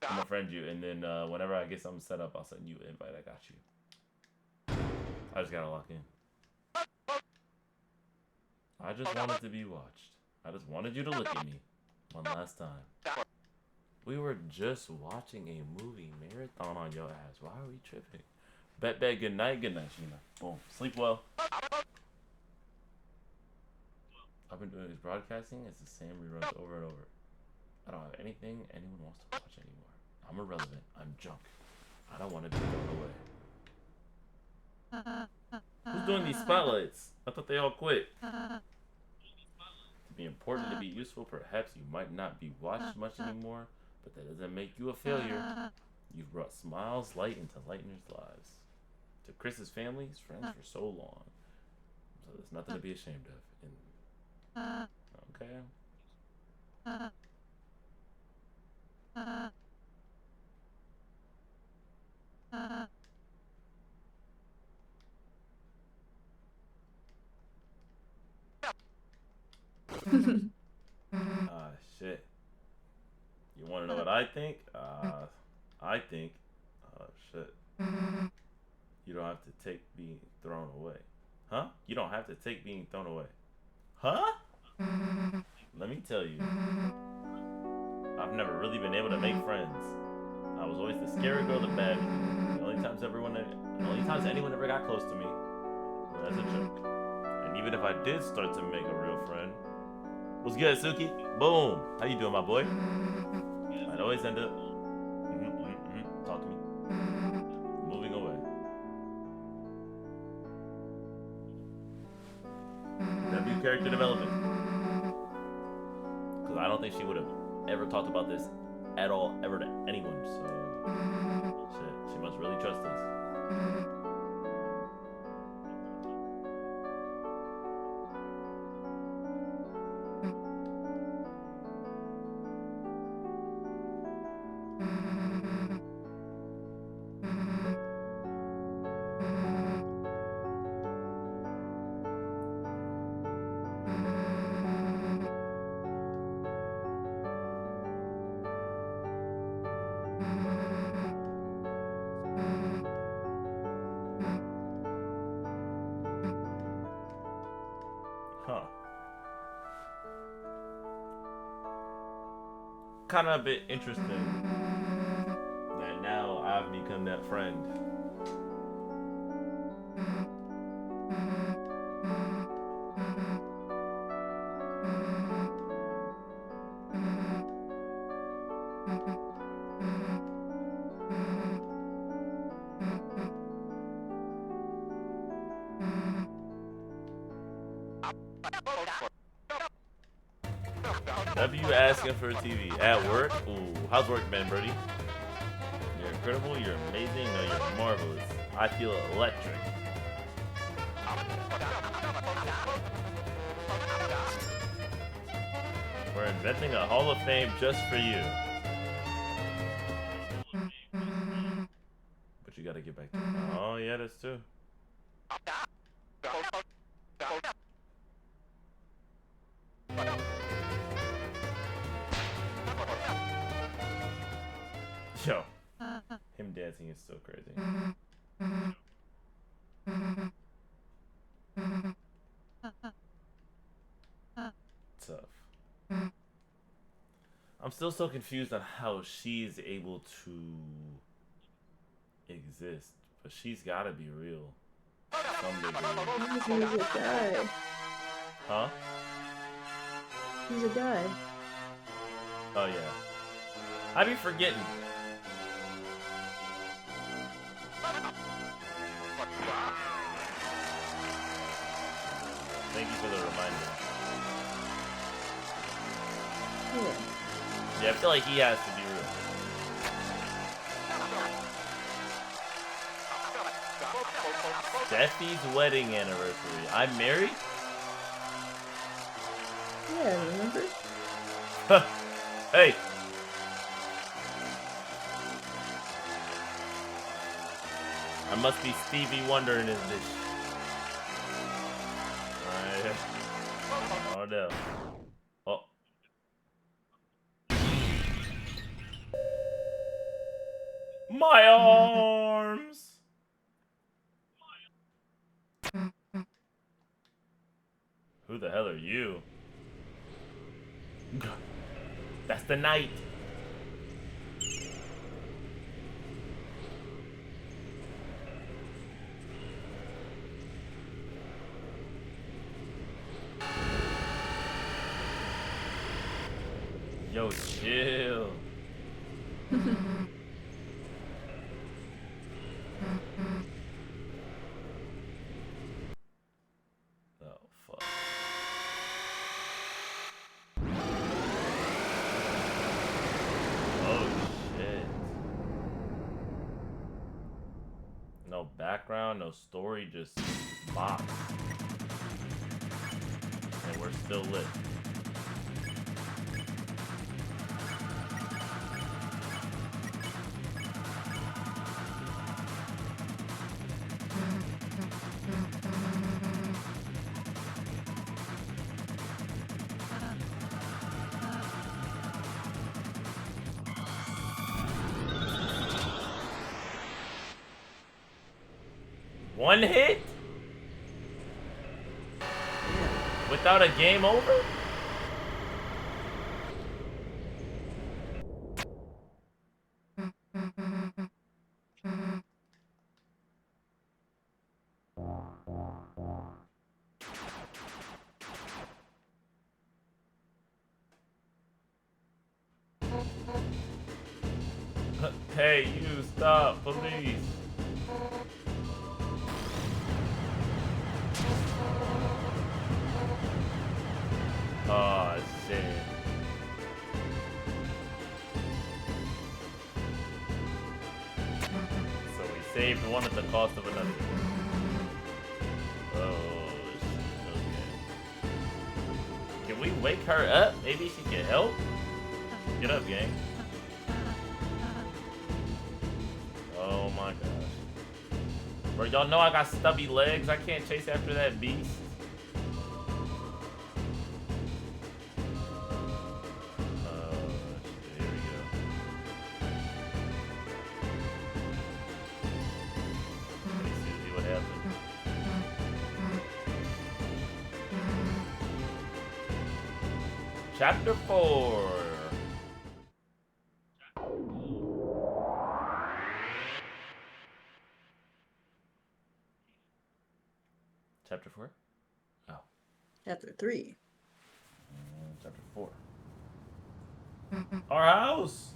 I'm gonna friend you, and then whenever I get something set up, I'll send you an invite. I got you. I just gotta lock in. I just wanted to be watched. I just wanted you to look at me one last time. We were just watching a movie marathon on your ass. Why are we tripping? Bet, good night, Sheena. Boom. Sleep well. I've been doing this broadcasting. It's the same reruns over and over. I don't have anything anyone wants to watch anymore. I'm irrelevant. I'm junk. I don't want to be thrown away. Who's doing these spotlights? I thought they all quit. To be important, to be useful, perhaps you might not be watched much anymore, but that doesn't make you a failure. You've brought smiles, light into lighteners' lives. To Chris's family, his friends for so long. So there's nothing to be ashamed of. Okay. Shit. You want to know what I think? I think, shit. You don't have to take being thrown away. Huh? You don't have to take being thrown away. Huh? Let me tell you. I've never really been able to make friends. I was always the scary girl, the bad girl. The only times anyone ever got close to me was as a joke. And even if I did start to make a real friend, what's good, Suki? Boom. How you doing, my boy? I'd always end up talk to me. Moving away. W character development. Because I don't think she would have ever talked about this at all, ever to anyone. So, shit, she must really trust us. Kind of a bit interesting that now I've become that friend. W asking for a TV at work. Ooh, how's work been, Birdie? You're incredible. You're amazing. No, you're marvelous. I feel electric. We're inventing a Hall of Fame just for you. But you gotta get back to it. Oh yeah, that's true. Yo, him dancing is so crazy. Tough. I'm still so confused on how she's able to exist, but she's gotta be real. He's a guy. Huh? He's a guy. Oh yeah. I be forgetting. Thank you for the reminder. Yeah, I feel like he has to be real. Steffi's wedding anniversary. I'm married? Yeah, remember? Hey! I must be Stevie Wonder in his dish. Alright. Oh no. Oh. My arms. Who the hell are you? That's the knight. Yo, chill. Oh, fuck. Oh, shit. No background, no story, just box. And we're still lit. One hit? Without a game over? Hey, you stop, police. Oh, shit. So we saved one at the cost of another. Oh, shit. Okay. Can we wake her up? Maybe she can help? Get up, gang. Oh my gosh. Bro, y'all know I got stubby legs. I can't chase after that beast. Oh, shit. Here we go. Let me see what happens. Chapter 4. Chapter 4? Oh. Chapter 3. Chapter 4. Our house!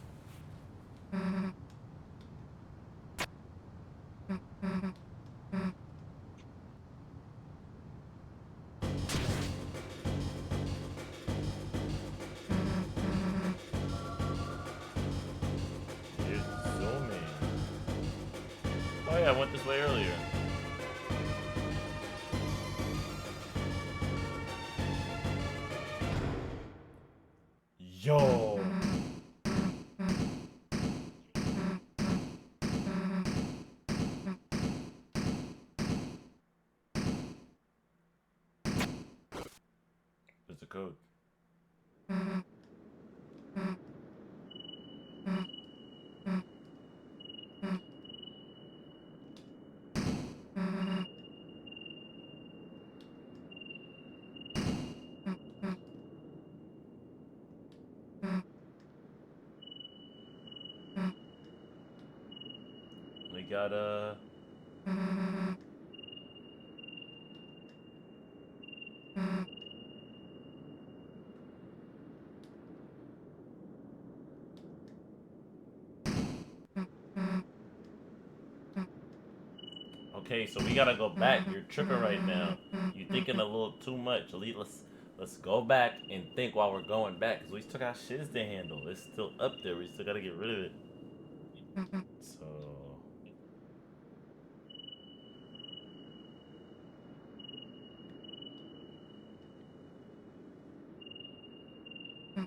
It's zooming. Oh yeah, I went this way earlier. Yo! There's a code. We got Okay, so we gotta go back. You're tripping right now. You're thinking a little too much. Let's go back and think while we're going back, cause we still got shiz to handle. It's still up there. We still gotta get rid of it. So can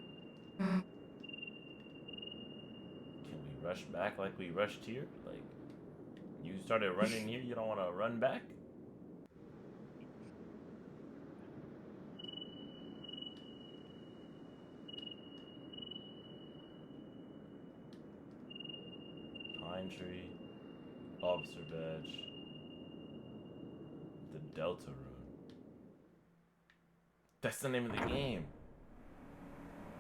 we rush back like we rushed here? Like you started running here, you don't want to run back? Pine Tree. Officer Badge. The Delta Road. That's the name of the game.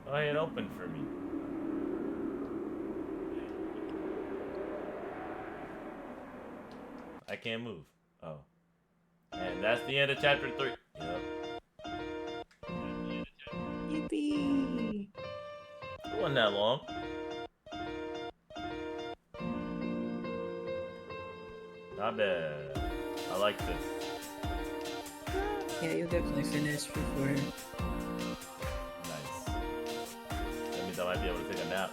Why it opened for me? I can't move. Oh. And that's the end of chapter 3. Yep. Yippee! It wasn't that long. Not bad. I like this. Yeah, you'll definitely finish before. Nice. That means I might be able to take a nap.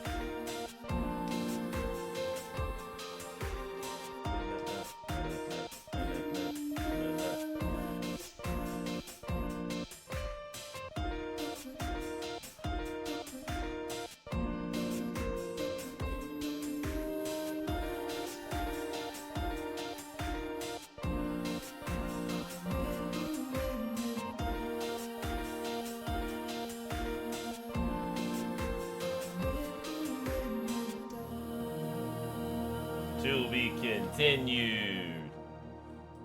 To be continued.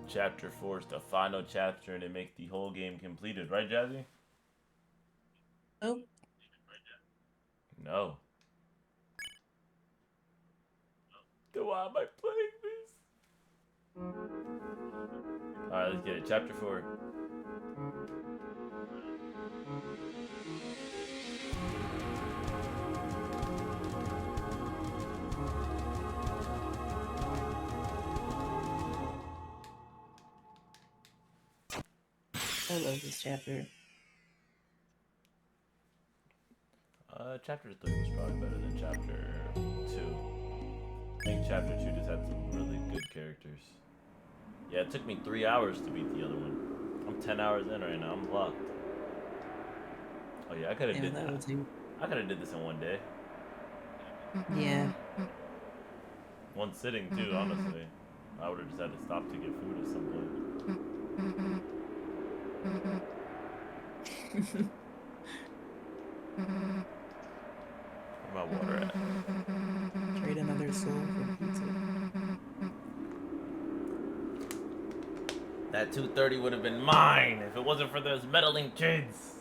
Chapter 4 is the final chapter, and it makes the whole game completed, right, Jazzy? Oh, No. Then why am I playing this? Alright, let's get it. Chapter 4. I love this chapter. Chapter 3 was probably better than chapter 2. I think chapter 2 just had some really good characters. Yeah, it took me 3 hours to beat the other one. I'm 10 hours in right now. I'm locked. Oh yeah, I could have Yeah, did that that. was you. I could have did this in one day. Yeah. One sitting too, honestly. I would have just had to stop to get food at some point. Where my water at? Trade another soul for pizza. That 230 would have been mine if it wasn't for those meddling kids.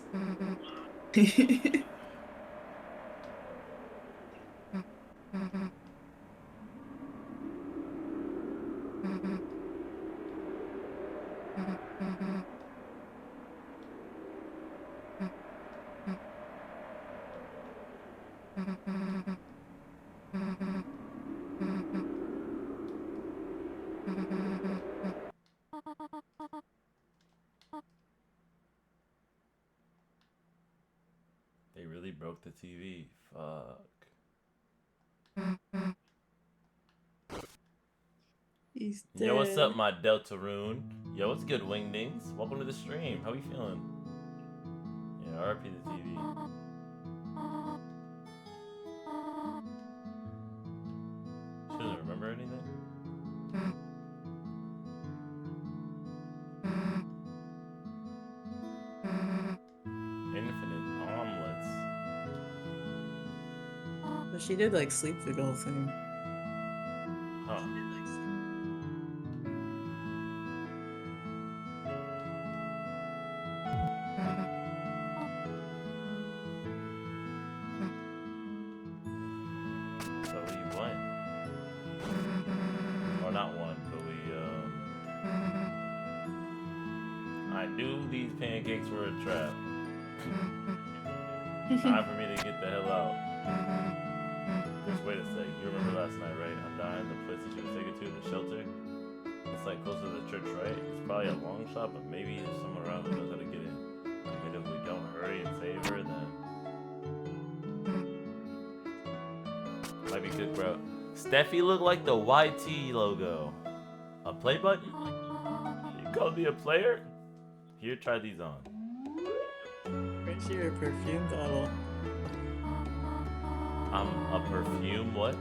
They really broke the TV. Fuck. He's dead. Yo, what's up, my Deltaroon? Yo, what's good, Wingdings? Welcome to the stream. How you feeling? Yeah, RP the TV. She doesn't remember anything? Infinite omelets. But she did like sleep through the whole thing. Huh. So we won. Or not won, but I knew these pancakes were a trap. Time for me to get the hell out. Just wait a sec. You remember last night, right? I'm dying. The place that you was taken to, the shelter. It's like close to the church, right? It's probably a long shot, but maybe there's someone around who knows how to get in. I mean, if we don't hurry and save her, then might be good, bro. Steffi look like the YT logo. A play button? You call me a player? Here, try these on. Where's your perfume bottle? I'm a perfume, what?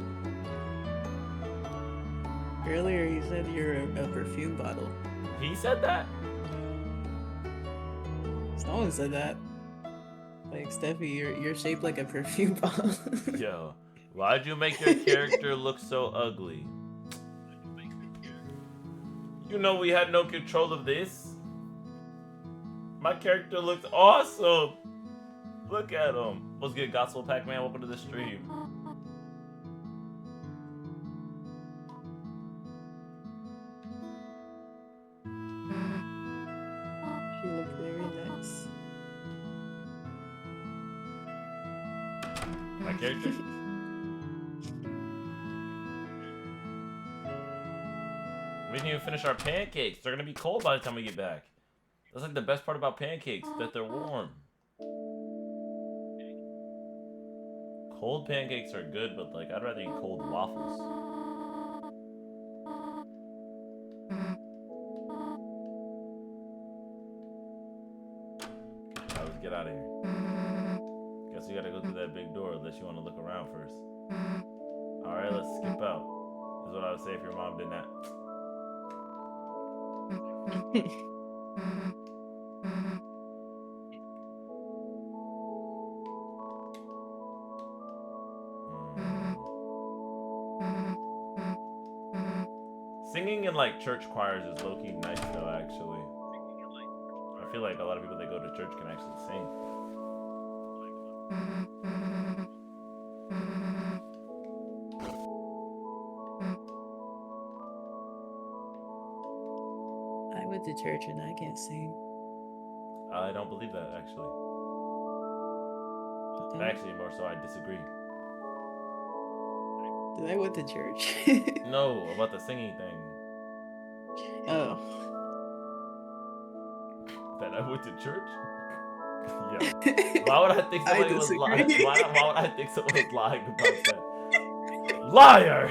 Earlier you said you're a perfume bottle. He said that? Someone said that. Like, Steffi, you're shaped like a perfume bottle. Yo, Why'd you make your character look so ugly? You know we had no control of this. My character looked awesome. Look at him. What's good, Gospel Pac-Man? Welcome to the stream. She looked very nice. My character? We didn't even finish our pancakes. They're gonna be cold by the time we get back. That's like the best part about pancakes, that they're warm. Cold pancakes are good, but like I'd rather eat cold waffles. Alright, let's get out of here. Guess we gotta go through that big door unless you want to look around first. Alright, let's skip out. This is what I would say if your mom did that. Singing in like church choirs is low-key nice though, actually. I feel like a lot of people that go to church can actually sing. I went to church and I can't sing. I don't believe that, actually. Actually, more so, I disagree. Did I went to church? No, about the singing thing. Oh. That I went to church? Yeah. Why would I think somebody was lying? disagree. Why would I think someone was lying about that? Liar!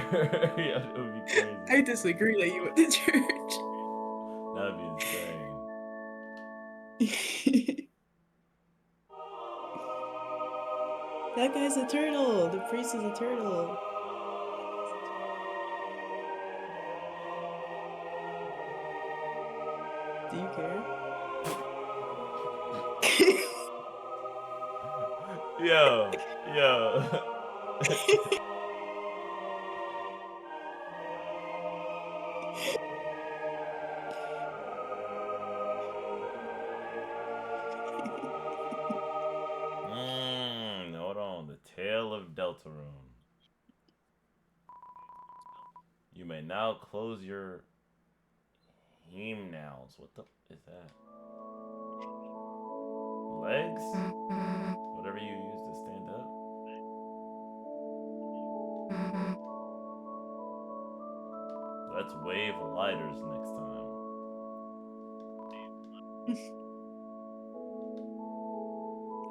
Yeah, it would be crazy. I disagree that you went to church. That'd be insane. That guy's a turtle. The priest is a turtle. Do you care? Yo. Hold on. The Tale of Deltarune. You may now close your hemnails. What the is that? Legs? Whatever you use to stand up. Let's wave lighters next time.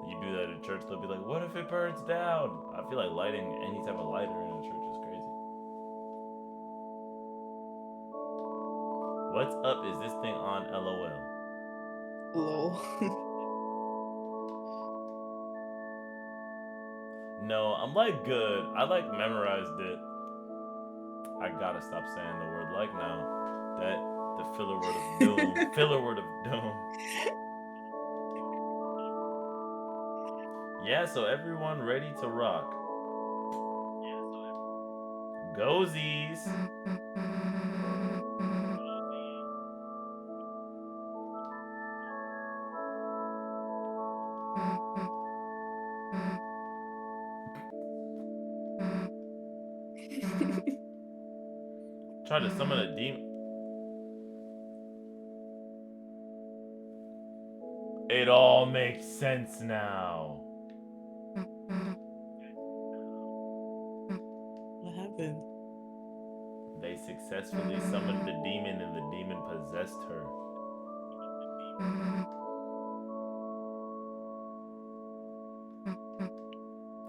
You do that in church, they'll be like, what if it burns down? I feel like lighting any type of lighter in a church is crazy. What's up? Is this thing on LOL? Lol. No, I'm like good. I like memorized it. I gotta stop saying the word like now. The filler word of doom. Filler word of doom. Yeah, so everyone ready to rock. Gozies. Try to summon a demon. It all makes sense now. What happened? They successfully summoned the demon and the demon possessed her.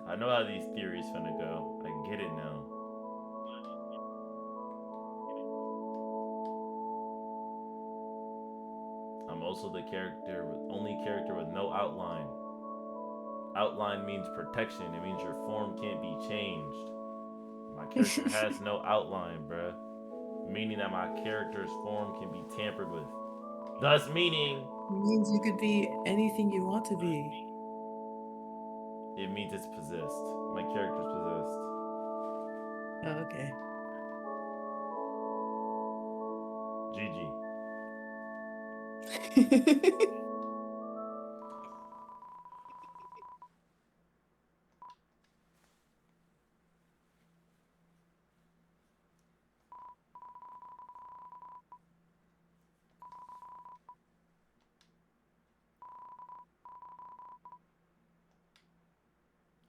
I know how these theories finna go. I get it now. I'm also the only character with no outline. Outline means protection. It means your form can't be changed. My character has no outline, bruh. Meaning that my character's form can be tampered with. Thus meaning... It means you could be anything you want to be. It means it's possessed. My character's possessed. Oh, okay. GG.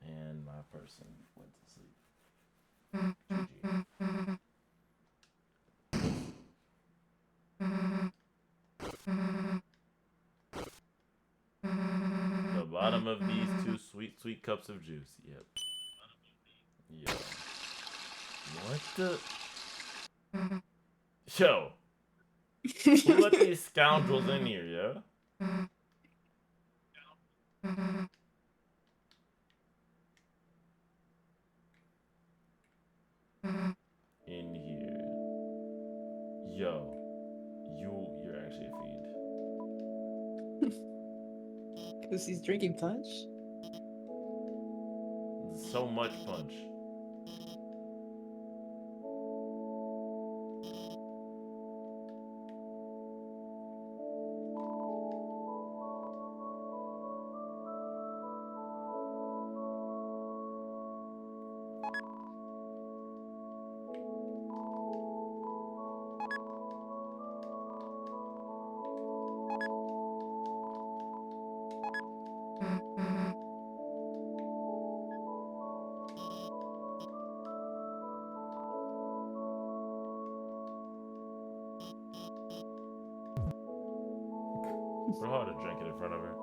And my person went to sleep. GG. The bottom of these two sweet, sweet cups of juice. Yep. Yo. What the? Yo. Who let these scoundrels in here, yo? In here. Yo. You're actually a fiend. Because he's drinking punch? So much punch. Bro, how to drink it in front of her.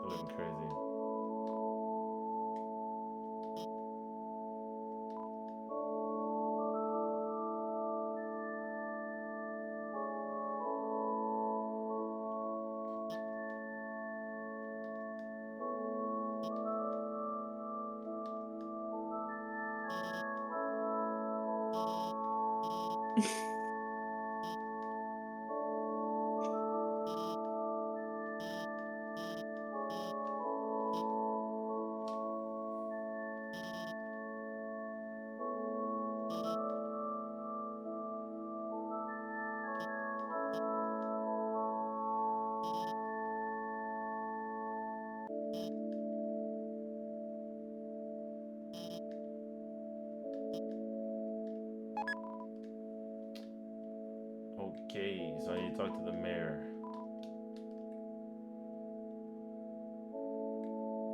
It looking crazy. Okay, so I need to talk to the mayor.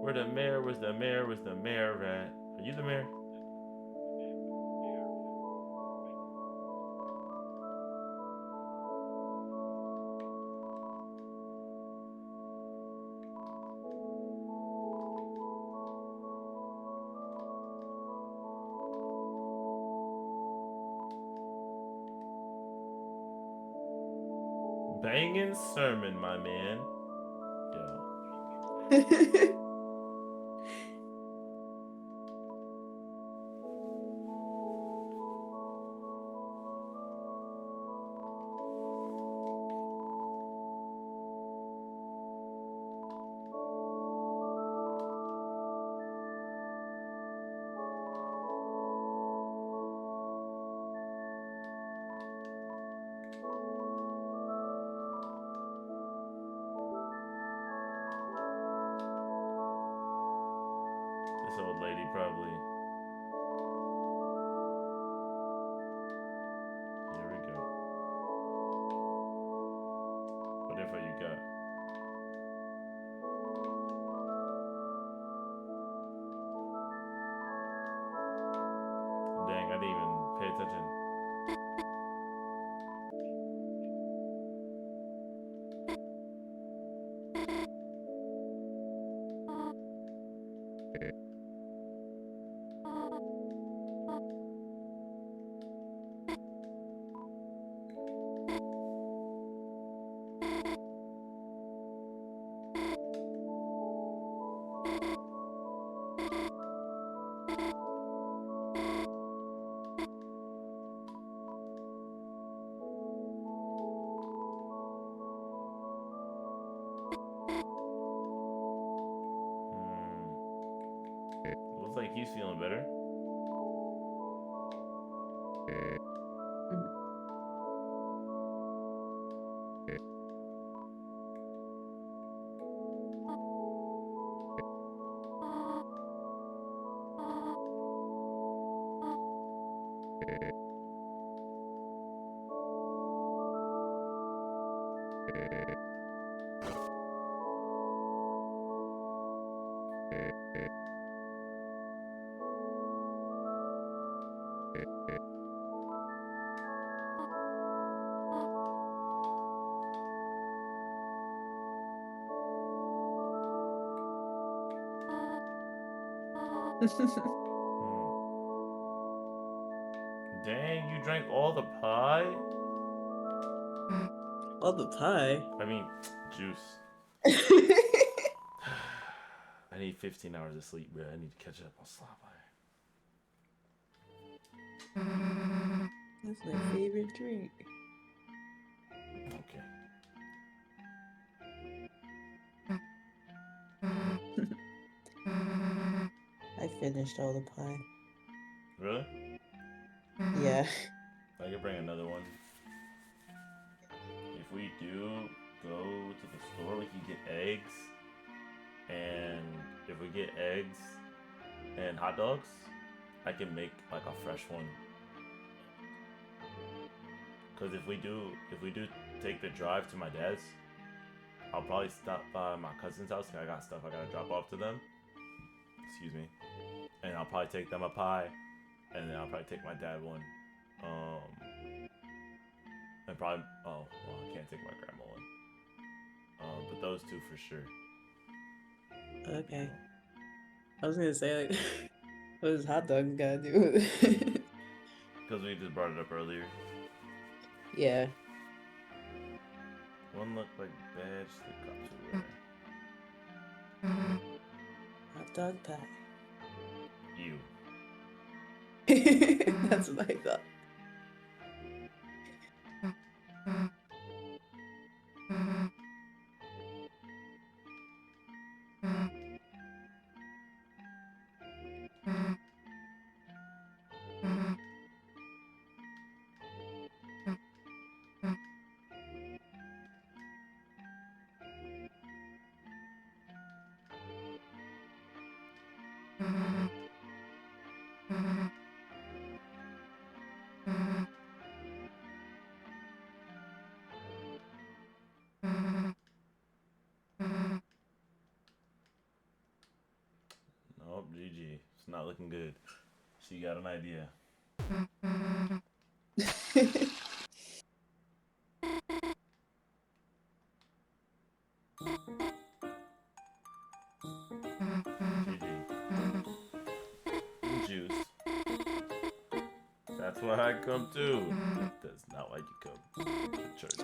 Where the mayor? Where's the mayor? Where's the mayor at? Are you the mayor? Banging sermon, my man. Yo. This old lady probably. Here we go. What info you got? Dang, I didn't even pay attention. Looks like he's feeling better. Dang, you drank all the pie? All the pie. I mean, juice. I need 15 hours of sleep, bro. I need to catch up on slop pie. That's my favorite drink. Okay. I finished all the pie. Really? Yeah. I could bring another one. If we do go to the store, we can get eggs. And if we get eggs and hot dogs, I can make like a fresh one. Cause if we do take the drive to my dad's, I'll probably stop by my cousin's house. I got stuff I gotta drop off to them. Excuse me. And I'll probably take them a pie, and then I'll probably take my dad one. And probably I can't take my grandma one. But those two for sure. Okay. I was gonna say, like, what does hot dog gotta do with it? Because we just brought it up earlier. Yeah. One looked like badge the cops would wear. Hot dog pie. You. That's what I thought. Nope, GG. It's not looking good. She got an idea. GG. Juice. That's why I come too. That's not why you come to church.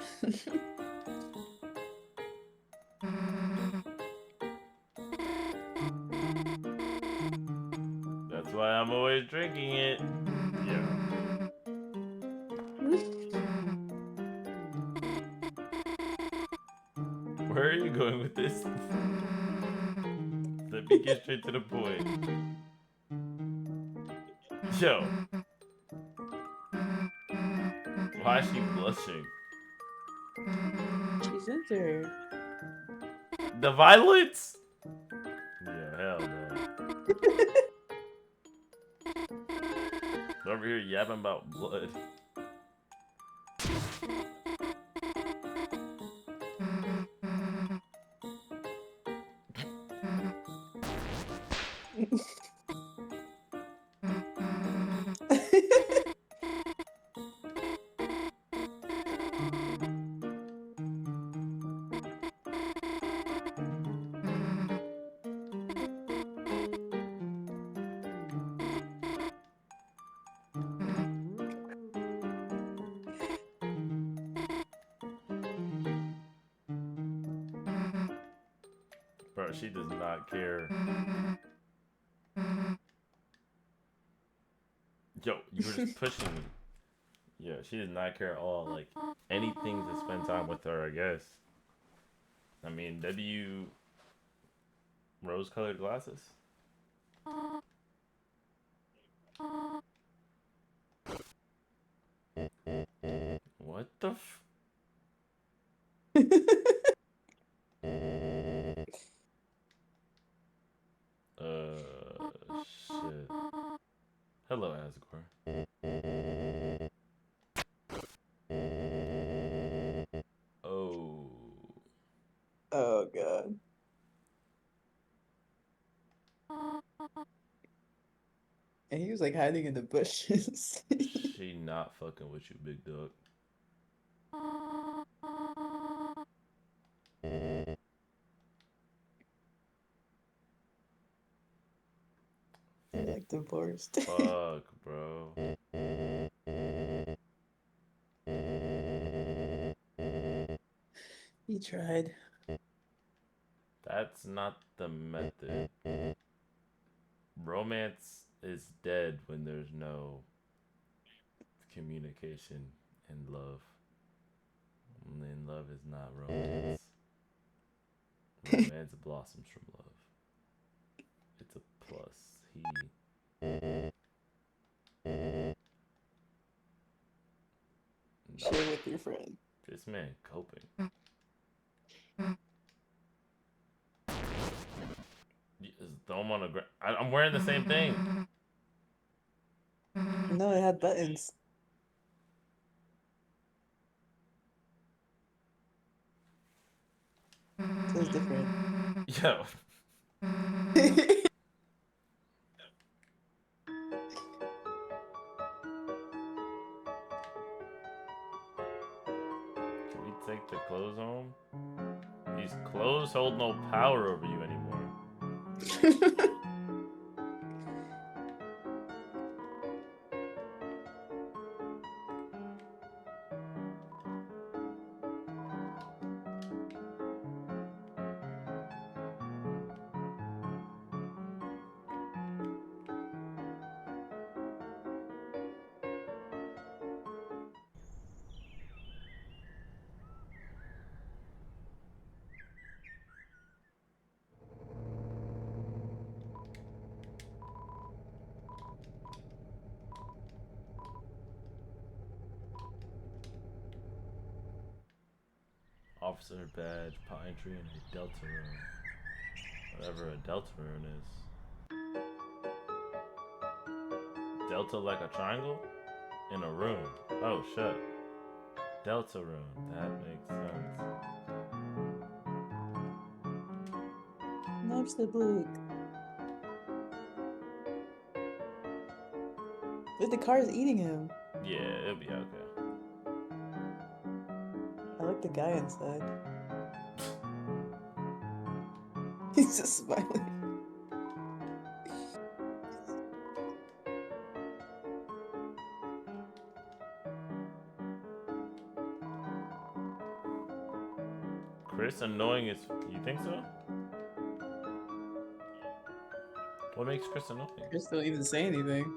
That's why I'm always drinking it. Yeah. Where are you going with this? Let me get straight to the point. Yo. Why is she blushing? She's into The violence? Yeah, hell no. Over here yapping about blood. Bro, she does not care. Yo, you were just pushing me. Yeah, she does not care at all. Like, anything to spend time with her, I guess. I mean, W rose-colored glasses? the f? Shit. Hello, Asgore. Oh. Oh god. And he was like hiding in the bushes. She not fucking with you, big dog. They're like divorced. Fuck, bro. He tried. That's not the method. Romance is dead when there's no communication and love. And love is not romance. Romance blossoms from love. It's a plus. No. Share with your friend. This man coping. Just throw him on the ground. I'm wearing the same thing. No, it had buttons. So it's different. Yo. Can we take the clothes home? These clothes hold no power over you anymore. Officer badge, pine tree, and a delta rune. Whatever a delta rune is. Delta like a triangle? In a rune. Oh shit. Delta rune. That makes sense. Absolutely. But the car is eating him. Yeah, it'll be okay. I like the guy inside. He's just smiling. Chris annoying is. You think so? What makes Chris annoying? Chris don't even say anything.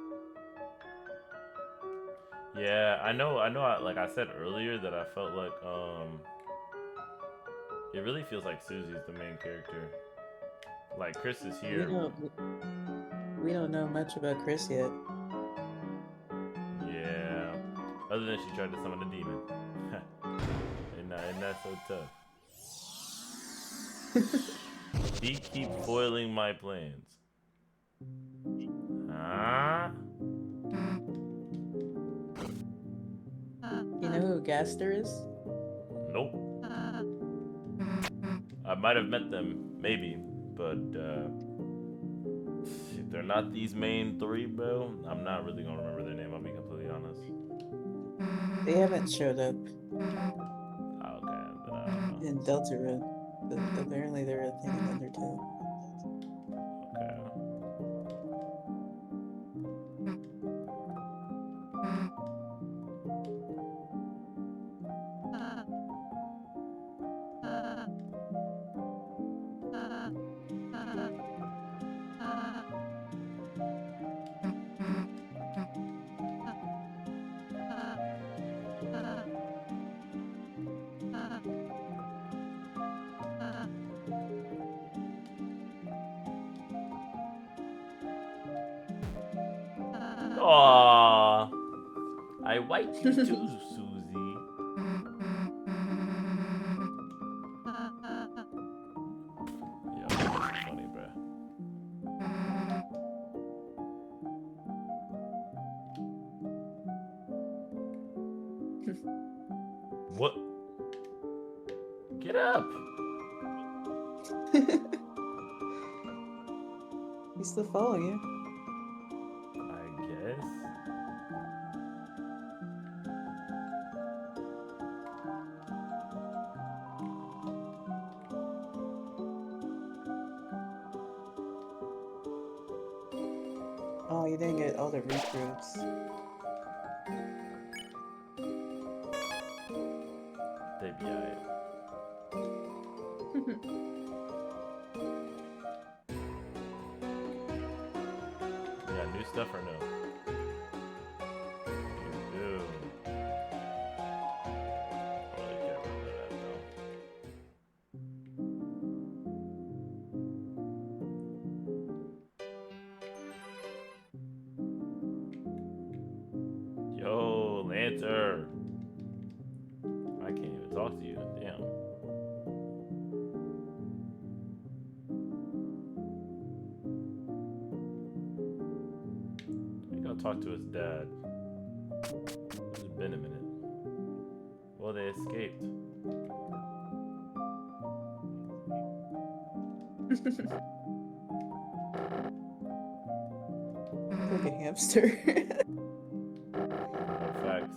Yeah, I know. Like I said earlier, that I felt like it really feels like Susie's the main character. Like Chris is here. We don't know much about Chris yet. Yeah. Other than she tried to summon a demon. Ain't that so tough? He keep foiling my plans. Huh? You know who Gaster is? Nope. I might have met them, maybe, but if they're not these main three, bro, I'm not really gonna remember their name. I'll be completely honest. They haven't showed up Okay, then I don't know. in Deltarune, but apparently they're a thing in Undertale. Okay. Aww. I wiped you too, Susie. What? Get up! He's still following you. I guess. Oh, you didn't get all the recruits. They be alright. You got new stuff or no? You do. I really care about that though. Yo, Lancer. I can't even talk to you. Damn. We gotta talk to his dad. It's been a minute. Well, they escaped. Like a hamster. No facts.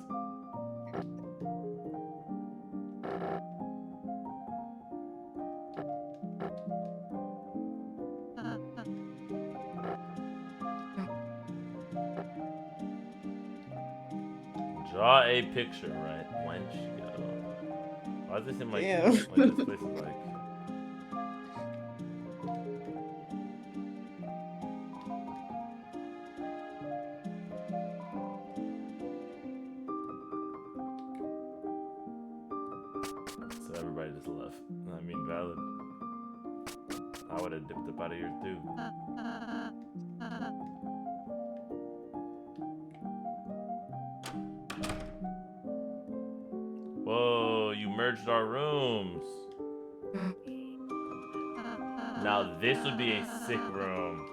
Draw a picture, right? Wench, yo. Why does this seem like, Damn. this place is like... So everybody just left. I mean, valid. I would have dipped up out of here too. Whoa, you merged our rooms. Now this would be a sick room.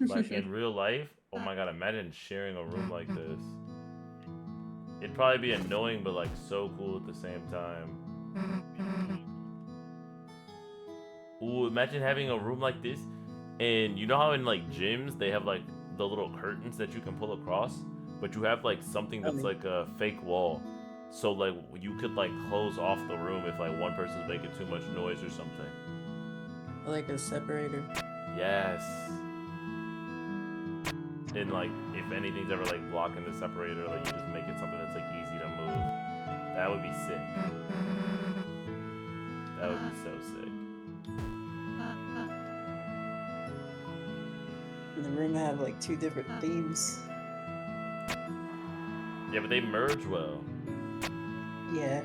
Like in real life, oh my god, imagine sharing a room like this. It'd probably be annoying, but like so cool at the same time. Ooh, imagine having a room like this, and you know how in like gyms they have like the little curtains that you can pull across, but you have like something that's like a fake wall. So like you could like close off the room if like one person's making too much noise or something. Like a separator. Yes. And like if anything's ever like blocking the separator, like you just make it something that's like easy to move. That would be sick. That would be so sick. And the room have like 2 different themes. Yeah, but they merge well. Yeah.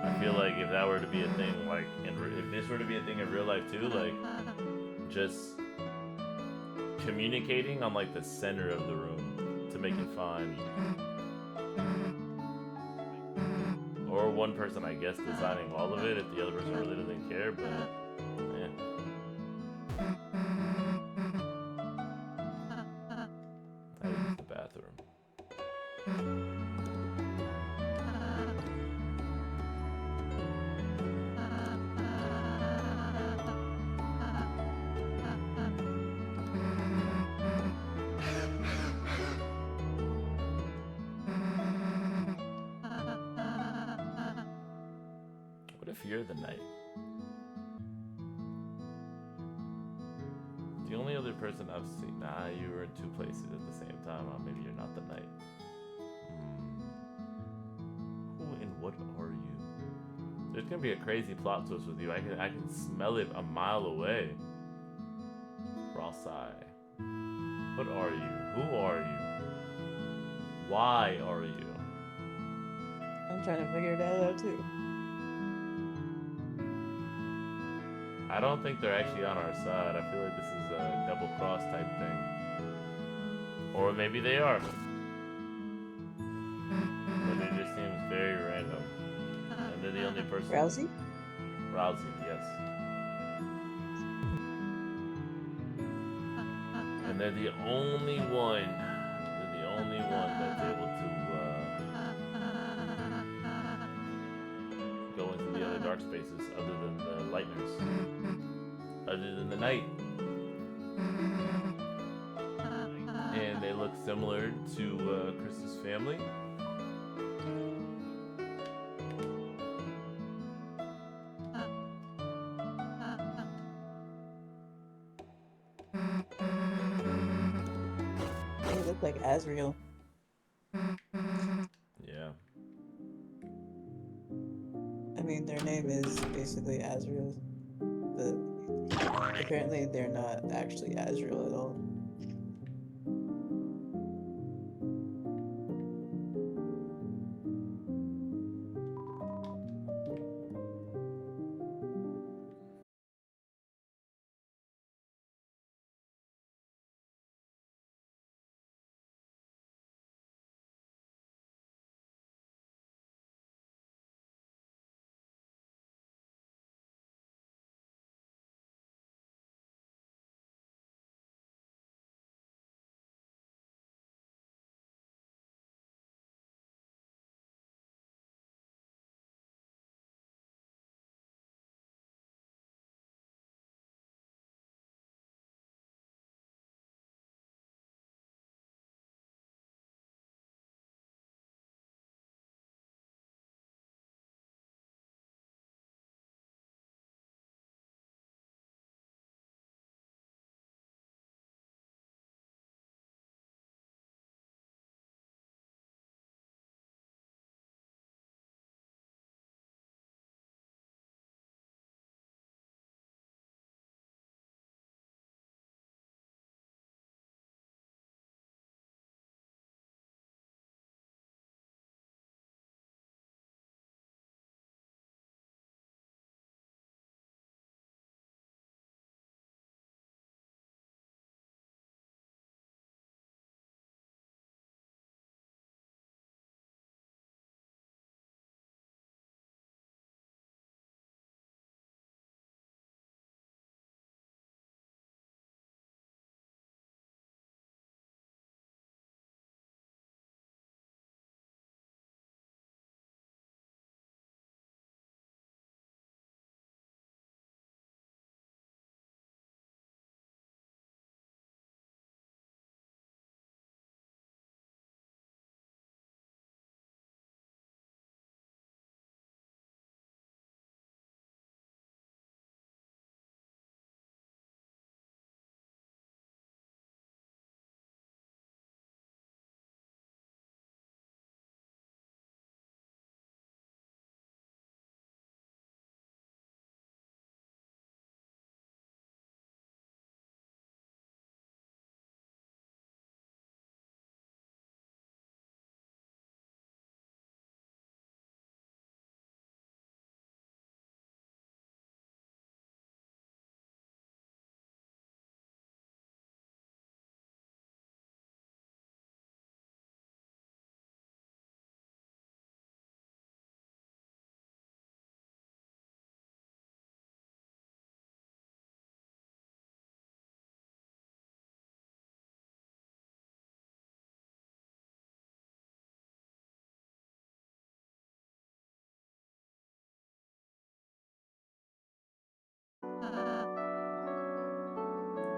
I feel like if that were to be a thing, like if this were to be a thing in real life too, like just communicating on like the center of the room to make it fun. Or one person, I guess, designing all of it if the other person really doesn't care, but yeah. I use the bathroom. What if you're the night? The only other person I've seen... Nah, you were in 2 places at the same time. Maybe you're not the night. Who and what are you? There's gonna be a crazy plot twist with you. I can smell it a mile away. Rosai. What are you? Who are you? Why are you? I'm trying to figure that out too. I don't think they're actually on our side. I feel like this is a double cross type thing. Or maybe they are. But it just seems very random. And they're the only person. Rousey? Rousey, yes. And they're the only one. They're the only one that's able to go into the other dark spaces other than the Lightners. Other than the night. And they look similar to Chris's family. They look like Azrael. Yeah. I mean, their name is basically Azrael, but apparently they're not actually Azrael at all.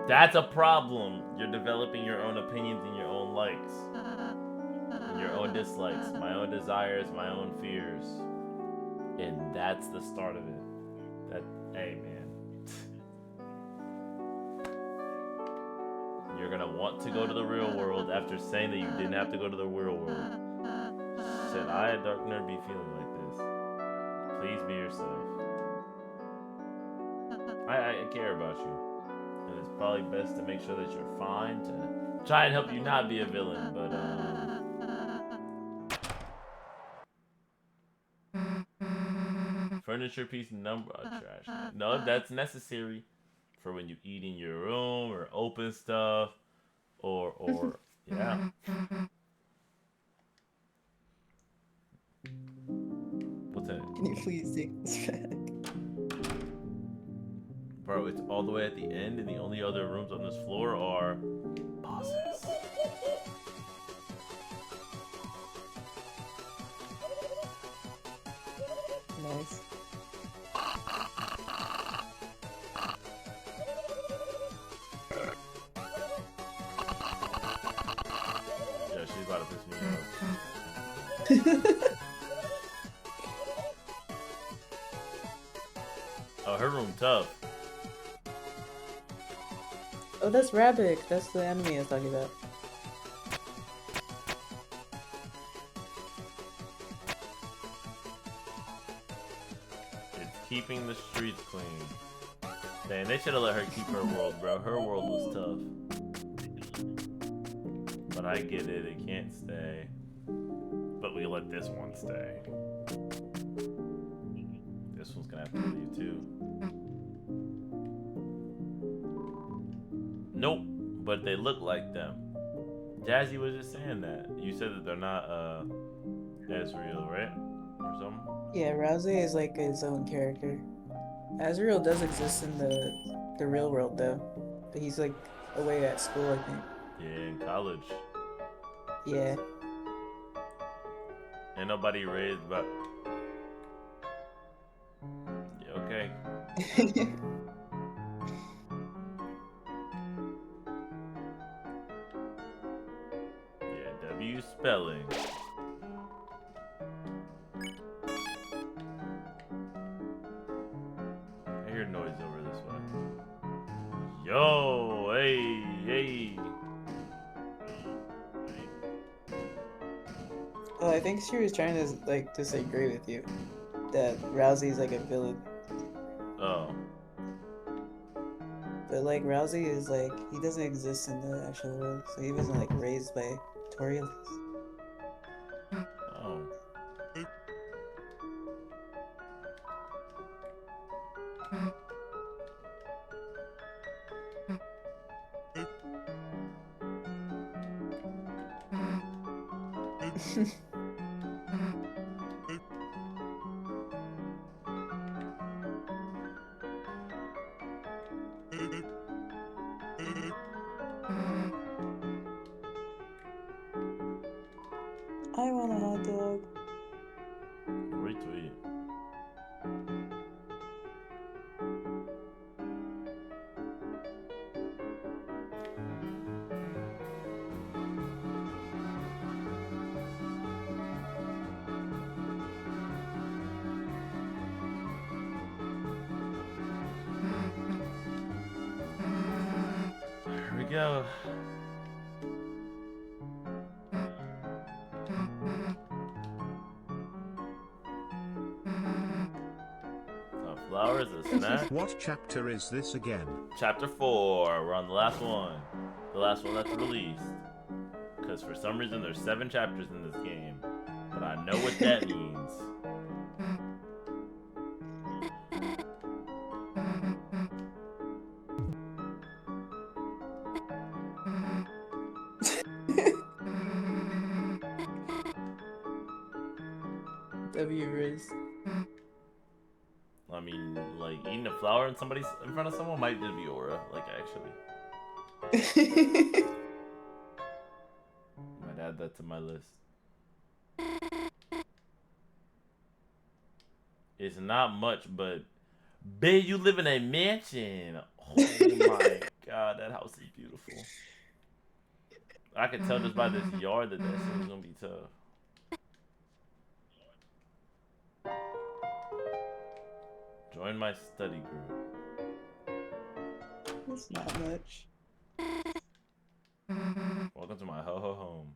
That's a problem. You're developing your own opinions and your own likes. And your own dislikes. My own desires, my own fears. And that's the start of it. That, hey man. You're gonna want to go to the real world after saying that you didn't have to go to the real world. Should I, a dark nerd, be feeling like this? Please be yourself. I care about you. And it's probably best to make sure that you're fine to try and help you not be a villain, but furniture piece number trash. No, that's necessary for when you eat in your room or open stuff or yeah. What's in it? Can you please take this back? Bro, it's all the way at the end, and the only other rooms on this floor are bosses. Oh, her room tough. Oh, that's Rabbit. That's the enemy I was talking about. It's keeping the streets clean. Dang, they should have let her keep her world, bro. Her world was tough. But I get it, it can't stay. But we let this one stay. This one's gonna have to leave too. Nope, but they look like them. Jazzy was just saying that. You said that they're not Ezreal, right? Or something? Yeah, Rousey is like his own character. Azriel does exist in the real world though, but he's like away at school, I think. Yeah, in college. Yeah. Ain't nobody raised but. Yeah, okay. Yeah, W spelling. I hear noise over this way. Yo, hey, hey. Oh, I think she was trying to like disagree with you that Rousey's like a villain, Oh, but like Rousey is like he doesn't exist in the actual world, so he wasn't like raised by Toriel. oh. I want a hot dog. Retweet. Here we go. Flowers, a snack. What chapter is this again? Chapter 4. We're on the last one. The last one that's released. Because for some reason there's 7 chapters in this game. But I know what that means. W Riz. I mean, like, eating a flower in front of someone might just be aura, like, actually. Might add that to my list. It's not much, but babe, you live in a mansion. Oh my god, that house is beautiful. I could tell just by this yard that shit was gonna be tough. Join my study group. It's not much. Welcome to my ho-ho home.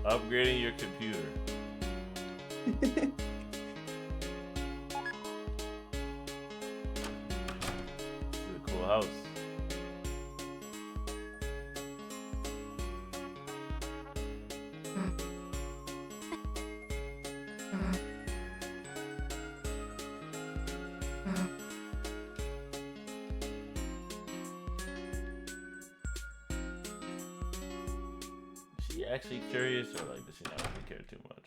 Upgrading your computer. This is a cool house. actually curious, or like does she not really care too much?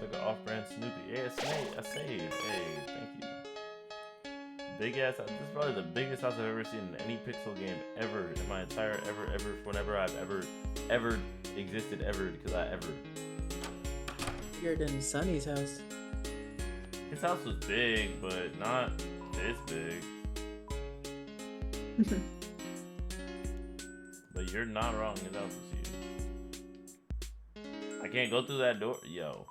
Took an off-brand Snoopy. Yeah, I saved. Hey, thank you. Big ass. This is probably the biggest house I've ever seen in any pixel game ever in my entire whenever I've ever existed ever because I ever. Bigger than Sunny's house. His house was big, but not this big. But you're not wrong. His house was huge. I can't go through that door, yo.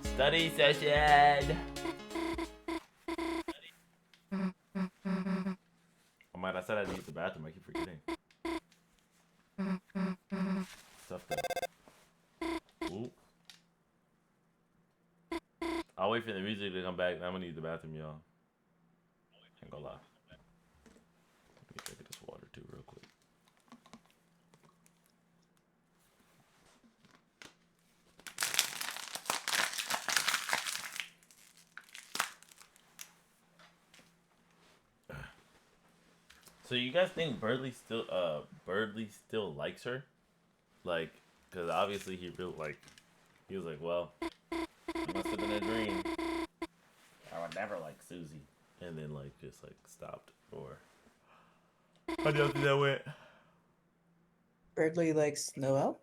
Study session. Oh man, I said I had to use the bathroom. I keep forgetting. Stuff that. Ooh. I'll wait for the music to come back. I'm gonna use the bathroom, y'all. Ain't gonna lie. Let me drink this water too, real quick. So you guys think Birdley still likes her? Like, cause obviously he was like, well, I must have been a dream. I would never like Susie, and then like just like stopped. Or how do you think that went? Birdley likes Noelle?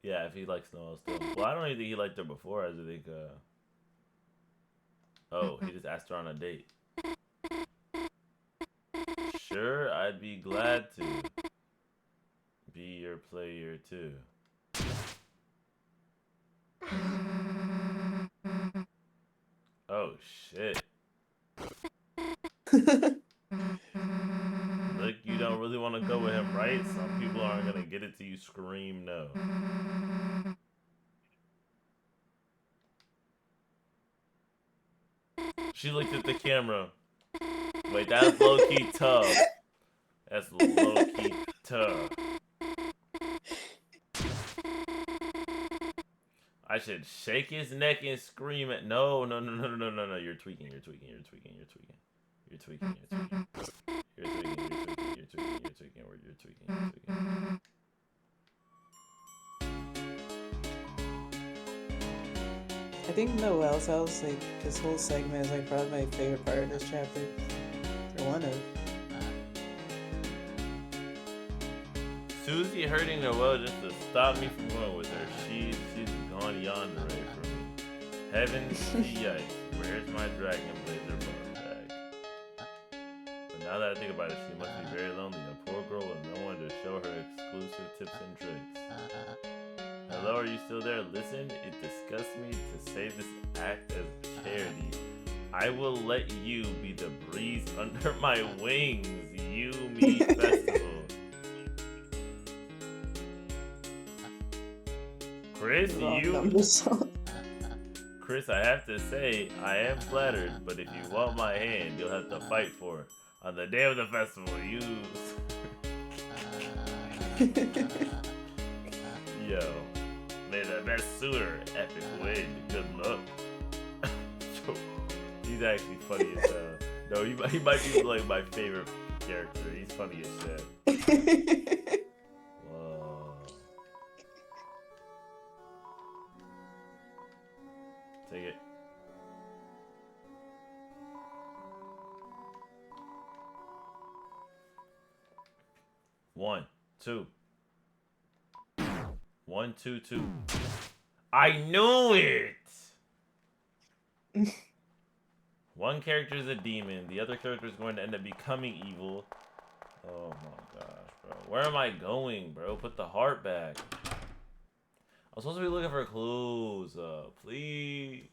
Yeah, if he likes Noelle still. Well, I don't even think he liked her before. I just think, oh, he just asked her on a date. Sure, I'd be glad to be your player too. Oh shit. Look, you don't really want to go with him, right? Some people aren't gonna get it till you scream no. She looked at the camera. Wait, that's low-key tough. That's low-key tough. I should shake his neck and scream at no. You're tweaking. You're tweaking. I think Noelle's house, like, this whole segment is, like, probably my favorite part of this chapter. Or one of. Susie hurting Noelle just to stop me from going with her. She's gone yonder right for me. Heavens to yikes. Where's my Dragon Blazer bar bag? But now that I think about it, she must be very lonely. A poor girl with no one to show her exclusive tips and tricks. Hello, are you still there? Listen, it disgusts me to say this act as charity. I will let you be the breeze under my wings. You, me, festival. Chris, Chris, I have to say, I am flattered, but if you want my hand, you'll have to fight for it. On the day of the festival, you... Yo, may the best suitor epic win. Good luck. He's actually funny as hell. No, he might be like my favorite character. He's funny as shit. Whoa. Take it. One, two. 1, 2, 2. I knew it! One character is a demon. The other character is going to end up becoming evil. Oh my gosh, bro. Where am I going, bro? Put the heart back. I'm supposed to be looking for clues. Please.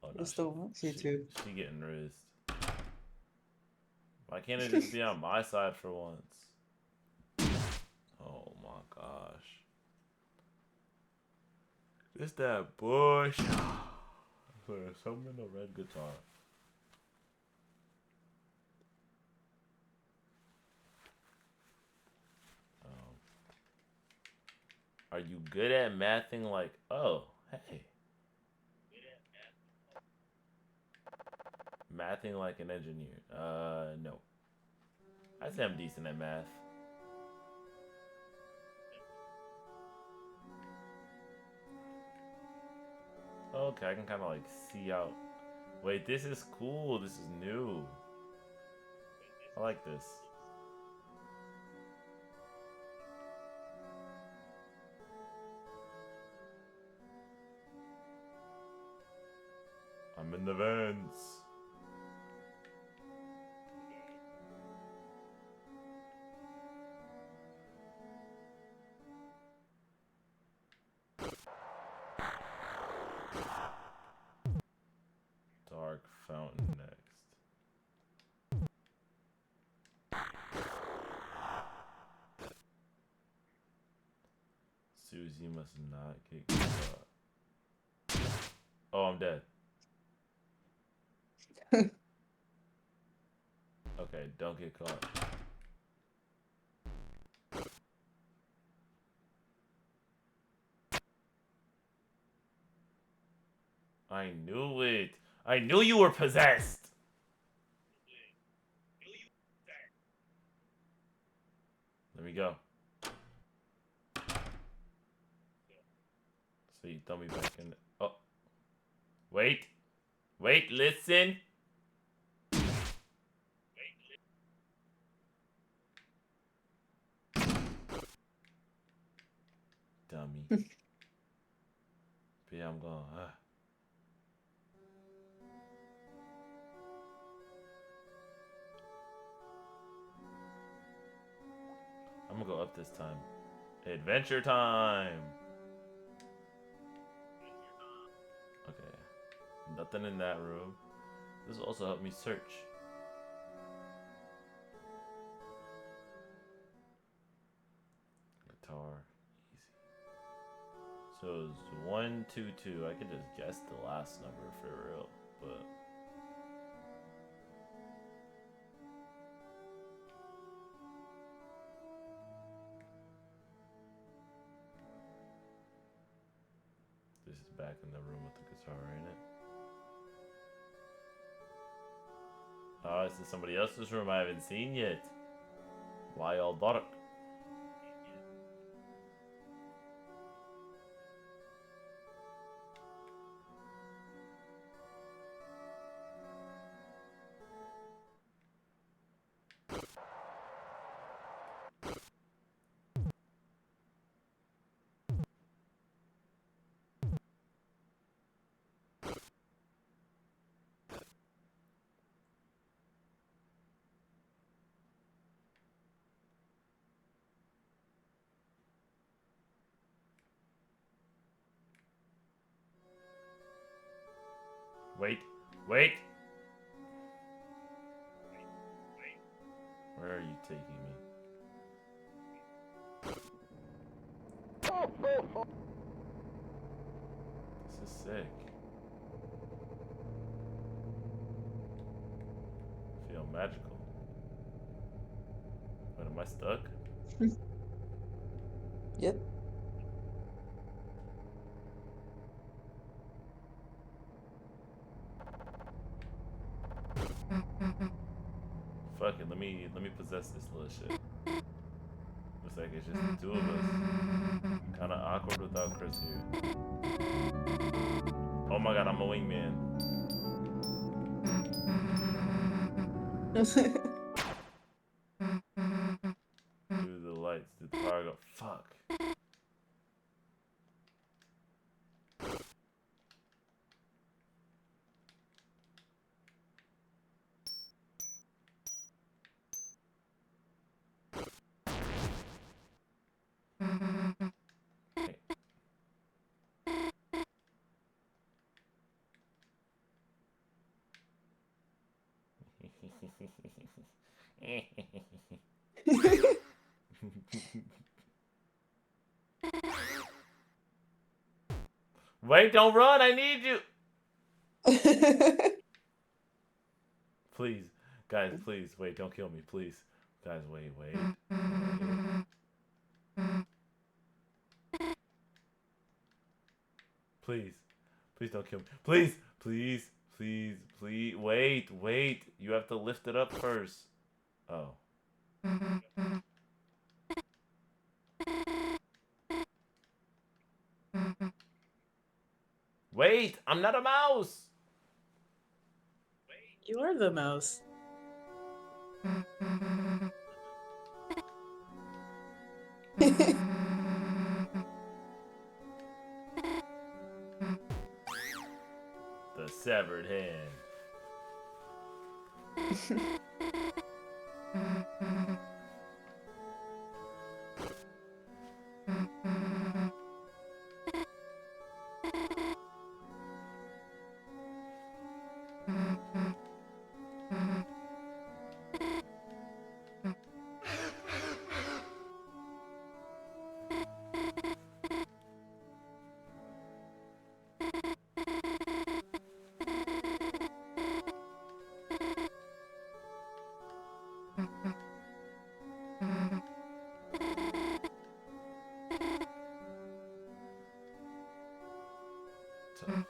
Oh, no, Still wants you to. She getting rizzed. Why can't it just be on my side for once? Oh my gosh. It's that bush. Something in the red guitar. Are you good at mathing? Like, oh, hey. Mathing like an engineer. No. I'd say I'm decent at math. Okay, I can kind of like see out. Wait, this is cool. This is new. I like this. I'm in the vents. Dark fountain next. Susie must not get caught. Oh, I'm dead. Okay, don't get caught. I knew it. I knew you were possessed. Let me go. So you throw me back in. Oh. Wait. Wait, listen. Dummy. But yeah, I'm going. I'm gonna go up this time. Adventure time. Okay. Nothing in that room. This will also help me search. Guitar. Easy. So it's 1, 2, 2. I could just guess the last number for real, but this is back in the room with the guitar, ain't it? Oh, this is somebody else's room I haven't seen yet. Why all dark? Wait, wait. Where are you taking me? This is sick. I feel magical. Wait, am I stuck? Yep. Fuck it, let me possess this little shit. Looks like it's just the two of us. Kinda awkward without Chris here. Oh my god, I'm a wingman. Do the lights, did the power go? Fuck. Wait, don't run, I need you. Please, guys, please, wait, don't kill me, please. Guys, wait. Please don't kill me. Please, please, please, please. Wait, wait. You have to lift it up first. Oh. Wait, I'm not a mouse. You are the mouse. The severed hand. Tough.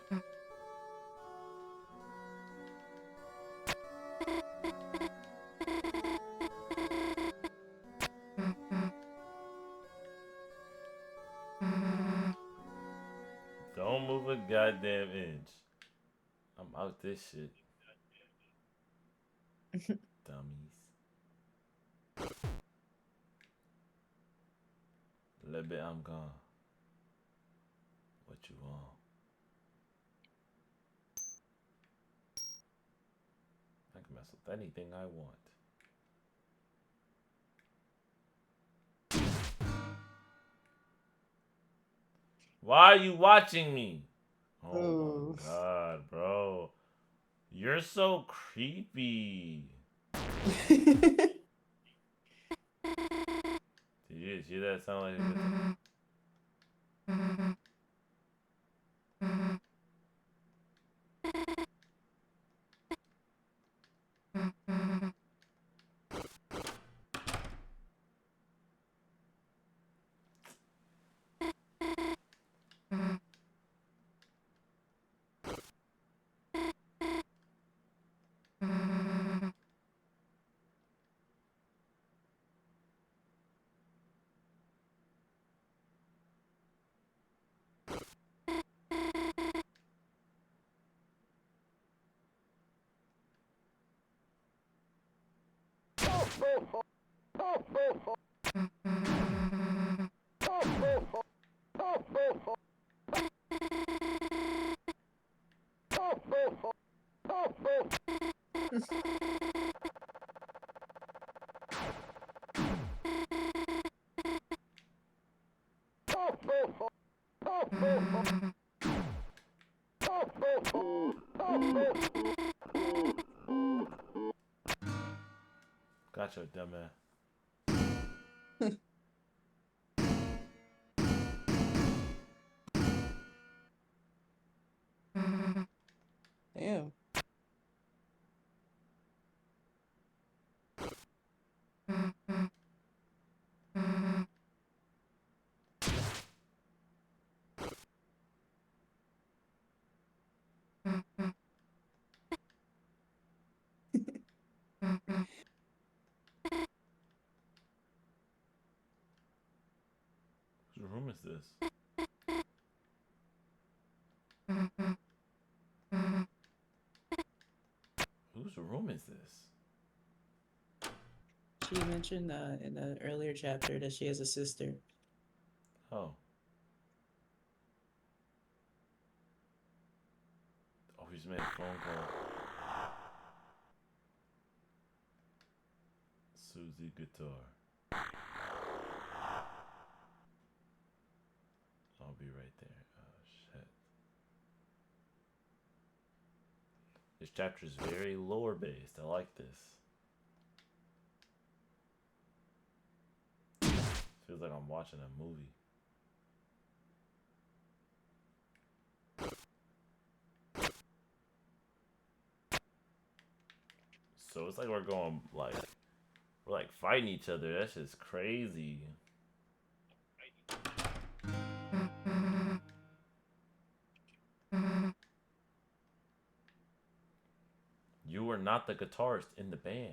Don't move a goddamn inch. I'm out this shit. Dummies. A little bit, I'm gone. What you want? I can mess with anything I want. Why are you watching me? Oh Ooh. my god, bro. You're so creepy. Did you hear that sound like a good time? Gotcha, dumbass. Damn. Whose room is this? Whose room is this? She mentioned in an earlier chapter that she has a sister. Oh. Oh, he's made a phone call. Susie Guitar. I'll be right there. Oh, shit. This chapter is very lore based. I like this. Feels like I'm watching a movie. So it's like we're going like we're like fighting each other. That's just crazy. not the guitarist in the band.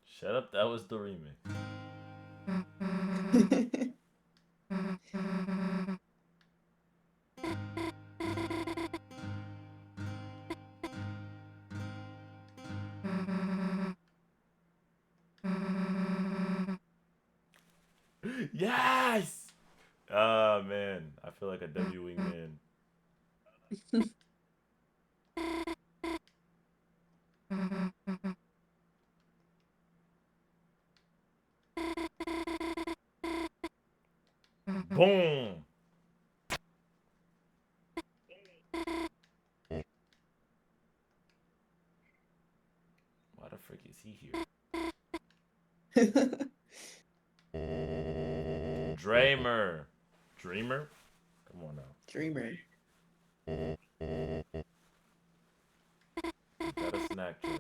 Shut up, that was the remix. Yes! Ah, man. I feel like a W wing man. Boom! Why the frick is he here? Dreamer. Dreamer? Come on now. Dreamer. Got a snack tray.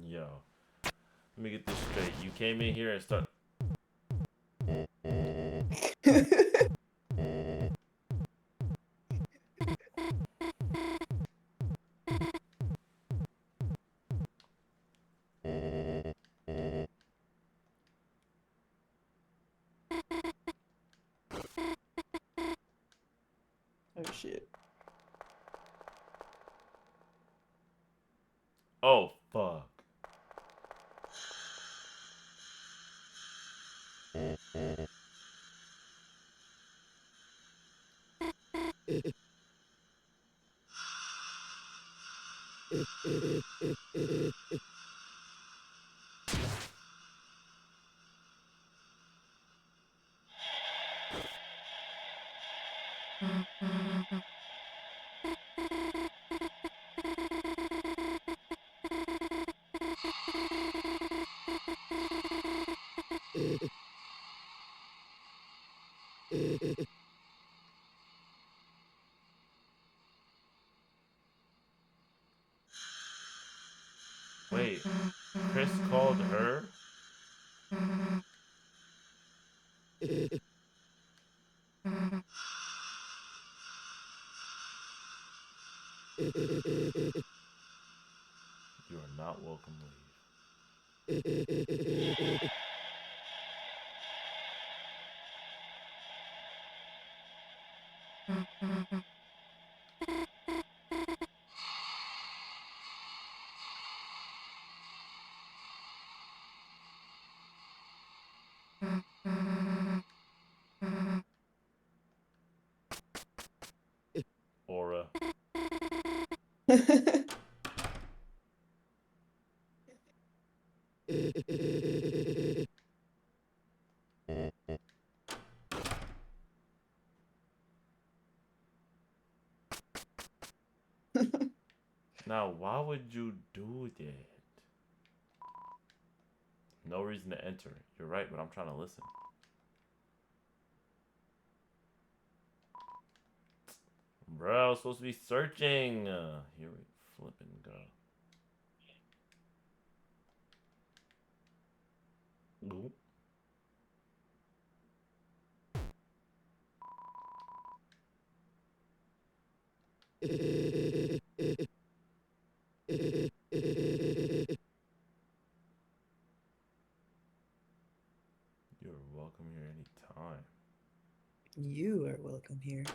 Yo. Let me get this straight. You came in here and start. Oh shit. Oh, fuck. Wait, Chris called her? You are not welcome to leave. Aura. Now, why would you do that? No reason to enter. You're right, but I'm trying to listen. Bro, I was supposed to be searching. Here we flipping go. Ooh. You're welcome here anytime. You are welcome here.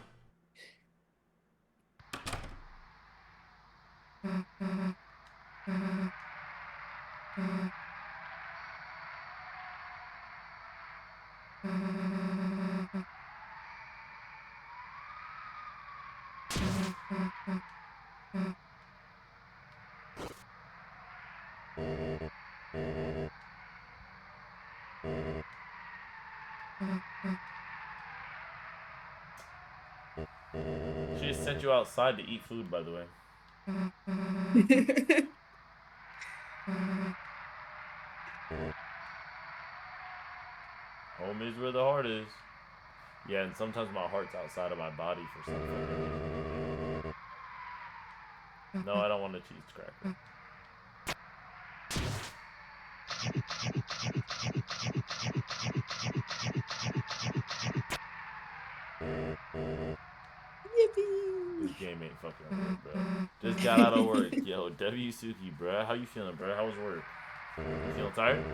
She just sent you outside to eat food, by the way. Home is where the heart is. Yeah, and sometimes my heart's outside of my body for some fucking reason. No, I don't want a cheese cracker. This Yippee! game ain't fucking work, bro. Just got out of work. Yo, W Suki, bro. How you feeling, bro? How was work? You feeling tired?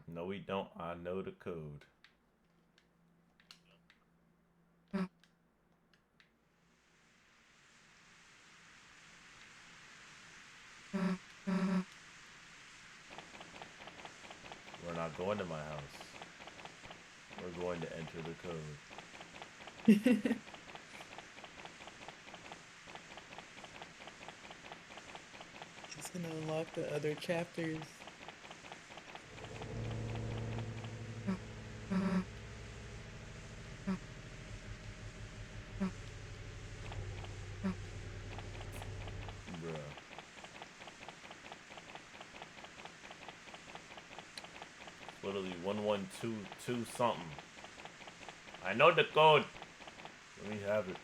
No, we don't. I know the code. We're not going to my house. We're going to enter the code. Just gonna unlock the other chapters. Bruh. Literally 1122 something. I know the code. Let me have it.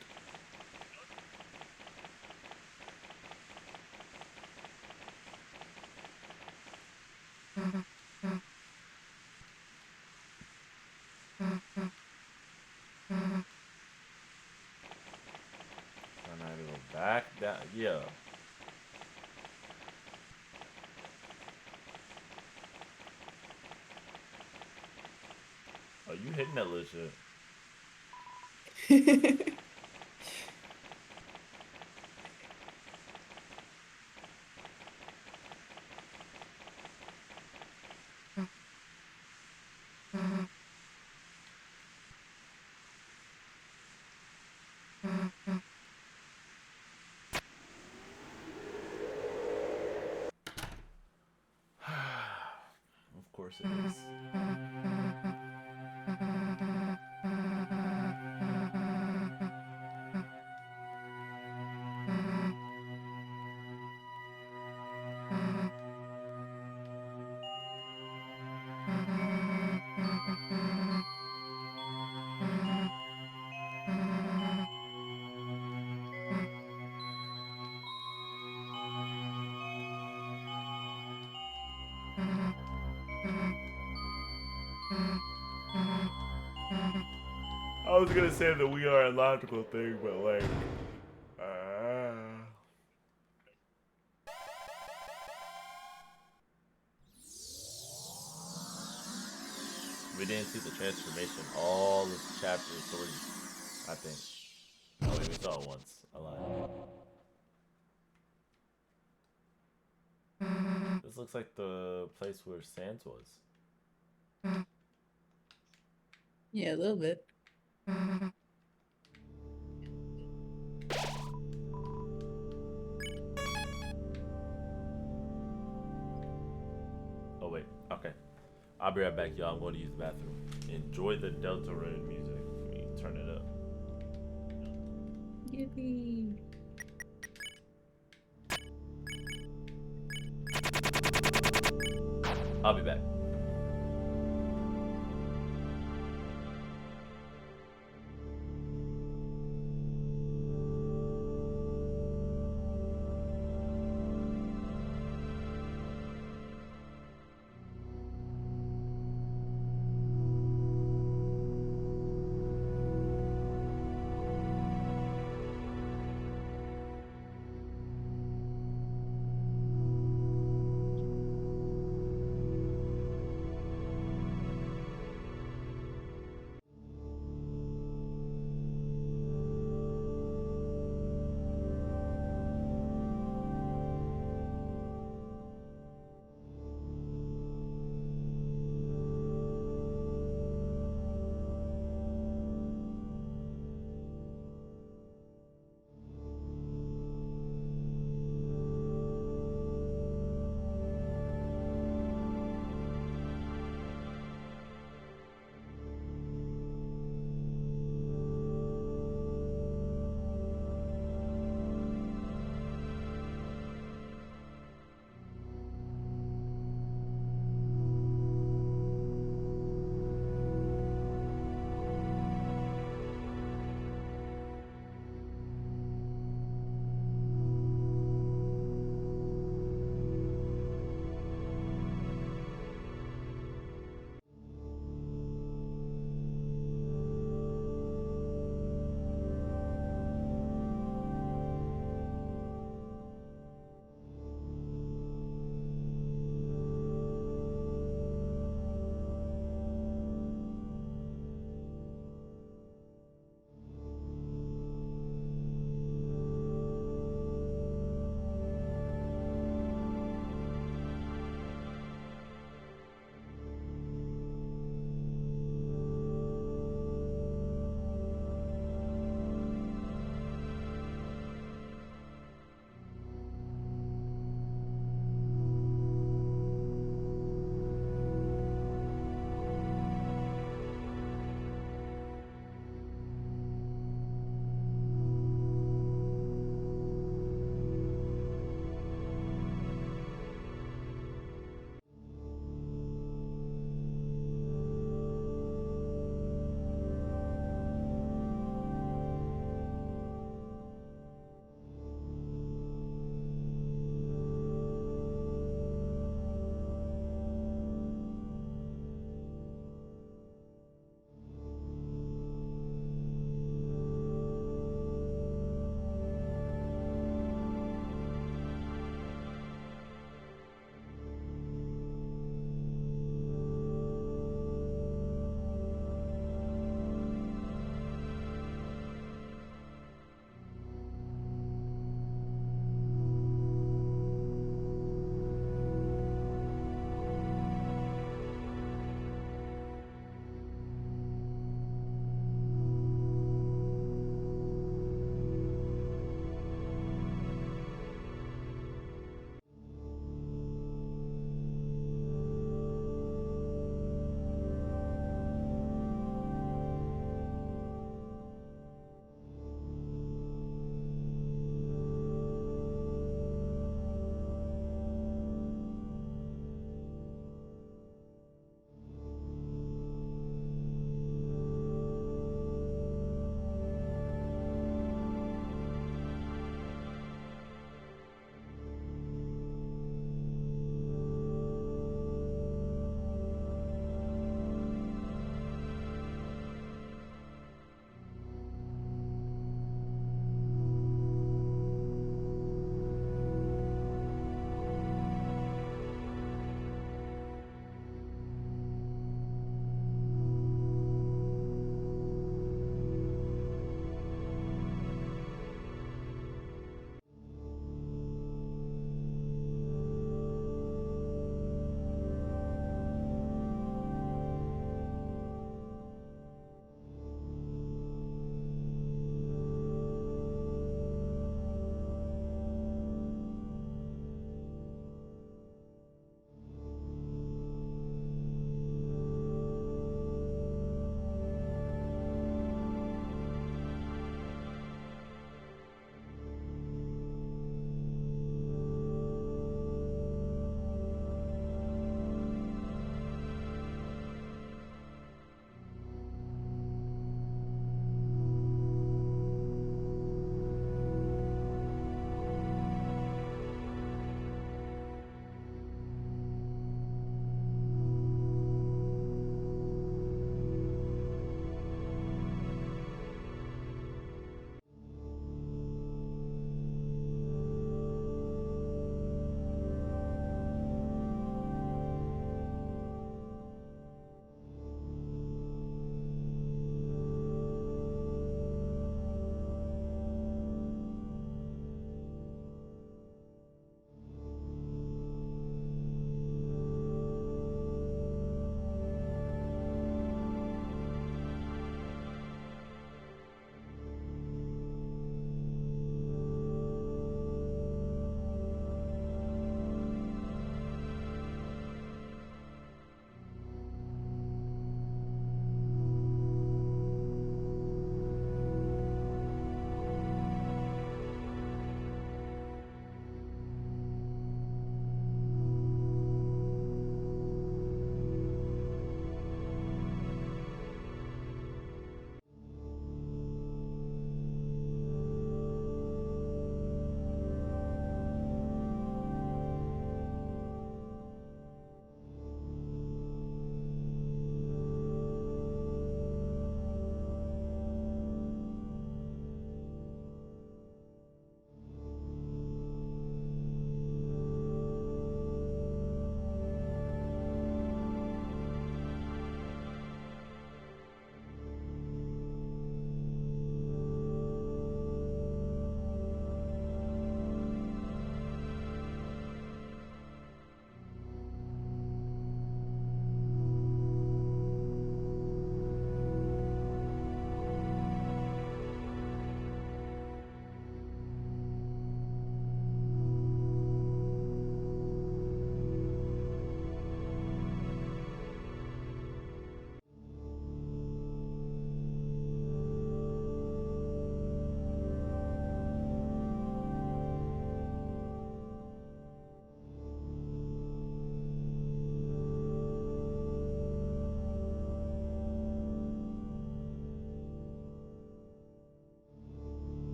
And I had to go back down. Yeah. Oh, you hitting that little shit. Of course it is. I was gonna say that we are a logical thing, but like, we didn't see the transformation. All of chapter 3, I think. Oh wait, we saw it once. I lied. This looks like the place where Sans was. Yeah, a little bit. Oh wait, okay. I'll be right back, y'all. I'm going to use the bathroom. Enjoy the Delta Rune music. Let me turn it up. Yippee! I'll be back.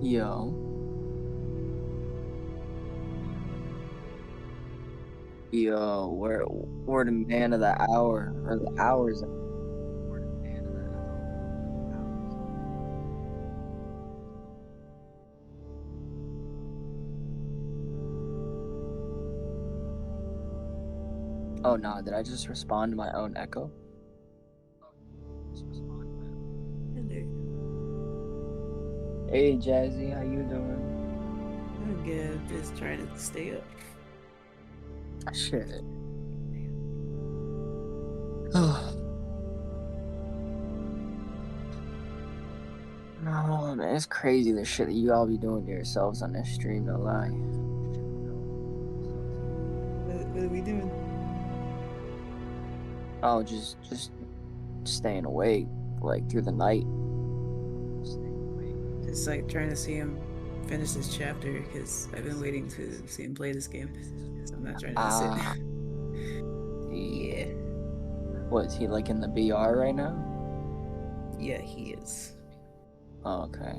Yo, yo, we're the man of the hour or the hours. Oh no, did I just respond to my own echo? Hello. Hey Jazzy, how you doing? I'm good. Just trying to stay up. Shit. No, man, it's crazy the shit that you all be doing to yourselves on this stream, no lie. What are we doing? Oh, just staying awake, like through the night. Just like trying to see him finish this chapter because I've been waiting to see him play this game. So I'm not trying to miss it. Ah, Yeah. what, is he like in the BR right now? Yeah, he is. Oh, okay.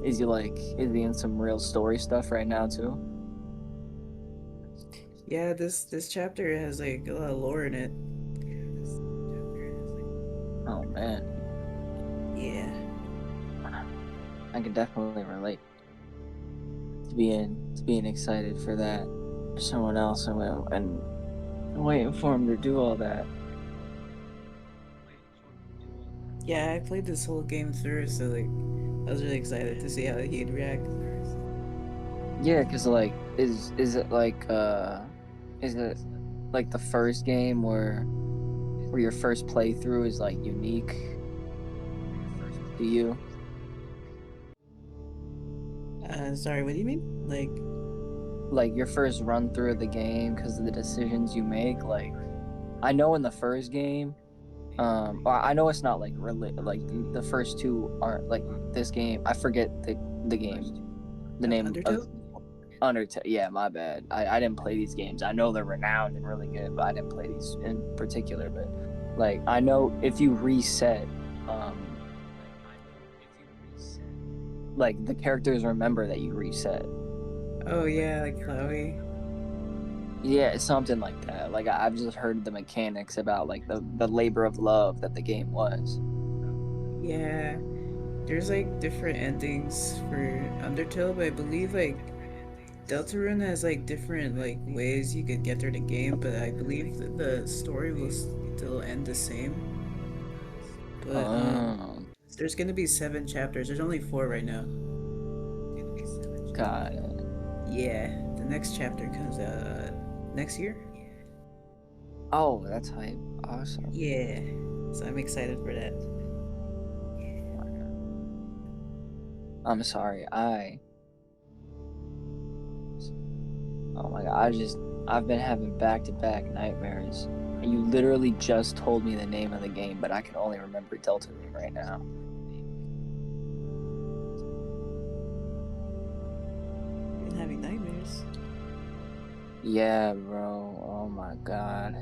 Is he in some real story stuff right now too? Yeah, this chapter has like a lot of lore in it. Oh man, Yeah. I can definitely relate to being excited for that. For someone else and waiting for him to do all that. Yeah, I played this whole game through, so like I was really excited to see how he'd react. Yeah, cause like, is it like the first game where your first playthrough is like unique to you? Sorry, what do you mean? Like your first run through of the game because of the decisions you make. Like, I know in the first game, or I know it's not like like the first two aren't like this game. I forget the game, the name of Undertale? Undertale. Yeah, my bad. I didn't play these games. I know they're renowned and really good, but I didn't play these in particular. But like, I know if you reset, like the characters remember that you reset. Oh yeah, like Chloe. Yeah, something like that. Like I've just heard the mechanics about like the labor of love that the game was. Yeah. There's like different endings for Undertale, but I believe like Deltarune has like different like ways you could get through the game, but I believe that the story will still end the same. But Oh, there's gonna be 7 chapters. There's only 4 right now. got it. Yeah, the next chapter comes out next year. Oh, that's hype. Awesome. Yeah, so I'm excited for that. I'm sorry. Oh my god. I've been having back-to-back nightmares. You literally just told me the name of the game, but I can only remember Deltarune right now. You've been having nightmares. Yeah, bro. Oh my god.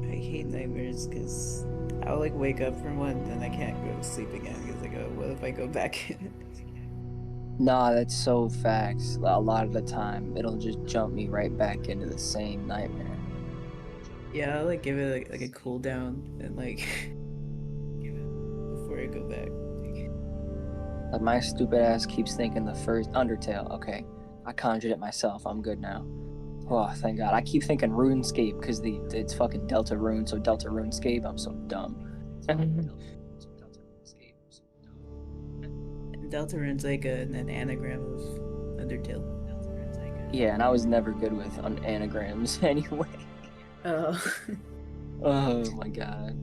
I hate nightmares because I'll like wake up from one and I can't go to sleep again because I go, what if I go back in it? Nah, that's so facts. A lot of the time, it'll just jump me right back into the same nightmare. Yeah, I'll like give it like a cooldown and like before I go back. Like my stupid ass keeps thinking the first Undertale. Okay, I conjured it myself. I'm good now. Oh, thank God. I keep thinking RuneScape because it's fucking Deltarune, so Delta RuneScape. I'm so dumb. And Deltarune's like an anagram of Undertale. Yeah, and I was never good with anagrams anyway. Oh. Oh my God.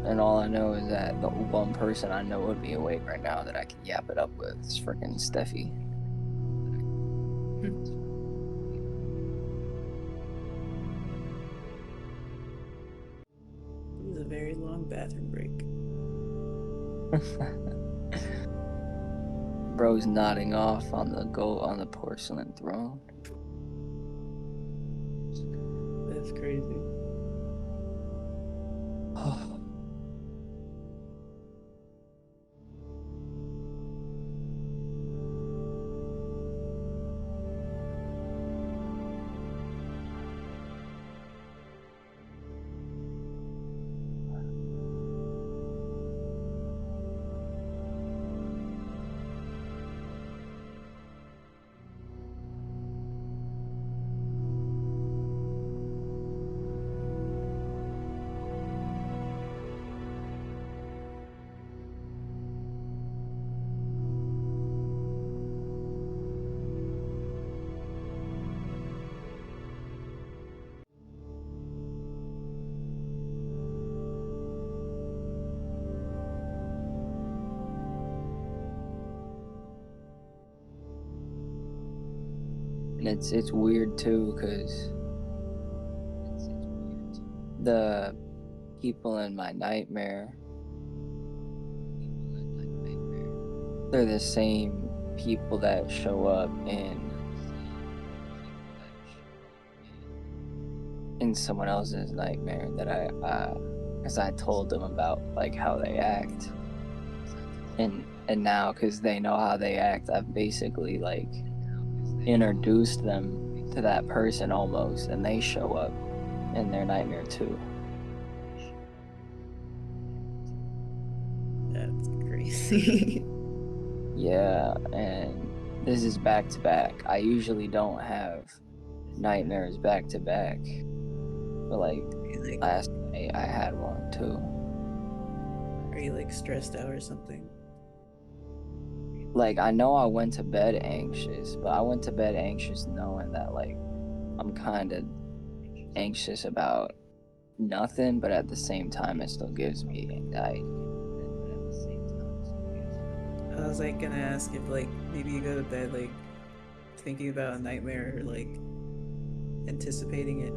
And all I know is that the one person I know would be awake right now that I can yap it up with is freaking Steffi. It was a very long bathroom break. Bro's nodding off on the porcelain throne. That's crazy. And it's weird too, because the people in my nightmare, they're the same people that show up in someone else's nightmare that because I told them about like how they act, and now because they know how they act, I've basically like introduced them to that person almost, and they show up in their nightmare too. That's crazy. Yeah, and this is back to back. I usually don't have nightmares back to back, but like Like, last night I had one too. are you like stressed out or something? Like I know I went to bed anxious, but I went to bed anxious knowing that like I'm kind of anxious about nothing, but at the same time it still gives me anxiety. I was like gonna ask if like maybe you go to bed like thinking about a nightmare or like anticipating it.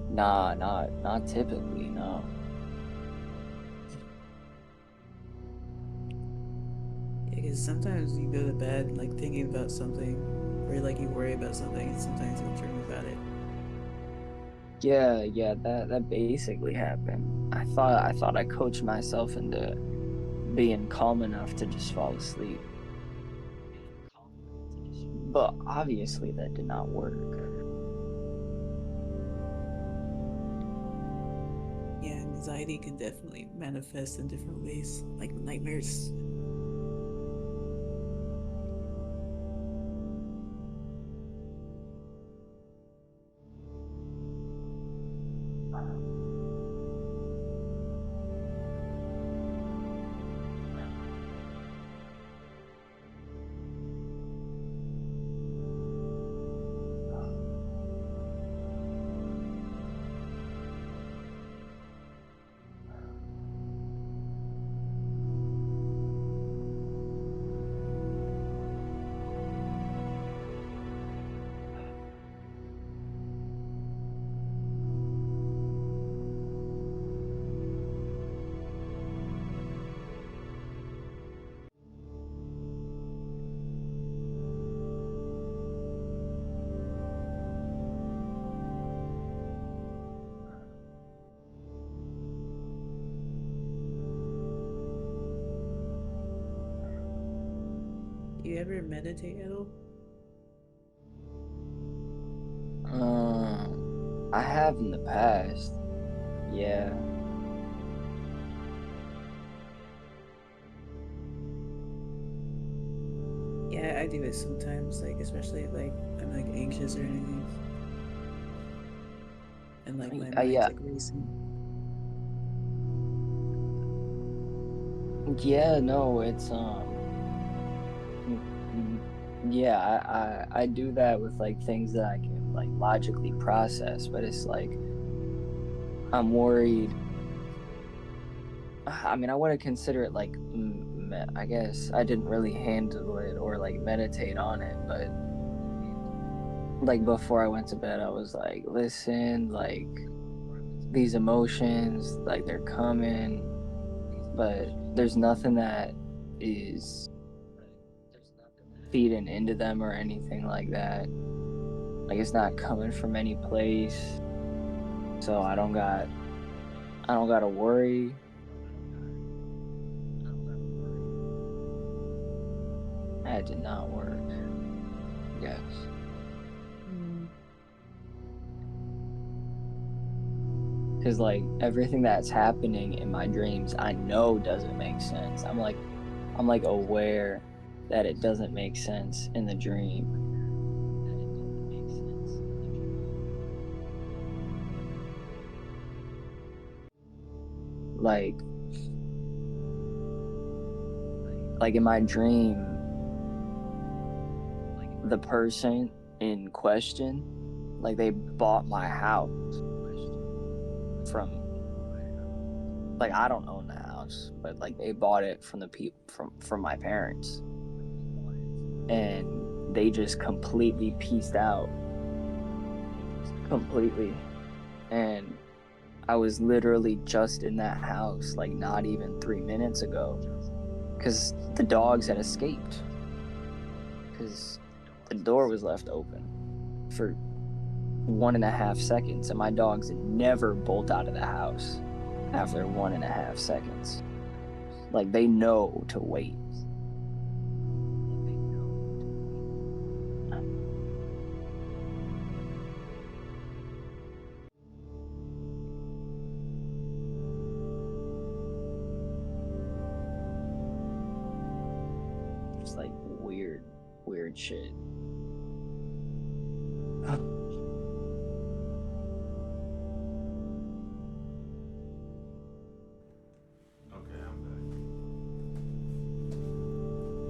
Nah, not typically, no. Yeah, because sometimes you go to bed like thinking about something, or like you worry about something, and sometimes you'll dream about it. Yeah, that basically happened. I thought I coached myself into being calm enough to just fall asleep. But obviously that did not work. Yeah, anxiety can definitely manifest in different ways, like nightmares. Do you ever meditate at all? I have in the past. Yeah. Yeah, I do it sometimes, like especially if like I'm like anxious or anything, and like my mind's Yeah. like racing. Yeah, no, it's yeah, I do that with like things that I can like logically process, but it's like I'm worried. I mean, I wouldn't consider it like I guess I didn't really handle it or like meditate on it, but like before I went to bed, I was like, listen, like these emotions, like they're coming, but there's nothing that is feeding into them or anything like that. Like it's not coming from any place. So I don't gotta worry. That did not work. Yes. Because like everything that's happening in my dreams, I know doesn't make sense. I'm like aware that it doesn't make sense in the dream. Like in my dream, the person in question, like they bought my house from, like I don't own the house, but like they bought it from the people from my parents, and they just completely pieced out, completely. And I was literally just in that house like not even 3 minutes ago, because the dogs had escaped, because the door was left open for 1.5 seconds, and my dogs never bolt out of the house after 1.5 seconds. Like they know to wait. Just like weird shit. Okay, I'm back.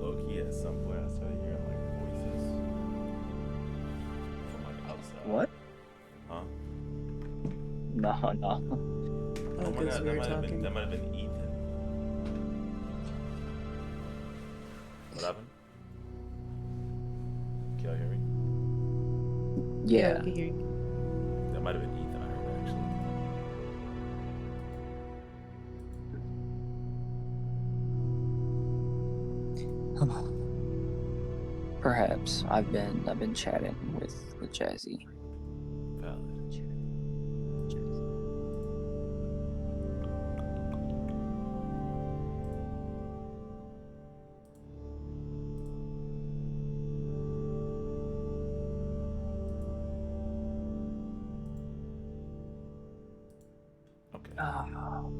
Low key, at some point, I started hearing like voices from like outside. What? Huh? No. Oh, Oh my because god, we that were might have been talking. Ethan. What happened? Can y'all hear me? Yeah, Yeah. we can hear you. That might have been Ethan. I heard actually. Perhaps I've been chatting with Jazzy. Valid. Okay. All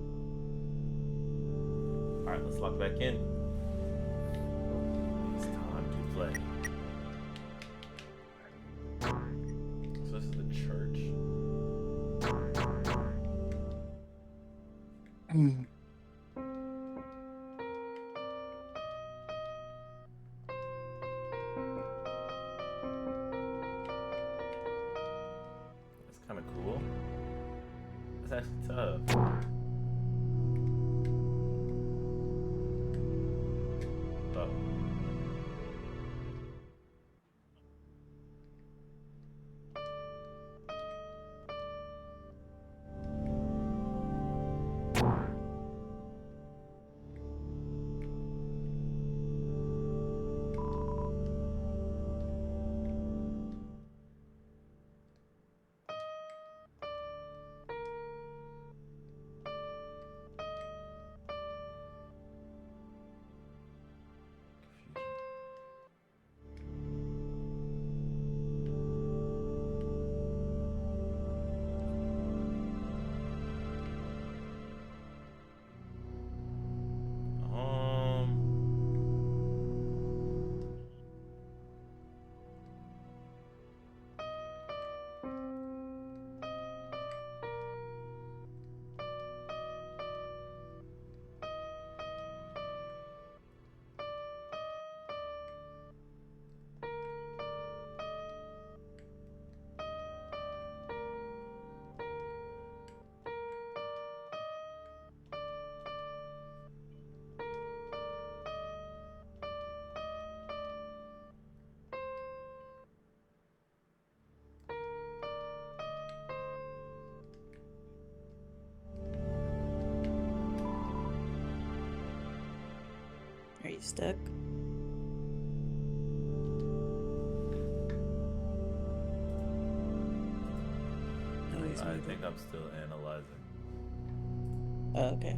right, let's lock back in. It's time to play. So this is the church. That's kind of cool. That's actually tough. Oh. Are you stuck? Excuse I me. think I'm still analyzing. Oh, okay.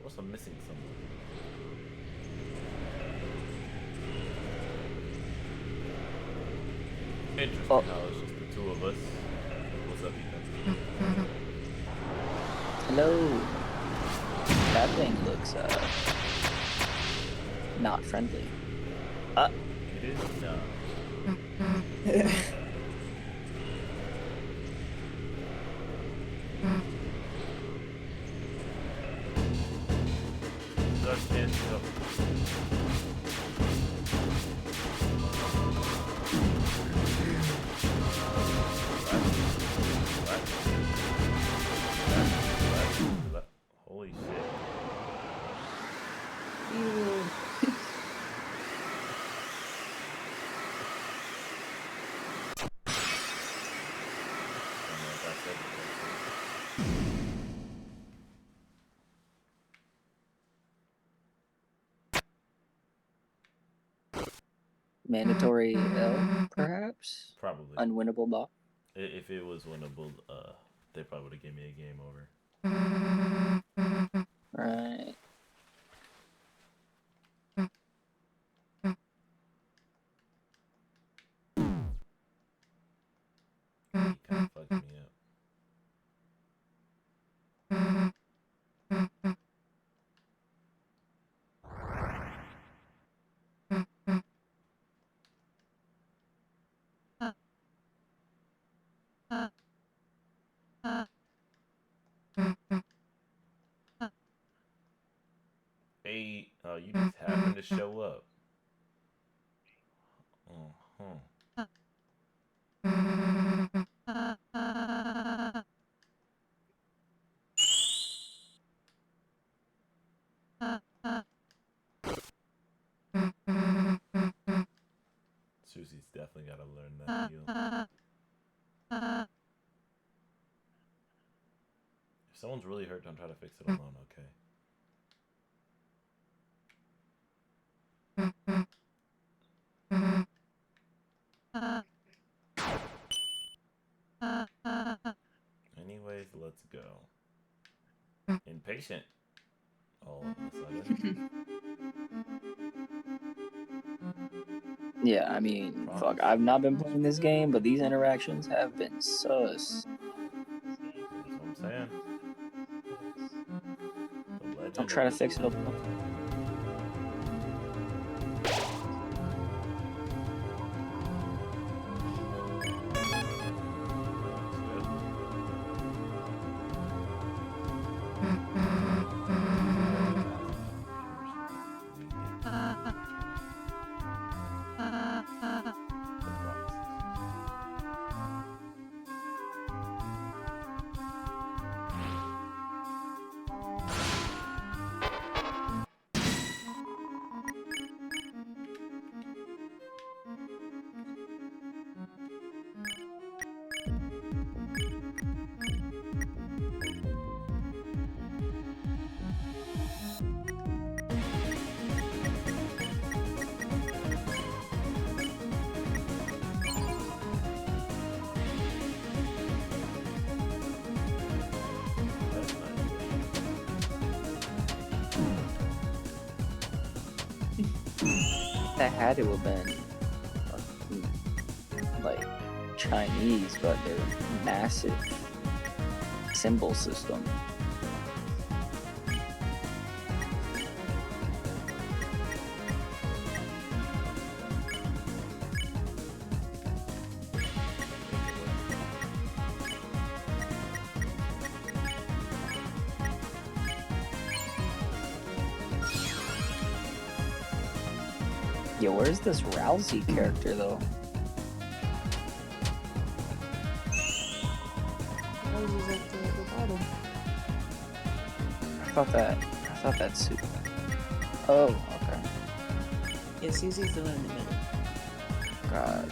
What's I'm missing something? Interesting Oh. how it's just the two of us. What's up, Ethan? Hello. That thing looks not friendly. It is now. Just stand up. Holy shit. Ew. I don't know if I said it. Mandatory L, perhaps? Probably. Unwinnable boss. If it was winnable, they probably would have given me a game over. Right. He kind of fucked me up. Hey, you just happened to show up. Uh-huh. Susie's definitely got to learn that heal. If someone's really hurt, don't try to fix it alone, okay? Anyways, let's go. Impatient. All of a sudden. Yeah, I mean, fuck, I've not been playing this game, but these interactions have been sus. That's what I'm saying. The legend I'm of trying the to fix it up. Duel. That had to have been like Chinese, but their massive symbol system. Yo, where's this Rousey character though? Roses at the bottom. I thought that's Su. Oh, okay. Yeah, Susie's the one in the middle. God.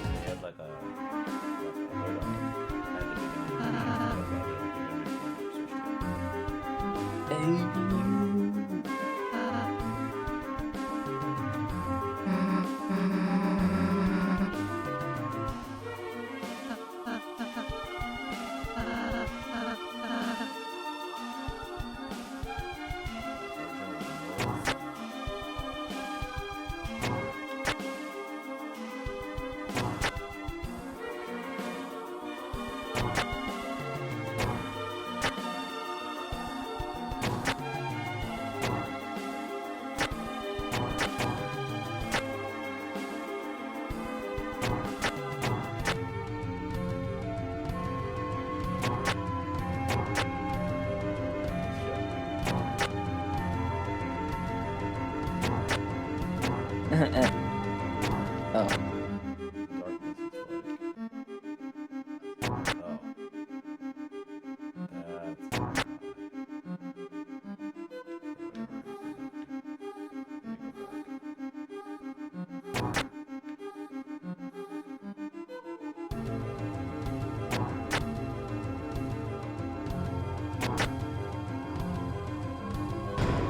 They had like a hold on. Oh.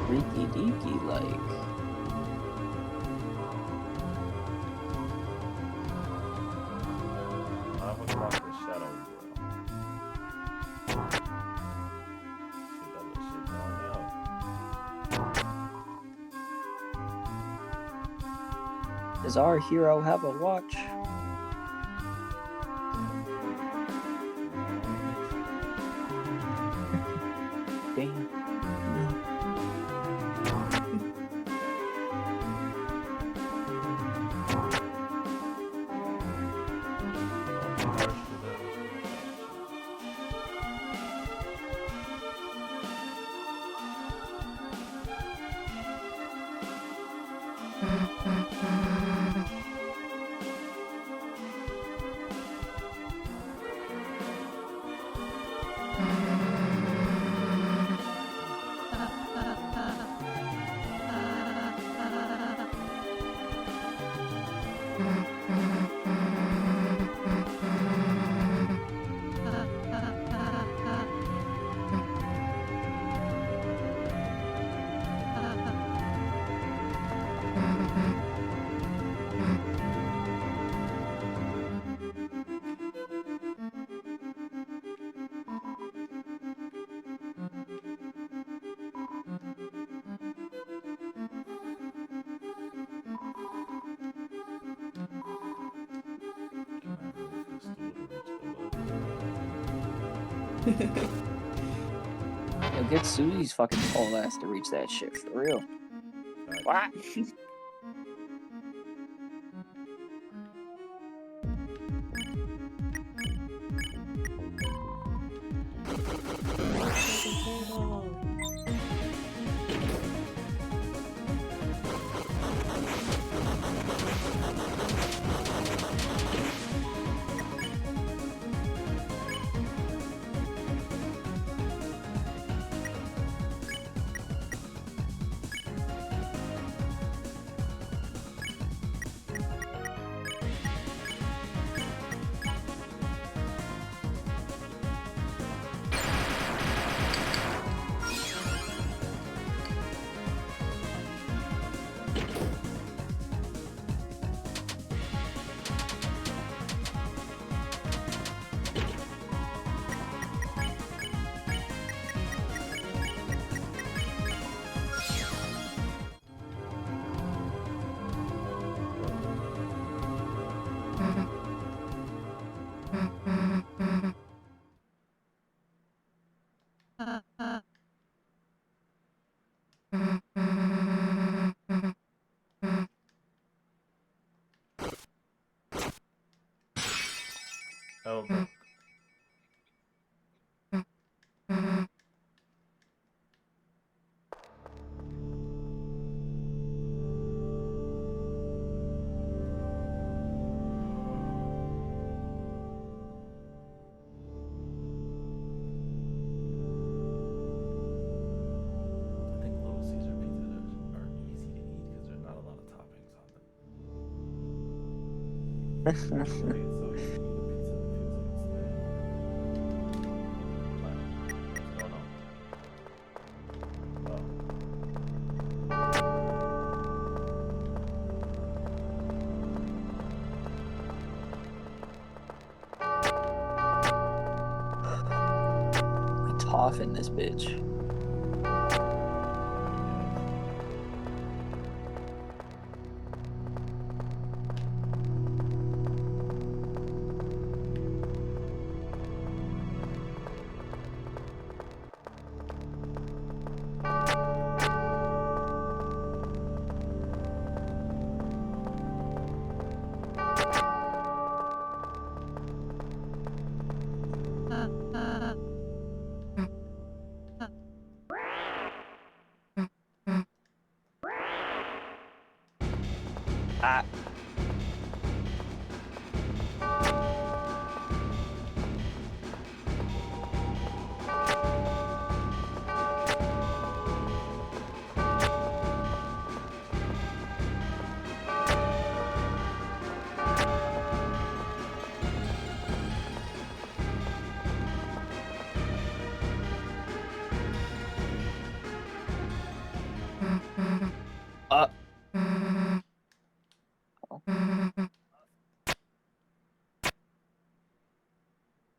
Freaky deaky like. I've across the shadow, bro. Shit going out. Does our hero have a watch? Damn. Yo, get Susie's fucking tall ass to reach that shit for real. What? So you eat a pizza that feels like it's what's going on? We tough in this bitch. Ah.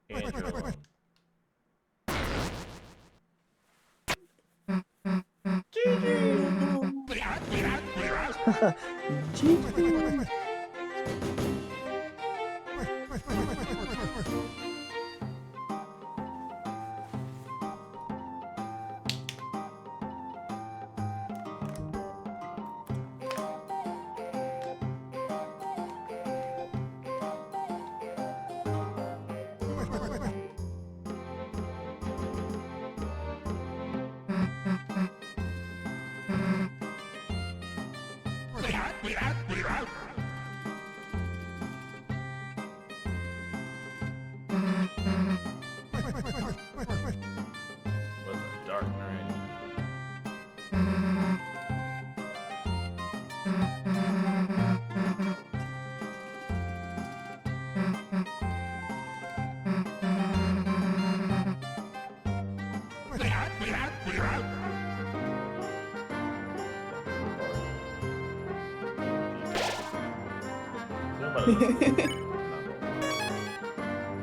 And you're alone. GG. With a dark granny. Nobody listens to me.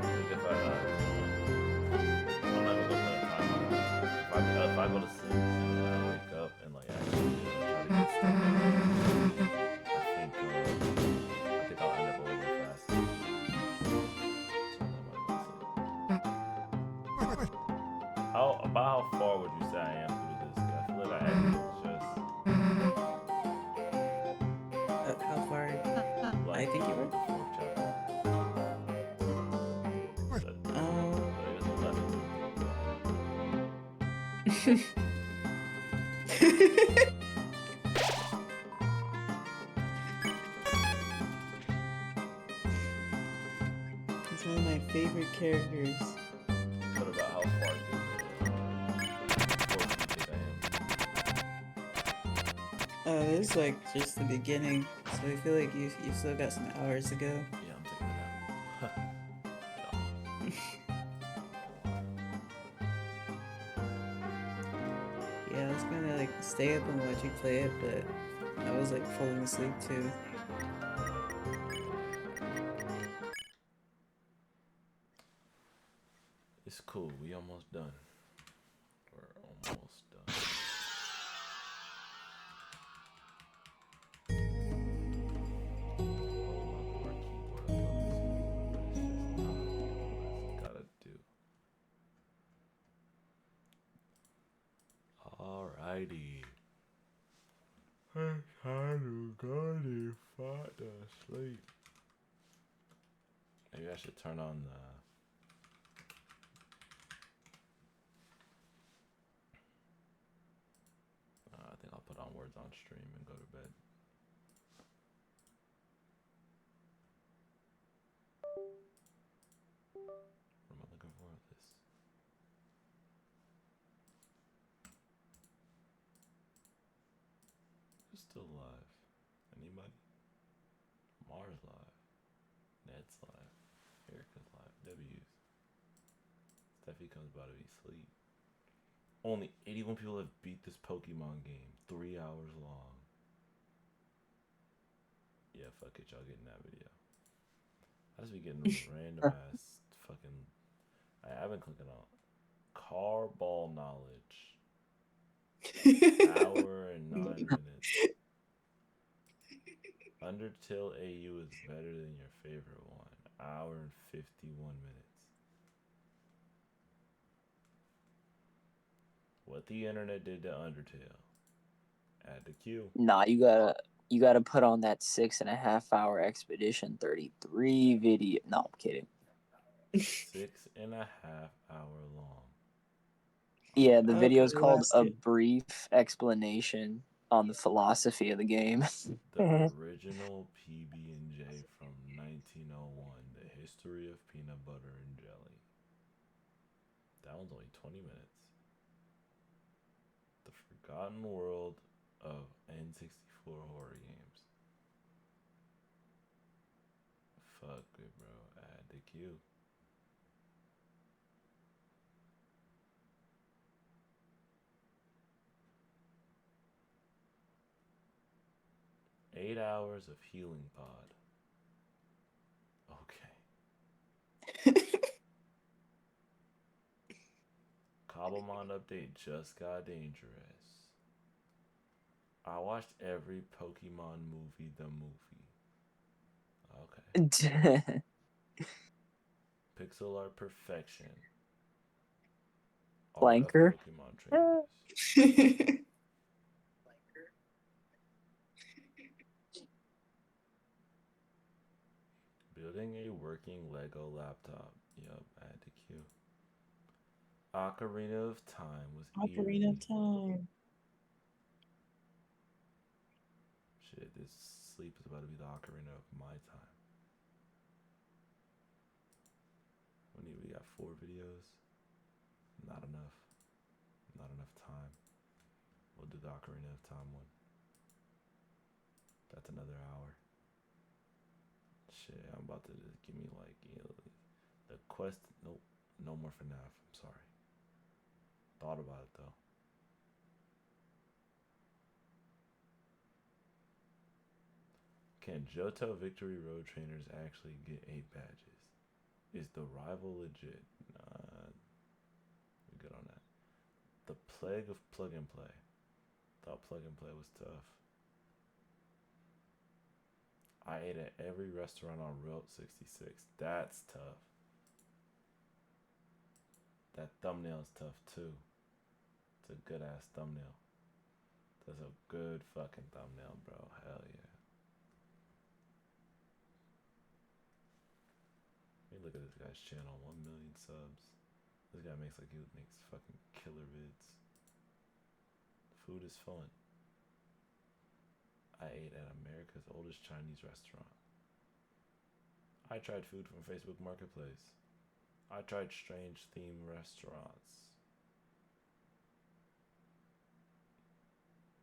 Like if I'm not gonna put a time on it. If I go to sleep and then I wake up and like actually try to get stuff done, I think I'll end up a little bit faster. About how far would you say I am through this? 'Cause I feel like I actually just How far? like I think you were. the fourth chapter. But, Um. I guess left. He's one of my favorite characters. What about how far through the fourth you think I am? This is like just the beginning, so I feel like you've still got some hours to go. Yeah, I'm taking it out. Yeah, I was gonna like stay up and watch you play it, but I was like falling asleep too. It's cool. We almost done. We're almost done. Hold my poor keyboard. I love this keyboard, but it's just not what it's gotta do. Alrighty. I'm tired of going to sleep. Maybe I should turn on the. I think I'll put on words on stream and go to bed. What am I looking for with this? Who's still alive? Anybody? Mars live. Ned's live. Erica's live. W's. Steffi comes about to be asleep. Only 81 people have beat this Pokemon game. 3 hours long. Yeah, fuck it. Y'all getting that video. I just be getting random ass fucking. I've been clicking on car ball knowledge. Hour and 9 minutes. Undertale AU is better than your favorite one. Hour and 51 minutes. What the internet did to Undertale. Add the queue. Nah, you gotta put on that 6.5 hour Expedition 33 video. No, I'm kidding. 6.5 hour long. Yeah, the How video could is it called last A it? Brief Explanation on the Philosophy of the Game. The original PB&J from 1901. The history of peanut butter and jelly. That one's only 20 minutes. The Forgotten World of N64 horror games. Fuck it, bro. Add the queue. Eight hours of healing pod. Okay. Cobblemon update just got dangerous. I watched every Pokemon movie, the movie. Okay. Pixel art perfection. RF Flanker. Pokemon trainers. Building a working Lego laptop. Yup, add to queue. Ocarina of Time was Ocarina eerie. of Time. Shit, this sleep is about to be the Ocarina of my time. We got 4 videos. Not enough. Not enough time. We'll do the Ocarina of Time one. That's another hour. Shit, I'm about to just give me like, the quest. Nope, no more for FNAF. I'm sorry. Thought about it though. Can Johto Victory Road trainers actually get 8 badges? Is the rival legit? Nah, we're good on that. The Plague of Plug and Play. Thought Plug and Play was tough. I ate at every restaurant on Route 66. That's tough. That thumbnail is tough too. It's a good ass thumbnail. That's a good fucking thumbnail, bro. Hell yeah. Let me look at this guy's channel. 1 million subs. This guy makes fucking killer vids. Food is fun. I ate at America's oldest Chinese restaurant. I tried food from Facebook Marketplace. I tried strange theme restaurants.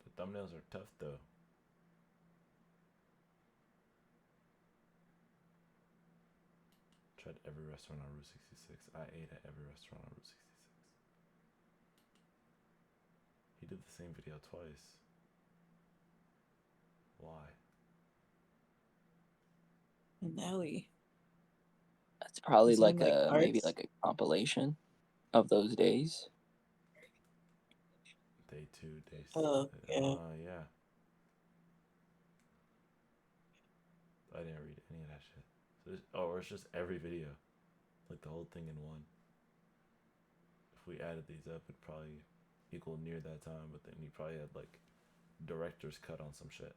The thumbnails are tough though. Tried every restaurant on Route 66. I ate at every restaurant on Route 66. He did the same video twice. Why? Nelly. That's probably Is it like like maybe arts? like a compilation of those days. Day 2, day. Oh, yeah. Yeah. I didn't read any of that shit. So or it's just every video, like the whole thing in one. If we added these up, it'd probably equal near that time. But then you probably had like director's cut on some shit.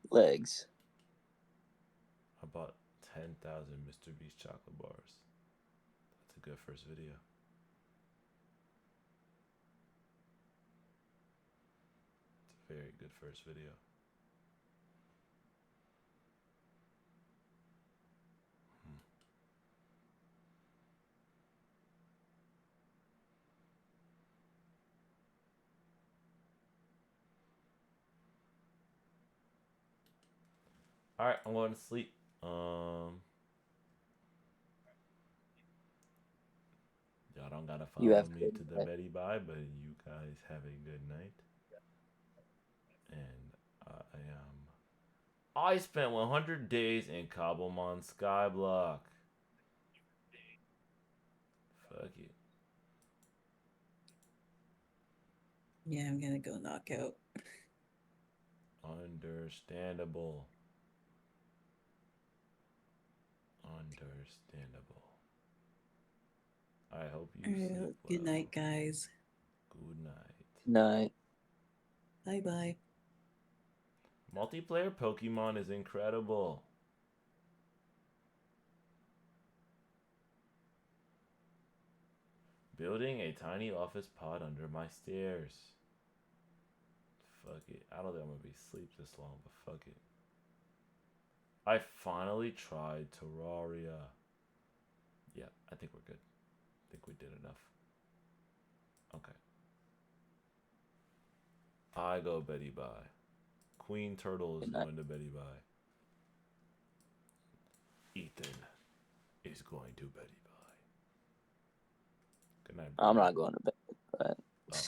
Legs. I bought 10,000 Mr. Beast chocolate bars. That's a good first video. It's a very good first video. All right, I'm going to sleep. Um, y'all don't gotta You follow have me good to the night. Betty Bye, but you guys have a good night. And I spent 100 days in Cobblemon Skyblock. Fuck it. Yeah, I'm gonna go knock out. Understandable. Understandable. I hope you Alright, sleep good well. night, guys. Good night. Night. Bye bye. Multiplayer Pokemon is incredible. Building a tiny office pod under my stairs. Fuck it. I don't think I'm gonna be asleep this long, but fuck it. I finally tried Terraria. Yeah, I think we're good. I think we did enough. Okay. I go Betty Bye. Queen Turtle is Good night. going to Betty Bye. Ethan is going to Betty Bye. Good night. I'm brother. not going to bed, but Oh.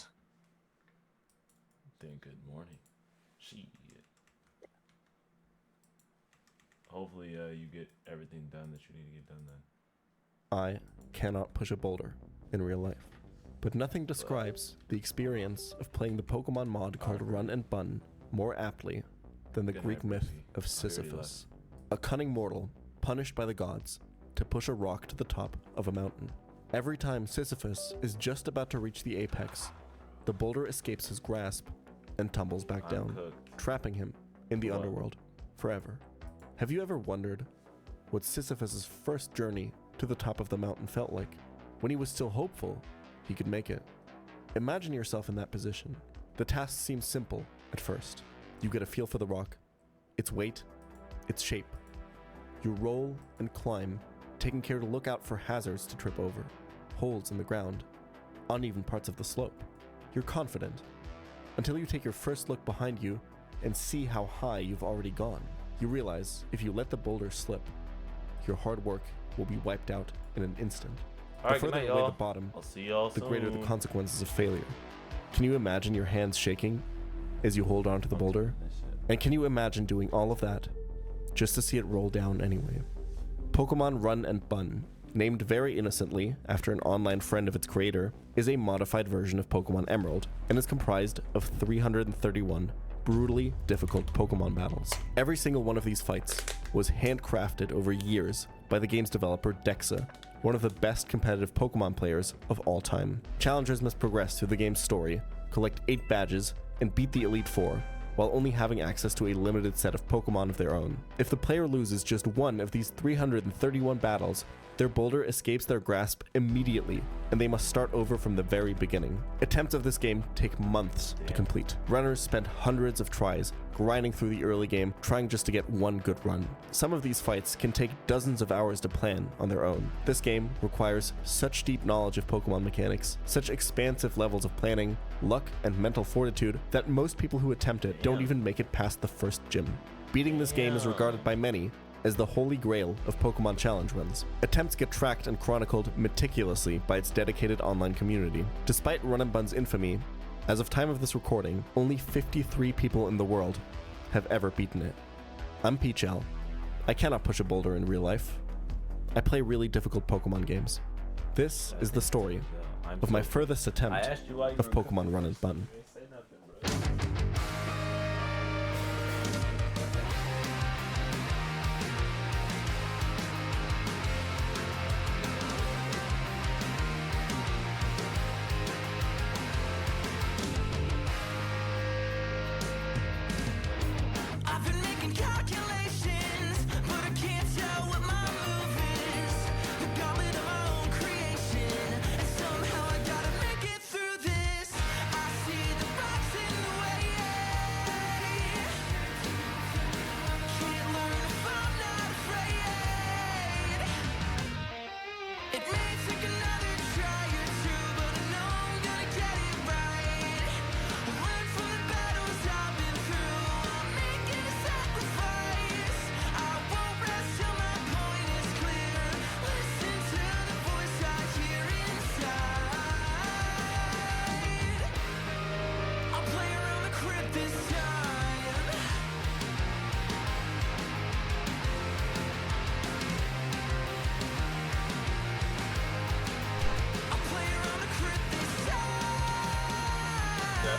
Then good morning. Shit. Hopefully, you get everything done that you need to get done then. I cannot push a boulder in real life, but nothing describes the experience of playing the Pokemon mod called Run and Bun more aptly than the Good Greek night, myth Percy. of I already Sisyphus, a cunning mortal punished by the gods to push a rock to the top of a mountain. Every time Sisyphus is just about to reach the apex, the boulder escapes his grasp and tumbles back I'm down, cooked. trapping him in the What? underworld forever. Have you ever wondered what Sisyphus's first journey to the top of the mountain felt like, when he was still hopeful he could make it? Imagine yourself in that position. The task seems simple at first. You get a feel for the rock, its weight, its shape. You roll and climb, taking care to look out for hazards to trip over, holes in the ground, uneven parts of the slope. You're confident, until you take your first look behind you and see how high you've already gone. You realize if you let the boulder slip, your hard work will be wiped out in an instant. All right, The good further night, away y'all. the bottom, I'll see y'all the soon. greater the consequences of failure. Can you imagine your hands shaking as you hold onto the boulder? And can you imagine doing all of that just to see it roll down anyway? Pokemon Run and Bun, named very innocently after an online friend of its creator, is a modified version of Pokemon Emerald and is comprised of 331 brutally difficult Pokemon battles. Every single one of these fights was handcrafted over years by the game's developer Dexa, one of the best competitive Pokemon players of all time. Challengers must progress through the game's story, collect 8 badges, and beat the Elite Four, while only having access to a limited set of Pokemon of their own. If the player loses just one of these 331 battles, their boulder escapes their grasp immediately, and they must start over from the very beginning. Attempts of this game take months to complete. Runners spend hundreds of tries grinding through the early game, trying just to get one good run. Some of these fights can take dozens of hours to plan on their own. This game requires such deep knowledge of Pokemon mechanics, such expansive levels of planning, luck, and mental fortitude that most people who attempt it don't even make it past the first gym. Beating this game is regarded by many as the holy grail of Pokemon Challenge runs. Attempts get tracked and chronicled meticulously by its dedicated online community. Despite Run and Bun's infamy, as of time of this recording, only 53 people in the world have ever beaten it. I'm Peachel. I cannot push a boulder in real life. I play really difficult Pokemon games. This is the story of my furthest attempt of Pokemon Run and Bun. See the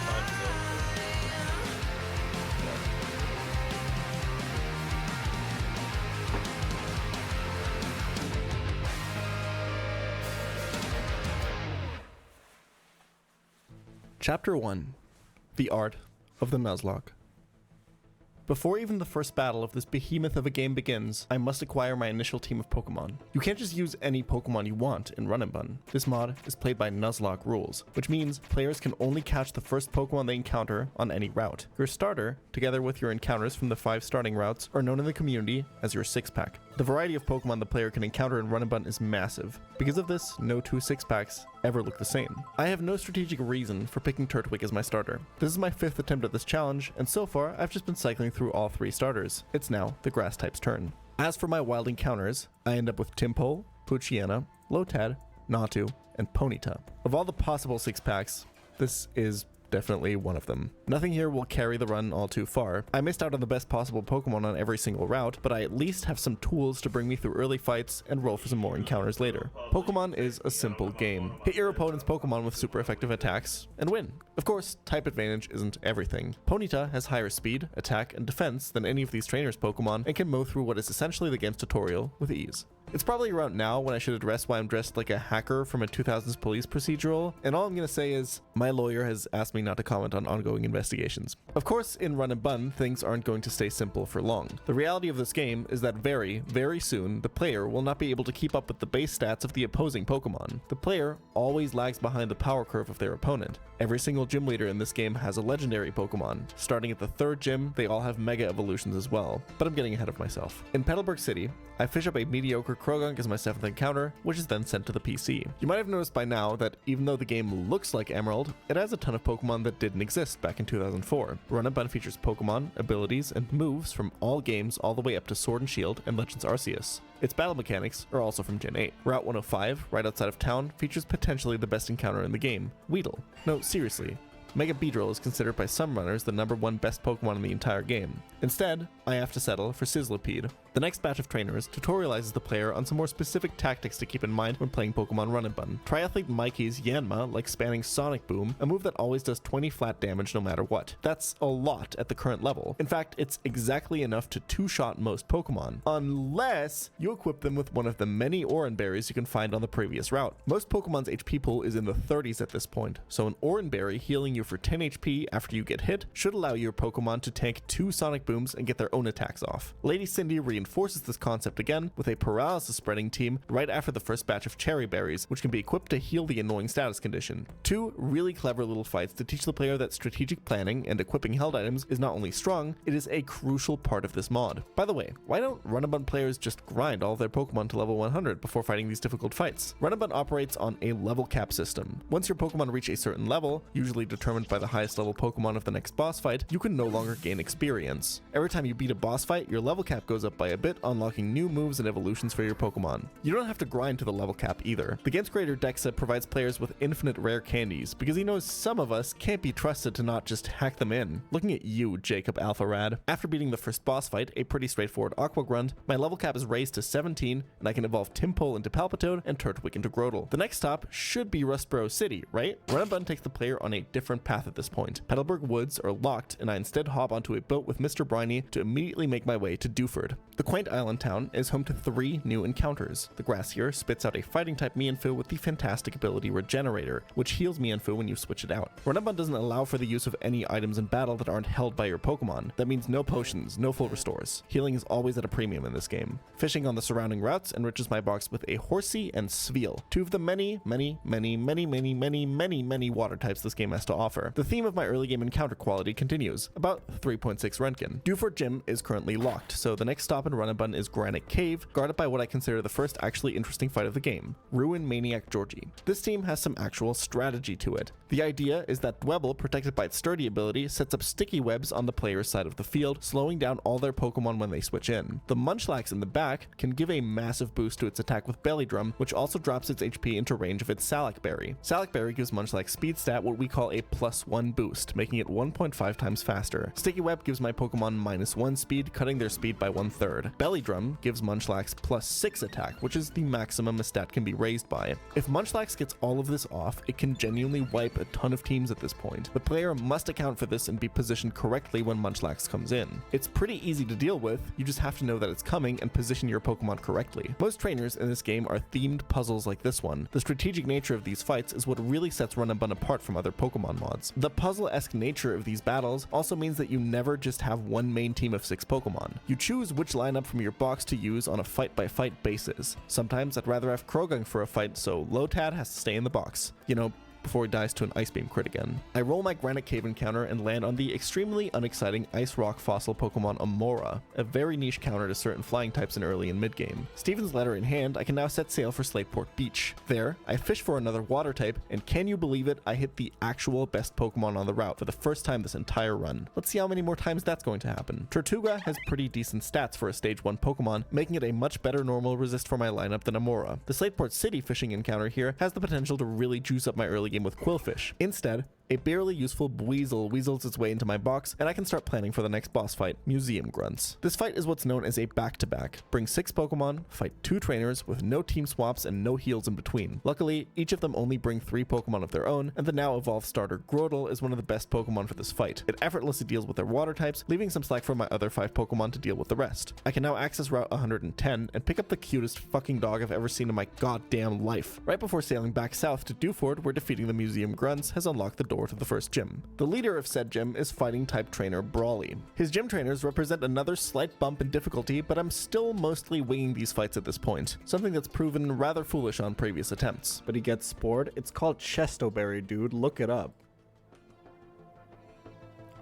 five still. Chapter 1: The Art of the Nuzlocke. Before even the first battle of this behemoth of a game begins, I must acquire my initial team of Pokemon. You can't just use any Pokemon you want in Run and Bun. This mod is played by Nuzlocke rules, which means players can only catch the first Pokemon they encounter on any route. Your starter, together with your encounters from the 5 starting routes, are known in the community as your 6-pack. The variety of Pokemon the player can encounter in Run and Bun is massive. Because of this, no 2 6-packs ever look the same. I have no strategic reason for picking Turtwig as my starter. This is my 5th attempt at this challenge, and so far I've just been cycling through all 3 starters. It's now the grass type's turn. As for my wild encounters, I end up with Tympole, Poochyena, Lotad, Natu, and Ponyta. Of all the possible 6-packs, this is definitely one of them. Nothing here will carry the run all too far. I missed out on the best possible Pokemon on every single route, but I at least have some tools to bring me through early fights and roll for some more encounters later. Pokemon is a simple game. Hit your opponent's Pokemon with super effective attacks and win. Of course, type advantage isn't everything. Ponyta has higher speed, attack, and defense than any of these trainers' Pokemon and can mow through what is essentially the game's tutorial with ease. It's probably around now when I should address why I'm dressed like a hacker from a 2000s police procedural, and all I'm gonna say is, my lawyer has asked me not to comment on ongoing investigations. Of course, in Run and Bun, things aren't going to stay simple for long. The reality of this game is that very, very soon, the player will not be able to keep up with the base stats of the opposing Pokemon. The player always lags behind the power curve of their opponent. Every single gym leader in this game has a legendary Pokemon. Starting at the 3rd gym, they all have Mega Evolutions as well, but I'm getting ahead of myself. In Petalburg City, I fish up a mediocre Krogunk as my 7th encounter, which is then sent to the PC. You might have noticed by now that even though the game looks like Emerald, it has a ton of Pokemon that didn't exist back in 2004. Run and Bun features Pokemon, abilities, and moves from all games all the way up to Sword and Shield and Legends Arceus. Its battle mechanics are also from Gen 8. Route 105, right outside of town, features potentially the best encounter in the game, Weedle. No, seriously. Mega Beedrill is considered by some runners the #1 best Pokemon in the entire game. Instead, I have to settle for Sizzlipede. The next batch of trainers tutorializes the player on some more specific tactics to keep in mind when playing Pokemon Run and Bun. Triathlete Mikey's Yanma likes spamming Sonic Boom, a move that always does 20 flat damage no matter what. That's a lot at the current level. In fact, it's exactly enough to 2-shot most Pokemon, unless you equip them with one of the many Oran Berries you can find on the previous route. Most Pokemon's HP pool is in the 30s at this point, so an Oran Berry healing you for 10 HP after you get hit should allow your Pokemon to tank 2 Sonic Booms and get their own attacks off. Lady Cindy reinforces this concept again with a paralysis spreading team right after the first batch of Cherry Berries, which can be equipped to heal the annoying status condition. 2 really clever little fights to teach the player that strategic planning and equipping held items is not only strong, it is a crucial part of this mod. By the way, why don't Run and Bun players just grind all their Pokemon to level 100 before fighting these difficult fights? Run and Bun operates on a level cap system. Once your Pokemon reach a certain level, usually determined by the highest level Pokemon of the next boss fight, you can no longer gain experience. Every time you beat a boss fight, your level cap goes up by a bit, unlocking new moves and evolutions for your Pokemon. You don't have to grind to the level cap either. The game's creator Dexa provides players with infinite rare candies because he knows some of us can't be trusted to not just hack them in. Looking at you, Jacob Alpharad. After beating the first boss fight, a pretty straightforward Aqua Grunt, my level cap is raised to 17 and I can evolve Tympole into Palpitoad and Turtwig into Grotle. The next stop should be Rustboro City, right? Run and Bun takes the player on a different path at this point. Petalburg Woods are locked and I instead hop onto a boat with Mr. Briny to immediately make my way to Dewford. The quaint island town is home to 3 new encounters. The grass here spits out a fighting type Mienfoo with the fantastic ability Regenerator, which heals Mienfoo when you switch it out. Run and Bun doesn't allow for the use of any items in battle that aren't held by your Pokemon. That means no potions, no full restores. Healing is always at a premium in this game. Fishing on the surrounding routes enriches my box with a Horsey and Sveal, 2 of the many water types this game has to offer. The theme of my early game encounter quality continues, about 3.6 Röntgen. Dewford Gym is currently locked, so the next stop in Run and Bun is Granite Cave, guarded by what I consider the first actually interesting fight of the game, Ruin Maniac Georgie. This team has some actual strategy to it. The idea is that Dwebble, protected by its sturdy ability, sets up sticky webs on the player's side of the field, slowing down all their Pokemon when they switch in. The Munchlax in the back can give a massive boost to its attack with Belly Drum, which also drops its HP into range of its Salac Berry. Salac Berry gives Munchlax speed stat what we call a +1 boost, making it 1.5 times faster. Sticky Web gives my Pokemon -1 speed, cutting their speed by 1/3. third. Belly Drum gives Munchlax +6 attack, which is the maximum a stat can be raised by. If Munchlax gets all of this off, it can genuinely wipe a ton of teams at this point. The player must account for this and be positioned correctly when Munchlax comes in. It's pretty easy to deal with, you just have to know that it's coming and position your Pokemon correctly. Most trainers in this game are themed puzzles like this one. The strategic nature of these fights is what really sets Run and Bun apart from other Pokemon mods. The puzzle-esque nature of these battles also means that you never just have one main team of 6 Pokemon. You choose which lineup from your box to use on a fight-by-fight basis. Sometimes I'd rather have Krogung for a fight, so Lotad has to stay in the box. You know, before he dies to an Ice Beam crit again. I roll my Granite Cave encounter and land on the extremely unexciting Ice Rock fossil Pokemon Amora, a very niche counter to certain flying types in early and mid-game. Steven's letter in hand, I can now set sail for Slateport Beach. There, I fish for another water type, and can you believe it, I hit the actual best Pokemon on the route for the first time this entire run. Let's see how many more times that's going to happen. Tortuga has pretty decent stats for a stage 1 Pokemon, making it a much better normal resist for my lineup than Amora. The Slateport City fishing encounter here has the potential to really juice up my early game with Quillfish. Instead, a barely useful Buizel weasels its way into my box, and I can start planning for the next boss fight, Museum Grunts. This fight is what's known as a back-to-back. Bring 6 Pokemon, fight 2 trainers with no team swaps and no heals in between. Luckily, each of them only bring 3 Pokemon of their own, and the now evolved starter Grotle is one of the best Pokemon for this fight. It effortlessly deals with their water types, leaving some slack for my other 5 Pokemon to deal with the rest. I can now access Route 110 and pick up the cutest fucking dog I've ever seen in my goddamn life. Right before sailing back south to Dewford, where defeating the Museum Grunts has unlocked the door to the first gym. The leader of said gym is fighting type trainer Brawly. His gym trainers represent another slight bump in difficulty, but I'm still mostly winging these fights at this point, something that's proven rather foolish on previous attempts. But he gets spored. It's called Chestoberry, dude. Look it up.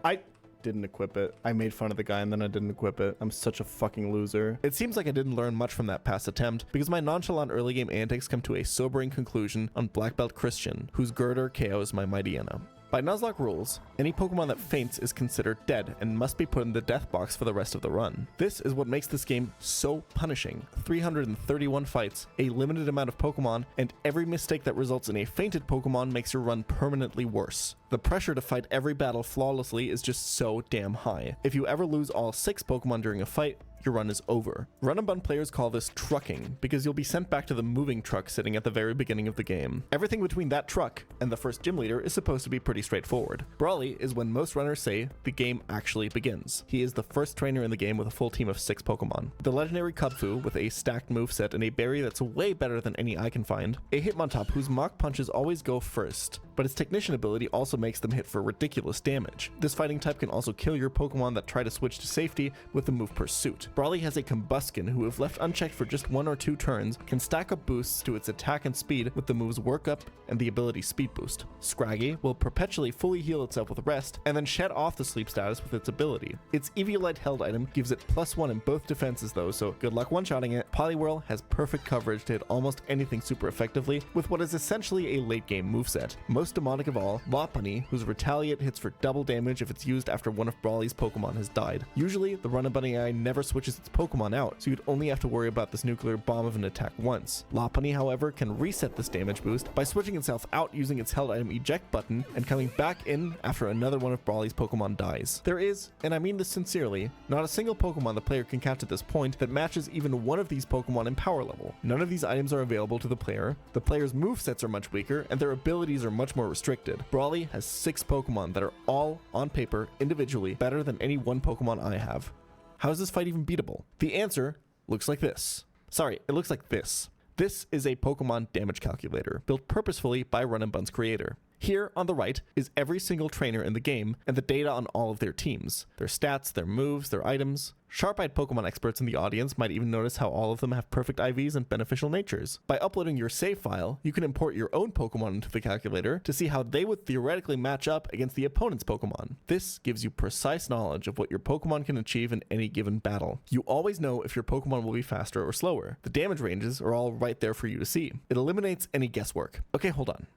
I didn't equip it. I made fun of the guy and then I didn't equip it. I'm such a fucking loser. It seems like I didn't learn much from that past attempt, because my nonchalant early game antics come to a sobering conclusion on Black Belt Christian, whose girder KOs my Mightyena. By Nuzlocke rules, any Pokemon that faints is considered dead and must be put in the death box for the rest of the run. This is what makes this game so punishing. 331 fights, a limited amount of Pokemon, and every mistake that results in a fainted Pokemon makes your run permanently worse. The pressure to fight every battle flawlessly is just so damn high. If you ever lose all 6 Pokemon during a fight, your run is over. Run and Bun players call this trucking, because you'll be sent back to the moving truck sitting at the very beginning of the game. Everything between that truck and the first gym leader is supposed to be pretty straightforward. Brawly is when most runners say the game actually begins. He is the first trainer in the game with a full team of 6 Pokemon. The legendary Kubfu with a stacked moveset and a berry that's way better than any I can find. A Hitmontop whose Mach Punches always go first, but its Technician ability also makes them hit for ridiculous damage. This fighting type can also kill your Pokemon that try to switch to safety with the move Pursuit. Brawly has a Combuskin who, if left unchecked for just 1 or 2 turns, can stack up boosts to its attack and speed with the moves Work Up and the ability Speed Boost. Scraggy will perpetually fully heal itself with Rest, and then shed off the sleep status with its ability. Its Eviolite held item gives it +1 in both defenses though, so good luck one-shotting it. Poliwhirl has perfect coverage to hit almost anything super effectively with what is essentially a late-game moveset. Most demonic of all, Lopunny, whose Retaliate hits for double damage if it's used after one of Brawly's Pokemon has died. Usually, the Run and Bun AI never switches its Pokemon out, so you'd only have to worry about this nuclear bomb of an attack once. Lopunny, however, can reset this damage boost by switching itself out using its held item eject button and coming back in after another one of Brawly's Pokemon dies. There is, and I mean this sincerely, not a single Pokemon the player can catch at this point that matches even one of these Pokemon in power level. None of these items are available to the player's movesets are much weaker, and their abilities are much more restricted. Brawly has 6 Pokemon that are all, on paper, individually, better than any one Pokemon I have. How is this fight even beatable? The answer looks like this. Sorry, it looks like this. This is a Pokemon damage calculator, built purposefully by Run and Bun's creator. Here on the right is every single trainer in the game and the data on all of their teams, their stats, their moves, their items. Sharp-eyed Pokemon experts in the audience might even notice how all of them have perfect IVs and beneficial natures. By uploading your save file, you can import your own Pokemon into the calculator to see how they would theoretically match up against the opponent's Pokemon. This gives you precise knowledge of what your Pokemon can achieve in any given battle. You always know if your Pokemon will be faster or slower. The damage ranges are all right there for you to see. It eliminates any guesswork. Okay, hold on.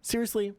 Seriously?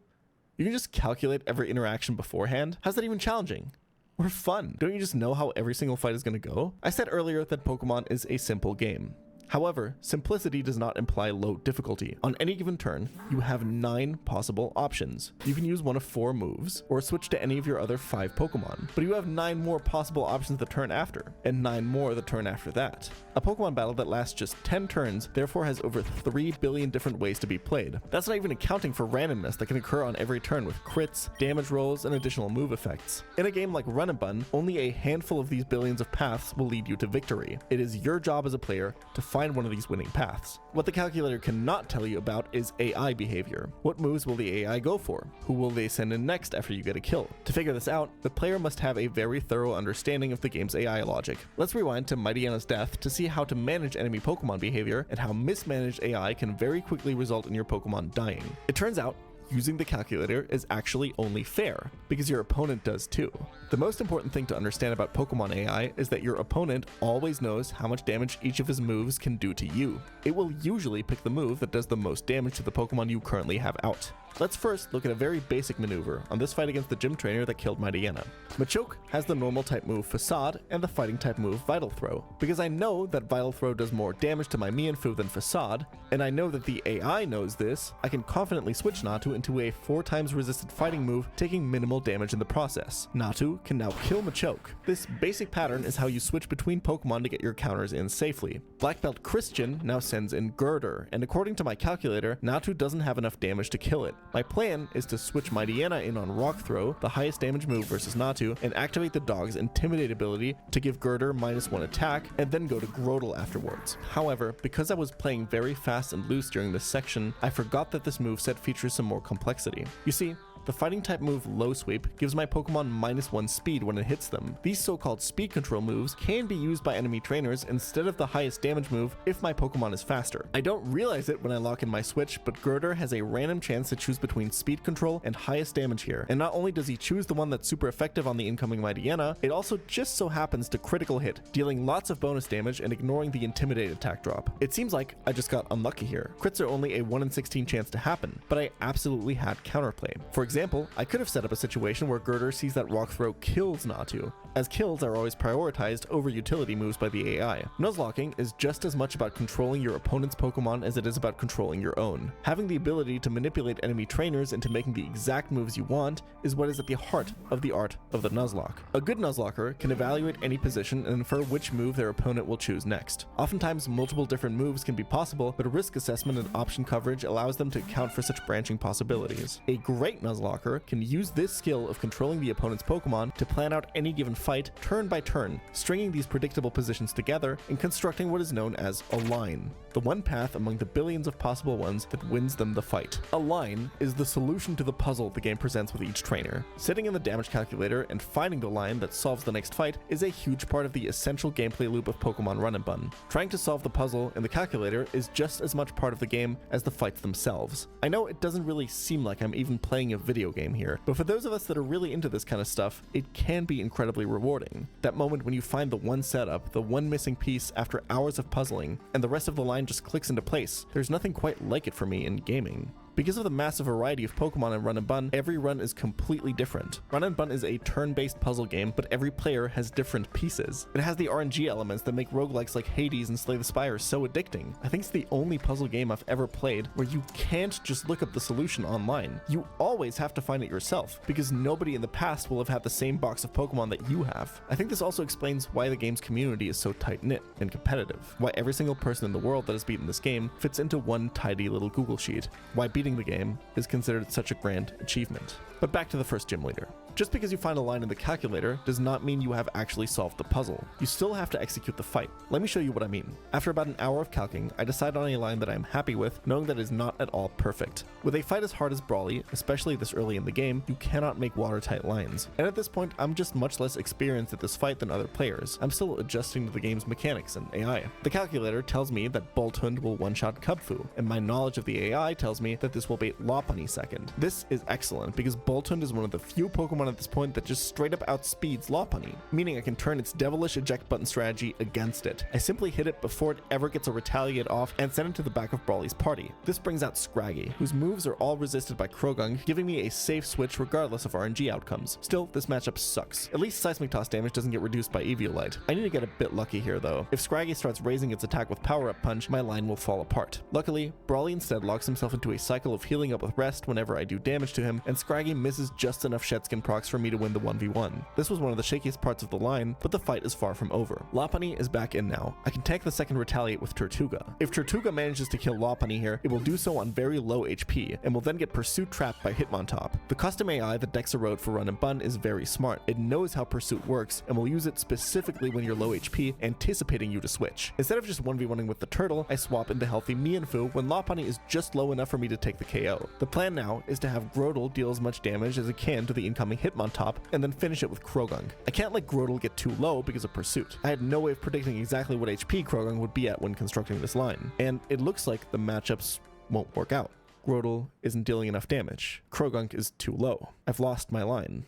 You can just calculate every interaction beforehand? How's that even challenging? Or fun? Don't you just know how every single fight is going to go? I said earlier that Pokemon is a simple game. However, simplicity does not imply low difficulty. On any given turn, you have 9 possible options. You can use one of 4 moves, or switch to any of your other 5 Pokemon, but you have 9 more possible options the turn after, and 9 more the turn after that. A Pokemon battle that lasts just 10 turns therefore has over 3 billion different ways to be played. That's not even accounting for randomness that can occur on every turn with crits, damage rolls, and additional move effects. In a game like Run and Bun, only a handful of these billions of paths will lead you to victory. It is your job as a player to find one of these winning paths. What the calculator cannot tell you about is AI behavior. What moves will the AI go for? Who will they send in next after you get a kill? To figure this out, the player must have a very thorough understanding of the game's AI logic. Let's rewind to Mightyana's death to see how to manage enemy Pokemon behavior and how mismanaged AI can very quickly result in your Pokemon dying. It turns out, using the calculator is actually only fair, because your opponent does too. The most important thing to understand about Pokemon AI is that your opponent always knows how much damage each of his moves can do to you. It will usually pick the move that does the most damage to the Pokemon you currently have out. Let's first look at a very basic maneuver on this fight against the gym trainer that killed Mightyana. Machoke has the normal type move Facade and the fighting type move Vital Throw. Because I know that Vital Throw does more damage to my Mienfoo than Facade, and I know that the AI knows this, I can confidently switch Natu into a 4 times resisted fighting move, taking minimal damage in the process. Natu can now kill Machoke. This basic pattern is how you switch between Pokemon to get your counters in safely. Black Belt Christian now sends in Girder, and according to my calculator, Natu doesn't have enough damage to kill it. My plan is to switch Mightyana in on Rock Throw, the highest damage move versus Natu, and activate the dog's Intimidate ability to give Girder -1 attack, and then go to Grotle afterwards. However, because I was playing very fast and loose during this section, I forgot that this moveset features some more complexity. You see, the fighting type move Low Sweep gives my Pokemon -1 speed when it hits them. These so-called speed control moves can be used by enemy trainers instead of the highest damage move if my Pokemon is faster. I don't realize it when I lock in my switch, but Girder has a random chance to choose between speed control and highest damage here. And not only does he choose the one that's super effective on the incoming Mightyana, it also just so happens to critical hit, dealing lots of bonus damage and ignoring the Intimidate attack drop. It seems like I just got unlucky here. Crits are only a 1 in 16 chance to happen, but I absolutely had counterplay. For example, I could have set up a situation where Girder sees that Rock Throw kills Natu, as kills are always prioritized over utility moves by the AI. Nuzlocking is just as much about controlling your opponent's Pokemon as it is about controlling your own. Having the ability to manipulate enemy trainers into making the exact moves you want is what is at the heart of the art of the Nuzlocke. A good Nuzlocker can evaluate any position and infer which move their opponent will choose next. Oftentimes, multiple different moves can be possible, but risk assessment and option coverage allows them to account for such branching possibilities. A great Nuzlocker can use this skill of controlling the opponent's Pokemon to plan out any given fight turn by turn, stringing these predictable positions together and constructing what is known as a line, the one path among the billions of possible ones that wins them the fight. A line is the solution to the puzzle the game presents with each trainer. Sitting in the damage calculator and finding the line that solves the next fight is a huge part of the essential gameplay loop of Pokemon Run and Bun. Trying to solve the puzzle in the calculator is just as much part of the game as the fights themselves. I know it doesn't really seem like I'm even playing a video game here, but for those of us that are really into this kind of stuff, it can be incredibly rewarding. That moment when you find the one setup, the one missing piece after hours of puzzling, and the rest of the line just clicks into place. There's nothing quite like it for me in gaming. Because of the massive variety of Pokemon in Run and Bun, every run is completely different. Run and Bun is a turn-based puzzle game, but every player has different pieces. It has the RNG elements that make roguelikes like Hades and Slay the Spire so addicting. I think it's the only puzzle game I've ever played where you can't just look up the solution online. You always have to find it yourself, because nobody in the past will have had the same box of Pokemon that you have. I think this also explains why the game's community is so tight-knit and competitive. Why every single person in the world that has beaten this game fits into one tidy little Google sheet. Why beating the game is considered such a grand achievement. But back to the first gym leader. Just because you find a line in the calculator does not mean you have actually solved the puzzle. You still have to execute the fight. Let me show you what I mean. After about an hour of calcing, I decide on a line that I am happy with, knowing that it is not at all perfect. With a fight as hard as Brawly, especially this early in the game, you cannot make watertight lines. And at this point, I'm just much less experienced at this fight than other players. I'm still adjusting to the game's mechanics and AI. The calculator tells me that Boltund will one-shot Kubfu, and my knowledge of the AI tells me that this will bait Lopunny second. This is excellent because Boltund is one of the few Pokemon at this point that just straight up outspeeds Lopunny, meaning I can turn its devilish eject button strategy against it. I simply hit it before it ever gets a retaliate off and send it to the back of Brawly's party. This brings out Scraggy, whose moves are all resisted by Croagunk, giving me a safe switch regardless of RNG outcomes. Still, this matchup sucks. At least Seismic Toss damage doesn't get reduced by Eviolite. I need to get a bit lucky here though. If Scraggy starts raising its attack with Power Up Punch, my line will fall apart. Luckily, Brawly instead locks himself into a cycle of healing up with rest whenever I do damage to him, and Scraggy misses just enough Shedskin procs for me to win the 1v1. This was one of the shakiest parts of the line, but the fight is far from over. Lopunny is back in now. I can tank the second retaliate with Tortuga. If Tortuga manages to kill Lopunny here, it will do so on very low HP, and will then get Pursuit trapped by Hitmontop. The custom AI that Dexa wrote for Run and Bun is very smart. It knows how Pursuit works, and will use it specifically when you're low HP, anticipating you to switch. Instead of just 1v1ing with the turtle, I swap into healthy Mienfoo when Lopunny is just low enough for me to take the KO. The plan now is to have Grotle deal as much damage as it can to the incoming Hitmontop, and then finish it with Croagunk. I can't let Grotle get too low because of Pursuit. I had no way of predicting exactly what HP Croagunk would be at when constructing this line, and it looks like the matchups won't work out. Grotle isn't dealing enough damage. Croagunk is too low. I've lost my line.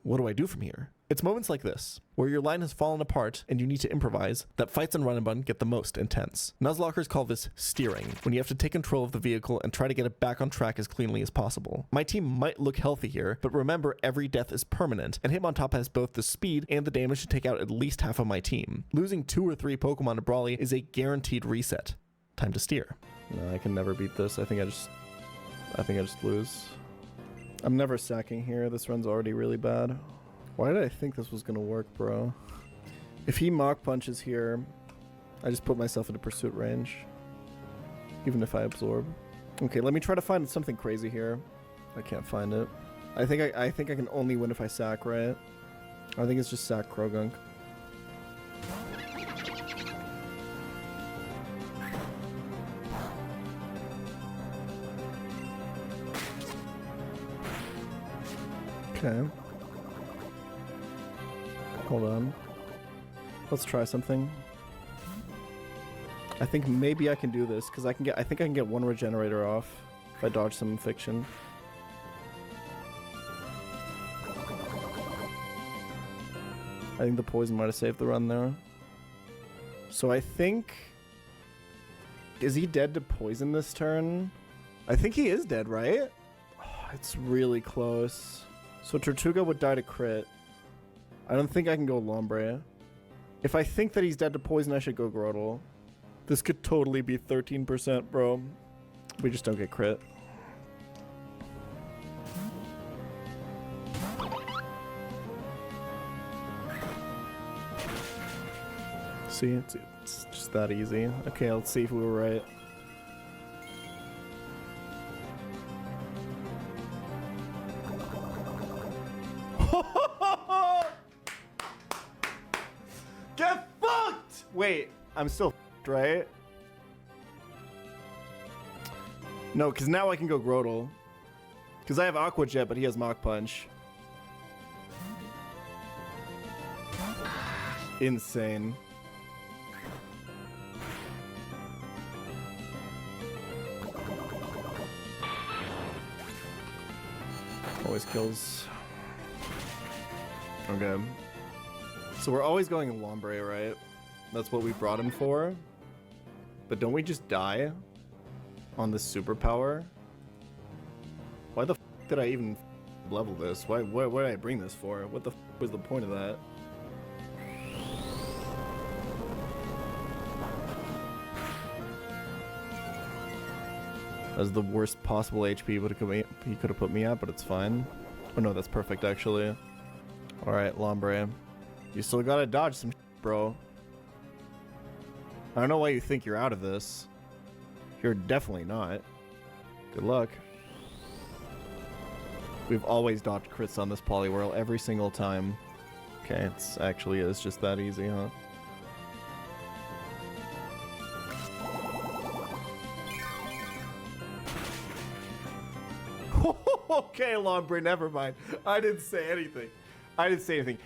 What do I do from here? It's moments like this, where your line has fallen apart and you need to improvise, that fights on Run and Bun get the most intense. Nuzlockers call this steering, when you have to take control of the vehicle and try to get it back on track as cleanly as possible. My team might look healthy here, but remember every death is permanent, and Hitmontop has both the speed and the damage to take out at least half of my team. Losing 2 or 3 Pokemon to Brawly is a guaranteed reset. Time to steer. No, I can never beat this. I think I just lose. I'm never sacking here. This run's already really bad. Why did I think this was gonna work, bro? If he Mach Punches here, I just put myself into Pursuit range. Even if I absorb. Okay, let me try to find something crazy here. I can't find it. I think I can only win if I sack, right? I think it's just sack Croagunk. Okay. Hold on. Let's try something. I think maybe I can do this because I think I can get 1 regenerator off if I dodge some fiction. I think the poison might have saved the run there. So I think, is he dead to poison this turn? I think he is dead, right? Oh, it's really close. So Tortuga would die to crit. I don't think I can go Lombre. If I think that he's dead to poison, I should go Grotle. This could totally be 13%, bro. We just don't get crit. See, it's just that easy. Okay, let's see if we were right. Get fucked! Wait, I'm still fucked, right? No, because now I can go Grotle. Because I have Aqua Jet, but he has Mach Punch. Insane. Always kills. Okay. So we're always going Lombre, right? That's what we brought him for. But don't we just die on this superpower? Why the f did I even level this? Why did I bring this for? What the f was the point of that? That's the worst possible HP he could have put me at, but it's fine. Oh no, that's perfect actually. Alright, Lombre. You still gotta dodge some bro. I don't know why you think you're out of this. You're definitely not. Good luck. We've always dodged crits on this Poliwhirl every single time. Okay, it's actually is just that easy, huh? Okay, Lombre, never mind. I didn't say anything.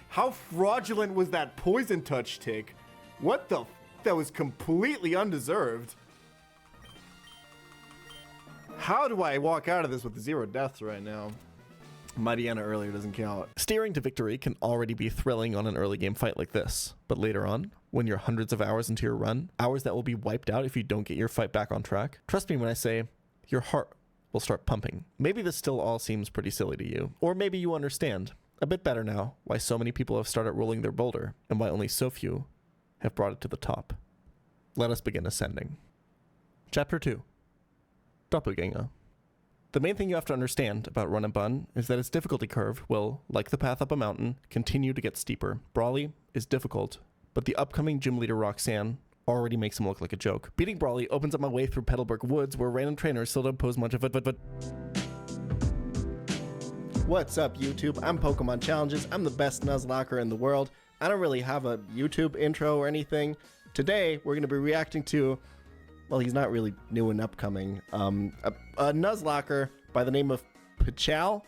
How fraudulent was that Poison Touch tick? What the f? That was completely undeserved. How do I walk out of this with 0 deaths right now? Mightyana earlier doesn't count. Steering to victory can already be thrilling on an early game fight like this, but later on, when you're hundreds of hours into your run, hours that will be wiped out if you don't get your fight back on track, trust me when I say, your heart will start pumping. Maybe this still all seems pretty silly to you, or maybe you understand a bit better now why so many people have started rolling their boulder and why only so few have brought it to the top. Let us begin ascending. Chapter 2. Doppelganger. The main thing you have to understand about Run and Bun is that its difficulty curve will, like the path up a mountain, continue to get steeper. Brawly is difficult, but the upcoming gym leader Roxanne already makes him look like a joke. Beating Brawly opens up my way through Petalburg Woods where random trainers still don't pose much of it, but What's up, YouTube? I'm Pokemon Challenges. I'm the best Nuzlocke in the world. I don't really have a YouTube intro or anything. Today, we're going to be reacting to, well, he's not really new and upcoming, a Nuzlocke by the name of Pichal,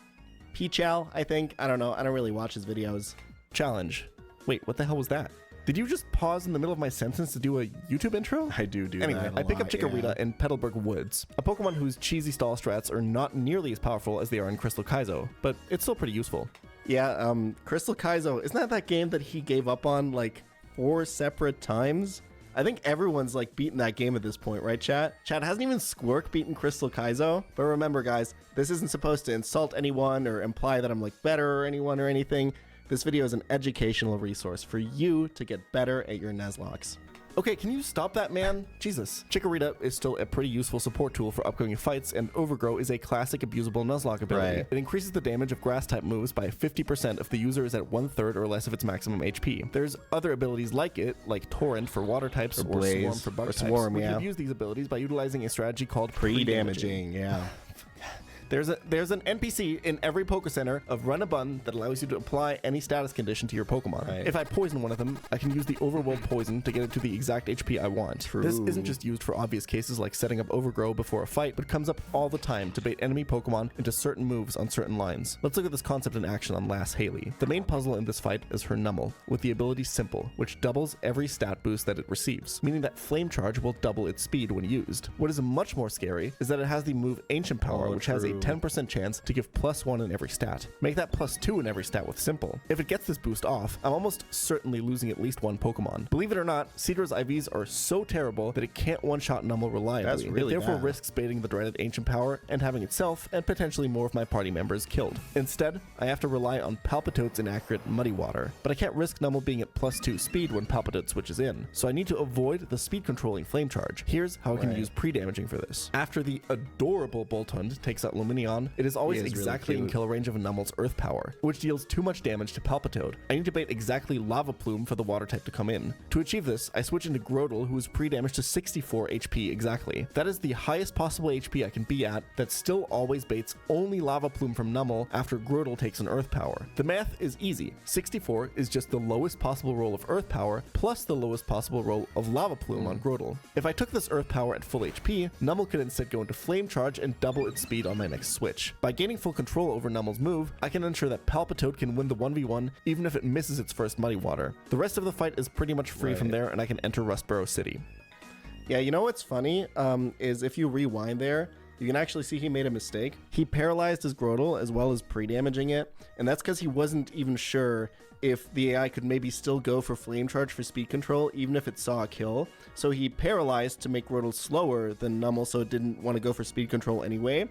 I think. I don't know. I don't really watch his videos. challenge. Wait, what the hell was that? Did you just pause in the middle of my sentence to do a YouTube intro? I do Anyway, that a I pick up lot, Chikorita yeah. in Petalburg Woods, a Pokemon whose cheesy stall strats are not nearly as powerful as they are in Crystal Kaizo, but it's still pretty useful. Yeah, Crystal Kaizo, isn't that game that he gave up on like 4 separate times? I think everyone's like beaten that game at this point, right, chat? Chat, hasn't even Squirk beaten Crystal Kaizo? But remember, guys, this isn't supposed to insult anyone or imply that I'm like better or anyone or anything. This video is an educational resource for you to get better at your Nuzlocks. Okay, can you stop that, man? Jesus. Chikorita is still a pretty useful support tool for upcoming fights, and Overgrow is a classic abusable Nuzlocke ability. Right. It increases the damage of grass-type moves by 50% if the user is at 1/3 or less of its maximum HP. There's other abilities like it, like Torrent for water types or Blaze, Swarm for bug or types. Swarm, We yeah. can use these abilities by utilizing a strategy called Pre-damaging, yeah. There's an NPC in every Poke Center of Run a Bun that allows you to apply any status condition to your Pokemon. Right. If I poison one of them, I can use the Overwhelm Poison to get it to the exact HP I want. True. This isn't just used for obvious cases like setting up Overgrow before a fight, but comes up all the time to bait enemy Pokemon into certain moves on certain lines. Let's look at this concept in action on Lass Haley. The main puzzle in this fight is her Numel, with the ability Simple, which doubles every stat boost that it receives, meaning that Flame Charge will double its speed when used. What is much more scary is that it has the move Ancient Power, which has a true. 10% chance to give +1 in every stat. Make that +2 in every stat with Simple. If it gets this boost off, I'm almost certainly losing at least one Pokemon. Believe it or not, Cedra's IVs are so terrible that it can't one-shot Numel reliably. That's really it therefore bad. risks baiting the dreaded Ancient Power and having itself and potentially more of my party members killed. Instead, I have to rely on Palpitoad's inaccurate Muddy Water, but I can't risk Numel being at +2 speed when Palpitoad switches in, so I need to avoid the speed controlling Flame Charge. Here's how I can Right. use pre-damaging for this. After the adorable Boltund takes out Lumineon, it is always He is really exactly in cute. kill range of Numel's Earth Power, which deals too much damage to Palpitoad. I need to bait exactly Lava Plume for the water type to come in. To achieve this, I switch into Grotle, who is pre-damaged to 64 HP exactly. That is the highest possible HP I can be at that still always baits only Lava Plume from Numel after Grotle takes an Earth Power. The math is easy. 64 is just the lowest possible roll of Earth Power plus the lowest possible roll of Lava Plume on Grotle. If I took this Earth Power at full HP, Numel could instead go into Flame Charge and double its speed on my next switch. By gaining full control over Numel's move, I can ensure that Palpitoad can win the 1v1 even if it misses its first Muddy Water. The rest of the fight is pretty much free from Right. there, and I can enter Rustboro City. Yeah, you know what's funny is if you rewind there, you can actually see he made a mistake. He paralyzed his Grotle as well as pre-damaging it, and that's because he wasn't even sure if the AI could maybe still go for Flame Charge for speed control even if it saw a kill. So he paralyzed to make Grotle slower than Numel, so it didn't want to go for speed control anyway,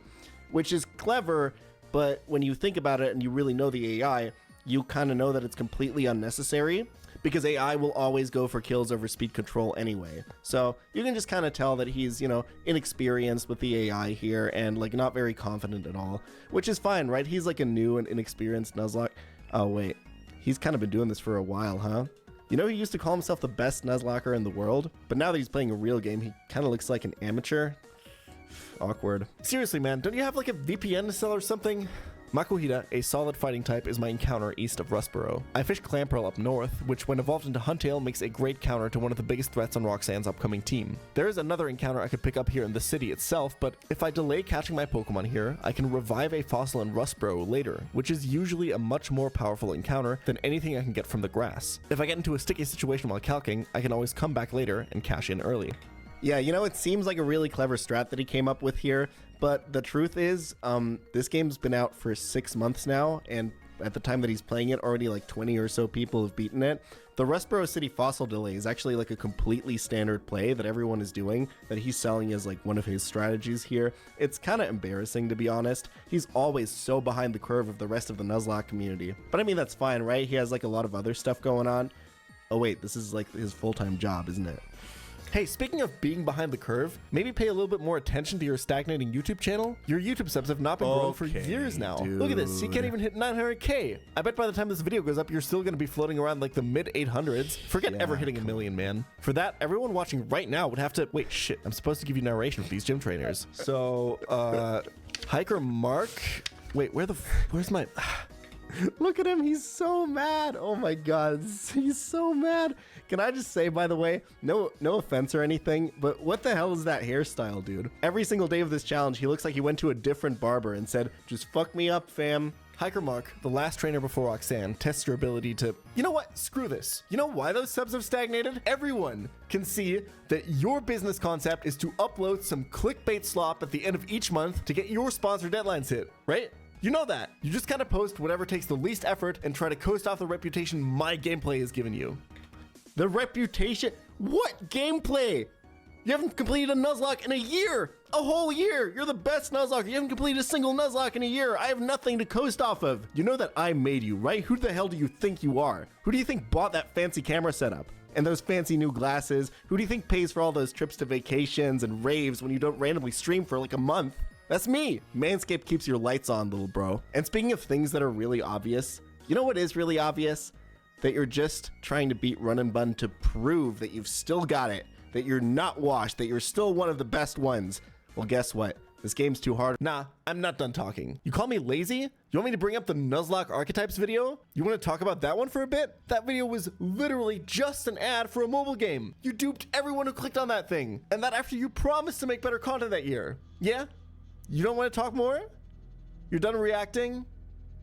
which is clever, but when you think about it and you really know the AI, you kind of know that it's completely unnecessary, because AI will always go for kills over speed control anyway. So you can just kind of tell that he's, you know, inexperienced with the AI here and like not very confident at all, which is fine, right? He's like a new and inexperienced Nuzlocke. Oh wait, he's kind of been doing this for a while, huh? You know, he used to call himself the best Nuzlocke in the world, but now that he's playing a real game, he kind of looks like an amateur. Awkward. Seriously, man, don't you have like a VPN to sell or something? Makuhita, a solid fighting type, is my encounter east of Rustboro. I fish Clamperl up north, which when evolved into Huntail makes a great counter to one of the biggest threats on Roxanne's upcoming team. There is another encounter I could pick up here in the city itself, but if I delay catching my Pokemon here, I can revive a fossil in Rustboro later, which is usually a much more powerful encounter than anything I can get from the grass. If I get into a sticky situation while calking, I can always come back later and cash in early. Yeah, you know, it seems like a really clever strat that he came up with here, but the truth is, this game's been out for 6 months now, and at the time that he's playing it, already like 20 or so people have beaten it. The Rustboro City Fossil Delay is actually like a completely standard play that everyone is doing, that he's selling as like one of his strategies here. It's kind of embarrassing, to be honest. He's always so behind the curve of the rest of the Nuzlocke community. But I mean, that's fine, right? He has like a lot of other stuff going on. Oh wait, this is like his full-time job, isn't it? Hey, speaking of being behind the curve, maybe pay a little bit more attention to your stagnating YouTube channel. Your YouTube subs have not been growing for years now. Dude. Look at this, you can't even hit 900K. I bet by the time this video goes up, you're still gonna be floating around like the mid 800s. Forget ever hitting 1 million, man. For that, everyone watching right now would have to, wait, shit, I'm supposed to give you narration for these gym trainers. So, Hiker Mark, wait, where's my, look at him, he's so mad. Oh my God, he's so mad. Can I just say, by the way, no offense or anything, but what the hell is that hairstyle, dude? Every single day of this challenge, he looks like he went to a different barber and said, just fuck me up, fam. Hiker Mark, the last trainer before Roxanne, tests your ability to, you know what, screw this. You know why those subs have stagnated? Everyone can see that your business concept is to upload some clickbait slop at the end of each month to get your sponsor deadlines hit, right? You know that. You just kind of post whatever takes the least effort and try to coast off the reputation my gameplay has given you. The reputation? What gameplay? You haven't completed a Nuzlocke in a year! A whole year! You're the best Nuzlocke. You haven't completed a single Nuzlocke in a year. I have nothing to coast off of. You know that I made you, right? Who the hell do you think you are? Who do you think bought that fancy camera setup? And those fancy new glasses? Who do you think pays for all those trips to vacations and raves when you don't randomly stream for like a month? That's me. Manscaped keeps your lights on, little bro. And speaking of things that are really obvious, you know what is really obvious? That you're just trying to beat Run and Bun to prove that you've still got it, that you're not washed, that you're still one of the best ones. Well, guess what? This game's too hard. Nah, I'm not done talking. You call me lazy? You want me to bring up the Nuzlocke Archetypes video? You want to talk about that one for a bit? That video was literally just an ad for a mobile game. You duped everyone who clicked on that thing. And that after you promised to make better content that year. Yeah? You don't want to talk more? You're done reacting?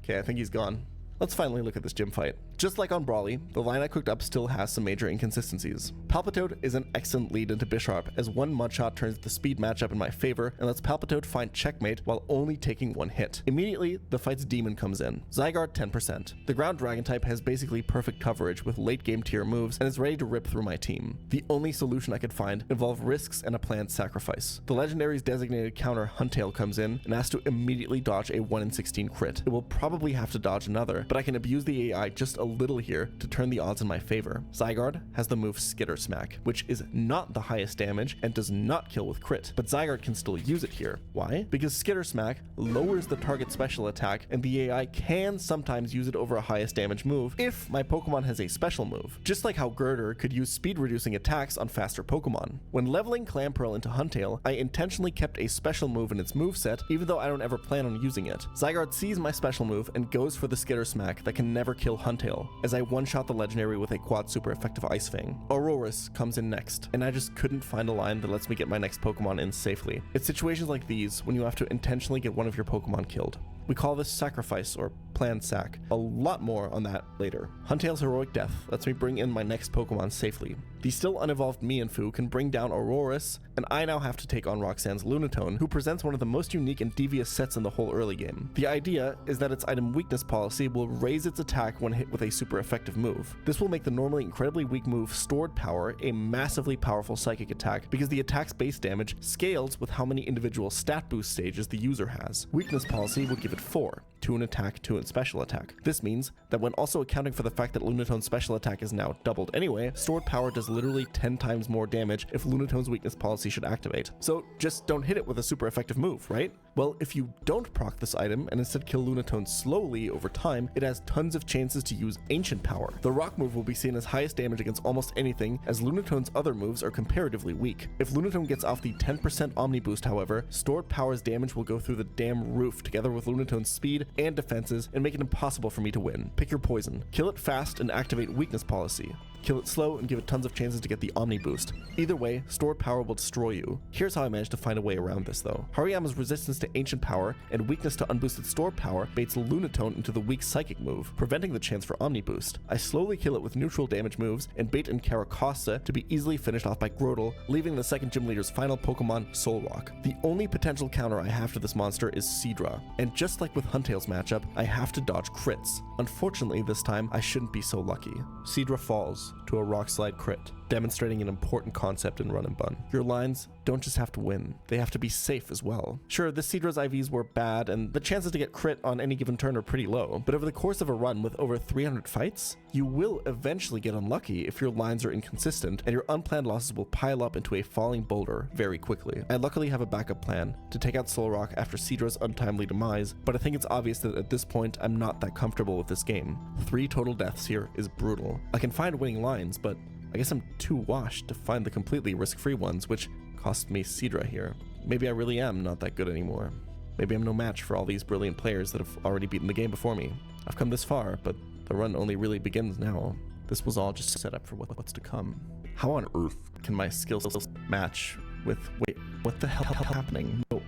Okay, I think he's gone. Let's finally look at this gym fight. Just like on Brawly, the line I cooked up still has some major inconsistencies. Palpitoad is an excellent lead into Bisharp, as one mudshot turns the speed matchup in my favor and lets Palpitoad find checkmate while only taking one hit. Immediately, the fight's demon comes in. Zygarde 10%. The ground dragon type has basically perfect coverage with late game tier moves and is ready to rip through my team. The only solution I could find involved risks and a planned sacrifice. The legendary's designated counter Huntail comes in and has to immediately dodge a 1 in 16 crit. It will probably have to dodge another, but I can abuse the AI just a little here to turn the odds in my favor. Zygarde has the move Skitter Smack, which is not the highest damage and does not kill with crit, but Zygarde can still use it here. Why? Because Skitter Smack lowers the target special attack and the AI can sometimes use it over a highest damage move if my Pokemon has a special move, just like how Girder could use speed reducing attacks on faster Pokemon. When leveling Clamperl into Huntail, I intentionally kept a special move in its moveset even though I don't ever plan on using it. Zygarde sees my special move and goes for the Skitter Smack that can never kill Huntail, as I one-shot the legendary with a quad super effective Ice Fang. Aurorus comes in next, and I just couldn't find a line that lets me get my next Pokemon in safely. It's situations like these when you have to intentionally get one of your Pokemon killed. We call this sacrifice or planned sack. A lot more on that later. Huntail's heroic death lets me bring in my next Pokemon safely. The still unevolved Mienfoo can bring down Aurorus, and I now have to take on Roxanne's Lunatone, who presents one of the most unique and devious sets in the whole early game. The idea is that its item weakness policy will raise its attack when hit with a super effective move. This will make the normally incredibly weak move Stored Power a massively powerful psychic attack because the attack's base damage scales with how many individual stat boost stages the user has. Weakness policy would give it 4, 2 in attack, 2 in special attack. This means that when also accounting for the fact that Lunatone's special attack is now doubled anyway, Stored Power does literally 10 times more damage if Lunatone's weakness policy should activate. So just don't hit it with a super effective move, right? Well, if you don't proc this item and instead kill Lunatone slowly over time, it has tons of chances to use Ancient Power. The Rock move will be seen as highest damage against almost anything, as Lunatone's other moves are comparatively weak. If Lunatone gets off the 10% Omni boost, however, Stored Power's damage will go through the damn roof together with Lunatone's speed and defenses and make it impossible for me to win. Pick your poison. Kill it fast and activate weakness policy. Kill it slow and give it tons of chances to get the Omni boost. Either way, Stored Power will destroy you. Here's how I managed to find a way around this though. Hariyama's resistance to ancient power and weakness to unboosted store power baits Lunatone into the weak psychic move, preventing the chance for Omni Boost. I slowly kill it with neutral damage moves and bait in Caracosta to be easily finished off by Grotle, leaving the second gym leader's final Pokemon, Solrock. The only potential counter I have to this monster is Seadra, and just like with Huntail's matchup, I have to dodge crits. Unfortunately, this time I shouldn't be so lucky. Seadra falls to a Rock Slide crit, demonstrating an important concept in Run and Bun. Your lines don't just have to win, they have to be safe as well. Sure, the Seadra's IVs were bad, and the chances to get crit on any given turn are pretty low, but over the course of a run with over 300 fights, you will eventually get unlucky if your lines are inconsistent, and your unplanned losses will pile up into a falling boulder very quickly. I luckily have a backup plan to take out Solrock after Seadra's untimely demise, but I think it's obvious that at this point I'm not that comfortable with this game. 3 total deaths here is brutal. I can find winning lines, but I guess I'm too washed to find the completely risk-free ones, which cost me Seadra here. Maybe I really am not that good anymore. Maybe I'm no match for all these brilliant players that have already beaten the game before me. I've come this far, but the run only really begins now. This was all just set up for what's to come. How on earth can my skills match with... Wait, what the hell happening? No,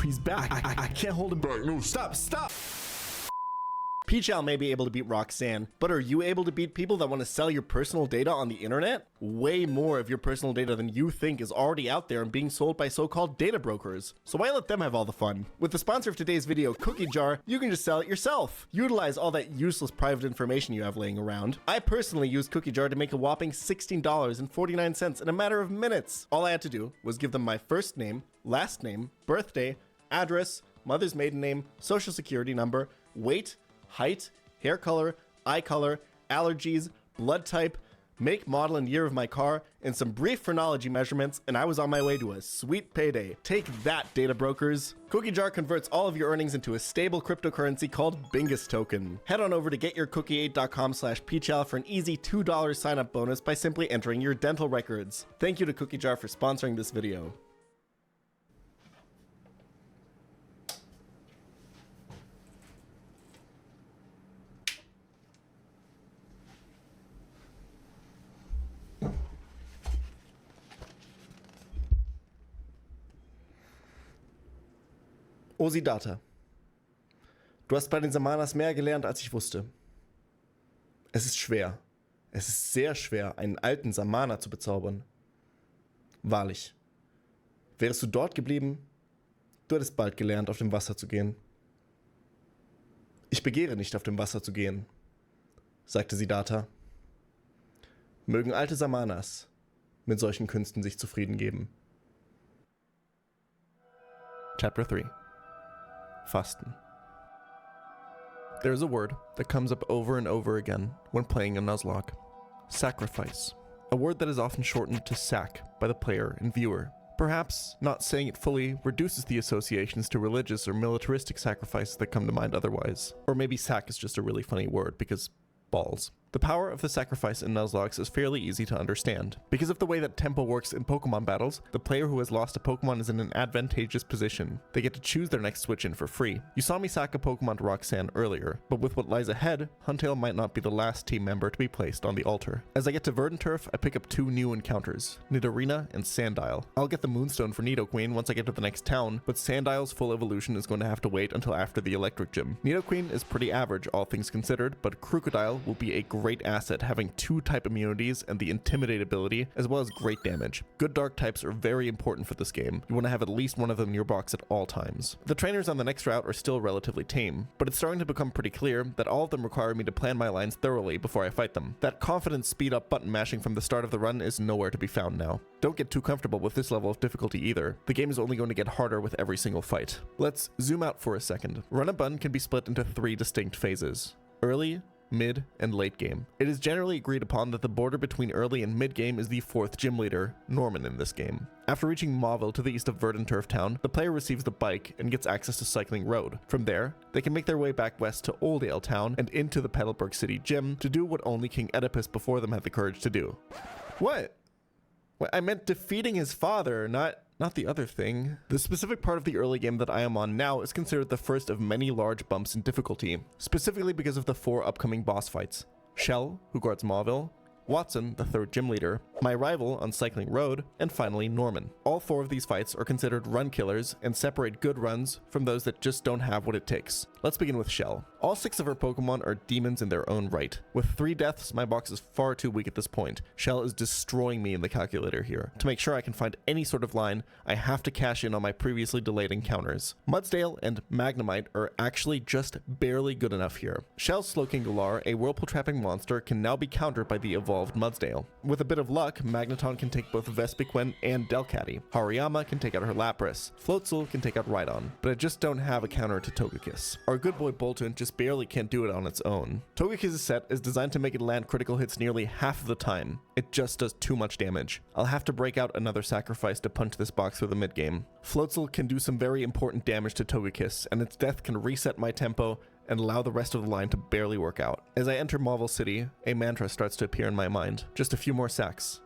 he's back. I can't hold him back. No, stop! Peachal may be able to beat Roxanne, but are you able to beat people that want to sell your personal data on the internet? Way more of your personal data than you think is already out there and being sold by so-called data brokers. So why let them have all the fun? With the sponsor of today's video, Cookie Jar, you can just sell it yourself. Utilize all that useless private information you have laying around. I personally used Cookie Jar to make a whopping $16.49 in a matter of minutes. All I had to do was give them my first name, last name, birthday, address, mother's maiden name, social security number, weight, height, hair color, eye color, allergies, blood type, make, model, and year of my car, and some brief phrenology measurements, and I was on my way to a sweet payday. Take that, data brokers. Cookie Jar converts all of your earnings into a stable cryptocurrency called Bingus Token. Head on over to getyourcookie8.com/peachal for an easy $2 sign-up bonus by simply entering your dental records. Thank you to Cookie Jar for sponsoring this video. Osidata, du hast bei den Samanas mehr gelernt, als ich wusste. Es ist schwer. Es ist sehr schwer, einen alten Samana zu bezaubern. Wahrlich. Wärest du dort geblieben, du hättest bald gelernt, auf dem Wasser zu gehen. Ich begehre nicht, auf dem Wasser zu gehen, sagte Siddhartha. Mögen alte Samanas mit solchen Künsten sich zufrieden geben. Chapter 3. Fasten. There is a word that comes up over and over again when playing a Nuzlocke. Sacrifice. A word that is often shortened to sack by the player and viewer. Perhaps not saying it fully reduces the associations to religious or militaristic sacrifices that come to mind otherwise. Or maybe sack is just a really funny word because balls. The power of the sacrifice in Nuzlocke is fairly easy to understand. Because of the way that tempo works in Pokemon battles, the player who has lost a Pokemon is in an advantageous position. They get to choose their next switch in for free. You saw me sack a Pokemon to Roxanne earlier, but with what lies ahead, Huntail might not be the last team member to be placed on the altar. As I get to Verdanturf, I pick up 2 new encounters, Nidorina and Sandile. I'll get the Moonstone for Nidoqueen once I get to the next town, but Sandile's full evolution is going to have to wait until after the Electric Gym. Nidoqueen is pretty average, all things considered, but Crocodile will be a great asset having 2 type immunities and the Intimidate ability, as well as great damage. Good dark types are very important for this game. You want to have at least one of them in your box at all times. The trainers on the next route are still relatively tame, but it's starting to become pretty clear that all of them require me to plan my lines thoroughly before I fight them. That confident speed up button mashing from the start of the run is nowhere to be found now. Don't get too comfortable with this level of difficulty either. The game is only going to get harder with every single fight. Let's zoom out for a second. Run and Bun can be split into 3 distinct phases. Early, mid, and late game. It is generally agreed upon that the border between early and mid game is the 4th gym leader, Norman, in this game. After reaching Mauville to the east of Verdanturf Town, the player receives the bike and gets access to Cycling Road. From there, they can make their way back west to Oldale Town and into the Petalburg City Gym to do what only King Oedipus before them had the courage to do. What? I meant defeating his father, not the other thing. The specific part of the early game that I am on now is considered the first of many large bumps in difficulty, specifically because of the 4 upcoming boss fights. Shell, who guards Mauville, Watson, the third gym leader, my rival on Cycling Road, and finally Norman. All 4 of these fights are considered run killers and separate good runs from those that just don't have what it takes. Let's begin with Shell. All 6 of her Pokemon are demons in their own right. With 3 deaths, my box is far too weak at this point. Shell is destroying me in the calculator here. To make sure I can find any sort of line, I have to cash in on my previously delayed encounters. Mudsdale and Magnemite are actually just barely good enough here. Shell's Slowking Galar, a Whirlpool trapping monster, can now be countered by the evolved Mudsdale. With a bit of luck, Magneton can take both Vespiquen and Delcatty. Hariyama can take out her Lapras. Floatzel can take out Rhydon, but I just don't have a counter to Togekiss. Our good boy Boltund just barely can't do it on its own. Togekiss' set is designed to make it land critical hits nearly half of the time. It just does too much damage. I'll have to break out another sacrifice to punch this box through the mid-game. Floatzel can do some very important damage to Togekiss, and its death can reset my tempo and allow the rest of the line to barely work out. As I enter Marvel City, a mantra starts to appear in my mind. Just a few more sacks,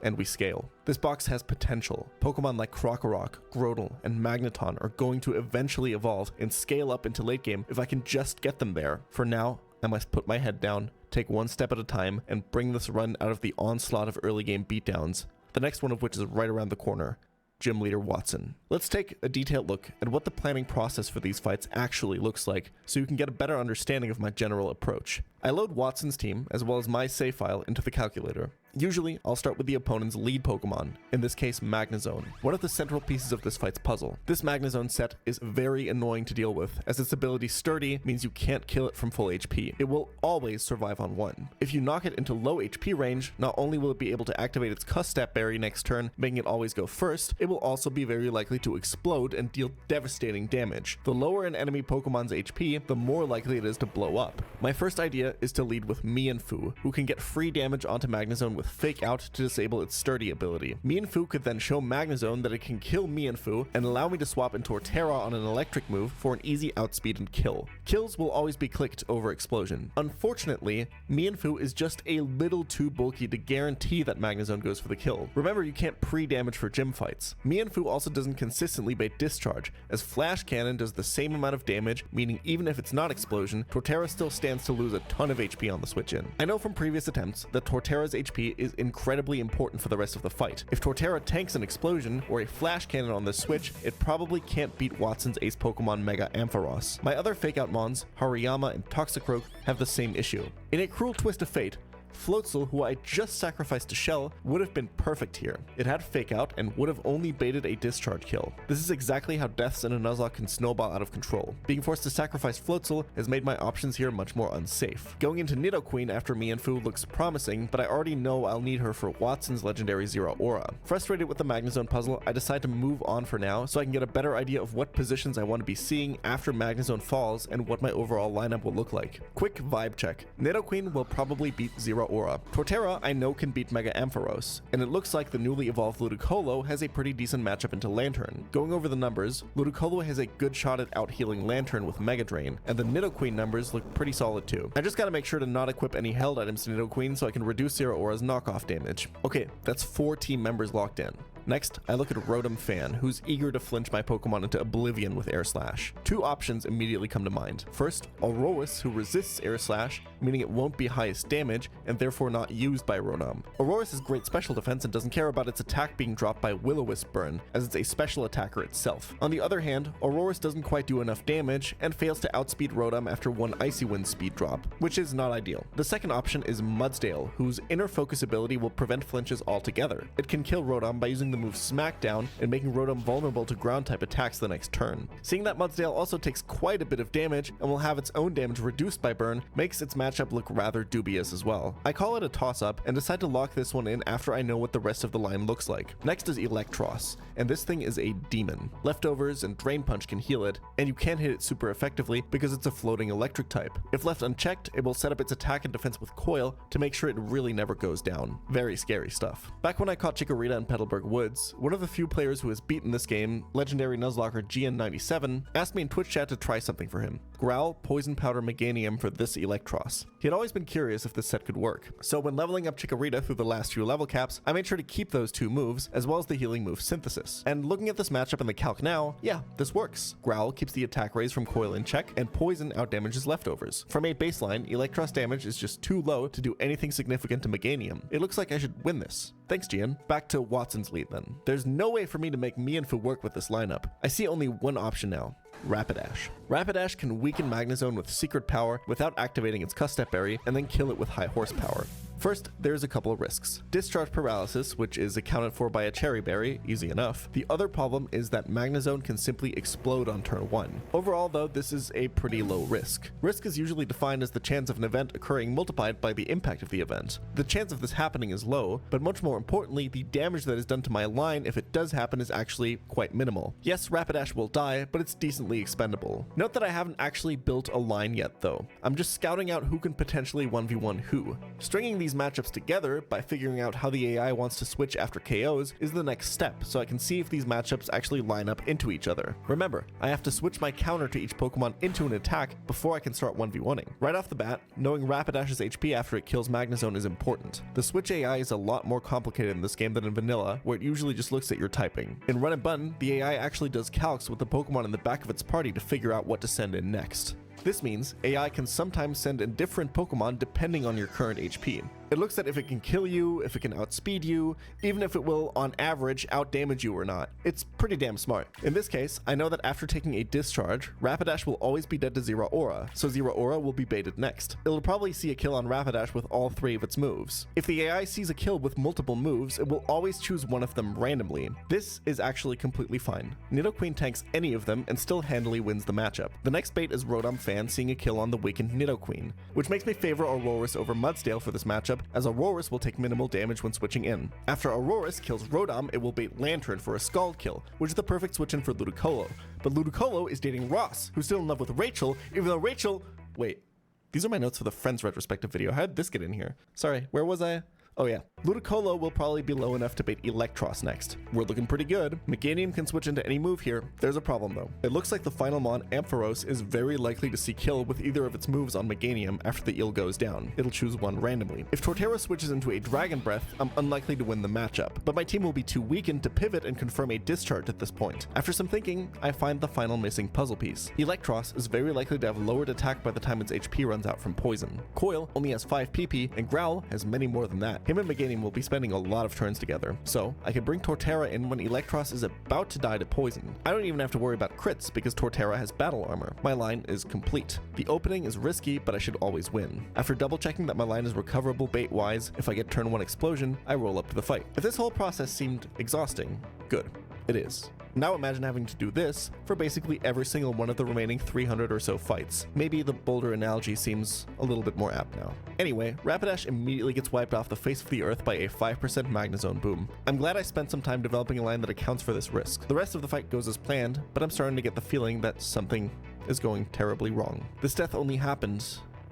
and we scale. This box has potential. Pokemon like Krokorok, Grotle, and Magneton are going to eventually evolve and scale up into late game if I can just get them there. For now, I must put my head down, take one step at a time, and bring this run out of the onslaught of early game beatdowns, the next one of which is right around the corner. Gym Leader Watson. Let's take a detailed look at what the planning process for these fights actually looks like, so you can get a better understanding of my general approach. I load Watson's team, as well as my save file, into the calculator. Usually, I'll start with the opponent's lead Pokemon, in this case Magnezone, one of the central pieces of this fight's puzzle. This Magnezone set is very annoying to deal with, as its ability Sturdy means you can't kill it from full HP. It will always survive on 1. If you knock it into low HP range, not only will it be able to activate its Cuss-Step Berry next turn, making it always go first, it will also be very likely to explode and deal devastating damage. The lower an enemy Pokemon's HP, the more likely it is to blow up. My first idea is to lead with Mienfoo, who can get free damage onto Magnezone with Fake Out to disable its Sturdy ability. Mienfoo could then show Magnezone that it can kill Mienfoo and allow me to swap in Torterra on an electric move for an easy outspeed and kill. Kills will always be clicked over Explosion. Unfortunately, Mienfoo is just a little too bulky to guarantee that Magnezone goes for the kill. Remember, you can't pre-damage for gym fights. Mienfoo also doesn't consistently bait Discharge, as Flash Cannon does the same amount of damage, meaning even if it's not Explosion, Torterra still stands to lose a ton of HP on the switch in. I know from previous attempts that Torterra's HP is incredibly important for the rest of the fight. If Torterra tanks an Explosion or a Flash Cannon on this switch, it probably can't beat Watson's ace Pokemon Mega Ampharos. My other Fake Out Mons, Hariyama and Toxicroak, have the same issue. In a cruel twist of fate, Floatzel, who I just sacrificed to Shell, would have been perfect here. It had Fake Out and would have only baited a Discharge kill. This is exactly how deaths in a Nuzlocke can snowball out of control. Being forced to sacrifice Floatzel has made my options here much more unsafe. Going into Nidoqueen after Mienfoo looks promising, but I already know I'll need her for Watson's legendary Zeraora. Frustrated with the Magnezone puzzle, I decide to move on for now so I can get a better idea of what positions I want to be seeing after Magnezone falls and what my overall lineup will look like. Quick vibe check. Nidoqueen will probably beat Zeraora. Torterra I know can beat Mega Ampharos, and it looks like the newly evolved Ludicolo has a pretty decent matchup into Lantern. Going over the numbers, Ludicolo has a good shot at out-healing Lantern with Mega Drain, and the Nidoqueen numbers look pretty solid too. I just gotta make sure to not equip any held items to Nidoqueen so I can reduce Zeraora's knockoff damage. Okay, that's 4 team members locked in. Next, I look at Rotom Fan, who's eager to flinch my Pokemon into oblivion with Air Slash. 2 options immediately come to mind. First, Aurorus, who resists Air Slash, meaning it won't be highest damage, and therefore not used by Rotom. Aurorus has great special defense and doesn't care about its attack being dropped by Will-O-Wisp Burn, as it's a special attacker itself. On the other hand, Aurorus doesn't quite do enough damage, and fails to outspeed Rotom after one Icy Wind speed drop, which is not ideal. The second option is Mudsdale, whose Inner Focus ability will prevent flinches altogether. It can kill Rotom by using the move Smackdown and making Rotom vulnerable to ground type attacks the next turn. Seeing that Mudsdale also takes quite a bit of damage and will have its own damage reduced by burn makes its matchup look rather dubious as well. I call it a toss-up and decide to lock this one in after I know what the rest of the line looks like. Next is Electros, and this thing is a demon. Leftovers and Drain Punch can heal it, and you can't hit it super effectively because it's a floating electric type. If left unchecked, it will set up its attack and defense with Coil to make sure it really never goes down. Very scary stuff. Back when I caught Chikorita in Petalburg Woods, one of the few players who has beaten this game, legendary Nuzlocker GN97, asked me in Twitch chat to try something for him. Growl, Poison Powder, Meganium for this Electros. He had always been curious if this set could work, so when leveling up Chikorita through the last few level caps, I made sure to keep those two moves, as well as the healing move Synthesis. And looking at this matchup in the calc now, yeah, this works. Growl keeps the attack raise from Coil in check, and Poison outdamages leftovers. From a baseline, Electros damage is just too low to do anything significant to Meganium. It looks like I should win this. Thanks, Gian. Back to Watson's lead then. There's no way for me to make Mienfoo work with this lineup. I see only one option now. Rapidash. Rapidash can weaken Magnezone with Secret Power without activating its Custep Berry, and then kill it with High Horsepower. First, there's a couple of risks. Discharge Paralysis, which is accounted for by a Cherry Berry, easy enough. The other problem is that Magnezone can simply explode on turn 1. Overall though, this is a pretty low risk. Risk is usually defined as the chance of an event occurring multiplied by the impact of the event. The chance of this happening is low, but much more importantly, the damage that is done to my line if it does happen is actually quite minimal. Yes, Rapidash will die, but it's decently expendable. Note that I haven't actually built a line yet though. I'm just scouting out who can potentially 1v1 who. Stringing these matchups together by figuring out how the AI wants to switch after KOs is the next step, so I can see if these matchups actually line up into each other. Remember, I have to switch my counter to each Pokemon into an attack before I can start 1v1ing. Right off the bat, knowing Rapidash's HP after it kills Magnezone is important. The switch AI is a lot more complicated in this game than in vanilla, where it usually just looks at your typing. In Run and Button, the AI actually does calcs with the Pokemon in the back of its party to figure out what to send in next. This means AI can sometimes send in different Pokemon depending on your current HP. It looks at if it can kill you, if it can outspeed you, even if it will, on average, outdamage you or not. It's pretty damn smart. In this case, I know that after taking a discharge, Rapidash will always be dead to Zero Aura, so Zero Aura will be baited next. It'll probably see a kill on Rapidash with all 3 of its moves. If the AI sees a kill with multiple moves, it will always choose one of them randomly. This is actually completely fine. Nidoqueen tanks any of them and still handily wins the matchup. The next bait is Rotom Fan seeing a kill on the weakened Nidoqueen, which makes me favor Aurorus over Mudsdale for this matchup, as Aurorus will take minimal damage when switching in. After Aurorus kills Rotom, it will bait Lantern for a Scald kill, which is the perfect switch in for Ludicolo. But Ludicolo is dating Ross, who's still in love with Rachel, even though Rachel... Wait, these are my notes for the Friends retrospective video. How did this get in here? Sorry, where was I? Oh yeah, Ludicolo will probably be low enough to bait Electros next. We're looking pretty good. Meganium can switch into any move here. There's a problem though. It looks like the final mon, Ampharos, is very likely to see kill with either of its moves on Meganium after the eel goes down. It'll choose one randomly. If Torterra switches into a Dragon Breath, I'm unlikely to win the matchup, but my team will be too weakened to pivot and confirm a discharge at this point. After some thinking, I find the final missing puzzle piece. Electros is very likely to have lowered attack by the time its HP runs out from poison. Coil only has 5 PP, and Growl has many more than that. Him and Meganium will be spending a lot of turns together, so I can bring Torterra in when Electros is about to die to poison. I don't even have to worry about crits because Torterra has battle armor. My line is complete. The opening is risky, but I should always win. After double checking that my line is recoverable bait-wise, if I get turn 1 explosion, I roll up to the fight. If this whole process seemed exhausting, good. It is. Now imagine having to do this for basically every single one of the remaining 300 or so fights. Maybe the boulder analogy seems a little bit more apt now. Anyway, Rapidash immediately gets wiped off the face of the earth by a 5% Magnezone boom. I'm glad I spent some time developing a line that accounts for this risk. The rest of the fight goes as planned, but I'm starting to get the feeling that something is going terribly wrong. This death only happened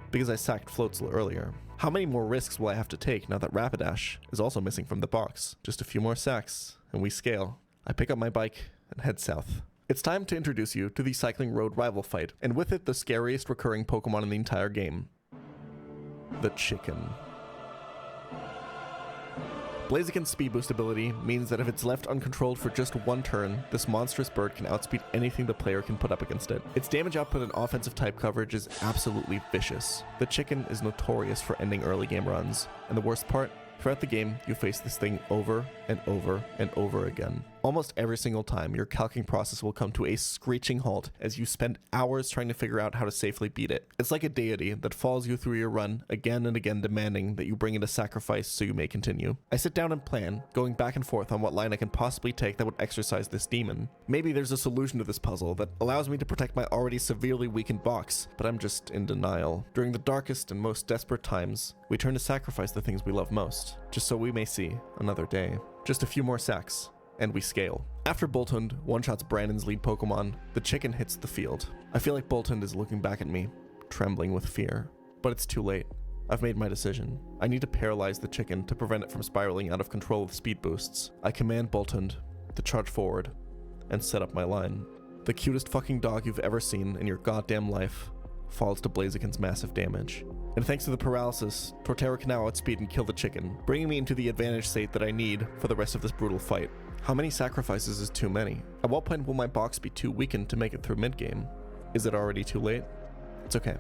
because I sacked Floatzel earlier. How many more risks will I have to take now that Rapidash is also missing from the box? Just a few more sacks, and we scale. I pick up my bike and head south. It's time to introduce you to the Cycling Road rival fight, and with it the scariest recurring Pokemon in the entire game. The Chicken. Blaziken's speed boost ability means that if it's left uncontrolled for just one turn, this monstrous bird can outspeed anything the player can put up against it. Its damage output and offensive type coverage is absolutely vicious. The Chicken is notorious for ending early game runs, and the worst part? Throughout the game, you face this thing over and over and over again. Almost every single time, your calcing process will come to a screeching halt as you spend hours trying to figure out how to safely beat it. It's like a deity that follows you through your run, again and again demanding that you bring it a sacrifice so you may continue. I sit down and plan, going back and forth on what line I can possibly take that would exorcise this demon. Maybe there's a solution to this puzzle that allows me to protect my already severely weakened box, but I'm just in denial. During the darkest and most desperate times, we turn to sacrifice the things we love most, just so we may see another day. Just a few more sacks, and we scale. After Boltund one-shots Brandon's lead Pokemon, the Chicken hits the field. I feel like Boltund is looking back at me, trembling with fear. But it's too late. I've made my decision. I need to paralyze the Chicken to prevent it from spiraling out of control with speed boosts. I command Boltund to charge forward and set up my line. The cutest fucking dog you've ever seen in your goddamn life falls to Blaziken's massive damage. And thanks to the paralysis, Torterra can now outspeed and kill the chicken, bringing me into the advantage state that I need for the rest of this brutal fight. How many sacrifices is too many? At what point will my box be too weakened to make it through mid-game? Is it already too late? It's okay.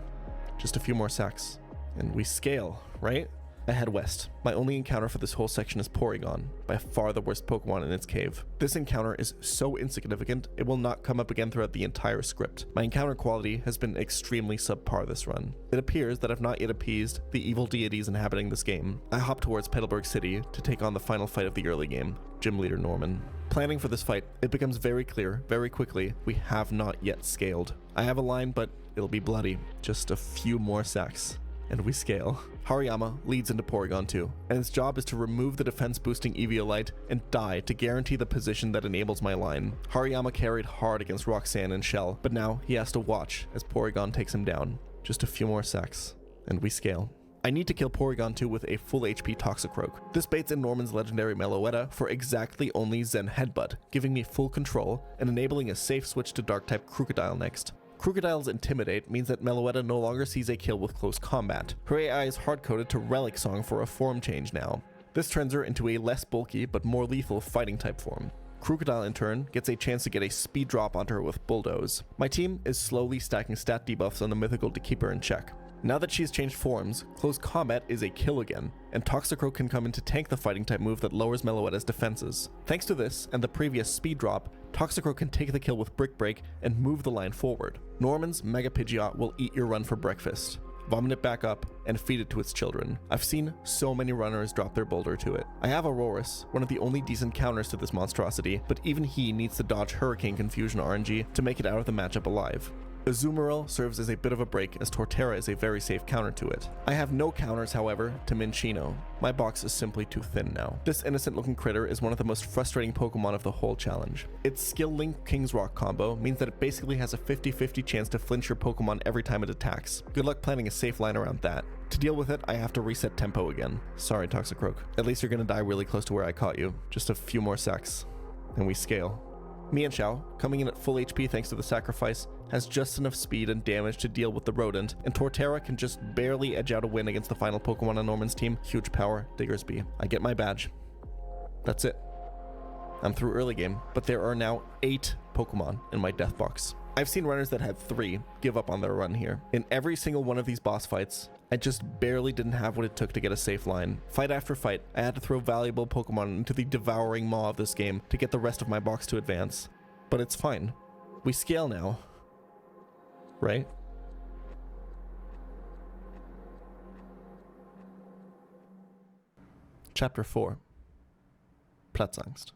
Just a few more sacks. And we scale, right? I head west. My only encounter for this whole section is Porygon, by far the worst Pokemon in its cave. This encounter is so insignificant, it will not come up again throughout the entire script. My encounter quality has been extremely subpar this run. It appears that I've not yet appeased the evil deities inhabiting this game. I hop towards Petalburg City to take on the final fight of the early game, Gym Leader Norman. Planning for this fight, it becomes very clear, very quickly, we have not yet scaled. I have a line, but it'll be bloody. Just a few more sacks, and we scale. Hariyama leads into Porygon 2, and its job is to remove the defense boosting Eviolite and die to guarantee the position that enables my line. Hariyama carried hard against Roxanne and Shell, but now he has to watch as Porygon takes him down. Just a few more sacks, and we scale. I need to kill Porygon 2 with a full HP Toxicroak. This baits in Norman's legendary Meloetta for exactly only Zen Headbutt, giving me full control and enabling a safe switch to Dark-type Crocodile next. Crocodile's Intimidate means that Meloetta no longer sees a kill with close combat. Her AI is hard-coded to Relic Song for a form change now. This turns her into a less bulky but more lethal fighting type form. Crocodile in turn gets a chance to get a speed drop onto her with Bulldoze. My team is slowly stacking stat debuffs on the mythical to keep her in check. Now that she's changed forms, close combat is a kill again, and Toxicroak can come in to tank the fighting type move that lowers Meloetta's defenses. Thanks to this and the previous speed drop, Toxicroak can take the kill with Brick Break and move the line forward. Norman's Mega Pidgeot will eat your run for breakfast, vomit it back up, and feed it to its children. I've seen so many runners drop their boulder to it. I have Aurorus, one of the only decent counters to this monstrosity, but even he needs to dodge Hurricane Confusion RNG to make it out of the matchup alive. Azumarill serves as a bit of a break as Torterra is a very safe counter to it. I have no counters, however, to Minccino. My box is simply too thin now. This innocent looking critter is one of the most frustrating Pokemon of the whole challenge. Its Skill Link King's Rock combo means that it basically has a 50-50 chance to flinch your Pokemon every time it attacks. Good luck planning a safe line around that. To deal with it, I have to reset tempo again. Sorry, Toxicroak. At least you're gonna die really close to where I caught you. Just a few more sacks, and we scale. Mienshao, coming in at full HP thanks to the sacrifice, has just enough speed and damage to deal with the rodent, and Torterra can just barely edge out a win against the final Pokemon on Norman's team. Huge power, Diggersby. I get my badge. That's it. I'm through early game, but there are now 8 Pokemon in my death box. I've seen runners that had 3 give up on their run here. In every single one of these boss fights, I just barely didn't have what it took to get a safe line. Fight after fight, I had to throw valuable Pokemon into the devouring maw of this game to get the rest of my box to advance. But it's fine. We scale now. Right? Chapter 4. Platzangst.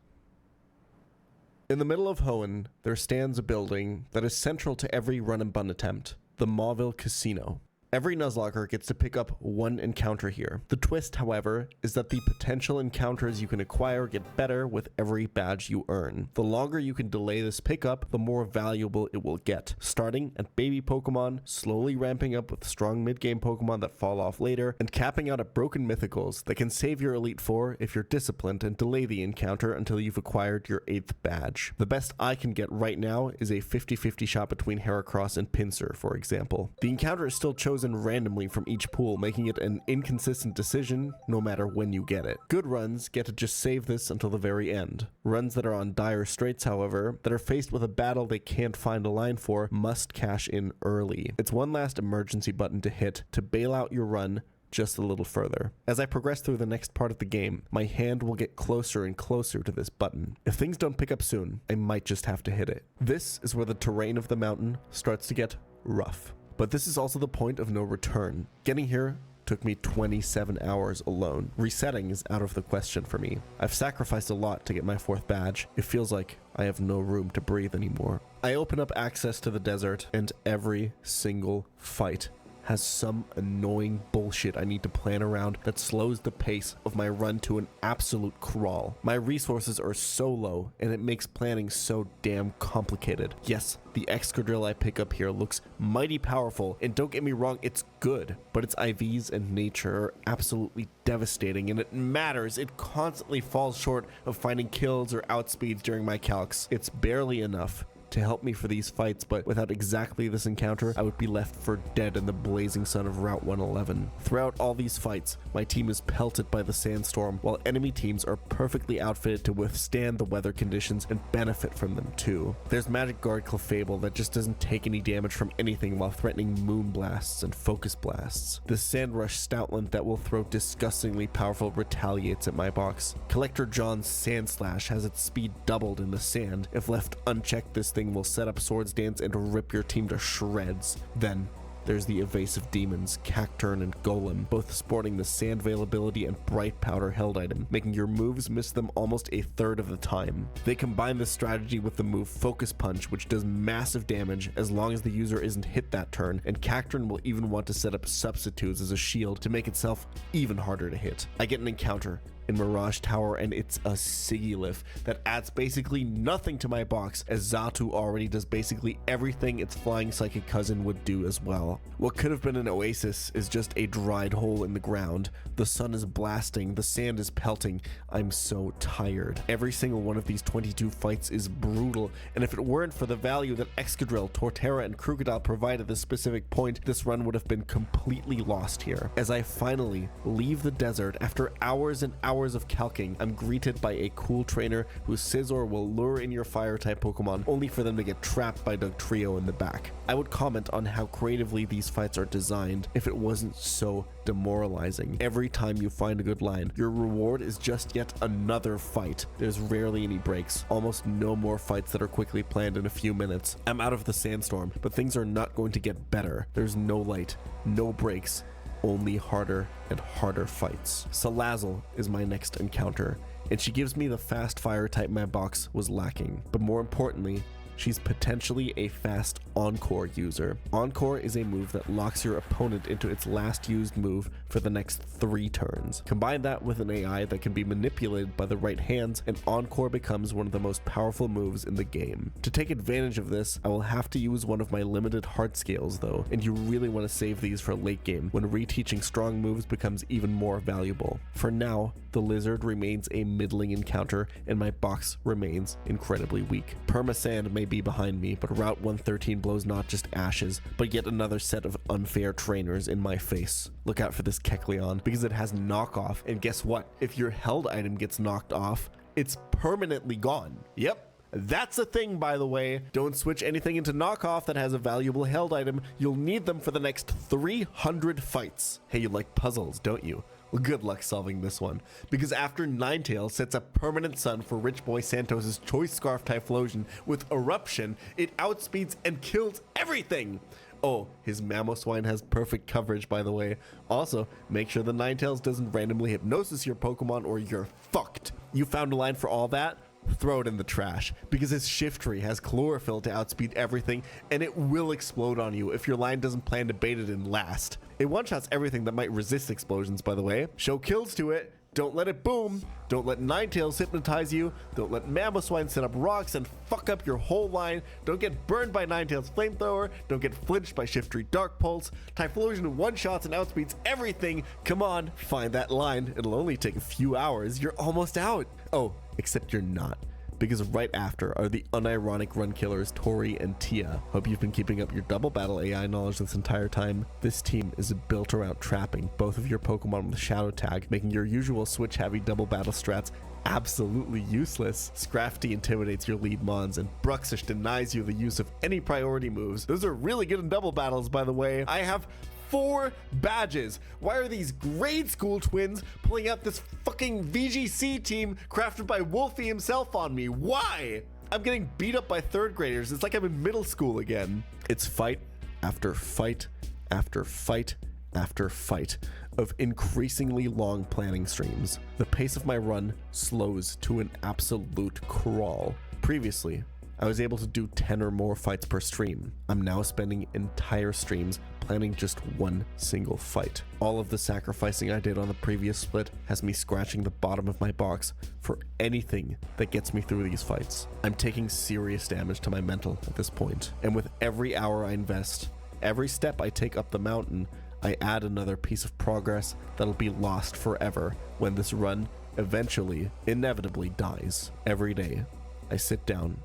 In the middle of Hoenn, there stands a building that is central to every run and bun attempt, the Mauville Casino. Every Nuzlocke gets to pick up one encounter here. The twist, however, is that the potential encounters you can acquire get better with every badge you earn. The longer you can delay this pickup, the more valuable it will get. Starting at baby Pokemon, slowly ramping up with strong mid-game Pokemon that fall off later, and capping out at broken mythicals that can save your Elite Four if you're disciplined and delay the encounter until you've acquired your 8th badge. The best I can get right now is a 50-50 shot between Heracross and Pinsir, for example. The encounter is still chosen randomly from each pool, making it an inconsistent decision no matter when you get it. Good runs get to just save this until the very end. Runs that are on dire straits, however, that are faced with a battle they can't find a line for, must cash in early. It's one last emergency button to hit to bail out your run just a little further. As I progress through the next part of the game, my hand will get closer and closer to this button. If things don't pick up soon, I might just have to hit it. This is where the terrain of the mountain starts to get rough. But this is also the point of no return. Getting here took me 27 hours alone. Resetting is out of the question for me. I've sacrificed a lot to get my 4th badge. It feels like I have no room to breathe anymore. I open up access to the desert, and every single fight has some annoying bullshit I need to plan around that slows the pace of my run to an absolute crawl. My resources are so low, and it makes planning so damn complicated. Yes, the Excadrill I pick up here looks mighty powerful, and don't get me wrong, it's good, but its IVs and nature are absolutely devastating, and it matters. It constantly falls short of finding kills or outspeeds during my calcs. It's barely enough to help me for these fights, but without exactly this encounter, I would be left for dead in the blazing sun of Route 111. Throughout all these fights, my team is pelted by the sandstorm, while enemy teams are perfectly outfitted to withstand the weather conditions and benefit from them too. There's Magic Guard Clefable that just doesn't take any damage from anything while threatening moon blasts and focus blasts. The Sand Rush Stoutland that will throw disgustingly powerful retaliates at my box. Collector John's Sand Slash has its speed doubled in the sand. If left unchecked, this thing will set up Swords Dance and rip your team to shreds. Then there's the evasive demons, Cacturn and Golem, both sporting the Sand Veil ability and Bright Powder held item, making your moves miss them almost a third of the time. They combine this strategy with the move Focus Punch, which does massive damage as long as the user isn't hit that turn, and Cacturn will even want to set up substitutes as a shield to make itself even harder to hit. I get an encounter in Mirage Tower, and it's a Sigilif that adds basically nothing to my box, as Xatu already does basically everything its flying psychic cousin would do as well. What could have been an oasis is just a dried hole in the ground. The sun is blasting, the sand is pelting. I'm so tired. Every single one of these 22 fights is brutal, and if it weren't for the value that Excadrill, Torterra, and Krookodile provide at this specific point, this run would have been completely lost here. As I finally leave the desert after hours and hours of calking, I'm greeted by a cool trainer whose Scizor will lure in your fire-type Pokemon only for them to get trapped by Dugtrio in the back. I would comment on how creatively these fights are designed if it wasn't so demoralizing. Every time you find a good line, your reward is just yet another fight. There's rarely any breaks, almost no more fights that are quickly planned in a few minutes. I'm out of the sandstorm, but things are not going to get better. There's no light, no breaks, only harder and harder fights. Salazzle is my next encounter, and she gives me the fast fire type my box was lacking. But more importantly, she's potentially a fast Encore user. Encore is a move that locks your opponent into its last used move for the next 3 turns. Combine that with an AI that can be manipulated by the right hands, and Encore becomes one of the most powerful moves in the game. To take advantage of this, I will have to use one of my limited heart scales though, and you really want to save these for late game when reteaching strong moves becomes even more valuable. For now, the lizard remains a middling encounter, and my box remains incredibly weak. Permasand may be behind me, but Route 113 blows not just ashes, but yet another set of unfair trainers in my face. Look out for this Kecleon, because it has knockoff, and guess what? If your held item gets knocked off, it's permanently gone. Yep. That's a thing, by the way. Don't switch anything into knockoff that has a valuable held item. You'll need them for the next 300 fights. Hey, you like puzzles, don't you? Well, good luck solving this one, because after Ninetales sets a permanent sun for Rich Boy Santos' Choice Scarf Typhlosion with Eruption, it outspeeds and kills everything! Oh, his Mamoswine has perfect coverage, by the way. Also, make sure the Ninetales doesn't randomly hypnosis your Pokemon or you're fucked. You found a line for all that? Throw it in the trash, because his Shiftry has Chlorophyll to outspeed everything, and it will explode on you if your line doesn't plan to bait it in last. It one-shots everything that might resist explosions, by the way. Show kills to it. Don't let it boom. Don't let Ninetales hypnotize you. Don't let Mamoswine set up rocks and fuck up your whole line. Don't get burned by Ninetales Flamethrower. Don't get flinched by Shiftry Dark Pulse. Typhlosion one-shots and outspeeds everything. Come on, find that line. It'll only take a few hours. You're almost out. Oh, except you're not, because right after are the unironic run killers Tori and Tia. Hope you've been keeping up your double battle AI knowledge this entire time. This team is built around trapping both of your Pokemon with Shadow Tag, making your usual switch heavy double battle strats absolutely useless. Scrafty intimidates your lead mons, and Bruxish denies you the use of any priority moves. Those are really good in double battles, by the way. I have 4 badges. Why are these grade school twins pulling out this fucking VGC team crafted by Wolfie himself on me? Why? I'm getting beat up by 3rd graders. It's like I'm in middle school again. It's fight after fight after fight after fight of increasingly long planning streams. The pace of my run slows to an absolute crawl. Previously, I was able to do 10 or more fights per stream. I'm now spending entire streams planning just one single fight. All of the sacrificing I did on the previous split has me scratching the bottom of my box for anything that gets me through these fights. I'm taking serious damage to my mental at this point, and with every hour I invest, every step I take up the mountain, I add another piece of progress that'll be lost forever when this run eventually, inevitably dies. Every day, I sit down,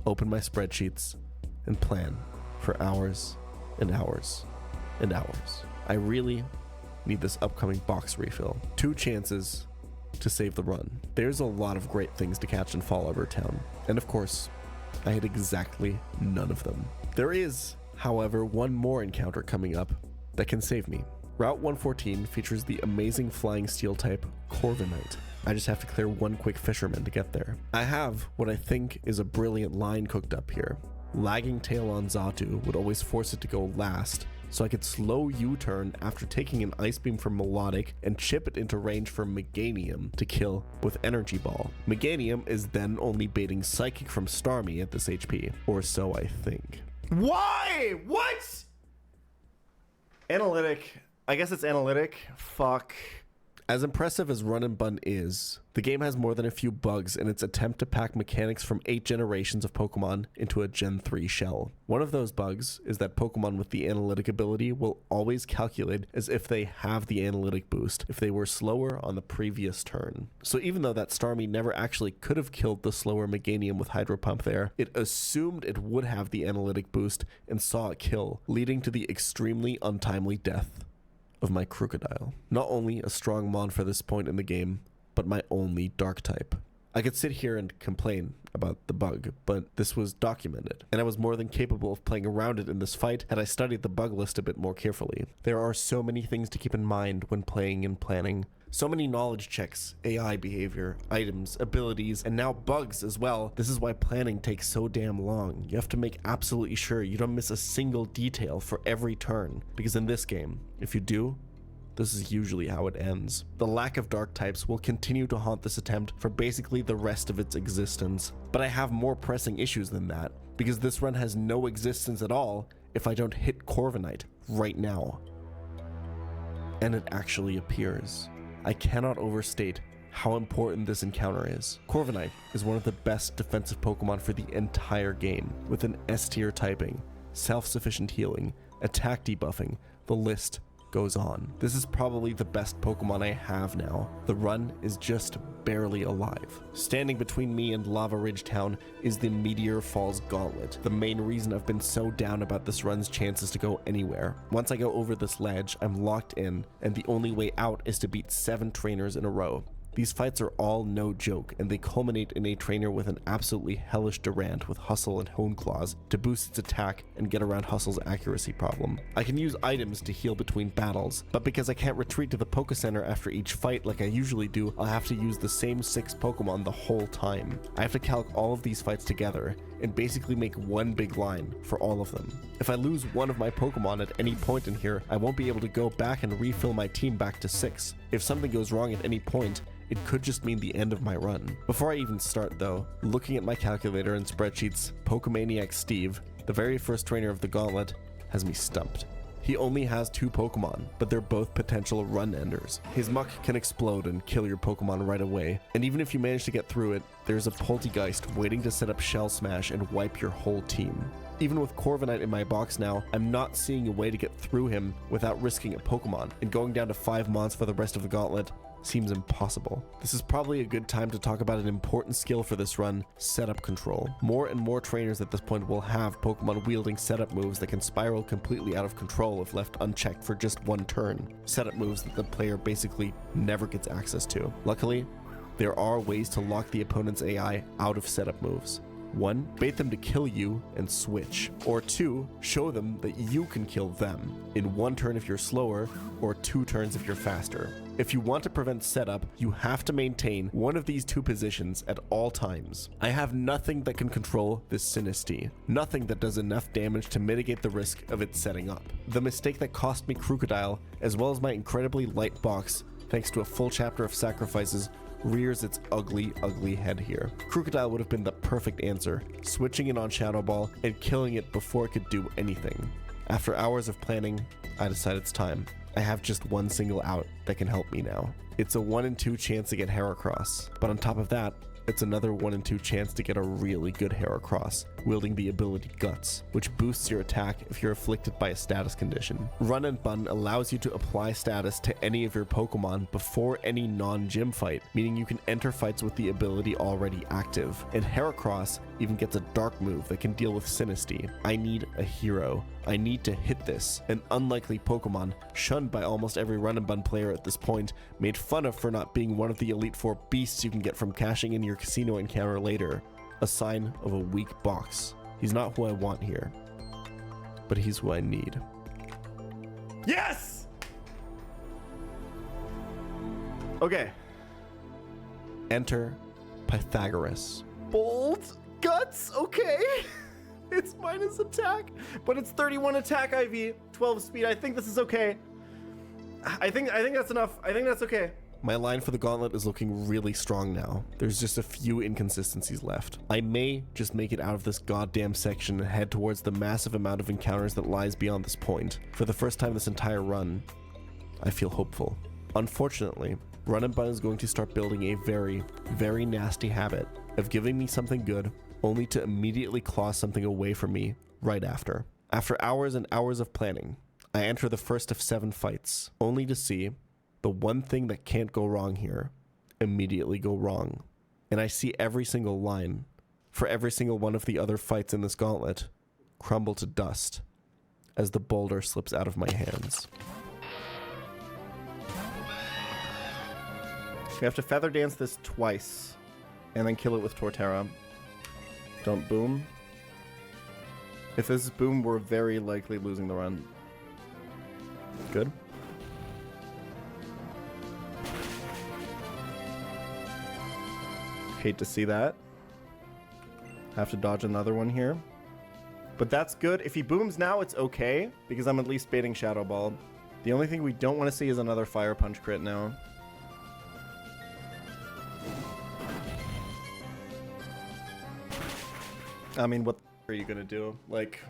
open my spreadsheets, and plan for hours and hours and hours. I really need this upcoming box refill. 2 chances to save the run. There's a lot of great things to catch in Fall Over Town, and of course, I had exactly none of them. There is, however, one more encounter coming up that can save me. Route 114 features the amazing flying steel type Corviknight. I just have to clear one quick fisherman to get there. I have what I think is a brilliant line cooked up here. Lagging tail on Xatu would always force it to go last, so I could slow U-turn after taking an Ice Beam from Melodic and chip it into range for Meganium to kill with Energy Ball. Meganium is then only baiting Psychic from Starmie at this HP, or so I think. Why? What? Analytic. I guess it's analytic. Fuck. As impressive as Run and Bun is, the game has more than a few bugs in its attempt to pack mechanics from 8 generations of Pokemon into a Gen 3 shell. One of those bugs is that Pokemon with the analytic ability will always calculate as if they have the analytic boost if they were slower on the previous turn. So even though that Starmie never actually could have killed the slower Meganium with Hydro Pump there, it assumed it would have the analytic boost and saw it kill, leading to the extremely untimely death of my Crocodile. Not only a strong mon for this point in the game, but my only dark type. I could sit here and complain about the bug, but this was documented, and I was more than capable of playing around it in this fight had I studied the bug list a bit more carefully. There are so many things to keep in mind when playing and planning. So many knowledge checks, AI behavior, items, abilities, and now bugs as well. This is why planning takes so damn long. You have to make absolutely sure you don't miss a single detail for every turn, because in this game, if you do, this is usually how it ends. The lack of dark types will continue to haunt this attempt for basically the rest of its existence. But I have more pressing issues than that, because this run has no existence at all if I don't hit Corviknight right now. And it actually appears. I cannot overstate how important this encounter is. Corviknight is one of the best defensive Pokemon for the entire game, with an S-tier typing, self-sufficient healing, attack debuffing, the list goes on. This is probably the best Pokemon I have now. The run is just barely alive. Standing between me and Lava Ridge Town is the Meteor Falls Gauntlet, the main reason I've been so down about this run's chances to go anywhere. Once I go over this ledge, I'm locked in, and the only way out is to beat 7 trainers in a row. These fights are all no joke, and they culminate in a trainer with an absolutely hellish Durant with Hustle and Hone Claws to boost its attack and get around Hustle's accuracy problem. I can use items to heal between battles, but because I can't retreat to the Poke Center after each fight like I usually do, I'll have to use the same 6 Pokemon the whole time. I have to calc all of these fights together and basically make one big line for all of them. If I lose one of my Pokemon at any point in here, I won't be able to go back and refill my team back to 6. If something goes wrong at any point, it could just mean the end of my run. Before I even start though, looking at my calculator and spreadsheets, Pokemaniac Steve, the very first trainer of the Gauntlet, has me stumped. He only has 2 Pokemon, but they're both potential run enders. His Muck can explode and kill your Pokemon right away, and even if you manage to get through it, there's a Poltegeist waiting to set up Shell Smash and wipe your whole team. Even with Corviknight in my box now, I'm not seeing a way to get through him without risking a Pokemon, and going down to 5 mons for the rest of the Gauntlet seems impossible. This is probably a good time to talk about an important skill for this run, setup control. More and more trainers at this point will have Pokemon wielding setup moves that can spiral completely out of control if left unchecked for just one turn. Setup moves that the player basically never gets access to. Luckily, there are ways to lock the opponent's AI out of setup moves. 1. Bait them to kill you and switch. Or 2. Show them that you can kill them in 1 turn if you're slower, or 2 turns if you're faster. If you want to prevent setup, you have to maintain one of these 2 positions at all times. I have nothing that can control this Sinistea. Nothing that does enough damage to mitigate the risk of it setting up. The mistake that cost me Crocodile, as well as my incredibly light box, thanks to a full chapter of sacrifices, rears its ugly, ugly head here. Crocodile would have been the perfect answer, switching in on Shadow Ball and killing it before it could do anything. After hours of planning, I decide it's time. I have just one single out that can help me now. It's a 1 in 2 chance to get Heracross, but on top of that, it's another 1 in 2 chance to get a really good Heracross, wielding the ability Guts, which boosts your attack if you're afflicted by a status condition. Run and Bun allows you to apply status to any of your Pokemon before any non-gym fight, meaning you can enter fights with the ability already active, and Heracross even gets a dark move that can deal with Sinisty. I need a hero. I need to hit this. An unlikely Pokemon, shunned by almost every run and bun player at this point, made fun of for not being one of the Elite Four beasts you can get from cashing in your casino encounter later. A sign of a weak box. He's not who I want here, but he's who I need. Yes! Okay. Enter Pythagoras. Bold guts, okay. It's minus attack, but it's 31 attack IV, 12 speed. I think this is okay. I think that's enough. I think that's okay. My line for the gauntlet is looking really strong now. There's just a few inconsistencies left. I may just make it out of this goddamn section and head towards the massive amount of encounters that lies beyond this point. For the first time this entire run, I feel hopeful. Unfortunately, Run and Bun is going to start building a very, very nasty habit of giving me something good only to immediately claw something away from me right after. After hours and hours of planning, I enter the first of 7 fights, only to see the one thing that can't go wrong here immediately go wrong. And I see every single line for every single one of the other fights in this gauntlet crumble to dust as the boulder slips out of my hands. We have to feather dance this twice and then kill it with Torterra. Don't boom. If this is boom, we're very likely losing the run. Good. Hate to see that. Have to dodge another one here. But that's good. If he booms now, it's okay, because I'm at least baiting Shadow Ball. The only thing we don't want to see is another Fire Punch crit now. I mean, what the are you gonna do? Like,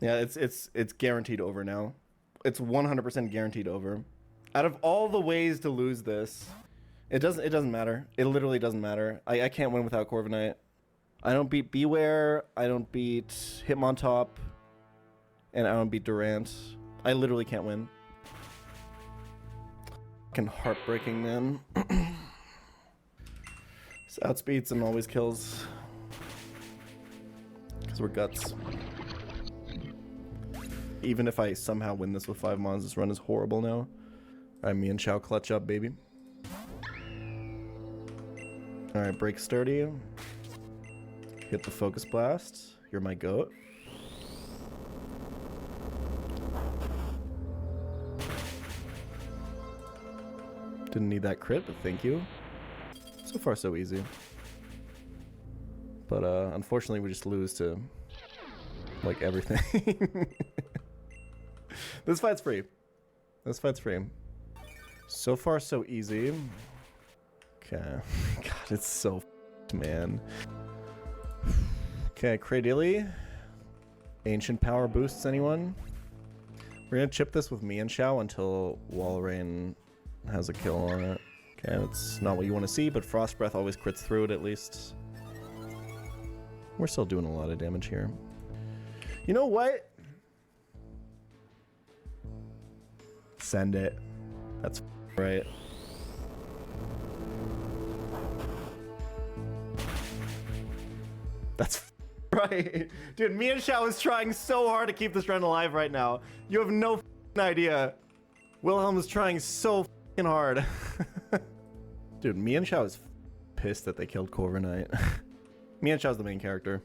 yeah, it's guaranteed over now. It's 100% guaranteed over. Out of all the ways to lose this, it doesn't matter. It literally doesn't matter. I can't win without Corviknight. I don't beat Beware. I don't beat Hitmontop, and I don't beat Durant. I literally can't win. Fucking heartbreaking, man. Outspeeds and always kills. Because we're guts. Even if I somehow win this with 5 mons, this run is horrible now. Alright, me and Chow clutch up, baby. Alright, break sturdy. Hit the focus blast. You're my goat. Didn't need that crit, but thank you. So far, so easy. But unfortunately, we just lose to like everything. This fight's free. This fight's free. So far, so easy. Okay. God, it's so man. Okay, Cradily. Ancient power boosts anyone? We're gonna chip this with me and Xiao until Walrein has a kill on it. Okay, that's not what you want to see, but Frost Breath always crits through it at least. We're still doing a lot of damage here. You know what? Send it. That's right. That's right. Dude, me and Xiao is trying so hard to keep this run alive right now. You have no idea. Wilhelm is trying so hard. Dude, me and Xiao is pissed that they killed Corviknight. Me and Xiao's the main character.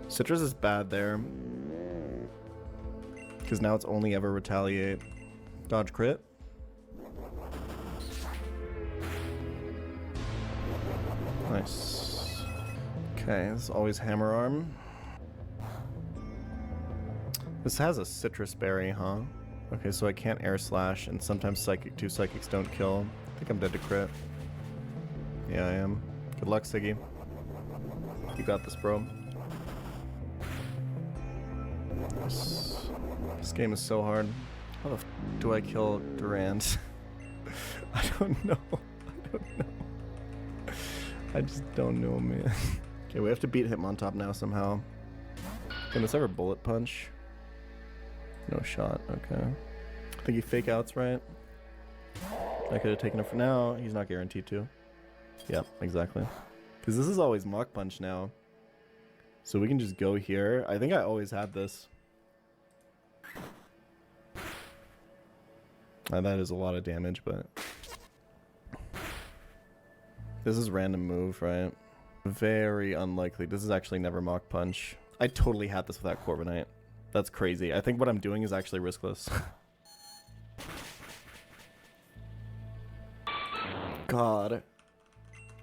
Citrus is bad there. Because now it's only ever retaliate. Dodge crit. Nice. Okay, this is always Hammer Arm. This has a Citrus Berry, huh? Okay, so I can't Air Slash, and sometimes two Psychics don't kill. I think I'm dead to crit. Yeah, I am. Good luck, Siggy. You got this, bro. This game is so hard. How the f do I kill Durant? I don't know. I don't know. I just don't know, man. Okay, we have to beat Hitmontop now somehow. Can this ever Bullet Punch? No shot, okay. I think he fake outs, right? I could have taken it for now. He's not guaranteed to. Yep, exactly. Because this is always Mach Punch now. So we can just go here. I think I always had this. That is a lot of damage, but... This is random move, right? Very unlikely. This is actually never Mach Punch. I totally had this without Corviknight. That's crazy. I think what I'm doing is actually riskless. God.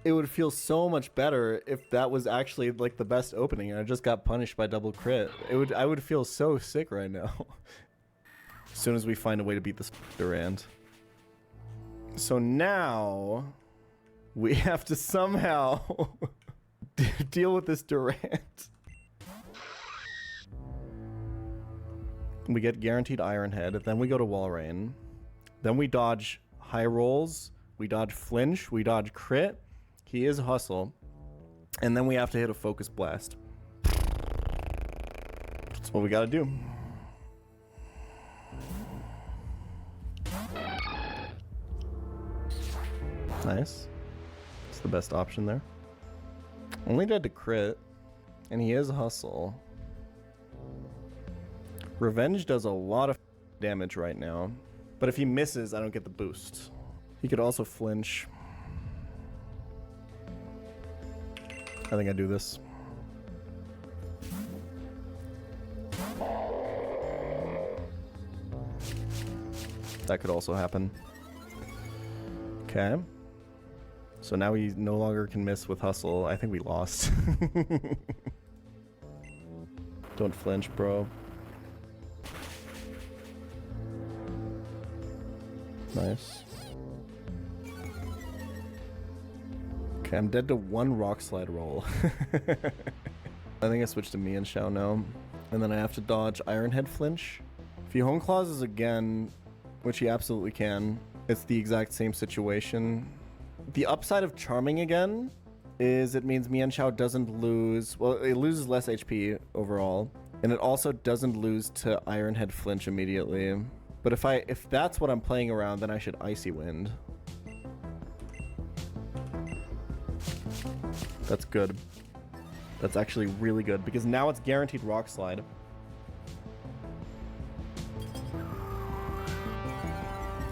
It would feel so much better if that was actually like the best opening and I just got punished by double crit. I would feel so sick right now. As soon as we find a way to beat this Durant. So now we have to somehow deal with this Durant. We get guaranteed Iron Head, then we go to Walrein. Then we dodge high rolls, we dodge flinch, we dodge crit. He is hustle. And then we have to hit a focus blast. That's what we gotta do. Nice. It's the best option there. Only dead to crit. And he is hustle. Revenge does a lot of damage right now. But if he misses, I don't get the boost. He could also flinch. I think I do this. That could also happen. Okay. So now we no longer can miss with hustle. I think we lost. Don't flinch, bro. Nice. Okay, I'm dead to one rock slide roll. I think I switched to Mian Xiao now. And then I have to dodge Iron Head flinch. If he home clauses again, which he absolutely can, it's the exact same situation. The upside of charming again is it means Mian Xiao doesn't lose, well, it loses less HP overall. And it also doesn't lose to Iron Head flinch immediately. But if that's what I'm playing around, then I should Icy Wind. That's good. That's actually really good because now it's guaranteed Rock Slide.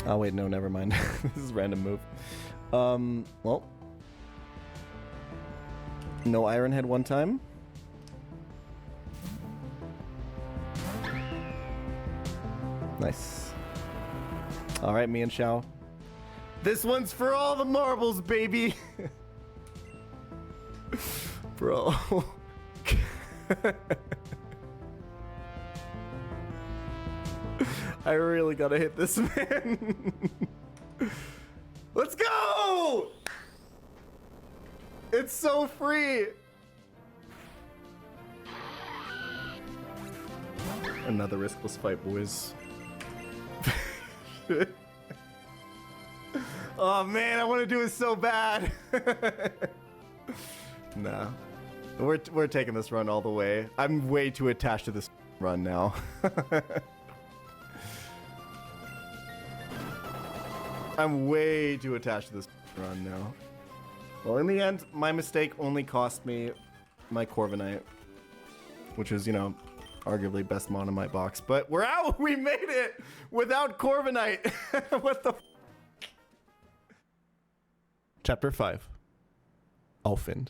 Oh wait, no, never mind. This is a random move. Well. No Iron Head one time. Nice. Alright, Mian Xiao. This one's for all the marbles, baby! Bro. I really gotta hit this man. Let's go! It's so free! Another riskless fight, boys. Oh man, I want to do it so bad. Nah. We're taking this run all the way. I'm way too attached to this run now. I'm way too attached to this run now. Well, in the end, my mistake only cost me my Corviknight, which is, you know, arguably best mon in my box. But we're out! We made it! Without Corviknight! What the f? Chapter 5. Alfind.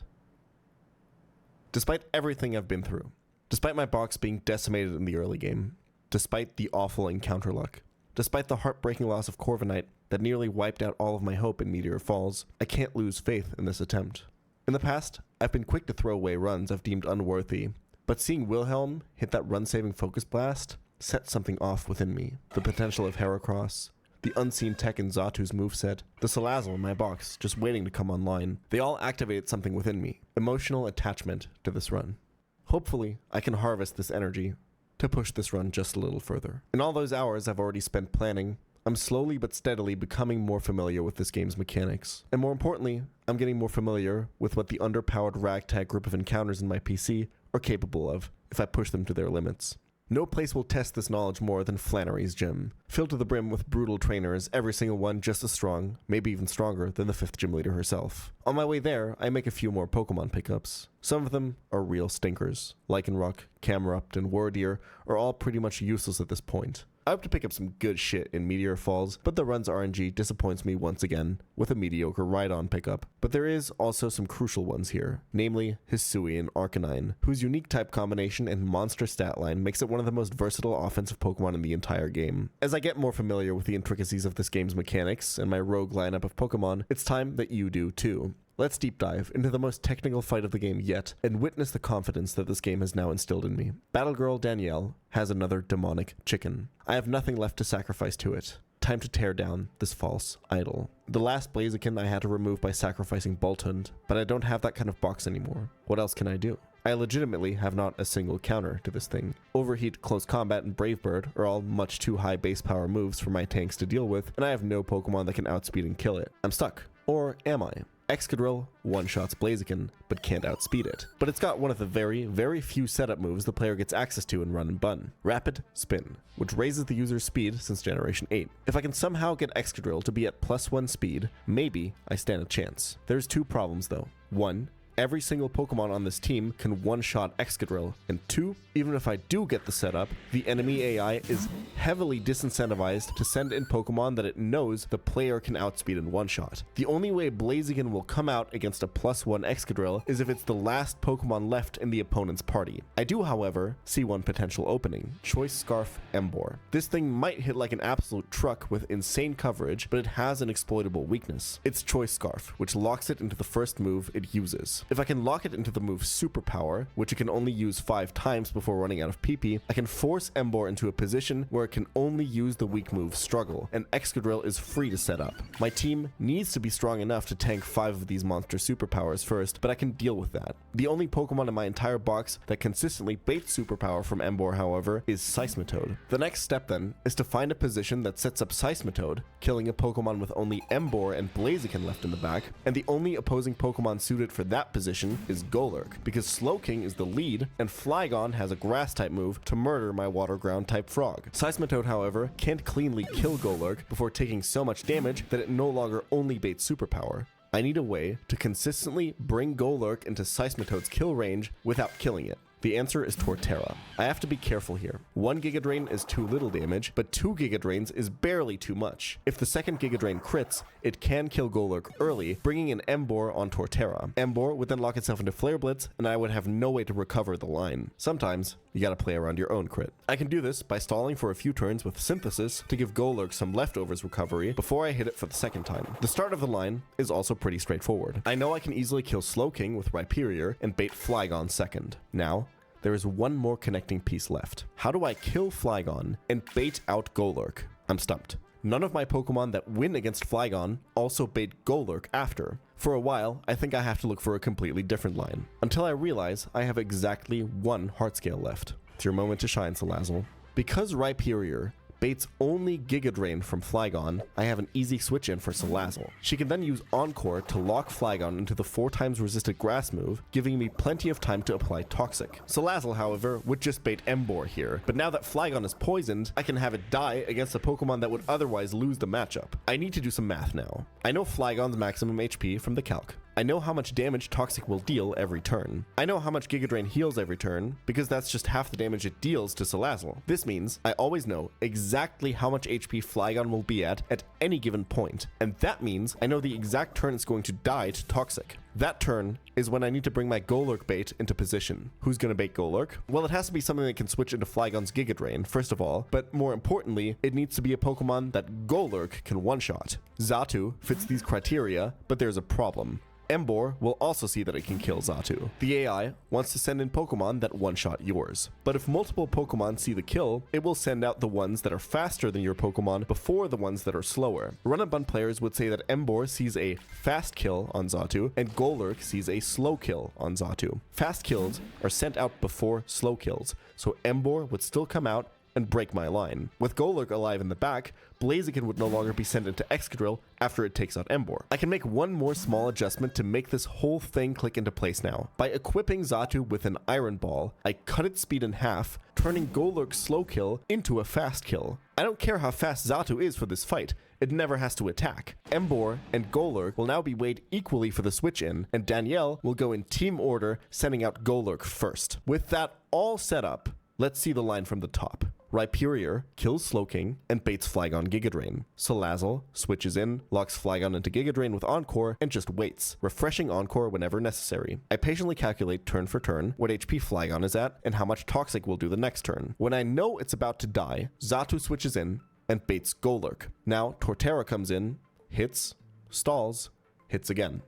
Despite everything I've been through, despite my box being decimated in the early game, despite the awful encounter luck, despite the heartbreaking loss of Corviknight that nearly wiped out all of my hope in Meteor Falls, I can't lose faith in this attempt. In the past, I've been quick to throw away runs I've deemed unworthy, but seeing Wilhelm hit that run-saving focus blast set something off within me. The potential of Heracross, the unseen tech in Zatu's moveset, the Salazzle in my box just waiting to come online, they all activated something within me, emotional attachment to this run. Hopefully, I can harvest this energy to push this run just a little further. In all those hours I've already spent planning, I'm slowly but steadily becoming more familiar with this game's mechanics. And more importantly, I'm getting more familiar with what the underpowered ragtag group of encounters in my PC are capable of if I push them to their limits. No place will test this knowledge more than Flannery's gym. Filled to the brim with brutal trainers, every single one just as strong, maybe even stronger than the 5th gym leader herself. On my way there, I make a few more Pokemon pickups. Some of them are real stinkers. Lycanroc, Camerupt, and Wardeer are all pretty much useless at this point. I hope to pick up some good shit in Meteor Falls, but the run's RNG disappoints me once again with a mediocre Rhydon pickup. But there is also some crucial ones here, namely Hisui and Arcanine, whose unique type combination and monster stat line makes it one of the most versatile offensive Pokemon in the entire game. As I get more familiar with the intricacies of this game's mechanics and my rogue lineup of Pokemon, it's time that you do too. Let's deep dive into the most technical fight of the game yet, and witness the confidence that this game has now instilled in me. Battlegirl Danielle has another demonic chicken. I have nothing left to sacrifice to it. Time to tear down this false idol. The last Blaziken I had to remove by sacrificing Boltund, but I don't have that kind of box anymore. What else can I do? I legitimately have not a single counter to this thing. Overheat, Close Combat, and Brave Bird are all much too high base power moves for my tanks to deal with, and I have no Pokemon that can outspeed and kill it. I'm stuck. Or am I? Excadrill one-shots Blaziken, but can't outspeed it. But it's got one of the very, very few setup moves the player gets access to in Run and Bun. Rapid Spin, which raises the user's speed since Generation 8. If I can somehow get Excadrill to be at +1 speed, maybe I stand a chance. There's 2 problems though. 1, every single Pokemon on this team can one-shot Excadrill, and 2, even if I do get the setup, the enemy AI is heavily disincentivized to send in Pokemon that it knows the player can outspeed in one-shot. The only way Blaziken will come out against a +1 Excadrill is if it's the last Pokemon left in the opponent's party. I do, however, see one potential opening. Choice Scarf Emboar. This thing might hit like an absolute truck with insane coverage, but it has an exploitable weakness. It's Choice Scarf, which locks it into the first move it uses. If I can lock it into the move Superpower, which it can only use 5 times before running out of PP, I can force Emboar into a position where it can only use the weak move Struggle, and Excadrill is free to set up. My team needs to be strong enough to tank 5 of these monster superpowers first, but I can deal with that. The only Pokemon in my entire box that consistently baits Superpower from Emboar, however, is Seismitoad. The next step then is to find a position that sets up Seismitoad, killing a Pokemon with only Emboar and Blaziken left in the back, and the only opposing Pokemon suited for that position is Golurk, because Slowking is the lead, and Flygon has a grass type move to murder my water ground type frog. Seismitoad, however, can't cleanly kill Golurk before taking so much damage that it no longer only baits Superpower. I need a way to consistently bring Golurk into Seismitoad's kill range without killing it. The answer is Torterra. I have to be careful here. 1 Giga Drain is too little damage, but 2 Giga Drains is barely too much. If the second Giga Drain crits, it can kill Golurk early, bringing an Emboar on Torterra. Emboar would then lock itself into Flare Blitz, and I would have no way to recover the line. Sometimes, you gotta play around your own crit. I can do this by stalling for a few turns with Synthesis to give Golurk some leftovers recovery before I hit it for the second time. The start of the line is also pretty straightforward. I know I can easily kill Slowking with Rhyperior and bait Flygon second. Now, there is one more connecting piece left. How do I kill Flygon and bait out Golurk? I'm stumped. None of my Pokemon that win against Flygon also bait Golurk after. For a while, I think I have to look for a completely different line, until I realize I have exactly 1 Heart Scale left. It's your moment to shine, Salazzle. Because Rhyperior baits only Giga Drain from Flygon, I have an easy switch in for Salazzle. She can then use Encore to lock Flygon into the 4 times resisted grass move, giving me plenty of time to apply Toxic. Salazzle, however, would just bait Emboar here, but now that Flygon is poisoned, I can have it die against a Pokemon that would otherwise lose the matchup. I need to do some math now. I know Flygon's maximum HP from the calc. I know how much damage Toxic will deal every turn. I know how much Giga Drain heals every turn, because that's just half the damage it deals to Salazzle. This means I always know exactly how much HP Flygon will be at any given point, and that means I know the exact turn it's going to die to Toxic. That turn is when I need to bring my Golurk bait into position. Who's gonna bait Golurk? Well, it has to be something that can switch into Flygon's Giga Drain, first of all, but more importantly, it needs to be a Pokemon that Golurk can one-shot. Xatu fits these criteria, but there's a problem. Emboar will also see that it can kill Xatu. The AI wants to send in Pokemon that one-shot yours. But if multiple Pokemon see the kill, it will send out the ones that are faster than your Pokemon before the ones that are slower. Run and Bun players would say that Emboar sees a fast kill on Xatu, and Golurk sees a slow kill on Xatu. Fast kills are sent out before slow kills, so Emboar would still come out and break my line. With Golurk alive in the back, Blaziken would no longer be sent into Excadrill after it takes out Emboar. I can make one more small adjustment to make this whole thing click into place now. By equipping Xatu with an Iron Ball, I cut its speed in half, turning Golurk's slow kill into a fast kill. I don't care how fast Xatu is for this fight, it never has to attack. Emboar and Golurk will now be weighed equally for the switch in, and Danielle will go in team order, sending out Golurk first. With that all set up, let's see the line from the top. Rhyperior kills Slowking and baits Flygon Giga Drain. Salazzle switches in, locks Flygon into Giga Drain with Encore, and just waits, refreshing Encore whenever necessary. I patiently calculate turn for turn what HP Flygon is at and how much Toxic will do the next turn. When I know it's about to die, Xatu switches in and baits Golurk. Now Torterra comes in, hits, stalls, hits again.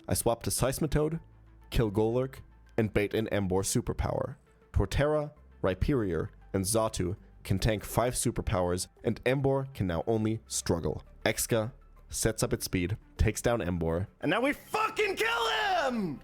I swap to Seismitoad, kill Golurk, and bait in Emboar Superpower. Torterra, Rhyperior, and Xatu can tank 5 superpowers, and Emboar can now only struggle. Exca sets up its speed, takes down Emboar, and now we fucking kill him!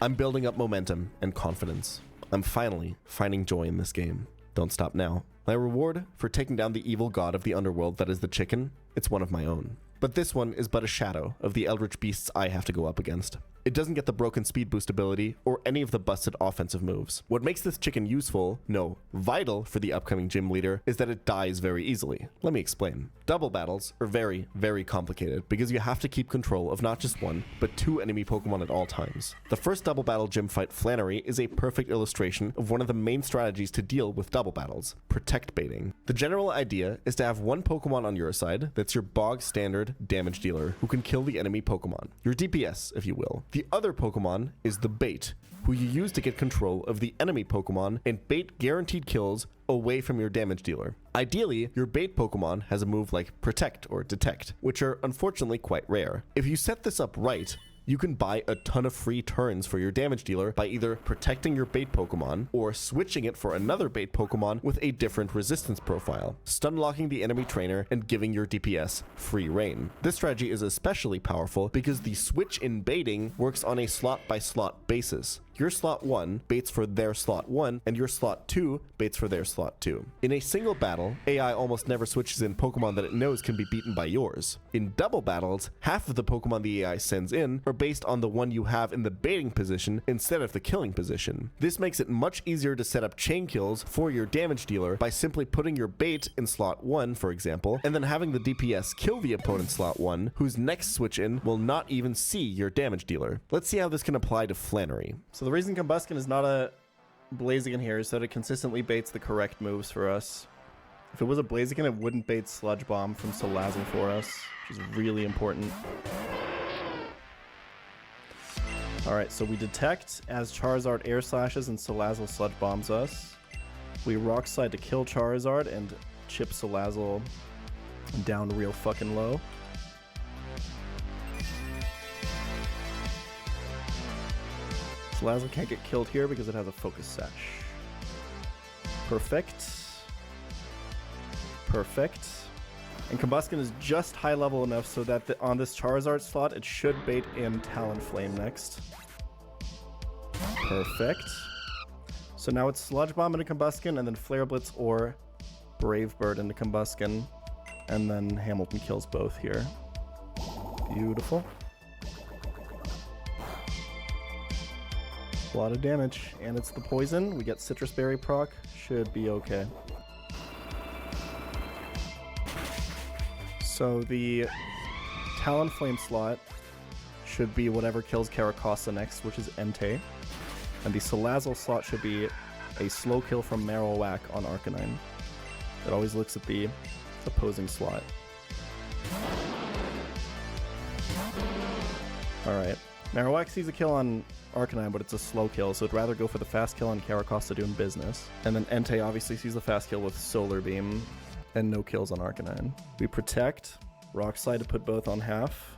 I'm building up momentum and confidence. I'm finally finding joy in this game. Don't stop now. My reward for taking down the evil god of the underworld that is the chicken, it's one of my own. But this one is but a shadow of the eldritch beasts I have to go up against. It doesn't get the broken speed boost ability or any of the busted offensive moves. What makes this chicken useful, no, vital for the upcoming gym leader, is that it dies very easily. Let me explain. Double battles are very, very complicated because you have to keep control of not just one, but 2 enemy Pokemon at all times. The first double battle gym fight, Flannery, is a perfect illustration of one of the main strategies to deal with double battles, protect baiting. The general idea is to have one Pokemon on your side that's your bog standard damage dealer who can kill the enemy Pokemon, your DPS if you will. The other Pokemon is the bait, who you use to get control of the enemy Pokemon and bait guaranteed kills away from your damage dealer. Ideally, your bait Pokemon has a move like Protect or Detect, which are unfortunately quite rare. If you set this up right, you can buy a ton of free turns for your damage dealer by either protecting your bait Pokemon or switching it for another bait Pokemon with a different resistance profile, stun locking the enemy trainer and giving your DPS free reign. This strategy is especially powerful because the switch in baiting works on a slot by slot basis. Your slot 1 baits for their slot 1, and your slot 2 baits for their slot 2. In a single battle, AI almost never switches in Pokemon that it knows can be beaten by yours. In double battles, half of the Pokemon the AI sends in are based on the one you have in the baiting position instead of the killing position. This makes it much easier to set up chain kills for your damage dealer by simply putting your bait in slot 1, for example, and then having the DPS kill the opponent's slot 1, whose next switch in will not even see your damage dealer. Let's see how this can apply to Flannery. So the reason Combuskin is not a Blaziken here is that it consistently baits the correct moves for us. If it was a Blaziken, it wouldn't bait Sludge Bomb from Salazzle for us, which is really important. Alright, so we detect as Charizard Air Slashes and Salazzle Sludge Bombs us. We Rock Slide to kill Charizard and chip Salazzle down real fucking low. Salazzle can't get killed here because it has a Focus Sash. Perfect. Perfect. And Combuskin is just high level enough so that on this Charizard slot, it should bait in Talonflame next. Perfect. So now it's Sludge Bomb into Combuskin, and then Flare Blitz or Brave Bird into Combuskin. And then Hamilton kills both here. Beautiful. A lot of damage, and it's the poison. We get Citrus Berry proc. Should be okay. So the Talonflame slot should be whatever kills Caracasa next, which is Entei. And the Salazzle slot should be a slow kill from Marowak on Arcanine. It always looks at the opposing slot. Alright. Marowak sees a kill on Arcanine, but it's a slow kill, so it'd rather go for the fast kill on Caracasa doing business. And then Entei obviously sees the fast kill with Solar Beam, and no kills on Arcanine. We protect, Rock Slide to put both on half.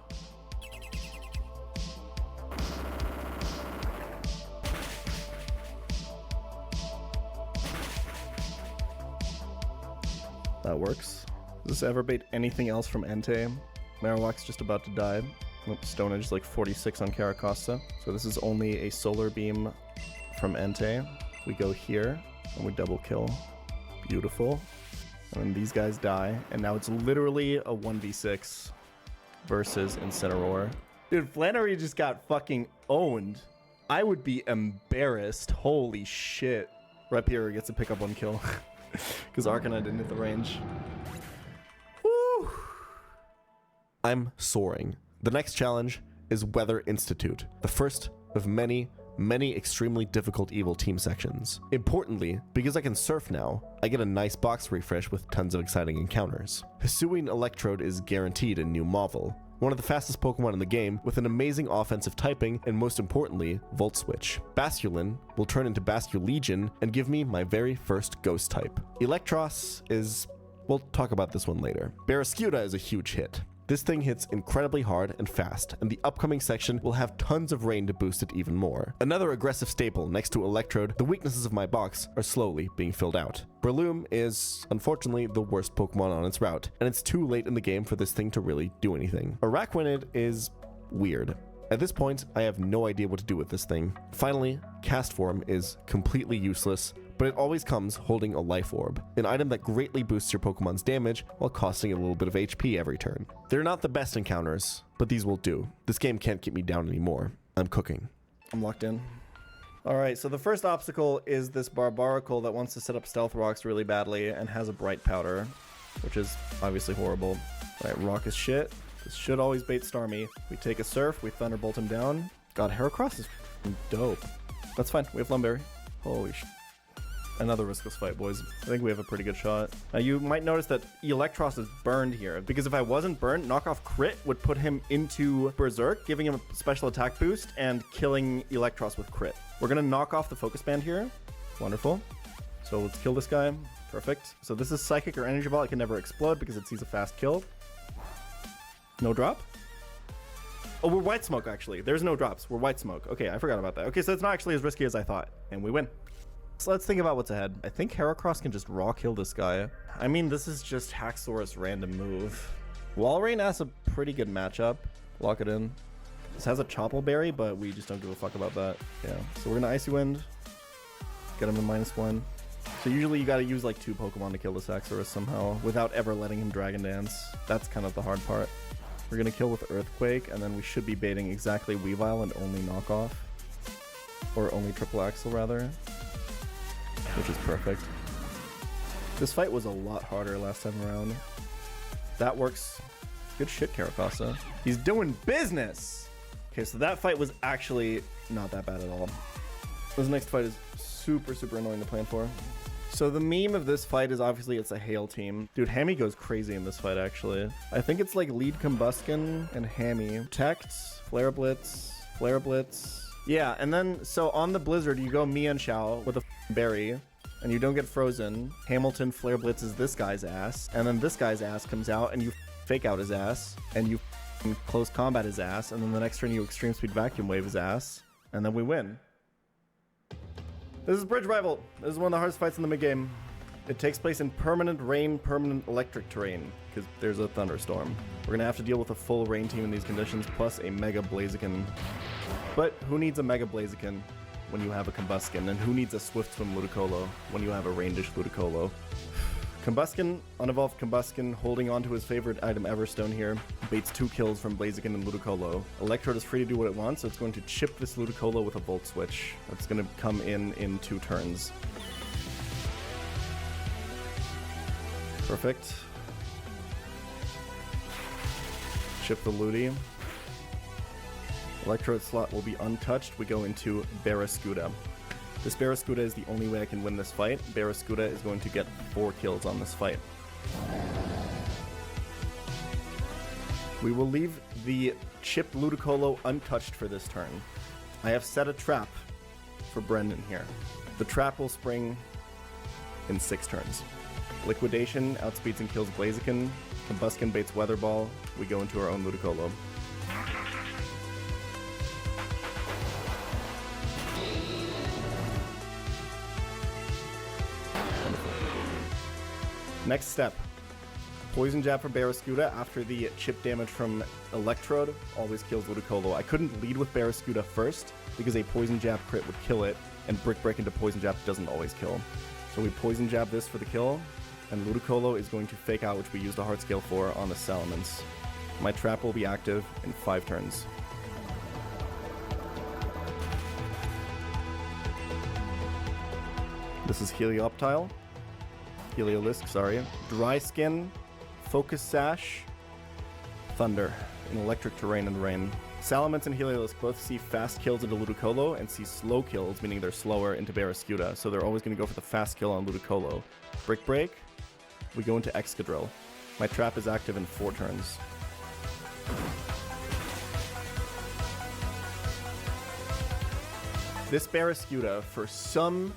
That works. Does this ever bait anything else from Entei? Marowak's just about to die. Stone Edge is like 46 on Caracasa. So this is only a Solar Beam from Entei. We go here, and we double kill. Beautiful. And then these guys die. And now it's literally a 1v6 versus Incineroar. Dude, Flannery just got fucking owned. I would be embarrassed. Holy shit. Rapier gets to pick up one kill. Because Arcanine didn't hit the range. Woo! I'm soaring. The next challenge is Weather Institute, the first of many extremely difficult evil team sections. Importantly, because I can surf now, I get a nice box refresh with tons of exciting encounters. Hisuian Electrode is guaranteed a new Marvel, one of the fastest Pokemon in the game with an amazing offensive typing and most importantly, Volt Switch. Basculin will turn into Basculegion and give me my very first Ghost type. Electros is, we'll talk about this one later. Barraskewda is a huge hit. This thing hits incredibly hard and fast, and the upcoming section will have tons of rain to boost it even more. Another aggressive staple next to Electrode, the weaknesses of my box are slowly being filled out. Breloom is, unfortunately, the worst Pokemon on its route, and it's too late in the game for this thing to really do anything. Araquanid is weird. At this point, I have no idea what to do with this thing. Finally, Castform is completely useless, but it always comes holding a Life Orb, an item that greatly boosts your Pokemon's damage while costing a little bit of HP every turn. They're not the best encounters, but these will do. This game can't keep me down anymore. I'm cooking. I'm locked in. Alright, so the first obstacle is this Barbaracle that wants to set up Stealth Rocks really badly and has a Bright Powder, which is obviously horrible. Alright, Rock is shit. This should always bait Starmie. We take a Surf, we Thunderbolt him down. God, Heracross is f***ing dope. That's fine, we have Lumberry. Holy shit. Another riskless fight, boys. I think we have a pretty good shot. Now, you might notice that Electros is burned here, because if I wasn't burned, knockoff crit would put him into Berserk, giving him a special attack boost and killing Electros with crit. We're gonna knock off the focus band here. Wonderful. So let's kill this guy. Perfect. So this is Psychic or Energy Ball. It can never explode because it sees a fast kill. No drop? Oh, we're White Smoke, actually. There's no drops. We're White Smoke. Okay, I forgot about that. Okay, so it's not actually as risky as I thought. And we win. So let's think about what's ahead. I think Heracross can just raw kill this guy. I mean, this is just Haxorus random move. Walrein has a pretty good matchup. Lock it in. This has a Choppleberry, but we just don't give a fuck about that. Yeah, so we're gonna Icy Wind. Get him to -1. So usually you gotta use like 2 Pokemon to kill this Haxorus somehow without ever letting him Dragon Dance. That's kind of the hard part. We're gonna kill with Earthquake, and then we should be baiting exactly Weavile and only Knockoff. Or only Triple Axle, rather. Which is perfect. This fight was a lot harder last time around. That works. Good shit, Carapasa. He's doing business! Okay, so that fight was actually not that bad at all. This next fight is super annoying to plan for. So the meme of this fight is obviously it's a Hail team. Dude, Hammy goes crazy in this fight, actually. I think it's like lead Combuskin and Hammy. Protect, Flare Blitz, Flare Blitz. Yeah, and then, so on the Blizzard, you go Mian Shao with a berry, and you don't get frozen. Hamilton Flare Blitzes this guy's ass, and then this guy's ass comes out, and you fake out his ass, and you close combat his ass, and then the next turn you Extreme Speed Vacuum Wave his ass, and then we win. This is Bridge Rival. This is one of the hardest fights in the mid-game. It takes place in permanent rain, permanent electric terrain, because there's a thunderstorm. We're gonna have to deal with a full rain team in these conditions, plus a Mega Blaziken. But who needs a Mega Blaziken when you have a Combuskin? And who needs a Swift Swim Ludicolo when you have a Rain Dish Ludicolo? Combuskin, unevolved Combuskin, holding on to his favorite item Everstone here, baits 2 kills from Blaziken and Ludicolo. Electrode is free to do what it wants, so it's going to chip this Ludicolo with a Volt Switch. That's going to come in 2 turns. Perfect. Chip the Ludi. Electrode slot will be untouched. We go into Barraskewda. This Barraskewda is the only way I can win this fight. Barraskewda is going to get 4 kills on this fight. We will leave the chipped Ludicolo untouched for this turn. I have set a trap for Brendan here. The trap will spring in 6 turns. Liquidation outspeeds and kills Blaziken. Combuskin baits Weather Ball. We go into our own Ludicolo. Next step, Poison Jab for Barraskewda after the chip damage from Electrode always kills Ludicolo. I couldn't lead with Barraskewda first because a Poison Jab crit would kill it, and Brick Break into Poison Jab doesn't always kill. So we poison jab this for the kill, and Ludicolo is going to fake out, which we used a hard scale for, on the Salamence. My trap will be active in 5 turns. This is Heliolisk, sorry. Dry Skin, Focus Sash, Thunder, in electric terrain and rain. Salamence and Heliolisk both see fast kills into Ludicolo and see slow kills, meaning they're slower, into Barraskewda, so they're always going to go for the fast kill on Ludicolo. Brick Break, we go into Excadrill. My trap is active in 4 turns. This Barraskewda, for some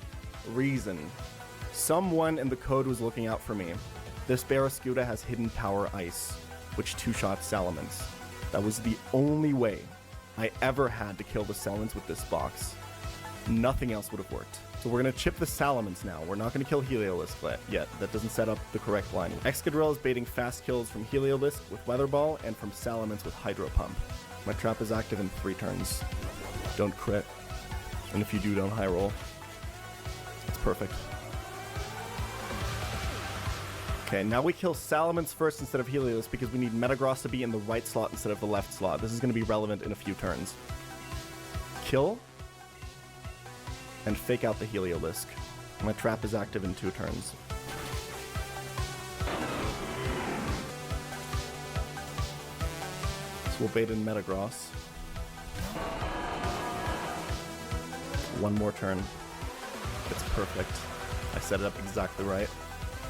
reason, someone in the code was looking out for me. This Barraskewda has Hidden Power Ice, which 2-shots Salamence. That was the only way I ever had to kill the Salamence with this box. Nothing else would have worked. So we're going to chip the Salamence now. We're not going to kill Heliolisk yet. That doesn't set up the correct line. Excadrill is baiting fast kills from Heliolisk with Weather Ball and from Salamence with Hydro Pump. My trap is active in 3 turns. Don't crit. And if you do, don't high roll. That's perfect. Okay, now we kill Salamence first instead of Heliolisk because we need Metagross to be in the right slot instead of the left slot. This is going to be relevant in a few turns. Kill. And fake out the Heliolisk. My trap is active in 2 turns. So we'll bait in Metagross. 1 more turn. It's perfect. I set it up exactly right.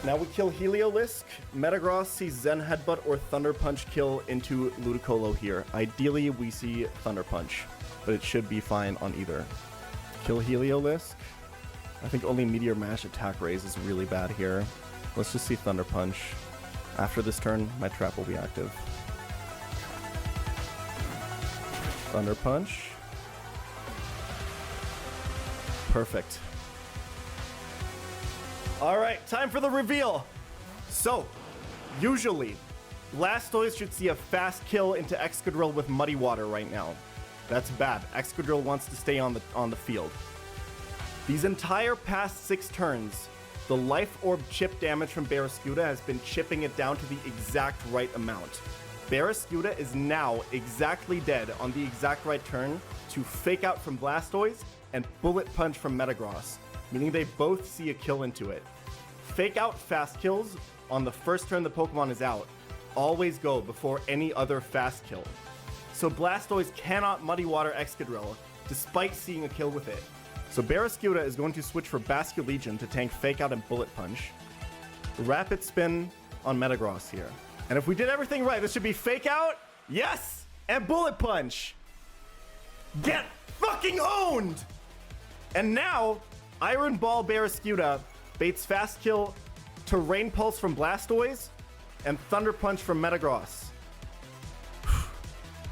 Now we kill Heliolisk. Metagross sees Zen Headbutt or Thunder Punch kill into Ludicolo here. Ideally, we see Thunder Punch, but it should be fine on either. Kill Heliolisk. I think only Meteor Mash attack raise is really bad here. Let's just see Thunder Punch. After this turn, my trap will be active. Thunder Punch. Perfect. Alright, time for the reveal. So, usually, Blastoise should see a fast kill into Excadrill with Muddy Water right now. That's bad. Excadrill wants to stay on the field. These entire past 6 turns, the Life Orb chip damage from Barraskewda has been chipping it down to the exact right amount. Barraskewda is now exactly dead on the exact right turn to fake out from Blastoise and Bullet Punch from Metagross, meaning they both see a kill into it. Fake out fast kills on the first turn the Pokemon is out always go before any other fast kill. So Blastoise cannot Muddy Water Excadrill despite seeing a kill with it. So Barraskewda is going to switch for Basculegion to tank Fake Out and Bullet Punch. Rapid Spin on Metagross here. And if we did everything right, this should be Fake Out, yes, and Bullet Punch. Get fucking owned! And now, Iron Ball Barraskewda baits Fast Kill to Rain Pulse from Blastoise and Thunder Punch from Metagross.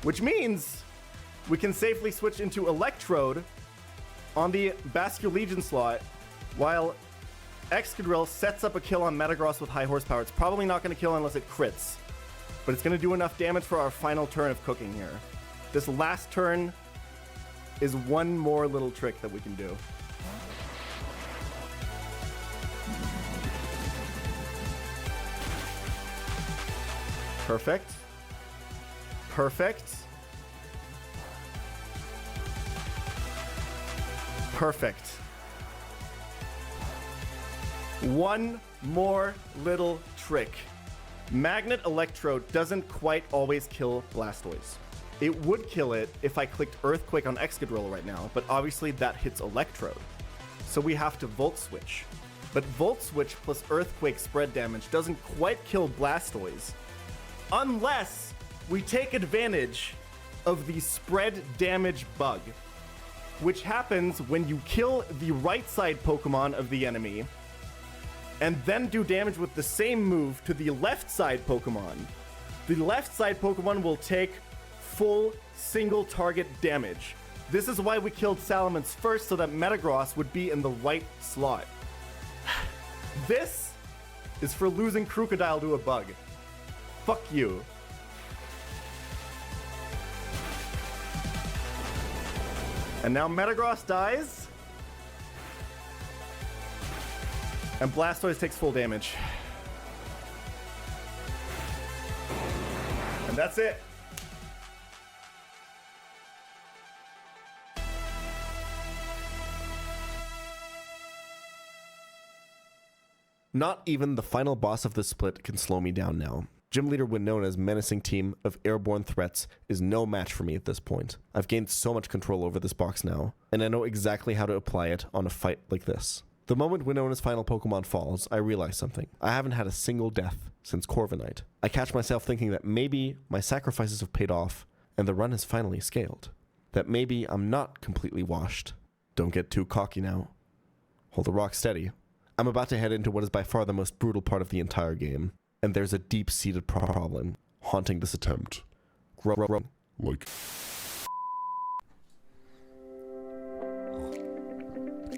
Which means we can safely switch into Electrode on the Basculegion slot while Excadrill sets up a kill on Metagross with high horsepower. It's probably not going to kill unless it crits, but it's going to do enough damage for our final turn of cooking here. This last turn is one more little trick that we can do. Perfect. Perfect. Perfect. One more little trick. Magnet Electrode doesn't quite always kill Blastoise. It would kill it if I clicked Earthquake on Excadrill right now, but obviously that hits Electrode. So we have to Volt Switch. But Volt Switch plus Earthquake spread damage doesn't quite kill Blastoise, unless we take advantage of the spread damage bug, which happens when you kill the right side Pokemon of the enemy and then do damage with the same move to the left side Pokemon. The left side Pokemon will take full single target damage. This is why we killed Salamence first, so that Metagross would be in the right slot. This is for losing Crocodile to a bug. Fuck you. And now Metagross dies. And Blastoise takes full damage. And that's it. Not even the final boss of this split can slow me down now. Gym Leader Winona's menacing team of airborne threats is no match for me at this point. I've gained so much control over this box now, and I know exactly how to apply it on a fight like this. The moment Winona's final Pokemon falls, I realize something. I haven't had a single death since Corviknight. I catch myself thinking that maybe my sacrifices have paid off, and the run has finally scaled. That maybe I'm not completely washed. Don't get too cocky now. Hold the rock steady. I'm about to head into what is by far the most brutal part of the entire game. And there's a deep-seated problem haunting this attempt. Like...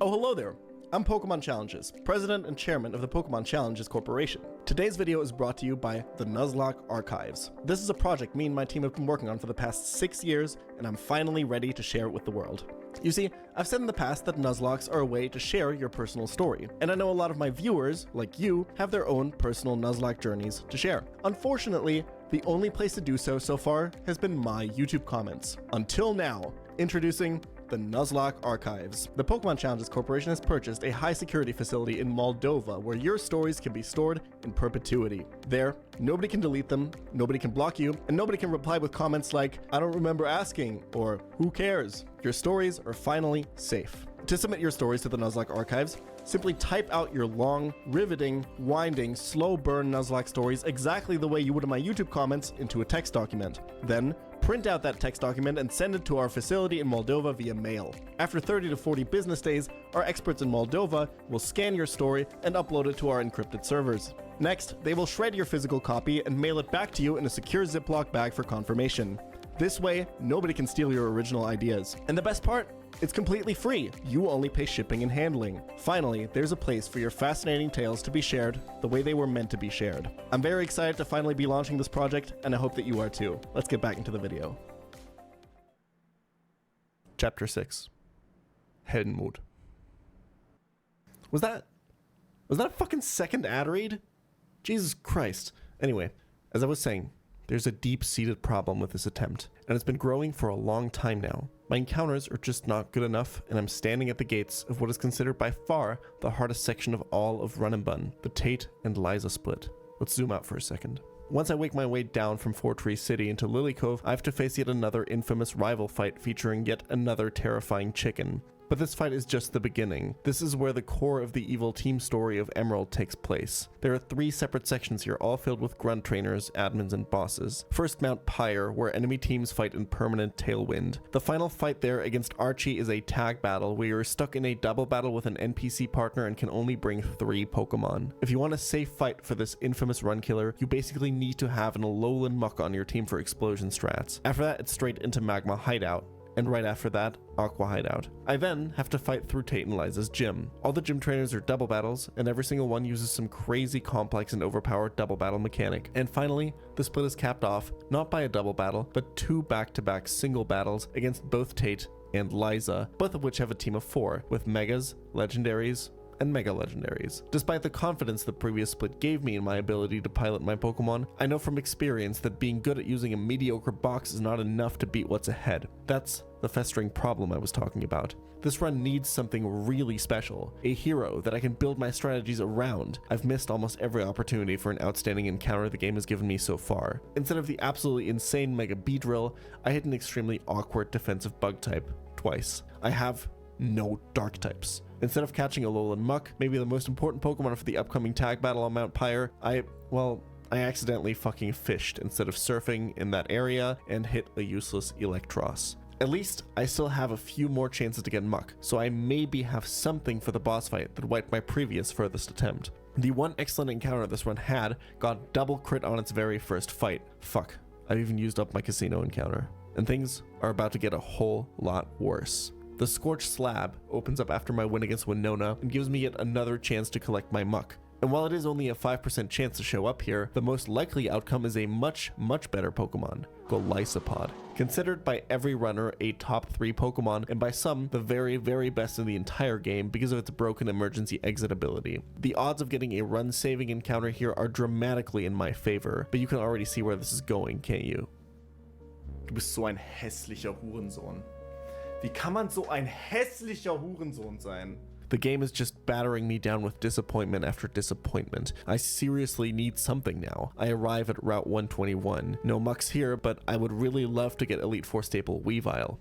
Oh, hello there. I'm Pokemon Challenges, President and Chairman of the Pokemon Challenges Corporation. Today's video is brought to you by the Nuzlocke Archives. This is a project me and my team have been working on for the past 6 years, and I'm finally ready to share it with the world. You see, I've said in the past that Nuzlocks are a way to share your personal story, and I know a lot of my viewers, like you, have their own personal Nuzlocke journeys to share. Unfortunately, the only place to do so far has been my YouTube comments. Until now, introducing the Nuzlocke Archives. The Pokemon Challenges Corporation has purchased a high-security facility in Moldova where your stories can be stored in perpetuity. There, nobody can delete them, nobody can block you, and nobody can reply with comments like, "I don't remember asking," or "Who cares?" Your stories are finally safe. To submit your stories to the Nuzlocke Archives, simply type out your long, riveting, winding, slow burn Nuzlocke stories exactly the way you would in my YouTube comments into a text document. Then, print out that text document and send it to our facility in Moldova via mail. After 30 to 40 business days, our experts in Moldova will scan your story and upload it to our encrypted servers. Next, they will shred your physical copy and mail it back to you in a secure Ziploc bag for confirmation. This way, nobody can steal your original ideas. And the best part? It's completely free. You only pay shipping and handling. Finally, there's a place for your fascinating tales to be shared the way they were meant to be shared. I'm very excited to finally be launching this project, and I hope that you are too. Let's get back into the video. Chapter 6. Heldenmut. Was that a fucking second ad read? Jesus Christ. Anyway, as I was saying, there's a deep-seated problem with this attempt, and it's been growing for a long time now. My encounters are just not good enough, and I'm standing at the gates of what is considered by far the hardest section of all of Run and Bun, the Tate and Liza split. Let's zoom out for a second. Once I wake my way down from Four Tree City into Lily Cove, I have to face yet another infamous rival fight featuring yet another terrifying chicken. But this fight is just the beginning. This is where the core of the evil team story of Emerald takes place. There are 3 separate sections here, all filled with grunt trainers, admins, and bosses. First, Mount Pyre, where enemy teams fight in permanent tailwind. The final fight there against Archie is a tag battle where you're stuck in a double battle with an NPC partner and can only bring 3 Pokemon. If you want a safe fight for this infamous run killer, you basically need to have an Alolan Muck on your team for explosion strats. After that, it's straight into Magma Hideout. And right after that, Aqua Hideout. I then have to fight through Tate and Liza's gym. All the gym trainers are double battles, and every single one uses some crazy complex and overpowered double battle mechanic. And finally, the split is capped off, not by a double battle, but 2 back-to-back single battles against both Tate and Liza, both of which have a team of 4, with Megas, Legendaries, and Mega Legendaries. Despite the confidence the previous split gave me in my ability to pilot my Pokemon, I know from experience that being good at using a mediocre box is not enough to beat what's ahead. That's the festering problem I was talking about. This run needs something really special, a hero that I can build my strategies around. I've missed almost every opportunity for an outstanding encounter the game has given me so far. Instead of the absolutely insane Mega Beedrill, I hit an extremely awkward defensive bug type twice. I have no dark types. Instead of catching Alolan Muck, maybe the most important Pokemon for the upcoming tag battle on Mount Pyre, I accidentally fucking fished instead of surfing in that area and hit a useless Electros. At least I still have a few more chances to get Muck, so I maybe have something for the boss fight that wiped my previous furthest attempt. The one excellent encounter this run had got double crit on its very first fight. Fuck, I've even used up my casino encounter. And things are about to get a whole lot worse. The Scorched Slab opens up after my win against Winona and gives me yet another chance to collect my Muck. And while it is only a 5% chance to show up here, the most likely outcome is a much, much better Pokemon, Golisopod. Considered by every runner a top 3 Pokemon, and by some, the very, very best in the entire game because of its broken emergency exit ability. The odds of getting a run-saving encounter here are dramatically in my favor, but you can already see where this is going, can't you? Du bist so ein hässlicher Hurensohn. Wie kann man so ein hässlicher Hurensohn sein? The game is just battering me down with disappointment after disappointment. I seriously need something now. I arrive at Route 121. No mucks here, but I would really love to get Elite Four staple Weavile.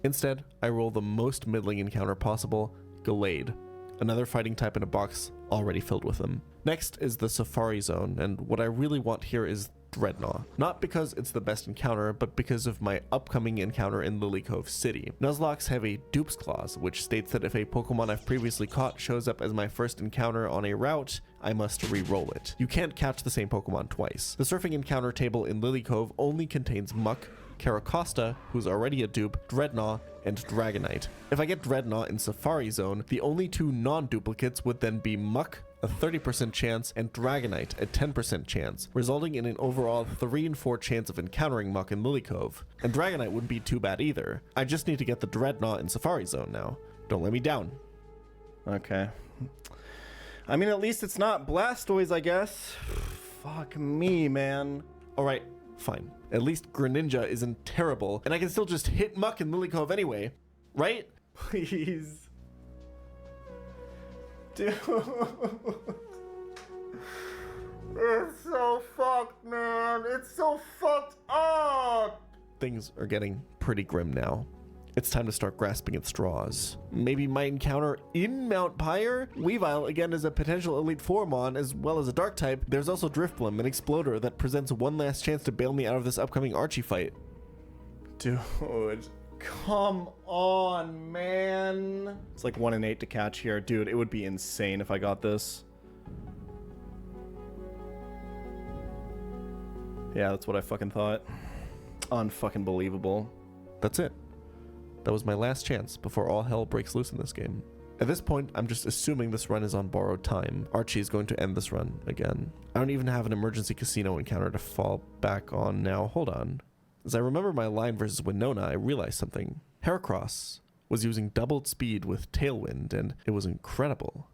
Instead, I roll the most middling encounter possible, Gallade. Another fighting type in a box already filled with them. Next is the Safari Zone, and what I really want here is Dreadnought. Not because it's the best encounter, but because of my upcoming encounter in Lily Cove City. Nuzlockes have a Dupes Clause, which states that if a Pokemon I've previously caught shows up as my first encounter on a route, I must re-roll it. You can't catch the same Pokemon twice. The surfing encounter table in Lily Cove only contains Muck, Caracosta, who's already a dupe, Dreadnought, and Dragonite. If I get Dreadnought in Safari Zone, the only 2 non-duplicates would then be Muck, a 30% chance, and Dragonite, a 10% chance, resulting in an overall 3 and 4 chance of encountering Muck in Lily Cove. And Dragonite wouldn't be too bad either. I just need to get the Dreadnought in Safari Zone now. Don't let me down. Okay. I mean, at least it's not Blastoise, I guess. Fuck me, man. Alright, fine. At least Greninja isn't terrible, and I can still just hit Muck in Lily Cove anyway, right? Please. Dude. It's so fucked, man. It's so fucked up. Things are getting pretty grim now. It's time to start grasping at straws. Maybe my encounter in Mount Pyre? Weavile again is a potential Elite Four Mon as well as a Dark type. There's also Drifblim, an Exploder that presents one last chance to bail me out of this upcoming Archie fight. Dude, come on, man. It's like 1 in 8 to catch here. Dude, it would be insane if I got this. Yeah, that's what I fucking thought. Unfucking believable. That's it. That was my last chance before all hell breaks loose in this game. At this point, I'm just assuming this run is on borrowed time. Archie is going to end this run again. I don't even have an emergency casino encounter to fall back on now. Hold on. As I remember my line versus Winona, I realized something. Heracross was using doubled speed with Tailwind, and it was incredible.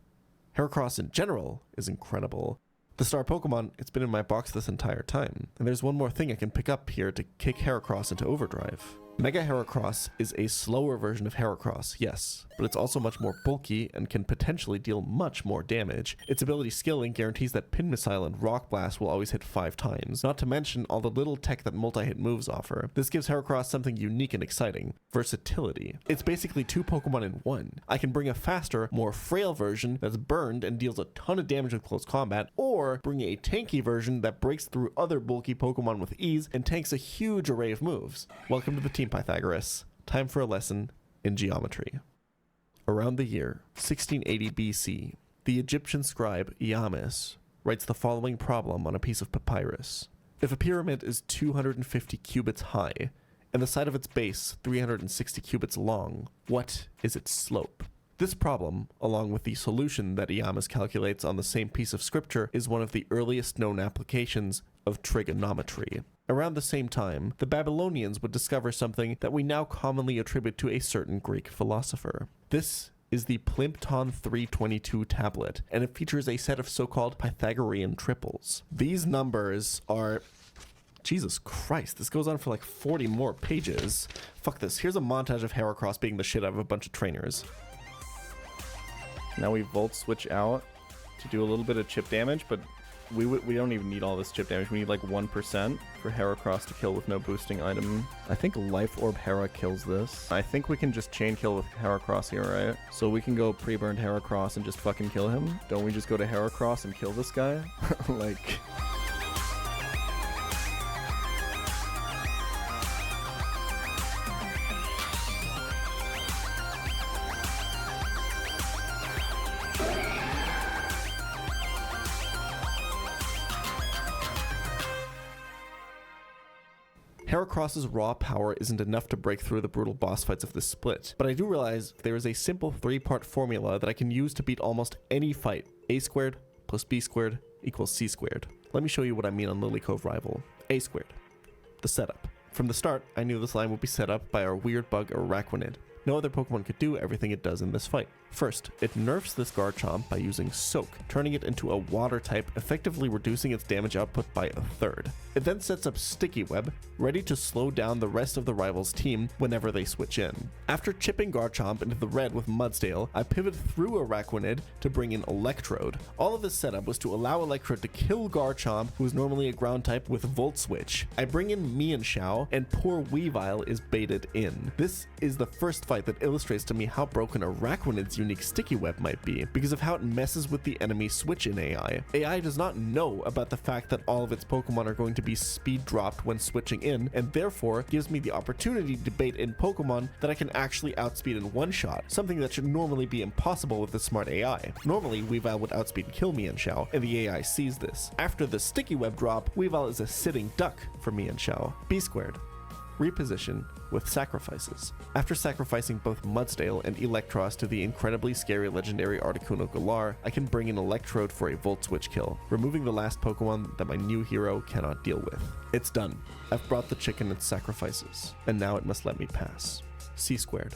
Heracross in general is incredible. The star Pokemon, it's been in my box this entire time. And there's one more thing I can pick up here to kick Heracross into overdrive. Mega Heracross is a slower version of Heracross, yes, but it's also much more bulky and can potentially deal much more damage. Its ability scaling guarantees that Pin Missile and Rock Blast will always hit 5 times, not to mention all the little tech that multi-hit moves offer. This gives Heracross something unique and exciting: versatility. It's basically 2 Pokemon in 1. I can bring a faster, more frail version that's burned and deals a ton of damage with close combat, or bring a tanky version that breaks through other bulky Pokemon with ease and tanks a huge array of moves. Welcome to the team, Pythagoras. Time for a lesson in geometry. Around the year 1680 BC, the Egyptian scribe Iames writes the following problem on a piece of papyrus. If a pyramid is 250 cubits high, and the side of its base 360 cubits long, what is its slope? This problem, along with the solution that Iames calculates on the same piece of scripture, is one of the earliest known applications of trigonometry. Around the same time, the Babylonians would discover something that we now commonly attribute to a certain Greek philosopher. This is the Plimpton 322 tablet, and it features a set of so-called Pythagorean triples. These numbers are... Jesus Christ, this goes on for like 40 more pages. Fuck this. Here's a montage of Heracross beating the shit out of a bunch of trainers. Now we Volt Switch out to do a little bit of chip damage, but we don't even need all this chip damage. We need like 1% for Heracross to kill with no boosting item. I think Life Orb Hera kills this. I think we can just chain kill with Heracross here, right? So we can go pre-burned Heracross and just fucking kill him. Don't we just go to Heracross and kill this guy? Like... Heracross's raw power isn't enough to break through the brutal boss fights of this split, but I do realize there is a simple 3-part formula that I can use to beat almost any fight. A² plus B squared equals C squared. Let me show you what I mean on Lily Cove Rival. A squared. The setup. From the start, I knew this line would be set up by our weird bug Araquanid. No other Pokemon could do everything it does in this fight. First, it nerfs this Garchomp by using Soak, turning it into a water type, effectively reducing its damage output by a third. It then sets up Sticky Web, ready to slow down the rest of the rival's team whenever they switch in. After chipping Garchomp into the red with Mudsdale, I pivot through Araquanid to bring in Electrode. All of this setup was to allow Electrode to kill Garchomp, who is normally a ground type, with Volt Switch. I bring in Mienshao, and poor Weavile is baited in. This is the first fight that illustrates to me how broken Araquanid's unique Sticky Web might be, because of how it messes with the enemy switch in AI. AI does not know about the fact that all of its Pokemon are going to be speed dropped when switching in, and therefore gives me the opportunity to bait in Pokemon that I can actually outspeed in one shot, something that should normally be impossible with the smart AI. Normally, Weavile would outspeed and kill Mienshao, and the AI sees this. After the Sticky Web drop, Weavile is a sitting duck for Mienshao. B squared. Reposition with sacrifices. After sacrificing both Mudsdale and Electros to the incredibly scary legendary Articuno Galar, I can bring in Electrode for a Volt Switch kill, removing the last Pokemon that my new hero cannot deal with. It's done. I've brought the chicken its sacrifices, and now it must let me pass. C squared.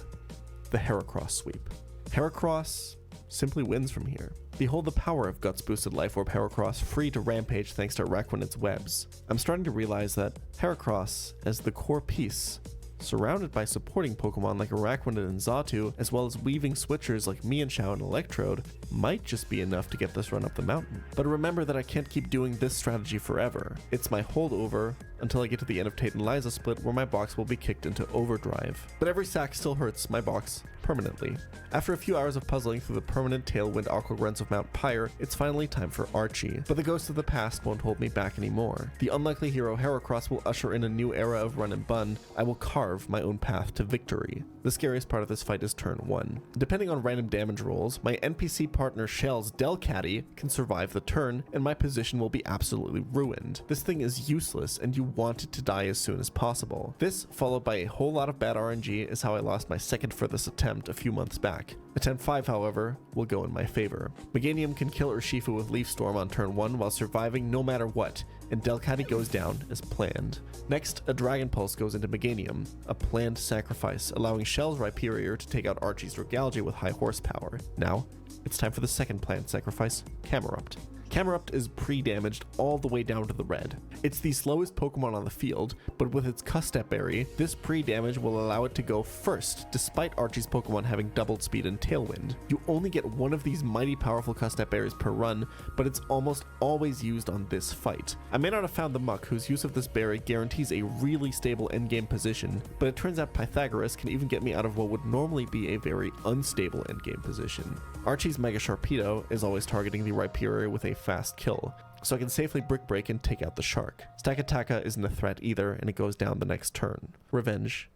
The Heracross sweep. Heracross simply wins from here. Behold the power of Guts boosted Life Orb Heracross free to rampage thanks to Araquanid's webs. I'm starting to realize that Heracross, as the core piece, surrounded by supporting Pokemon like Araquanid and Xatu, as well as weaving switchers like Mienshao and Electrode, might just be enough to get this run up the mountain. But remember that I can't keep doing this strategy forever. It's my holdover until I get to the end of Tate and Liza split, where my box will be kicked into overdrive. But every sack still hurts my box permanently. After a few hours of puzzling through the permanent Tailwind Aqua Grunts of Mount Pyre, it's finally time for Archie. But the ghost of the past won't hold me back anymore. The unlikely hero Heracross will usher in a new era of run and bun. I will carve my own path to victory. The scariest part of this fight is turn 1. Depending on random damage rolls, my NPC partner Shell's Delcatty can survive the turn, and my position will be absolutely ruined. This thing is useless, and you want it to die as soon as possible. This, followed by a whole lot of bad RNG, is how I lost my second furthest attempt a few months back. Attempt 5, however, will go in my favor. Meganium can kill Urshifu with Leaf Storm on turn 1 while surviving no matter what, and Delcatty goes down as planned. Next, a Dragon Pulse goes into Meganium, a planned sacrifice, allowing Shell's Rhyperior to take out Archie's Regalgy with high horsepower. Now, it's time for the second planned sacrifice, Camerupt. Camerupt is pre-damaged all the way down to the red. It's the slowest Pokemon on the field, but with its Custep Berry, this pre-damage will allow it to go first, despite Archie's Pokemon having doubled speed and Tailwind. You only get one of these mighty powerful Custep Berries per run, but it's almost always used on this fight. I may not have found the Muck, whose use of this berry guarantees a really stable endgame position, but it turns out Pythagoras can even get me out of what would normally be a very unstable endgame position. Archie's Mega Sharpedo is always targeting the Rhyperior with a fast kill, so I can safely Brick Break and take out the shark. Stakataka isn't a threat either, and it goes down the next turn. Revenge.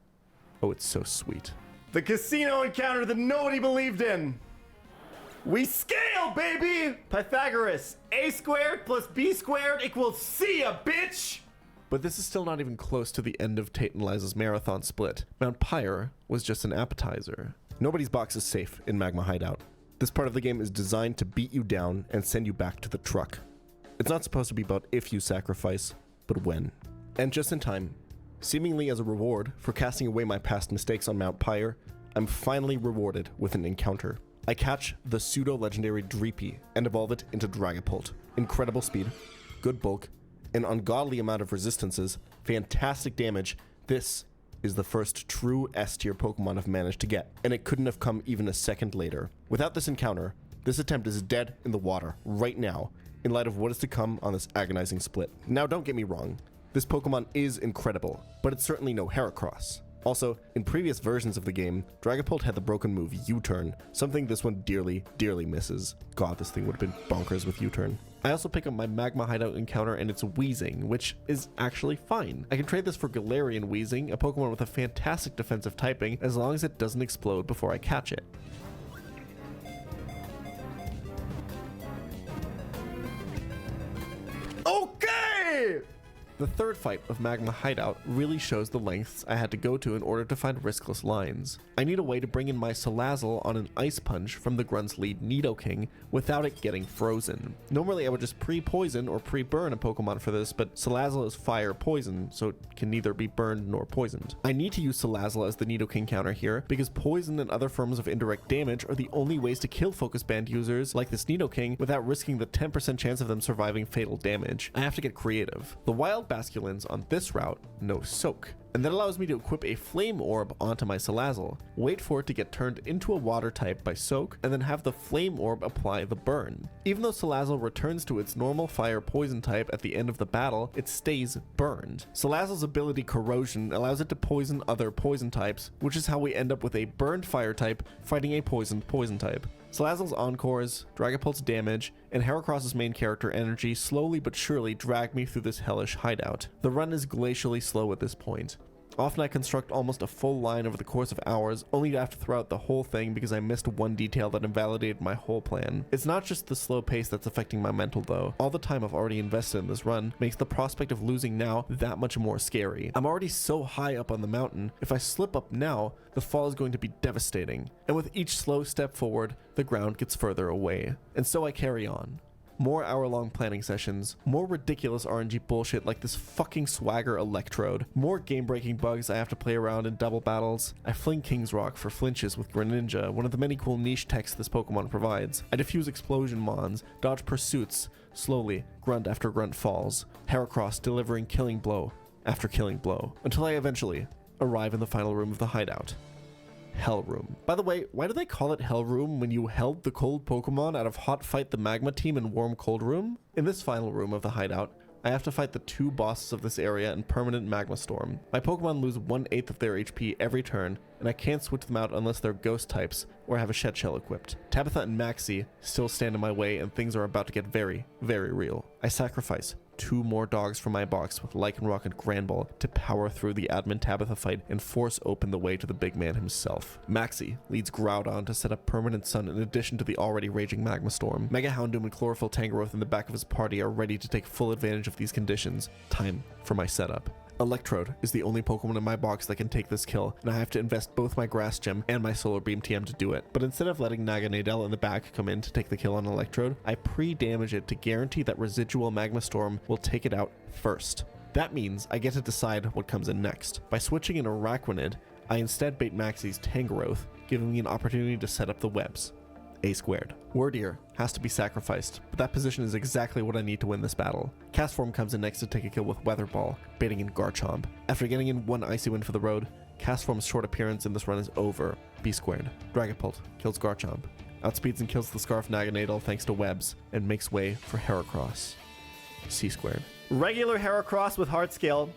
Oh, it's so sweet. The casino encounter that nobody believed in. We scale, baby! Pythagoras, A squared plus B squared equals C, ya bitch! But this is still not even close to the end of Tate and Liza's marathon split. Mount Pyre was just an appetizer. Nobody's box is safe in Magma Hideout. This part of the game is designed to beat you down and send you back to the truck. It's not supposed to be about if you sacrifice, but when. And just in time, seemingly as a reward for casting away my past mistakes on Mount Pyre, I'm finally rewarded with an encounter. I catch the pseudo-legendary Dreepy and evolve it into Dragapult. Incredible speed, good bulk, an ungodly amount of resistances, fantastic damage. This is the first true S-tier Pokemon I've managed to get, and it couldn't have come even a second later. Without this encounter, this attempt is dead in the water right now, in light of what is to come on this agonizing split. Now don't get me wrong, this Pokemon is incredible, but it's certainly no Heracross. Also, in previous versions of the game, Dragapult had the broken move U-turn, something this one dearly, dearly misses. God, this thing would have been bonkers with U-turn. I also pick up my Magma Hideout encounter and it's Weezing, which is actually fine. I can trade this for Galarian Weezing, a Pokemon with a fantastic defensive typing, as long as it doesn't explode before I catch it. Okay! The third fight of Magma Hideout really shows the lengths I had to go to in order to find riskless lines. I need a way to bring in my Salazzle on an Ice Punch from the Grunt's lead Nidoking without it getting frozen. Normally I would just pre-poison or pre-burn a Pokemon for this, but Salazzle is fire poison, so it can neither be burned nor poisoned. I need to use Salazzle as the Nidoking counter here, because poison and other forms of indirect damage are the only ways to kill Focus Band users like this Nidoking without risking the 10% chance of them surviving fatal damage. I have to get creative. The Wild Basculins on this route know Soak, and that allows me to equip a Flame Orb onto my Salazzle, wait for it to get turned into a water type by Soak, and then have the Flame Orb apply the burn. Even though Salazzle returns to its normal fire poison type at the end of the battle, it stays burned. Salazzle's ability Corrosion allows it to poison other poison types, which is how we end up with a burned fire type fighting a poisoned poison type. Salazzle's Encores, Dragapult's damage, and Heracross's main character energy slowly but surely drag me through this hellish hideout. The run is glacially slow at this point. Often I construct almost a full line over the course of hours, only to have to throw out the whole thing because I missed one detail that invalidated my whole plan. It's not just the slow pace that's affecting my mental though. All the time I've already invested in this run makes the prospect of losing now that much more scary. I'm already so high up on the mountain, if I slip up now, the fall is going to be devastating. And with each slow step forward, the ground gets further away. And so I carry on. More hour-long planning sessions, more ridiculous RNG bullshit like this fucking Swagger Electrode, more game-breaking bugs I have to play around in double battles. I fling King's Rock for flinches with Greninja, one of the many cool niche techs this Pokemon provides. I defuse explosion mons, dodge pursuits, slowly, grunt after grunt falls, Heracross delivering killing blow after killing blow, until I eventually arrive in the final room of the hideout. Hell Room. By the way, why do they call it Hell Room when you held the cold Pokemon out of Hot Fight the Magma team in Warm Cold Room? In this final room of the hideout, I have to fight the two bosses of this area in Permanent Magma Storm. My Pokemon lose 1/8 of their HP every turn, and I can't switch them out unless they're ghost types or have a Shed Shell equipped. Tabitha and Maxie still stand in my way and things are about to get very, very real. I sacrifice 2 more dogs from my box with Lycanroc and Granbull to power through the admin Tabitha fight and force open the way to the big man himself. Maxie leads Groudon to set up Permanent Sun in addition to the already raging Magma Storm. Mega Houndoom and Chlorophyll Tangrowth in the back of his party are ready to take full advantage of these conditions. Time for my setup. Electrode is the only Pokemon in my box that can take this kill, and I have to invest both my Grass Gem and my Solar Beam TM to do it. But instead of letting Naganadel in the back come in to take the kill on Electrode, I pre-damage it to guarantee that residual Magma Storm will take it out first. That means I get to decide what comes in next. By switching in Araquanid, I instead bait Maxie's Tangrowth, giving me an opportunity to set up the webs. A². Wordier has to be sacrificed, but that position is exactly what I need to win this battle. Castform comes in next to take a kill with Weather Ball, baiting in Garchomp. After getting in one Icy Wind for the road, Castform's short appearance in this run is over. B². Dragapult kills Garchomp, outspeeds and kills the Scarf Naganadel thanks to webs, and makes way for Heracross. C². Regular Heracross with Heart Scale.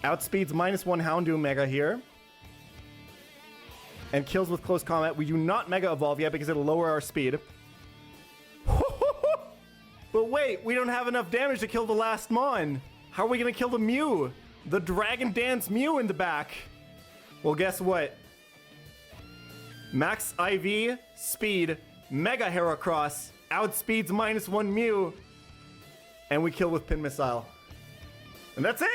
Outspeeds -1 Houndoom Mega here. And kills with close combat. We do not Mega Evolve yet because it'll lower our speed. But wait, we don't have enough damage to kill the last Mon. How are we gonna kill the Mew? The Dragon Dance Mew in the back. Well, guess what? Max IV, speed, Mega Heracross, outspeeds -1 Mew, and we kill with Pin Missile. And that's it!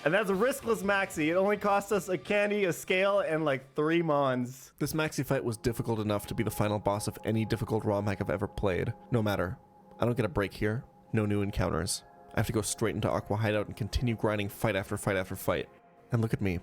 And that's a riskless Maxi. It only cost us a candy, a scale, and like 3 Mons. This Maxi fight was difficult enough to be the final boss of any difficult ROM hack I've ever played. No matter. I don't get a break here. No new encounters. I have to go straight into Aqua Hideout and continue grinding fight after fight after fight. And look at me.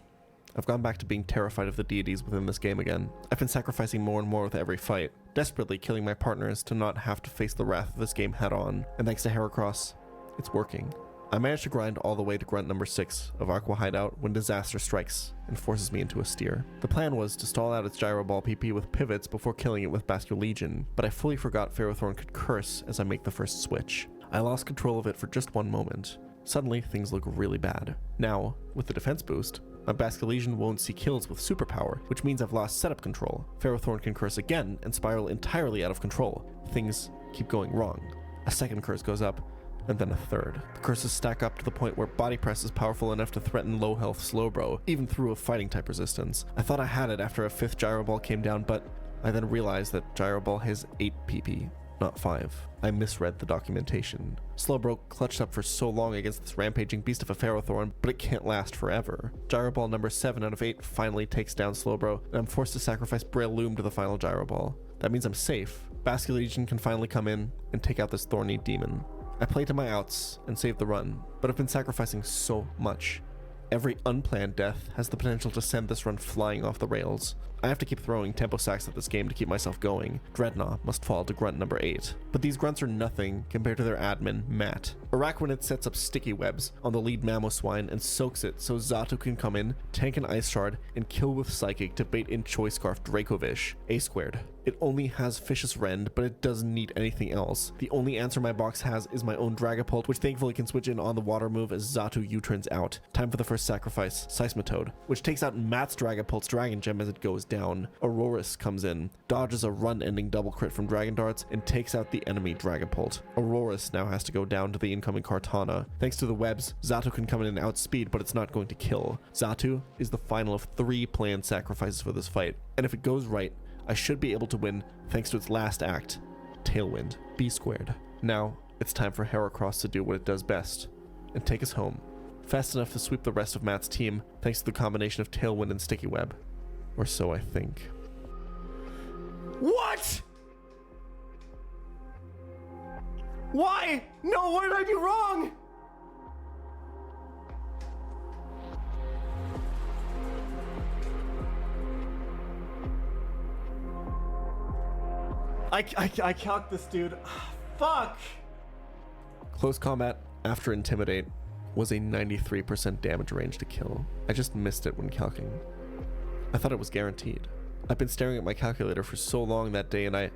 I've gone back to being terrified of the deities within this game again. I've been sacrificing more and more with every fight, desperately killing my partners to not have to face the wrath of this game head on. And thanks to Heracross, it's working. I managed to grind all the way to grunt number 6 of Aqua Hideout when disaster strikes and forces me into a steer. The plan was to stall out its Gyro Ball PP with pivots before killing it with Basculegion, but I fully forgot Ferrothorn could curse as I make the first switch. I lost control of it for just one moment. Suddenly, things look really bad. Now, with the defense boost, my Basculegion won't see kills with superpower, which means I've lost setup control. Ferrothorn can curse again and spiral entirely out of control. Things keep going wrong. A second curse goes up, and then a third. The curses stack up to the point where body press is powerful enough to threaten low health Slowbro, even through a fighting type resistance. I thought I had it after a 5th gyro ball came down, but I then realized that gyro ball has 8 PP, not 5. I misread the documentation. Slowbro clutched up for so long against this rampaging beast of a Ferrothorn, but it can't last forever. Gyro ball number 7 out of 8 finally takes down Slowbro, and I'm forced to sacrifice Braille Loom to the final gyro ball. That means I'm safe. Basket Legion can finally come in and take out this thorny demon. I play to my outs and save the run, but I've been sacrificing so much. Every unplanned death has the potential to send this run flying off the rails. I have to keep throwing tempo sacks at this game to keep myself going. Dreadnought must fall to grunt number 8. But these grunts are nothing compared to their admin, Matt. Araquanid sets up sticky webs on the lead Mamoswine and soaks it so Zato can come in, tank an Ice Shard, and kill with Psychic to bait in Choice Scarf Dracovish. A squared. It only has Vicious Rend, but it doesn't need anything else. The only answer my box has is my own Dragapult, which thankfully can switch in on the water move as Zato U-turns out. Time for the first sacrifice, Seismitoad, which takes out Matt's Dragapult's Dragon Gem as it goes down. Aurorus comes in, dodges a run-ending double crit from Dragon Darts, and takes out the enemy Dragapult. Aurorus now has to go down to the incoming Kartana. Thanks to the webs, Zato can come in and outspeed, but it's not going to kill. Zato is the final of 3 planned sacrifices for this fight, and if it goes right, I should be able to win thanks to its last act, Tailwind, B squared. Now, it's time for Heracross to do what it does best, and take us home, fast enough to sweep the rest of Matt's team thanks to the combination of Tailwind and Sticky Web. Or so I think. What? Why? No, what did I do wrong? I calced this dude. Fuck! Close combat after Intimidate was a 93% damage range to kill. I just missed it when calcing. I thought it was guaranteed. I've been staring at my calculator for so long that day and I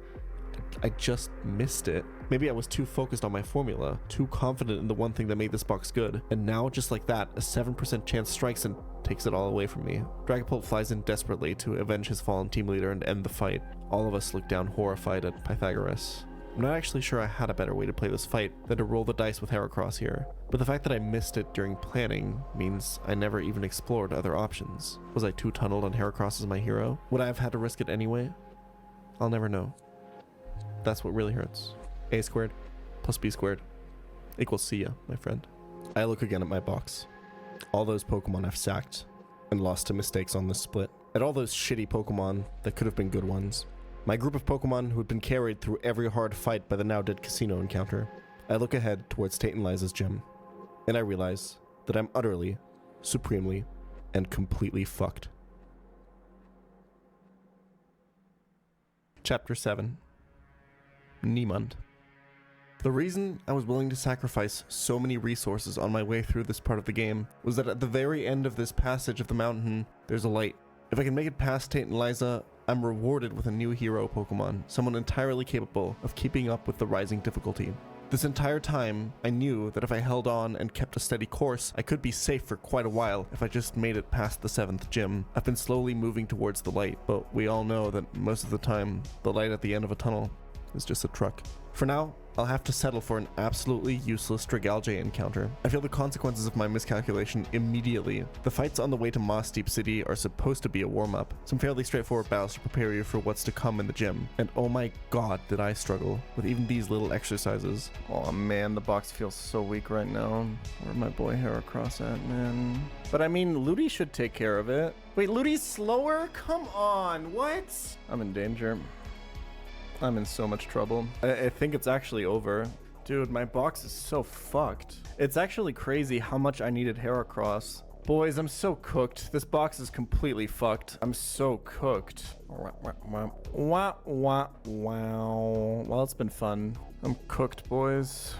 just missed it. Maybe I was too focused on my formula, too confident in the one thing that made this box good. And now, just like that, a 7% chance strikes and takes it all away from me. Dragapult flies in desperately to avenge his fallen team leader and end the fight. All of us look down horrified at Pythagoras. I'm not actually sure I had a better way to play this fight than to roll the dice with Heracross here, but the fact that I missed it during planning means I never even explored other options. Was I too tunneled on Heracross as my hero? Would I have had to risk it anyway? I'll never know. That's what really hurts. A squared plus B squared equals see ya, my friend. I look again at my box. All those Pokemon I've sacked and lost to mistakes on this split. At all those shitty Pokemon that could have been good ones. My group of Pokemon who had been carried through every hard fight by the now dead casino encounter. I look ahead towards Tate and Liza's gym, and I realize that I'm utterly, supremely, and completely fucked. Chapter 7. Niemund. The reason I was willing to sacrifice so many resources on my way through this part of the game was that at the very end of this passage of the mountain, there's a light. If I can make it past Tate and Liza, I'm rewarded with a new hero Pokemon, someone entirely capable of keeping up with the rising difficulty. This entire time, I knew that if I held on and kept a steady course, I could be safe for quite a while if I just made it past the 7th gym. I've been slowly moving towards the light, but we all know that most of the time, the light at the end of a tunnel is just a truck. For now, I'll have to settle for an absolutely useless Dragalge encounter. I feel the consequences of my miscalculation immediately. The fights on the way to Moss Deep City are supposed to be a warm-up, some fairly straightforward battles to prepare you for what's to come in the gym. And oh my god, did I struggle with even these little exercises. Oh man, the box feels so weak right now. Where's my boy Heracross at, man? But I mean, Ludi should take care of it. Wait, Ludi's slower? Come on, what? I'm in danger. I'm in so much trouble. I think it's actually over. Dude, my box is so fucked. It's actually crazy how much I needed Heracross. Boys, I'm so cooked. This box is completely fucked. I'm so cooked. Wow. Well, it's been fun. I'm cooked, boys.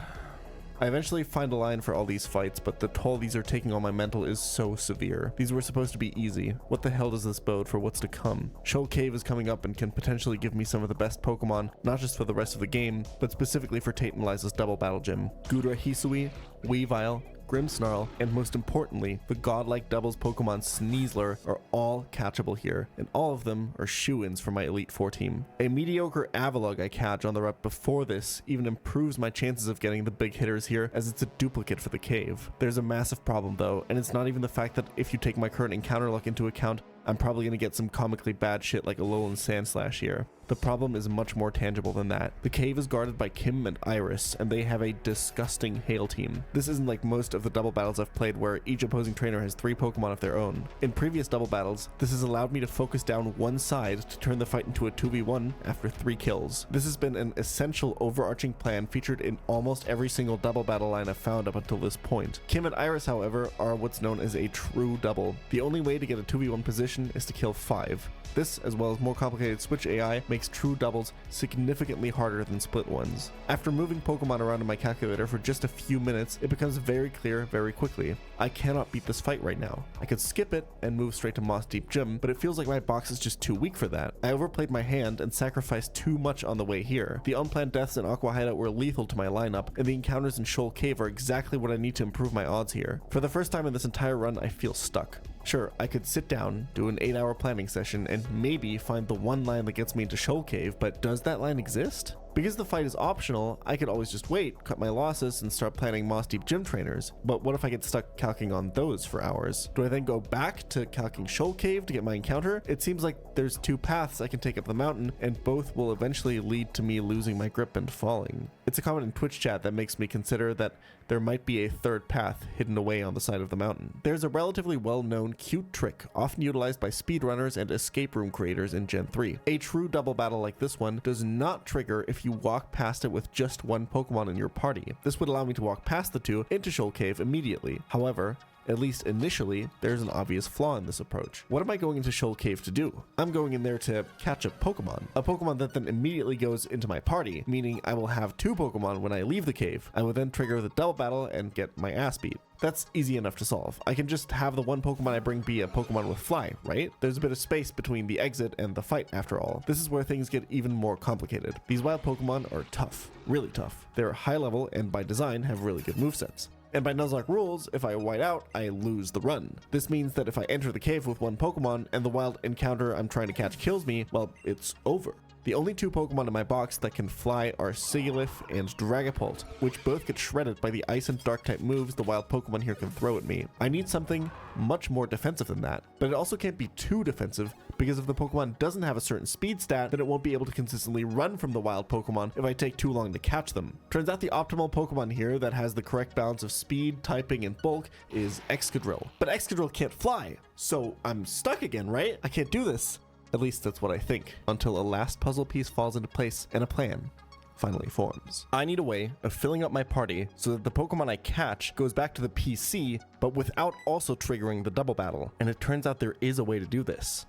I eventually find a line for all these fights, but the toll these are taking on my mental is so severe. These were supposed to be easy. What the hell does this bode for what's to come? Shoal Cave is coming up and can potentially give me some of the best Pokemon, not just for the rest of the game, but specifically for Tate and Liza's double battle gym. Gudra Hisui, Weavile, Grimmsnarl, and most importantly, the godlike doubles Pokemon Sneasler are all catchable here, and all of them are shoo-ins for my Elite Four team. A mediocre Avalugg I catch on the rep before this even improves my chances of getting the big hitters here, as it's a duplicate for the cave. There's a massive problem though, and it's not even the fact that if you take my current encounter luck into account, I'm probably going to get some comically bad shit like Alolan Sandslash here. The problem is much more tangible than that. The cave is guarded by Kim and Iris, and they have a disgusting hail team. This isn't like most of the double battles I've played where each opposing trainer has 3 Pokemon of their own. In previous double battles, this has allowed me to focus down one side to turn the fight into a 2v1 after 3 kills. This has been an essential overarching plan featured in almost every single double battle line I've found up until this point. Kim and Iris, however, are what's known as a true double. The only way to get a 2v1 position is to kill 5. This, as well as more complicated switch AI, makes true doubles significantly harder than split ones. After moving Pokemon around in my calculator for just a few minutes, it becomes very clear very quickly. I cannot beat this fight right now. I could skip it and move straight to Moss Deep Gym, but it feels like my box is just too weak for that. I overplayed my hand and sacrificed too much on the way here. The unplanned deaths in Aqua Hideout were lethal to my lineup, and the encounters in Shoal Cave are exactly what I need to improve my odds here. For the first time in this entire run, I feel stuck. Sure, I could sit down, do an 8-hour planning session, and maybe find the one line that gets me into Shoal Cave, but does that line exist? Because the fight is optional, I could always just wait, cut my losses, and start planning Moss Deep Gym trainers. But what if I get stuck calcing on those for hours? Do I then go back to calcing Shoal Cave to get my encounter? It seems like there's 2 paths I can take up the mountain, and both will eventually lead to me losing my grip and falling. It's a comment in Twitch chat that makes me consider that there might be a third path hidden away on the side of the mountain. There's a relatively well-known cute trick, often utilized by speedrunners and escape room creators in Gen 3. A true double battle like this one does not trigger if you walk past it with just 1 Pokemon in your party. This would allow me to walk past the 2 into Shoal Cave immediately. However, at least initially, there's an obvious flaw in this approach. What am I going into Shoal Cave to do? I'm going in there to catch a Pokemon that then immediately goes into my party, meaning I will have 2 Pokemon when I leave the cave. I will then trigger the double battle and get my ass beat. That's easy enough to solve. I can just have the 1 Pokemon I bring be a Pokemon with Fly, right? There's a bit of space between the exit and the fight after all. This is where things get even more complicated. These wild Pokemon are tough, really tough. They're high level and by design have really good movesets. And by Nuzlocke rules, if I white out, I lose the run. This means that if I enter the cave with 1 Pokemon and the wild encounter I'm trying to catch kills me, well, it's over. The only 2 Pokemon in my box that can fly are Sigilyph and Dragapult, which both get shredded by the Ice and Dark type moves the wild Pokemon here can throw at me. I need something much more defensive than that, but it also can't be too defensive, because if the Pokemon doesn't have a certain speed stat, then it won't be able to consistently run from the wild Pokemon if I take too long to catch them. Turns out the optimal Pokemon here that has the correct balance of speed, typing, and bulk is Excadrill. But Excadrill can't fly, so I'm stuck again, right? I can't do this. At least that's what I think, until a last puzzle piece falls into place and a plan finally forms. I need a way of filling up my party so that the Pokemon I catch goes back to the PC, but without also triggering the double battle. And it turns out there is a way to do this.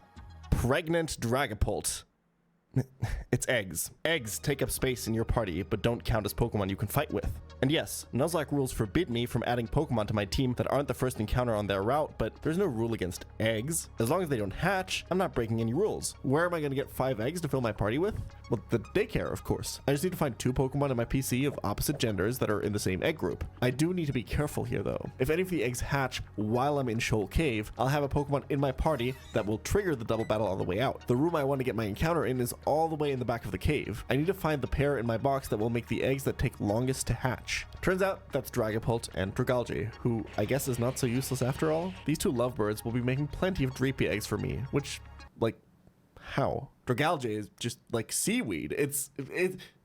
Pregnant Dragapult. It's eggs. Eggs take up space in your party, but don't count as Pokemon you can fight with. And yes, Nuzlocke rules forbid me from adding Pokemon to my team that aren't the first encounter on their route, but there's no rule against eggs. As long as they don't hatch, I'm not breaking any rules. Where am I going to get 5 eggs to fill my party with? Well, the daycare, of course. I just need to find 2 Pokemon in my PC of opposite genders that are in the same egg group. I do need to be careful here though. If any of the eggs hatch while I'm in Shoal Cave, I'll have a Pokemon in my party that will trigger the double battle on the way out. The room I want to get my encounter in is all the way in the back of the cave. I need to find the pair in my box that will make the eggs that take longest to hatch. Turns out that's Dragapult and Dragalge, who I guess is not so useless after all. These 2 lovebirds will be making plenty of Dreepy eggs for me, which, like, how? Dragalge is just like seaweed. It's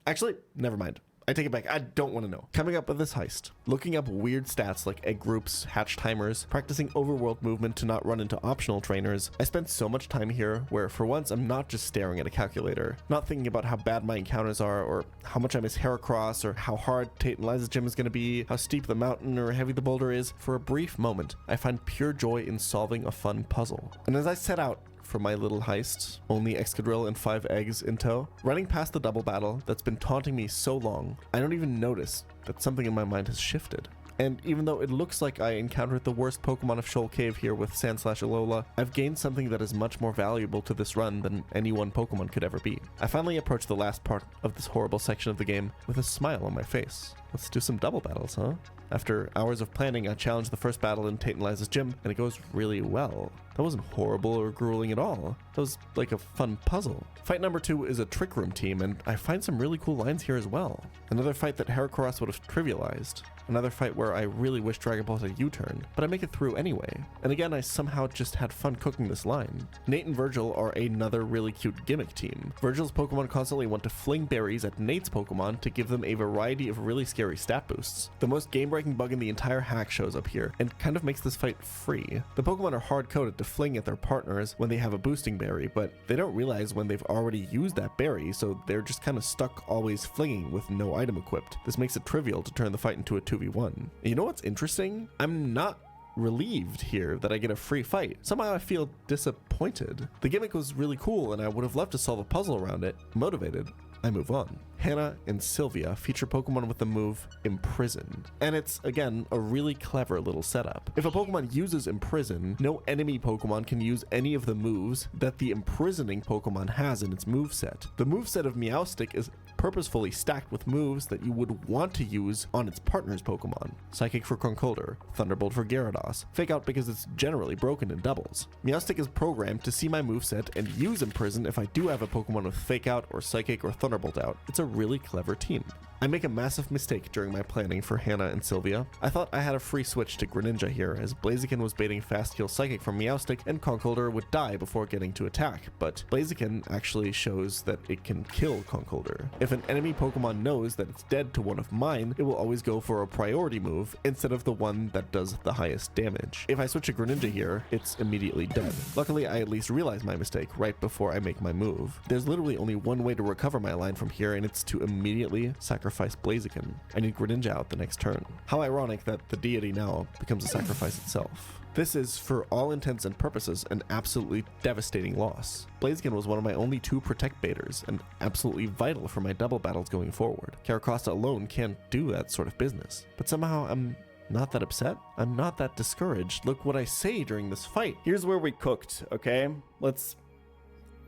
actually, never mind. I take it back. I don't want to know. Coming up with this heist, looking up weird stats like egg groups, hatch timers, practicing overworld movement to not run into optional trainers. I spent so much time here where for once I'm not just staring at a calculator, not thinking about how bad my encounters are or how much I miss Heracross or how hard Tate and Liza's gym is going to be, how steep the mountain or heavy the boulder is. For a brief moment, I find pure joy in solving a fun puzzle. And as I set out for my little heist, only Excadrill and 5 eggs in tow, running past the double battle that's been taunting me so long, I don't even notice that something in my mind has shifted. And even though it looks like I encountered the worst Pokemon of Shoal Cave here with Sandslash-Alola, I've gained something that is much more valuable to this run than any one Pokemon could ever be. I finally approach the last part of this horrible section of the game with a smile on my face. let's do some double battles, huh? After hours of planning, I challenged the first battle in Tate and Liza's gym, and it goes really well. That wasn't horrible or grueling at all. That was like a fun puzzle. Fight number 2 is a trick room team, and I find some really cool lines here as well. Another fight that Heracross would have trivialized. Another fight where I really wish Dragon Ball had U-turned, but I make it through anyway. And again, I somehow just had fun cooking this line. Nate and Virgil are another really cute gimmick team. Virgil's Pokemon constantly want to fling berries at Nate's Pokemon to give them a variety of really scary stat boosts. The most game-breaking bug in the entire hack shows up here, and kind of makes this fight free. The Pokemon are hard-coded to fling at their partners when they have a boosting berry, but they don't realize when they've already used that berry, so they're just kind of stuck always flinging with no item equipped. This makes it trivial to turn the fight into a 2v1. And you know what's interesting? I'm not relieved here that I get a free fight. Somehow I feel disappointed. The gimmick was really cool and I would have loved to solve a puzzle around it. Motivated, I move on. Hannah and Sylvia feature Pokemon with the move Imprison. And it's, again, a really clever little setup. If a Pokemon uses Imprison, no enemy Pokemon can use any of the moves that the imprisoning Pokemon has in its moveset. The moveset of Meowstic is purposefully stacked with moves that you would want to use on its partner's Pokemon. Psychic for Conkeldurr, Thunderbolt for Gyarados, Fake Out because it's generally broken in doubles. Meowstic is programmed to see my moveset and use Imprison if I do have a Pokemon with Fake Out or Psychic or Thunderbolt out. It's a really clever team. I make a massive mistake during my planning for Hannah and Sylvia. I thought I had a free switch to Greninja here, as Blaziken was baiting Fast Heal Psychic from Meowstic and Conkeldurr would die before getting to attack, but Blaziken actually shows that it can kill Conkeldurr. If an enemy Pokemon knows that it's dead to one of mine, it will always go for a priority move instead of the one that does the highest damage. If I switch to Greninja here, it's immediately dead. Luckily, I at least realize my mistake right before I make my move. There's literally only one way to recover my line from here, and it's to immediately sacrifice Blaziken. I need Greninja out the next turn. How ironic that the deity now becomes a sacrifice itself. This is, for all intents and purposes, an absolutely devastating loss. Blaziken was one of my only 2 Protect baiters, and absolutely vital for my double battles going forward. Caracosta alone can't do that sort of business. But somehow I'm not that upset. I'm not that discouraged. Look what I say during this fight. Here's where we cooked, okay? Let's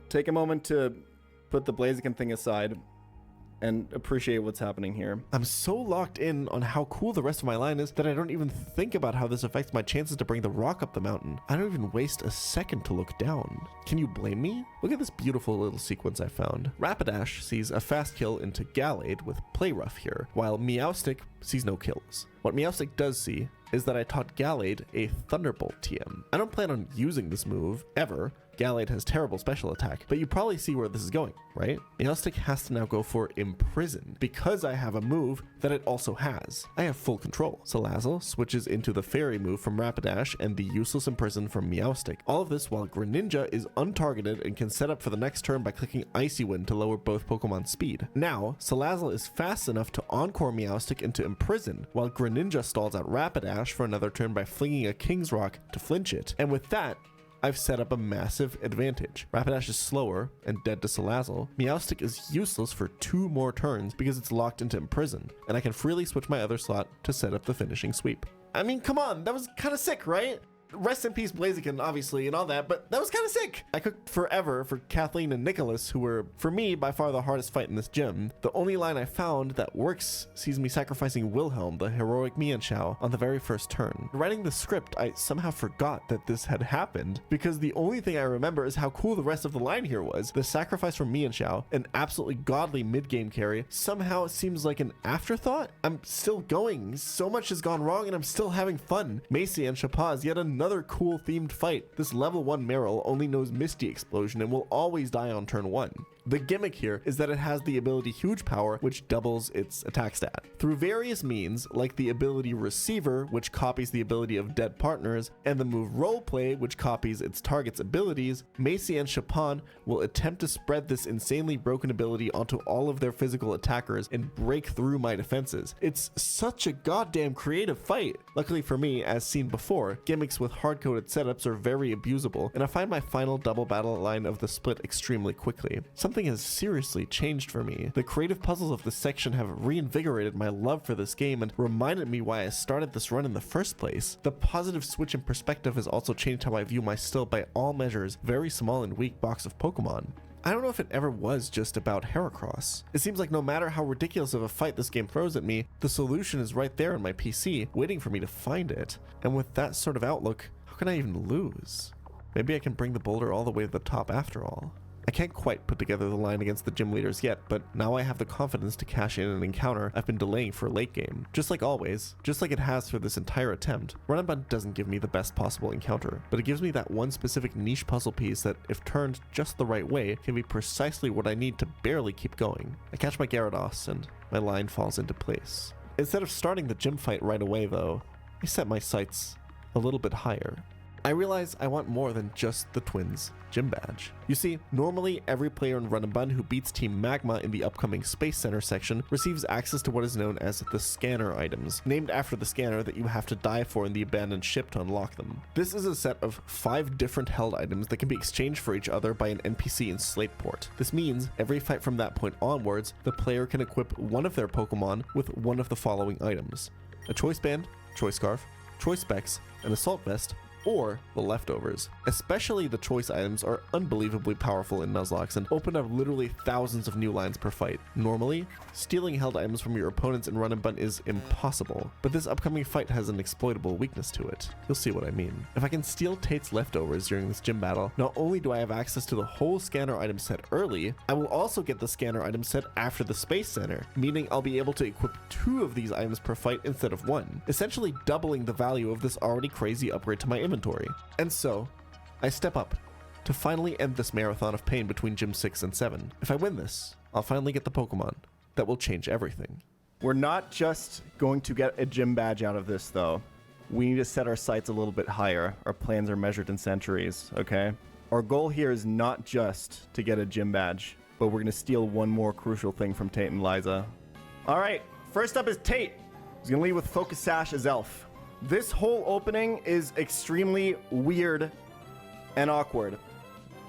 take a moment to put the Blaziken thing aside and appreciate what's happening here. I'm so locked in on how cool the rest of my line is that I don't even think about how this affects my chances to bring the rock up the mountain. I don't even waste a second to look down. Can you blame me? Look at this beautiful little sequence I found. Rapidash sees a fast kill into Gallade with Play Rough here, while Meowstic sees no kills. What Meowstic does see is that I taught Gallade a Thunderbolt TM. I don't plan on using this move, ever. Gallade has terrible special attack, but you probably see where this is going, right? Meowstic has to now go for Imprison, because I have a move that it also has. I have full control. Salazzle switches into the Fairy move from Rapidash and the useless Imprison from Meowstic. All of this while Greninja is untargeted and can set up for the next turn by clicking Icy Wind to lower both Pokemon's speed. Now, Salazzle is fast enough to Encore Meowstic into Imprison, while Greninja stalls out Rapidash for another turn by flinging a King's Rock to flinch it. And with that, I've set up a massive advantage. Rapidash is slower and dead to Salazzle. Meowstic is useless for 2 more turns because it's locked into Imprison, and I can freely switch my other slot to set up the finishing sweep. I mean, come on, that was kind of sick, right? Rest in peace Blaziken, obviously, and all that, but that was kind of sick. I cooked forever for Kathleen and Nicholas, who were, for me, by far the hardest fight in this gym. The only line I found that works sees me sacrificing Wilhelm, the heroic Mienshao, on the very first turn. Writing the script, I somehow forgot that this had happened, because the only thing I remember is how cool the rest of the line here was. The sacrifice from Mienshao, an absolutely godly mid-game carry, somehow seems like an afterthought. I'm still going. So much has gone wrong, and I'm still having fun. Macy and Chapaz, yet another cool themed fight. This level 1 Meryl only knows Misty Explosion and will always die on turn 1. The gimmick here is that it has the ability Huge Power, which doubles its attack stat. Through various means, like the ability Receiver, which copies the ability of dead partners, and the move Roleplay, which copies its target's abilities, Macy and Chapon will attempt to spread this insanely broken ability onto all of their physical attackers and break through my defenses. It's such a goddamn creative fight. Luckily for me, as seen before, gimmicks with hard-coded setups are very abusable, and I find my final double battle line of the split extremely quickly. Something has seriously changed for me. The creative puzzles of this section have reinvigorated my love for this game and reminded me why I started this run in the first place. The positive switch in perspective has also changed how I view my still, by all measures, very small and weak box of Pokemon. I don't know if it ever was just about Heracross. It seems like no matter how ridiculous of a fight this game throws at me, the solution is right there on my PC, waiting for me to find it. And with that sort of outlook, how can I even lose? Maybe I can bring the boulder all the way to the top after all. I can't quite put together the line against the gym leaders yet, but now I have the confidence to cash in an encounter I've been delaying for late game. Just like always, just like it has for this entire attempt, Run and Bun doesn't give me the best possible encounter, but it gives me that one specific niche puzzle piece that, if turned just the right way, can be precisely what I need to barely keep going. I catch my Gyarados, and my line falls into place. Instead of starting the gym fight right away though, I set my sights a little bit higher. I realize I want more than just the twins' gym badge. You see, normally every player in Run and Bun who beats Team Magma in the upcoming Space Center section receives access to what is known as the scanner items, named after the scanner that you have to die for in the abandoned ship to unlock them. This is a set of 5 different held items that can be exchanged for each other by an NPC in Slateport. This means every fight from that point onwards, the player can equip one of their Pokemon with one of the following items: a Choice Band, Choice Scarf, Choice Specs, an Assault Vest, or the leftovers. Especially the choice items are unbelievably powerful in Nuzlocke and open up literally thousands of new lines per fight. Normally, stealing held items from your opponents in Run and Bun is impossible, but this upcoming fight has an exploitable weakness to it. You'll see what I mean. If I can steal Tate's leftovers during this gym battle, not only do I have access to the whole scanner item set early, I will also get the scanner item set after the Space Center, meaning I'll be able to equip 2 of these items per fight instead of 1, essentially doubling the value of this already crazy upgrade to my inventory. And so, I step up to finally end this marathon of pain between Gym 6 and 7. If I win this, I'll finally get the Pokemon that will change everything. We're not just going to get a gym badge out of this, though. We need to set our sights a little bit higher. Our plans are measured in centuries, okay? Our goal here is not just to get a gym badge, but we're going to steal one more crucial thing from Tate and Liza. All right, first up is Tate. He's going to lead with Focus Sash as Elf. This whole opening is extremely weird and awkward.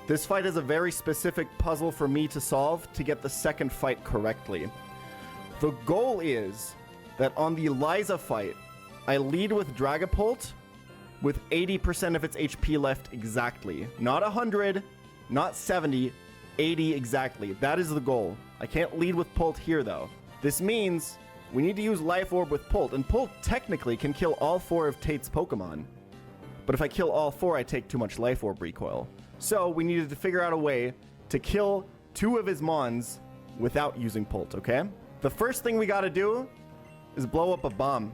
This fight is a very specific puzzle for me to solve to get the second fight correctly. The goal is that on the Liza fight, I lead with Dragapult with 80% of its HP left exactly. Not 100, not 70, 80 exactly. That is the goal. I can't lead with Pult here though. This means we need to use Life Orb with Pult, and Pult technically can kill all 4 of Tate's Pokemon. But if I kill all 4, I take too much Life Orb recoil. So we needed to figure out a way to kill 2 of his Mons without using Pult, okay? The first thing we gotta do is blow up a bomb.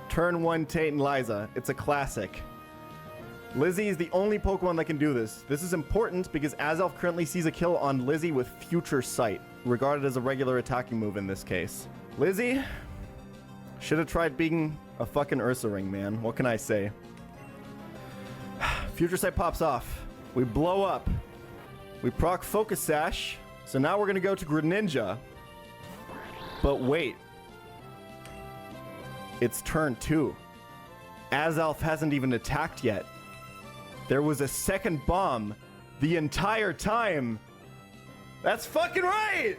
Turn 1 Tate and Liza. It's a classic. Lizzie is the only Pokemon that can do this. This is important because Azelf currently sees a kill on Lizzie with Future Sight, regarded as a regular attacking move in this case. Lizzie should have tried being a fucking Ursaring, man. What can I say? Future Sight pops off. We blow up. We proc Focus Sash. So now we're going to go to Greninja. But wait. It's turn 2. Azelf hasn't even attacked yet. There was a second bomb the entire time. That's fucking right!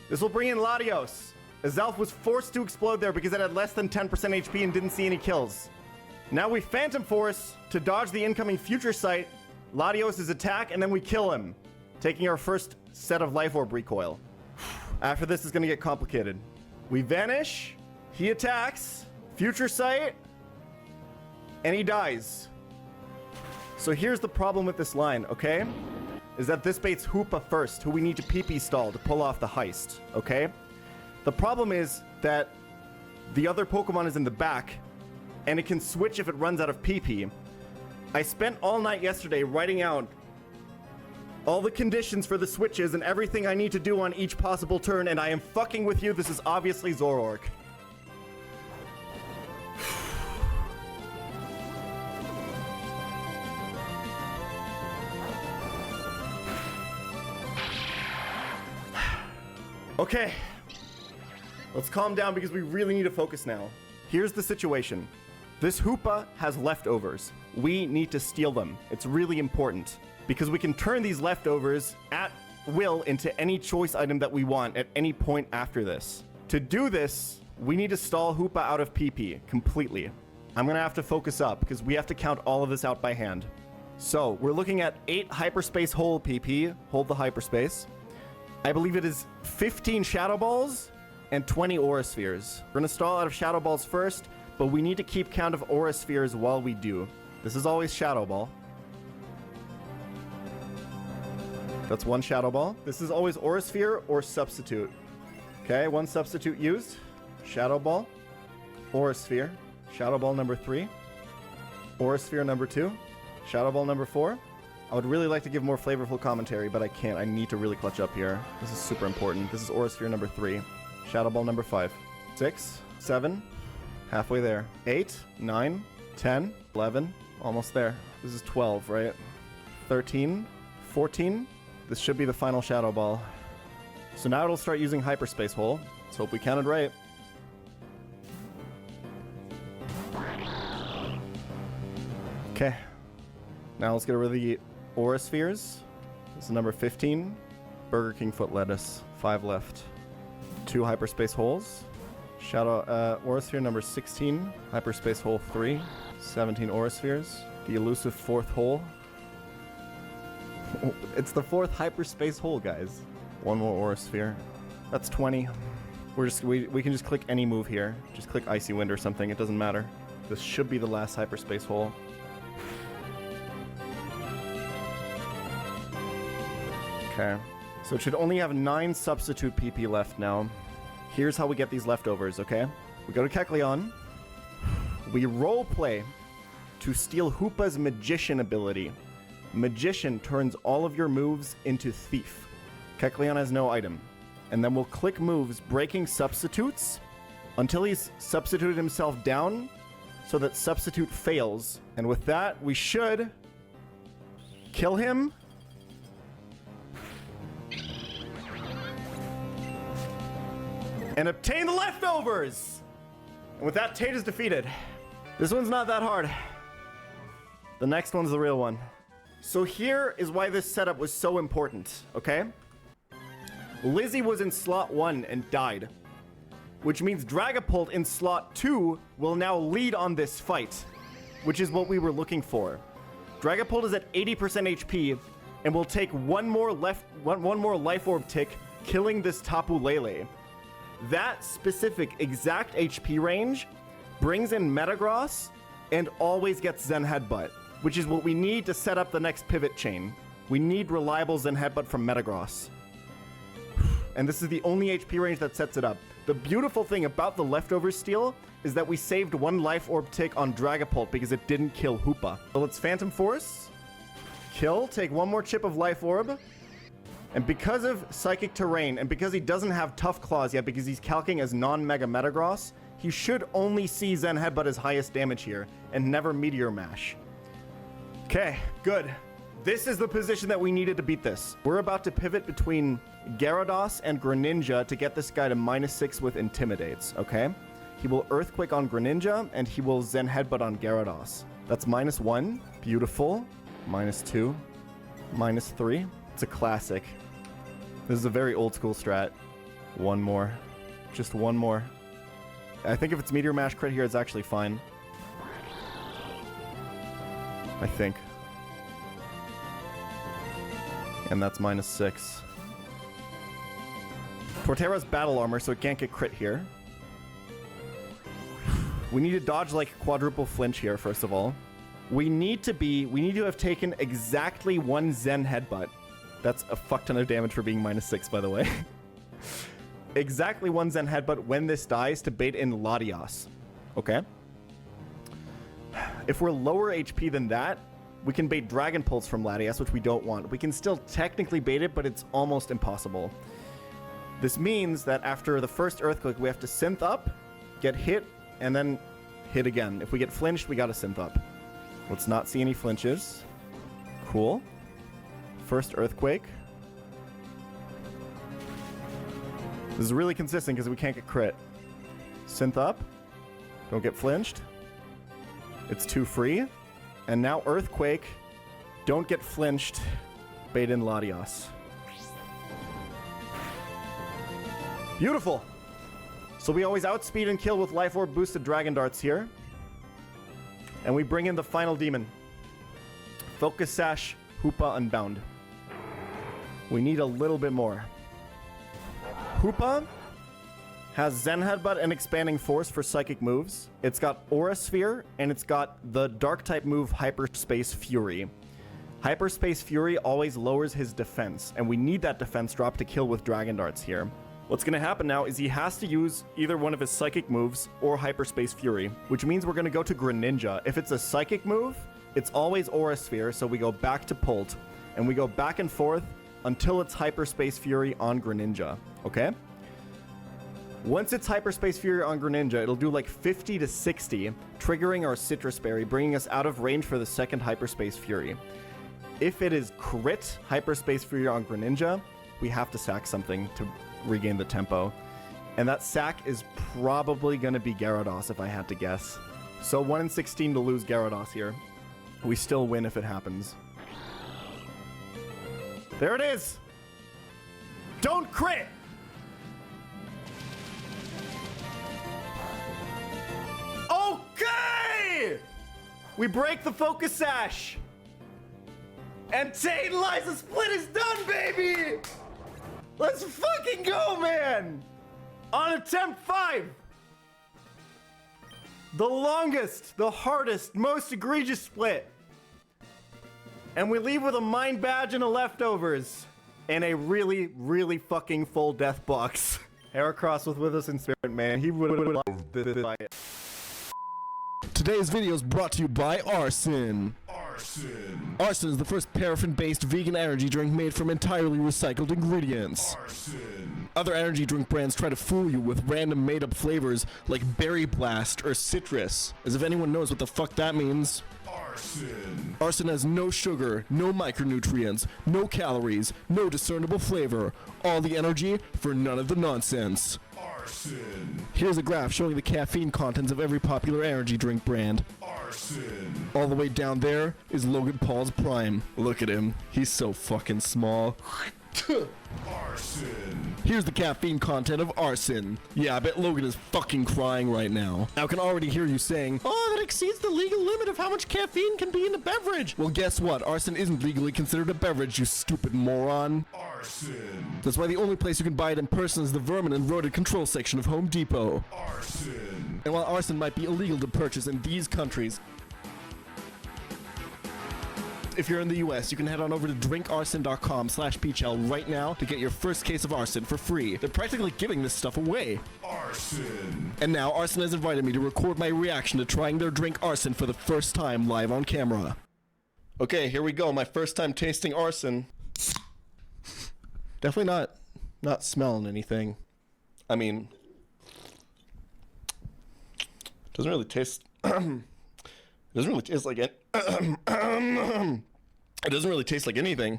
This will bring in Latios. Azelf was forced to explode there because it had less than 10% HP and didn't see any kills. Now we Phantom Force to dodge the incoming Future Sight, Latios' attack, and then we kill him, taking our first set of Life Orb recoil. After this is going to get complicated. We vanish, he attacks, Future Sight, and he dies. So here's the problem with this line, okay? Is that this baits Hoopa first, who we need to PP stall to pull off the heist, okay? The problem is that the other Pokemon is in the back, and it can switch if it runs out of PP. I spent all night yesterday writing out all the conditions for the switches and everything I need to do on each possible turn, and I am fucking with you. This is obviously Zoroark. Okay, let's calm down because we really need to focus now. Here's the situation. This Hoopa has leftovers. We need to steal them. It's really important because we can turn these leftovers at will into any choice item that we want at any point after this. To do this, we need to stall Hoopa out of PP completely. I'm gonna have to focus up because we have to count all of this out by hand. So we're looking at 8 hyperspace hole PP. Hold the hyperspace. I believe it is 15 shadow balls and 20 aura spheres. We're gonna stall out of shadow balls first, but we need to keep count of aura spheres while we do. This is always shadow ball. That's 1 shadow ball. This is always aura sphere or substitute. Okay, 1 substitute used. Shadow ball, aura sphere, shadow ball number 3, aura sphere number 2, shadow ball number 4. I would really like to give more flavorful commentary, but I can't. I need to really clutch up here. This is super important. This is aura sphere number 3, shadow ball number 5, 6, 7, halfway there, 8, 9, 10, 11, almost there. This is 12, right? 13, 14. This should be the final shadow ball. So now it'll start using hyperspace hole. Let's hope we counted right. Okay. Now let's get rid of the aura spheres. This is number 15. Burger King foot lettuce. 5 left. 2 hyperspace holes. Shadow aura sphere number 16. Hyperspace hole 3. 17 aura spheres. The elusive 4th hole. It's the 4th hyperspace hole, guys. 1 more aura sphere. That's 20. We can just click any move here. Just click Icy Wind or something. It doesn't matter. This should be the last hyperspace hole. Okay. So it should only have 9 substitute PP left now. Here's how we get these leftovers, okay? We go to Kecleon. We roleplay to steal Hoopa's Magician ability. Magician turns all of your moves into Thief. Kecleon has no item. And then we'll click moves, breaking substitutes until he's substituted himself down so that substitute fails. And with that, we should kill him. And obtain the leftovers! And with that, Tate is defeated. This one's not that hard. The next one's the real one. So here is why this setup was so important, okay? Lizzie was in slot 1 and died, which means Dragapult in slot 2 will now lead on this fight, which is what we were looking for. Dragapult is at 80% HP and will take one more life orb tick, killing this Tapu Lele. That specific exact HP range brings in Metagross and always gets Zen Headbutt, which is what we need to set up the next pivot chain. We need reliable Zen Headbutt from Metagross. And this is the only HP range that sets it up. The beautiful thing about the leftover steal is that we saved 1 life orb tick on Dragapult because it didn't kill Hoopa. So let's Phantom Force. Kill, take 1 more chip of life orb. And because of Psychic Terrain, and because he doesn't have Tough Claws yet, because he's calcing as non-Mega Metagross, he should only see Zen Headbutt as highest damage here, and never Meteor Mash. Okay, good. This is the position that we needed to beat this. We're about to pivot between Gyarados and Greninja to get this guy to -6 with Intimidates, okay? He will Earthquake on Greninja, and he will Zen Headbutt on Gyarados. That's -1. Beautiful. -2. -3. It's a classic. This is a very old school strat. 1 more. Just 1 more. I think if it's Meteor Mash crit here, it's actually fine. I think. And that's -6. Torterra's battle armor, so it can't get crit here. We need to dodge like quadruple flinch here, first of all. We need to have taken exactly 1 Zen Headbutt. That's a fuck ton of damage for being -6, by the way. Exactly 1 Zen Headbutt when this dies to bait in Latias. Okay? If we're lower HP than that, we can bait Dragon Pulse from Latias, which we don't want. We can still technically bait it, but it's almost impossible. This means that after the first Earthquake, we have to Synth up, get hit, and then hit again. If we get flinched, we gotta Synth up. Let's not see any flinches. Cool. First Earthquake. This is really consistent because we can't get crit. Synth up. Don't get flinched. It's 2 free. And now Earthquake. Don't get flinched. Bait in Latias. Beautiful. So we always outspeed and kill with Life Orb boosted Dragon Darts here. And we bring in the final demon. Focus Sash, Hoopa, Unbound. We need a little bit more. Hoopa has Zen Headbutt and Expanding Force for psychic moves. It's got Aura Sphere, and it's got the dark type move Hyperspace Fury. Hyperspace Fury always lowers his defense, and we need that defense drop to kill with Dragon Darts here. What's going to happen now is he has to use either one of his psychic moves or Hyperspace Fury, which means we're going to go to Greninja. If it's a psychic move, it's always Aura Sphere, so we go back to Pult, and we go back and forth until it's Hyperspace Fury on Greninja, okay? Once it's Hyperspace Fury on Greninja, it'll do like 50 to 60, triggering our Citrus Berry, bringing us out of range for the second Hyperspace Fury. If it is crit Hyperspace Fury on Greninja, we have to sack something to regain the tempo. And that sack is probably going to be Gyarados if I had to guess. So 1 in 16 to lose Gyarados here. We still win if it happens. There it is! Don't crit! Okay! We break the Focus Sash! And Tantalizer Split is done, baby! Let's fucking go, man! On attempt 5! The longest, the hardest, most egregious split. And we leave with a Mind Badge and a Leftovers. And a really, really fucking full death box. Heracross was with us in spirit, man. He would have loved this fight. Today's video is brought to you by Arson. Arson is the first paraffin-based vegan energy drink made from entirely recycled ingredients. Other energy drink brands try to fool you with random made-up flavors like Berry Blast or Citrus, as if anyone knows what the fuck that means. Arson has no sugar, no micronutrients, no calories, no discernible flavor, all the energy for none of the nonsense. Here's a graph showing the caffeine contents of every popular energy drink brand. All the way down there is Logan Paul's prime. Look at him. He's so fucking small. Here's the caffeine content of Arson. Yeah, I bet Logan is fucking crying right now. I can already hear you saying, "Oh, that exceeds the legal limit of how much caffeine can be in a beverage." Well, guess what? Arson isn't legally considered a beverage, you stupid moron. That's why the only place you can buy it in person is the vermin and rodent control section of Home Depot. And while Arson might be illegal to purchase in these countries, if you're in the US, you can head on over to drinkarson.com/peachel right now to get your first case of Arson for free. They're practically giving this stuff away. And now Arson has invited me to record my reaction to trying their drink Arson for the first time live on camera. Okay, here we go. My first time tasting Arson. Definitely not smelling anything. I mean, doesn't really taste doesn't really taste like it. It doesn't really taste like anything.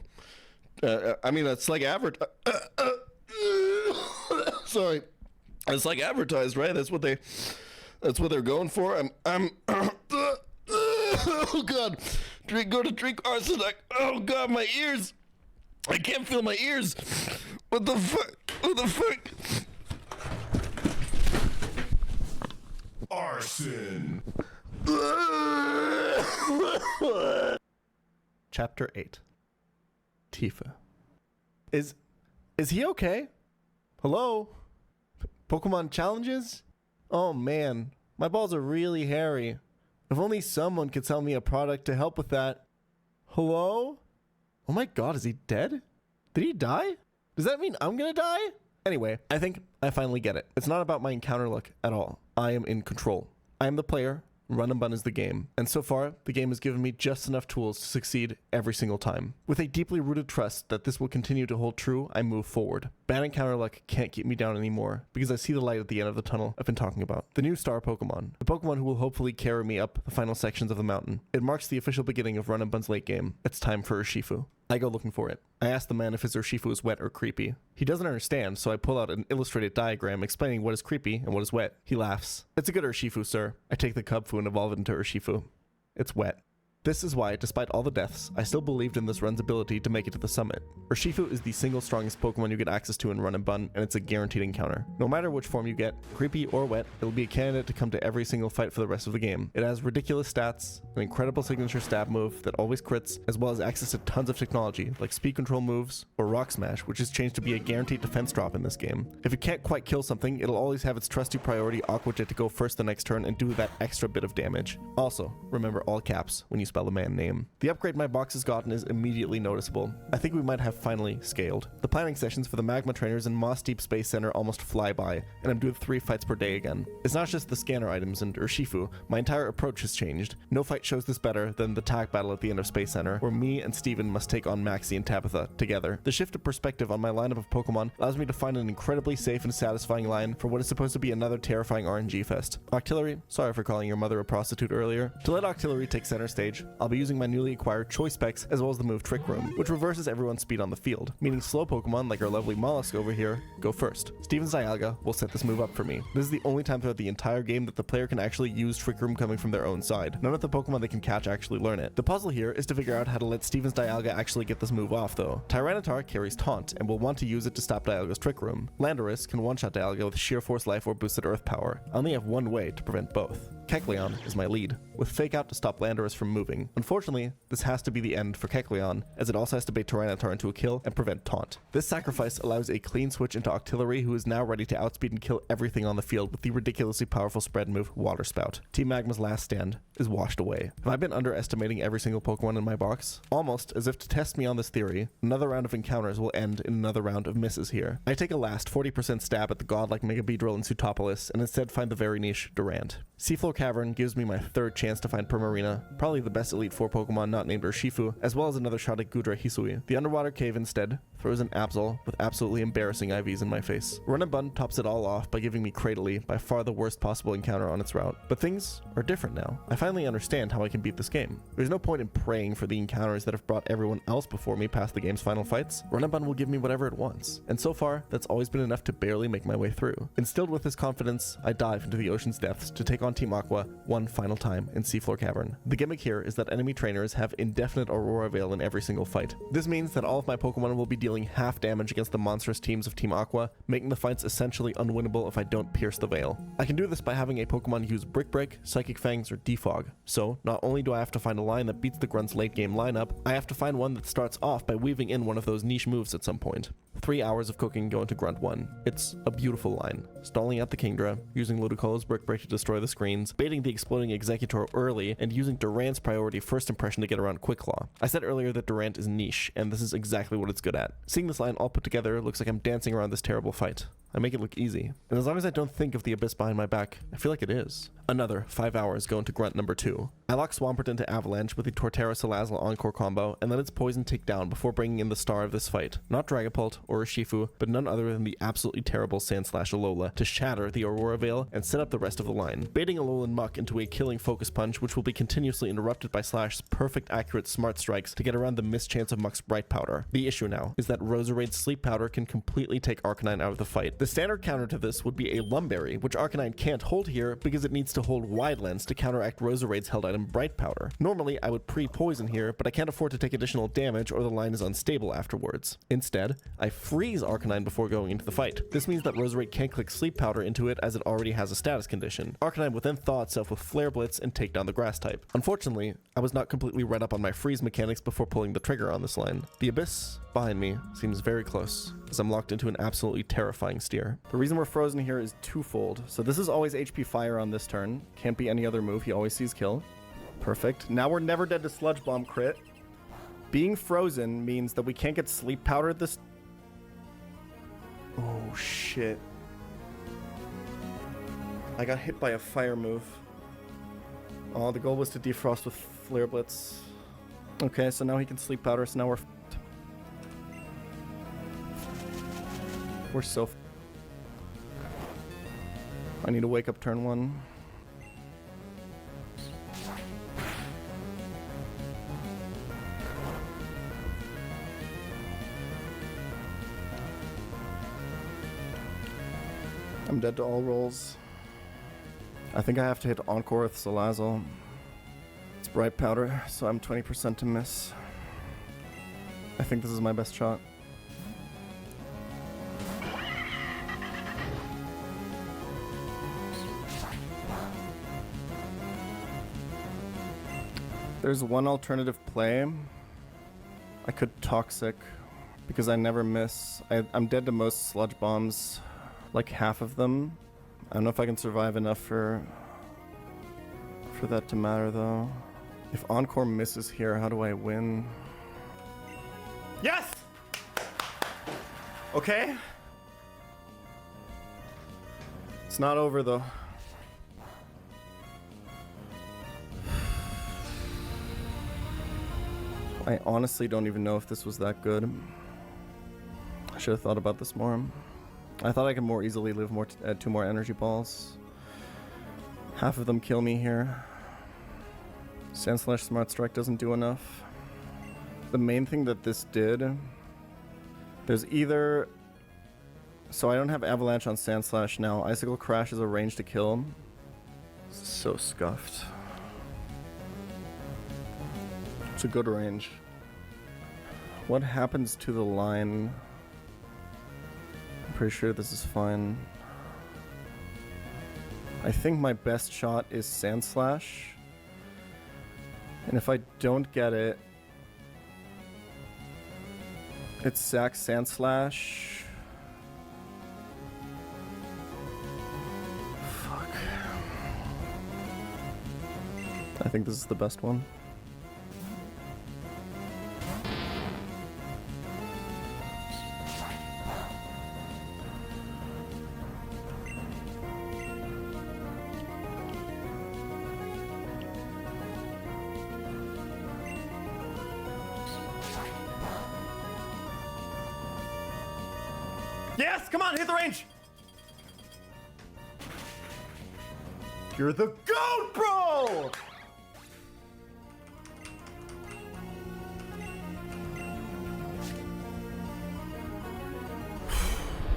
I mean, it's like sorry, it's like advertised, right? That's what they're going for. Oh god, go to drink Arson. Oh god, my ears. I can't feel my ears. What the fuck? What the fuck? Arson. Chapter 8. Tifa. Is he okay? Hello? Pokemon challenges? Oh man, my balls are really hairy. If only someone could sell me a product to help with that. Hello? Oh my god, is he dead? Did he die? Does that mean I'm gonna die? Anyway, I think I finally get it. It's not about my encounter luck at all. I am in control. I am the player. Run and Bun is the game. And so far, the game has given me just enough tools to succeed every single time. With a deeply rooted trust that this will continue to hold true, I move forward. Bad encounter luck can't keep me down anymore, because I see the light at the end of the tunnel I've been talking about. The new star Pokemon. The Pokemon who will hopefully carry me up the final sections of the mountain. It marks the official beginning of Run and Bun's late game. It's time for Urshifu. I go looking for it. I ask the man if his Urshifu is wet or creepy. He doesn't understand, so I pull out an illustrated diagram explaining what is creepy and what is wet. He laughs. It's a good Urshifu, sir. I take the Cubfu and evolve it into Urshifu. It's wet. This is why, despite all the deaths, I still believed in this run's ability to make it to the summit. Urshifu is the single strongest Pokemon you get access to in Run and Bun, and it's a guaranteed encounter. No matter which form you get, creepy or wet, it'll be a candidate to come to every single fight for the rest of the game. It has ridiculous stats, an incredible signature stab move that always crits, as well as access to tons of technology, like speed control moves, or Rock Smash, which is changed to be a guaranteed defense drop in this game. If it can't quite kill something, it'll always have its trusty priority Aqua Jet to go first the next turn and do that extra bit of damage. Also, remember all caps when you spell the man name. The upgrade my box has gotten is immediately noticeable. I think we might have finally scaled. The planning sessions for the Magma Trainers in Moss Deep Space Center almost fly by, and I'm doing 3 fights per day again. It's not just the scanner items and Urshifu, my entire approach has changed. No fight shows this better than the tag battle at the end of Space Center, where me and Steven must take on Maxie and Tabitha together. The shift of perspective on my lineup of Pokemon allows me to find an incredibly safe and satisfying line for what is supposed to be another terrifying RNG fest. Octillery, sorry for calling your mother a prostitute earlier. To let Octillery take center stage, I'll be using my newly acquired Choice Specs as well as the move Trick Room, which reverses everyone's speed on the field, meaning slow Pokemon like our lovely Mollusk over here go first. Steven's Dialga will set this move up for me. This is the only time throughout the entire game that the player can actually use Trick Room coming from their own side. None of the Pokemon they can catch actually learn it. The puzzle here is to figure out how to let Steven's Dialga actually get this move off though. Tyranitar carries Taunt and will want to use it to stop Dialga's Trick Room. Landorus can one-shot Dialga with Sheer Force Life or Boosted Earth Power. I only have one way to prevent both. Kecleon is my lead, with Fake Out to stop Landorus from moving. Unfortunately, this has to be the end for Kecleon, as it also has to bait Tyranitar into a kill and prevent Taunt. This sacrifice allows a clean switch into Octillery, who is now ready to outspeed and kill everything on the field with the ridiculously powerful spread move Water Spout. Team Magma's last stand is washed away. Have I been underestimating every single Pokemon in my box? Almost as if to test me on this theory, another round of encounters will end in another round of misses here. I take a last 40% stab at the godlike Mega Beedrill and Pseutopolis, and instead find the very niche Durant. Seafloor Cavern gives me my third chance to find Primarina, probably the best Elite Four Pokemon not named Urshifu, as well as another shot at Gudra Hisui. The underwater cave instead throws an Absol with absolutely embarrassing IVs in my face. Run and Bun tops it all off by giving me Cradily, by far the worst possible encounter on its route. But things are different now. I finally understand how I can beat this game. There's no point in praying for the encounters that have brought everyone else before me past the game's final fights. Run and Bun will give me whatever it wants. And so far, that's always been enough to barely make my way through. Instilled with this confidence, I dive into the ocean's depths to take on Team Aqua one final time in Seafloor Cavern. The gimmick here is that enemy trainers have indefinite Aurora Veil in every single fight. This means that all of my Pokemon will be dealing half damage against the monstrous teams of Team Aqua, making the fights essentially unwinnable if I don't pierce the veil. I can do this by having a Pokemon use Brick Break, Psychic Fangs, or Defog. So, not only do I have to find a line that beats the Grunt's late game lineup, I have to find one that starts off by weaving in one of those niche moves at some point. 3 hours of cooking go into Grunt 1. It's a beautiful line. Stalling out the Kingdra, using Ludicolo's Brick Break to destroy the screens, baiting the exploding Executor early, and using Durant's priority first impression to get around Quick Claw. I said earlier that Durant is niche, and this is exactly what it's good at. Seeing this line all put together looks like I'm dancing around this terrible fight. I make it look easy. And as long as I don't think of the abyss behind my back, I feel like it is. Another 5 hours go into Grunt number 2. I lock Swampert into Avalanche with the Torterra Salazzle Encore combo and let its poison take down before bringing in the star of this fight. Not Dragapult or Urshifu, but none other than the absolutely terrible Sandslash Alola to shatter the Aurora Veil and set up the rest of the line, baiting Alolan Muck into a killing Focus Punch, which will be continuously interrupted by Slash's perfect accurate Smart Strikes to get around the mischance of Muck's Bright Powder. The issue now is that Roserade's Sleep Powder can completely take Arcanine out of the fight. The standard counter to this would be a Lumberry, which Arcanine can't hold here because it needs to hold Wide Lens to counteract Roserade's held item Bright Powder. Normally, I would pre-poison here, but I can't afford to take additional damage or the line is unstable afterwards. Instead, I freeze Arcanine before going into the fight. This means that Roserade can't click Sleep Powder into it as it already has a status condition. Arcanine would then thaw itself with Flare Blitz and take down the Grass type. Unfortunately, I was not completely read up on my freeze mechanics before pulling the trigger on this line. The Abyss behind me seems very close, as I'm locked into an absolutely terrifying steer. The reason we're frozen here is twofold. So this is always HP Fire on this turn. Can't be any other move. He always sees kill. Perfect. Now we're never dead to Sludge Bomb crit. Being frozen means that we can't get Sleep Powder this... Oh, shit. I got hit by a fire move. Oh, the goal was to defrost with Flare Blitz. Okay, so now he can Sleep Powder, so now we're f***ed. We're so f***ed. I need to wake up turn 1. I'm dead to all rolls. I think I have to hit Encore with Salazzle. It's bright powder, so I'm 20% to miss. I think this is my best shot. There's one alternative play. I could Toxic, because I never miss. I'm dead to most sludge bombs, like half of them. I don't know if I can survive enough for that to matter, though. If Encore misses here, how do I win? Yes! Okay. It's not over, though. I honestly don't even know if this was that good. I should have thought about this more. I thought I could more easily live add 2 more energy balls. Half of them kill me here. Sandslash Smart Strike doesn't do enough. The main thing that this did, there's either... So I don't have Avalanche on Sandslash now. Icicle Crash is a range to kill. So scuffed. It's a good range. What happens to the line? I'm pretty sure this is fine. I think my best shot is Sandslash. And if I don't get it, it's Sack Sandslash. Fuck. I think this is the best one. Yes! Come on, hit the range! You're the GOAT, bro!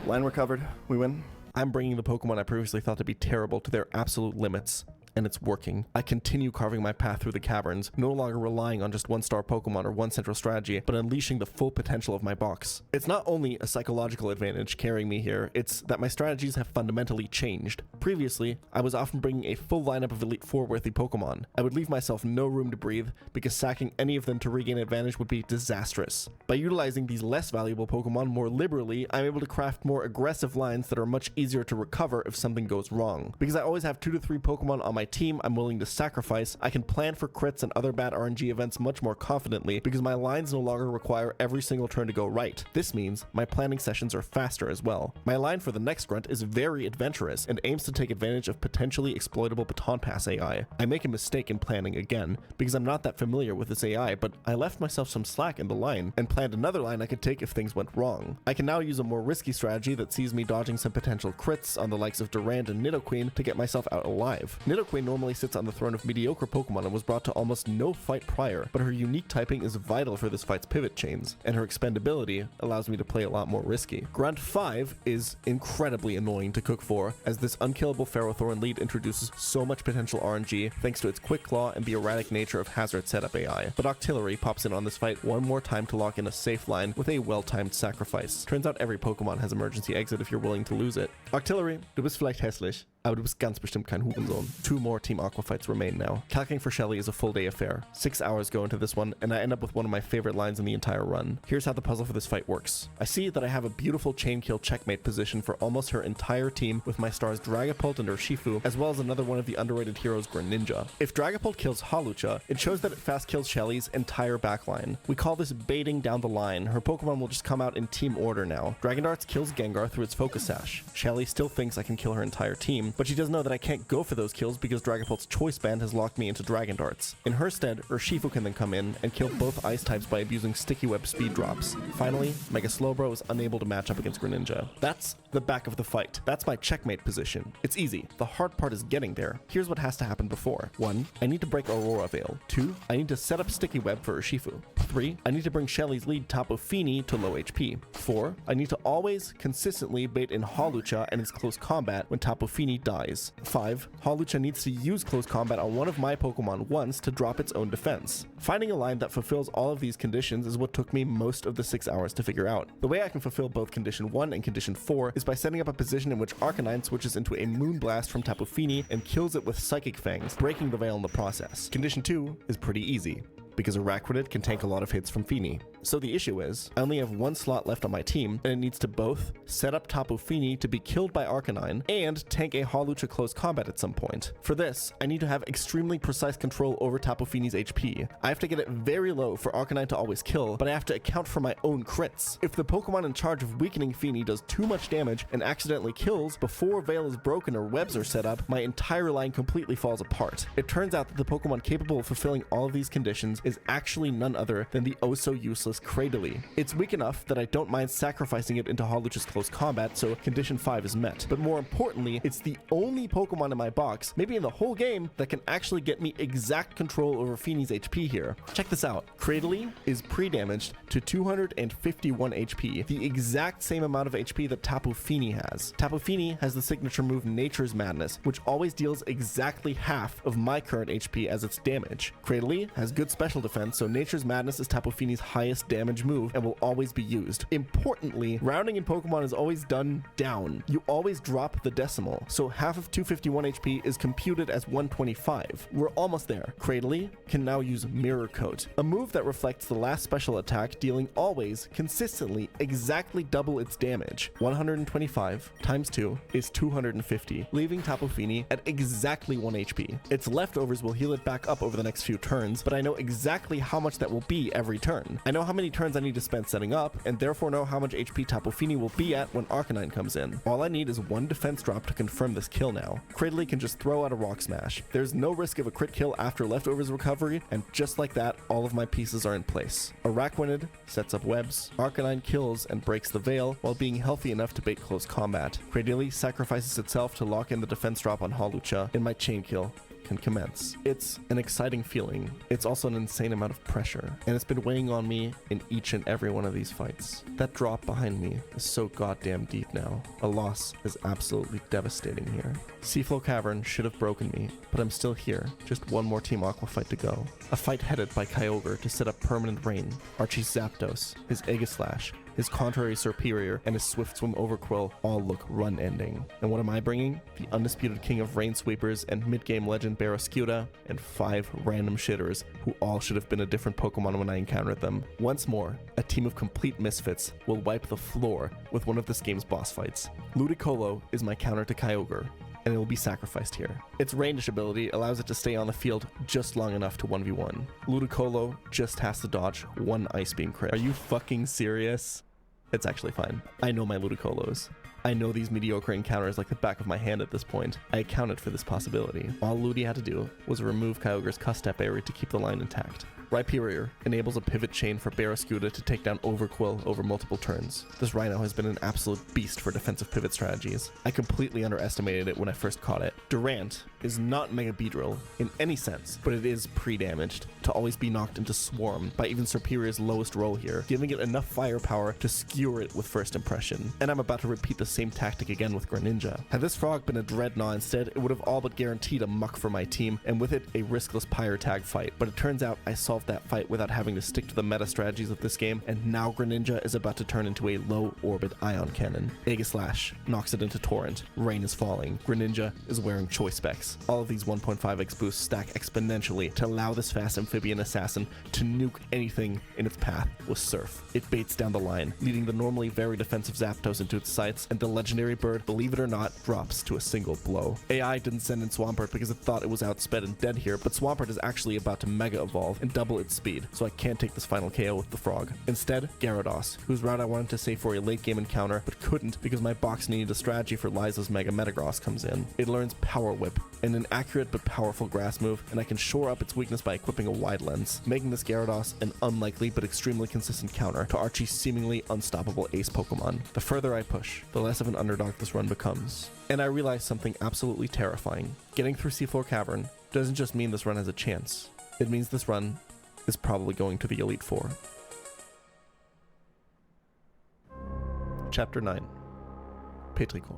Line recovered. We win. I'm bringing the Pokemon I previously thought to be terrible to their absolute limits. And it's working. I continue carving my path through the caverns, no longer relying on just 1-star Pokemon or one central strategy, but unleashing the full potential of my box. It's not only a psychological advantage carrying me here, it's that my strategies have fundamentally changed. Previously, I was often bringing a full lineup of Elite Four worthy Pokemon. I would leave myself no room to breathe, because sacking any of them to regain advantage would be disastrous. By utilizing these less valuable Pokemon more liberally, I'm able to craft more aggressive lines that are much easier to recover if something goes wrong. Because I always have 2 to 3 Pokemon on my team I'm willing to sacrifice, I can plan for crits and other bad RNG events much more confidently because my lines no longer require every single turn to go right. This means my planning sessions are faster as well. My line for the next grunt is very adventurous and aims to take advantage of potentially exploitable Baton Pass AI. I make a mistake in planning again because I'm not that familiar with this AI, but I left myself some slack in the line and planned another line I could take if things went wrong. I can now use a more risky strategy that sees me dodging some potential crits on the likes of Durand and Nidoqueen to get myself out alive. Nidoqueen normally sits on the throne of mediocre Pokemon and was brought to almost no fight prior, but her unique typing is vital for this fight's pivot chains, and her expendability allows me to play a lot more risky. Grunt 5 is incredibly annoying to cook for, as this unkillable Ferrothorn lead introduces so much potential RNG thanks to its quick claw and the erratic nature of Hazard setup AI. But Octillery pops in on this fight one more time to lock in a safe line with a well-timed sacrifice. Turns out every Pokemon has emergency exit if you're willing to lose it. Octillery, du bist vielleicht hässlich, aber du bist ganz bestimmt kein Hurensohn. 2 more Team Aqua fights remain now. Calcing for Shelly is a full day affair. 6 hours go into this one, and I end up with one of my favorite lines in the entire run. Here's how the puzzle for this fight works. I see that I have a beautiful chain kill checkmate position for almost her entire team with my stars Dragapult and Urshifu, as well as another one of the underrated heroes Greninja. If Dragapult kills Hawlucha, it shows that it fast kills Shelly's entire backline. We call this baiting down the line. Her Pokemon will just come out in team order now. Dragon Darts kills Gengar through its Focus Sash. Shelly still thinks I can kill her entire team, but she doesn't know that I can't go for those kills because Dragapult's Choice Band has locked me into Dragon Darts. In her stead, Urshifu can then come in and kill both ice types by abusing Sticky Web speed drops. Finally, Mega Slowbro is unable to match up against Greninja. That's the back of the fight. That's my checkmate position. It's easy. The hard part is getting there. Here's what has to happen before. 1. I need to break Aurora Veil. 2. I need to set up Sticky Web for Urshifu. 3. I need to bring Shelly's lead Tapu Fini to low HP. 4. I need to always consistently bait in Hawlucha and its close combat when Tapu Fini dies. 5. Hawlucha needs to use close combat on one of my Pokemon once to drop its own defense. Finding a line that fulfills all of these conditions is what took me most of the 6 hours to figure out. The way I can fulfill both Condition 1 and Condition 4 is by setting up a position in which Arcanine switches into a Moonblast from Tapu Fini and kills it with Psychic Fangs, breaking the veil in the process. Condition 2 is pretty easy, because Araquanid can tank a lot of hits from Fini. So the issue is, I only have one slot left on my team, and it needs to both set up Tapu Fini to be killed by Arcanine, and tank a Hawlucha close combat at some point. For this, I need to have extremely precise control over Tapu Fini's HP. I have to get it very low for Arcanine to always kill, but I have to account for my own crits. If the Pokemon in charge of weakening Fini does too much damage and accidentally kills before Veil is broken or webs are set up, my entire line completely falls apart. It turns out that the Pokemon capable of fulfilling all of these conditions is actually none other than the oh-so-useless Cradily. It's weak enough that I don't mind sacrificing it into Hawlucha's close combat, so Condition 5 is met. But more importantly, it's the only Pokemon in my box, maybe in the whole game, that can actually get me exact control over Fini's HP here. Check this out. Cradily is pre-damaged to 251 HP, the exact same amount of HP that Tapu Fini has. Tapu Fini has the signature move Nature's Madness, which always deals exactly half of my current HP as its damage. Cradily has good special defense, so Nature's Madness is Tapu Fini's highest damage move and will always be used. Importantly, rounding in Pokemon is always done down. You always drop the decimal, so half of 251 HP is computed as 125. We're almost there. Cradily can now use Mirror Coat, a move that reflects the last special attack, dealing always, consistently, exactly double its damage. 125 times 2 is 250, leaving Tapu Fini at exactly 1 HP. Its leftovers will heal it back up over the next few turns, but I know exactly how much that will be every turn. I know how many turns I need to spend setting up, and therefore know how much HP Tapu Fini will be at when Arcanine comes in. All I need is one defense drop to confirm this kill now. Cradily can just throw out a Rock Smash. There's no risk of a crit kill after leftovers recovery, and just like that, all of my pieces are in place. Araquanid sets up webs, Arcanine kills and breaks the veil while being healthy enough to bait close combat. Cradily sacrifices itself to lock in the defense drop on Hawlucha, and my chain kill can commence. It's an exciting feeling. It's also an insane amount of pressure, and it's been weighing on me in each and every one of these fights. That drop behind me is so goddamn deep now. A loss is absolutely devastating here. Seaflow Cavern should have broken me, but I'm still here. Just one more Team Aqua fight to go. A fight headed by Kyogre to set up permanent rain. Archie's Zapdos, his Aegislash, his Contrary Superior, and his Swift Swim Overquill all look run-ending. And what am I bringing? The undisputed king of Rain Sweepers and mid-game legend Barraskewda, and 5 random shitters who all should have been a different Pokemon when I encountered them. Once more, a team of complete misfits will wipe the floor with one of this game's boss fights. Ludicolo is my counter to Kyogre, and it will be sacrificed here. Its range ability allows it to stay on the field just long enough to 1v1. Ludicolo just has to dodge one Ice Beam crit. Are you fucking serious? It's actually fine. I know my Ludicolos. I know these mediocre encounters like the back of my hand at this point. I accounted for this possibility. All Ludi had to do was remove Kyogre's Cuss-Step area to keep the line intact. Rhyperior enables a pivot chain for Barraskewda to take down Overquill over multiple turns. This Rhino has been an absolute beast for defensive pivot strategies. I completely underestimated it when I first caught it. Durant is not Mega Beedrill in any sense, but it is pre-damaged to always be knocked into Swarm by even Superior's lowest roll here, giving it enough firepower to skewer it with first impression. And I'm about to repeat the same tactic again with Greninja. Had this frog been a Dreadnought instead, it would have all but guaranteed a muck for my team, and with it a riskless Pyre Tag fight. But it turns out I solved that fight without having to stick to the meta strategies of this game, and now Greninja is about to turn into a low orbit Ion Cannon. Aegislash knocks it into Torrent. Rain is falling. Greninja is wearing Choice Specs. All of these 1.5x boosts stack exponentially to allow this fast amphibian assassin to nuke anything in its path with Surf. It baits down the line, leading the normally very defensive Zapdos into its sights, and the legendary bird, believe it or not, drops to a single blow. AI didn't send in Swampert because it thought it was outsped and dead here, but Swampert is actually about to Mega Evolve and double its speed, so I can't take this final KO with the frog. Instead, Gyarados, whose route I wanted to save for a late game encounter, but couldn't because my box needed a strategy for Liza's Mega Metagross, comes in. It learns Power Whip, an inaccurate but powerful grass move, and I can shore up its weakness by equipping a Wide Lens, making this Gyarados an unlikely but extremely consistent counter to Archie's seemingly unstoppable ace Pokemon. The further I push, the less of an underdog this run becomes. And I realized something absolutely terrifying. Getting through Seafloor Cavern doesn't just mean this run has a chance. It means this run is probably going to the Elite Four. Chapter 9. Petrichor.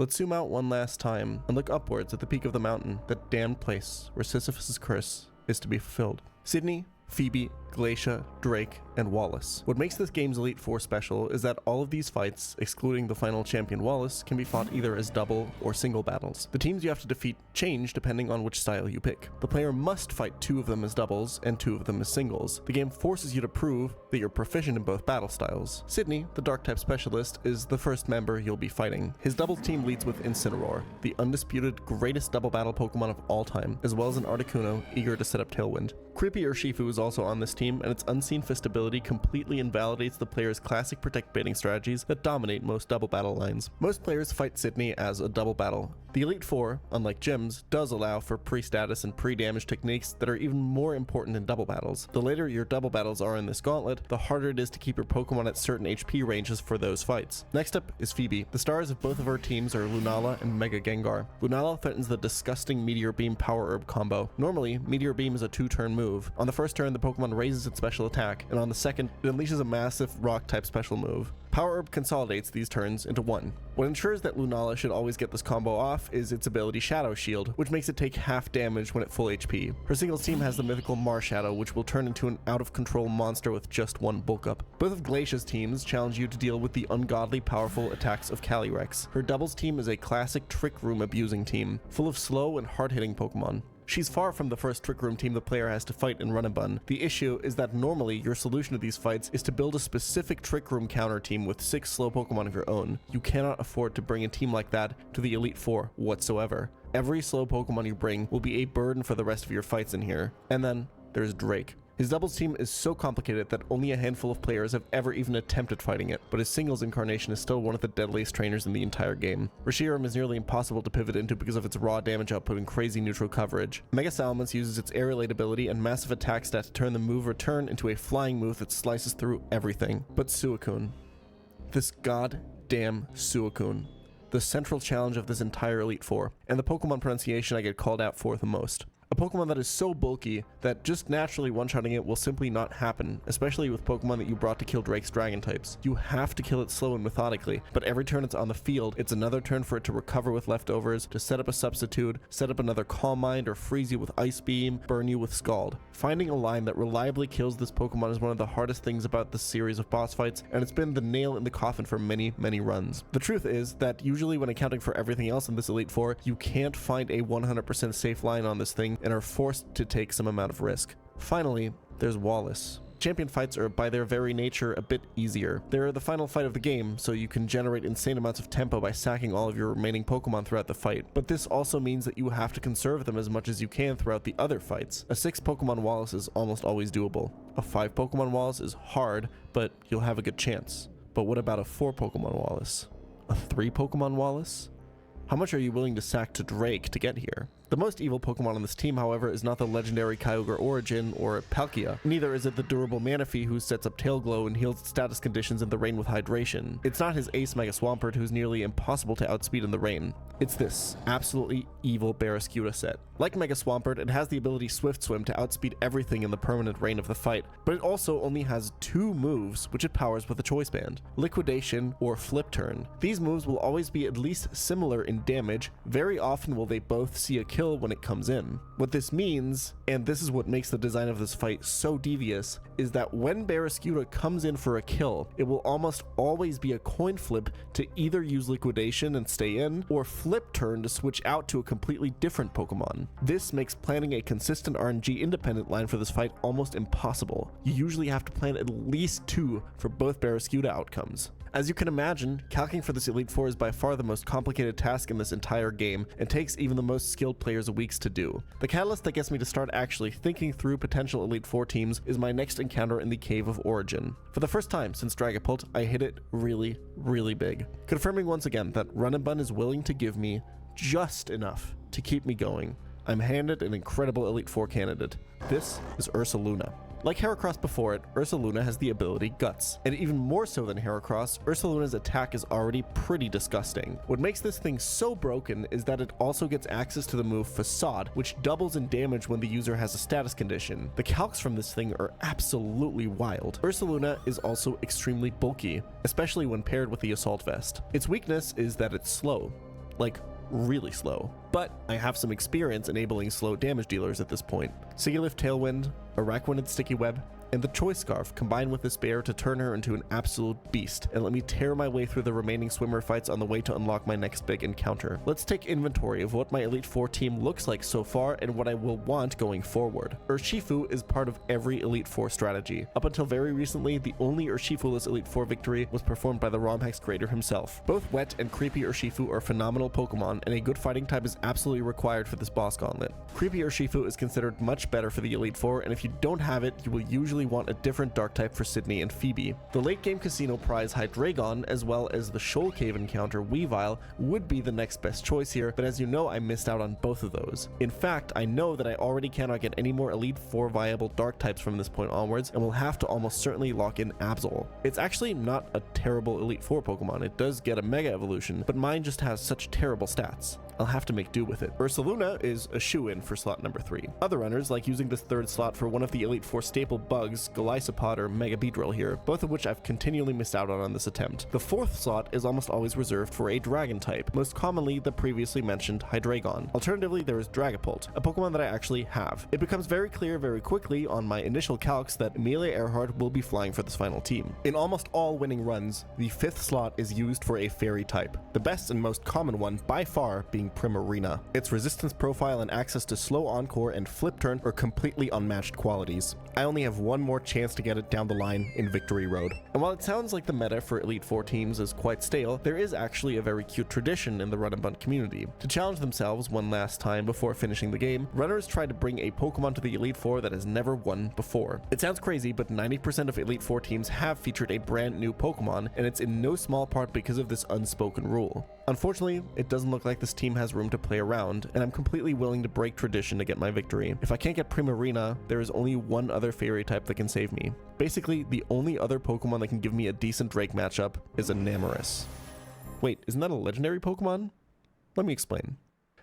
Let's zoom out one last time and look upwards at the peak of the mountain, that damned place where Sisyphus' curse is to be fulfilled. Sydney, Phoebe, Glacia, Drake, and Wallace. What makes this game's Elite Four special is that all of these fights, excluding the final champion Wallace, can be fought either as double or single battles. The teams you have to defeat change depending on which style you pick. The player must fight 2 of them as doubles and 2 of them as singles. The game forces you to prove that you're proficient in both battle styles. Sydney, the dark type specialist, is the first member you'll be fighting. His doubles team leads with Incineroar, the undisputed greatest double battle Pokemon of all time, as well as an Articuno eager to set up Tailwind. Creepy Urshifu is also on this team, and its Unseen Fist ability completely invalidates the player's classic protect baiting strategies that dominate most double battle lines. Most players fight Sydney as a double battle. The Elite Four, unlike gyms, does allow for pre-status and pre-damage techniques that are even more important in double battles. The later your double battles are in this gauntlet, the harder it is to keep your Pokemon at certain HP ranges for those fights. Next up is Phoebe. The stars of both of her teams are Lunala and Mega Gengar. Lunala threatens the disgusting Meteor Beam Power Herb combo. Normally, Meteor Beam is a 2-turn move. On the first turn, the Pokemon raises its special attack, and on the second, it unleashes a massive rock-type special move. Power Herb consolidates these turns into one. What ensures that Lunala should always get this combo off is its ability Shadow Shield, which makes it take half damage when at full HP. Her singles team has the mythical Marshadow, which will turn into an out-of-control monster with just 1 bulk up. Both of Glacia's teams challenge you to deal with the ungodly powerful attacks of Calyrex. Her doubles team is a classic Trick Room abusing team, full of slow and hard-hitting Pokemon. She's far from the first Trick Room team the player has to fight in Run and Bun. The issue is that normally your solution to these fights is to build a specific Trick Room counter team with 6 slow Pokemon of your own. You cannot afford to bring a team like that to the Elite Four whatsoever. Every slow Pokemon you bring will be a burden for the rest of your fights in here. And then there's Drake. His doubles team is so complicated that only a handful of players have ever even attempted fighting it, but his singles incarnation is still one of the deadliest trainers in the entire game. Reshiram is nearly impossible to pivot into because of its raw damage output and crazy neutral coverage. Mega Salamence uses its Aerolate ability and massive attack stat to turn the move Return into a flying move that slices through everything. But Suicune. This goddamn Suicune. The central challenge of this entire Elite Four, and the Pokemon pronunciation I get called out for the most. A Pokemon that is so bulky that just naturally one-shotting it will simply not happen, especially with Pokemon that you brought to kill Drake's Dragon types. You have to kill it slow and methodically, but every turn it's on the field, it's another turn for it to recover with leftovers, to set up a substitute, set up another Calm Mind, or freeze you with Ice Beam, burn you with Scald. Finding a line that reliably kills this Pokemon is one of the hardest things about this series of boss fights, and it's been the nail in the coffin for many, many runs. The truth is that usually when accounting for everything else in this Elite Four, you can't find a 100% safe line on this thing and are forced to take some amount of risk. Finally, there's Wallace. Champion fights are by their very nature a bit easier. They're the final fight of the game, so you can generate insane amounts of tempo by sacking all of your remaining Pokemon throughout the fight. But this also means that you have to conserve them as much as you can throughout the other fights. A 6 Pokemon Wallace is almost always doable. A 5 Pokemon Wallace is hard, but you'll have a good chance. But what about a 4 Pokemon Wallace? A 3 Pokemon Wallace? How much are you willing to sack to Drake to get here? The most evil Pokemon on this team, however, is not the legendary Kyogre Origin or Palkia. Neither is it the durable Manaphy who sets up Tail Glow and heals status conditions in the rain with hydration. It's not his ace Mega Swampert who's nearly impossible to outspeed in the rain. It's this absolutely evil Barraskewda set. Like Mega Swampert, it has the ability Swift Swim to outspeed everything in the permanent rain of the fight, but it also only has 2 moves which it powers with a choice band: Liquidation or Flip Turn. These moves will always be at least similar in damage. Very often will they both see a kill when it comes in. What this means, and this is what makes the design of this fight so devious, is that when Barraskewda comes in for a kill, it will almost always be a coin flip to either use Liquidation and stay in, or Flip Turn to switch out to a completely different Pokemon. This makes planning a consistent RNG independent line for this fight almost impossible. You usually have to plan at least 2 for both Barraskewda outcomes. As you can imagine, calcing for this Elite Four is by far the most complicated task in this entire game, and takes even the most skilled players weeks to do. The catalyst that gets me to start actually thinking through potential Elite Four teams is my next encounter in the Cave of Origin. For the first time since Dragapult, I hit it really, really big, confirming once again that Run and Bun is willing to give me just enough to keep me going. I'm handed an incredible Elite Four candidate. This is Ursaluna. Like Heracross before it, Ursaluna has the ability Guts, and even more so than Heracross, Ursaluna's attack is already pretty disgusting. What makes this thing so broken is that it also gets access to the move Facade, which doubles in damage when the user has a status condition. The calcs from this thing are absolutely wild. Ursaluna is also extremely bulky, especially when paired with the Assault Vest. Its weakness is that it's slow. like really slow. But I have some experience enabling slow damage dealers at this point. Sigilift Tailwind, Araquanid Sticky Web, and the Choice Scarf combine with Despair to turn her into an absolute beast and let me tear my way through the remaining swimmer fights on the way to unlock my next big encounter. Let's take inventory of what my Elite Four team looks like so far and what I will want going forward. Urshifu is part of every Elite Four strategy. Up until very recently, the only Urshifu-less Elite Four victory was performed by the Romhex creator himself. Both Wet and Creepy Urshifu are phenomenal Pokemon, and a good fighting type is absolutely required for this boss gauntlet. Creepy Urshifu is considered much better for the Elite Four, and if you don't have it, you will usually want a different dark type for Sydney and Phoebe. The late game casino prize Hydreigon, as well as the Shoal Cave encounter Weavile, would be the next best choice here, but as you know, I missed out on both of those. In fact, I know that I already cannot get any more Elite Four viable dark types from this point onwards, and will have to almost certainly lock in Absol. It's actually not a terrible Elite Four Pokemon. It does get a Mega Evolution, but mine just has such terrible stats. I'll have to make do with it. Ursaluna is a shoo-in for slot number 3. Other runners like using this third slot for one of the Elite Four staple bugs, Golisopod or Mega Beedrill here, both of which I've continually missed out on this attempt. The fourth slot is almost always reserved for a dragon type, most commonly the previously mentioned Hydreigon. Alternatively, there is Dragapult, a Pokemon that I actually have. It becomes very clear very quickly on my initial calcs that Amelia Earhart will be flying for this final team. In almost all winning runs, the fifth slot is used for a fairy type, the best and most common one by far being Primarina. Its resistance profile and access to slow encore and flip turn are completely unmatched qualities. I only have one more chance to get it down the line in Victory Road. And while it sounds like the meta for Elite Four teams is quite stale, there is actually a very cute tradition in the Run and Bunt community. To challenge themselves one last time before finishing the game, runners try to bring a Pokemon to the Elite Four that has never won before. It sounds crazy, but 90% of Elite Four teams have featured a brand new Pokemon, and it's in no small part because of this unspoken rule. Unfortunately, it doesn't look like this team has room to play around, and I'm completely willing to break tradition to get my victory. If I can't get Primarina, there is only one other fairy type that can save me. Basically, the only other Pokemon that can give me a decent Drake matchup is a Namarus. Wait, isn't that a legendary Pokemon? Let me explain.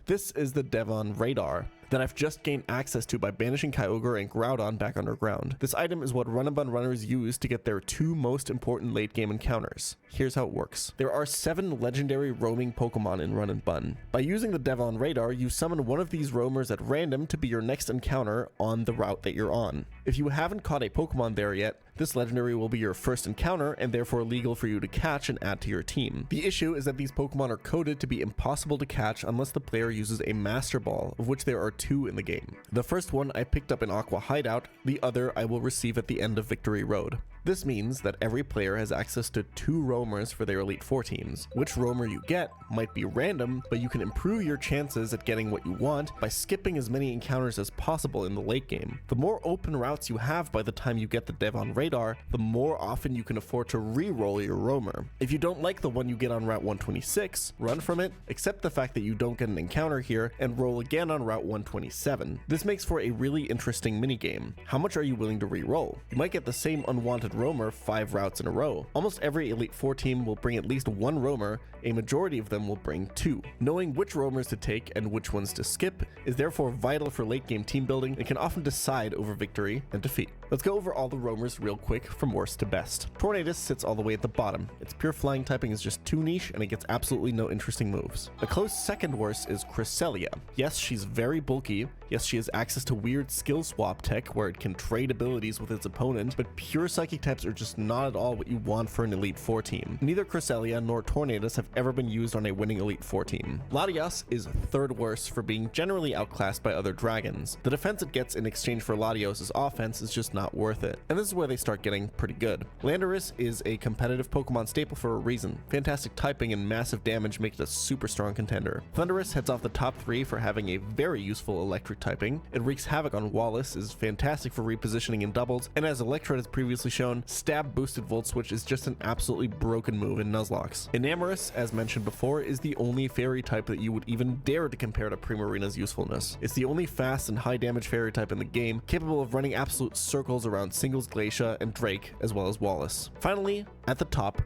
This is the Devon Radar that I've just gained access to by banishing Kyogre and Groudon back underground. This item is what Run and Bun runners use to get their two most important late game encounters. Here's how it works. There are 7 legendary roaming Pokemon in Run and Bun. By using the Devon Radar, you summon one of these roamers at random to be your next encounter on the route that you're on. If you haven't caught a Pokemon there yet, this legendary will be your first encounter and therefore legal for you to catch and add to your team. The issue is that these Pokemon are coded to be impossible to catch unless the player uses a Master Ball, of which there are 2 in the game. The first one I picked up in Aqua Hideout, the other I will receive at the end of Victory Road. This means that every player has access to 2 roamers for their Elite Four teams. Which roamer you get might be random, but you can improve your chances at getting what you want by skipping as many encounters as possible in the late game. The more open routes you have by the time you get the Devon Radar, the more often you can afford to re-roll your roamer. If you don't like the one you get on Route 126, run from it, accept the fact that you don't get an encounter here, and roll again on Route 127. This makes for a really interesting minigame. How much are you willing to re-roll? You might get the same unwanted roamer 5 routes in a row. Almost every Elite Four team will bring at least 1 roamer, a majority of them will bring 2. Knowing which roamers to take and which ones to skip is therefore vital for late game team building and can often decide over victory and defeat. Let's go over all the roamers real quick from worst to best. Tornadus sits all the way at the bottom. Its pure flying typing is just too niche and it gets absolutely no interesting moves. A close second worst is Cresselia. Yes, she's very bulky. Yes, she has access to weird skill swap tech where it can trade abilities with its opponent, but pure psychic types are just not at all what you want for an Elite Four team. Neither Cresselia nor Tornadus have ever been used on a winning Elite Four team. Latias is third worst for being generally outclassed by other dragons. The defense it gets in exchange for Latios' offense is just not worth it, and this is where they start getting pretty good. Landorus is a competitive Pokemon staple for a reason. Fantastic typing and massive damage make it a super strong contender. Thundurus heads off the top 3 for having a very useful electric typing. It wreaks havoc on Wallace, is fantastic for repositioning in doubles, and as Electrode has previously shown, stab boosted Volt Switch is just an absolutely broken move in Nuzlocke. Enamorus, as mentioned before, is the only fairy type that you would even dare to compare to Primarina's usefulness. It's the only fast and high damage fairy type in the game, capable of running absolute circles around Singles, Glacia, and Drake, as well as Wallace. Finally, at the top,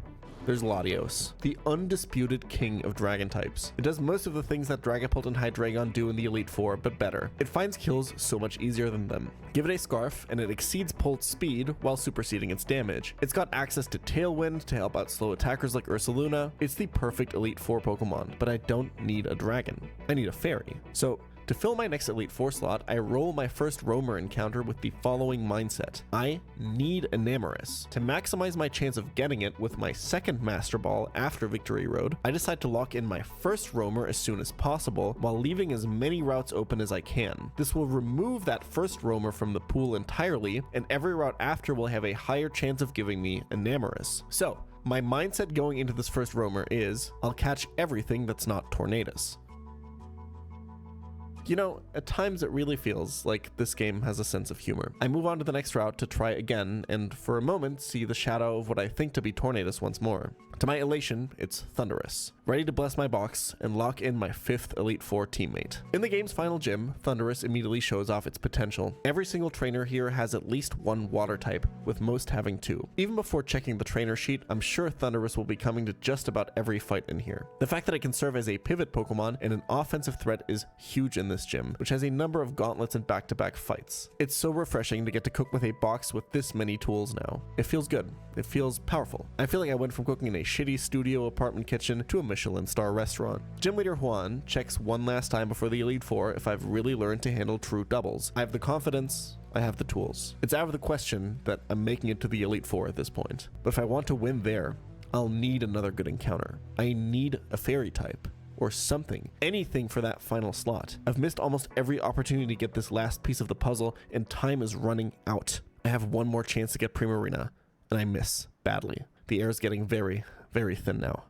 there's Latios, the undisputed king of dragon types. It does most of the things that Dragapult and Hydreigon do in the Elite Four, but better. It finds kills so much easier than them. Give it a Scarf, and it exceeds Pult's speed while superseding its damage. It's got access to Tailwind to help out slow attackers like Ursaluna. It's the perfect Elite Four Pokemon, but I don't need a dragon. I need a fairy. So, to fill my next Elite Four slot, I roll my first roamer encounter with the following mindset. I need Enamorus. To maximize my chance of getting it with my second Master Ball after Victory Road, I decide to lock in my first roamer as soon as possible while leaving as many routes open as I can. This will remove that first roamer from the pool entirely, and every route after will have a higher chance of giving me Enamorus. So, my mindset going into this first roamer is, I'll catch everything that's not Tornadus. You know, at times it really feels like this game has a sense of humor. I move on to the next route to try again, and for a moment see the shadow of what I think to be Tornadus once more. To my elation, it's Thundurus, ready to bless my box and lock in my 5th Elite Four teammate. In the game's final gym, Thundurus immediately shows off its potential. Every single trainer here has at least one water type, with most having 2. Even before checking the trainer sheet, I'm sure Thundurus will be coming to just about every fight in here. The fact that it can serve as a pivot Pokemon and an offensive threat is huge in this gym, which has a number of gauntlets and back-to-back fights. It's so refreshing to get to cook with a box with this many tools now. It feels good. It feels powerful. I feel like I went from cooking in a shitty studio apartment kitchen to a Michelin star restaurant. Gym leader Juan checks one last time before the Elite Four if I've really learned to handle true doubles. I have the confidence, I have the tools. It's out of the question that I'm making it to the Elite Four at this point. But if I want to win there, I'll need another good encounter. I need a fairy type. Or something. Anything for that final slot. I've missed almost every opportunity to get this last piece of the puzzle, and time is running out. I have one more chance to get Primarina, and I miss badly. The air is getting very, very thin now.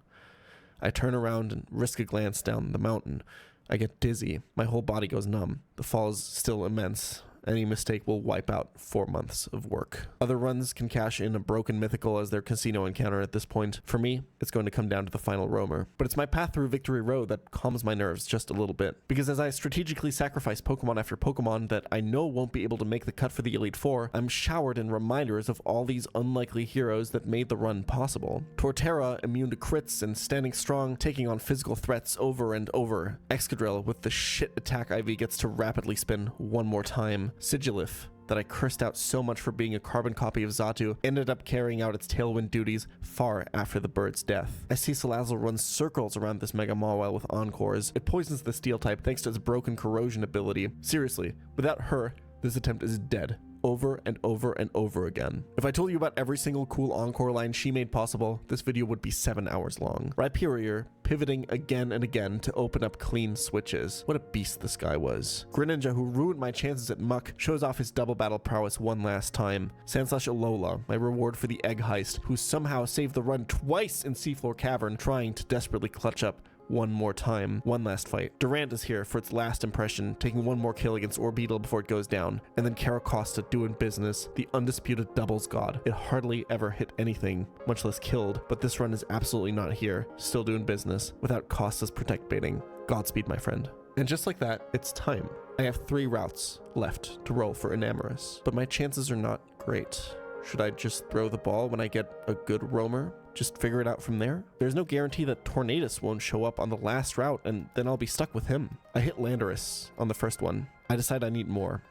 I turn around and risk a glance down the mountain. I get dizzy. My whole body goes numb. The fall is still immense. Any mistake will wipe out 4 months of work. Other runs can cash in a broken mythical as their casino encounter at this point. For me, it's going to come down to the final roamer. But it's my path through Victory Road that calms my nerves just a little bit. Because as I strategically sacrifice Pokemon after Pokemon that I know won't be able to make the cut for the Elite Four, I'm showered in reminders of all these unlikely heroes that made the run possible. Torterra, immune to crits and standing strong, taking on physical threats over and over. Excadrill, with the shit attack IV, gets to rapidly spin one more time. Sigilif, that I cursed out so much for being a carbon copy of Xatu, ended up carrying out its Tailwind duties far after the bird's death. I see Salazzle run circles around this Mega Mawile with Encores. It poisons the Steel type thanks to its broken corrosion ability. Seriously, without her, this attempt is dead. Over and over and over again. If I told you about every single cool Encore line she made possible, this video would be 7 hours long. Rhyperior pivoting again and again to open up clean switches. What a beast this guy was. Greninja, who ruined my chances at Muck, shows off his double battle prowess one last time. Sandslash Alola, my reward for the egg heist, who somehow saved the run twice in Seafloor Cavern, trying to desperately clutch up one more time. One last fight. Durant is here for its last impression, taking one more kill against Orbeetle before it goes down. And then Caracosta doing business, the undisputed doubles god. It hardly ever hit anything, much less killed, but this run is absolutely not here, still doing business, without Costa's protect baiting. Godspeed, my friend. And just like that, it's time. I have 3 routes left to roll for Enamorus, but my chances are not great. Should I just throw the ball when I get a good roamer? Just figure it out from there? There's no guarantee that Tornadus won't show up on the last route, and then I'll be stuck with him. I hit Landorus on the first one. I decide I need more.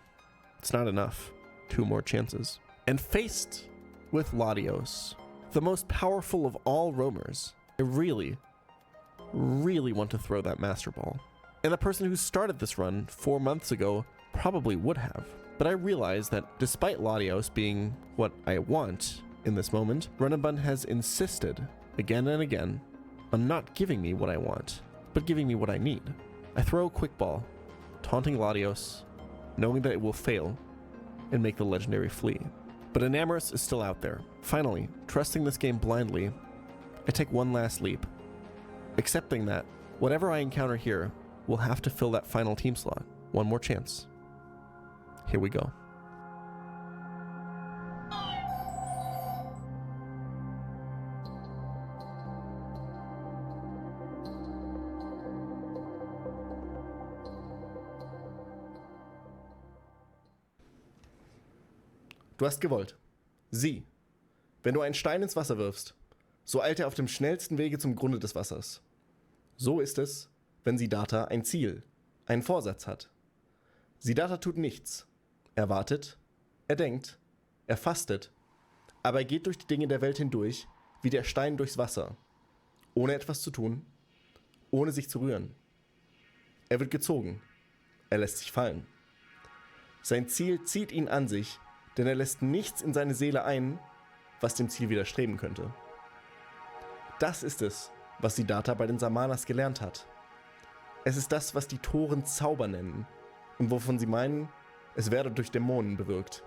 It's not enough. 2 more chances. And faced with Latios, the most powerful of all roamers, I really want to throw that Master Ball. And the person who started this run 4 months ago probably would have. But I realize that despite Latios being what I want in this moment, Runabun has insisted again and again on not giving me what I want, but giving me what I need. I throw a quick ball, taunting Latios, knowing that it will fail and make the legendary flee. But Enamorus is still out there. Finally, trusting this game blindly, I take one last leap, accepting that whatever I encounter here will have to fill that final team slot. One more chance. Here we go. Du hast gewollt. Sieh. Wenn du einen Stein ins Wasser wirfst, So eilt er auf dem schnellsten Wege zum Grunde des Wassers. So ist es, wenn Siddhartha ein Ziel, einen Vorsatz hat. Siddhartha tut nichts. Er wartet, er denkt, er fastet, aber er geht durch die Dinge der Welt hindurch, wie der Stein durchs Wasser, ohne etwas zu tun, ohne sich zu rühren. Er wird gezogen, er lässt sich fallen. Sein Ziel zieht ihn an sich, denn er lässt nichts in seine Seele ein, was dem Ziel widerstreben könnte. Das ist es, was Siddhartha bei den Samanas gelernt hat. Es ist das, was die Toren Zauber nennen und wovon sie meinen, es werde durch Dämonen bewirkt.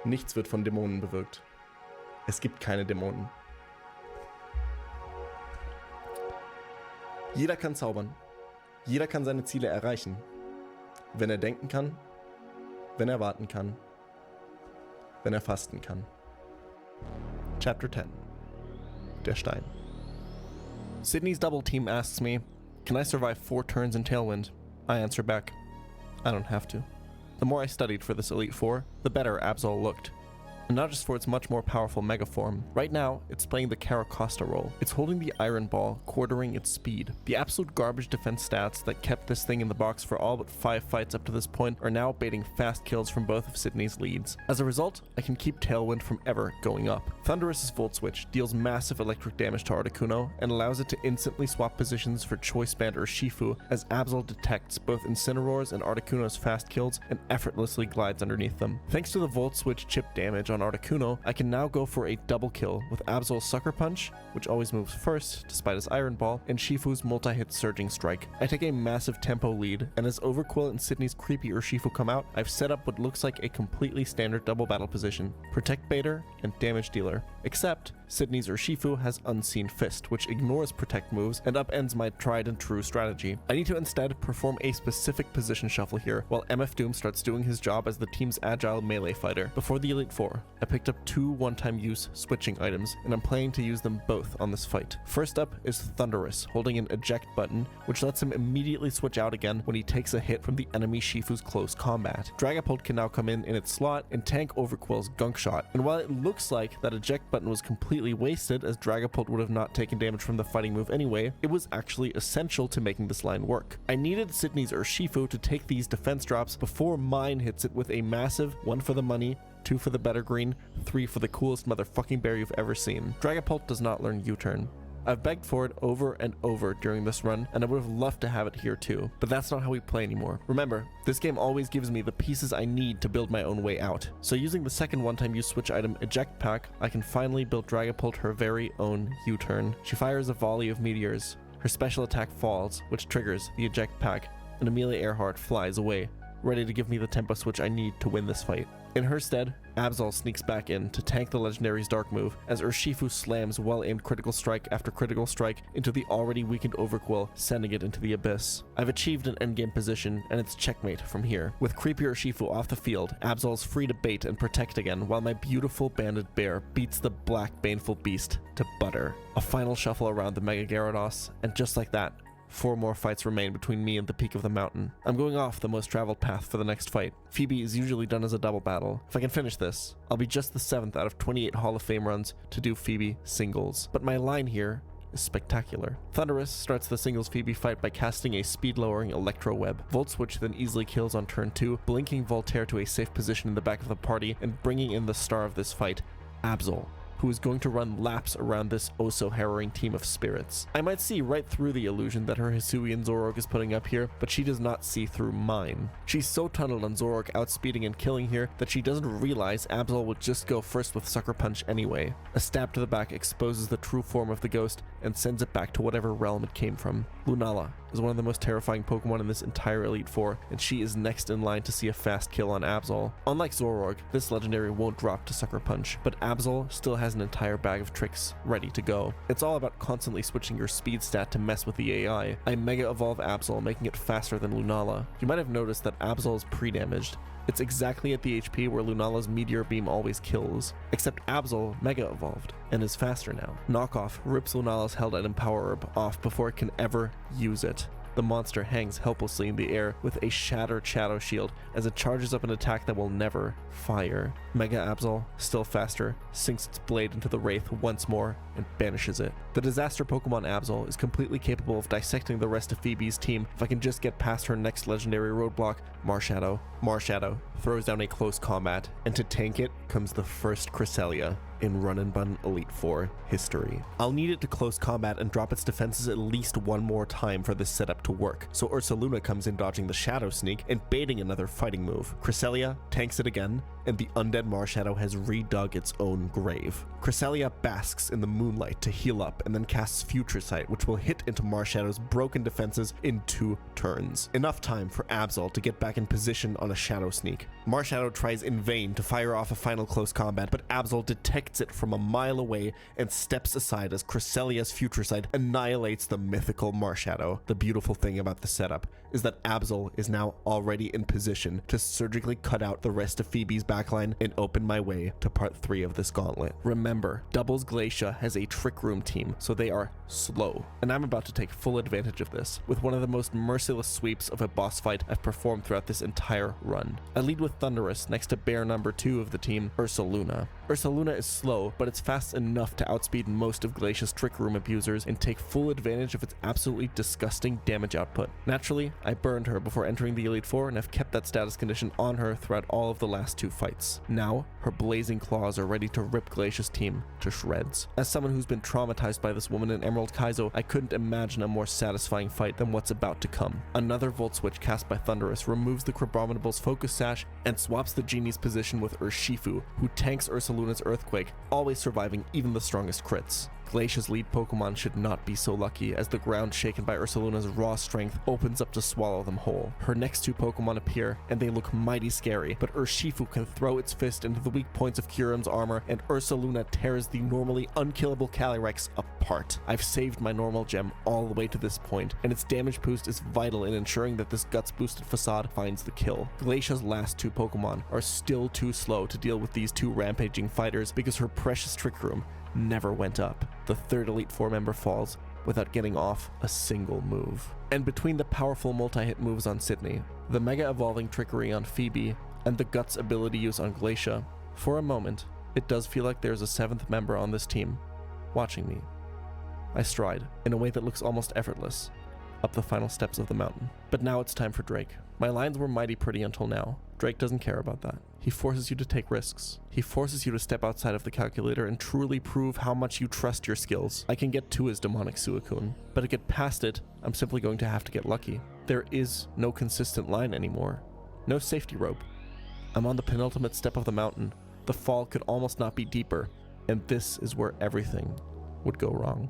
Nichts wird von Dämonen bewirkt. Es gibt keine Dämonen. Jeder kann zaubern. Jeder kann seine Ziele erreichen. Wenn er denken kann, wenn er warten kann, wenn er fasten kann. Chapter 10. Der Stein. Sydney's double team asks me, "Can I survive 4 turns in Tailwind?" I answer back, "I don't have to." The more I studied for this Elite Four, the better Absol looked. And not just for its much more powerful Mega form. Right now, it's playing the Caracosta role. It's holding the Iron Ball, quartering its speed. The absolute garbage defense stats that kept this thing in the box for all but 5 fights up to this point are now baiting fast kills from both of Sydney's leads. As a result, I can keep Tailwind from ever going up. Thunderous's Volt Switch deals massive electric damage to Articuno and allows it to instantly swap positions for Choice Band or Shifu as Absol detects both Incineroar's and Articuno's fast kills and effortlessly glides underneath them. Thanks to the Volt Switch chip damage on Articuno, I can now go for a double kill with Absol's Sucker Punch, which always moves first despite his Iron Ball, and Shifu's multi-hit Surging Strike. I take a massive tempo lead, and as Overquill and Sydney's creepy Urshifu come out, I've set up what looks like a completely standard double battle position: Protect Baiter and Damage Dealer. Except, Sydney's Urshifu has Unseen Fist, which ignores Protect moves and upends my tried and true strategy. I need to instead perform a specific position shuffle here, while MF Doom starts doing his job as the team's agile melee fighter. Before the Elite Four, I picked up 2 one-time use switching items, and I'm planning to use them both on this fight. First up is Thunderous, holding an eject button, which lets him immediately switch out again when he takes a hit from the enemy Shifu's close combat. Dragapult can now come in its slot and tank Overquill's Gunk Shot, and while it looks like that eject button was completely wasted as Dragapult would have not taken damage from the fighting move anyway, it was actually essential to making this line work. I needed Sydney's Urshifu to take these defense drops before mine hits it with a massive 1 for the money, 2 for the better green, 3 for the coolest motherfucking bear you've ever seen. Dragapult does not learn U-turn. I've begged for it over and over during this run, and I would have loved to have it here too, but that's not how we play anymore. Remember, this game always gives me the pieces I need to build my own way out. So using the second one-time use switch item, Eject Pack, I can finally build Dragapult her very own U-turn. She fires a volley of meteors. Her special attack falls, which triggers the Eject Pack, and Amelia Earhart flies away, ready to give me the tempo switch I need to win this fight. In her stead, Absol sneaks back in to tank the legendary's dark move as Urshifu slams well-aimed critical strike after critical strike into the already weakened Overquill, sending it into the abyss. I've achieved an endgame position, and it's checkmate from here. With creepy Urshifu off the field, Absol is free to bait and protect again while my beautiful banded bear beats the black baneful beast to butter. A final shuffle around the Mega Gyarados, and just like that, 4 more fights remain between me and the peak of the mountain. I'm going off the most traveled path for the next fight. Phoebe is usually done as a double battle. If I can finish this, I'll be just the 7th out of 28 Hall of Fame runs to do Phoebe singles. But my line here is spectacular. Thunderous starts the singles Phoebe fight by casting a speed-lowering Electro Web. Volt Switch then easily kills on turn 2, blinking Voltaire to a safe position in the back of the party and bringing in the star of this fight, Absol, who is going to run laps around this oh-so-harrowing team of spirits. I might see right through the illusion that her Hisuian Zoroark is putting up here, but she does not see through mine. She's so tunneled on Zoroark outspeeding and killing here that she doesn't realize Absol would just go first with Sucker Punch anyway. A stab to the back exposes the true form of the ghost and sends it back to whatever realm it came from. Lunala is one of the most terrifying Pokemon in this entire Elite Four, and she is next in line to see a fast kill on Absol. Unlike Zoroark, this legendary won't drop to Sucker Punch, but Absol still has an entire bag of tricks ready to go. It's all about constantly switching your speed stat to mess with the AI. I Mega Evolve Absol, making it faster than Lunala. You might have noticed that Absol is pre-damaged. It's exactly at the HP where Lunala's Meteor Beam always kills, except Absol Mega Evolved, and is faster now. Knockoff rips Lunala's held item Power Herb off before it can ever use it. The monster hangs helplessly in the air with a shattered shadow shield as it charges up an attack that will never fire. Mega Absol, still faster, sinks its blade into the Wraith once more and banishes it. The disaster Pokemon Absol is completely capable of dissecting the rest of Phoebe's team if I can just get past her next legendary roadblock, Marshadow. Marshadow throws down a close combat, and to tank it comes the first Cresselia in Run and Bun Elite Four history. I'll need it to close combat and drop its defenses at least one more time for this setup to work, so Ursaluna comes in dodging the Shadow Sneak and baiting another fighting move. Cresselia tanks it again, and the undead Marshadow has redug its own grave. Cresselia basks in the moonlight to heal up and then casts Future Sight, which will hit into Marshadow's broken defenses in 2 turns. Enough time for Absol to get back in position on a Shadow Sneak. Marshadow tries in vain to fire off a final close combat, but Absol detects it from a mile away and steps aside as Cresselia's Future Sight annihilates the mythical Marshadow. The beautiful thing about the setup is that Absol is now already in position to surgically cut out the rest of Phoebe's backline and open my way to part 3 of this gauntlet. Remember, Doubles Glacia has a Trick Room team, so they are slow, and I'm about to take full advantage of this with one of the most merciless sweeps of a boss fight I've performed throughout this entire run. I lead with Thundurus next to bear number 2 of the team, Ursaluna. Ursaluna is slow, but it's fast enough to outspeed most of Glacia's Trick Room abusers and take full advantage of its absolutely disgusting damage output. Naturally, I burned her before entering the Elite Four and have kept that status condition on her throughout all of the last 2 fights. Now, her blazing claws are ready to rip Glacia's team to shreds. As someone who's been traumatized by this woman in Emerald Kaizo, I couldn't imagine a more satisfying fight than what's about to come. Another Volt Switch cast by Thundurus removes the Crabominable's Focus Sash and swaps the genie's position with Urshifu, who tanks Ursaluna's Earthquake, always surviving even the strongest crits. Glacia's lead Pokemon should not be so lucky, as the ground shaken by Ursaluna's raw strength opens up to swallow them whole. Her next 2 Pokemon appear, and they look mighty scary, but Urshifu can throw its fist into the weak points of Kyurem's armor, and Ursaluna tears the normally unkillable Calyrex apart. I've saved my normal gem all the way to this point, and its damage boost is vital in ensuring that this guts-boosted facade finds the kill. Glacia's last 2 Pokemon are still too slow to deal with these 2 rampaging fighters because her precious Trick Room never went up. The 3rd Elite Four member falls without getting off a single move. And between the powerful multi-hit moves on Sydney, the Mega Evolving Trickery on Phoebe, and the Guts ability use on Glacia, for a moment, it does feel like there's a 7th member on this team watching me. I stride, in a way that looks almost effortless, up the final steps of the mountain. But now it's time for Drake. My lines were mighty pretty until now. Drake doesn't care about that. He forces you to take risks. He forces you to step outside of the calculator and truly prove how much you trust your skills. I can get to his demonic Suicune, but to get past it, I'm simply going to have to get lucky. There is no consistent line anymore. No safety rope. I'm on the penultimate step of the mountain. The fall could almost not be deeper, and this is where everything would go wrong.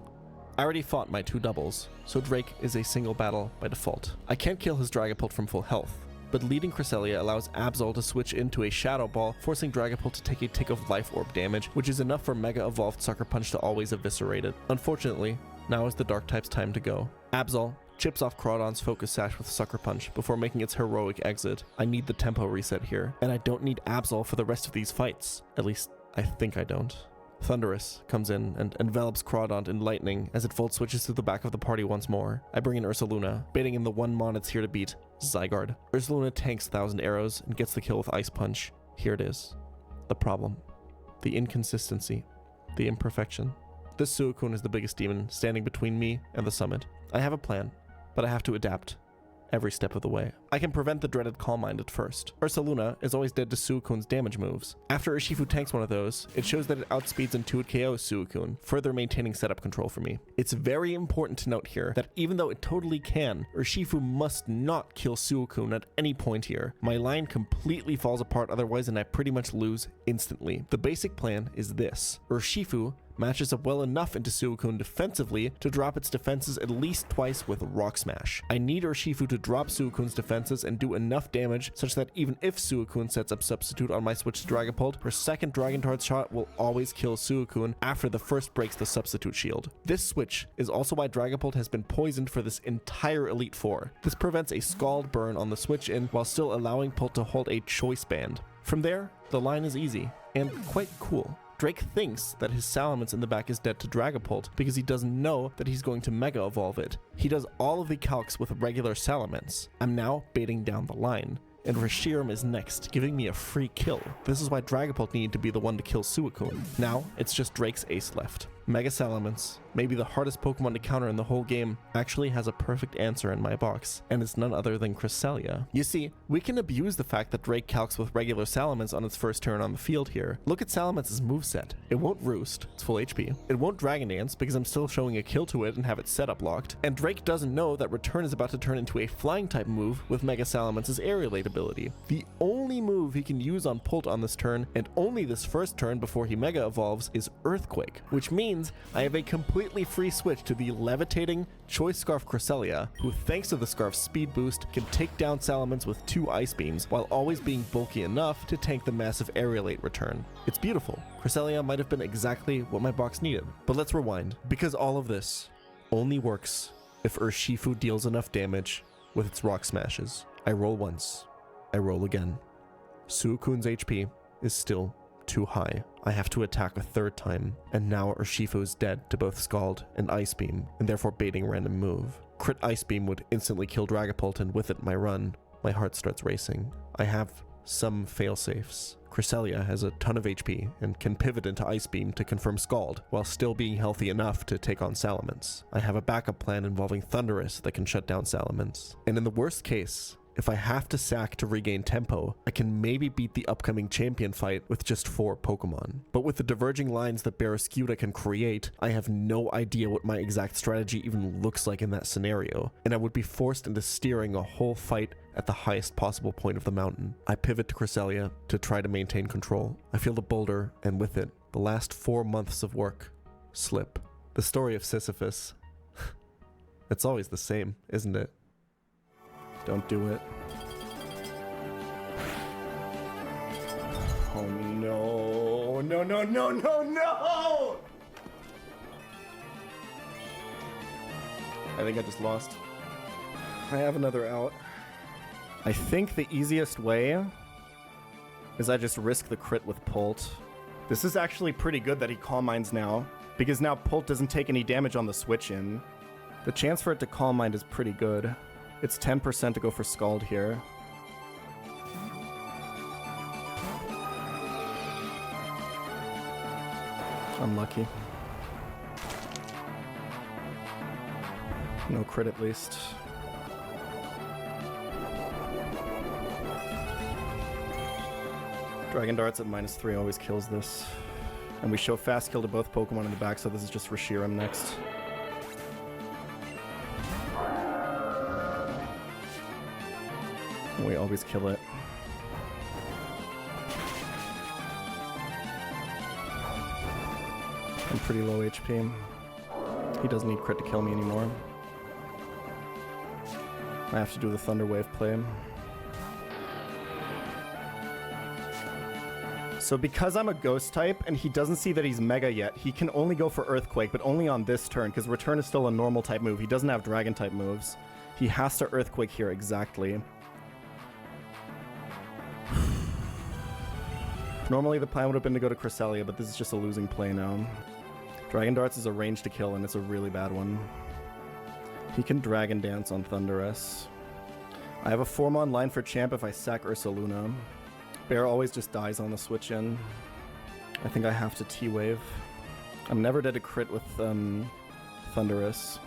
I already fought my 2 doubles, so Drake is a single battle by default. I can't kill his Dragapult from full health, but leading Cresselia allows Absol to switch into a Shadow Ball, forcing Dragapult to take a tick of Life Orb damage, which is enough for Mega Evolved Sucker Punch to always eviscerate it. Unfortunately, now is the Dark type's time to go. Absol chips off Crawdon's Focus Sash with Sucker Punch before making its heroic exit. I need the tempo reset here, and I don't need Absol for the rest of these fights. At least, I think I don't. Thundurus comes in and envelops Crawdon in lightning as it Volt Switches to the back of the party once more. I bring in Ursaluna, baiting in the one mon it's here to beat, Zygarde. Ursaluna tanks 1,000 arrows and gets the kill with Ice Punch. Here it is. The problem. The inconsistency. The imperfection. This Suicune is the biggest demon standing between me and the summit. I have a plan, but I have to adapt every step of the way. I can prevent the dreaded Calm Mind at first. Ursaluna is always dead to Suicune's damage moves. After Urshifu tanks one of those, it shows that it outspeeds and 2-hit KOs Suicune, further maintaining setup control for me. It's very important to note here that even though it totally can, Urshifu must not kill Suicune at any point here. My line completely falls apart otherwise and I pretty much lose instantly. The basic plan is this. Urshifu matches up well enough into Suicune defensively to drop its defenses at least twice with Rock Smash. I need Urshifu to drop Suicune's defenses and do enough damage such that even if Suicune sets up Substitute on my switch to Dragapult, her second Dragon Dart shot will always kill Suicune after the first breaks the Substitute shield. This switch is also why Dragapult has been poisoned for this entire Elite Four. This prevents a Scald burn on the switch in while still allowing Pult to hold a Choice Band. From there, the line is easy and quite cool. Drake thinks that his Salamence in the back is dead to Dragapult because he doesn't know that he's going to Mega Evolve it. He does all of the calcs with regular Salamence. I'm now baiting down the line. And Reshiram is next, giving me a free kill. This is why Dragapult needed to be the one to kill Suicune. Now, it's just Drake's ace left. Mega Salamence, maybe the hardest Pokemon to counter in the whole game, actually has a perfect answer in my box, and it's none other than Cresselia. You see, we can abuse the fact that Drake calcs with regular Salamence on its first turn on the field here. Look at Salamence's moveset. It won't Roost, it's full HP. It won't Dragon Dance because I'm still showing a kill to it and have it setup locked. And Drake doesn't know that Return is about to turn into a flying type move with Mega Salamence's Aerialate ability. The only move he can use on Pult on this turn, and only this first turn before he Mega Evolves, is Earthquake, which means I have a completely free switch to the levitating Choice Scarf Cresselia, who thanks to the Scarf's speed boost can take down Salamence with 2 Ice Beams while always being bulky enough to tank the massive Aerialate return. It's beautiful. Cresselia might have been exactly what my box needed. But let's rewind, because all of this only works if Urshifu deals enough damage with its Rock Smashes. I roll once, I roll again. Suicune's HP is still too high. I have to attack a third time, and now Urshifu is dead to both Scald and Ice Beam, and therefore baiting random move. Crit Ice Beam would instantly kill Dragapult, and with it my run. My heart starts racing. I have some failsafes. Cresselia has a ton of HP and can pivot into Ice Beam to confirm Scald, while still being healthy enough to take on Salamence. I have a backup plan involving Thundurus that can shut down Salamence. And in the worst case, if I have to sack to regain tempo, I can maybe beat the upcoming champion fight with just 4 Pokemon. But with the diverging lines that Barraskewda can create, I have no idea what my exact strategy even looks like in that scenario, and I would be forced into steering a whole fight at the highest possible point of the mountain. I pivot to Cresselia to try to maintain control. I feel the boulder, and with it, the last 4 months of work slip. The story of Sisyphus. It's always the same, isn't it? Don't do it. Oh no. No, no, no, no, no! I think I just lost. I have another out. I think the easiest way is I just risk the crit with Pult. This is actually pretty good that he Calm Minds now, because now Pult doesn't take any damage on the switch in. The chance for it to Calm Mind is pretty good. It's 10% to go for Scald here. Unlucky. No crit at least. Dragon Darts at -3 always kills this. And we show fast kill to both Pokemon in the back, so this is just Reshiram next. We always kill it. I'm pretty low HP. He doesn't need crit to kill me anymore. I have to do the Thunder Wave play. So because I'm a Ghost type and he doesn't see that he's Mega yet, he can only go for Earthquake, but only on this turn, because Return is still a normal type move. He doesn't have Dragon type moves. He has to Earthquake here exactly. Normally the plan would have been to go to Cresselia, but this is just a losing play now. Dragon Darts is a range to kill, and it's a really bad one. He can Dragon Dance on Thundurus. I have a Formon line for Champ if I sack Ursaluna. Bear always just dies on the switch in. I think I have to T-Wave. I'm never dead to crit with Thundurus,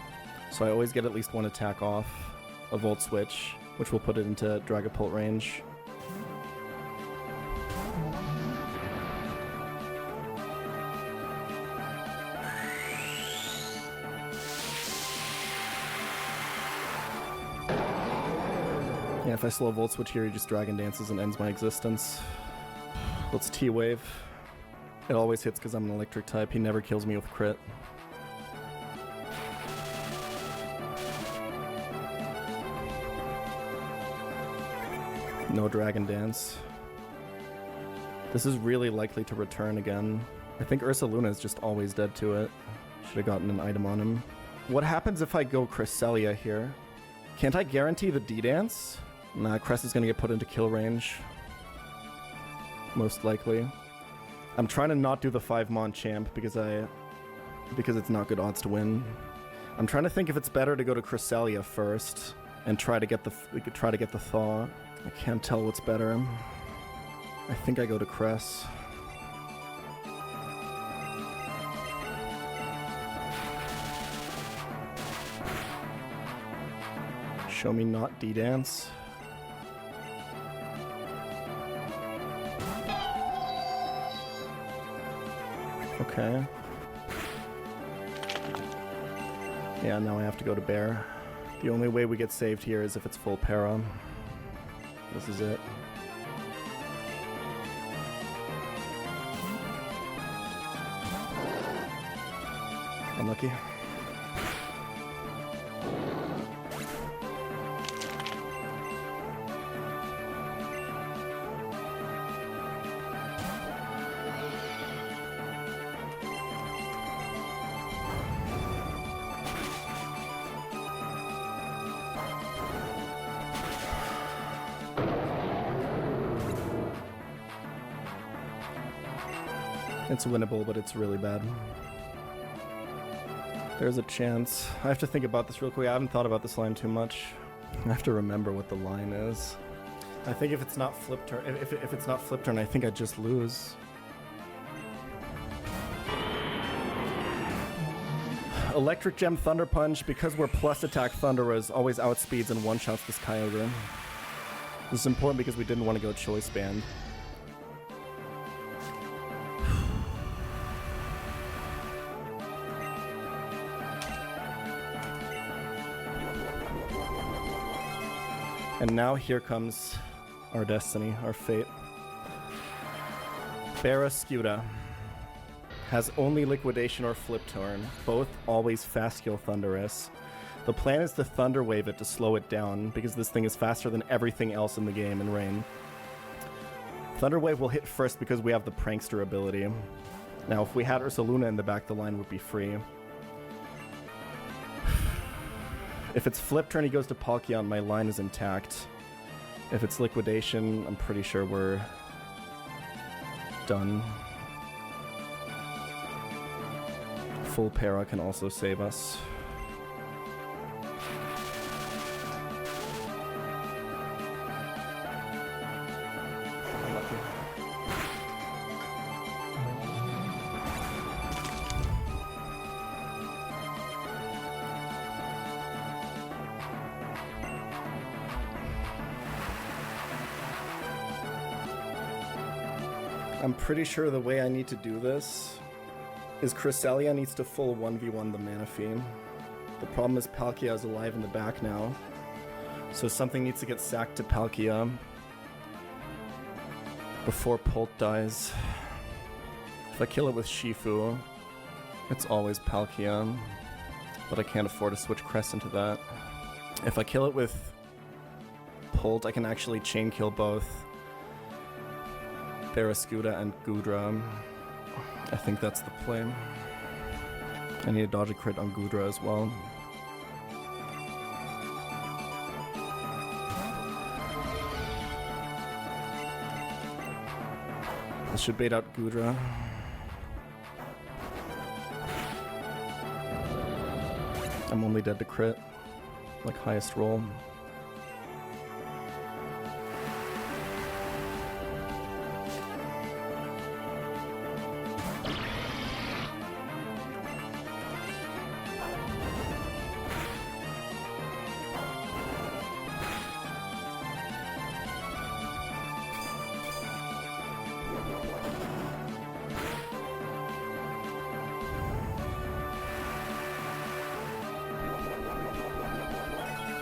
so I always get at least one attack off a Volt Switch, which will put it into Dragapult range. Yeah, if I slow Volt Switch here, he just Dragon Dances and ends my existence. Let's T-Wave. It always hits because I'm an electric type. He never kills me with crit. No Dragon Dance. This is really likely to return again. I think Ursaluna is just always dead to it. Should have gotten an item on him. What happens if I go Cresselia here? Can't I guarantee the D-Dance? Nah, Cress is gonna get put into kill range. Most likely. I'm trying to not do the 5-mon champ because it's not good odds to win. I'm trying to think if it's better to go to Cresselia first and try to get the thaw. I can't tell what's better. I think I go to Cress. Show me not D-Dance. Okay. Yeah, now I have to go to Bear. The only way we get saved here is if it's full para. This is it. Unlucky. It's winnable, but it's really bad. There's a chance. I have to think about this real quick. I haven't thought about this line too much. I have to remember what the line is. I think if it's not flip turn, if it's not flip turn, I think I just lose. Electric Gem Thunder Punch, because we're plus attack Thunderers, always outspeeds and one-shots this Kyogre. This is important because we didn't want to go Choice Band. And now here comes our destiny, our fate. Barraskewda has only Liquidation or Flip Turn, both always Fast Kill Thundurus. The plan is to Thunder Wave it to slow it down, because this thing is faster than everything else in the game in Rain. Thunder Wave will hit first because we have the Prankster ability. Now if we had Ursaluna in the back, the line would be free. If it's Flip Turn, he goes to Palkia, my line is intact. If it's Liquidation, I'm pretty sure we're done. Full para can also save us. I'm pretty sure the way I need to do this is Cresselia needs to full 1v1 the Manaphy. The problem is Palkia is alive in the back now, so something needs to get sacked to Palkia before Pult dies. If I kill it with Shifu, it's always Palkia, but I can't afford to switch Crest into that. If I kill it with Pult, I can actually chain kill both Barraskewda and Gudra. I think that's the play. I need to dodge a crit on Gudra as well. This should bait out Gudra. I'm only dead to crit, like highest roll.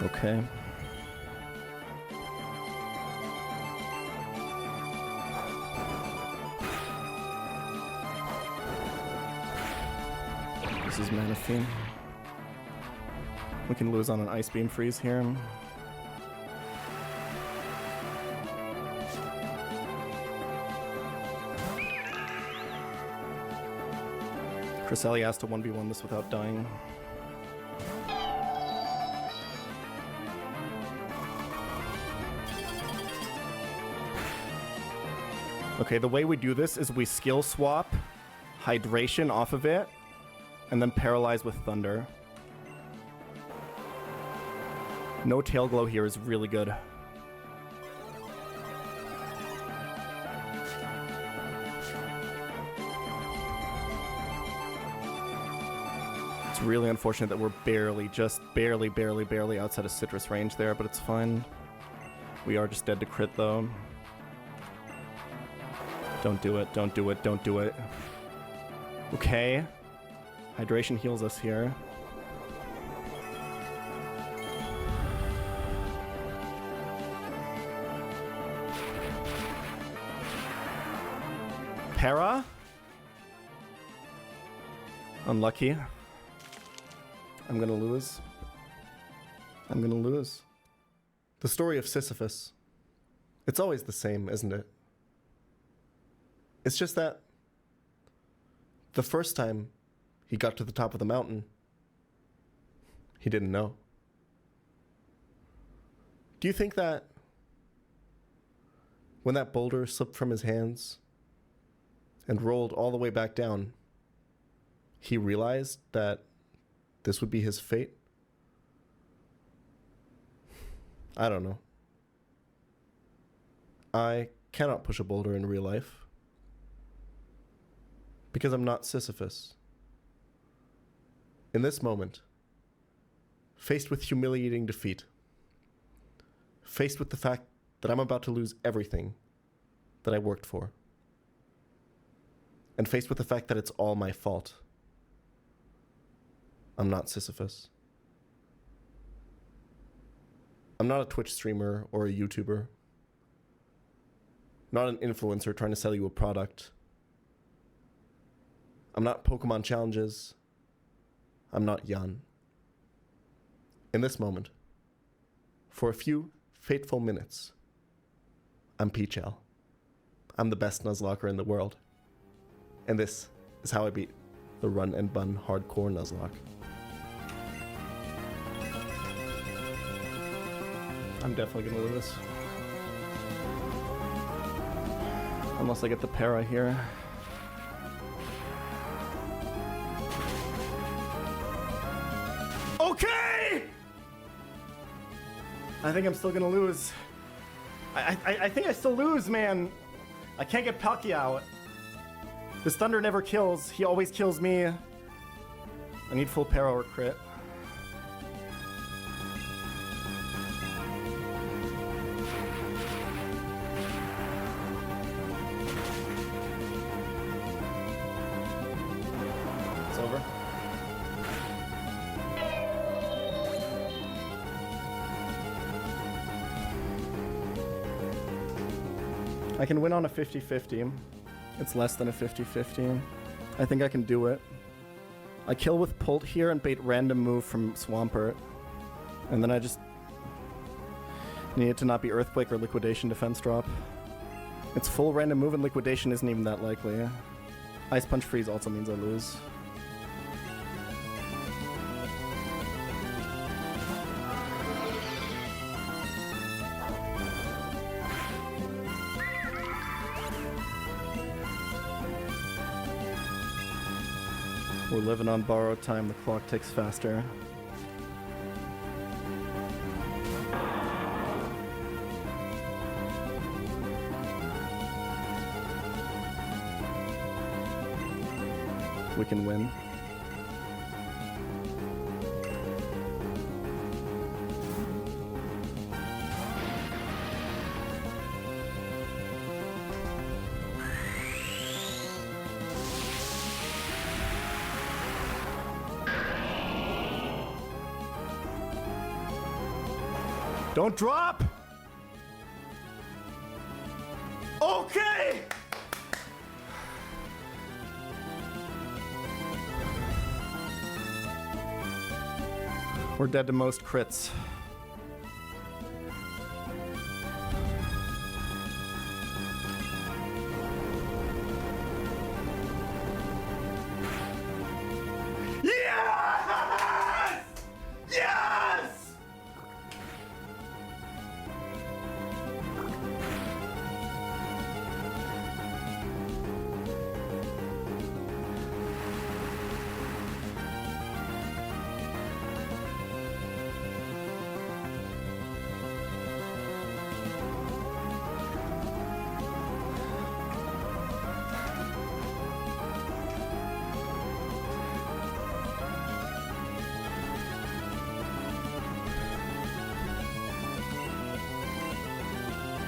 Okay. This is Manaphy. We can lose on an Ice Beam Freeze here. Cresselia has to 1v1 this without dying. Okay, the way we do this is we skill swap hydration off of it and then paralyze with thunder. No tail glow here is really good. It's really unfortunate that we're barely outside of citrus range there, but it's fine. We are just dead to crit though. Don't do it, don't do it, don't do it. Okay. Hydration heals us here. Para? Unlucky. I'm gonna lose. I'm gonna lose. The story of Sisyphus. It's always the same, isn't it? It's just that the first time he got to the top of the mountain, he didn't know. Do you think that when that boulder slipped from his hands and rolled all the way back down, he realized that this would be his fate? I don't know. I cannot push a boulder in real life because I'm not Sisyphus. In this moment, faced with humiliating defeat, faced with the fact that I'm about to lose everything that I worked for, and faced with the fact that it's all my fault, I'm not Sisyphus. I'm not a Twitch streamer or a YouTuber. Not an influencer trying to sell you a product. I'm not Pokemon challenges. I'm not Jan. In this moment, for a few fateful minutes, I'm Peachel. I'm the best Nuzlocker in the world. And this is how I beat the Run and Bun Hardcore Nuzlocke. I'm definitely gonna lose. Unless I get the para here. Okay! I think I'm still gonna lose. I think I still lose, man. I can't get Palkia out. This thunder never kills. He always kills me. I need full para or crit. It's over. I can win on a 50-50. It's less than a 50-50. I think I can do it. I kill with Pult here and bait random move from Swampert. And then I just need it to not be Earthquake or Liquidation defense drop. It's full random move and Liquidation isn't even that likely. Ice Punch Freeze also means I lose. We're living on borrowed time, the clock ticks faster. We can win. Don't drop! Okay! We're dead to most crits. Yes! Yes!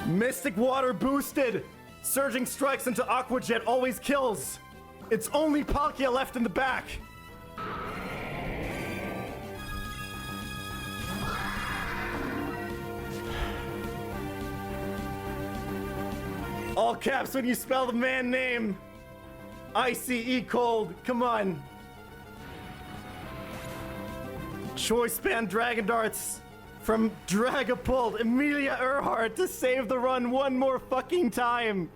Mystic water boosted! Surging strikes into Aqua Jet always kills! It's only Palkia left in the back! All caps when you spell the man name! ICE cold, come on! Choice band Dragon Darts from Dragapult, Amelia Earhart to save the run one more fucking time!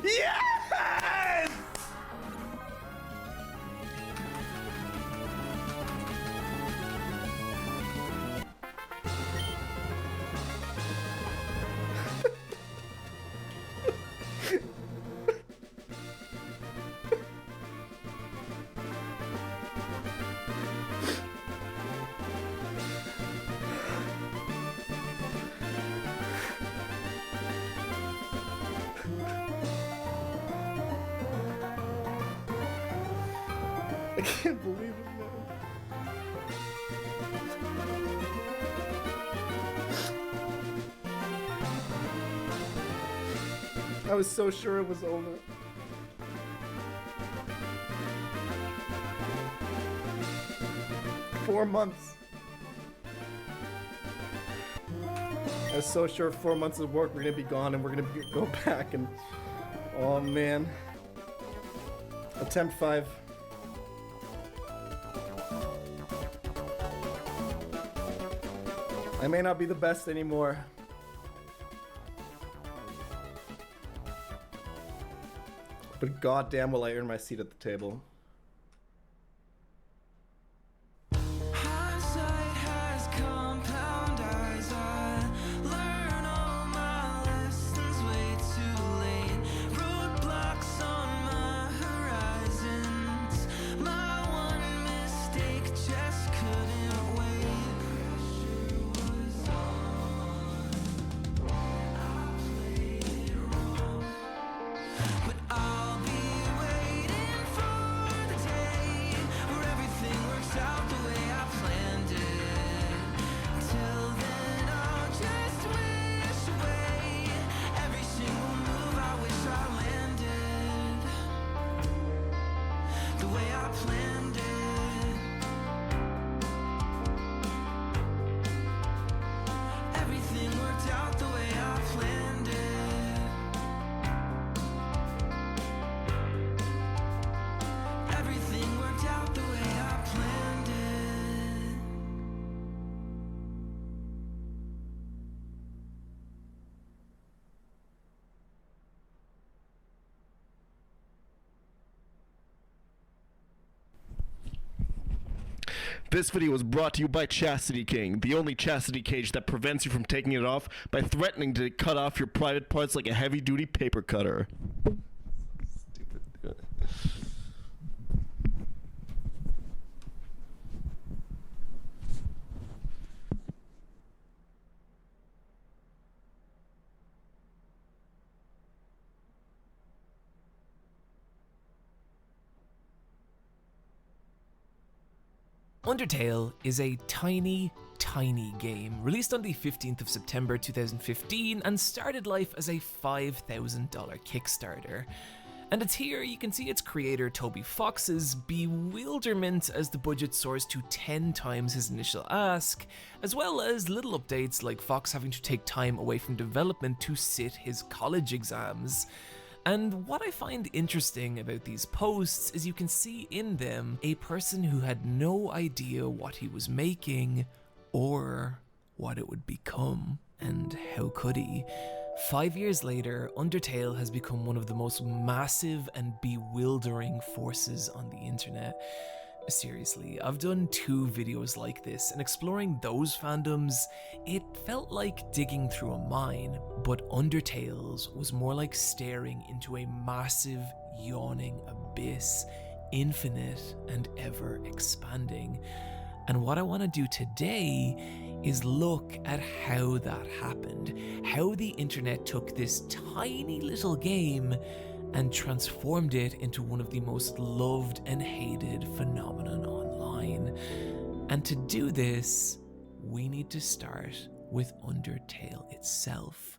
Yes! I can't believe it, man. I was so sure it was over. Four months. I was so sure 4 months of work were gonna be gone and we're gonna go back and... Oh man. Attempt 5. I may not be the best anymore. But goddamn will I earn my seat at the table. Hindsight has compound eyes. I learn all my lessons way too late. Roadblocks on my horizons. My one mistake just couldn't wait. Pressure was on. I played it wrong, but I'll be waiting for the day where everything works out the way I planned it. Till then, I'll just wish away every single move I wish I landed the way I planned it. Everything worked out the way I planned it. Everything worked out the way I planned it. This video was brought to you by Chastity King, the only chastity cage that prevents you from taking it off by threatening to cut off your private parts like a heavy-duty paper cutter. Stupid. Undertale is a tiny game released on the 15th of September 2015 and started life as a $5,000 Kickstarter. And it's here you can see its creator Toby Fox's bewilderment as the budget soars to 10 times his initial ask, as well as little updates like Fox having to take time away from development to sit his college exams. And what I find interesting about these posts is you can see in them a person who had no idea what he was making or what it would become. And how could he? 5 years later, Undertale has become one of the most massive and bewildering forces on the internet. Seriously, I've done 2 videos like this, and exploring those fandoms, it felt like digging through a mine, but Undertale's was more like staring into a massive, yawning abyss, infinite and ever expanding. And what I want to do today is look at how that happened, how the internet took this tiny little game and transformed it into one of the most loved and hated phenomenon online. And to do this, we need to start with Undertale itself.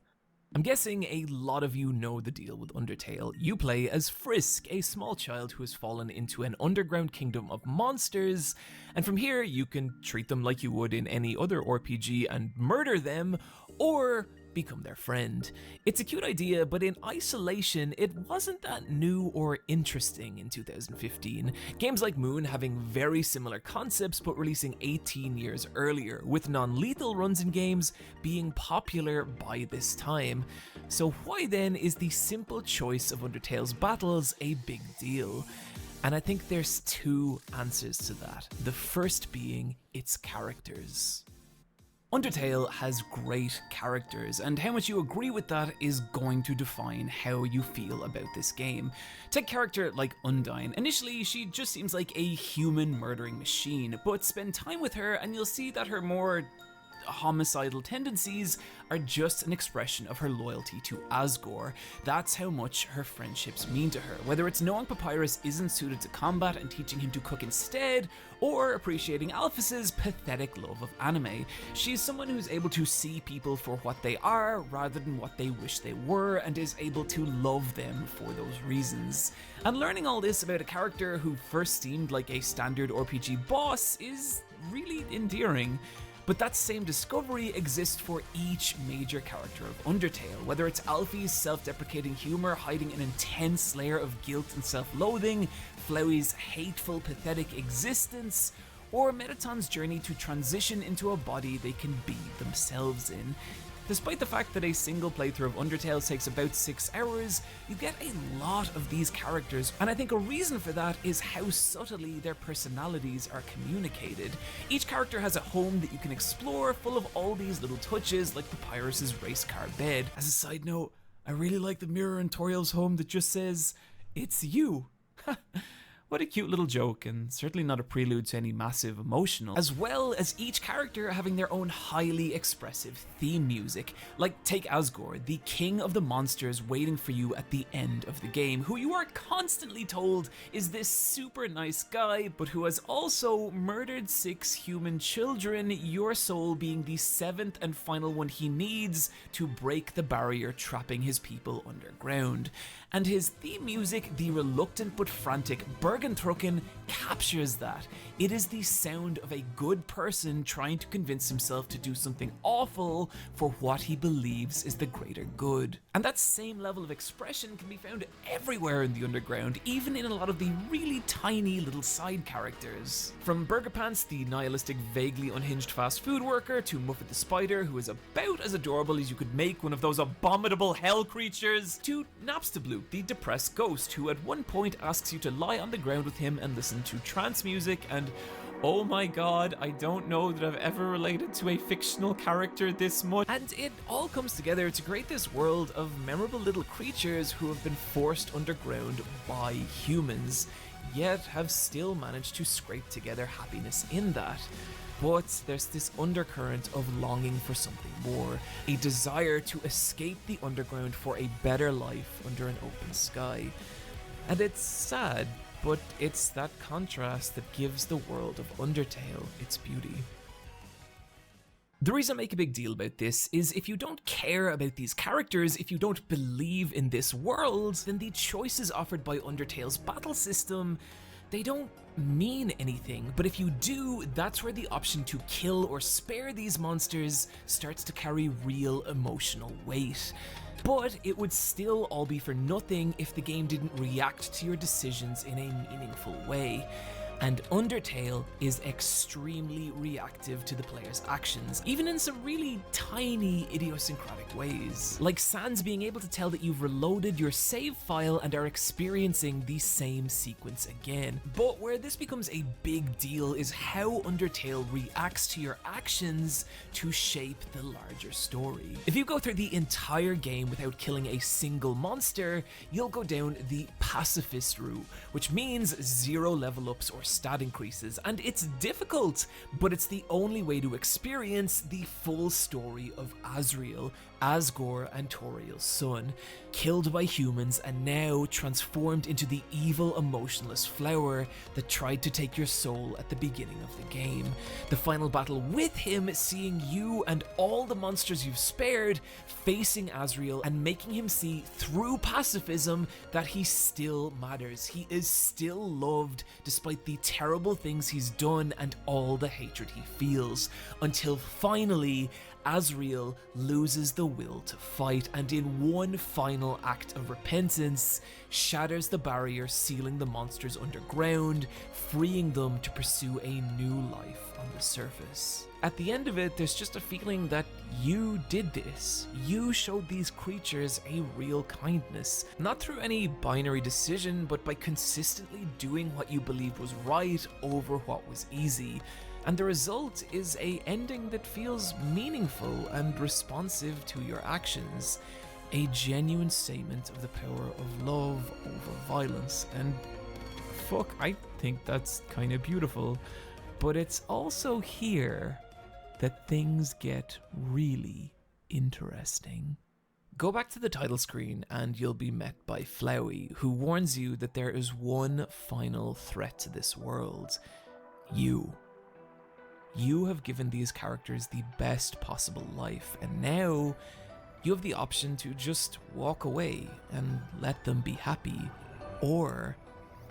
I'm guessing a lot of you know the deal with Undertale. You play as Frisk, a small child who has fallen into an underground kingdom of monsters, and from here you can treat them like you would in any other RPG and murder them, or become their friend. It's a cute idea, but in isolation, it wasn't that new or interesting in 2015. Games like Moon having very similar concepts, but releasing 18 years earlier, with non-lethal runs in games being popular by this time. So why then is the simple choice of Undertale's battles a big deal? And I think there's two answers to that. The first being its characters. Undertale has great characters, and how much you agree with that is going to define how you feel about this game. Take a character like Undyne. Initially, she just seems like a human murdering machine, but spend time with her and you'll see that her more homicidal tendencies are just an expression of her loyalty to Asgore. That's how much her friendships mean to her, whether it's knowing Papyrus isn't suited to combat and teaching him to cook instead, or appreciating Alphys's pathetic love of anime. She's someone who's able to see people for what they are rather than what they wish they were, and is able to love them for those reasons. And learning all this about a character who first seemed like a standard RPG boss is really endearing. But that same discovery exists for each major character of Undertale, whether it's Alfie's self-deprecating humor hiding an intense layer of guilt and self-loathing, Flowey's hateful, pathetic existence, or Mettaton's journey to transition into a body they can be themselves in. Despite the fact that a single playthrough of Undertale takes about 6 hours, you get a lot of these characters, and I think a reason for that is how subtly their personalities are communicated. Each character has a home that you can explore, full of all these little touches, like Papyrus's race car bed. As a side note, I really like the mirror in Toriel's home that just says, "It's you." What a cute little joke, and certainly not a prelude to any massive emotional, as well as each character having their own highly expressive theme music. Like take Asgore, the king of the monsters waiting for you at the end of the game, who you are constantly told is this super nice guy, but who has also murdered 6 human children, your soul being the 7th and final one he needs to break the barrier trapping his people underground. And his theme music, the reluctant but frantic Bergentrucken, captures that. It is the sound of a good person trying to convince himself to do something awful for what he believes is the greater good. And that same level of expression can be found everywhere in the underground, even in a lot of the really tiny little side characters. From Burger Pants, the nihilistic, vaguely unhinged fast food worker, to Muffet the Spider, who is about as adorable as you could make one of those abominable hell creatures, to Napstabloop, the depressed ghost, who at one point asks you to lie on the ground with him and listen to trance music, and oh my god, I don't know that I've ever related to a fictional character this much. And it all comes together to create this world of memorable little creatures who have been forced underground by humans, yet have still managed to scrape together happiness in that. But there's this undercurrent of longing for something more, a desire to escape the underground for a better life under an open sky. And it's sad, but it's that contrast that gives the world of Undertale its beauty. The reason I make a big deal about this is if you don't care about these characters, if you don't believe in this world, then the choices offered by Undertale's battle system, they don't mean anything. But if you do, that's where the option to kill or spare these monsters starts to carry real emotional weight. But it would still all be for nothing if the game didn't react to your decisions in a meaningful way. And Undertale is extremely reactive to the player's actions, even in some really tiny idiosyncratic ways. Like Sans being able to tell that you've reloaded your save file and are experiencing the same sequence again. But where this becomes a big deal is how Undertale reacts to your actions to shape the larger story. If you go through the entire game without killing a single monster, you'll go down the pacifist route, which means 0 level ups or stat increases, and it's difficult, but it's the only way to experience the full story of Azrael, Asgore and Toriel's son, killed by humans and now transformed into the evil, emotionless flower that tried to take your soul at the beginning of the game. The final battle with him seeing you and all the monsters you've spared facing Azrael and making him see through pacifism that he still matters. He is still loved despite the terrible things he's done and all the hatred he feels, until finally Azrael loses the will to fight and in one final act of repentance shatters the barrier sealing the monsters underground, freeing them to pursue a new life on the surface. At the end of it, there's just a feeling that you did this. You showed these creatures a real kindness, not through any binary decision, but by consistently doing what you believed was right over what was easy. And the result is an ending that feels meaningful and responsive to your actions. A genuine statement of the power of love over violence. And fuck, I think that's kind of beautiful. But it's also here that things get really interesting. Go back to the title screen and you'll be met by Flowey, who warns you that there is one final threat to this world. You. You have given these characters the best possible life, and now you have the option to just walk away and let them be happy, or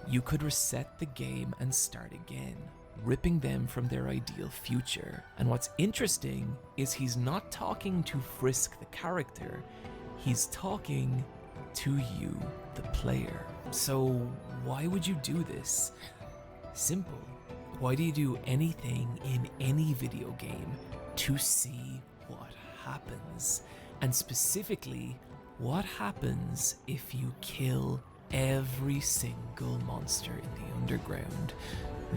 you could reset the game and start again, ripping them from their ideal future. And what's interesting is he's not talking to Frisk the character, he's talking to you, the player. So why would you do this? Simple. Why do you do anything in any video game? To see what happens. And specifically, what happens if you kill every single monster in the underground?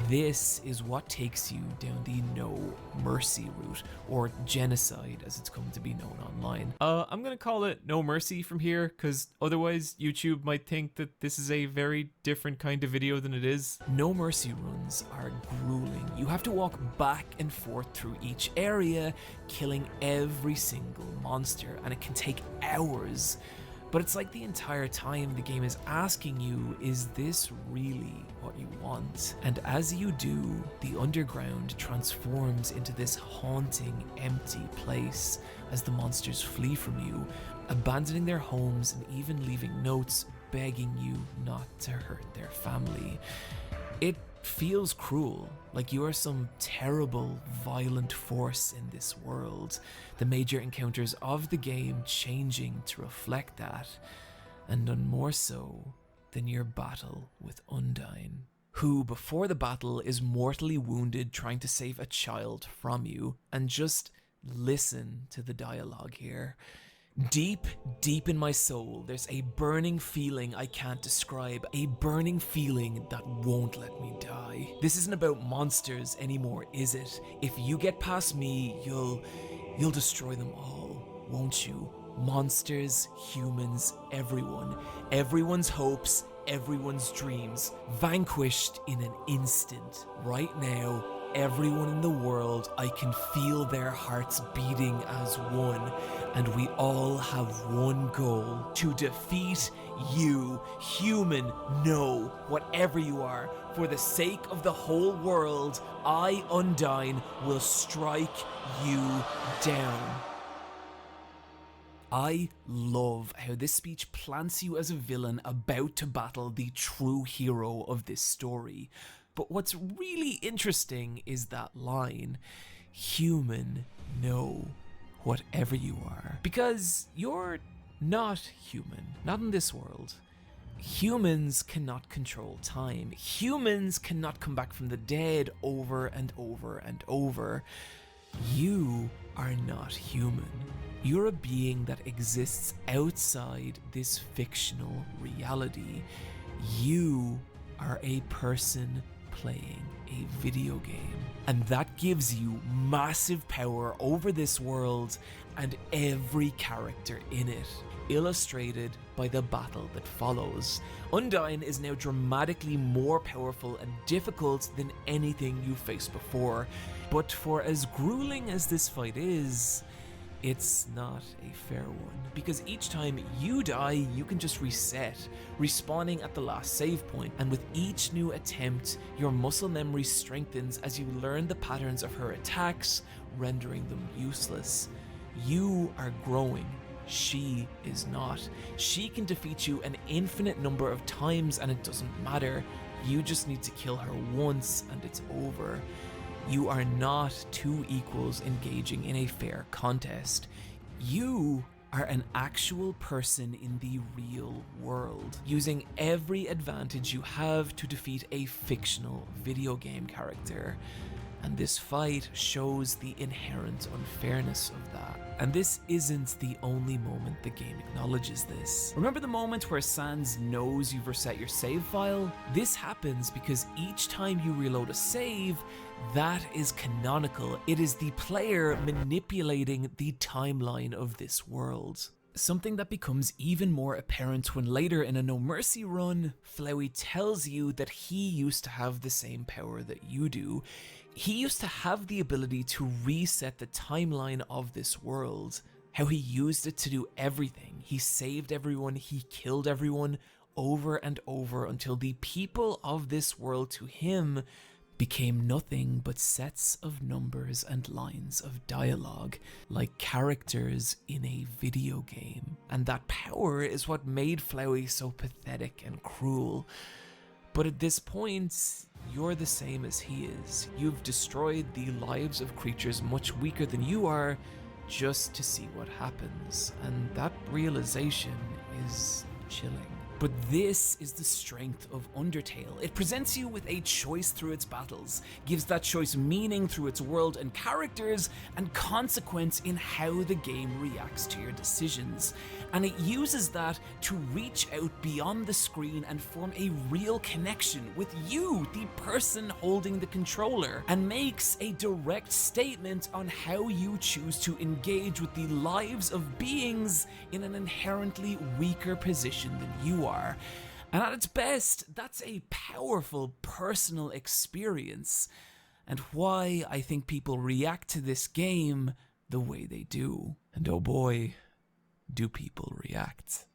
This is what takes you down the no mercy route, or genocide as it's come to be known online. I'm gonna call it no mercy from here, because otherwise YouTube might think that this is a very different kind of video than it is. No mercy runs are grueling. You have to walk back and forth through each area, killing every single monster, and it can take hours. But it's like the entire time the game is asking you, is this really what you want? And as you do, the underground transforms into this haunting, empty place as the monsters flee from you, abandoning their homes and even leaving notes begging you not to hurt their family. It feels cruel, like you are some terrible, violent force in this world. The major encounters of the game changing to reflect that, and none more so than your battle with Undyne, who before the battle is mortally wounded trying to save a child from you. And just listen to the dialogue here. Deep, deep in my soul, there's a burning feeling I can't describe, a burning feeling that won't let me die. This isn't about monsters anymore, is it? If you get past me, you'll destroy them all, won't you? Monsters, humans, everyone. Everyone's hopes, everyone's dreams, vanquished in an instant. Right now, everyone in the world, I can feel their hearts beating as one, and we all have one goal: to defeat you, human, no, whatever you are. For the sake of the whole world, I, Undyne, will strike you down. I love how this speech plants you as a villain about to battle the true hero of this story. But what's really interesting is that line, human, no, whatever you are. Because you're not human, not in this world. Humans cannot control time. Humans cannot come back from the dead over and over and over. You are not human. You're a being that exists outside this fictional reality. You are a person playing a video game. And that gives you massive power over this world and every character in it, illustrated by the battle that follows. Undyne is now dramatically more powerful and difficult than anything you've faced before, but for as grueling as this fight is, it's not a fair one, because each time you die, you can just reset, respawning at the last save point, and with each new attempt, your muscle memory strengthens as you learn the patterns of her attacks, rendering them useless. You are growing. She is not. She can defeat you an infinite number of times and it doesn't matter. You just need to kill her once and it's over. You are not two equals engaging in a fair contest. You are an actual person in the real world, using every advantage you have to defeat a fictional video game character. And this fight shows the inherent unfairness of that. And this isn't the only moment the game acknowledges this. Remember the moment where Sans knows you've reset your save file? This happens because each time you reload a save, that is canonical. It is the player manipulating the timeline of this world. Something that becomes even more apparent when later in a No Mercy run, Flowey tells you that he used to have the same power that you do. He used to have the ability to reset the timeline of this world. How he used it to do everything. He saved everyone, he killed everyone over and over until the people of this world to him became nothing but sets of numbers and lines of dialogue, like characters in a video game. And that power is what made Flowey so pathetic and cruel. But at this point, you're the same as he is. You've destroyed the lives of creatures much weaker than you are just to see what happens. And that realization is chilling. But this is the strength of Undertale. It presents you with a choice through its battles, gives that choice meaning through its world and characters, and consequence in how the game reacts to your decisions. And it uses that to reach out beyond the screen and form a real connection with you, the person holding the controller, and makes a direct statement on how you choose to engage with the lives of beings in an inherently weaker position than you are. And at its best, that's a powerful personal experience, and why I think people react to this game the way they do. And oh boy, do people react.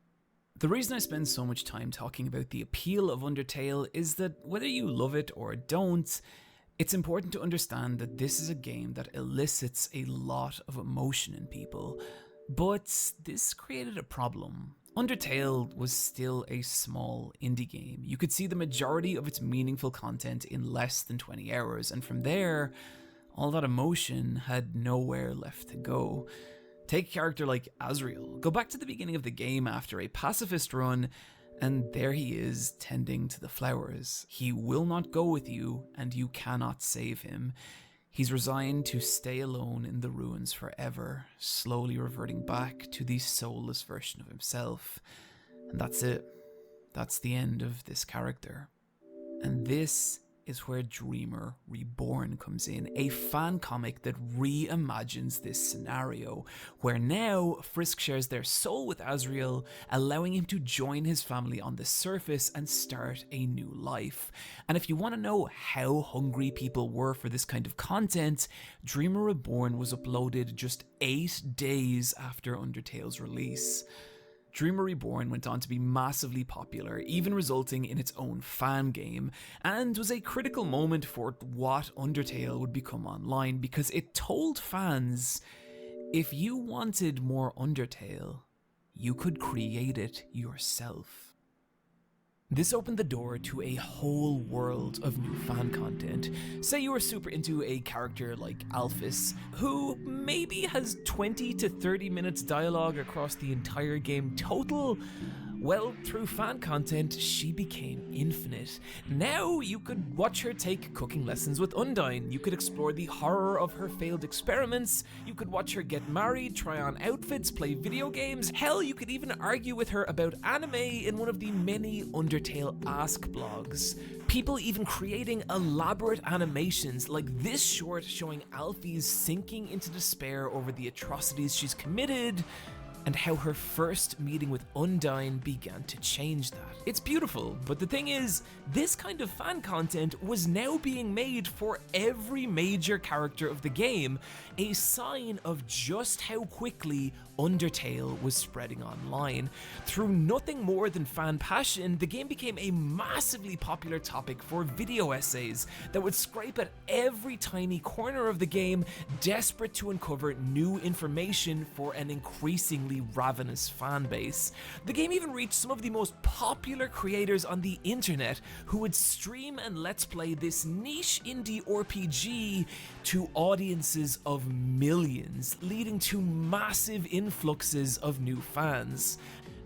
The reason I spend so much time talking about the appeal of Undertale is that whether you love it or don't, it's important to understand that this is a game that elicits a lot of emotion in people. But this created a problem. Undertale was still a small indie game. You could see the majority of its meaningful content in less than 20 hours, and from there, all that emotion had nowhere left to go. Take a character like Azriel. Go back to the beginning of the game after a pacifist run, and there he is tending to the flowers. He will not go with you, and you cannot save him. He's resigned to stay alone in the ruins forever, slowly reverting back to the soulless version of himself. And that's it. That's the end of this character. And this is where Dreamer Reborn comes in, a fan comic that reimagines this scenario, where now Frisk shares their soul with Azriel, allowing him to join his family on the surface and start a new life. And if you want to know how hungry people were for this kind of content, Dreamer Reborn was uploaded just 8 days after Undertale's release. Dreamer Reborn went on to be massively popular, even resulting in its own fan game, and was a critical moment for what Undertale would become online, because it told fans, if you wanted more Undertale, you could create it yourself. This opened the door to a whole world of new fan content. Say you were super into a character like Alphys, who maybe has 20 to 30 minutes dialogue across the entire game total. Well, through fan content, she became infinite. Now you could watch her take cooking lessons with Undyne, you could explore the horror of her failed experiments, you could watch her get married, try on outfits, play video games, hell, you could even argue with her about anime in one of the many Undertale Ask blogs. People even creating elaborate animations like this short showing Alfie's sinking into despair over the atrocities she's committed, and how her first meeting with Undyne began to change that. It's beautiful, but the thing is, this kind of fan content was now being made for every major character of the game, a sign of just how quickly Undertale was spreading online. Through nothing more than fan passion, the game became a massively popular topic for video essays that would scrape at every tiny corner of the game, desperate to uncover new information for an increasingly ravenous fan base. The game even reached some of the most popular creators on the internet who would stream and let's play this niche indie RPG to audiences of millions, leading to massive influxes of new fans.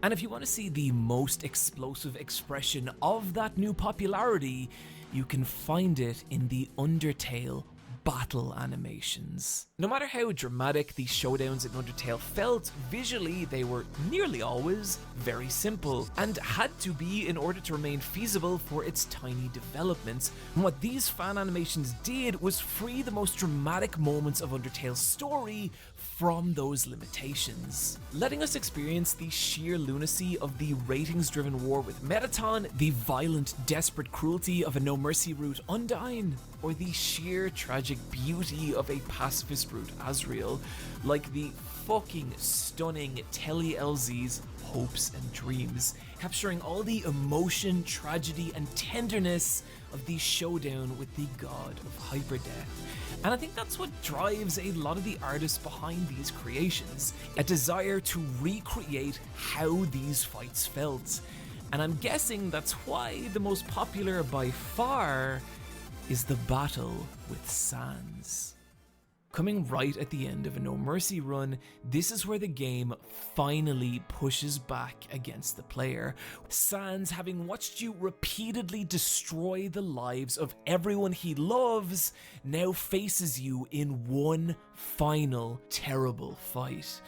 And if you want to see the most explosive expression of that new popularity, you can find it in the Undertale battle animations. No matter how dramatic the showdowns in Undertale felt, visually they were nearly always very simple, and had to be in order to remain feasible for its tiny development. And what these fan animations did was free the most dramatic moments of Undertale's story from those limitations, letting us experience the sheer lunacy of the ratings-driven war with Metaton, the violent, desperate cruelty of a no mercy route Undyne, or the sheer tragic beauty of a pacifist route Asriel, like the fucking stunning Telly LZ's Hopes and Dreams, capturing all the emotion, tragedy, and tenderness of the showdown with the god of hyperdeath. And I think that's what drives a lot of the artists behind these creations, a desire to recreate how these fights felt. And I'm guessing that's why the most popular by far is the battle with Sans. Coming right at the end of a No Mercy run, this is where the game finally pushes back against the player. Sans, having watched you repeatedly destroy the lives of everyone he loves, now faces you in one final terrible fight.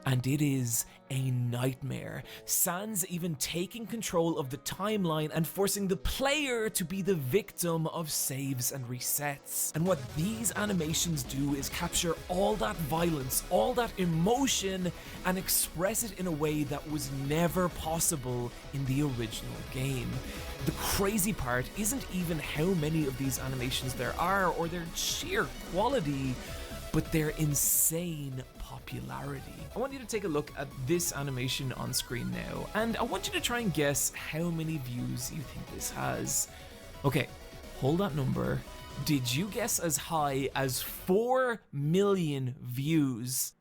And it is a nightmare. Sans even taking control of the timeline and forcing the player to be the victim of saves and resets. And what these animations do is capture all that violence, all that emotion, and express it in a way that was never possible in the original game. The crazy part isn't even how many of these animations there are or their sheer quality, but their insane popularity. I want you to take a look at this animation on screen now, and I want you to try and guess how many views you think this has. Okay, hold that number. Did you guess as high as 4 million views?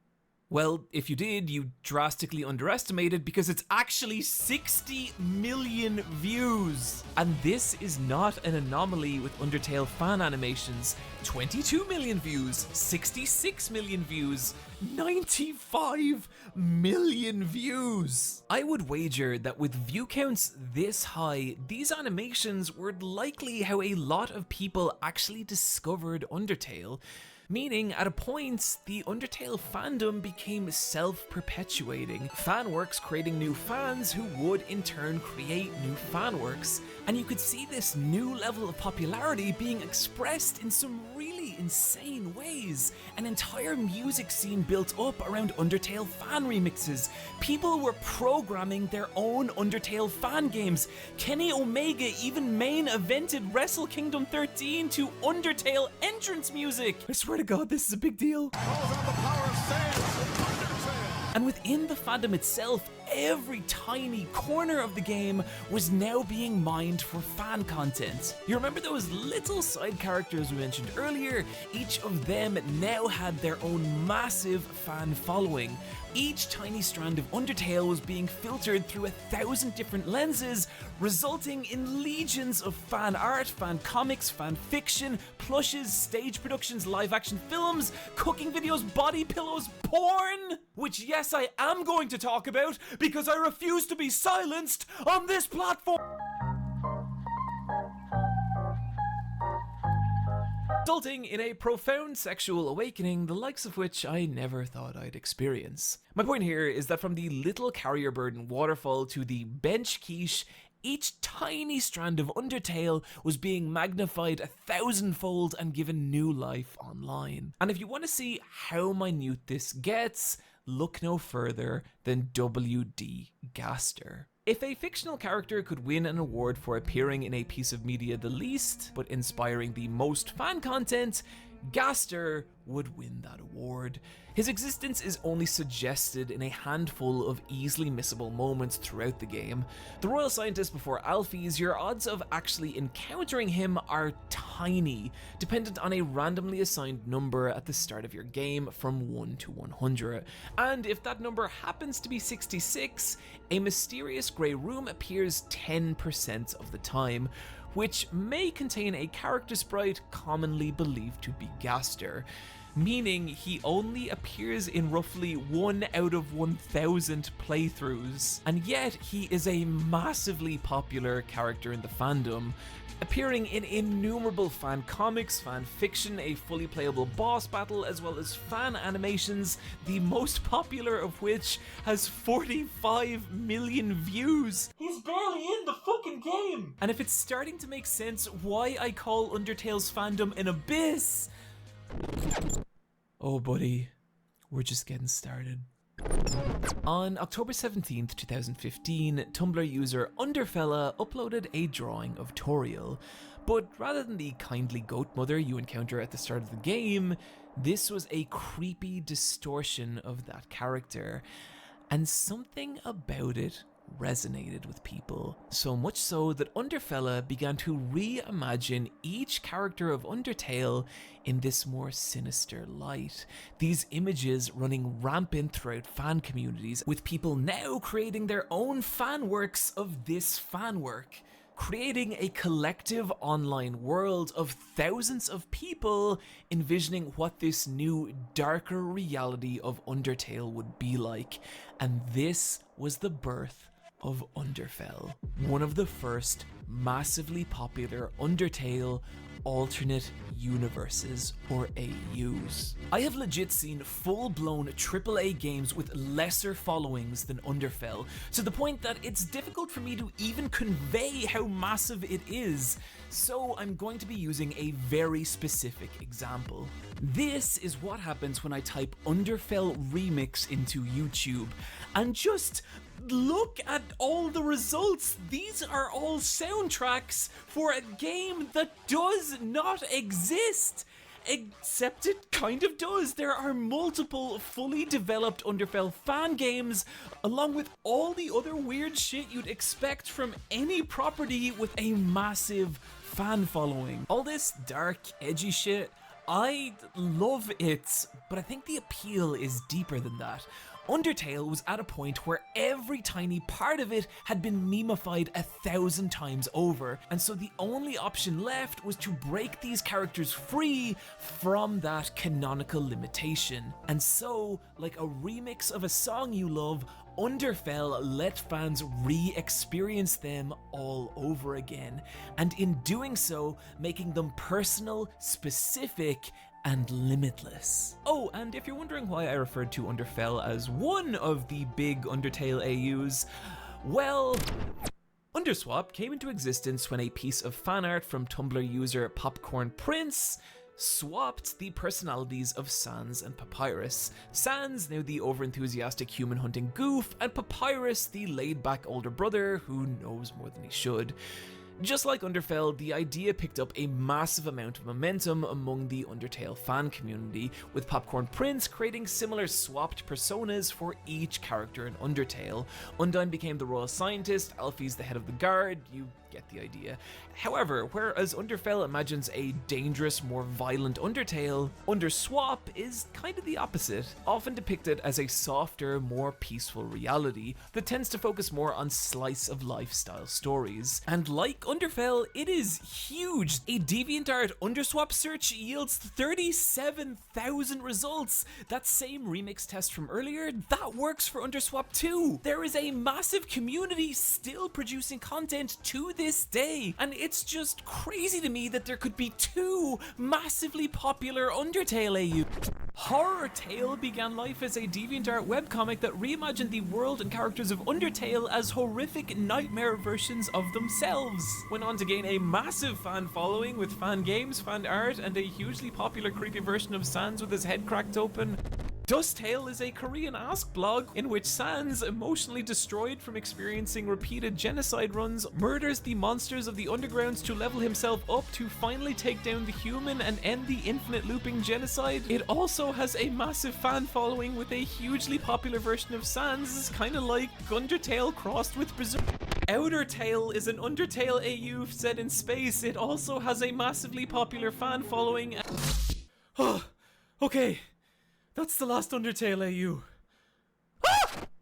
Well, if you did, you drastically underestimated, because it's actually 60 million views. And this is not an anomaly with Undertale fan animations. 22 million views, 66 million views, 95 million views. I would wager that with view counts this high, these animations were likely how a lot of people actually discovered Undertale. Meaning, at a point, the Undertale fandom became self-perpetuating, fanworks creating new fans who would in turn create new fanworks, and you could see this new level of popularity being expressed in some really insane ways. An entire music scene built up around Undertale fan remixes. People were programming their own Undertale fan games. Kenny Omega even main evented Wrestle Kingdom 13 to Undertale entrance music. I swear to God, this is a big deal. And within the fandom itself, every tiny corner of the game was now being mined for fan content. You remember those little side characters we mentioned earlier? Each of them now had their own massive fan following. Each tiny strand of Undertale was being filtered through 1,000 different lenses, resulting in legions of fan art, fan comics, fan fiction, plushes, stage productions, live action films, cooking videos, body pillows, porn! Which, yes, yes, I am going to talk about, because I refuse to be silenced on this platform. Resulting in a profound sexual awakening, the likes of which I never thought I'd experience. My point here is that from the little carrier burden waterfall to the bench quiche, each tiny strand of Undertale was being magnified 1,000-fold and given new life online. And if you want to see how minute this gets, look no further than W.D. Gaster. If a fictional character could win an award for appearing in a piece of media the least, but inspiring the most fan content, Gaster would win that award. His existence is only suggested in a handful of easily missable moments throughout the game. The Royal Scientist before Alphys, your odds of actually encountering him are tiny, dependent on a randomly assigned number at the start of your game from 1 to 100. And if that number happens to be 66, a mysterious grey room appears 10% of the time, which may contain a character sprite commonly believed to be Gaster, meaning he only appears in roughly 1 out of 1,000 playthroughs. And yet he is a massively popular character in the fandom, appearing in innumerable fan comics, fan fiction, a fully playable boss battle, as well as fan animations, the most popular of which has 45 million views. He's barely in the fucking game! And if it's starting to make sense why I call Undertale's fandom an abyss, oh buddy, we're just getting started. On October 17th, 2015, Tumblr user Underfella uploaded a drawing of Toriel, but rather than the kindly goat mother you encounter at the start of the game, this was a creepy distortion of that character, and something about it resonated with people, so much so that Underfella began to reimagine each character of Undertale in this more sinister light. These images running rampant throughout fan communities, with people now creating their own fan works of this fan work, creating a collective online world of thousands of people envisioning what this new, darker reality of Undertale would be like. And this was the birth of Underfell, one of the first massively popular Undertale alternate universes, or AUs. I have legit seen full-blown AAA games with lesser followings than Underfell, to the point that it's difficult for me to even convey how massive it is, so I'm going to be using a very specific example. This is what happens when I type Underfell Remix into YouTube, and just look at all the results. These are all soundtracks for a game that does not exist. Except it kind of does. There are multiple fully developed Underfell fan games, along with all the other weird shit you'd expect from any property with a massive fan following. All this dark, edgy shit, I love it, but I think the appeal is deeper than that. Undertale was at a point where every tiny part of it had been memeified 1,000 times over, and so the only option left was to break these characters free from that canonical limitation. And so, like a remix of a song you love, Underfell let fans re-experience them all over again, and in doing so, making them personal, specific, and limitless. Oh, and if you're wondering why I referred to Underfell as one of the big Undertale AUs, well, Underswap came into existence when a piece of fan art from Tumblr user Popcorn Prince swapped the personalities of Sans and Papyrus. Sans, now the overenthusiastic human hunting goof, and Papyrus, the laid-back older brother who knows more than he should. Just like Underfell, the idea picked up a massive amount of momentum among the Undertale fan community, with Popcorn Prince creating similar swapped personas for each character in Undertale. Undyne became the Royal Scientist, Alphys the head of the guard, you get the idea. However, whereas Underfell imagines a dangerous, more violent Undertale, Underswap is kind of the opposite, often depicted as a softer, more peaceful reality that tends to focus more on slice of lifestyle stories. And like Underfell, it is huge. A DeviantArt Underswap search yields 37,000 results. That same remix test from earlier, that works for Underswap too. There is a massive community still producing content to this day, and it's just crazy to me that there could be two massively popular Undertale AU. Horror Tale began life as a DeviantArt webcomic that reimagined the world and characters of Undertale as horrific nightmare versions of themselves. Went on to gain a massive fan following with fan games, fan art, and a hugely popular creepy version of Sans with his head cracked open. Dust Tale is a Korean Ask blog in which Sans, emotionally destroyed from experiencing repeated genocide runs, murders the monsters of the undergrounds to level himself up to finally take down the human and end the infinite looping genocide. It also has a massive fan following with a hugely popular version of Sans, kind of like Undertale crossed with Berserk. Outer Tale is an Undertale AU set in space. It also has a massively popular fan following. Oh, okay. That's the last Undertale AU.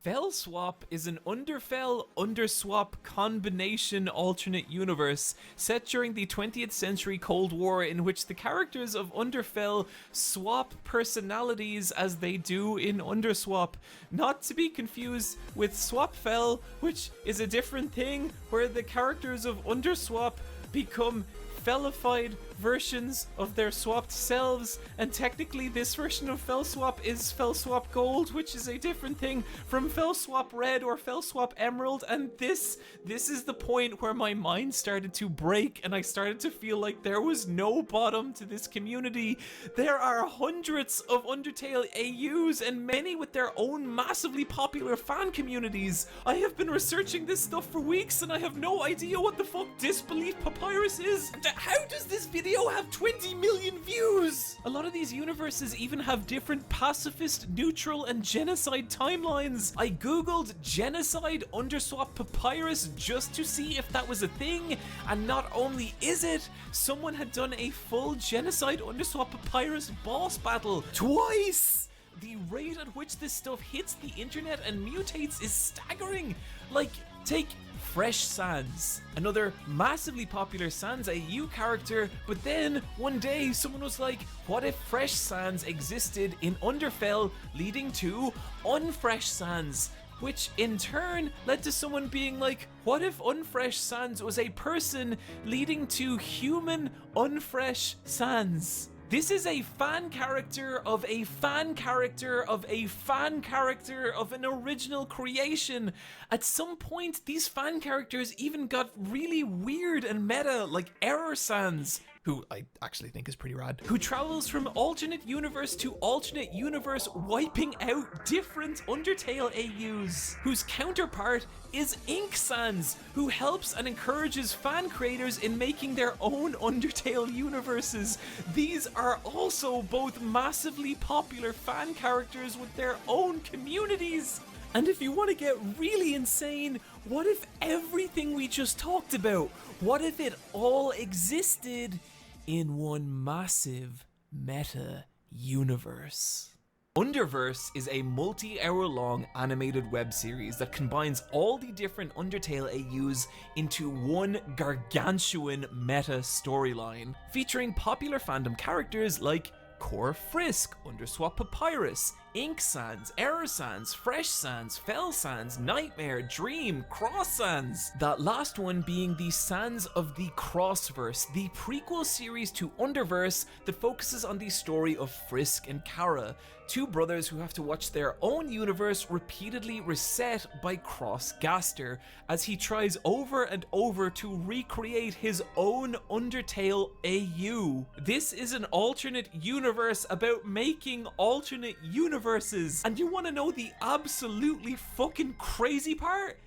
Fellswap is an Underfell Underswap combination alternate universe set during the 20th century Cold War, in which the characters of Underfell swap personalities as they do in Underswap. Not to be confused with Swapfell, which is a different thing where the characters of Underswap become fellified versions of their swapped selves, and technically this version of Fellswap is Fellswap Gold, which is a different thing from Fellswap Red or Fellswap Emerald. And this is the point where my mind started to break and I started to feel like there was no bottom to this community. There are hundreds of Undertale AUs and many with their own massively popular fan communities. I have been researching this stuff for weeks and I have no idea what the fuck Disbelief Papyrus is. How does this video have 20 million views? A lot of these universes even have different pacifist, neutral, and genocide timelines. I googled genocide Underswap Papyrus just to see if that was a thing, and not only is it, someone had done a full genocide Underswap Papyrus boss battle twice. The rate at which this stuff hits the internet and mutates is staggering. Like, take Fresh Sans, another massively popular Sans AU character, but then one day someone was like, what if Fresh Sans existed in Underfell, leading to Unfresh Sans? Which in turn led to someone being like, what if Unfresh Sans was a person, leading to human Unfresh Sans? This is a fan character of a fan character of a fan character of an original creation. At some point, these fan characters even got really weird and meta, like Error Sans, who I actually think is pretty rad, who travels from alternate universe to alternate universe, wiping out different Undertale AUs, whose counterpart is Ink Sans, who helps and encourages fan creators in making their own Undertale universes. These are also both massively popular fan characters with their own communities. And if you want to get really insane, what if everything we just talked about, what if it all existed in one massive meta universe? Underverse is a multi-hour-long animated web series that combines all the different Undertale AUs into one gargantuan meta storyline, featuring popular fandom characters like Core Frisk, Underswap Papyrus, Ink Sans, Error Sans, Fresh Sans, Fell Sans, Nightmare, Dream, Cross Sans. That last one being the Sans of the Crossverse, the prequel series to Underverse that focuses on the story of Frisk and Kara, two brothers who have to watch their own universe repeatedly reset by Cross Gaster as he tries over and over to recreate his own Undertale AU. This is an alternate universe about making alternate universes. And you want to know the absolutely fucking crazy part?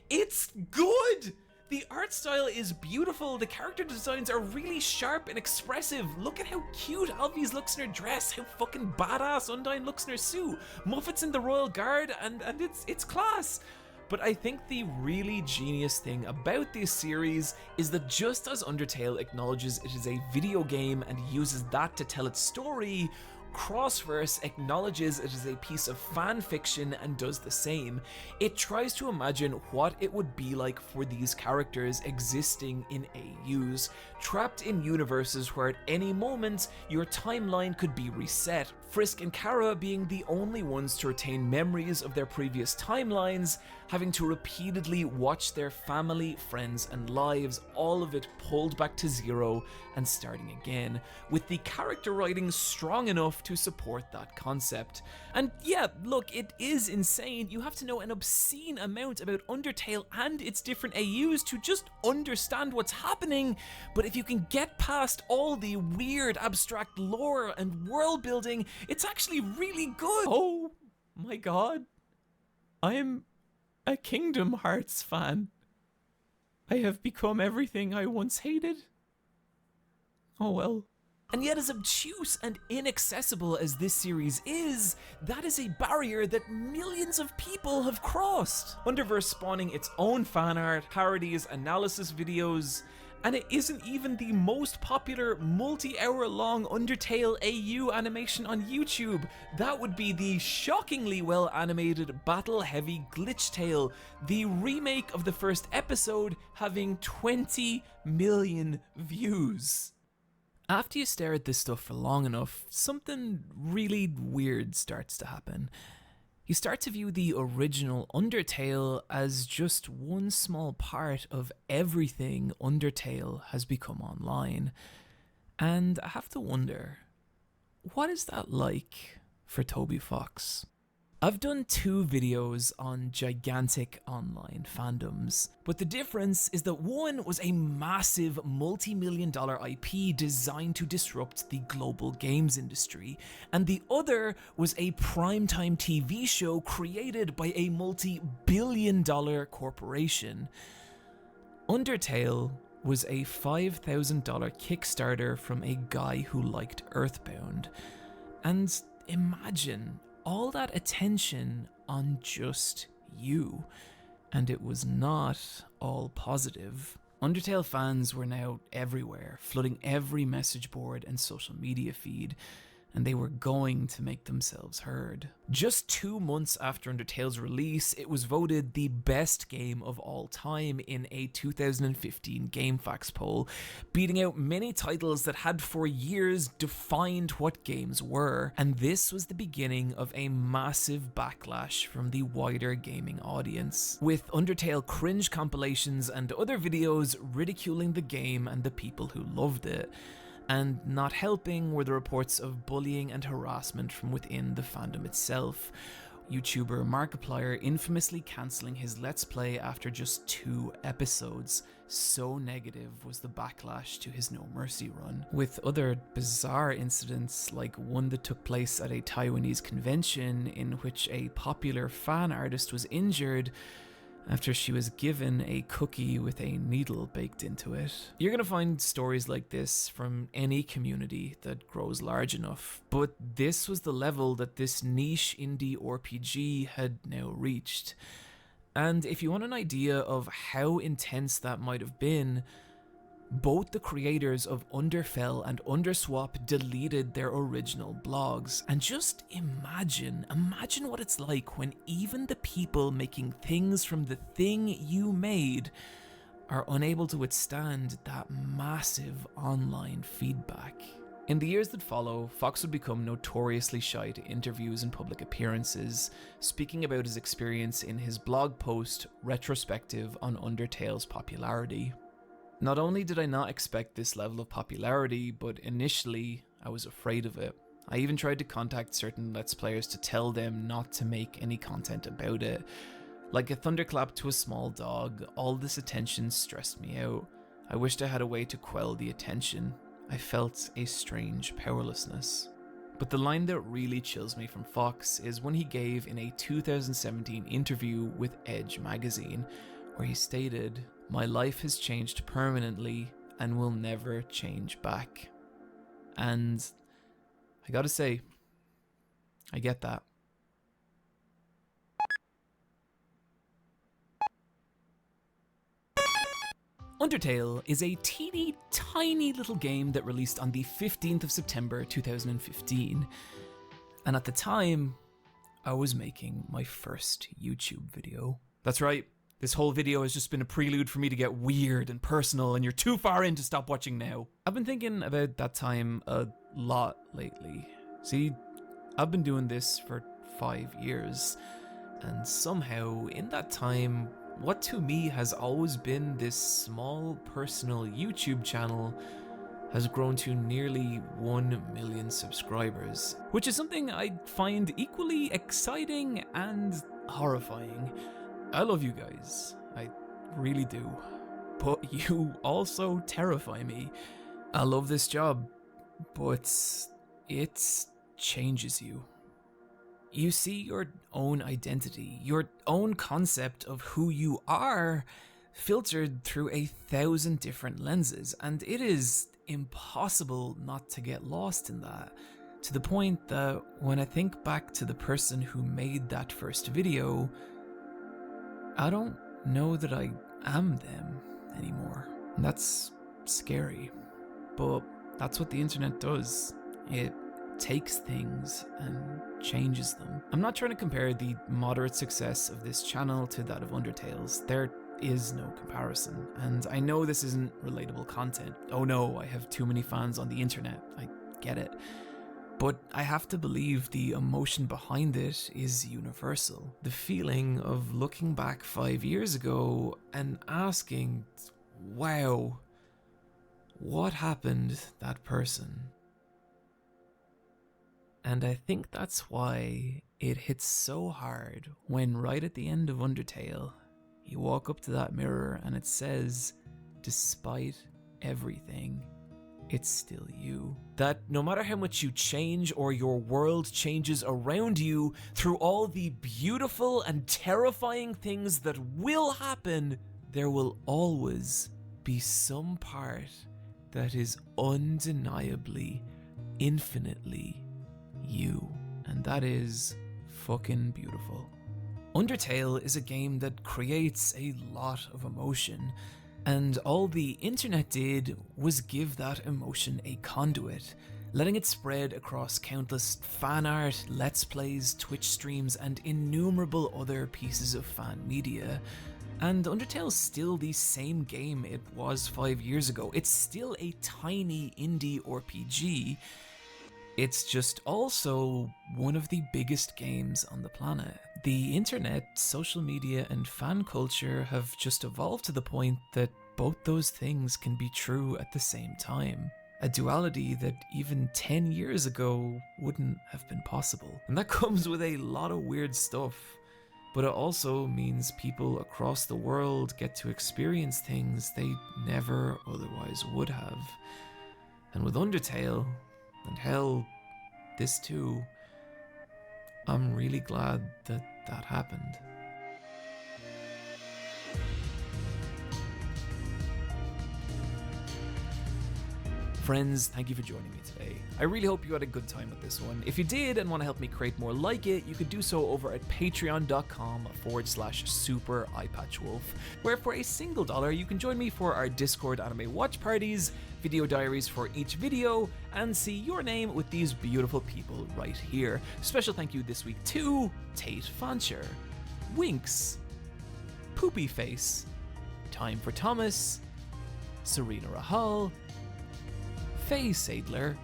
It's good! The art style is beautiful, the character designs are really sharp and expressive. Look at how cute Alvi's looks in her dress, how fucking badass Undyne looks in her suit. Muffet's in the Royal Guard, and it's class. But I think the really genius thing about this series is that just as Undertale acknowledges it is a video game and uses that to tell its story, Crossverse acknowledges it is a piece of fan fiction and does the same. It tries to imagine what it would be like for these characters existing in AUs, trapped in universes where at any moment your timeline could be reset, Frisk and Kara being the only ones to retain memories of their previous timelines, having to repeatedly watch their family, friends and lives, all of it pulled back to zero and starting again, with the character writing strong enough to support that concept. And yeah, look, it is insane. You have to know an obscene amount about Undertale and its different AUs to just understand what's happening, but if you can get past all the weird abstract lore and world building, it's actually really good. Oh my god. I'm a Kingdom Hearts fan. I have become everything I once hated. Oh well. And yet, as obtuse and inaccessible as this series is, that is a barrier that millions of people have crossed. Underverse spawning its own fan art, parodies, analysis videos, and it isn't even the most popular multi-hour long Undertale AU animation on YouTube. That would be the shockingly well animated battle heavy Glitch Tale, the remake of the first episode having 20 million views. After you stare at this stuff for long enough, something really weird starts to happen. You start to view the original Undertale as just one small part of everything Undertale has become online. And I have to wonder, what is that like for Toby Fox? I've done 2 videos on gigantic online fandoms, but the difference is that one was a massive multi-million-dollar IP designed to disrupt the global games industry, and the other was a primetime TV show created by a multi-billion-dollar corporation. Undertale was a $5,000 Kickstarter from a guy who liked Earthbound, and imagine all that attention on just you. And it was not all positive. Undertale fans were now everywhere, flooding every message board and social media feed, and they were going to make themselves heard. Just 2 months after Undertale's release, it was voted the best game of all time in a 2015 GameFAQs poll, beating out many titles that had for years defined what games were, and this was the beginning of a massive backlash from the wider gaming audience, with Undertale cringe compilations and other videos ridiculing the game and the people who loved it. And not helping were the reports of bullying and harassment from within the fandom itself. YouTuber Markiplier infamously cancelling his Let's Play after just 2 episodes. So negative was the backlash to his No Mercy run. With other bizarre incidents, like one that took place at a Taiwanese convention in which a popular fan artist was injured after she was given a cookie with a needle baked into it. You're gonna find stories like this from any community that grows large enough, but this was the level that this niche indie RPG had now reached. And if you want an idea of how intense that might have been, both the creators of Underfell and Underswap deleted their original blogs. And just imagine what it's like when even the people making things from the thing you made are unable to withstand that massive online feedback. In the years that follow, Fox would become notoriously shy to interviews and public appearances, speaking about his experience in his blog post, Retrospective on Undertale's popularity. Not only did I not expect this level of popularity, but initially I was afraid of it. I even tried to contact certain Let's Players to tell them not to make any content about it. Like a thunderclap to a small dog, all this attention stressed me out. I wished I had a way to quell the attention. I felt a strange powerlessness. But the line that really chills me from Fox is when he gave in a 2017 interview with Edge magazine, where he stated, "My life has changed permanently and will never change back." And I gotta say, I get that. Undertale is a teeny tiny little game that released on the 15th of September 2015. And at the time, I was making my first YouTube video. That's right, this whole video has just been a prelude for me to get weird and personal, and you're too far in to stop watching now. I've been thinking about that time a lot lately. See, I've been doing this for 5 years, and somehow in that time, what to me has always been this small personal YouTube channel has grown to nearly 1 million subscribers, which is something I find equally exciting and horrifying. I love you guys, I really do, but you also terrify me. I love this job, but it changes you. You see your own identity, your own concept of who you are, filtered through 1,000 different lenses, and it is impossible not to get lost in that, to the point that when I think back to the person who made that first video, I don't know that I am them anymore. And that's scary, but that's what the internet does. It takes things and changes them. I'm not trying to compare the moderate success of this channel to that of Undertale's. There is no comparison, and I know this isn't relatable content. Oh no, I have too many fans on the internet. I get it. But I have to believe the emotion behind it is universal. The feeling of looking back 5 years ago and asking, wow, what happened to that person? And I think that's why it hits so hard when right at the end of Undertale, you walk up to that mirror and it says, despite everything, it's still you. That no matter how much you change or your world changes around you, through all the beautiful and terrifying things that will happen, there will always be some part that is undeniably, infinitely you. And that is fucking beautiful. Undertale is a game that creates a lot of emotion, and all the internet did was give that emotion a conduit, letting it spread across countless fan art, let's plays, Twitch streams, and innumerable other pieces of fan media. And Undertale's still the same game it was 5 years ago. It's still a tiny indie RPG. It's just also one of the biggest games on the planet. The internet, social media, and fan culture have just evolved to the point that both those things can be true at the same time. A duality that even 10 years ago wouldn't have been possible. And that comes with a lot of weird stuff. But it also means people across the world get to experience things they never otherwise would have. And with Undertale, and hell, this too, I'm really glad that that happened. Friends, thank you for joining me today. I really hope you had a good time with this one. If you did and want to help me create more like it, you could do so over at patreon.com/super eyepatchwolf, where for a single $1 you can join me for our Discord anime watch parties, video diaries for each video, and see your name with these beautiful people right here. Special thank you this week to Tate Fancher, Winks, Poopy Face, Time for Thomas, Serena Rahal, Faye Sadler,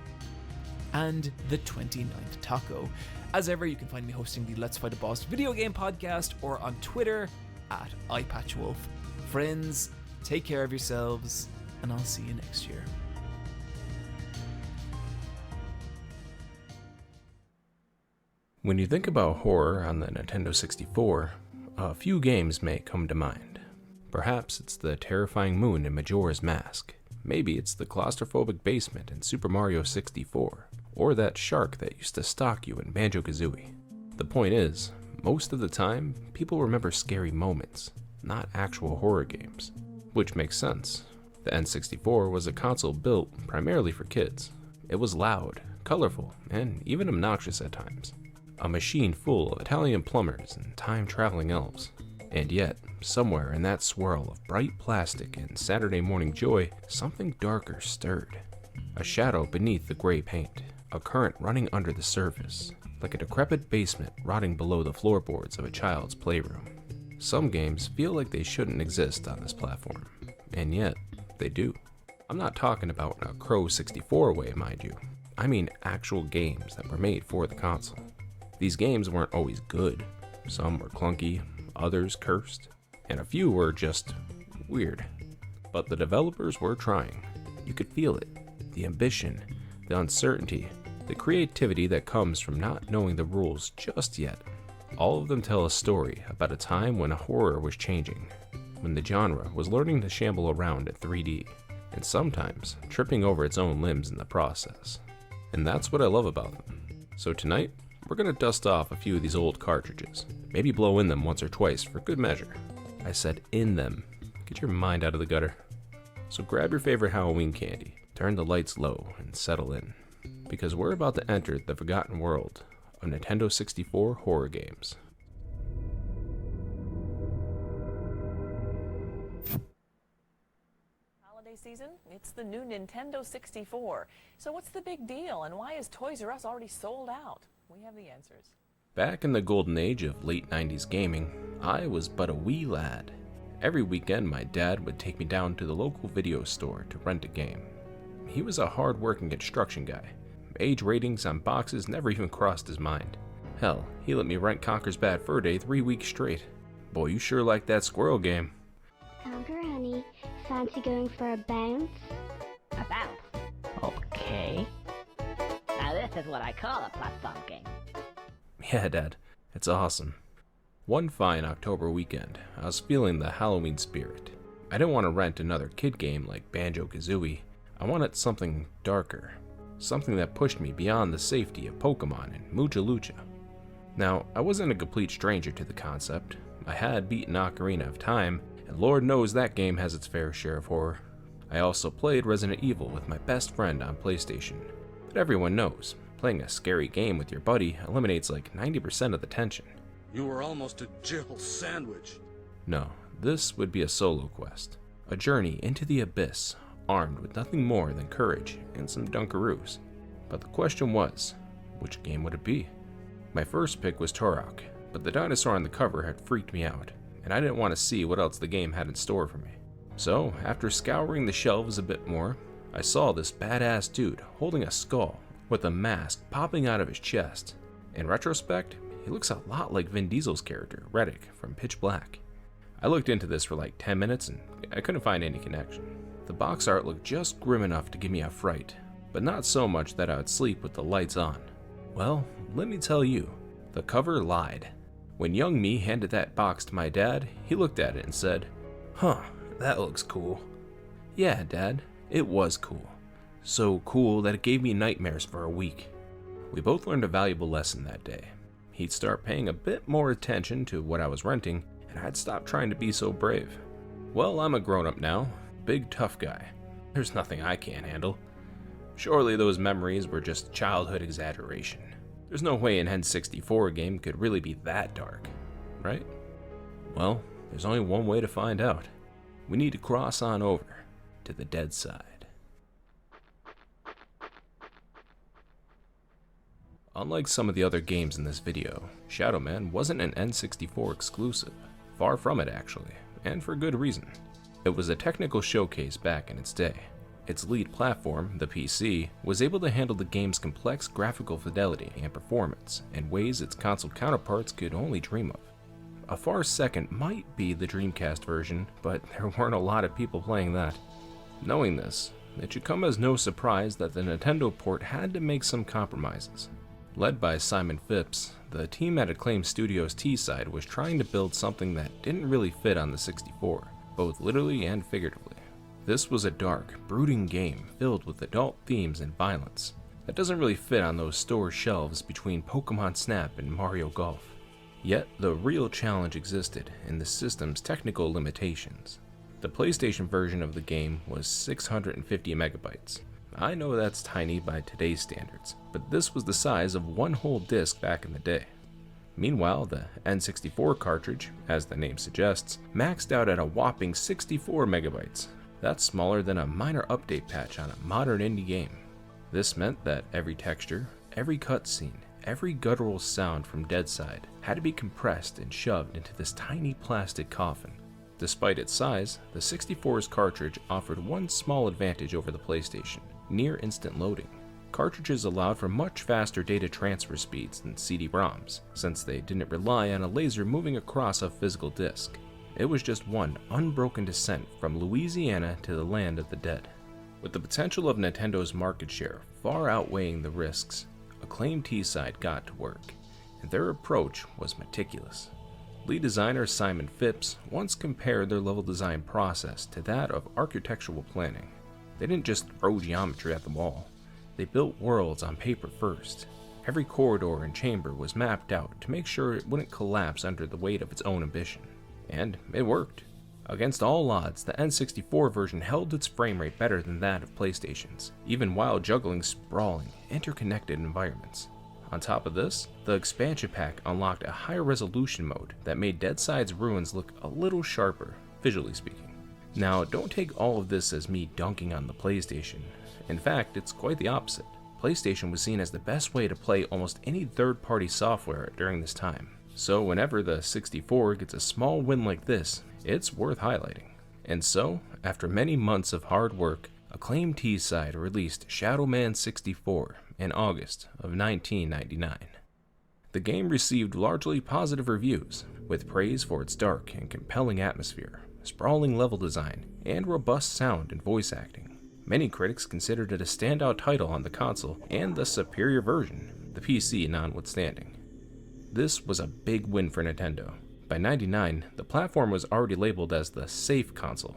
and the 29th Taco. As ever, you can find me hosting the Let's Fight a Boss video game podcast or on Twitter at eyepatchwolf. Friends, take care of yourselves, and I'll see you next year. When you think about horror on the Nintendo 64, a few games may come to mind. Perhaps it's the terrifying moon in Majora's Mask. Maybe it's the claustrophobic basement in Super Mario 64, or that shark that used to stalk you in Banjo-Kazooie. The point is, most of the time, people remember scary moments, not actual horror games. Which makes sense. The N64 was a console built primarily for kids. It was loud, colorful, and even obnoxious at times. A machine full of Italian plumbers and time-traveling elves. And yet, somewhere in that swirl of bright plastic and Saturday morning joy, something darker stirred. A shadow beneath the gray paint, a current running under the surface, like a decrepit basement rotting below the floorboards of a child's playroom. Some games feel like they shouldn't exist on this platform, and yet, they do. I'm not talking about in a Crow 64 way, mind you. I mean actual games that were made for the console. These games weren't always good. Some were clunky, others cursed, and a few were just weird. But the developers were trying. You could feel it. The ambition, the uncertainty, the creativity that comes from not knowing the rules just yet. All of them tell a story about a time when horror was changing, when the genre was learning to shamble around in 3D, and sometimes tripping over its own limbs in the process. And that's what I love about them. So tonight, we're gonna dust off a few of these old cartridges, maybe blow in them once or twice for good measure. I said in them. Get your mind out of the gutter. So grab your favorite Halloween candy, turn the lights low, and settle in, because we're about to enter the forgotten world of Nintendo 64 horror games. Holiday season, it's the new Nintendo 64. So what's the big deal, and why is Toys R Us already sold out? We have the answers. Back in the golden age of late 90s gaming, I was but a wee lad. Every weekend my dad would take me down to the local video store to rent a game. He was a hard-working construction guy. Age ratings on boxes never even crossed his mind. Hell, he let me rent Conker's Bad Fur Day 3 weeks straight. Boy, you sure like that squirrel game. Conker, honey, fancy going for a bounce? A bounce? Okay. Now this is what I call a platform game. Yeah, Dad, it's awesome. One fine October weekend, I was feeling the Halloween spirit. I didn't want to rent another kid game like Banjo-Kazooie. I wanted something darker. Something that pushed me beyond the safety of Pokemon and Mucha Lucha. Now, I wasn't a complete stranger to the concept. I had beaten Ocarina of Time, and Lord knows that game has its fair share of horror. I also played Resident Evil with my best friend on PlayStation. But everyone knows, playing a scary game with your buddy eliminates like 90% of the tension. You were almost a Jill sandwich. No, this would be a solo quest. A journey into the abyss, armed with nothing more than courage and some dunkaroos. But the question was, which game would it be? My first pick was Turok, but the dinosaur on the cover had freaked me out, and I didn't want to see what else the game had in store for me. So, after scouring the shelves a bit more, I saw this badass dude holding a skull with a mask popping out of his chest. In retrospect, he looks a lot like Vin Diesel's character, Reddick, from Pitch Black. I looked into this for like 10 minutes and I couldn't find any connection. The box art looked just grim enough to give me a fright, but not so much that I would sleep with the lights on. Well, let me tell you, the cover lied. When young me handed that box to my dad, he looked at it and said, "Huh, that looks cool." Yeah, Dad, it was cool. So cool that it gave me nightmares for a week. We both learned a valuable lesson that day. He'd start paying a bit more attention to what I was renting, and I'd stop trying to be so brave. Well, I'm a grown-up now, big tough guy. There's nothing I can't handle. Surely those memories were just childhood exaggeration. There's no way an N64 game could really be that dark, right? Well, there's only one way to find out. We need to cross on over to the dead side. Unlike some of the other games in this video, Shadow Man wasn't an N64 exclusive. Far from it, actually, and for good reason. It was a technical showcase back in its day. Its lead platform, the PC, was able to handle the game's complex graphical fidelity and performance in ways its console counterparts could only dream of. A far second might be the Dreamcast version, but there weren't a lot of people playing that. Knowing this, it should come as no surprise that the Nintendo port had to make some compromises. Led by Simon Phipps, the team at Acclaim Studios' T-side was trying to build something that didn't really fit on the 64, both literally and figuratively. This was a dark, brooding game filled with adult themes and violence that doesn't really fit on those store shelves between Pokemon Snap and Mario Golf. Yet, the real challenge existed in the system's technical limitations. The PlayStation version of the game was 650 megabytes. I know that's tiny by today's standards, but this was the size of one whole disc back in the day. Meanwhile, the N64 cartridge, as the name suggests, maxed out at a whopping 64 megabytes. That's smaller than a minor update patch on a modern indie game. This meant that every texture, every cutscene, every guttural sound from Deadside had to be compressed and shoved into this tiny plastic coffin. Despite its size, the 64's cartridge offered one small advantage over the PlayStation: near instant loading. Cartridges allowed for much faster data transfer speeds than CD-ROMs, since they didn't rely on a laser moving across a physical disc. It was just one unbroken descent from Louisiana to the land of the dead. With the potential of Nintendo's market share far outweighing the risks, Acclaim T-Side got to work, and their approach was meticulous. Lead designer Simon Phipps once compared their level design process to that of architectural planning. They didn't just throw geometry at the wall, they built worlds on paper first. Every corridor and chamber was mapped out to make sure it wouldn't collapse under the weight of its own ambition. And it worked. Against all odds, the N64 version held its frame rate better than that of PlayStation's, even while juggling sprawling, interconnected environments. On top of this, the expansion pack unlocked a higher resolution mode that made Deadside's ruins look a little sharper, visually speaking. Now, don't take all of this as me dunking on the PlayStation. In fact, it's quite the opposite. PlayStation was seen as the best way to play almost any third-party software during this time. So whenever the 64 gets a small win like this, it's worth highlighting. And so, after many months of hard work, Acclaim T-Side released Shadow Man 64 in August of 1999. The game received largely positive reviews, with praise for its dark and compelling atmosphere, sprawling level design, and robust sound and voice acting. Many critics considered it a standout title on the console and the superior version, the PC notwithstanding. This was a big win for Nintendo. By '99, the platform was already labeled as the safe console.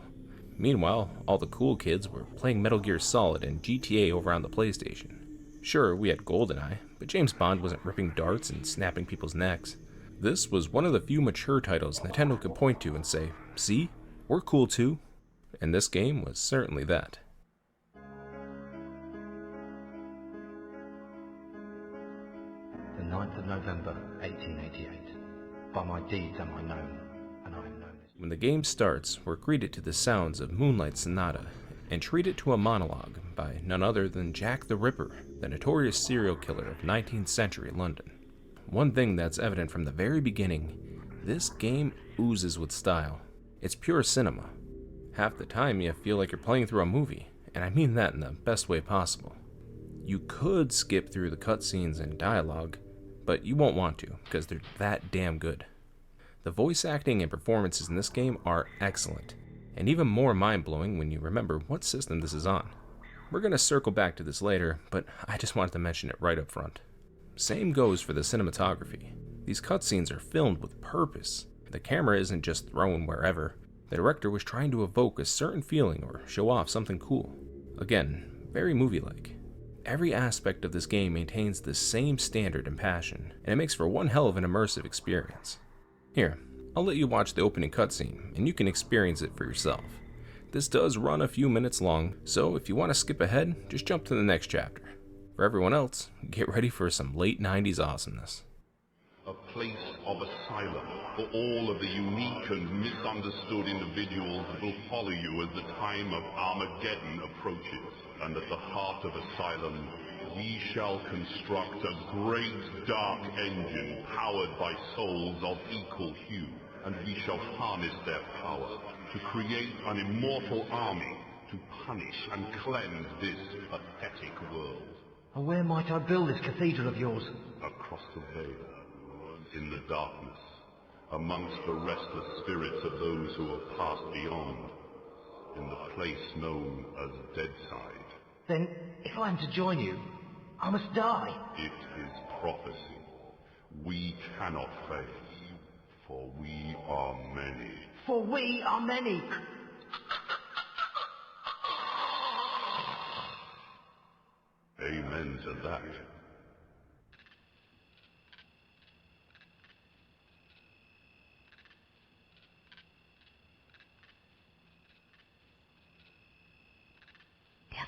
Meanwhile, all the cool kids were playing Metal Gear Solid and GTA over on the PlayStation. Sure, we had GoldenEye, but James Bond wasn't ripping darts and snapping people's necks. This was one of the few mature titles Nintendo could point to and say, "See, we're cool too." And this game was certainly that. The 9th of November, 1888. By my deeds am I known, and I am known as... When the game starts, we're greeted to the sounds of Moonlight Sonata, and treated to a monologue by none other than Jack the Ripper, the notorious serial killer of 19th century London. One thing that's evident from the very beginning, this game oozes with style. It's pure cinema. Half the time you feel like you're playing through a movie, and I mean that in the best way possible. You could skip through the cutscenes and dialogue, but you won't want to, because they're that damn good. The voice acting and performances in this game are excellent, and even more mind-blowing when you remember what system this is on. We're going to circle back to this later, but I just wanted to mention it right up front. Same goes for the cinematography. These cutscenes are filmed with purpose. The camera isn't just thrown wherever. The director was trying to evoke a certain feeling or show off something cool. Again, very movie-like. Every aspect of this game maintains the same standard and passion, and it makes for one hell of an immersive experience. Here, I'll let you watch the opening cutscene, and you can experience it for yourself. This does run a few minutes long, so if you want to skip ahead, just jump to the next chapter. For everyone else, get ready for some late 90s awesomeness. A place of asylum for all of the unique and misunderstood individuals that will follow you as the time of Armageddon approaches. And at the heart of Asylum, we shall construct a great dark engine powered by souls of equal hue, and we shall harness their power to create an immortal army to punish and cleanse this pathetic world. And where might I build this cathedral of yours? Across the veil, in the darkness, amongst the restless spirits of those who have passed beyond, in the place known as Deadside. Then, if I am to join you, I must die. It is prophecy. We cannot fail, for we are many. For we are many. Amen to that.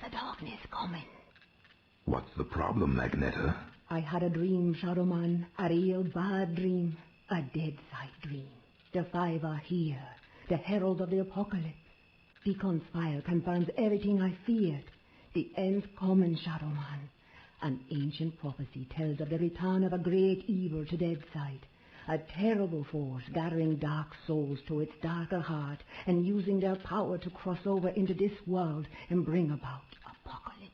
The darkness coming. What's the problem, Magneto? I had a dream, Shadow Man, a real bad dream, a dead-side dream. The five are here, the herald of the apocalypse. Deacon's file confirms everything I feared. The end's coming, Shadow Man. An ancient prophecy tells of the return of a great evil to Deadside, a terrible force gathering dark souls to its darker heart and using their power to cross over into this world and bring about apocalypse.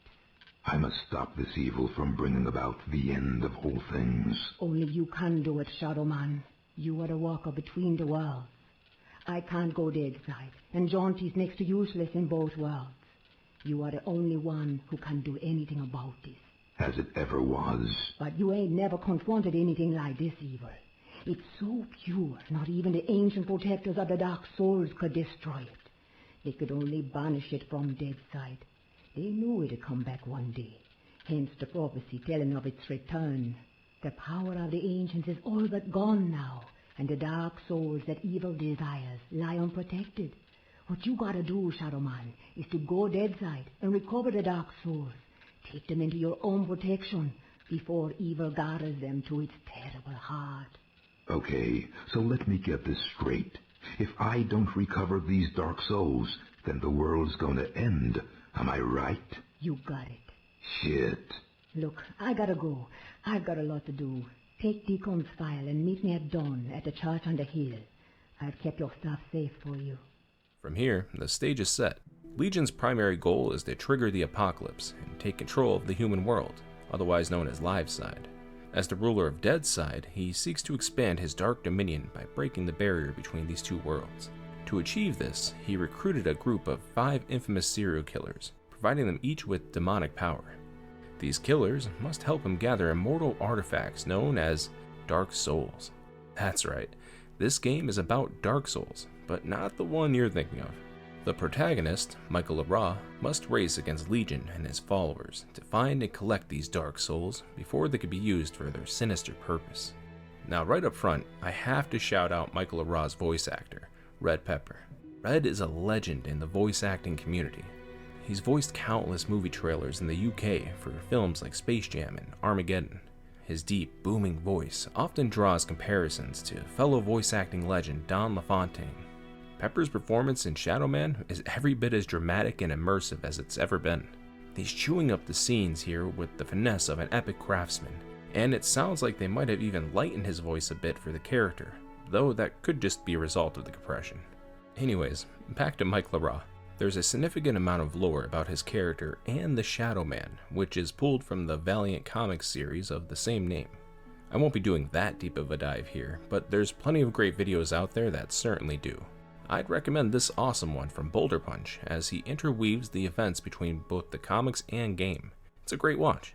I must stop this evil from bringing about the end of all things. Only you can do it, Shadow Man. You are the walker between the worlds. I can't go Deadside, and Jaunty's next to useless in both worlds. You are the only one who can do anything about this. As it ever was. But you ain't never confronted anything like this evil. It's so pure, not even the ancient protectors of the Dark Souls could destroy it. They could only banish it from Deadside. They knew it'd come back one day, hence the prophecy telling of its return. The power of the ancients is all but gone now, and the Dark Souls that evil desires lie unprotected. What you gotta do, Shadow Man, is to go Deadside and recover the Dark Souls. Take them into your own protection before evil gathers them to its terrible heart. Okay, so let me get this straight. If I don't recover these Dark Souls, then the world's gonna end. Am I right? You got it. Shit. Look, I gotta go. I've got a lot to do. Take Deacon's file and meet me at dawn at the church on the hill. I've kept your stuff safe for you. From here, the stage is set. Legion's primary goal is to trigger the apocalypse and take control of the human world, otherwise known as Liveside. As the ruler of Deadside, he seeks to expand his dark dominion by breaking the barrier between these two worlds. To achieve this, he recruited a group of 5 infamous serial killers, providing them each with demonic power. These killers must help him gather immortal artifacts known as Dark Souls. That's right, this game is about Dark Souls, but not the one you're thinking of. The protagonist, Michael Lara, must race against Legion and his followers to find and collect these Dark Souls before they could be used for their sinister purpose. Now right up front, I have to shout out Michael Lara's voice actor, Red Pepper. Red is a legend in the voice acting community. He's voiced countless movie trailers in the UK for films like Space Jam and Armageddon. His deep, booming voice often draws comparisons to fellow voice acting legend Don LaFontaine. Pepper's performance in Shadow Man is every bit as dramatic and immersive as it's ever been. He's chewing up the scenes here with the finesse of an epic craftsman, and it sounds like they might have even lightened his voice a bit for the character, though that could just be a result of the compression. Anyways, back to Mike Lara. There's a significant amount of lore about his character and the Shadow Man, which is pulled from the Valiant Comics series of the same name. I won't be doing that deep of a dive here, but there's plenty of great videos out there that certainly do. I'd recommend this awesome one from Boulder Punch, as he interweaves the events between both the comics and game. It's a great watch.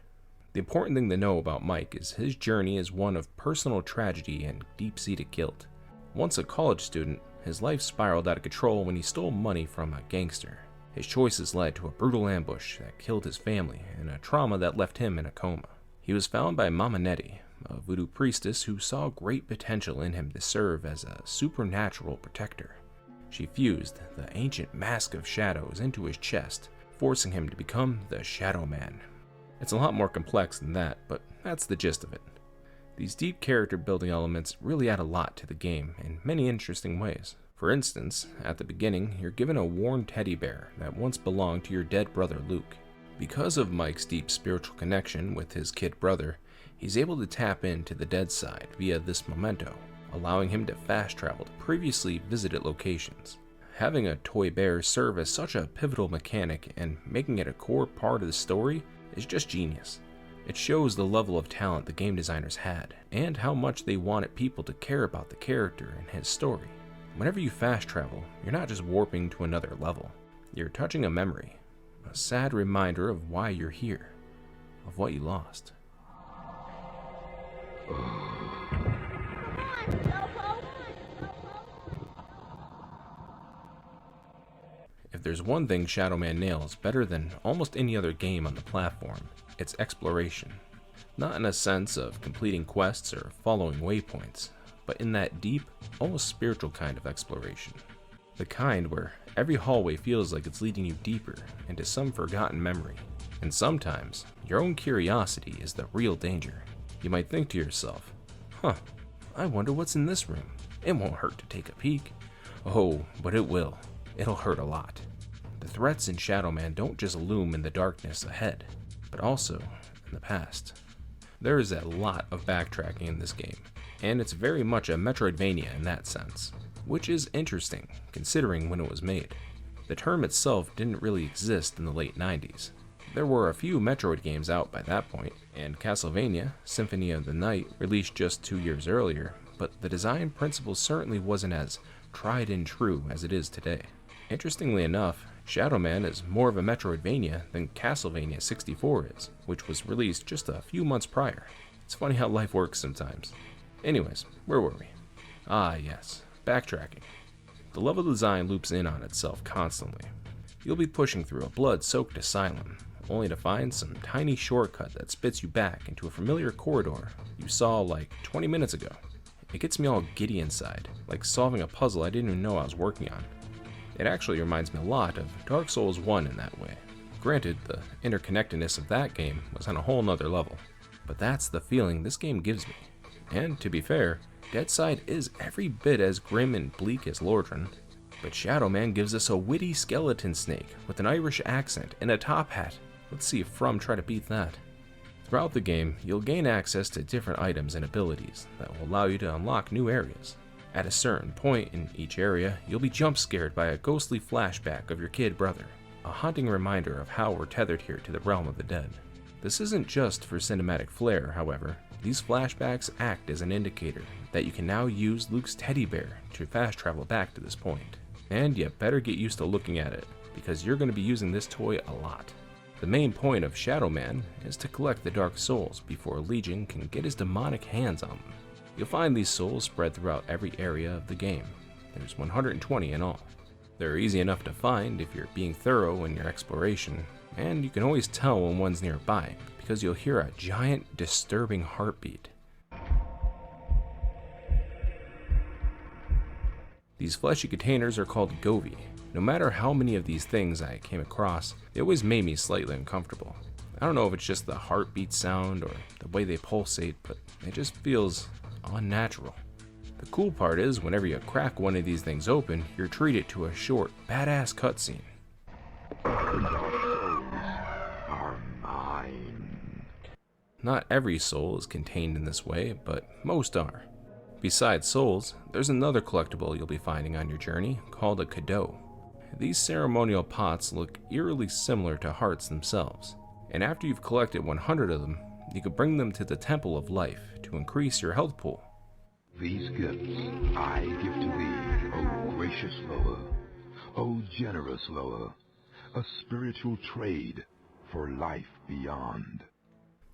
The important thing to know about Mike is his journey is one of personal tragedy and deep-seated guilt. Once a college student, his life spiraled out of control when he stole money from a gangster. His choices led to a brutal ambush that killed his family and a trauma that left him in a coma. He was found by Mama Nettie, a voodoo priestess who saw great potential in him to serve as a supernatural protector. She fused the ancient mask of shadows into his chest, forcing him to become the Shadow Man. It's a lot more complex than that, but that's the gist of it. These deep character building elements really add a lot to the game in many interesting ways. For instance, at the beginning, you're given a worn teddy bear that once belonged to your dead brother Luke. Because of Mike's deep spiritual connection with his kid brother, he's able to tap into the dead side via this memento, allowing him to fast travel to previously visited locations. Having a toy bear serve as such a pivotal mechanic and making it a core part of the story is just genius. It shows the level of talent the game designers had, and how much they wanted people to care about the character and his story. Whenever you fast travel, you're not just warping to another level. You're touching a memory, a sad reminder of why you're here, of what you lost. If there's one thing Shadow Man nails better than almost any other game on the platform, it's exploration. Not in a sense of completing quests or following waypoints, but in that deep, almost spiritual kind of exploration. The kind where every hallway feels like it's leading you deeper into some forgotten memory. And sometimes, your own curiosity is the real danger. You might think to yourself, I wonder what's in this room. It won't hurt to take a peek. Oh, but it will. It'll hurt a lot. The threats in Shadow Man don't just loom in the darkness ahead, but also in the past. There is a lot of backtracking in this game, and it's very much a Metroidvania in that sense, which is interesting considering when it was made. The term itself didn't really exist in the late 90s. There were a few Metroid games out by that point, and Castlevania, Symphony of the Night, released just 2 years earlier, but the design principle certainly wasn't as tried and true as it is today. Interestingly enough, Shadow Man is more of a Metroidvania than Castlevania 64 is, which was released just a few months prior. It's funny how life works sometimes. Anyways, where were we? Ah yes, backtracking. The level design loops in on itself constantly. You'll be pushing through a blood-soaked asylum, only to find some tiny shortcut that spits you back into a familiar corridor you saw like 20 minutes ago. It gets me all giddy inside, like solving a puzzle I didn't even know I was working on. It actually reminds me a lot of Dark Souls 1 in that way. Granted, the interconnectedness of that game was on a whole nother level, but that's the feeling this game gives me. And to be fair, Deadside is every bit as grim and bleak as Lordran, but Shadow Man gives us a witty skeleton snake with an Irish accent and a top hat. Let's see if From try to beat that. Throughout the game, you'll gain access to different items and abilities that will allow you to unlock new areas. At a certain point in each area, you'll be jump scared by a ghostly flashback of your kid brother, a haunting reminder of how we're tethered here to the realm of the dead. This isn't just for cinematic flair, however. These flashbacks act as an indicator that you can now use Luke's teddy bear to fast travel back to this point. And you better get used to looking at it, because you're going to be using this toy a lot. The main point of Shadow Man is to collect the Dark Souls before Legion can get his demonic hands on them. You'll find these souls spread throughout every area of the game. There's 120 in all. They're easy enough to find if you're being thorough in your exploration, and you can always tell when one's nearby because you'll hear a giant, disturbing heartbeat. These fleshy containers are called Govi. No matter how many of these things I came across, they always made me slightly uncomfortable. I don't know if it's just the heartbeat sound or the way they pulsate, but it just feels unnatural. The cool part is, whenever you crack one of these things open, you're treated to a short, badass cutscene. Are mine. Not every soul is contained in this way, but most are. Besides souls, there's another collectible you'll be finding on your journey called a cadeau. These ceremonial pots look eerily similar to hearts themselves, and after you've collected 100 of them, you can bring them to the Temple of Life to increase your health pool. These gifts I give to thee, O gracious Loa, O generous Loa, a spiritual trade for life beyond.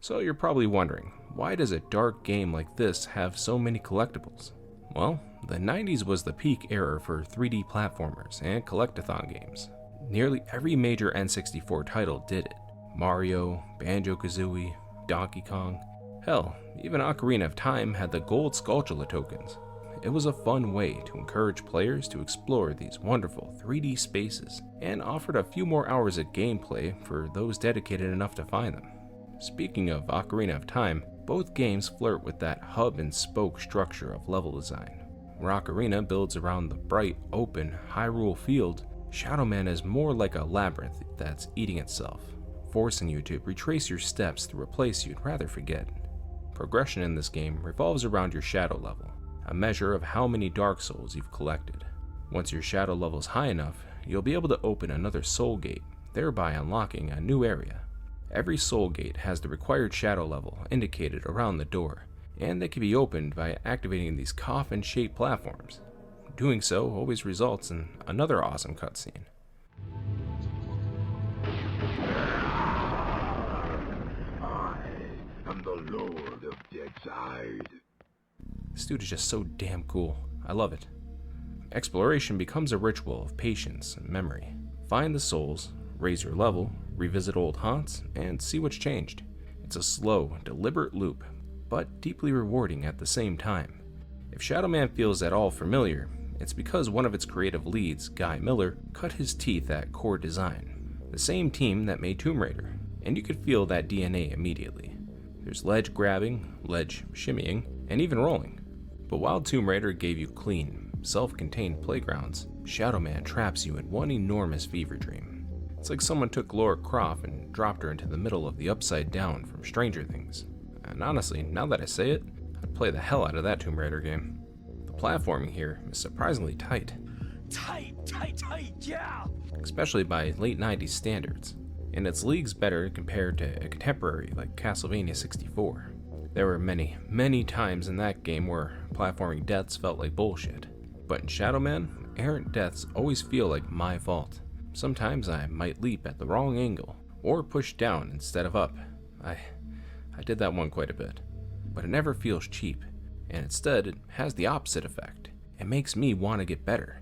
So you're probably wondering, why does a dark game like this have so many collectibles? Well, the 90s was the peak era for 3D platformers and collectathon games. Nearly every major N64 title did it. Mario, Banjo-Kazooie, Donkey Kong. Hell, even Ocarina of Time had the gold Skulltula tokens. It was a fun way to encourage players to explore these wonderful 3D spaces and offered a few more hours of gameplay for those dedicated enough to find them. Speaking of Ocarina of Time, both games flirt with that hub and spoke structure of level design. Where Ocarina builds around the bright, open Hyrule field, Shadow Man is more like a labyrinth that's eating itself, forcing you to retrace your steps through a place you'd rather forget. Progression in this game revolves around your shadow level, a measure of how many Dark Souls you've collected. Once your shadow level is high enough, you'll be able to open another soul gate, thereby unlocking a new area. Every soul gate has the required shadow level indicated around the door, and they can be opened by activating these coffin-shaped platforms. Doing so always results in another awesome cutscene. I'm the Lord of Deadside. This dude is just so damn cool. I love it. Exploration becomes a ritual of patience and memory. Find the souls, raise your level, revisit old haunts, and see what's changed. It's a slow, deliberate loop, but deeply rewarding at the same time. If Shadow Man feels at all familiar, it's because one of its creative leads, Guy Miller, cut his teeth at core design, the same team that made Tomb Raider. and you could feel that DNA immediately. There's ledge grabbing, ledge shimmying, and even rolling. But while Tomb Raider gave you clean, self-contained playgrounds, Shadow Man traps you in one enormous fever dream. It's like someone took Lara Croft and dropped her into the middle of the Upside Down from Stranger Things. And honestly, now that I say it, I'd play the hell out of that Tomb Raider game. The platforming here is surprisingly tight. Tight, yeah! Especially by late 90s standards. And it's leagues better compared to a contemporary like Castlevania 64. There were many, many times in that game where platforming deaths felt like bullshit. But in Shadow Man, errant deaths always feel like my fault. Sometimes I might leap at the wrong angle, or push down instead of up. I did that one quite a bit. But it never feels cheap, and instead it has the opposite effect. It makes me want to get better.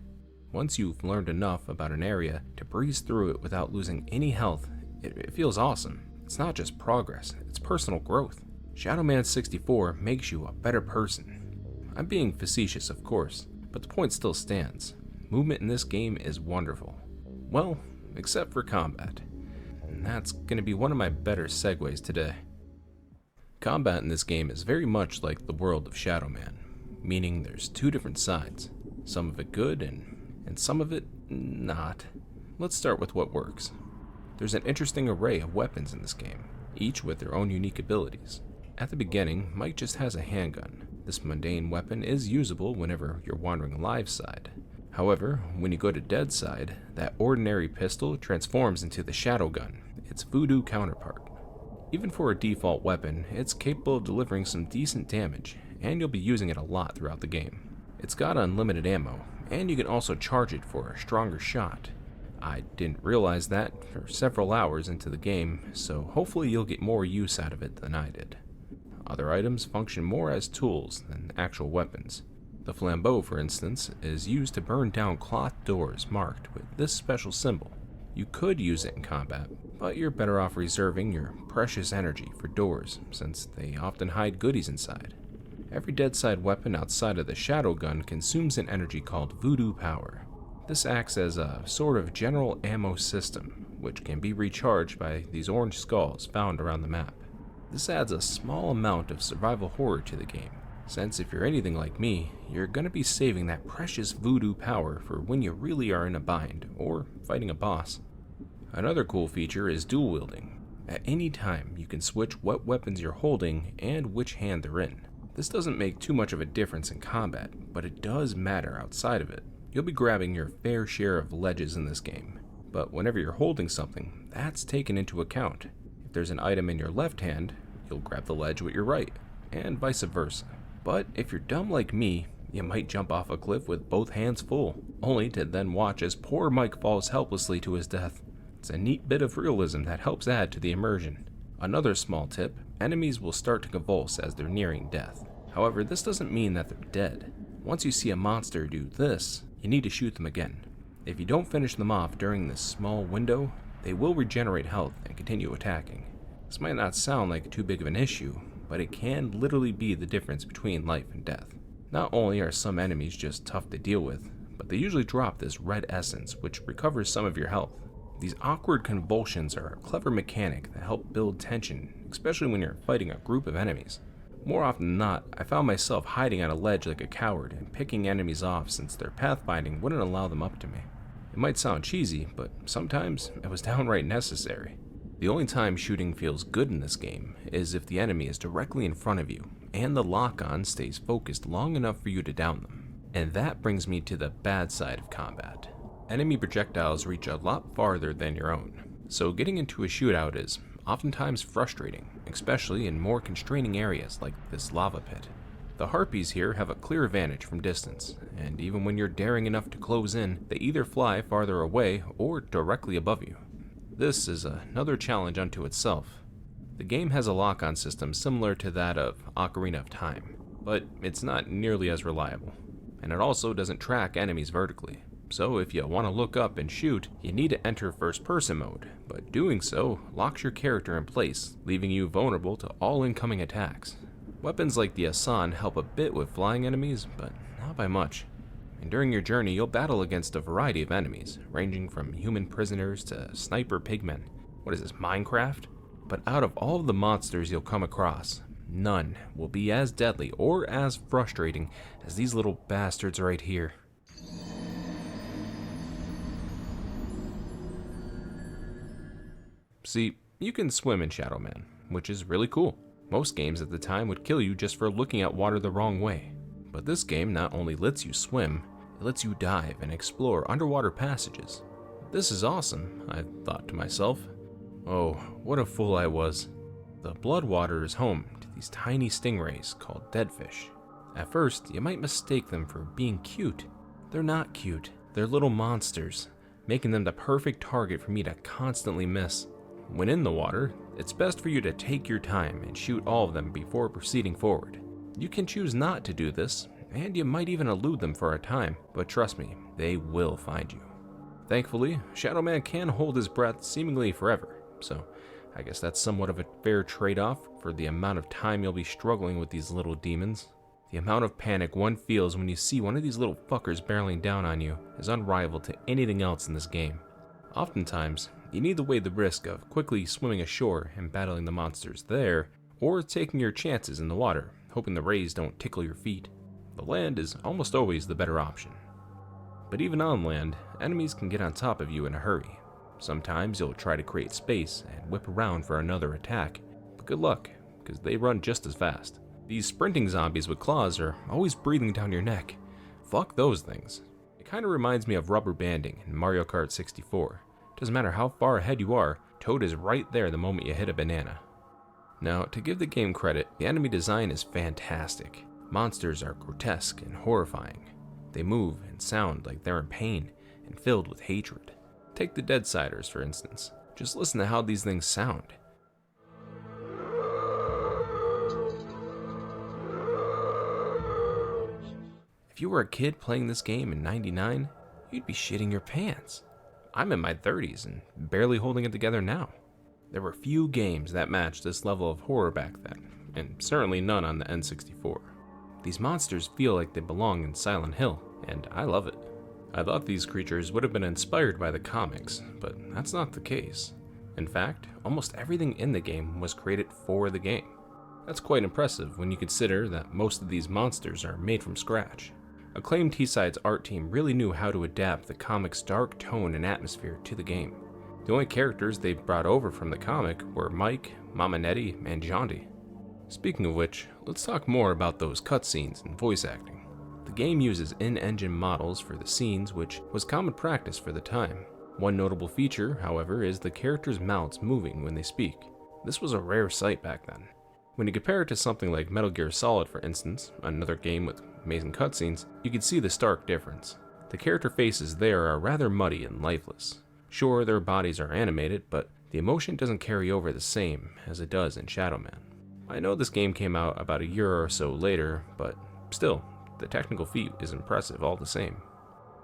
Once you've learned enough about an area to breeze through it without losing any health, it feels awesome. It's not just progress, it's personal growth. Shadow Man 64 makes you a better person. I'm being facetious, of course, but the point still stands. Movement in this game is wonderful. Well, except for combat. And that's going to be one of my better segues today. Combat in this game is very much like the world of Shadow Man, meaning there's two different sides. Some of it good and some of it not. Let's start with what works. There's an interesting array of weapons in this game, each with their own unique abilities. At the beginning, Mike just has a handgun. This mundane weapon is usable whenever you're wandering alive side. However, when you go to dead side, that ordinary pistol transforms into the shadow gun, its voodoo counterpart. Even for a default weapon, it's capable of delivering some decent damage, and you'll be using it a lot throughout the game. It's got unlimited ammo, and you can also charge it for a stronger shot. I didn't realize that for several hours into the game, so hopefully you'll get more use out of it than I did. Other items function more as tools than actual weapons. The flambeau, for instance, is used to burn down cloth doors marked with this special symbol. You could use it in combat, but you're better off reserving your precious energy for doors, since they often hide goodies inside. Every dead side weapon outside of the shadow gun consumes an energy called voodoo power. This acts as a sort of general ammo system, which can be recharged by these orange skulls found around the map. This adds a small amount of survival horror to the game, since if you're anything like me, you're going to be saving that precious voodoo power for when you really are in a bind, or fighting a boss. Another cool feature is dual wielding. At any time, you can switch what weapons you're holding and which hand they're in. This doesn't make too much of a difference in combat, but it does matter outside of it. You'll be grabbing your fair share of ledges in this game, but whenever you're holding something, that's taken into account. If there's an item in your left hand, you'll grab the ledge with your right, and vice versa. But if you're dumb like me, you might jump off a cliff with both hands full, only to then watch as poor Mike falls helplessly to his death. It's a neat bit of realism that helps add to the immersion. Another small tip, enemies will start to convulse as they're nearing death. However, this doesn't mean that they're dead. Once you see a monster do this, you need to shoot them again. If you don't finish them off during this small window, they will regenerate health and continue attacking. This might not sound like too big of an issue, but it can literally be the difference between life and death. Not only are some enemies just tough to deal with, but they usually drop this red essence which recovers some of your health. These awkward convulsions are a clever mechanic that help build tension, especially when you're fighting a group of enemies. More often than not, I found myself hiding on a ledge like a coward and picking enemies off since their pathfinding wouldn't allow them up to me. It might sound cheesy, but sometimes it was downright necessary. The only time shooting feels good in this game is if the enemy is directly in front of you and the lock-on stays focused long enough for you to down them. And that brings me to the bad side of combat. Enemy projectiles reach a lot farther than your own, so getting into a shootout is oftentimes frustrating, especially in more constraining areas like this lava pit. The harpies here have a clear advantage from distance, and even when you're daring enough to close in, they either fly farther away or directly above you. This is another challenge unto itself. The game has a lock-on system similar to that of Ocarina of Time, but it's not nearly as reliable, and it also doesn't track enemies vertically. So if you want to look up and shoot, you need to enter first-person mode, but doing so locks your character in place, leaving you vulnerable to all incoming attacks. Weapons like the Asan help a bit with flying enemies, but not by much. And during your journey, you'll battle against a variety of enemies, ranging from human prisoners to sniper pigmen. What is this, Minecraft? but out of all of the monsters you'll come across, none will be as deadly or as frustrating as these little bastards right here. See, you can swim in Shadow Man, which is really cool. Most games at the time would kill you just for looking at water the wrong way. But this game not only lets you swim, it lets you dive and explore underwater passages. This is awesome, I thought to myself. Oh, what a fool I was. The blood water is home to these tiny stingrays called deadfish. At first, you might mistake them for being cute. They're not cute, they're little monsters, making them the perfect target for me to constantly miss. When in the water, it's best for you to take your time and shoot all of them before proceeding forward. You can choose not to do this, and you might even elude them for a time, but trust me, they will find you. Thankfully, Shadow Man can hold his breath seemingly forever, so I guess that's somewhat of a fair trade-off for the amount of time you'll be struggling with these little demons. The amount of panic one feels when you see one of these little fuckers barreling down on you is unrivaled to anything else in this game. Oftentimes, you need to weigh the risk of quickly swimming ashore and battling the monsters there, or taking your chances in the water, hoping the rays don't tickle your feet. The land is almost always the better option. But even on land, enemies can get on top of you in a hurry. Sometimes you'll try to create space and whip around for another attack, but good luck, because they run just as fast. These sprinting zombies with claws are always breathing down your neck. Fuck those things. It kinda reminds me of rubber banding in Mario Kart 64. Doesn't matter how far ahead you are, Toad is right there the moment you hit a banana. Now, to give the game credit, the enemy design is fantastic. Monsters are grotesque and horrifying. They move and sound like they're in pain and filled with hatred. Take the Deadsiders, for instance. Just listen to how these things sound. If you were a kid playing this game in '99, you'd be shitting your pants. I'm in my 30s and barely holding it together now. There were few games that matched this level of horror back then, and certainly none on the N64. These monsters feel like they belong in Silent Hill, and I love it. I thought these creatures would have been inspired by the comics, but that's not the case. In fact, almost everything in the game was created for the game. That's quite impressive when you consider that most of these monsters are made from scratch. Acclaimed T-Side's art team really knew how to adapt the comic's dark tone and atmosphere to the game. The only characters they brought over from the comic were Mike, Mama Nettie, and Jondi. Speaking of which, let's talk more about those cutscenes and voice acting. The game uses in-engine models for the scenes, which was common practice for the time. One notable feature, however, is the characters' mouths moving when they speak. This was a rare sight back then. When you compare it to something like Metal Gear Solid, for instance, another game with amazing cutscenes, you can see the stark difference. The character faces there are rather muddy and lifeless. Sure, their bodies are animated, but the emotion doesn't carry over the same as it does in Shadow Man. I know this game came out about a year or so later, but still, the technical feat is impressive all the same.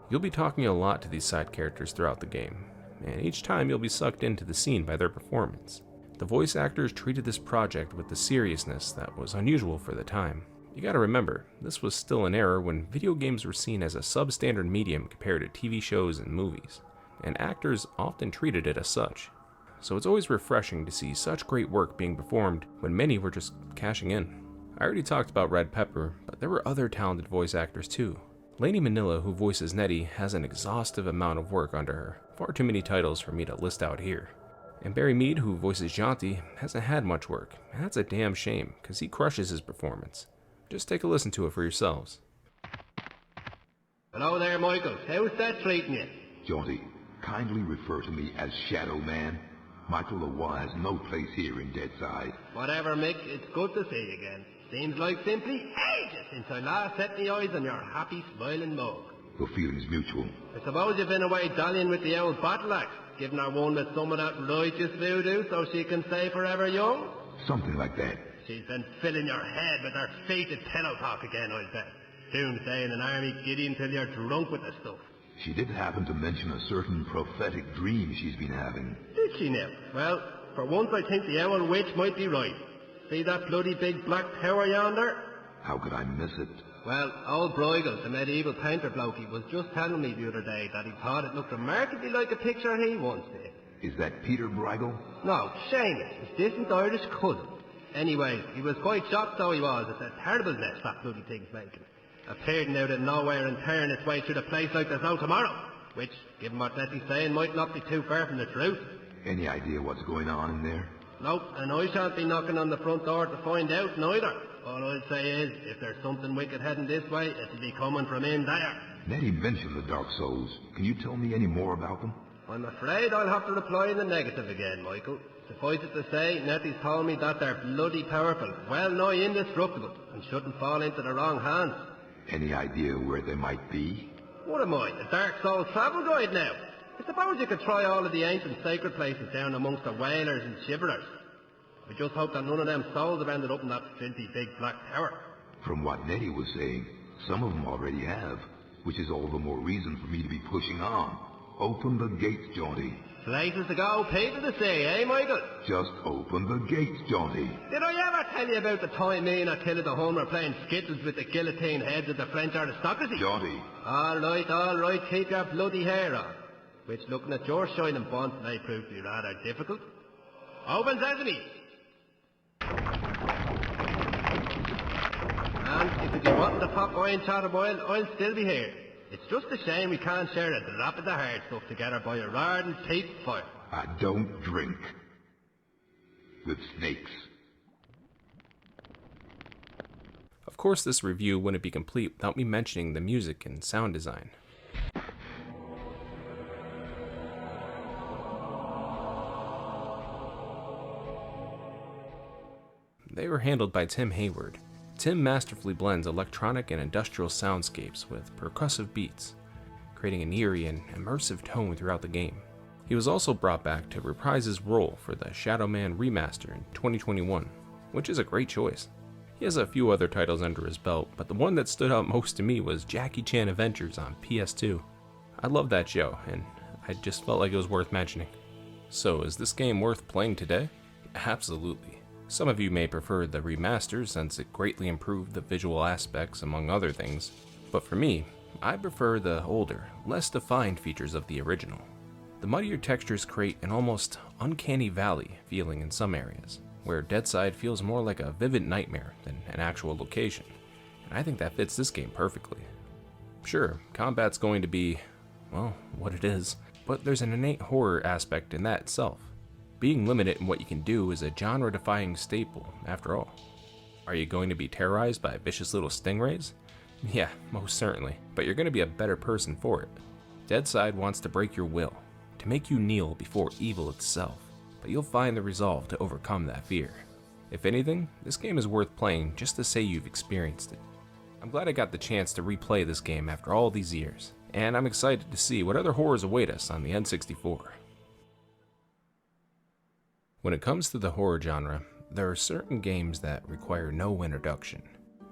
You'll be talking a lot to these side characters throughout the game, and each time you'll be sucked into the scene by their performance. The voice actors treated this project with the seriousness that was unusual for the time. You gotta remember, this was still an era when video games were seen as a substandard medium compared to TV shows and movies, and actors often treated it as such. So it's always refreshing to see such great work being performed when many were just cashing in. I already talked about Red Pepper, but there were other talented voice actors too. Lainey Manila, who voices Nettie, has an exhaustive amount of work under her, far too many titles for me to list out here. And Barry Mead, who voices Jonty, hasn't had much work, and that's a damn shame, because he crushes his performance. Just take a listen to it for yourselves. Hello there, Michael. How's that treating you? Jaunty, kindly refer to me as Shadow Man. Michael Lawa has no place here in Deadside. Whatever, Mick. It's good to see you again. Seems like simply ages since I last set my eyes on your happy, smiling mug. The feeling's mutual. I suppose you've been away dallying with the old battle axe, giving her one with some of that righteous voodoo so she can stay forever young? Something like that. She's been filling your head with her fated pillow talk again, I'll bet. Soon saying an army giddy until you're drunk with the stuff. She did happen to mention a certain prophetic dream she's been having. Did she now? Well, for once I think the owl witch might be right. See that bloody big black tower yonder? How could I miss it? Well, old Bruegel, the medieval painter blokey, was just telling me the other day that he thought it looked remarkably like a picture he once did. Is that Peter Braggle? No, Seamus, his distant Irish cousin. Anyway, he was quite shocked, though he was, at the terrible mess that bloody thing's making. Appearing out of nowhere and tearing its way through the place like there's no tomorrow. Which, given what Letty's saying, might not be too far from the truth. Any idea what's going on in there? Nope, and I shan't be knocking on the front door to find out neither. All I'll say is, if there's something wicked heading this way, it'll be coming from in there. Nettie mentioned the Dark Souls. Can you tell me any more about them? I'm afraid I'll have to reply in the negative again, Michael. Suffice it to say, Nettie's told me that they're bloody powerful, well nigh indestructible, and shouldn't fall into the wrong hands. Any idea where they might be? What am I, a Dark Souls travel guide now? I suppose you could try all of the ancient sacred places down amongst the whalers and shiverers. I just hope that none of them souls have ended up in that filthy big black tower. From what Nettie was saying, some of them already have, which is all the more reason for me to be pushing on. Open the gates, Jaunty. Places to go, people to see, eh, Michael? Just open the gates, Jaunty. Did I ever tell you about the time me and Attila the Hun were playing skittles with the guillotine heads of the French aristocracy? Jaunty. All right, keep your bloody hair on. Which, looking at your shining bonds, may prove to be rather difficult. Open sesame! And if you want to pop by and chat a while, I'll still be here. It's just a shame we can't share a drop of the hard stuff together by a roaring peat fire. I don't drink with snakes. Of course, this review wouldn't be complete without me mentioning the music and sound design. They were handled by Tim Hayward. Tim masterfully blends electronic and industrial soundscapes with percussive beats, creating an eerie and immersive tone throughout the game. He was also brought back to reprise his role for the Shadow Man remaster in 2021, which is a great choice. He has a few other titles under his belt, but the one that stood out most to me was Jackie Chan Adventures on PS2. I love that show, and I just felt like it was worth mentioning. So, is this game worth playing today? Absolutely. Some of you may prefer the remaster since it greatly improved the visual aspects among other things, but for me, I prefer the older, less defined features of the original. The muddier textures create an almost uncanny valley feeling in some areas, where Deadside feels more like a vivid nightmare than an actual location, and I think that fits this game perfectly. Sure, combat's going to be, well, what it is, but there's an innate horror aspect in that itself. Being limited in what you can do is a genre-defying staple, after all. Are you going to be terrorized by vicious little stingrays? Yeah, most certainly, but you're going to be a better person for it. Deadside wants to break your will, to make you kneel before evil itself, but you'll find the resolve to overcome that fear. If anything, this game is worth playing just to say you've experienced it. I'm glad I got the chance to replay this game after all these years, and I'm excited to see what other horrors await us on the N64. When it comes to the horror genre, there are certain games that require no introduction,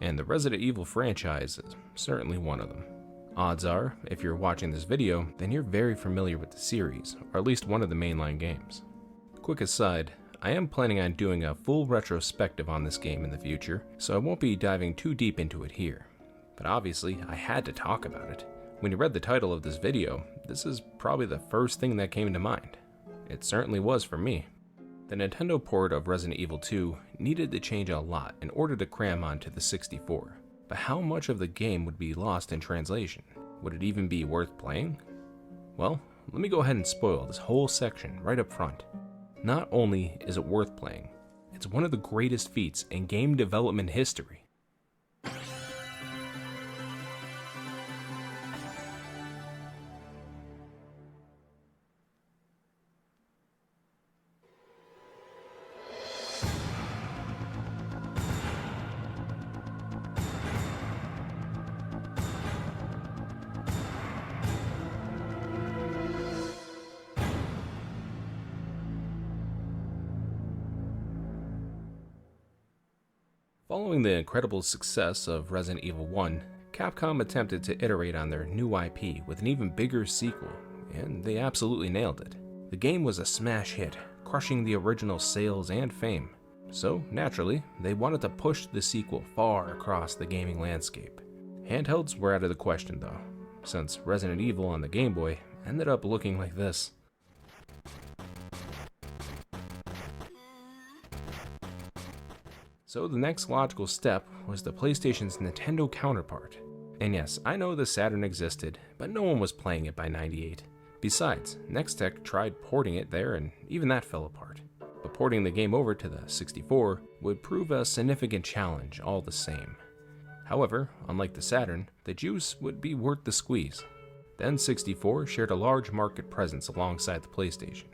and the Resident Evil franchise is certainly one of them. Odds are, if you're watching this video, then you're very familiar with the series, or at least one of the mainline games. Quick aside, I am planning on doing a full retrospective on this game in the future, so I won't be diving too deep into it here. But obviously, I had to talk about it. When you read the title of this video, this is probably the first thing that came to mind. It certainly was for me. The Nintendo port of Resident Evil 2 needed to change a lot in order to cram onto the 64, but how much of the game would be lost in translation? Would it even be worth playing? Well, let me go ahead and spoil this whole section right up front. Not only is it worth playing, it's one of the greatest feats in game development history. Following the incredible success of Resident Evil 1, Capcom attempted to iterate on their new IP with an even bigger sequel, and they absolutely nailed it. The game was a smash hit, crushing the original sales and fame. So, naturally, they wanted to push the sequel far across the gaming landscape. Handhelds were out of the question though, since Resident Evil on the Game Boy ended up looking like this. So the next logical step was the PlayStation's Nintendo counterpart. And yes, I know the Saturn existed, but no one was playing it by '98. Besides, Nextech tried porting it there and even that fell apart. But porting the game over to the 64 would prove a significant challenge all the same. However, unlike the Saturn, the juice would be worth the squeeze. The N64 shared a large market presence alongside the PlayStation.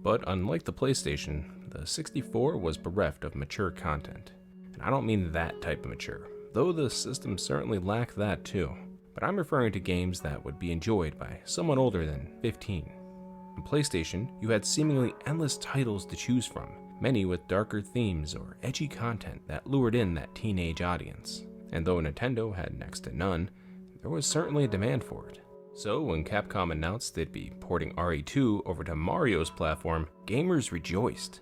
But unlike the PlayStation, the 64 was bereft of mature content. And I don't mean that type of mature, though the system certainly lacked that too. But I'm referring to games that would be enjoyed by someone older than 15. On PlayStation, you had seemingly endless titles to choose from, many with darker themes or edgy content that lured in that teenage audience. And though Nintendo had next to none, there was certainly a demand for it. So when Capcom announced they'd be porting RE2 over to Mario's platform, gamers rejoiced.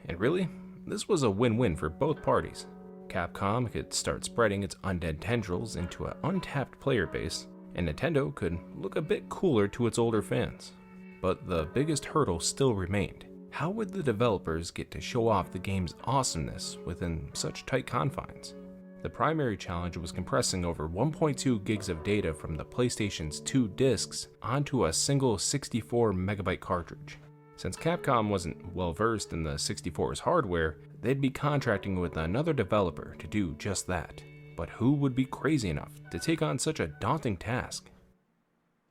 And really, this was a win-win for both parties. Capcom could start spreading its undead tendrils into an untapped player base, and Nintendo could look a bit cooler to its older fans. But the biggest hurdle still remained. How would the developers get to show off the game's awesomeness within such tight confines? The primary challenge was compressing over 1.2 gigs of data from the PlayStation's 2 discs onto a single 64 megabyte cartridge. Since Capcom wasn't well versed in the 64's hardware, they'd be contracting with another developer to do just that. But who would be crazy enough to take on such a daunting task?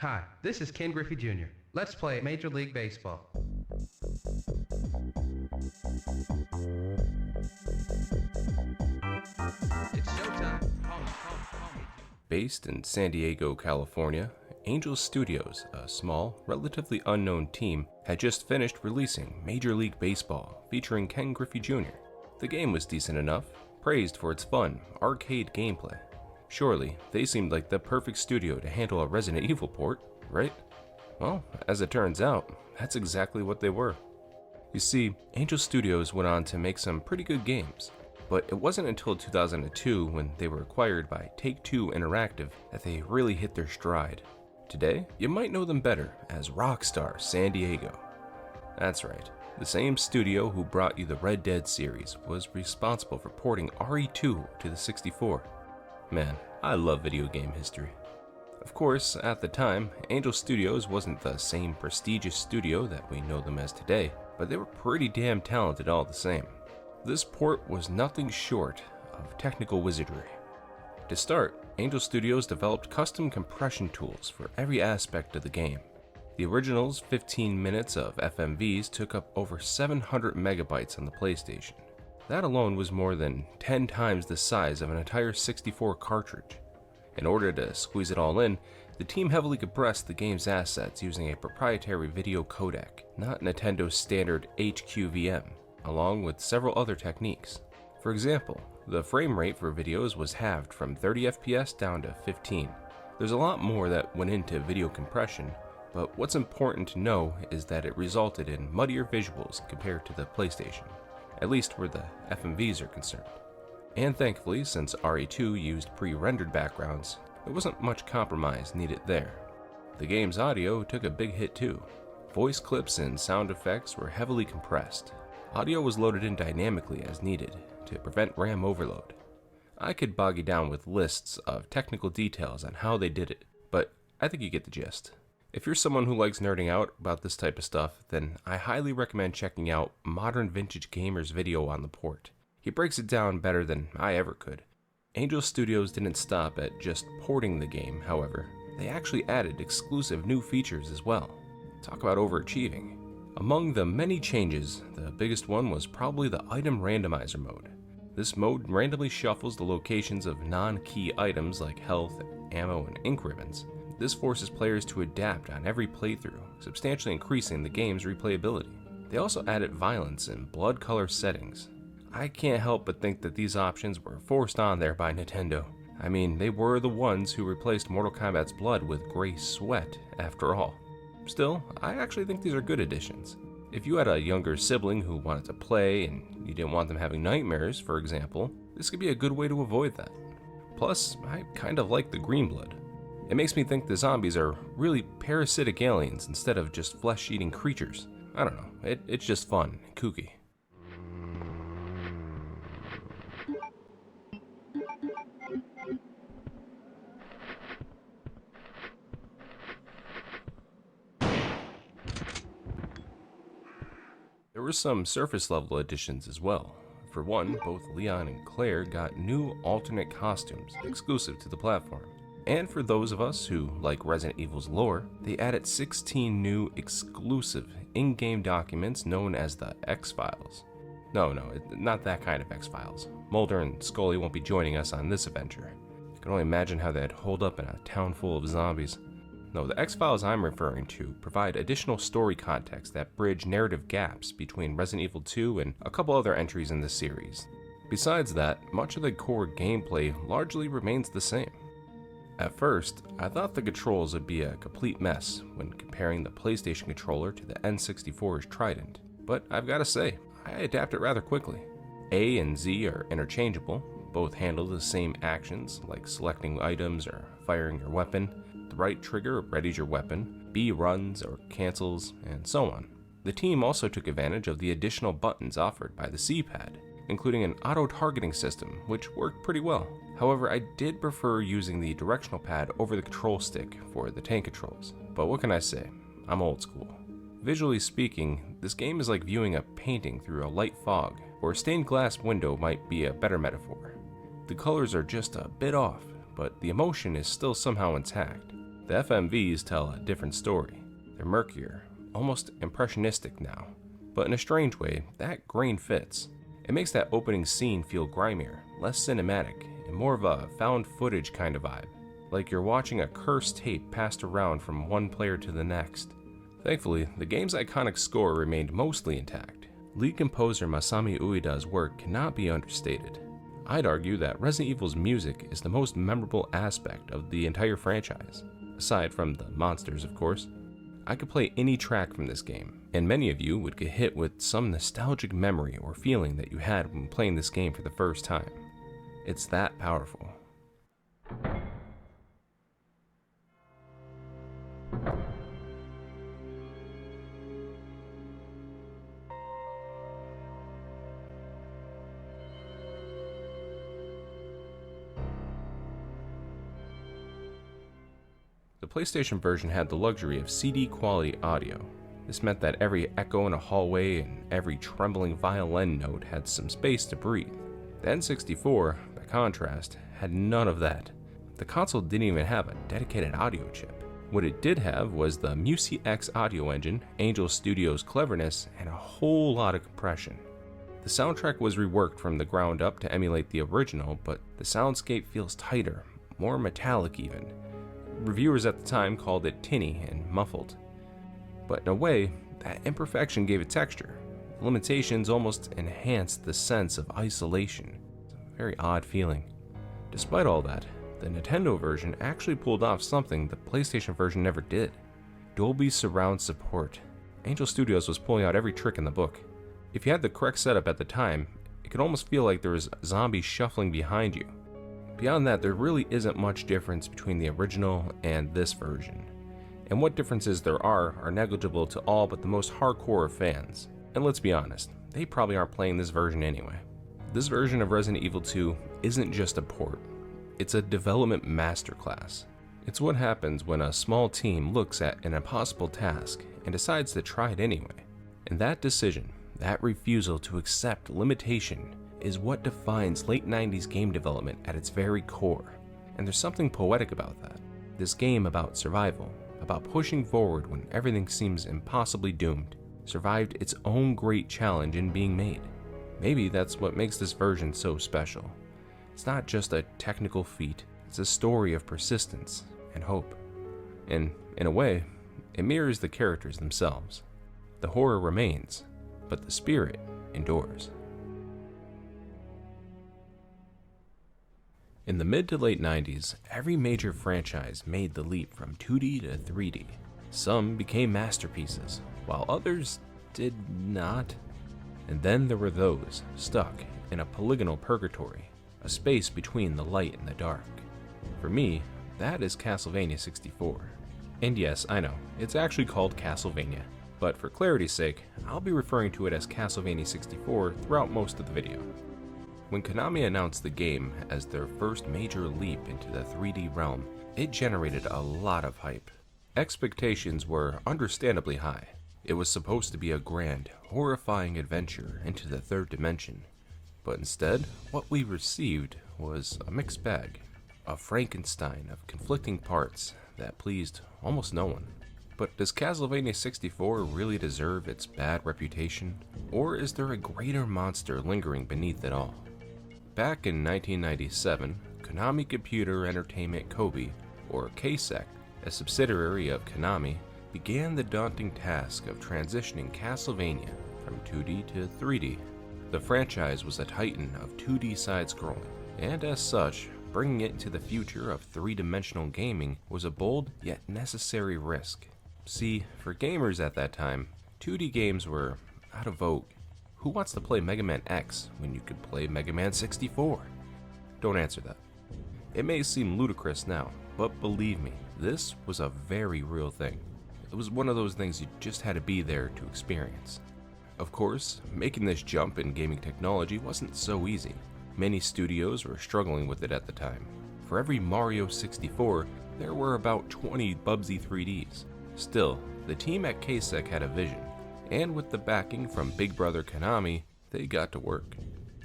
Hi, this is Ken Griffey Jr. Let's play Major League Baseball. It's showtime. Call me. Based in San Diego, California, Angel Studios, a small, relatively unknown team, had just finished releasing Major League Baseball featuring Ken Griffey Jr. The game was decent enough, praised for its fun, arcade gameplay. Surely, they seemed like the perfect studio to handle a Resident Evil port, right? Well, as it turns out, that's exactly what they were. You see, Angel Studios went on to make some pretty good games, but it wasn't until 2002 when they were acquired by Take-Two Interactive that they really hit their stride. Today, you might know them better as Rockstar San Diego. That's right, the same studio who brought you the Red Dead series was responsible for porting RE2 to the 64. Man, I love video game history. Of course, at the time, Angel Studios wasn't the same prestigious studio that we know them as today, but they were pretty damn talented all the same. This port was nothing short of technical wizardry. To start, Angel Studios developed custom compression tools for every aspect of the game. The original's 15 minutes of FMVs took up over 700 megabytes on the PlayStation. That alone was more than 10 times the size of an entire 64 cartridge. In order to squeeze it all in, the team heavily compressed the game's assets using a proprietary video codec, not Nintendo's standard HQVM, along with several other techniques. For example, the frame rate for videos was halved from 30 FPS down to 15. There's a lot more that went into video compression, but what's important to know is that it resulted in muddier visuals compared to the PlayStation, at least where the FMVs are concerned. And thankfully, since RE2 used pre-rendered backgrounds, there wasn't much compromise needed there. The game's audio took a big hit too. Voice clips and sound effects were heavily compressed. Audio was loaded in dynamically as needed to prevent RAM overload. I could bog you down with lists of technical details on how they did it, but I think you get the gist. If you're someone who likes nerding out about this type of stuff, then I highly recommend checking out Modern Vintage Gamer's video on the port. He breaks it down better than I ever could. Angel Studios didn't stop at just porting the game, however. They actually added exclusive new features as well. Talk about overachieving. Among the many changes, the biggest one was probably the item randomizer mode. This mode randomly shuffles the locations of non-key items like health, ammo, and ink ribbons. This forces players to adapt on every playthrough, substantially increasing the game's replayability. They also added violence and blood color settings. I can't help but think that these options were forced on there by Nintendo. I mean, they were the ones who replaced Mortal Kombat's blood with gray sweat, after all. Still, I actually think these are good additions. If you had a younger sibling who wanted to play and you didn't want them having nightmares, for example, this could be a good way to avoid that. Plus, I kind of like the green blood. It makes me think the zombies are really parasitic aliens instead of just flesh-eating creatures. I don't know, it's just fun and kooky. were some surface level additions as well. For one, both Leon and Claire got new alternate costumes exclusive to the platform. And for those of us who like Resident Evil's lore, they added 16 new exclusive in-game documents known as the X-Files. No, not that kind of X-Files. Mulder and Scully won't be joining us on this adventure. I can only imagine how they'd hold up in a town full of zombies. No, the X-Files I'm referring to provide additional story context that bridge narrative gaps between Resident Evil 2 and a couple other entries in the series. Besides that, much of the core gameplay largely remains the same. At first, I thought the controls would be a complete mess when comparing the PlayStation controller to the N64's Trident, but I've gotta say, I adapted rather quickly. A and Z are interchangeable, both handle the same actions like selecting items or firing your weapon. The right trigger readies your weapon, B runs or cancels, and so on. The team also took advantage of the additional buttons offered by the C-pad, including an auto-targeting system, which worked pretty well. However, I did prefer using the directional pad over the control stick for the tank controls. But what can I say? I'm old school. Visually speaking, this game is like viewing a painting through a light fog, or a stained glass window might be a better metaphor. The colors are just a bit off, but the emotion is still somehow intact. The FMVs tell a different story. They're murkier, almost impressionistic now, but in a strange way, that grain fits. It makes that opening scene feel grimier, less cinematic, and more of a found footage kind of vibe, like you're watching a cursed tape passed around from one player to the next. Thankfully, the game's iconic score remained mostly intact. Lead composer Masami Ueda's work cannot be understated. I'd argue that Resident Evil's music is the most memorable aspect of the entire franchise, aside from the monsters, of course. I could play any track from this game, and many of you would get hit with some nostalgic memory or feeling that you had when playing this game for the first time. It's that powerful. The PlayStation version had the luxury of CD quality audio. This meant that every echo in a hallway and every trembling violin note had some space to breathe. The N64, by contrast, had none of that. The console didn't even have a dedicated audio chip. What it did have was the MusicX audio engine, Angel Studios' cleverness, and a whole lot of compression. The soundtrack was reworked from the ground up to emulate the original, but the soundscape feels tighter, more metallic even. Reviewers at the time called it tinny and muffled. But in a way, that imperfection gave it texture. The limitations almost enhanced the sense of isolation. It's a very odd feeling. Despite all that, the Nintendo version actually pulled off something the PlayStation version never did. Dolby surround support. Angel Studios was pulling out every trick in the book. If you had the correct setup at the time, it could almost feel like there was zombies shuffling behind you. Beyond that, there really isn't much difference between the original and this version. And what differences there are negligible to all but the most hardcore of fans. And let's be honest, they probably aren't playing this version anyway. This version of Resident Evil 2 isn't just a port, it's a development masterclass. It's what happens when a small team looks at an impossible task and decides to try it anyway. And that decision, that refusal to accept limitation, is what defines late 90s game development at its very core. And there's something poetic about that. This game about survival, about pushing forward when everything seems impossibly doomed, survived its own great challenge in being made. Maybe that's what makes this version so special. It's not just a technical feat, it's a story of persistence and hope. And in a way, it mirrors the characters themselves. The horror remains, but the spirit endures. In the mid to late 90s, every major franchise made the leap from 2D to 3D. Some became masterpieces, while others did not. And then there were those stuck in a polygonal purgatory, a space between the light and the dark. For me, that is Castlevania 64. And yes, I know, it's actually called Castlevania, but for clarity's sake, I'll be referring to it as Castlevania 64 throughout most of the video. When Konami announced the game as their first major leap into the 3D realm, it generated a lot of hype. Expectations were understandably high. It was supposed to be a grand, horrifying adventure into the third dimension, but instead, what we received was a mixed bag, a Frankenstein of conflicting parts that pleased almost no one. But does Castlevania 64 really deserve its bad reputation, or is there a greater monster lingering beneath it all? Back in 1997, Konami Computer Entertainment Kobe, or KSEC, a subsidiary of Konami, began the daunting task of transitioning Castlevania from 2D to 3D. The franchise was a titan of 2D side-scrolling, and as such, bringing it into the future of three-dimensional gaming was a bold yet necessary risk. See, for gamers at that time, 2D games were out of vogue. Who wants to play Mega Man X when you could play Mega Man 64? Don't answer that. It may seem ludicrous now, but believe me, this was a very real thing. It was one of those things you just had to be there to experience. Of course, making this jump in gaming technology wasn't so easy. Many studios were struggling with it at the time. For every Mario 64, there were about 20 Bubsy 3Ds. Still, the team at KSEC had a vision, and with the backing from Big Brother Konami, they got to work.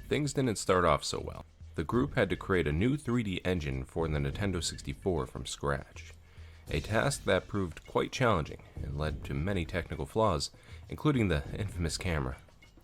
Things didn't start off so well. The group had to create a new 3D engine for the Nintendo 64 from scratch, a task that proved quite challenging and led to many technical flaws, including the infamous camera.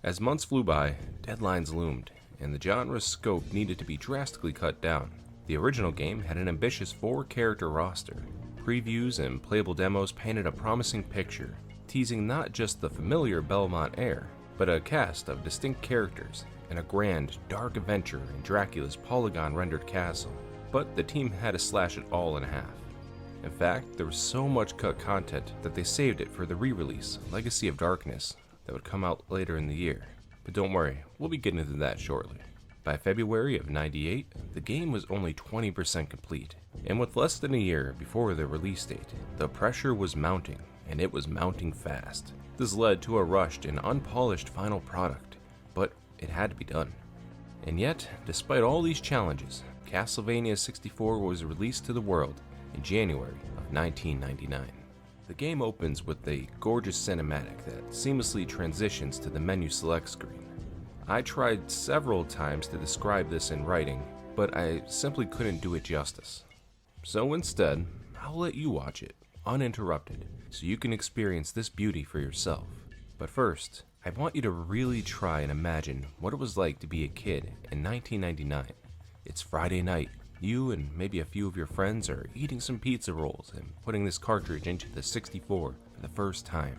As months flew by, deadlines loomed, and the genre's scope needed to be drastically cut down. The original game had an ambitious 4-character roster. Previews and playable demos painted a promising picture, teasing not just the familiar Belmont air, but a cast of distinct characters and a grand, dark adventure in Dracula's polygon-rendered castle. But the team had to slash it all in half. In fact, there was so much cut content that they saved it for the re-release, Legacy of Darkness, that would come out later in the year. But don't worry, we'll be getting into that shortly. By February of '98, the game was only 20% complete, and with less than a year before the release date, the pressure was mounting, and it was mounting fast. This led to a rushed and unpolished final product, but it had to be done. And yet, despite all these challenges, Castlevania 64 was released to the world in January of 1999. The game opens with a gorgeous cinematic that seamlessly transitions to the menu select screen. I tried several times to describe this in writing, but I simply couldn't do it justice. So instead, I'll let you watch it, uninterrupted, so you can experience this beauty for yourself. But first, I want you to really try and imagine what it was like to be a kid in 1999. It's Friday night. You and maybe a few of your friends are eating some pizza rolls and putting this cartridge into the 64 for the first time.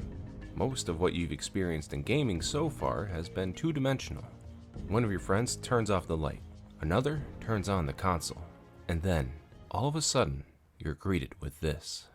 Most of what you've experienced in gaming so far has been two-dimensional. One of your friends turns off the light, another turns on the console, and then, all of a sudden, you're greeted with this.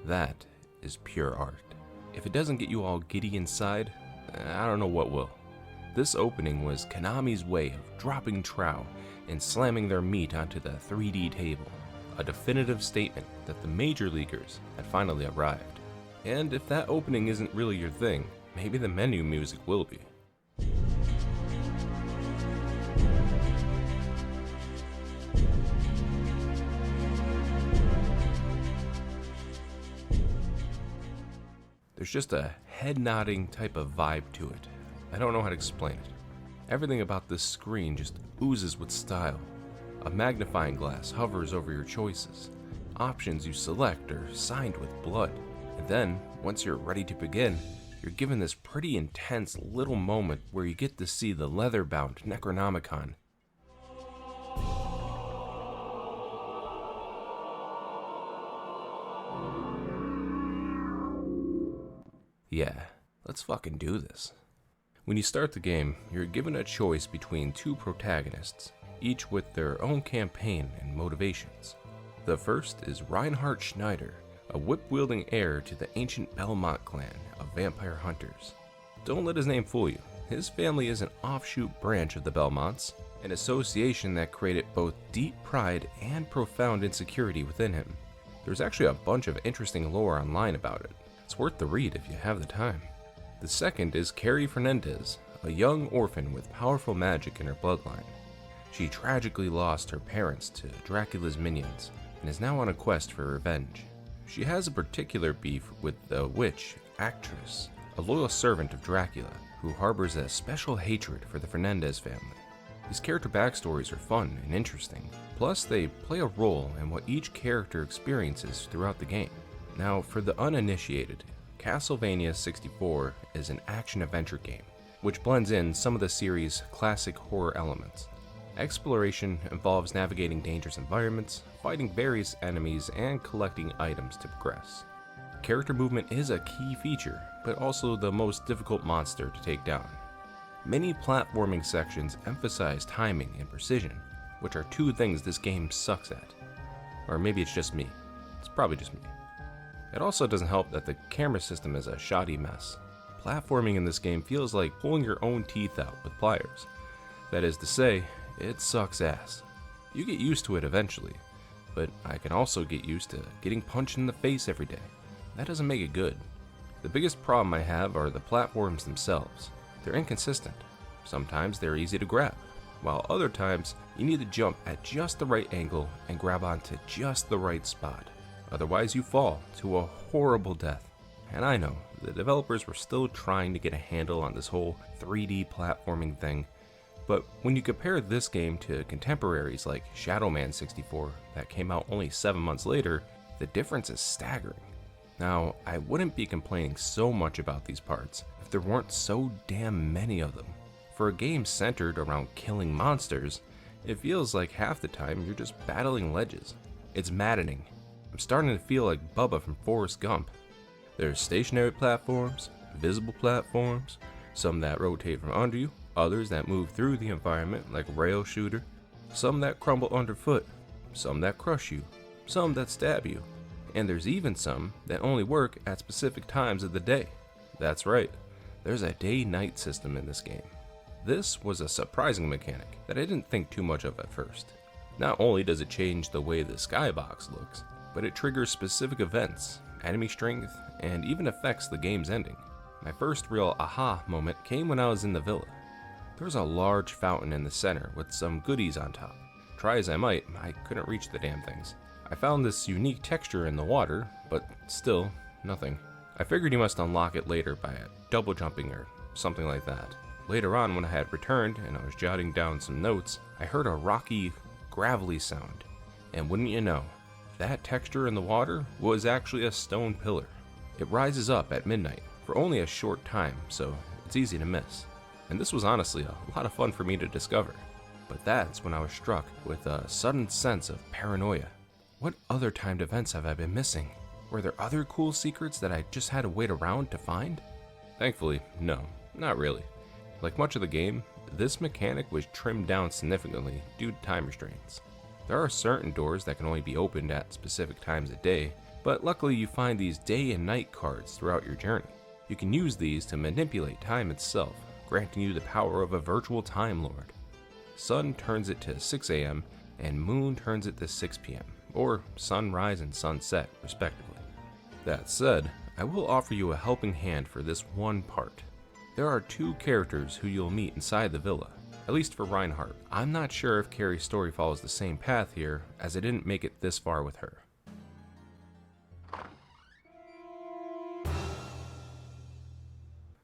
That is pure art. If it doesn't get you all giddy inside, I don't know what will. This opening was Konami's way of dropping trowel and slamming their meat onto the 3D table, a definitive statement that the major leaguers had finally arrived. And if that opening isn't really your thing, maybe the menu music will be. There's just a head-nodding type of vibe to it. I don't know how to explain it. Everything about this screen just oozes with style. A magnifying glass hovers over your choices. Options you select are signed with blood. And then, once you're ready to begin, you're given this pretty intense little moment where you get to see the leather-bound Necronomicon. Yeah, let's fucking do this. When you start the game, you're given a choice between two protagonists, each with their own campaign and motivations. The first is Reinhard Schneider, a whip-wielding heir to the ancient Belmont clan of vampire hunters. Don't let his name fool you. His family is an offshoot branch of the Belmonts, an association that created both deep pride and profound insecurity within him. There's actually a bunch of interesting lore online about it. It's worth the read if you have the time. The second is Carrie Fernandez, a young orphan with powerful magic in her bloodline. She tragically lost her parents to Dracula's minions and is now on a quest for revenge. She has a particular beef with the witch actress, a loyal servant of Dracula who harbors a special hatred for the Fernandez family. These character backstories are fun and interesting, plus they play a role in what each character experiences throughout the game. Now, for the uninitiated, Castlevania 64 is an action-adventure game, which blends in some of the series' classic horror elements. Exploration involves navigating dangerous environments, fighting various enemies, and collecting items to progress. Character movement is a key feature, but also the most difficult monster to take down. Many platforming sections emphasize timing and precision, which are two things this game sucks at. Or maybe it's just me. It's probably just me. It also doesn't help that the camera system is a shoddy mess. Platforming in this game feels like pulling your own teeth out with pliers. That is to say, it sucks ass. You get used to it eventually, but I can also get used to getting punched in the face every day. That doesn't make it good. The biggest problem I have are the platforms themselves. They're inconsistent. Sometimes they're easy to grab, while other times you need to jump at just the right angle and grab onto just the right spot. Otherwise you fall to a horrible death. And I know, the developers were still trying to get a handle on this whole 3D platforming thing, but when you compare this game to contemporaries like Shadow Man 64 that came out only 7 months later, the difference is staggering. Now, I wouldn't be complaining so much about these parts if there weren't so damn many of them. For a game centered around killing monsters, it feels like half the time you're just battling ledges. It's maddening. I'm starting to feel like Bubba from Forrest Gump. There's stationary platforms, visible platforms, some that rotate from under you, others that move through the environment like a rail shooter, some that crumble underfoot, some that crush you, some that stab you, and there's even some that only work at specific times of the day. That's right, there's a day-night system in this game. This was a surprising mechanic that I didn't think too much of at first. Not only does it change the way the skybox looks, but it triggers specific events, enemy strength, and even affects the game's ending. My first real aha moment came when I was in the villa. There was a large fountain in the center with some goodies on top. Try as I might, I couldn't reach the damn things. I found this unique texture in the water, but still, nothing. I figured you must unlock it later by double jumping or something like that. Later on, when I had returned and I was jotting down some notes, I heard a rocky, gravelly sound. And wouldn't you know, that texture in the water was actually a stone pillar. It rises up at midnight for only a short time, so it's easy to miss. And this was honestly a lot of fun for me to discover. But that's when I was struck with a sudden sense of paranoia. What other timed events have I been missing? Were there other cool secrets that I just had to wait around to find? Thankfully, no, not really. Like much of the game, this mechanic was trimmed down significantly due to time restraints. There are certain doors that can only be opened at specific times of day, but luckily you find these day and night cards throughout your journey. You can use these to manipulate time itself, granting you the power of a virtual Time Lord. Sun turns it to 6 AM and Moon turns it to 6 PM, or sunrise and sunset, respectively. That said, I will offer you a helping hand for this one part. There are two characters who you'll meet inside the villa, at least for Reinhardt. I'm not sure if Carrie's story follows the same path here, as I didn't make it this far with her.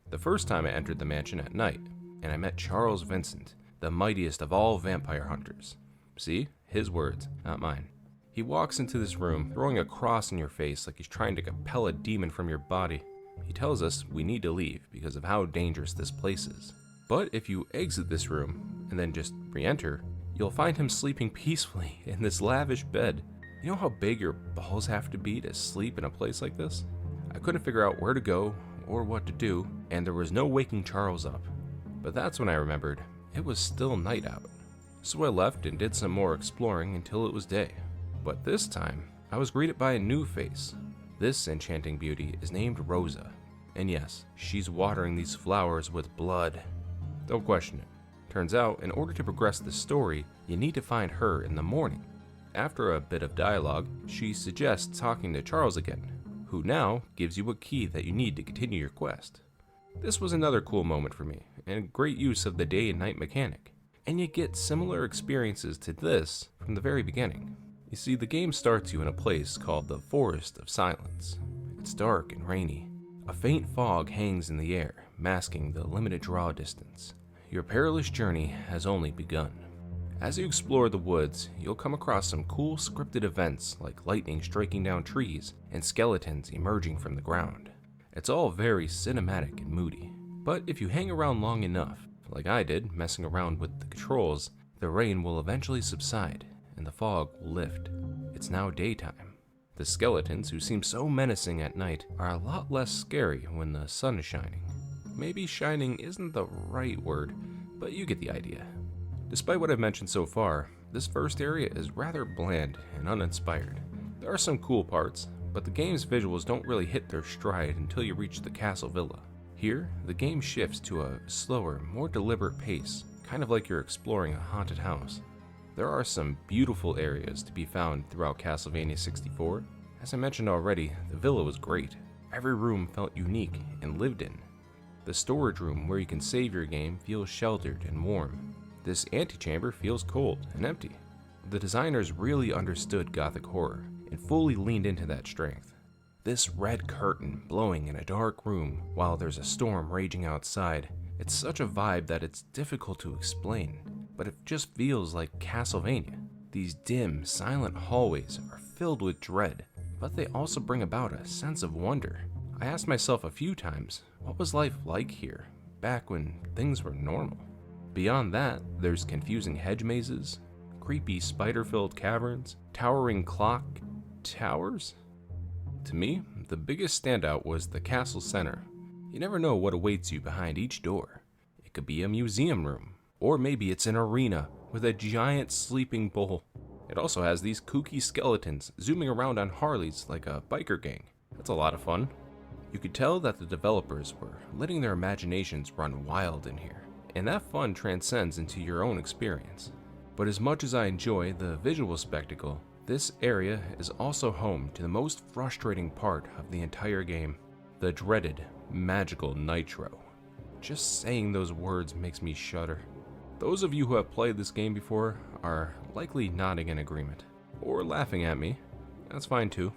The first time I entered the mansion at night, and I met Charles Vincent, the mightiest of all vampire hunters. See? His words, not mine. He walks into this room, throwing a cross in your face like he's trying to compel a demon from your body. he tells us we need to leave because of how dangerous this place is. But if you exit this room and then just re-enter, you'll find him sleeping peacefully in this lavish bed. You know how big your balls have to be to sleep in a place like this? I couldn't figure out where to go or what to do, and there was no waking Charles up. But that's when I remembered it was still night out. So I left and did some more exploring until it was day. But this time, I was greeted by a new face. This enchanting beauty is named Rosa. And yes, she's watering these flowers with blood. Don't question it. Turns out, in order to progress the story, you need to find her in the morning. After a bit of dialogue, she suggests talking to Charles again, who now gives you a key that you need to continue your quest. This was another cool moment for me, and great use of the day and night mechanic. And you get similar experiences to this from the very beginning. You see, the game starts you in a place called the Forest of Silence. It's dark and rainy. A faint fog hangs in the air, masking the limited draw distance. Your perilous journey has only begun. As you explore the woods, you'll come across some cool scripted events like lightning striking down trees and skeletons emerging from the ground. It's all very cinematic and moody. But if you hang around long enough, like I did, messing around with the controls, the rain will eventually subside and the fog will lift. It's now daytime. The skeletons, who seem so menacing at night, are a lot less scary when the sun is shining. Maybe shining isn't the right word, but you get the idea. Despite what I've mentioned so far, this first area is rather bland and uninspired. There are some cool parts, but the game's visuals don't really hit their stride until you reach the castle villa. Here, the game shifts to a slower, more deliberate pace, kind of like you're exploring a haunted house. There are some beautiful areas to be found throughout Castlevania 64. As I mentioned already, the villa was great. Every room felt unique and lived in. The storage room where you can save your game feels sheltered and warm. This antechamber feels cold and empty. The designers really understood Gothic horror and fully leaned into that strength. This red curtain blowing in a dark room while there's a storm raging outside, it's such a vibe that it's difficult to explain, but it just feels like Castlevania. These dim, silent hallways are filled with dread, but they also bring about a sense of wonder. I asked myself a few times, what was life like here, back when things were normal? Beyond that, there's confusing hedge mazes, creepy spider-filled caverns, towering clock towers. To me, the biggest standout was the castle center. You never know what awaits you behind each door. It could be a museum room, or maybe it's an arena with a giant sleeping bull. It also has these kooky skeletons zooming around on Harleys like a biker gang. That's a lot of fun. You could tell that the developers were letting their imaginations run wild in here, and that fun transcends into your own experience. But as much as I enjoy the visual spectacle, this area is also home to the most frustrating part of the entire game, the dreaded magical nitro. Just saying those words makes me shudder. Those of you who have played this game before are likely nodding in agreement, or laughing at me. That's fine too.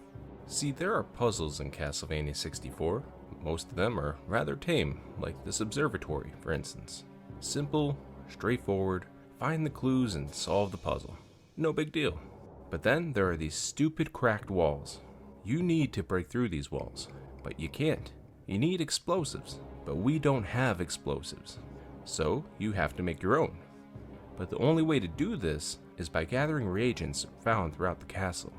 See, there are puzzles in Castlevania 64. Most of them are rather tame, like this observatory, for instance. Simple, straightforward, find the clues and solve the puzzle. No big deal. But then there are these stupid cracked walls. You need to break through these walls, but you can't. You need explosives, but we don't have explosives. So you have to make your own. But the only way to do this is by gathering reagents found throughout the castle.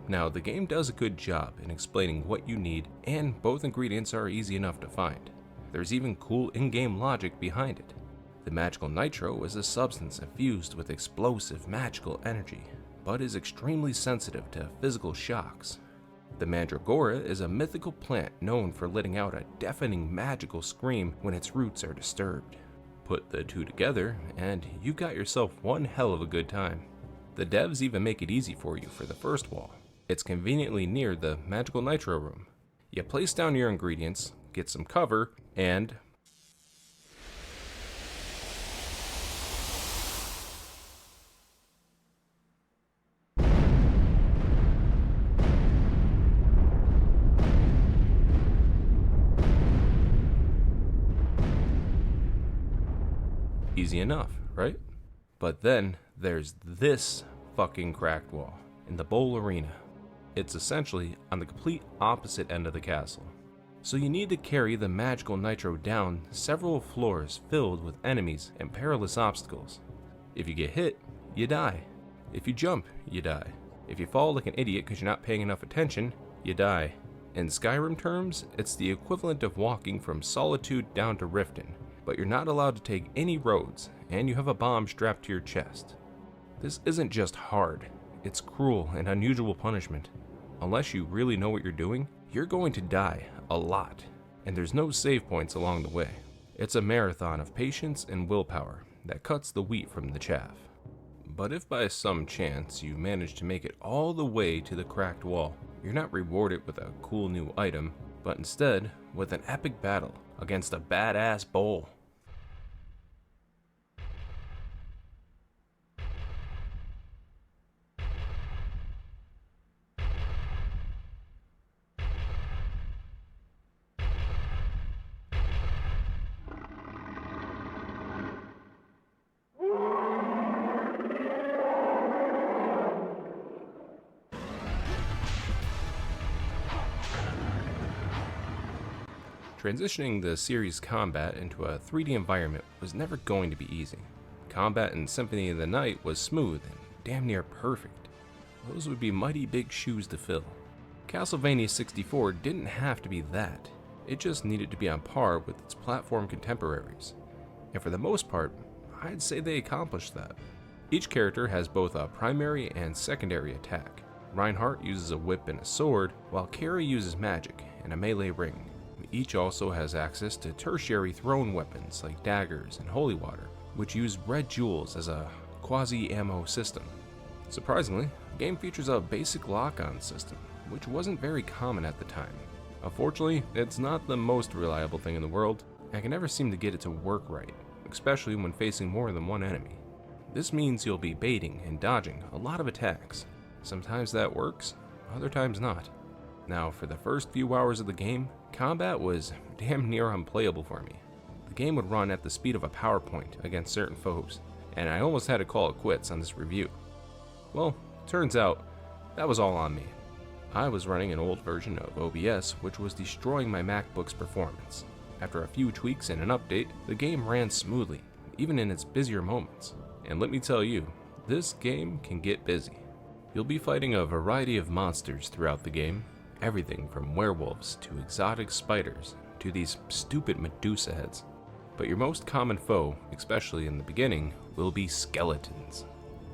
Now, the game does a good job in explaining what you need, and both ingredients are easy enough to find. There's even cool in-game logic behind it. The magical nitro is a substance infused with explosive magical energy, but is extremely sensitive to physical shocks. The mandragora is a mythical plant known for letting out a deafening magical scream when its roots are disturbed. Put the two together, and you got yourself one hell of a good time. The devs even make it easy for you for the first wall. It's conveniently near the magical nitro room. You place down your ingredients, get some cover, and easy enough, right? But then there's this fucking cracked wall in the bowl arena. It's essentially on the complete opposite end of the castle. so you need to carry the magical nitro down several floors filled with enemies and perilous obstacles. If you get hit, you die. If you jump, you die. If you fall like an idiot because you're not paying enough attention, you die. In Skyrim terms, it's the equivalent of walking from Solitude down to Riften, but you're not allowed to take any roads, and you have a bomb strapped to your chest. This isn't just hard, it's cruel and unusual punishment. Unless you really know what you're doing, you're going to die a lot, and there's no save points along the way. It's a marathon of patience and willpower that cuts the wheat from the chaff. But if by some chance you manage to make it all the way to the cracked wall, you're not rewarded with a cool new item, but instead with an epic battle against a badass bull. Transitioning the series' combat into a 3D environment was never going to be easy. Combat in Symphony of the Night was smooth and damn near perfect. Those would be mighty big shoes to fill. Castlevania 64 didn't have to be that. It just needed to be on par with its platform contemporaries. And for the most part, I'd say they accomplished that. Each character has both a primary and secondary attack. Reinhardt uses a whip and a sword, while Carrie uses magic and a melee ring. Each also has access to tertiary thrown weapons like daggers and holy water, which use red jewels as a quasi-ammo system. Surprisingly, the game features a basic lock-on system, which wasn't very common at the time. Unfortunately, it's not the most reliable thing in the world, and I can never seem to get it to work right, especially when facing more than one enemy. This means you'll be baiting and dodging a lot of attacks. Sometimes that works, other times not. Now, for the first few hours of the game, combat was damn near unplayable for me. The game would run at the speed of a PowerPoint against certain foes, and I almost had to call it quits on this review. Well, turns out, that was all on me. I was running an old version of OBS, which was destroying my MacBook's performance. After a few tweaks and an update, the game ran smoothly, even in its busier moments. And let me tell you, this game can get busy. You'll be fighting a variety of monsters throughout the game, everything from werewolves to exotic spiders to these stupid Medusa heads. But your most common foe, especially in the beginning, will be skeletons.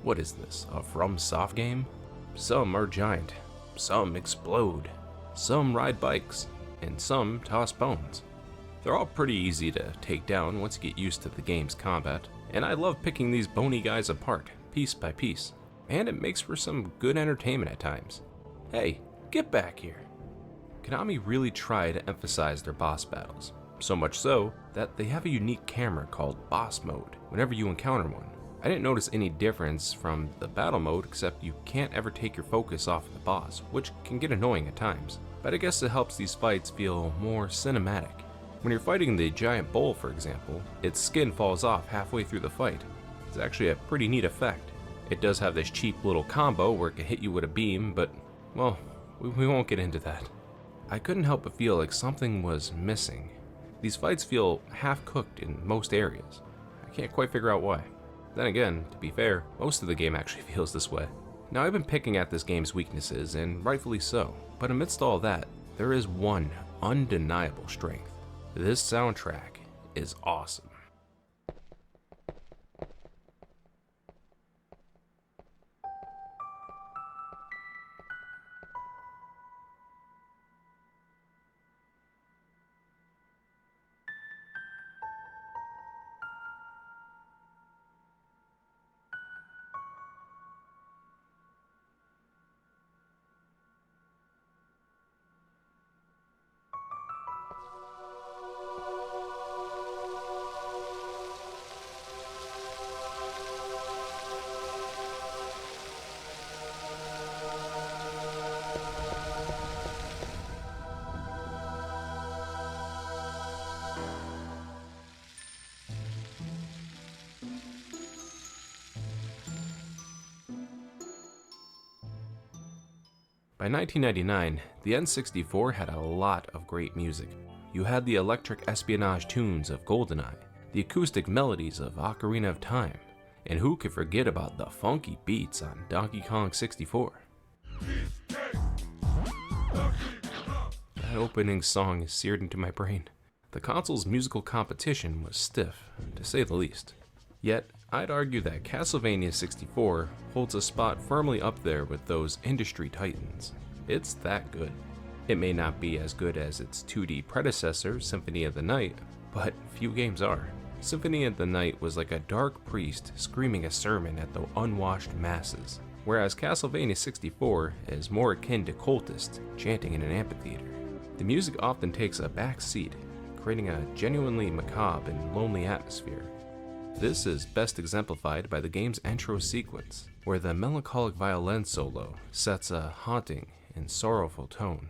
What is this, a FromSoft game? Some are giant, some explode, some ride bikes, and some toss bones. They're all pretty easy to take down once you get used to the game's combat, and I love picking these bony guys apart, piece by piece, and it makes for some good entertainment at times. Hey, get back here! Konami really try to emphasize their boss battles, so much so that they have a unique camera called Boss Mode whenever you encounter one. I didn't notice any difference from the battle mode except you can't ever take your focus off the boss, which can get annoying at times, but I guess it helps these fights feel more cinematic. When you're fighting the giant bull, for example, its skin falls off halfway through the fight. It's actually a pretty neat effect. It does have this cheap little combo where it can hit you with a beam, but, well, we won't get into that. I couldn't help but feel like something was missing. These fights feel half-cooked in most areas. I can't quite figure out why. Then again, to be fair, most of the game actually feels this way. Now, I've been picking at this game's weaknesses, and rightfully so, but amidst all that, there is one undeniable strength. This soundtrack is awesome. By 1999, the N64 had a lot of great music. You had the electric espionage tunes of GoldenEye, the acoustic melodies of Ocarina of Time, and who could forget about the funky beats on Donkey Kong 64? That opening song is seared into my brain. The console's musical competition was stiff, to say the least. Yet, I'd argue that Castlevania 64 holds a spot firmly up there with those industry titans. It's that good. It may not be as good as its 2D predecessor, Symphony of the Night, but few games are. Symphony of the Night was like a dark priest screaming a sermon at the unwashed masses, whereas Castlevania 64 is more akin to cultists chanting in an amphitheater. The music often takes a back seat, creating a genuinely macabre and lonely atmosphere. This is best exemplified by the game's intro sequence, where the melancholic violin solo sets a haunting and sorrowful tone.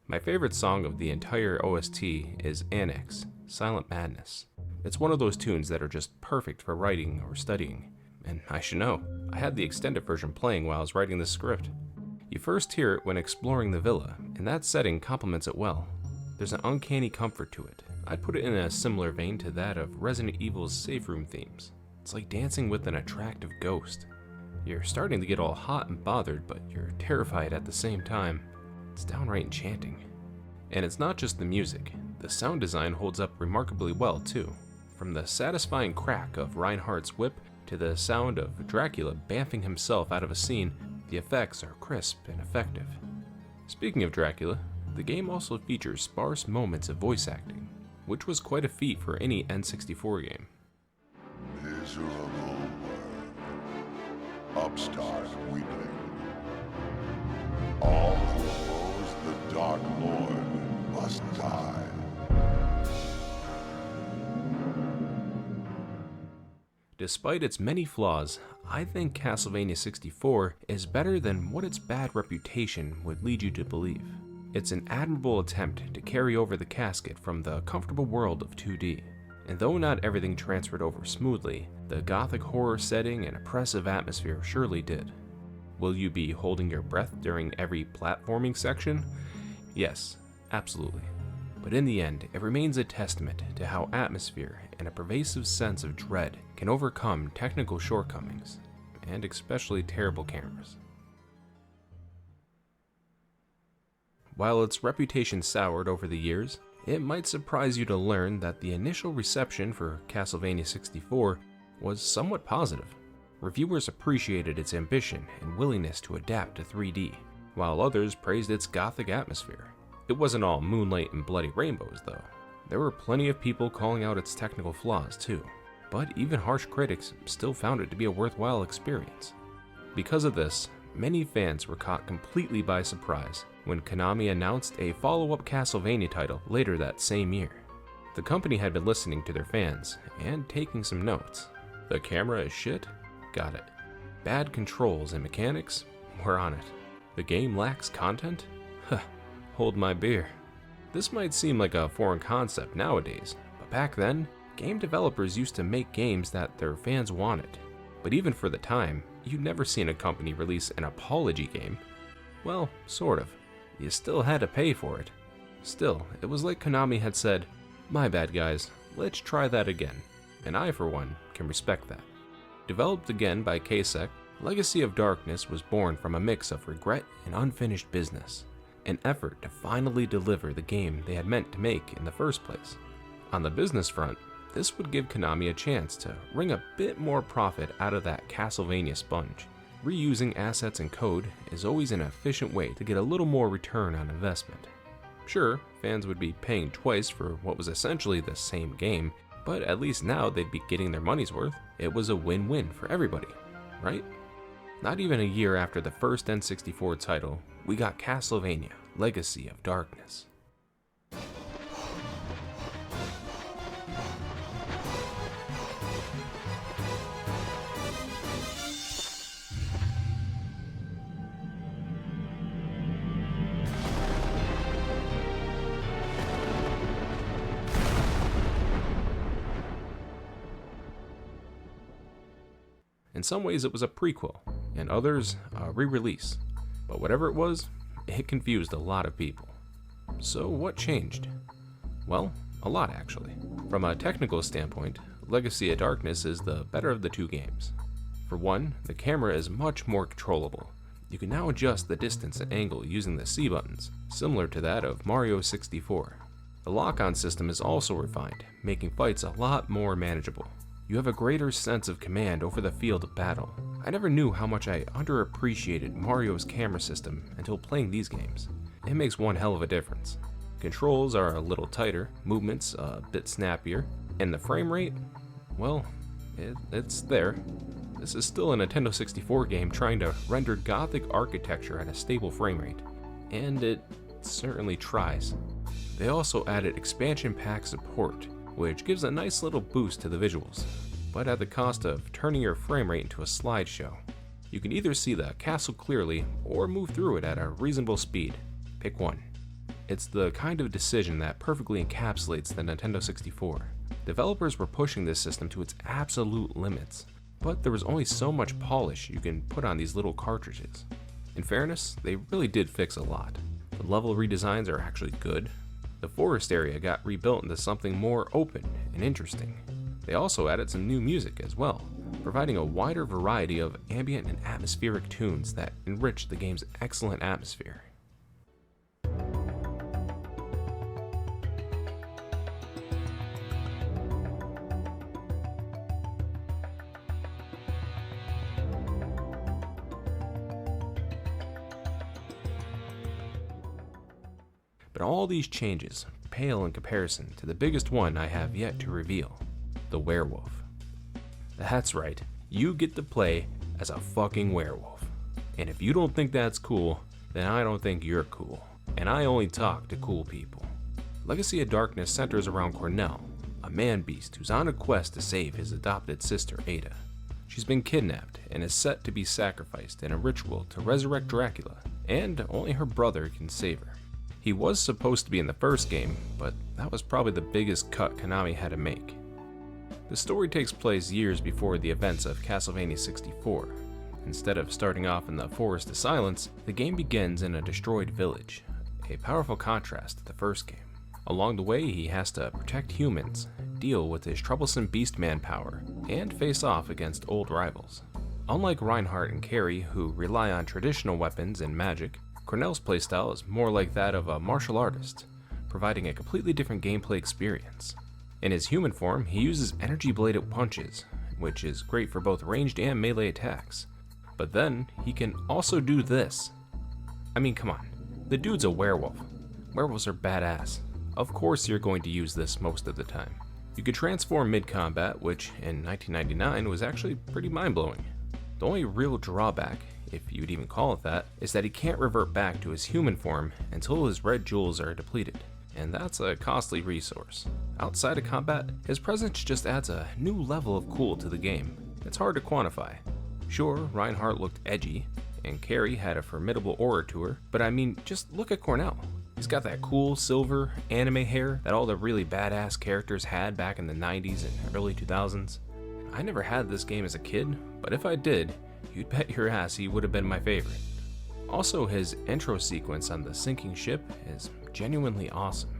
My favorite song of the entire OST is Annex, Silent Madness. It's one of those tunes that are just perfect for writing or studying, and I should know, I had the extended version playing while I was writing this script. You first hear it when exploring the villa, and that setting complements it well. There's an uncanny comfort to it. I'd put it in a similar vein to that of Resident Evil's safe room themes. It's like dancing with an attractive ghost. You're starting to get all hot and bothered, but you're terrified at the same time. It's downright enchanting. And it's not just the music. The sound design holds up remarkably well too. From the satisfying crack of Reinhardt's whip to the sound of Dracula bamfing himself out of a scene, the effects are crisp and effective. Speaking of Dracula, the game also features sparse moments of voice acting, which was quite a feat for any N64 game. Miserable world, upstart weakling. All who oppose the Dark Lord must die. Despite its many flaws, I think Castlevania 64 is better than what its bad reputation would lead you to believe. It's an admirable attempt to carry over the casket from the comfortable world of 2D. And though not everything transferred over smoothly, the gothic horror setting and oppressive atmosphere surely did. Will you be holding your breath during every platforming section? Yes, absolutely. But in the end, it remains a testament to how atmosphere and a pervasive sense of dread can overcome technical shortcomings, and especially terrible cameras. While its reputation soured over the years, it might surprise you to learn that the initial reception for Castlevania 64 was somewhat positive. Reviewers appreciated its ambition and willingness to adapt to 3D, while others praised its gothic atmosphere. It wasn't all moonlight and bloody rainbows, though. There were plenty of people calling out its technical flaws, too. But even harsh critics still found it to be a worthwhile experience. Because of this, many fans were caught completely by surprise when Konami announced a follow-up Castlevania title later that same year. The company had been listening to their fans and taking some notes. The camera is shit? Got it. Bad controls and mechanics? We're on it. The game lacks content? Huh. Hold my beer. This might seem like a foreign concept nowadays, but back then, game developers used to make games that their fans wanted. But even for the time, you'd never seen a company release an apology game. Well, sort of. You still had to pay for it. Still, it was like Konami had said, "My bad guys, let's try that again." And I, for one, can respect that. Developed again by KSEC, Legacy of Darkness was born from a mix of regret and unfinished business. An effort to finally deliver the game they had meant to make in the first place. On the business front, this would give Konami a chance to wring a bit more profit out of that Castlevania sponge. Reusing assets and code is always an efficient way to get a little more return on investment. Sure, fans would be paying twice for what was essentially the same game, but at least now they'd be getting their money's worth. It was a win-win for everybody, right? Not even a year after the first N64 title, we got Castlevania, Legacy of Darkness. In some ways it was a prequel, and others a re-release. But whatever it was it confused a lot of people. So what changed? Well, a lot actually. From a technical standpoint, Legacy of Darkness is the better of the two games. For one, the camera is much more controllable. You can now adjust the distance and angle using the C buttons, similar to that of Mario 64. The lock-on system is also refined, making fights a lot more manageable. You have a greater sense of command over the field of battle. I never knew how much I underappreciated Mario's camera system until playing these games. It makes one hell of a difference. Controls are a little tighter, movements a bit snappier, and the frame rate, well, it's there. This is still a Nintendo 64 game trying to render gothic architecture at a stable frame rate, and it certainly tries. They also added expansion pack support, which gives a nice little boost to the visuals, but at the cost of turning your frame rate into a slideshow. You can either see the castle clearly or move through it at a reasonable speed. Pick one. It's the kind of decision that perfectly encapsulates the Nintendo 64. Developers were pushing this system to its absolute limits, but there was only so much polish you can put on these little cartridges. In fairness, they really did fix a lot. The level redesigns are actually good. The forest area got rebuilt into something more open and interesting. They also added some new music as well, providing a wider variety of ambient and atmospheric tunes that enrich the game's excellent atmosphere. But all these changes pale in comparison to the biggest one I have yet to reveal, the werewolf. That's right, you get to play as a fucking werewolf. And if you don't think that's cool, then I don't think you're cool. And I only talk to cool people. Legacy of Darkness centers around Cornell, a man-beast who's on a quest to save his adopted sister Ada. She's been kidnapped and is set to be sacrificed in a ritual to resurrect Dracula, and only her brother can save her. He was supposed to be in the first game, but that was probably the biggest cut Konami had to make. The story takes place years before the events of Castlevania 64. Instead of starting off in the Forest of Silence, the game begins in a destroyed village, a powerful contrast to the first game. Along the way, he has to protect humans, deal with his troublesome beastman power, and face off against old rivals. Unlike Reinhardt and Carrie, who rely on traditional weapons and magic, Cornell's playstyle is more like that of a martial artist, providing a completely different gameplay experience. In his human form, he uses energy-bladed punches, which is great for both ranged and melee attacks. But then, he can also do this. I mean, come on, the dude's a werewolf. Werewolves are badass. Of course you're going to use this most of the time. You could transform mid-combat, which in 1999 was actually pretty mind-blowing. The only real drawback, if you'd even call it that, is that he can't revert back to his human form until his red jewels are depleted, and that's a costly resource. Outside of combat, his presence just adds a new level of cool to the game. It's hard to quantify. Sure, Reinhardt looked edgy, and Carrie had a formidable aura to her, but I mean, just look at Cornell. He's got that cool silver anime hair that all the really badass characters had back in the 90s and early 2000s. I never had this game as a kid, but if I did, you'd bet your ass he would have been my favorite. Also, his intro sequence on the sinking ship is genuinely awesome.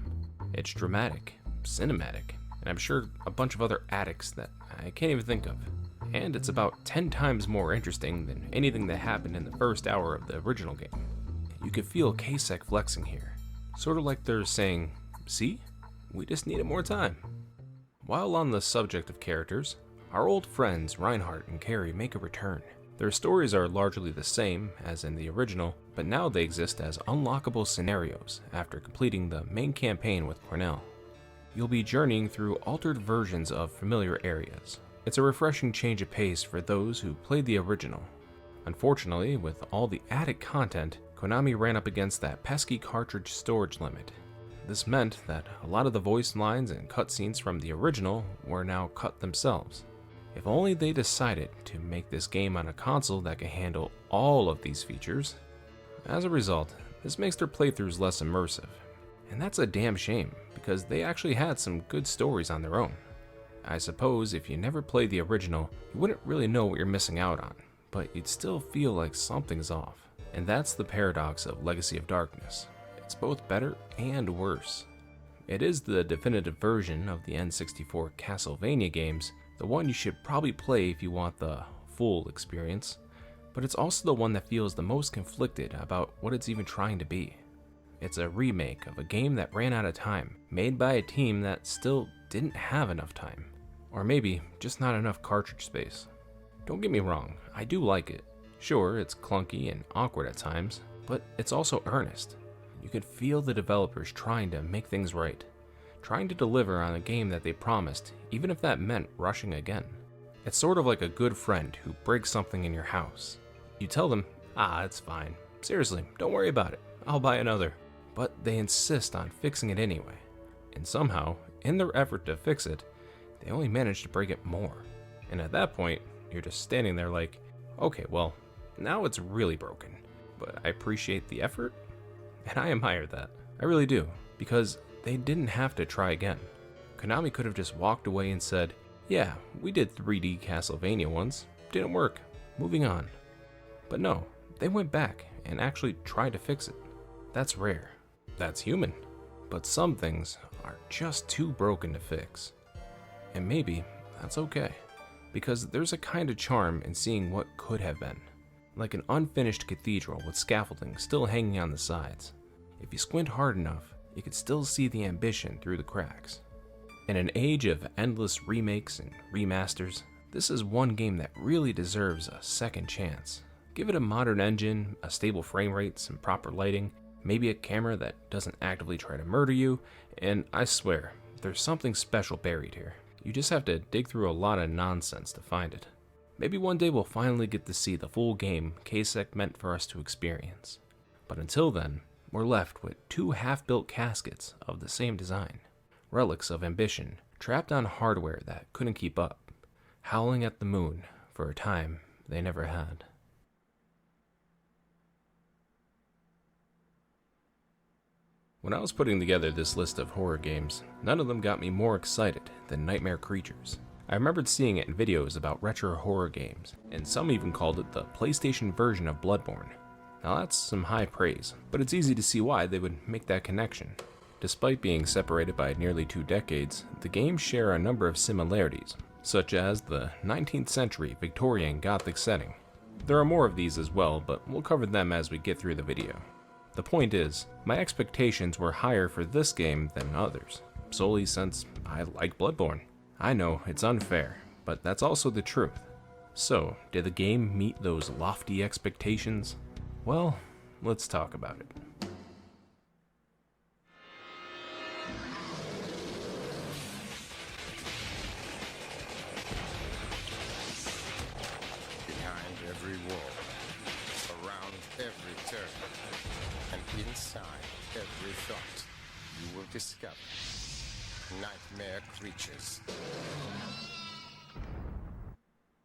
It's dramatic, cinematic, and I'm sure a bunch of other addicts that I can't even think of. And it's about 10 times more interesting than anything that happened in the first hour of the original game. You can feel Kasek flexing here, sort of like they're saying, see, we just needed more time. While on the subject of characters, our old friends Reinhardt and Carrie make a return. Their stories are largely the same as in the original, but now they exist as unlockable scenarios after completing the main campaign with Cornell. You'll be journeying through altered versions of familiar areas. It's a refreshing change of pace for those who played the original. Unfortunately, with all the added content, Konami ran up against that pesky cartridge storage limit. This meant that a lot of the voice lines and cutscenes from the original were now cut themselves. If only they decided to make this game on a console that can handle all of these features. As a result, this makes their playthroughs less immersive. And that's a damn shame, because they actually had some good stories on their own. I suppose if you never played the original, you wouldn't really know what you're missing out on, but you'd still feel like something's off. And that's the paradox of Legacy of Darkness. It's both better and worse. It is the definitive version of the N64 Castlevania games, the one you should probably play if you want the full experience, but it's also the one that feels the most conflicted about what it's even trying to be. It's a remake of a game that ran out of time, made by a team that still didn't have enough time. Or maybe just not enough cartridge space. Don't get me wrong, I do like it. Sure, it's clunky and awkward at times, but it's also earnest. You could feel the developers trying to make things right, trying to deliver on a game that they promised, even if that meant rushing again. It's sort of like a good friend who breaks something in your house. You tell them, it's fine. Seriously, don't worry about it. I'll buy another. But they insist on fixing it anyway. And somehow, in their effort to fix it, they only manage to break it more. And at that point, you're just standing there like, okay, well, now it's really broken. But I appreciate the effort, and I admire that. I really do, because they didn't have to try again. Konami could have just walked away and said, yeah, we did 3D Castlevania once. Didn't work. Moving on. But no, they went back and actually tried to fix it. That's rare. That's human. But some things are just too broken to fix. And maybe that's okay, because there's a kind of charm in seeing what could have been. Like an unfinished cathedral with scaffolding still hanging on the sides. If you squint hard enough, you can still see the ambition through the cracks. In an age of endless remakes and remasters, this is one game that really deserves a second chance. Give it a modern engine, a stable frame rate, some proper lighting, maybe a camera that doesn't actively try to murder you, and I swear, there's something special buried here. You just have to dig through a lot of nonsense to find it. Maybe one day we'll finally get to see the full game KSEC meant for us to experience. But until then, we're left with two half-built caskets of the same design. Relics of ambition, trapped on hardware that couldn't keep up, howling at the moon for a time they never had. When I was putting together this list of horror games, none of them got me more excited than Nightmare Creatures. I remembered seeing it in videos about retro horror games, and some even called it the PlayStation version of Bloodborne. Now that's some high praise, but it's easy to see why they would make that connection. Despite being separated by nearly 2 decades, the games share a number of similarities, such as the 19th century Victorian Gothic setting. There are more of these as well, but we'll cover them as we get through the video. The point is, my expectations were higher for this game than others, solely since I like Bloodborne. I know, it's unfair, but that's also the truth. So, did the game meet those lofty expectations? Well, let's talk about it. Behind every wall, around every turn, and inside every thought, you will discover Nightmare Creatures.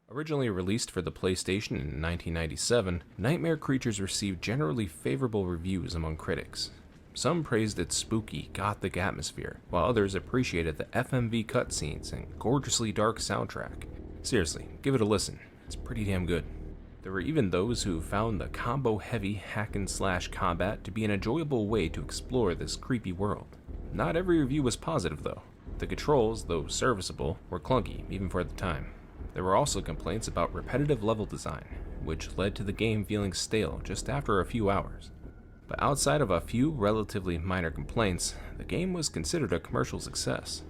Originally released for the PlayStation in 1997, Nightmare Creatures received generally favorable reviews among critics. Some praised its spooky, gothic atmosphere, while others appreciated the FMV cutscenes and gorgeously dark soundtrack. Seriously, give it a listen, it's pretty damn good. There were even those who found the combo-heavy hack-and-slash combat to be an enjoyable way to explore this creepy world. Not every review was positive though. The controls, though serviceable, were clunky, even for the time. There were also complaints about repetitive level design, which led to the game feeling stale just after a few hours. But outside of a few relatively minor complaints, the game was considered a commercial success.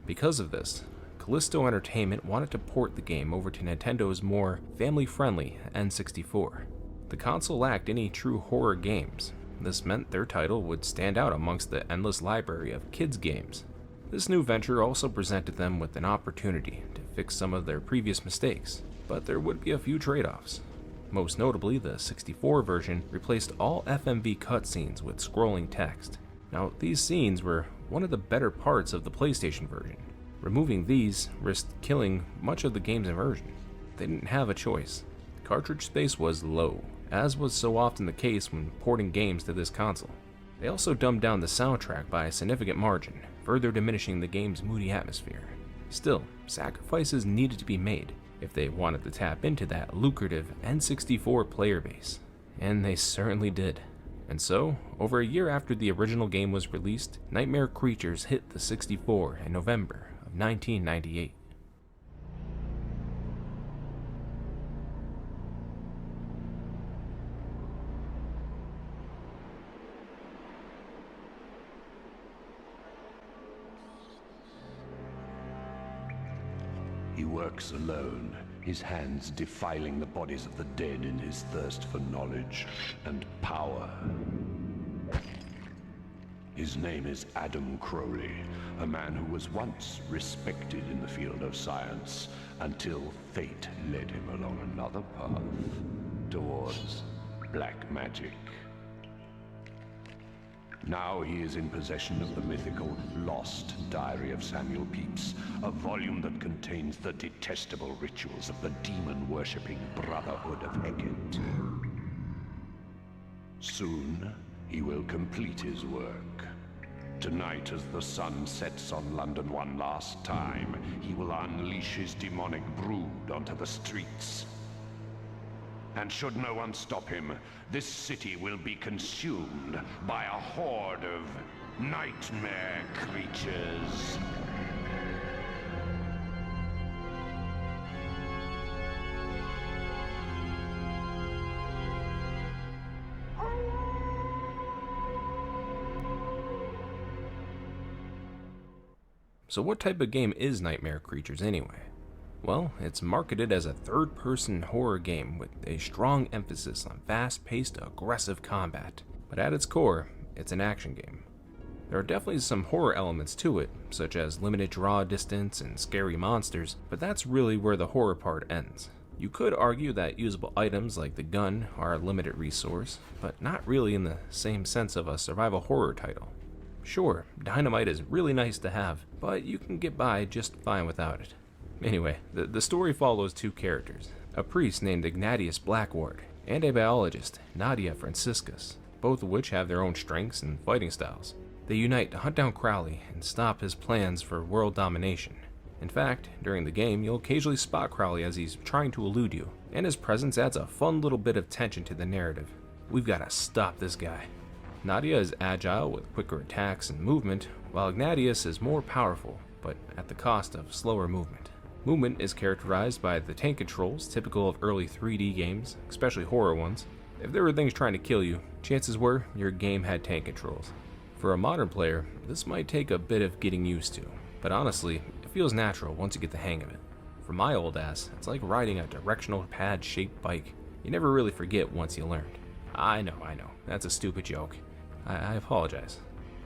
Because of this, Callisto Entertainment wanted to port the game over to Nintendo's more family-friendly N64. The console lacked any true horror games. This meant their title would stand out amongst the endless library of kids' games. This new venture also presented them with an opportunity to fix some of their previous mistakes, but there would be a few trade-offs. Most notably, the 64 version replaced all FMV cutscenes with scrolling text. Now, these scenes were one of the better parts of the PlayStation version. Removing these risked killing much of the game's immersion. They didn't have a choice. Cartridge space was low, as was so often the case when porting games to this console. They also dumbed down the soundtrack by a significant margin, further diminishing the game's moody atmosphere. Still, sacrifices needed to be made if they wanted to tap into that lucrative N64 player base. and they certainly did. And so, over a year after the original game was released, Nightmare Creatures hit the 64 in November of 1998. He works alone, his hands defiling the bodies of the dead in his thirst for knowledge and power. His name is Adam Crowley, a man who was once respected in the field of science, until fate led him along another path, towards black magic. Now he is in possession of the mythical Lost Diary of Samuel Pepys, a volume that contains the detestable rituals of the demon-worshipping Brotherhood of Hecate. Soon, he will complete his work. Tonight, as the sun sets on London one last time, he will unleash his demonic brood onto the streets. And should no one stop him, this city will be consumed by a horde of nightmare creatures. So what type of game is Nightmare Creatures anyway? Well, it's marketed as a third-person horror game with a strong emphasis on fast-paced, aggressive combat. But at its core, it's an action game. There are definitely some horror elements to it, such as limited draw distance and scary monsters, but that's really where the horror part ends. You could argue that usable items like the gun are a limited resource, but not really in the same sense of a survival horror title. Sure, dynamite is really nice to have, but you can get by just fine without it. Anyway, the story follows two characters, a priest named Ignatius Blackward, and a biologist, Nadia Franciscus, both of which have their own strengths and fighting styles. They unite to hunt down Crowley and stop his plans for world domination. In fact, during the game, you'll occasionally spot Crowley as he's trying to elude you, and his presence adds a fun little bit of tension to the narrative. We've got to stop this guy. Nadia is agile with quicker attacks and movement, while Ignatius is more powerful, but at the cost of slower movement. Movement is characterized by the tank controls typical of early 3D games, especially horror ones. If there were things trying to kill you, chances were your game had tank controls. For a modern player, this might take a bit of getting used to, but honestly, it feels natural once you get the hang of it. For my old ass, it's like riding a directional pad-shaped bike. You never really forget once you learned. I know, that's a stupid joke. I apologize.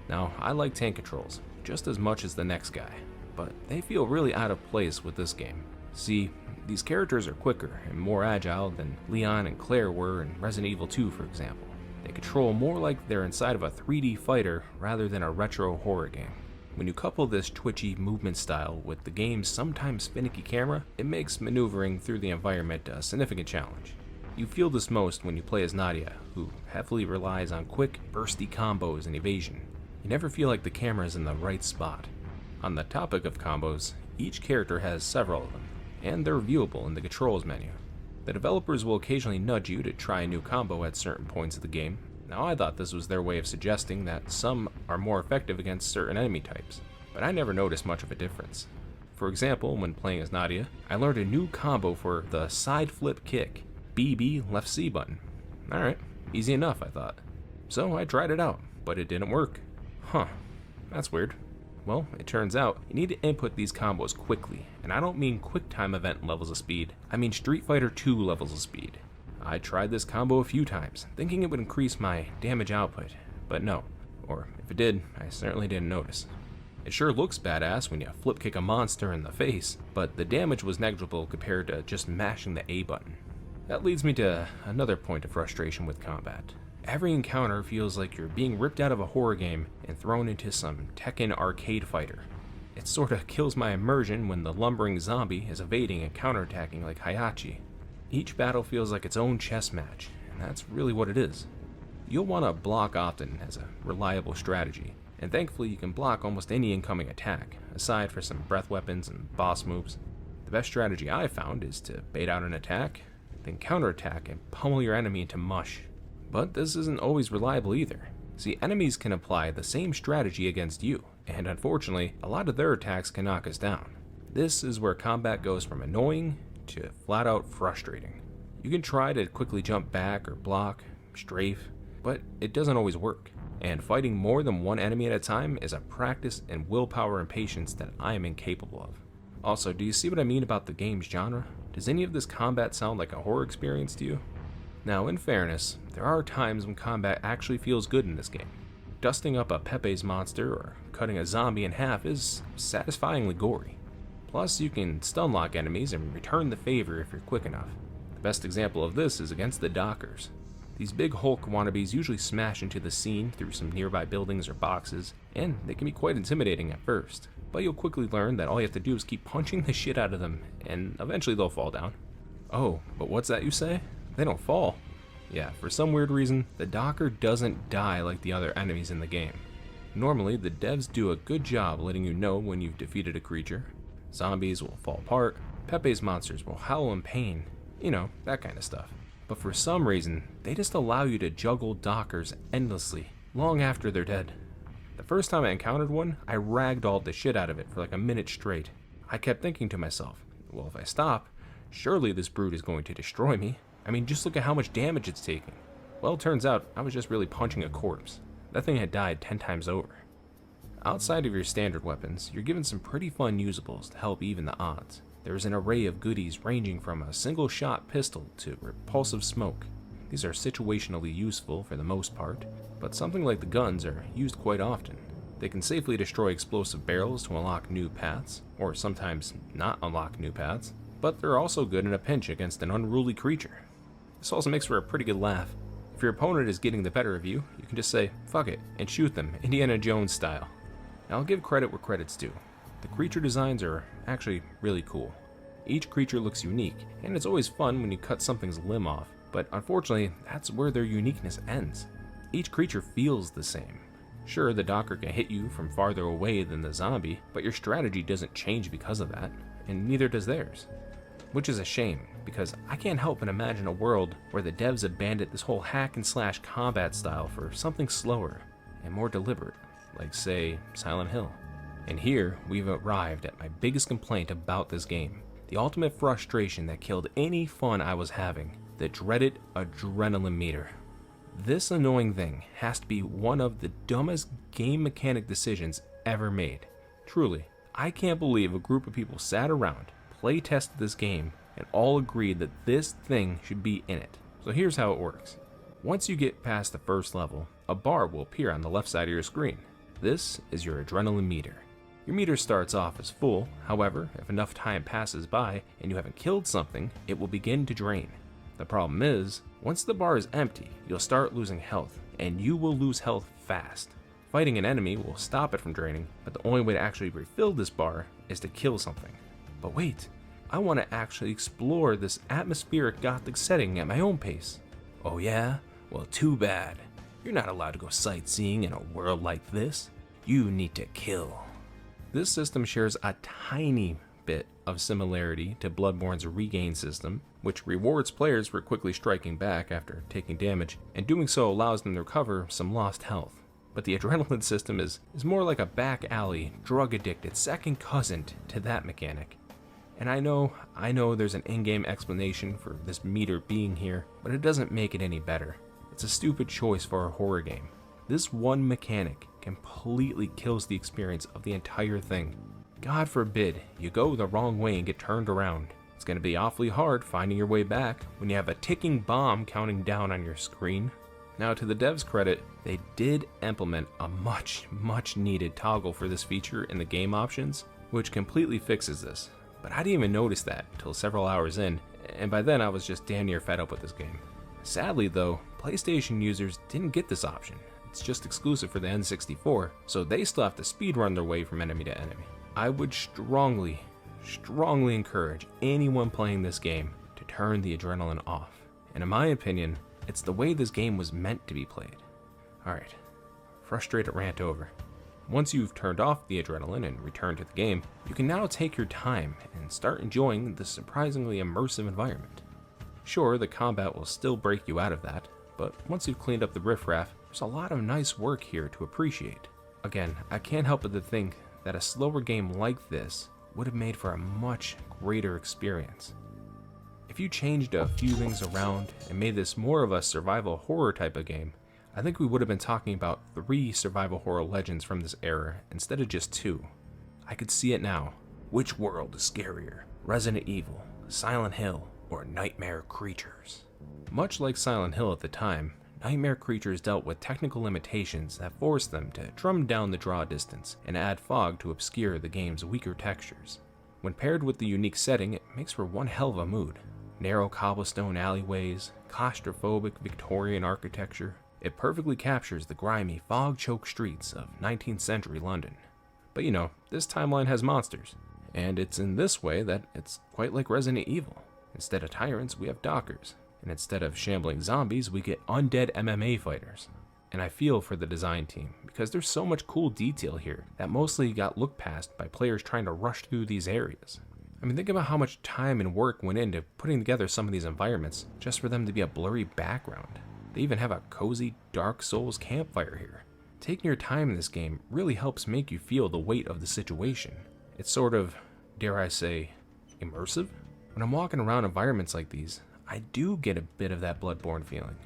Now, I like tank controls just as much as the next guy, but they feel really out of place with this game. See, these characters are quicker and more agile than Leon and Claire were in Resident Evil 2, for example. They control more like they're inside of a 3D fighter rather than a retro horror game. When you couple this twitchy movement style with the game's sometimes finicky camera, it makes maneuvering through the environment a significant challenge. You feel this most when you play as Nadia, who heavily relies on quick, bursty combos and evasion. You never feel like the camera is in the right spot. On the topic of combos, each character has several of them, and they're viewable in the controls menu. The developers will occasionally nudge you to try a new combo at certain points of the game. Now, I thought this was their way of suggesting that some are more effective against certain enemy types, but I never noticed much of a difference. For example, when playing as Nadia, I learned a new combo for the side flip kick, BB left C button. Alright, easy enough, I thought. So I tried it out, but it didn't work. Huh, that's weird. Well, it turns out you need to input these combos quickly, and I don't mean QuickTime event levels of speed, I mean Street Fighter 2 levels of speed. I tried this combo a few times, thinking it would increase my damage output, but no. Or if it did, I certainly didn't notice. It sure looks badass when you flip kick a monster in the face, but the damage was negligible compared to just mashing the A button. That leads me to another point of frustration with combat. Every encounter feels like you're being ripped out of a horror game and thrown into some Tekken arcade fighter. It sorta kills my immersion when the lumbering zombie is evading and counterattacking like Hayachi. Each battle feels like its own chess match, and that's really what it is. You'll want to block often as a reliable strategy, and thankfully you can block almost any incoming attack, aside for some breath weapons and boss moves. The best strategy I've found is to bait out an attack, then counterattack and pummel your enemy into mush. But this isn't always reliable either. See, enemies can apply the same strategy against you, and unfortunately, a lot of their attacks can knock us down. This is where combat goes from annoying to flat out frustrating. You can try to quickly jump back or block, strafe, but it doesn't always work. And fighting more than one enemy at a time is a practice in willpower and patience that I am incapable of. Also, do you see what I mean about the game's genre? Does any of this combat sound like a horror experience to you? Now, in fairness, there are times when combat actually feels good in this game. Dusting up a Pepe's monster or cutting a zombie in half is satisfyingly gory. Plus, you can stun lock enemies and return the favor if you're quick enough. The best example of this is against the Dockers. These big Hulk wannabes usually smash into the scene through some nearby buildings or boxes, and they can be quite intimidating at first. But you'll quickly learn that all you have to do is keep punching the shit out of them, and eventually they'll fall down. Oh, but what's that you say? They don't fall. Yeah, for some weird reason, the Docker doesn't die like the other enemies in the game. Normally, the devs do a good job letting you know when you've defeated a creature. Zombies will fall apart, Pepe's monsters will howl in pain, you know, that kind of stuff. But for some reason, they just allow you to juggle Dockers endlessly, long after they're dead. The first time I encountered one, I ragdolled the shit out of it for like a minute straight. I kept thinking to myself, well, if I stop, surely this brute is going to destroy me. I mean, just look at how much damage it's taking. Well, it turns out I was just really punching a corpse. That thing had died 10 times over. Outside of your standard weapons, you're given some pretty fun usables to help even the odds. There's an array of goodies ranging from a single shot pistol to repulsive smoke. These are situationally useful for the most part, but something like the guns are used quite often. They can safely destroy explosive barrels to unlock new paths, or sometimes not unlock new paths, but they're also good in a pinch against an unruly creature. This also makes for a pretty good laugh. If your opponent is getting the better of you, you can just say, fuck it, and shoot them, Indiana Jones style. Now I'll give credit where credit's due. The creature designs are actually really cool. Each creature looks unique, and it's always fun when you cut something's limb off, but unfortunately, that's where their uniqueness ends. Each creature feels the same. Sure, the Docker can hit you from farther away than the zombie, but your strategy doesn't change because of that, and neither does theirs. Which is a shame, because I can't help but imagine a world where the devs abandoned this whole hack and slash combat style for something slower and more deliberate, like say, Silent Hill. And here, we've arrived at my biggest complaint about this game. The ultimate frustration that killed any fun I was having, the dreaded adrenaline meter. This annoying thing has to be one of the dumbest game mechanic decisions ever made. Truly, I can't believe a group of people sat around, play tested this game, and all agreed that this thing should be in it. So here's how it works. Once you get past the first level, a bar will appear on the left side of your screen. This is your adrenaline meter. Your meter starts off as full, however, if enough time passes by and you haven't killed something, it will begin to drain. The problem is, once the bar is empty, you'll start losing health, and you will lose health fast. Fighting an enemy will stop it from draining, but the only way to actually refill this bar is to kill something. But wait, I want to actually explore this atmospheric gothic setting at my own pace. Oh yeah? Well, too bad. You're not allowed to go sightseeing in a world like this. You need to kill. This system shares a tiny bit of similarity to Bloodborne's regain system, which rewards players for quickly striking back after taking damage, and doing so allows them to recover some lost health. But the adrenaline system is more like a back alley, drug-addicted second cousin to that mechanic. And I know there's an in-game explanation for this meter being here, but it doesn't make it any better. It's a stupid choice for a horror game. This one mechanic completely kills the experience of the entire thing. God forbid you go the wrong way and get turned around. It's going to be awfully hard finding your way back when you have a ticking bomb counting down on your screen. Now, to the devs' credit, they did implement a much needed toggle for this feature in the game options, which completely fixes this. But I didn't even notice that until several hours in, and by then I was just damn near fed up with this game. Sadly though, PlayStation users didn't get this option. It's just exclusive for the N64, so they still have to speedrun their way from enemy to enemy. I would strongly encourage anyone playing this game to turn the adrenaline off. And in my opinion, it's the way this game was meant to be played. Alright, frustrated rant over. Once you've turned off the adrenaline and returned to the game, you can now take your time and start enjoying the surprisingly immersive environment. Sure, the combat will still break you out of that, but once you've cleaned up the riffraff, there's a lot of nice work here to appreciate. Again, I can't help but to think that a slower game like this would have made for a much greater experience. If you changed a few things around and made this more of a survival horror type of game, I think we would have been talking about 3 survival horror legends from this era instead of just 2. I could see it now. Which world is scarier? Resident Evil, Silent Hill, or Nightmare Creatures? Much like Silent Hill at the time, Nightmare Creatures dealt with technical limitations that forced them to trim down the draw distance and add fog to obscure the game's weaker textures. When paired with the unique setting, it makes for one hell of a mood. Narrow cobblestone alleyways, claustrophobic Victorian architecture, it perfectly captures the grimy, fog-choked streets of 19th century London. But you know, this timeline has monsters, and it's in this way that it's quite like Resident Evil. Instead of tyrants, we have dockers, and instead of shambling zombies, we get undead MMA fighters. And I feel for the design team, because there's so much cool detail here that mostly got looked past by players trying to rush through these areas. I mean, think about how much time and work went into putting together some of these environments just for them to be a blurry background. They even have a cozy Dark Souls campfire here. Taking your time in this game really helps make you feel the weight of the situation. It's sort of, dare I say, immersive? When I'm walking around environments like these, I do get a bit of that Bloodborne feeling.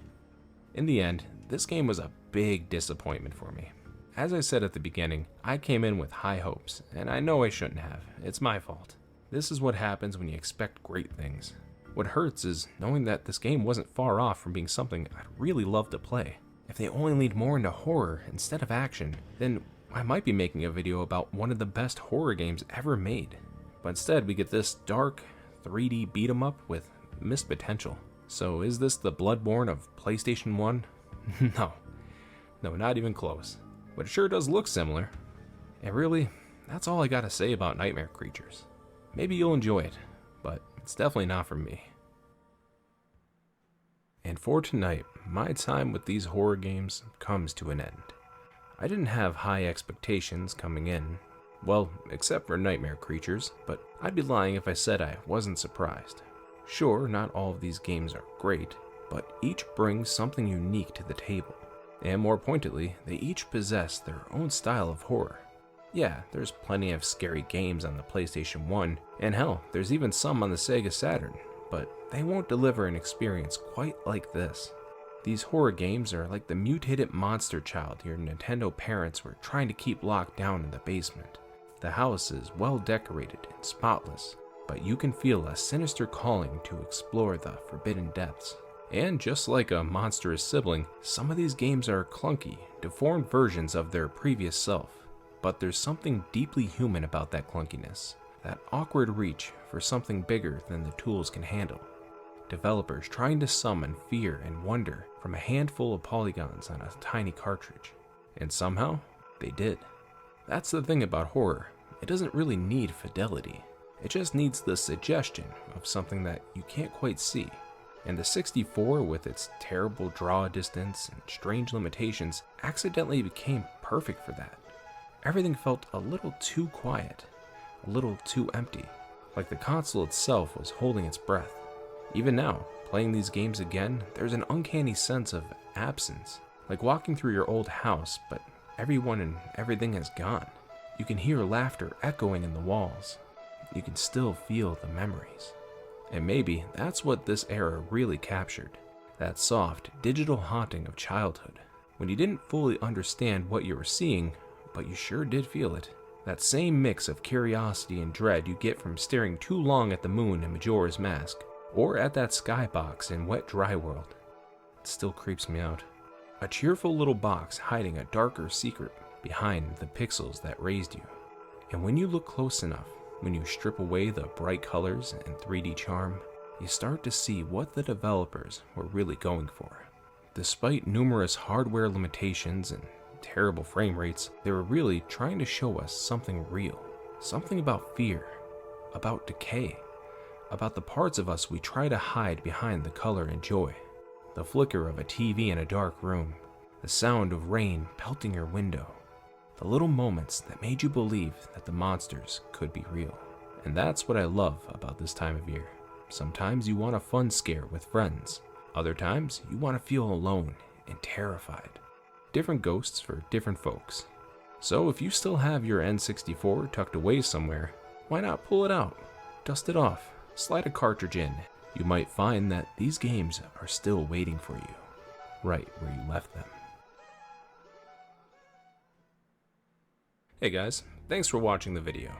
In the end, this game was a big disappointment for me. As I said at the beginning, I came in with high hopes, and I know I shouldn't have. It's my fault. This is what happens when you expect great things. What hurts is knowing that this game wasn't far off from being something I'd really love to play. If they only leaned more into horror instead of action, then I might be making a video about one of the best horror games ever made. But instead we get this dark, 3D beat 'em up with missed potential. So is this the Bloodborne of PlayStation 1? No, not even close. But it sure does look similar. And really, that's all I gotta say about Nightmare Creatures. Maybe you'll enjoy it, but it's definitely not for me. And for tonight, my time with these horror games comes to an end. I didn't have high expectations coming in, well, except for Nightmare Creatures, but I'd be lying if I said I wasn't surprised. Sure, not all of these games are great, but each brings something unique to the table. And more pointedly, they each possess their own style of horror. Yeah, there's plenty of scary games on the PlayStation 1, and hell, there's even some on the Sega Saturn, but they won't deliver an experience quite like this. These horror games are like the mutated monster child your Nintendo parents were trying to keep locked down in the basement. The house is well decorated and spotless, but you can feel a sinister calling to explore the forbidden depths. And just like a monstrous sibling, some of these games are clunky, deformed versions of their previous self. But there's something deeply human about that clunkiness, that awkward reach for something bigger than the tools can handle. Developers trying to summon fear and wonder from a handful of polygons on a tiny cartridge. And somehow, they did. That's the thing about horror, it doesn't really need fidelity. It just needs the suggestion of something that you can't quite see. And the 64, with its terrible draw distance and strange limitations, accidentally became perfect for that. Everything felt a little too quiet, a little too empty, like the console itself was holding its breath. Even now, playing these games again, there's an uncanny sense of absence, like walking through your old house, but everyone and everything has gone. You can hear laughter echoing in the walls. You can still feel the memories. And maybe that's what this era really captured, that soft, digital haunting of childhood, when you didn't fully understand what you were seeing, but you sure did feel it. That same mix of curiosity and dread you get from staring too long at the moon in Majora's Mask, or at that skybox in Wet Dry World. It still creeps me out. A cheerful little box hiding a darker secret behind the pixels that raised you. And when you look close enough, when you strip away the bright colors and 3D charm, you start to see what the developers were really going for. Despite numerous hardware limitations and terrible frame rates, they were really trying to show us something real. Something about fear, about decay, about the parts of us we try to hide behind the color and joy. The flicker of a TV in a dark room, the sound of rain pelting your window, the little moments that made you believe that the monsters could be real. And that's what I love about this time of year. Sometimes you want a fun scare with friends, Other times, you want to feel alone and terrified. Different ghosts for different folks. So if you still have your N64 tucked away somewhere, why not pull it out, dust it off, slide a cartridge in. You might find that these games are still waiting for you, right where you left them. Hey guys, thanks for watching the video.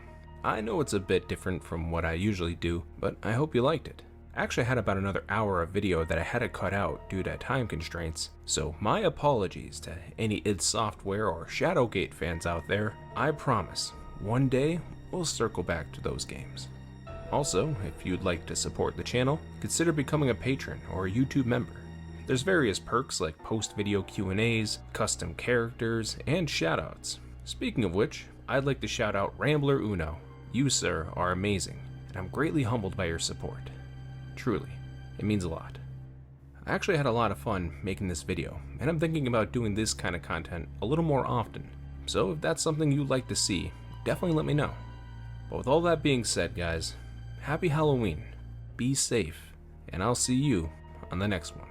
I know it's a bit different from what I usually do, but I hope you liked it. I actually had about another hour of video that I had to cut out due to time constraints, so my apologies to any id Software or Shadowgate fans out there. I promise, one day we'll circle back to those games. Also, if you'd like to support the channel, consider becoming a patron or a YouTube member. There's various perks like post-video Q&As, custom characters, and shoutouts. Speaking of which, I'd like to shout out Rambler Uno. You, sir, are amazing, and I'm greatly humbled by your support. Truly, it means a lot. I actually had a lot of fun making this video, and I'm thinking about doing this kind of content a little more often. So if that's something you'd like to see, definitely let me know. But with all that being said, guys, happy Halloween, be safe, and I'll see you on the next one.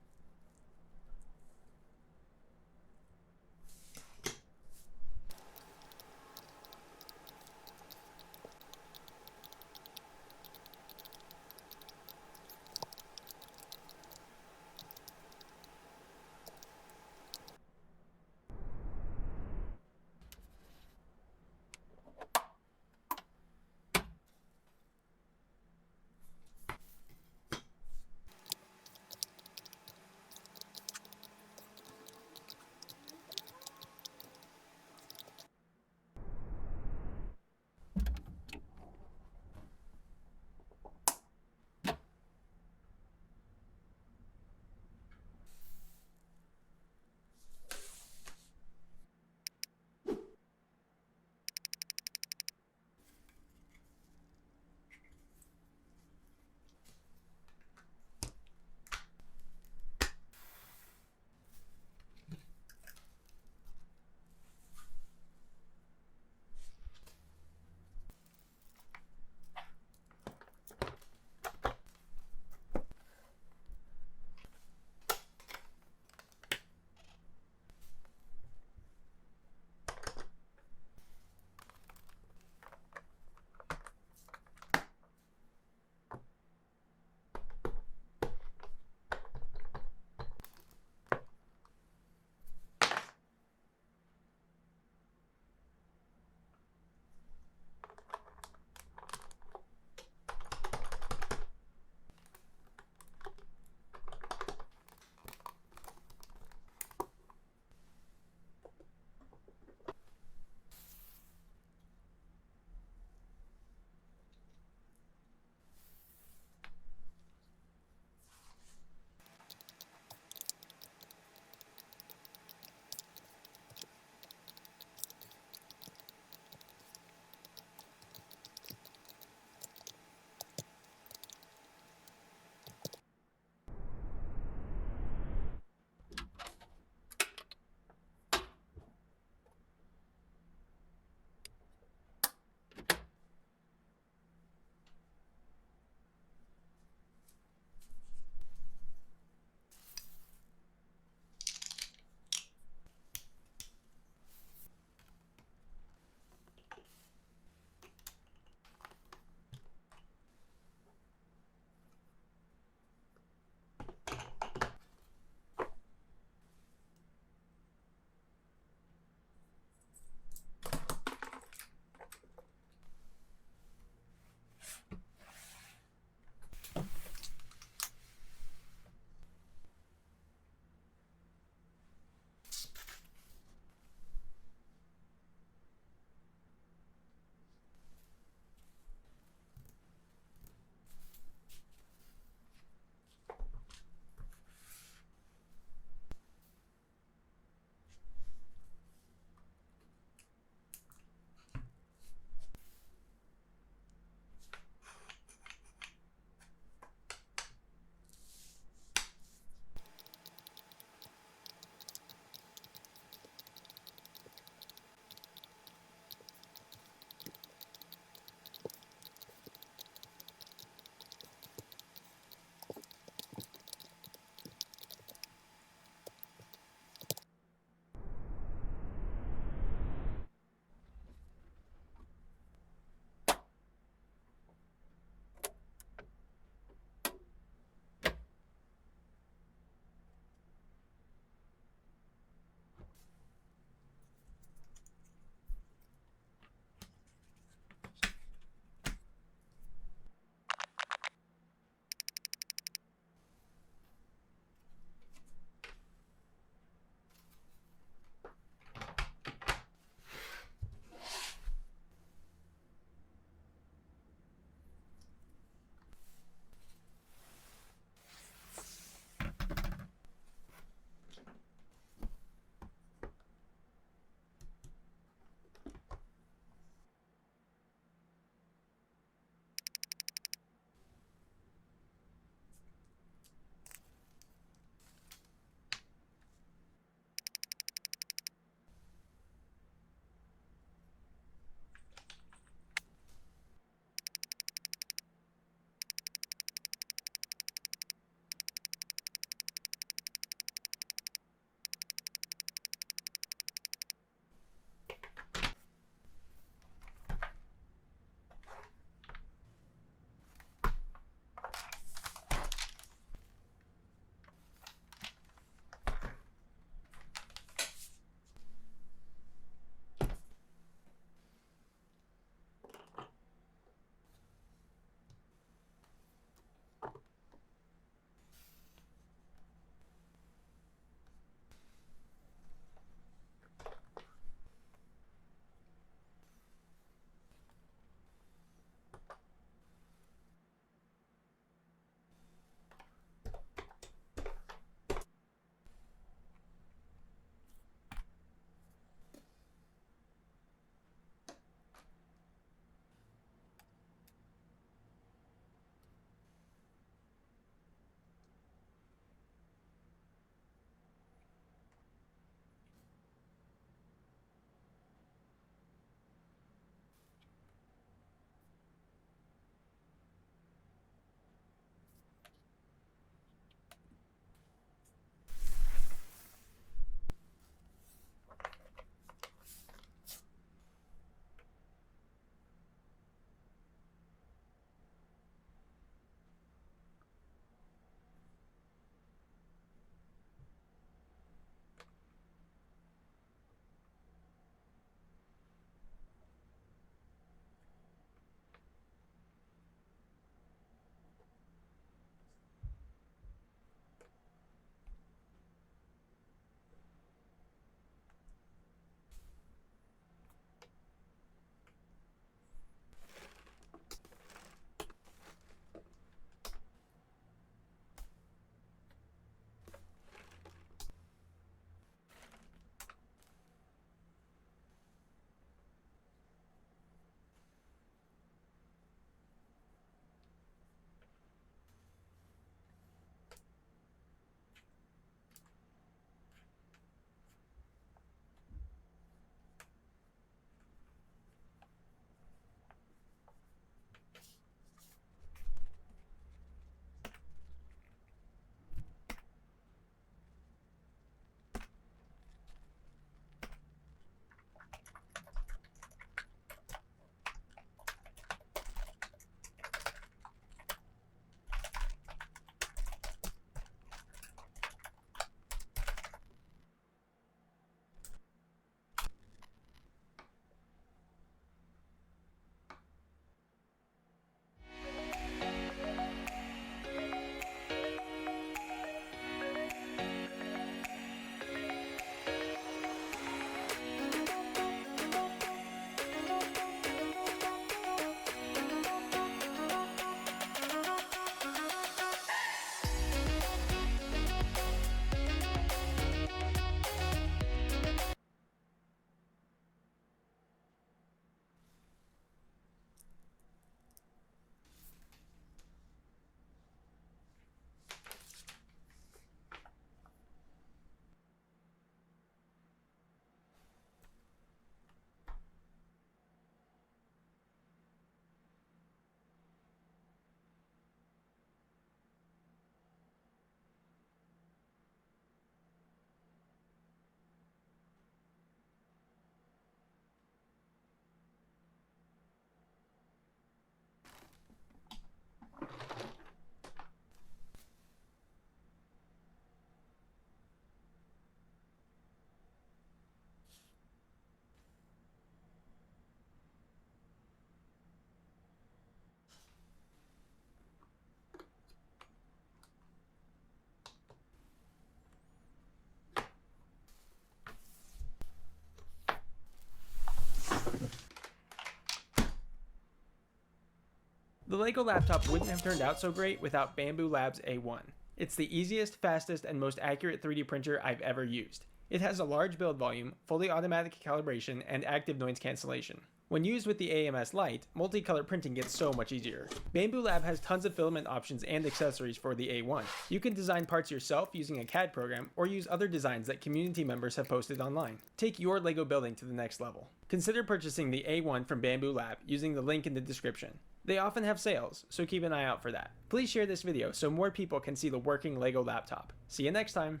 The LEGO laptop wouldn't have turned out so great without Bamboo Labs A1. It's the easiest, fastest, and most accurate 3D printer I've ever used. It has a large build volume, fully automatic calibration, and active noise cancellation. When used with the AMS Lite, multicolor printing gets so much easier. Bamboo Lab has tons of filament options and accessories for the A1. You can design parts yourself using a CAD program, or use other designs that community members have posted online. Take your LEGO building to the next level. Consider purchasing the A1 from Bamboo Lab using the link in the description. They often have sales, so keep an eye out for that. Please share this video so more people can see the working LEGO laptop. See you next time!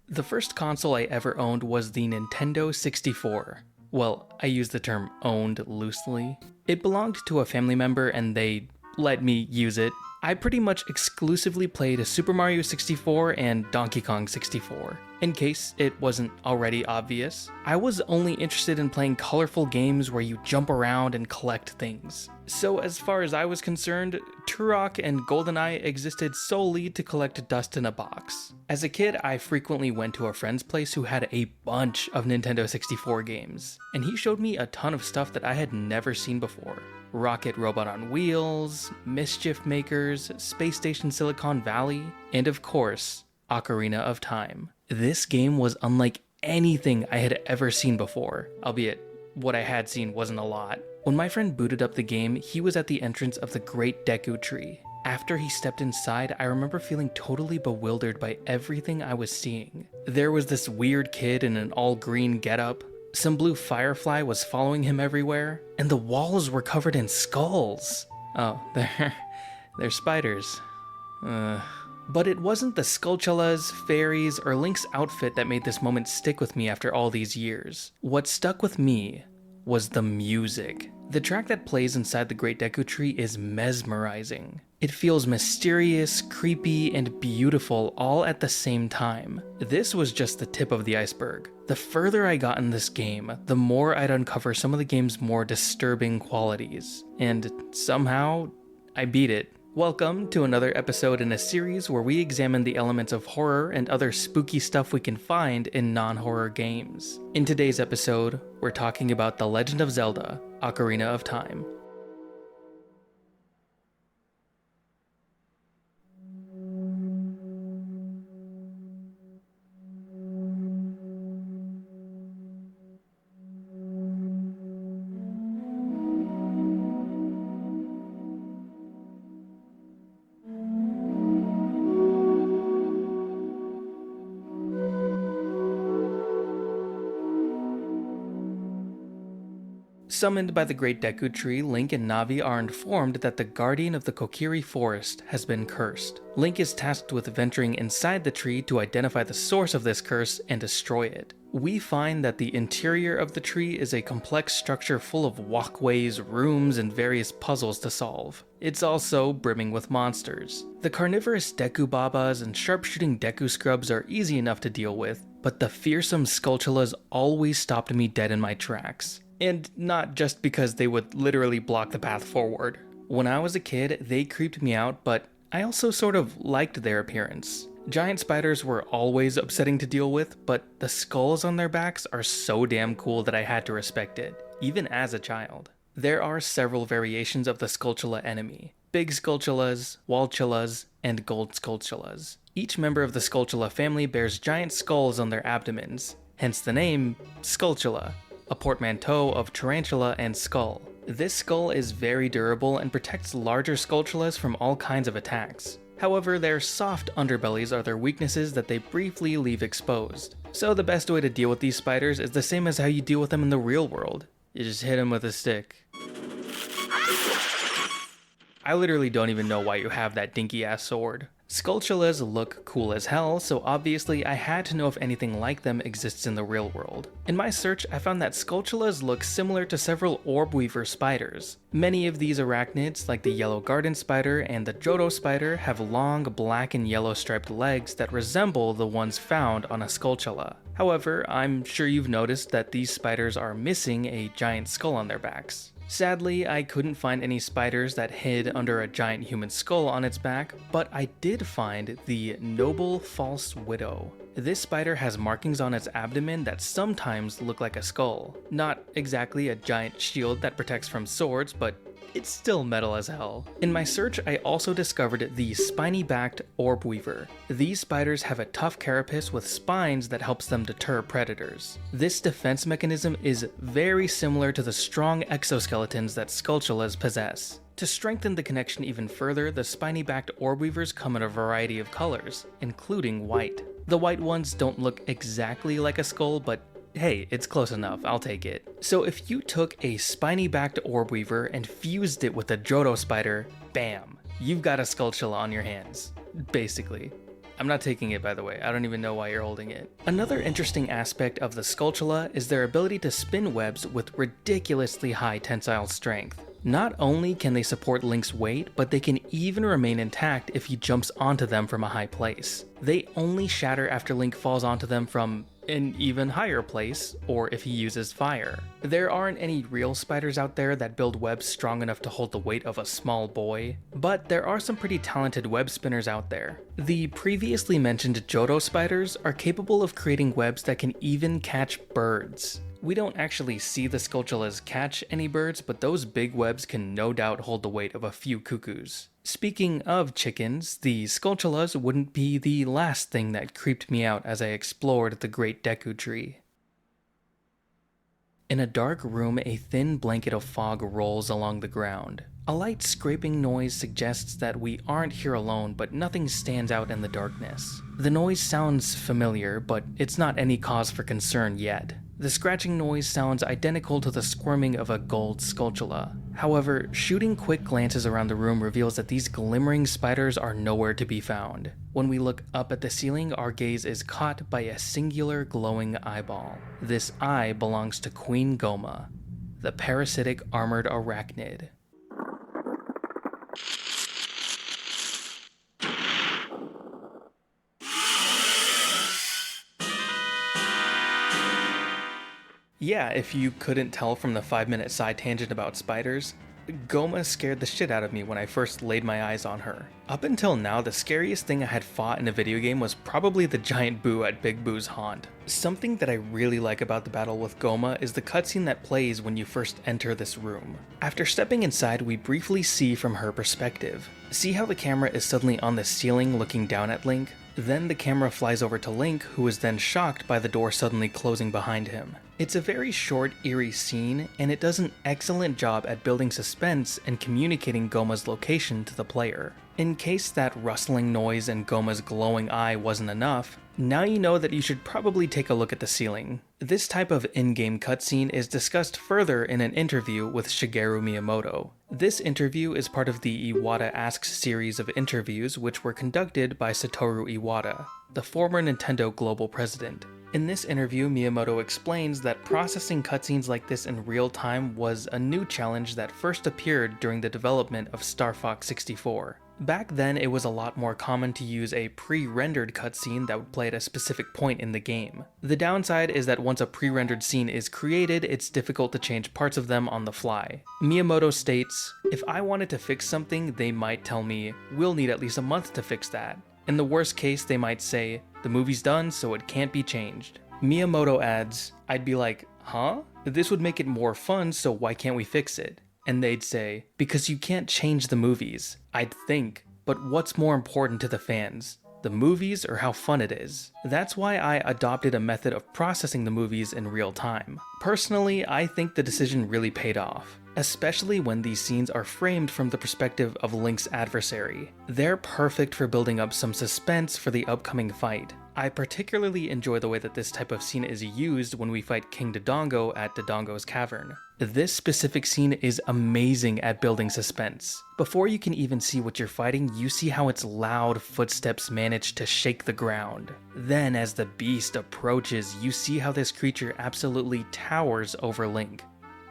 The first console I ever owned was the Nintendo 64. Well, I use the term owned loosely. It belonged to a family member and they let me use it. I pretty much exclusively played Super Mario 64 and Donkey Kong 64. In case it wasn't already obvious, I was only interested in playing colorful games where you jump around and collect things. So as far as I was concerned, Turok and GoldenEye existed solely to collect dust in a box. As a kid, I frequently went to a friend's place who had a bunch of Nintendo 64 games, and he showed me a ton of stuff that I had never seen before. Rocket Robot on Wheels, Mischief Makers, Space Station Silicon Valley, and of course, Ocarina of Time. This game was unlike anything I had ever seen before, albeit what I had seen wasn't a lot. When my friend booted up the game, he was at the entrance of the Great Deku Tree. After he stepped inside, I remember feeling totally bewildered by everything I was seeing. There was this weird kid in an all-green getup, some blue firefly was following him everywhere, and the walls were covered in skulls. Oh, they're spiders. But it wasn't the Skulltulas, fairies, or Link's outfit that made this moment stick with me after all these years. What stuck with me was the music. The track that plays inside the Great Deku Tree is mesmerizing. It feels mysterious, creepy, and beautiful all at the same time. This was just the tip of the iceberg. The further I got in this game, the more I'd uncover some of the game's more disturbing qualities. And somehow, I beat it. Welcome to another episode in a series where we examine the elements of horror and other spooky stuff we can find in non-horror games. In today's episode, we're talking about The Legend of Zelda: Ocarina of Time. Summoned by the Great Deku Tree, Link and Navi are informed that the guardian of the Kokiri Forest has been cursed. Link is tasked with venturing inside the tree to identify the source of this curse and destroy it. We find that the interior of the tree is a complex structure full of walkways, rooms, and various puzzles to solve. It's also brimming with monsters. The carnivorous Deku Babas and sharpshooting Deku Scrubs are easy enough to deal with, but the fearsome Skulltulas always stopped me dead in my tracks. And not just because they would literally block the path forward. When I was a kid, they creeped me out, but I also sort of liked their appearance. Giant spiders were always upsetting to deal with, but the skulls on their backs are so damn cool that I had to respect it, even as a child. There are several variations of the Skulltula enemy: Big Skulltulas, Walltulas, and Gold Skulltulas. Each member of the Skulltula family bears giant skulls on their abdomens, hence the name Skulltula, a portmanteau of tarantula and skull. This skull is very durable and protects larger Skulltulas from all kinds of attacks. However, their soft underbellies are their weaknesses that they briefly leave exposed. So the best way to deal with these spiders is the same as how you deal with them in the real world. You just hit them with a stick. I literally don't even know why you have that dinky ass sword. Skulltulas look cool as hell, so obviously I had to know if anything like them exists in the real world. In my search, I found that Skulltulas look similar to several orb weaver spiders. Many of these arachnids, like the yellow garden spider and the Johto spider, have long black and yellow striped legs that resemble the ones found on a Skulltula. However, I'm sure you've noticed that these spiders are missing a giant skull on their backs. Sadly, I couldn't find any spiders that hid under a giant human skull on its back, but I did find the Noble False Widow. This spider has markings on its abdomen that sometimes look like a skull. Not exactly a giant shield that protects from swords, but it's still metal as hell. In my search, I also discovered the spiny-backed orb weaver. These spiders have a tough carapace with spines that helps them deter predators. This defense mechanism is very similar to the strong exoskeletons that Skulltulas possess. To strengthen the connection even further, the spiny-backed orb weavers come in a variety of colors, including white. The white ones don't look exactly like a skull, but hey, it's close enough, I'll take it. So if you took a spiny-backed orb weaver and fused it with a Johto spider, bam, you've got a Skulltula on your hands, basically. I'm not taking it, by the way, I don't even know why you're holding it. Another interesting aspect of the Skulltula is their ability to spin webs with ridiculously high tensile strength. Not only can they support Link's weight, but they can even remain intact if he jumps onto them from a high place. They only shatter after Link falls onto them from an even higher place, or if he uses fire. There aren't any real spiders out there that build webs strong enough to hold the weight of a small boy, but there are some pretty talented web spinners out there. The previously mentioned Johto spiders are capable of creating webs that can even catch birds. We don't actually see the Skulltulas catch any birds, but those big webs can no doubt hold the weight of a few cuckoos. Speaking of chickens, the Skulltulas wouldn't be the last thing that creeped me out as I explored the Great Deku Tree. In a dark room, a thin blanket of fog rolls along the ground. A light scraping noise suggests that we aren't here alone, but nothing stands out in the darkness. The noise sounds familiar, but it's not any cause for concern yet. The scratching noise sounds identical to the squirming of a gold Skulltula. However, shooting quick glances around the room reveals that these glimmering spiders are nowhere to be found. When we look up at the ceiling, our gaze is caught by a singular glowing eyeball. This eye belongs to Queen Goma, the parasitic armored arachnid. Yeah, if you couldn't tell from the 5-minute side tangent about spiders, Goma scared the shit out of me when I first laid my eyes on her. Up until now, the scariest thing I had fought in a video game was probably the giant Boo at Big Boo's haunt. Something that I really like about the battle with Goma is the cutscene that plays when you first enter this room. After stepping inside, we briefly see from her perspective. See how the camera is suddenly on the ceiling looking down at Link? Then the camera flies over to Link, who is then shocked by the door suddenly closing behind him. It's a very short, eerie scene, and it does an excellent job at building suspense and communicating Goma's location to the player. In case that rustling noise and Goma's glowing eye wasn't enough, now you know that you should probably take a look at the ceiling. This type of in-game cutscene is discussed further in an interview with Shigeru Miyamoto. This interview is part of the Iwata Asks series of interviews which were conducted by Satoru Iwata, the former Nintendo global president. In this interview, Miyamoto explains that processing cutscenes like this in real time was a new challenge that first appeared during the development of Star Fox 64. Back then, it was a lot more common to use a pre-rendered cutscene that would play at a specific point in the game. The downside is that once a pre-rendered scene is created, it's difficult to change parts of them on the fly. Miyamoto states, "If I wanted to fix something, they might tell me, we'll need at least a month to fix that. In the worst case, they might say, the movie's done, so it can't be changed." Miyamoto adds, "I'd be like, huh? This would make it more fun, so why can't we fix it?" And they'd say, "Because you can't change the movies." I'd think, but what's more important to the fans? The movies or how fun it is? That's why I adopted a method of processing the movies in real time. Personally, I think the decision really paid off, especially when these scenes are framed from the perspective of Link's adversary. They're perfect for building up some suspense for the upcoming fight. I particularly enjoy the way that this type of scene is used when we fight King Dodongo at Dodongo's Cavern. This specific scene is amazing at building suspense. Before you can even see what you're fighting, you see how its loud footsteps manage to shake the ground. Then as the beast approaches, you see how this creature absolutely towers over Link.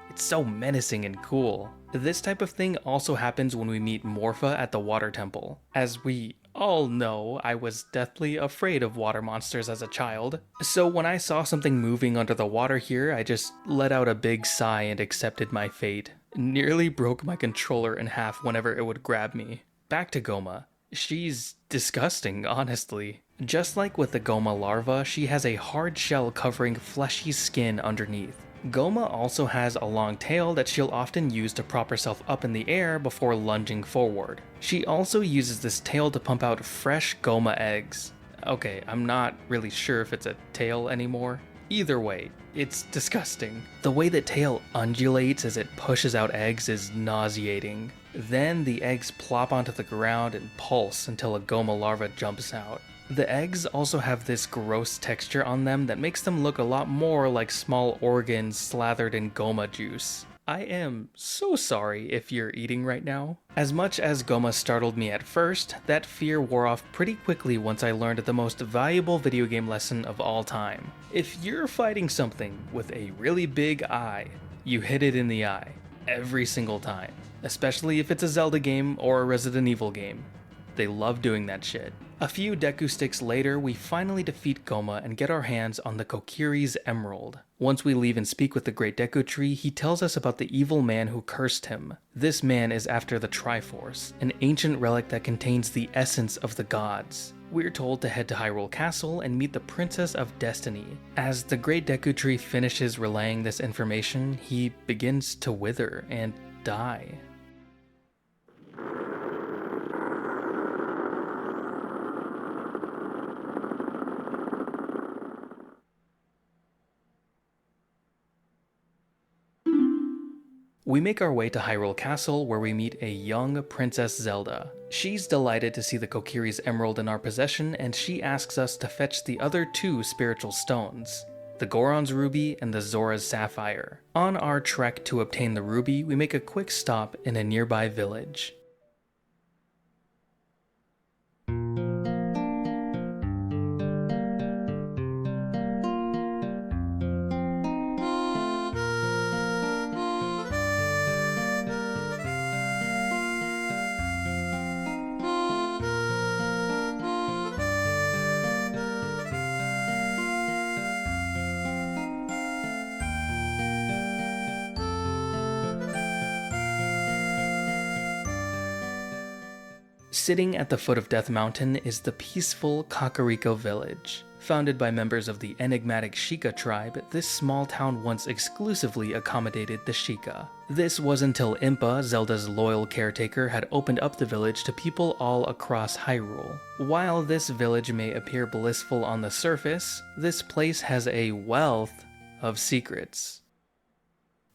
It's so menacing and cool. This type of thing also happens when we meet Morpha at the Water Temple. As we all know, I was deathly afraid of water monsters as a child, so when I saw something moving under the water here, I just let out a big sigh and accepted my fate. Nearly broke my controller in half whenever it would grab me. Back to Goma. She's disgusting, honestly. Just like with the Goma larva, she has a hard shell covering fleshy skin underneath. Goma also has a long tail that she'll often use to prop herself up in the air before lunging forward. She also uses this tail to pump out fresh Goma eggs. Okay, I'm not really sure if it's a tail anymore. Either way, it's disgusting. The way the tail undulates as it pushes out eggs is nauseating. Then the eggs plop onto the ground and pulse until a Goma larva jumps out. The eggs also have this gross texture on them that makes them look a lot more like small organs slathered in Goma juice. I am so sorry if you're eating right now. As much as Goma startled me at first, that fear wore off pretty quickly once I learned the most valuable video game lesson of all time. If you're fighting something with a really big eye, you hit it in the eye every single time. Especially if it's a Zelda game or a Resident Evil game. They love doing that shit. A few Deku Sticks later, we finally defeat Goma and get our hands on the Kokiri's Emerald. Once we leave and speak with the Great Deku Tree, he tells us about the evil man who cursed him. This man is after the Triforce, an ancient relic that contains the essence of the gods. We're told to head to Hyrule Castle and meet the Princess of Destiny. As the Great Deku Tree finishes relaying this information, he begins to wither and die. We make our way to Hyrule Castle where we meet a young Princess Zelda. She's delighted to see the Kokiri's Emerald in our possession and she asks us to fetch the other two spiritual stones, the Goron's Ruby and the Zora's Sapphire. On our trek to obtain the Ruby, we make a quick stop in a nearby village. Sitting at the foot of Death Mountain is the peaceful Kakariko village. Founded by members of the enigmatic Sheikah tribe, this small town once exclusively accommodated the Sheikah. This was until Impa, Zelda's loyal caretaker, had opened up the village to people all across Hyrule. While this village may appear blissful on the surface, this place has a wealth of secrets.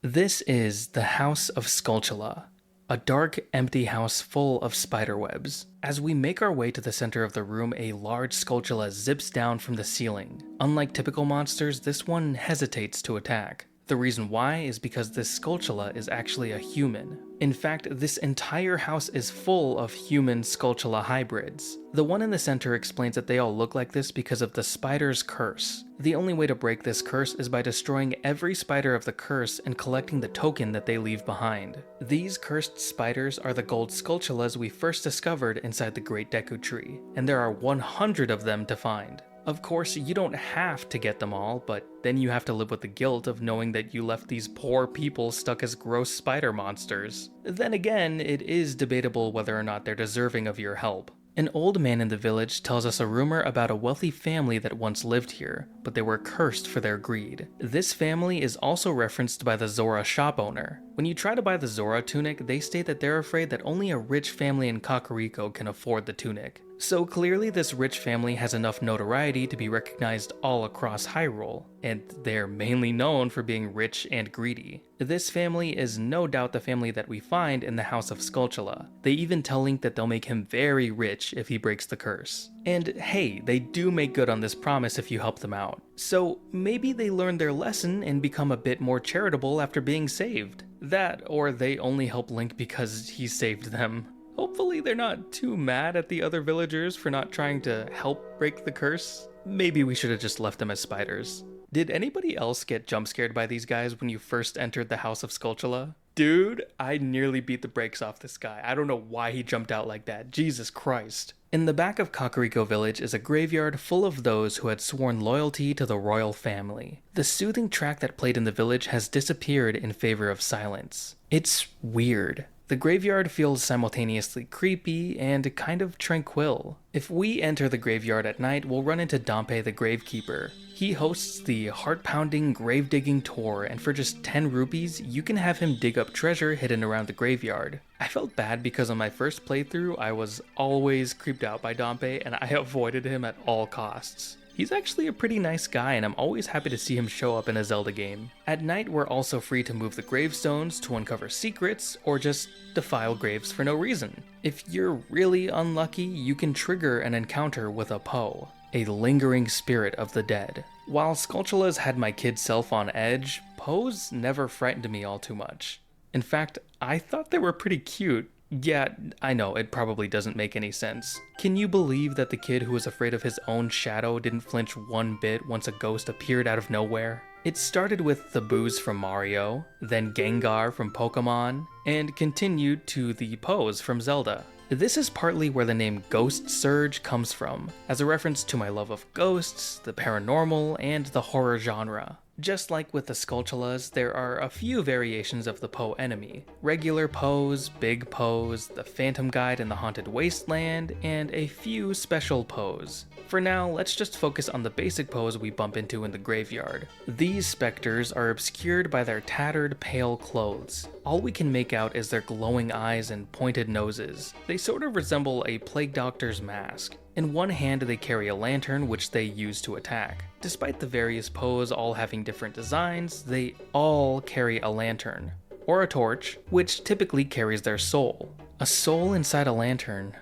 This is the House of Skulltula, a dark, empty house full of spiderwebs. As we make our way to the center of the room, a large Skulltula zips down from the ceiling. Unlike typical monsters, this one hesitates to attack. The reason why is because this Skulltula is actually a human. In fact, this entire house is full of human Skulltula hybrids. The one in the center explains that they all look like this because of the spider's curse. The only way to break this curse is by destroying every spider of the curse and collecting the token that they leave behind. These cursed spiders are the gold Skulltulas we first discovered inside the Great Deku Tree, and there are 100 of them to find. Of course, you don't have to get them all, but then you have to live with the guilt of knowing that you left these poor people stuck as gross spider monsters. Then again, it is debatable whether or not they're deserving of your help. An old man in the village tells us a rumor about a wealthy family that once lived here, but they were cursed for their greed. This family is also referenced by the Zora shop owner. When you try to buy the Zora tunic, they state that they're afraid that only a rich family in Kakariko can afford the tunic. So clearly this rich family has enough notoriety to be recognized all across Hyrule, and they're mainly known for being rich and greedy. This family is no doubt the family that we find in the House of Skulltula. They even tell Link that they'll make him very rich if he breaks the curse. And hey, they do make good on this promise if you help them out. So maybe they learn their lesson and become a bit more charitable after being saved. That, or they only help Link because he saved them. Hopefully they're not too mad at the other villagers for not trying to help break the curse. Maybe we should have just left them as spiders. Did anybody else get jump scared by these guys when you first entered the House of Skulltula? Dude, I nearly beat the brakes off this guy. I don't know why he jumped out like that. Jesus Christ. In the back of Kakariko Village is a graveyard full of those who had sworn loyalty to the royal family. The soothing track that played in the village has disappeared in favor of silence. It's weird. The graveyard feels simultaneously creepy and kind of tranquil. If we enter the graveyard at night, we'll run into Dampe the Gravekeeper. He hosts the heart-pounding grave-digging tour, and for just 10 rupees, you can have him dig up treasure hidden around the graveyard. I felt bad because on my first playthrough, I was always creeped out by Dampe, and I avoided him at all costs. He's actually a pretty nice guy, and I'm always happy to see him show up in a Zelda game. At night, we're also free to move the gravestones to uncover secrets, or just defile graves for no reason. If you're really unlucky, you can trigger an encounter with a Poe, a lingering spirit of the dead. While Skulltulas had my kid self on edge, Poes never frightened me all too much. In fact, I thought they were pretty cute. Yeah, I know, it probably doesn't make any sense. Can you believe that the kid who was afraid of his own shadow didn't flinch one bit once a ghost appeared out of nowhere? It started with the Boos from Mario, then Gengar from Pokemon, and continued to the Poes from Zelda. This is partly where the name Ghost Surge comes from, as a reference to my love of ghosts, the paranormal, and the horror genre. Just like with the Skulltulas, there are a few variations of the Poe enemy. Regular Poes, Big Poes, the Phantom Guide in the Haunted Wasteland, and a few special Poes. For now, let's just focus on the basic Poes we bump into in the graveyard. These specters are obscured by their tattered, pale clothes. All we can make out is their glowing eyes and pointed noses. They sort of resemble a plague doctor's mask. In one hand they carry a lantern which they use to attack. Despite the various Poes all having different designs, they all carry a lantern, or a torch, which typically carries their soul. A soul inside a lantern?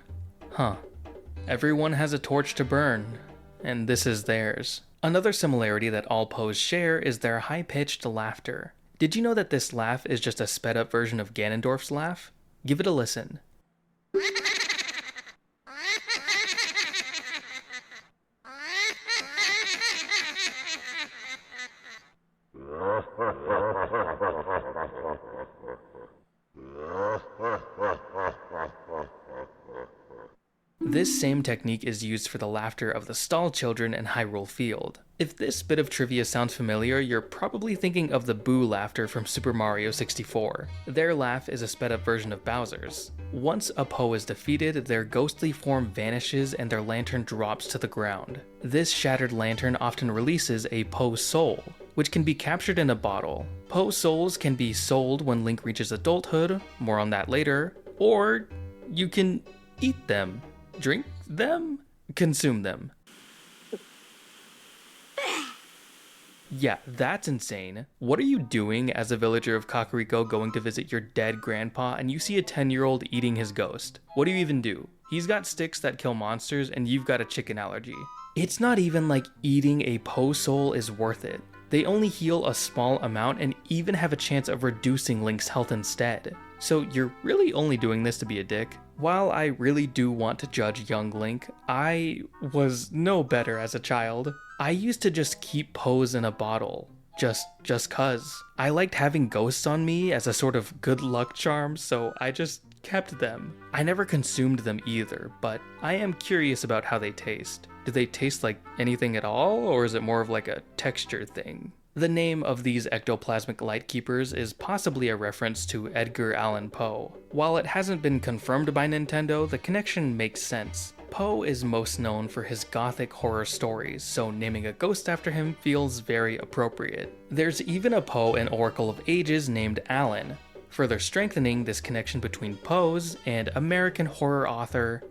Huh. Everyone has a torch to burn, and this is theirs. Another similarity that all Poes share is their high-pitched laughter. Did you know that this laugh is just a sped-up version of Ganondorf's laugh? Give it a listen. This same technique is used for the laughter of the Stall children in Hyrule Field. If this bit of trivia sounds familiar, you're probably thinking of the Boo laughter from Super Mario 64. Their laugh is a sped-up version of Bowser's. Once a Poe is defeated, their ghostly form vanishes and their lantern drops to the ground. This shattered lantern often releases a Poe soul, which can be captured in a bottle. Poe souls can be sold when Link reaches adulthood, more on that later, or you can eat them. Drink them? Consume them. Yeah, that's insane. What are you doing as a villager of Kakariko going to visit your dead grandpa and you see a 10-year-old eating his ghost? What do you even do? He's got sticks that kill monsters and you've got a chicken allergy. It's not even like eating a Poe soul is worth it. They only heal a small amount and even have a chance of reducing Link's health instead. So you're really only doing this to be a dick? While I really do want to judge young Link, I was no better as a child. I used to just keep Poes in a bottle, just cuz. I liked having ghosts on me as a sort of good luck charm, so I just kept them. I never consumed them either, but I am curious about how they taste. Do they taste like anything at all, or is it more of like a texture thing? The name of these ectoplasmic light keepers is possibly a reference to Edgar Allan Poe. While it hasn't been confirmed by Nintendo, the connection makes sense. Poe is most known for his gothic horror stories, so naming a ghost after him feels very appropriate. There's even a Poe in Oracle of Ages named Alan, further strengthening this connection between Poes and American horror author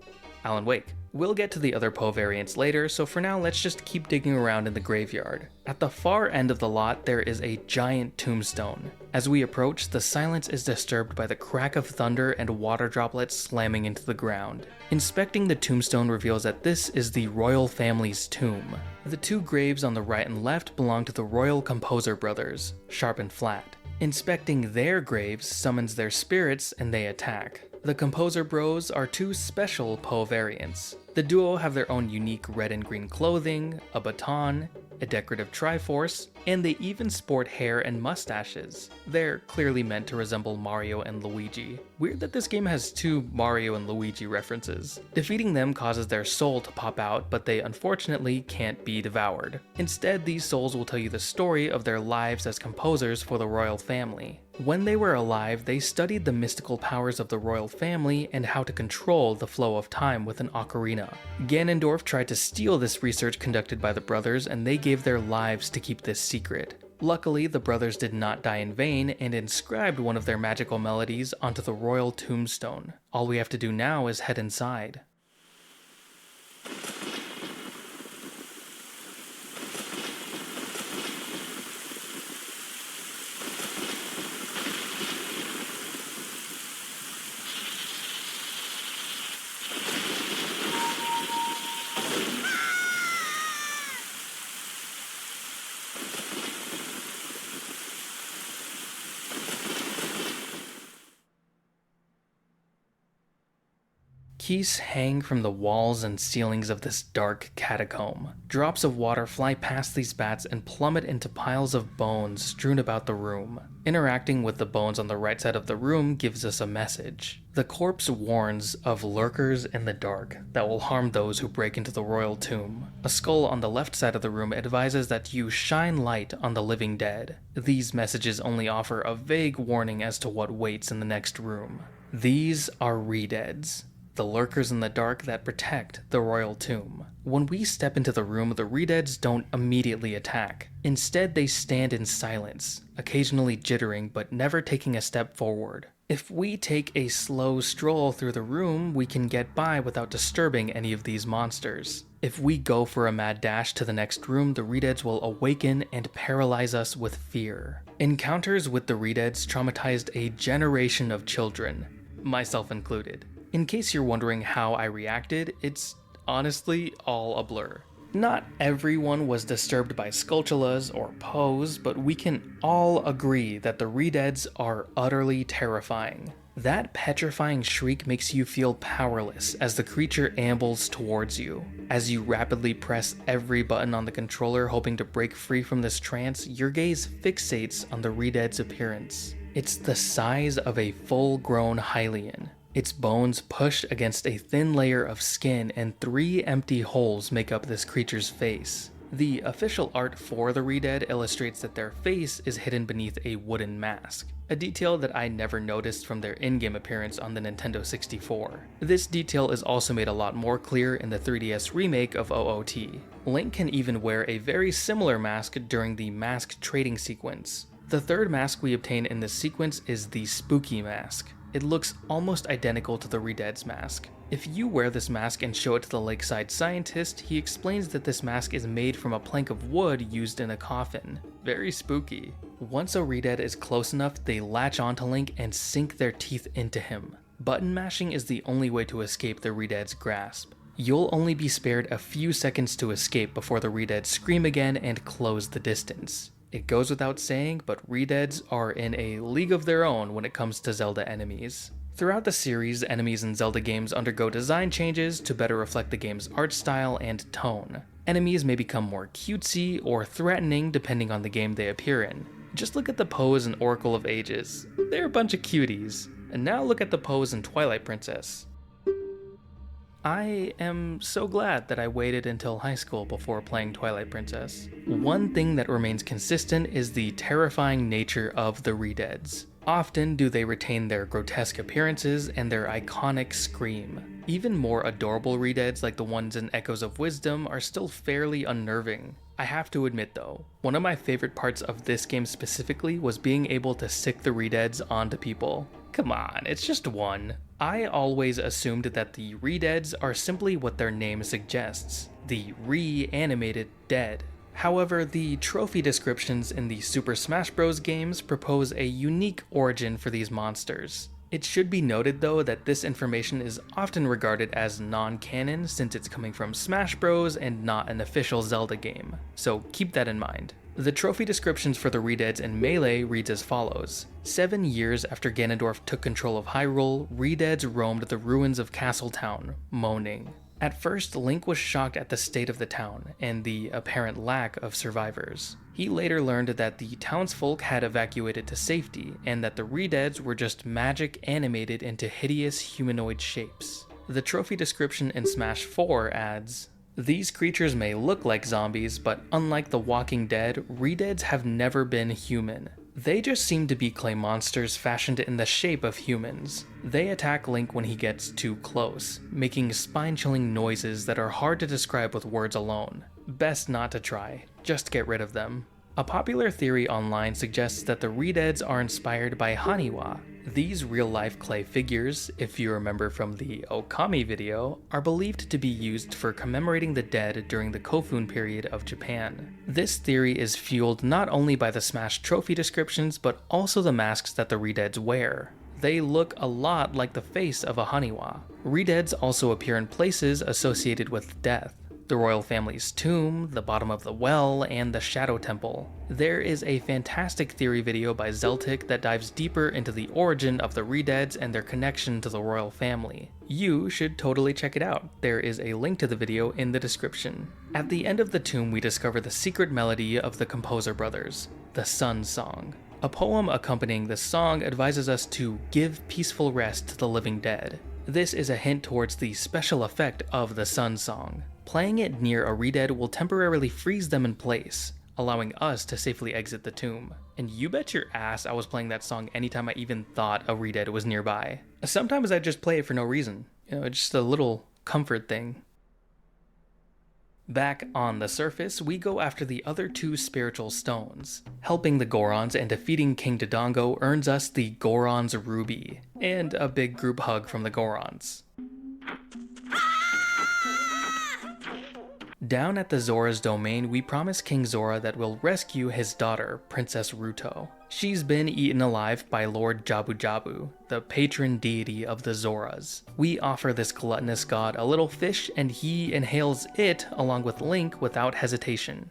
Alan Wake. We'll get to the other Poe variants later, so for now let's just keep digging around in the graveyard. At the far end of the lot there is a giant tombstone. As we approach, the silence is disturbed by the crack of thunder and water droplets slamming into the ground. Inspecting the tombstone reveals that this is the royal family's tomb. The two graves on the right and left belong to the royal composer brothers, Sharp and Flat. Inspecting their graves summons their spirits and they attack. The Composer Bros are two special Poe variants. The duo have their own unique red and green clothing, a baton, a decorative Triforce, and they even sport hair and mustaches. They're clearly meant to resemble Mario and Luigi. Weird that this game has two Mario and Luigi references. Defeating them causes their soul to pop out, but they unfortunately can't be devoured. Instead, these souls will tell you the story of their lives as composers for the royal family. When they were alive, they studied the mystical powers of the royal family and how to control the flow of time with an ocarina. Ganondorf tried to steal this research conducted by the brothers, and they gave their lives to keep this secret. Luckily, the brothers did not die in vain and inscribed one of their magical melodies onto the royal tombstone. All we have to do now is head inside. Keys hang from the walls and ceilings of this dark catacomb. Drops of water fly past these bats and plummet into piles of bones strewn about the room. Interacting with the bones on the right side of the room gives us a message. The corpse warns of lurkers in the dark that will harm those who break into the royal tomb. A skull on the left side of the room advises that you shine light on the living dead. These messages only offer a vague warning as to what waits in the next room. These are Redeads, the lurkers in the dark that protect the royal tomb. When we step into the room, the Redeads don't immediately attack. Instead, they stand in silence, occasionally jittering but never taking a step forward. If we take a slow stroll through the room, we can get by without disturbing any of these monsters. If we go for a mad dash to the next room, the Redeads will awaken and paralyze us with fear. Encounters with the Redeads traumatized a generation of children, myself included. In case you're wondering how I reacted, it's honestly all a blur. Not everyone was disturbed by Skulltulas or Pose, but we can all agree that the Redeads are utterly terrifying. That petrifying shriek makes you feel powerless as the creature ambles towards you. As you rapidly press every button on the controller hoping to break free from this trance, your gaze fixates on the Redead's appearance. It's the size of a full-grown Hylian. Its bones push against a thin layer of skin, and 3 empty holes make up this creature's face. The official art for the Redead illustrates that their face is hidden beneath a wooden mask, a detail that I never noticed from their in-game appearance on the Nintendo 64. This detail is also made a lot more clear in the 3DS remake of OOT. Link can even wear a very similar mask during the mask trading sequence. The third mask we obtain in this sequence is the Spooky Mask. It looks almost identical to the Redead's mask. If you wear this mask and show it to the lakeside scientist, he explains that this mask is made from a plank of wood used in a coffin. Very spooky. Once a Redead is close enough, they latch onto Link and sink their teeth into him. Button mashing is the only way to escape the Redead's grasp. You'll only be spared a few seconds to escape before the Redeads scream again and close the distance. It goes without saying, but Redeads are in a league of their own when it comes to Zelda enemies. Throughout the series, enemies in Zelda games undergo design changes to better reflect the game's art style and tone. Enemies may become more cutesy or threatening depending on the game they appear in. Just look at the Pose in Oracle of Ages. They're a bunch of cuties. And now look at the Pose in Twilight Princess. I am so glad that I waited until high school before playing Twilight Princess. One thing that remains consistent is the terrifying nature of the Redeads. Often do they retain their grotesque appearances and their iconic scream. Even more adorable Redeads like the ones in Echoes of Wisdom are still fairly unnerving. I have to admit though, one of my favorite parts of this game specifically was being able to sick the Redeads onto people. Come on, it's just one. I always assumed that the Redeads are simply what their name suggests, the reanimated dead. However, the trophy descriptions in the Super Smash Bros. Games propose a unique origin for these monsters. It should be noted though that this information is often regarded as non-canon since it's coming from Smash Bros. And not an official Zelda game, so keep that in mind. The trophy descriptions for the Redeads in Melee reads as follows. 7 years after Ganondorf took control of Hyrule, Redeads roamed the ruins of Castletown, moaning. At first, Link was shocked at the state of the town and the apparent lack of survivors. He later learned that the townsfolk had evacuated to safety and that the Redeads were just magic animated into hideous humanoid shapes. The trophy description in Smash 4 adds, "These creatures may look like zombies, but unlike the Walking Dead, Redeads have never been human. They just seem to be clay monsters fashioned in the shape of humans. They attack Link when he gets too close, making spine-chilling noises that are hard to describe with words alone. Best not to try, just get rid of them." A popular theory online suggests that the Redeads are inspired by Haniwa. These real-life clay figures, if you remember from the Okami video, are believed to be used for commemorating the dead during the Kofun period of Japan. This theory is fueled not only by the Smash trophy descriptions, but also the masks that the Redeads wear. They look a lot like the face of a Haniwa. Redeads also appear in places associated with death. The royal family's tomb, the bottom of the well, and the Shadow Temple. There is a fantastic theory video by Zeltic that dives deeper into the origin of the Redeads and their connection to the royal family. You should totally check it out. There is a link to the video in the description. At the end of the tomb, we discover the secret melody of the Composer Brothers, the Sun Song. A poem accompanying this song advises us to give peaceful rest to the living dead. This is a hint towards the special effect of the Sun Song. Playing it near a Redead will temporarily freeze them in place, allowing us to safely exit the tomb. And you bet your ass I was playing that song anytime I even thought a Redead was nearby. Sometimes I just play it for no reason, just a little comfort thing. Back on the surface, we go after the other two spiritual stones. Helping the Gorons and defeating King Dodongo earns us the Goron's Ruby, and a big group hug from the Gorons. Down at the Zora's domain, we promise King Zora that we'll rescue his daughter, Princess Ruto. She's been eaten alive by Lord Jabu Jabu, the patron deity of the Zoras. We offer this gluttonous god a little fish and he inhales it along with Link without hesitation.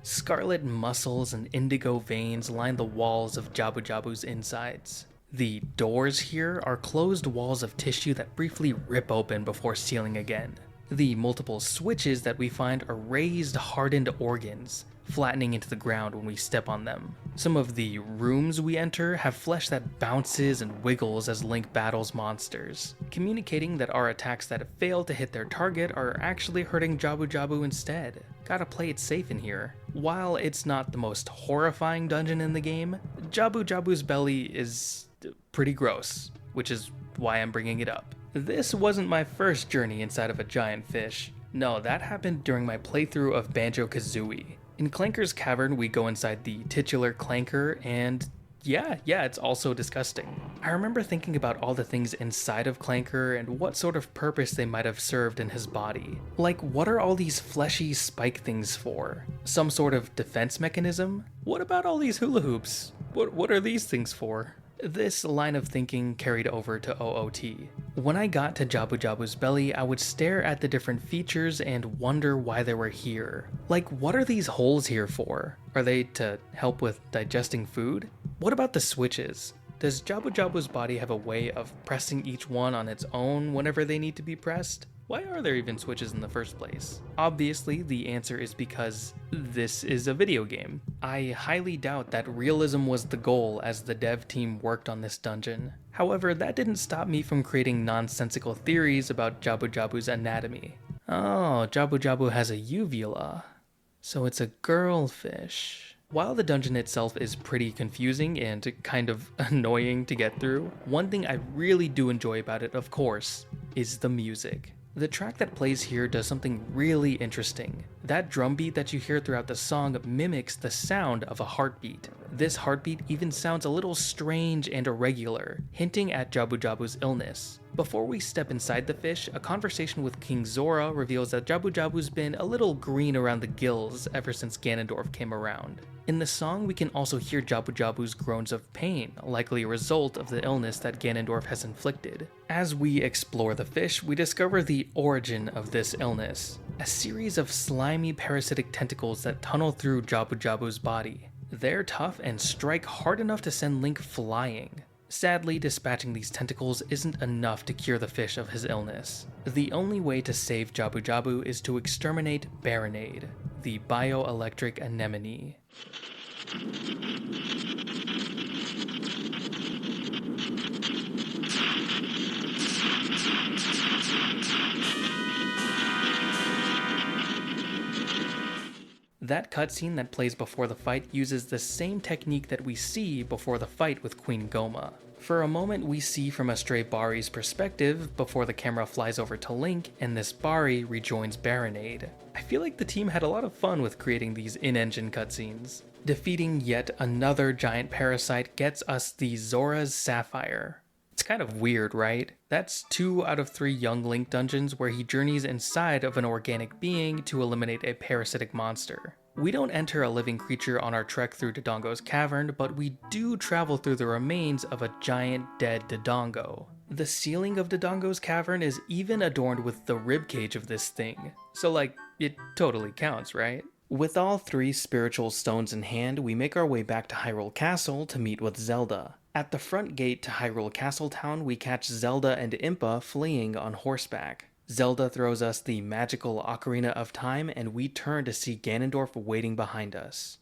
Scarlet muscles and indigo veins line the walls of Jabu Jabu's insides. The doors here are closed walls of tissue that briefly rip open before sealing again. The multiple switches that we find are raised, hardened organs, flattening into the ground when we step on them. Some of the rooms we enter have flesh that bounces and wiggles as Link battles monsters, communicating that our attacks that fail to hit their target are actually hurting Jabu Jabu instead. Gotta play it safe in here. While it's not the most horrifying dungeon in the game, Jabu Jabu's belly is pretty gross, which is why I'm bringing it up. This wasn't my first journey inside of a giant fish. No, that happened during my playthrough of Banjo-Kazooie. In Clanker's Cavern, we go inside the titular Clanker, and yeah, it's also disgusting. I remember thinking about all the things inside of Clanker and what sort of purpose they might have served in his body. Like, what are all these fleshy spike things for? Some sort of defense mechanism? What about all these hula hoops? What are these things for? This line of thinking carried over to OOT. When I got to Jabu Jabu's belly, I would stare at the different features and wonder why they were here. Like, what are these holes here for? Are they to help with digesting food? What about the switches? Does Jabu Jabu's body have a way of pressing each one on its own whenever they need to be pressed? Why are there even switches in the first place? Obviously, the answer is because this is a video game. I highly doubt that realism was the goal as the dev team worked on this dungeon. However, that didn't stop me from creating nonsensical theories about Jabu Jabu's anatomy. Oh, Jabu Jabu has a uvula. So it's a girl fish. While the dungeon itself is pretty confusing and kind of annoying to get through, one thing I really do enjoy about it, of course, is the music. The track that plays here does something really interesting. That drum beat that you hear throughout the song mimics the sound of a heartbeat. This heartbeat even sounds a little strange and irregular, hinting at Jabu Jabu's illness. Before we step inside the fish, a conversation with King Zora reveals that Jabu Jabu's been a little green around the gills ever since Ganondorf came around. In the song, we can also hear Jabu Jabu's groans of pain, likely a result of the illness that Ganondorf has inflicted. As we explore the fish, we discover the origin of this illness, a series of slimy parasitic tentacles that tunnel through Jabu Jabu's body. They're tough and strike hard enough to send Link flying. Sadly, dispatching these tentacles isn't enough to cure the fish of his illness. The only way to save Jabu Jabu is to exterminate Baronade, the bioelectric anemone. That cutscene that plays before the fight uses the same technique that we see before the fight with Queen Goma. For a moment, we see from a stray Bari's perspective before the camera flies over to Link, and this Bari rejoins Baronade. I feel like the team had a lot of fun with creating these in-engine cutscenes. Defeating yet another giant parasite gets us the Zora's Sapphire. It's kind of weird, right? That's 2 out of 3 young Link dungeons where he journeys inside of an organic being to eliminate a parasitic monster. We don't enter a living creature on our trek through Dodongo's cavern, but we do travel through the remains of a giant dead Dodongo. The ceiling of Dodongo's cavern is even adorned with the ribcage of this thing, so like, it totally counts, right? With all 3 spiritual stones in hand, we make our way back to Hyrule Castle to meet with Zelda. At the front gate to Hyrule Castle Town, we catch Zelda and Impa fleeing on horseback. Zelda throws us the magical Ocarina of Time, and we turn to see Ganondorf waiting behind us.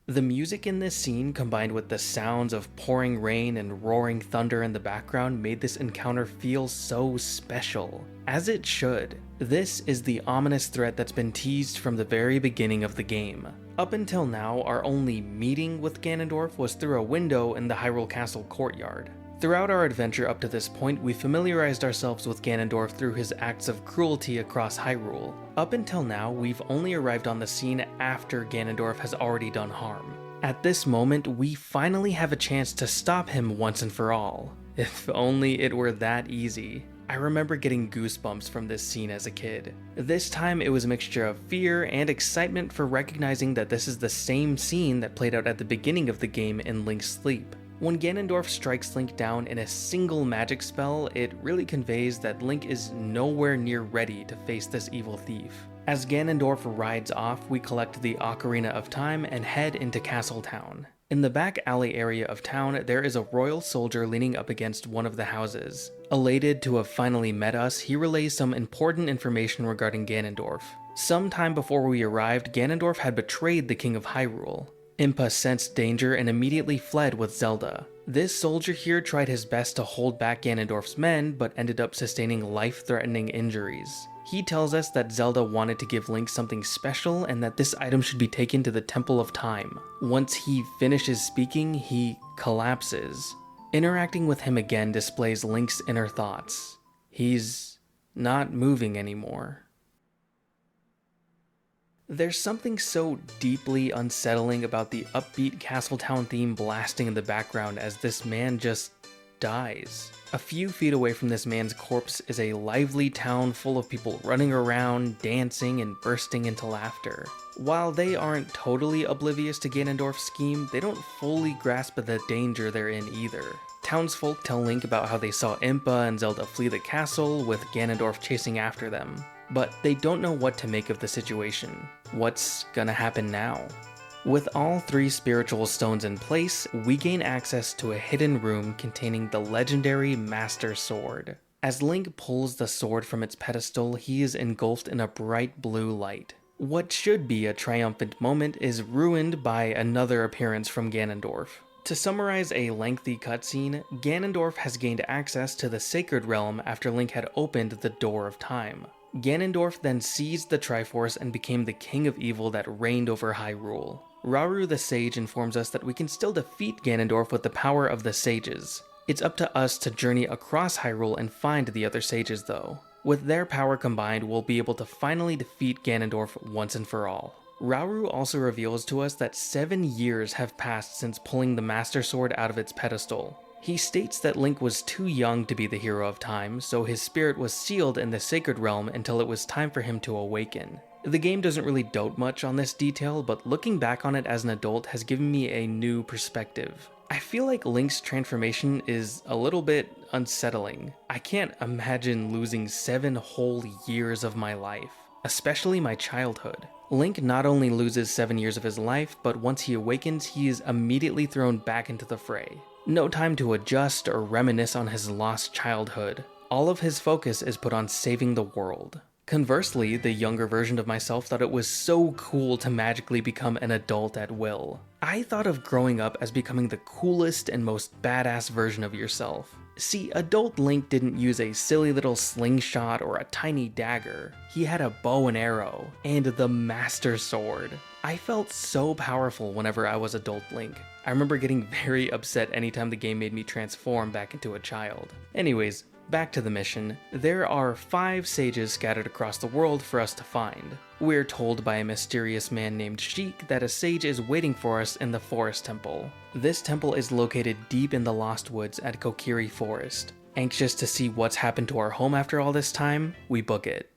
The music in this scene, combined with the sounds of pouring rain and roaring thunder in the background, made this encounter feel so special. As it should. This is the ominous threat that's been teased from the very beginning of the game. Up until now, our only meeting with Ganondorf was through a window in the Hyrule Castle courtyard. Throughout our adventure up to this point, we familiarized ourselves with Ganondorf through his acts of cruelty across Hyrule. Up until now, we've only arrived on the scene after Ganondorf has already done harm. At this moment, we finally have a chance to stop him once and for all. If only it were that easy. I remember getting goosebumps from this scene as a kid. This time it was a mixture of fear and excitement for recognizing that this is the same scene that played out at the beginning of the game in Link's sleep. When Ganondorf strikes Link down in a single magic spell, it really conveys that Link is nowhere near ready to face this evil thief. As Ganondorf rides off, we collect the Ocarina of Time and head into Castle Town. In the back alley area of town, there is a royal soldier leaning up against one of the houses. Elated to have finally met us, he relays some important information regarding Ganondorf. Sometime before we arrived, Ganondorf had betrayed the King of Hyrule. Impa sensed danger and immediately fled with Zelda. This soldier here tried his best to hold back Ganondorf's men, but ended up sustaining life-threatening injuries. He tells us that Zelda wanted to give Link something special and that this item should be taken to the Temple of Time. Once he finishes speaking, he collapses. Interacting with him again displays Link's inner thoughts. He's not moving anymore. There's something so deeply unsettling about the upbeat Castletown theme blasting in the background as this man just dies. A few feet away from this man's corpse is a lively town full of people running around, dancing, and bursting into laughter. While they aren't totally oblivious to Ganondorf's scheme, they don't fully grasp the danger they're in either. Townsfolk tell Link about how they saw Impa and Zelda flee the castle, with Ganondorf chasing after them. But they don't know what to make of the situation. What's gonna happen now? With all 3 spiritual stones in place, we gain access to a hidden room containing the legendary Master Sword. As Link pulls the sword from its pedestal, he is engulfed in a bright blue light. What should be a triumphant moment is ruined by another appearance from Ganondorf. To summarize a lengthy cutscene, Ganondorf has gained access to the Sacred Realm after Link had opened the Door of Time. Ganondorf then seized the Triforce and became the king of evil that reigned over Hyrule. Rauru the Sage informs us that we can still defeat Ganondorf with the power of the Sages. It's up to us to journey across Hyrule and find the other sages though. With their power combined, we'll be able to finally defeat Ganondorf once and for all. Rauru also reveals to us that 7 years have passed since pulling the Master Sword out of its pedestal. He states that Link was too young to be the hero of time, so his spirit was sealed in the Sacred Realm until it was time for him to awaken. The game doesn't really dote much on this detail, but looking back on it as an adult has given me a new perspective. I feel like Link's transformation is a little bit unsettling. I can't imagine losing 7 whole years of my life, especially my childhood. Link not only loses 7 years of his life, but once he awakens, he is immediately thrown back into the fray. No time to adjust or reminisce on his lost childhood. All of his focus is put on saving the world. Conversely, the younger version of myself thought it was so cool to magically become an adult at will. I thought of growing up as becoming the coolest and most badass version of yourself. See, adult Link didn't use a silly little slingshot or a tiny dagger. He had a bow and arrow, and the Master Sword. I felt so powerful whenever I was adult Link. I remember getting very upset anytime the game made me transform back into a child. Anyways, back to the mission. There are 5 sages scattered across the world for us to find. We're told by a mysterious man named Sheik that a sage is waiting for us in the Forest Temple. This temple is located deep in the Lost Woods at Kokiri Forest. Anxious to see what's happened to our home after all this time, we book it.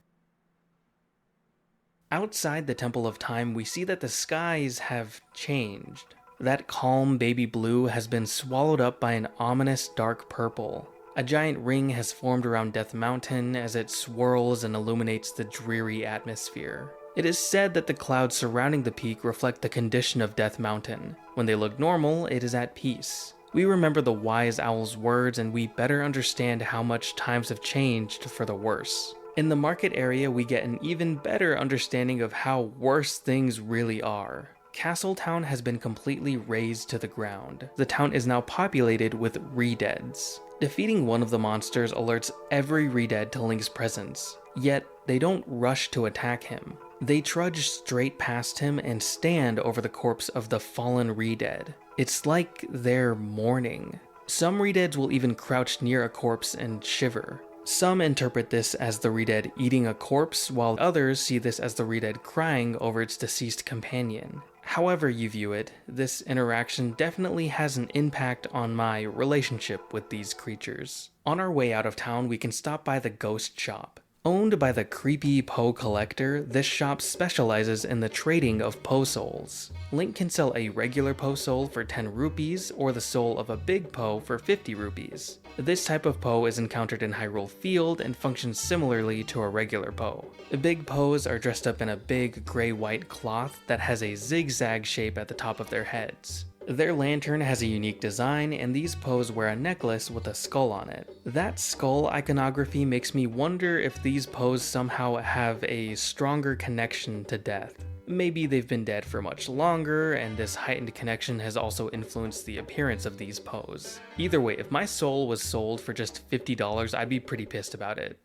Outside the Temple of Time, we see that the skies have changed. That calm baby blue has been swallowed up by an ominous dark purple. A giant ring has formed around Death Mountain as it swirls and illuminates the dreary atmosphere. It is said that the clouds surrounding the peak reflect the condition of Death Mountain. When they look normal, it is at peace. We remember the wise owl's words and we better understand how much times have changed for the worse. In the market area, we get an even better understanding of how worse things really are. Castletown has been completely razed to the ground. The town is now populated with Redeads. Defeating one of the monsters alerts every Redead to Link's presence, yet they don't rush to attack him. They trudge straight past him and stand over the corpse of the fallen Redead. It's like they're mourning. Some Redeads will even crouch near a corpse and shiver. Some interpret this as the Redead eating a corpse, while others see this as the Redead crying over its deceased companion. However you view it, this interaction definitely has an impact on my relationship with these creatures. On our way out of town, we can stop by the Ghost Shop. Owned by the creepy Poe collector, this shop specializes in the trading of Poe souls. Link can sell a regular Poe soul for 10 rupees, or the soul of a big Poe for 50 rupees. This type of Poe is encountered in Hyrule Field and functions similarly to a regular Poe. Big Poes are dressed up in a big gray-white cloth that has a zigzag shape at the top of their heads. Their lantern has a unique design, and these Poes wear a necklace with a skull on it. That skull iconography makes me wonder if these Poes somehow have a stronger connection to death. Maybe they've been dead for much longer, and this heightened connection has also influenced the appearance of these Poes. Either way, if my soul was sold for just $50, I'd be pretty pissed about it.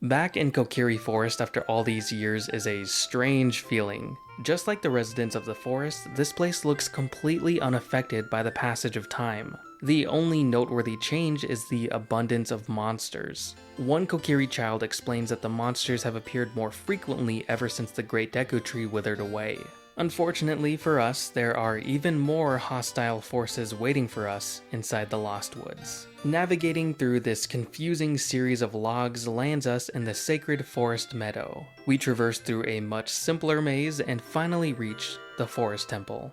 Back in Kokiri Forest after all these years is a strange feeling. Just like the residents of the forest, this place looks completely unaffected by the passage of time. The only noteworthy change is the abundance of monsters. One Kokiri child explains that the monsters have appeared more frequently ever since the Great Deku Tree withered away. Unfortunately for us, there are even more hostile forces waiting for us inside the Lost Woods. Navigating through this confusing series of logs lands us in the Sacred Forest Meadow. We traverse through a much simpler maze and finally reach the Forest Temple.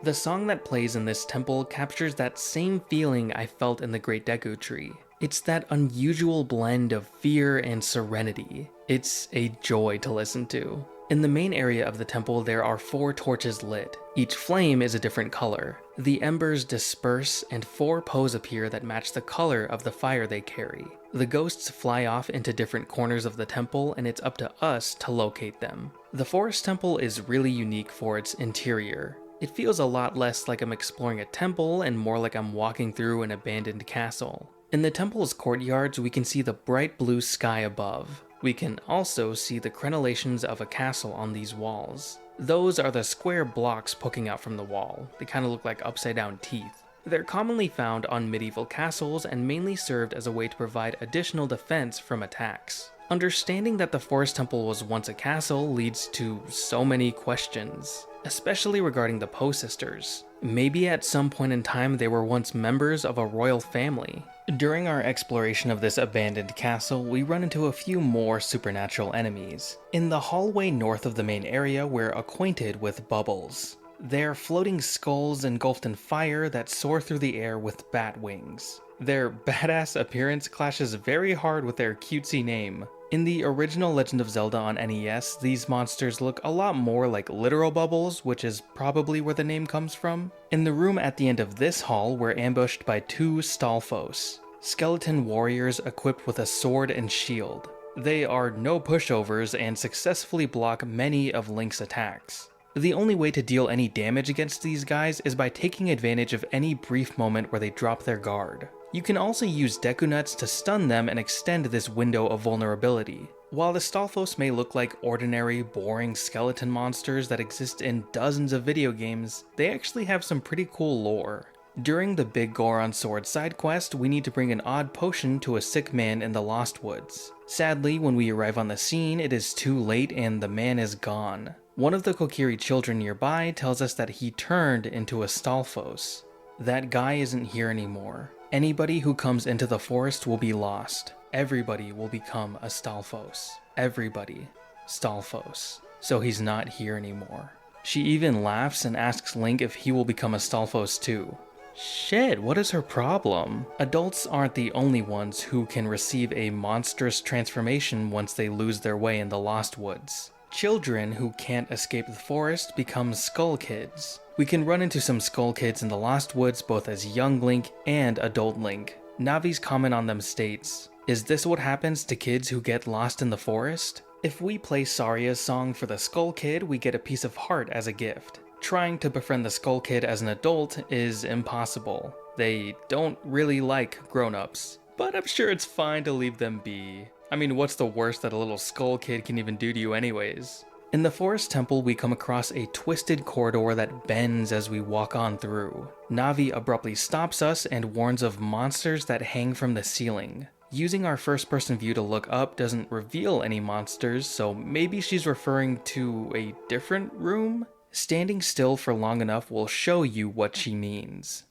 The song that plays in this temple captures that same feeling I felt in the Great Deku Tree. It's that unusual blend of fear and serenity. It's a joy to listen to. In the main area of the temple, there are 4 torches lit. Each flame is a different color. The embers disperse and 4 Poes appear that match the color of the fire they carry. The ghosts fly off into different corners of the temple, and it's up to us to locate them. The forest temple is really unique for its interior. It feels a lot less like I'm exploring a temple and more like I'm walking through an abandoned castle. In the temple's courtyards, we can see the bright blue sky above. We can also see the crenellations of a castle on these walls. Those are the square blocks poking out from the wall. They kind of look like upside down teeth. They're commonly found on medieval castles and mainly served as a way to provide additional defense from attacks. Understanding that the forest temple was once a castle leads to so many questions, especially regarding the Poe sisters. Maybe at some point in time they were once members of a royal family. During our exploration of this abandoned castle, we run into a few more supernatural enemies. In the hallway north of the main area, we're acquainted with Bubbles. They're floating skulls engulfed in fire that soar through the air with bat wings. Their badass appearance clashes very hard with their cutesy name. In the original Legend of Zelda on NES, these monsters look a lot more like literal bubbles, which is probably where the name comes from. In the room at the end of this hall, we're ambushed by 2 Stalfos, skeleton warriors equipped with a sword and shield. They are no pushovers and successfully block many of Link's attacks. The only way to deal any damage against these guys is by taking advantage of any brief moment where they drop their guard. You can also use Deku Nuts to stun them and extend this window of vulnerability. While the Stalfos may look like ordinary, boring skeleton monsters that exist in dozens of video games, they actually have some pretty cool lore. During the Big Goron Sword side quest, we need to bring an odd potion to a sick man in the Lost Woods. Sadly, when we arrive on the scene, it is too late and the man is gone. One of the Kokiri children nearby tells us that he turned into a Stalfos. That guy isn't here anymore. Anybody who comes into the forest will be lost. Everybody will become a Stalfos. Everybody. Stalfos. So he's not here anymore. She even laughs and asks Link if he will become a Stalfos too. Shit, what is her problem? Adults aren't the only ones who can receive a monstrous transformation once they lose their way in the Lost Woods. Children who can't escape the forest become Skull Kids. We can run into some Skull Kids in the Lost Woods both as young Link and adult Link. Navi's comment on them states, "Is this what happens to kids who get lost in the forest? If we play Saria's song for the Skull Kid, we get a piece of heart as a gift. Trying to befriend the Skull Kid as an adult is impossible. They don't really like grown-ups. But I'm sure it's fine to leave them be. I mean, what's the worst that a little Skull Kid can even do to you anyways?" In the Forest Temple, we come across a twisted corridor that bends as we walk on through. Navi abruptly stops us and warns of monsters that hang from the ceiling. Using our first-person view to look up doesn't reveal any monsters, so maybe she's referring to a different room? Standing still for long enough will show you what she means.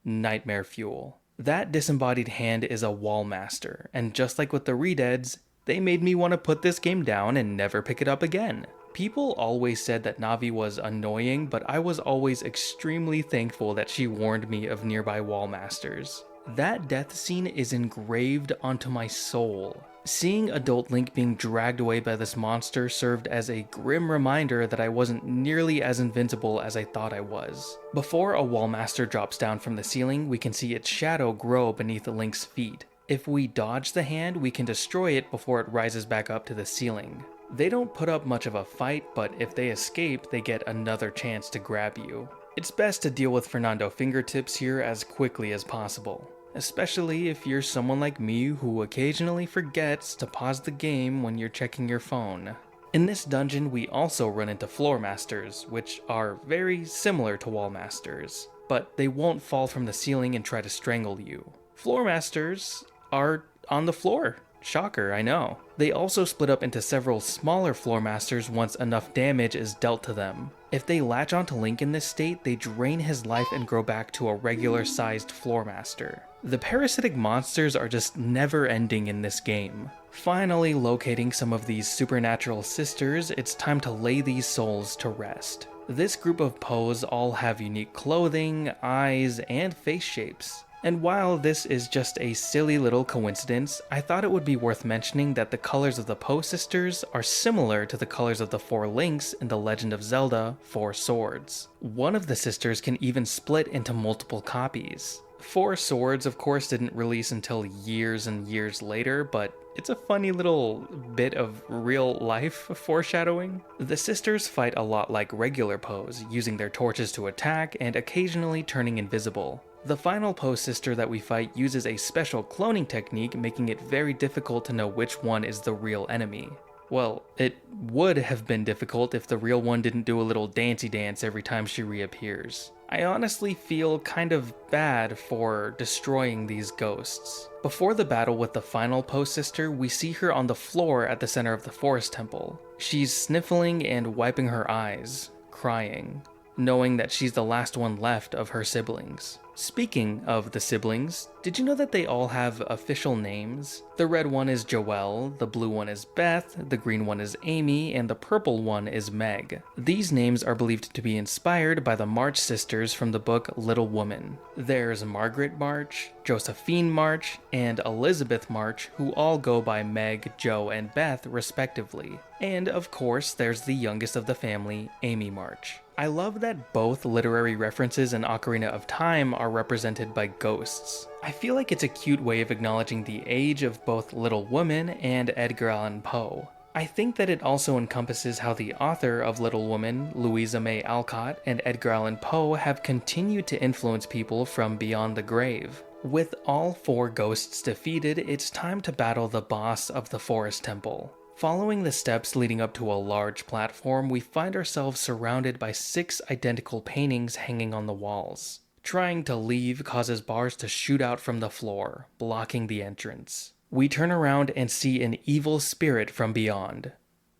Nightmare Fuel. That disembodied hand is a wall master, and just like with the Redeads, they made me want to put this game down and never pick it up again. People always said that Navi was annoying, but I was always extremely thankful that she warned me of nearby wall masters. That death scene is engraved onto my soul. Seeing adult Link being dragged away by this monster served as a grim reminder that I wasn't nearly as invincible as I thought I was. Before a wallmaster drops down from the ceiling, we can see its shadow grow beneath Link's feet. If we dodge the hand, we can destroy it before it rises back up to the ceiling. They don't put up much of a fight, but if they escape, they get another chance to grab you. It's best to deal with Fernando fingertips here as quickly as possible. Especially if you're someone like me who occasionally forgets to pause the game when you're checking your phone. In this dungeon, we also run into floor masters, which are very similar to wall masters, but they won't fall from the ceiling and try to strangle you. Floor masters are on the floor. Shocker, I know. They also split up into several smaller floor masters once enough damage is dealt to them. If they latch onto Link in this state, they drain his life and grow back to a regular-sized floor master. The parasitic monsters are just never ending in this game. Finally locating some of these supernatural sisters, it's time to lay these souls to rest. This group of Poes all have unique clothing, eyes, and face shapes. And while this is just a silly little coincidence, I thought it would be worth mentioning that the colors of the Poe sisters are similar to the colors of the 4 links in The Legend of Zelda: Four Swords. One of the sisters can even split into multiple copies. Four Swords, of course, didn't release until years and years later, but it's a funny little bit of real life foreshadowing. The sisters fight a lot like regular Poes, using their torches to attack and occasionally turning invisible. The final Poe sister that we fight uses a special cloning technique, making it very difficult to know which one is the real enemy. Well, it would have been difficult if the real one didn't do a little dancey dance every time she reappears. I honestly feel kind of bad for destroying these ghosts. Before the battle with the final Poe sister, we see her on the floor at the center of the forest temple. She's sniffling and wiping her eyes, crying, knowing that she's the last one left of her siblings. Speaking of the siblings, did you know that they all have official names? The red one is Joelle, the blue one is Beth, the green one is Amy, and the purple one is Meg. These names are believed to be inspired by the March sisters from the book Little Women. There's Margaret March, Josephine March, and Elizabeth March, who all go by Meg, Jo, and Beth respectively. And of course, there's the youngest of the family, Amy March. I love that both literary references in Ocarina of Time are represented by ghosts. I feel like it's a cute way of acknowledging the age of both Little Women and Edgar Allan Poe. I think that it also encompasses how the author of Little Women, Louisa May Alcott, and Edgar Allan Poe have continued to influence people from beyond the grave. With all 4 ghosts defeated, it's time to battle the boss of the Forest Temple. Following the steps leading up to a large platform, we find ourselves surrounded by 6 identical paintings hanging on the walls. Trying to leave causes bars to shoot out from the floor, blocking the entrance. We turn around and see an evil spirit from beyond,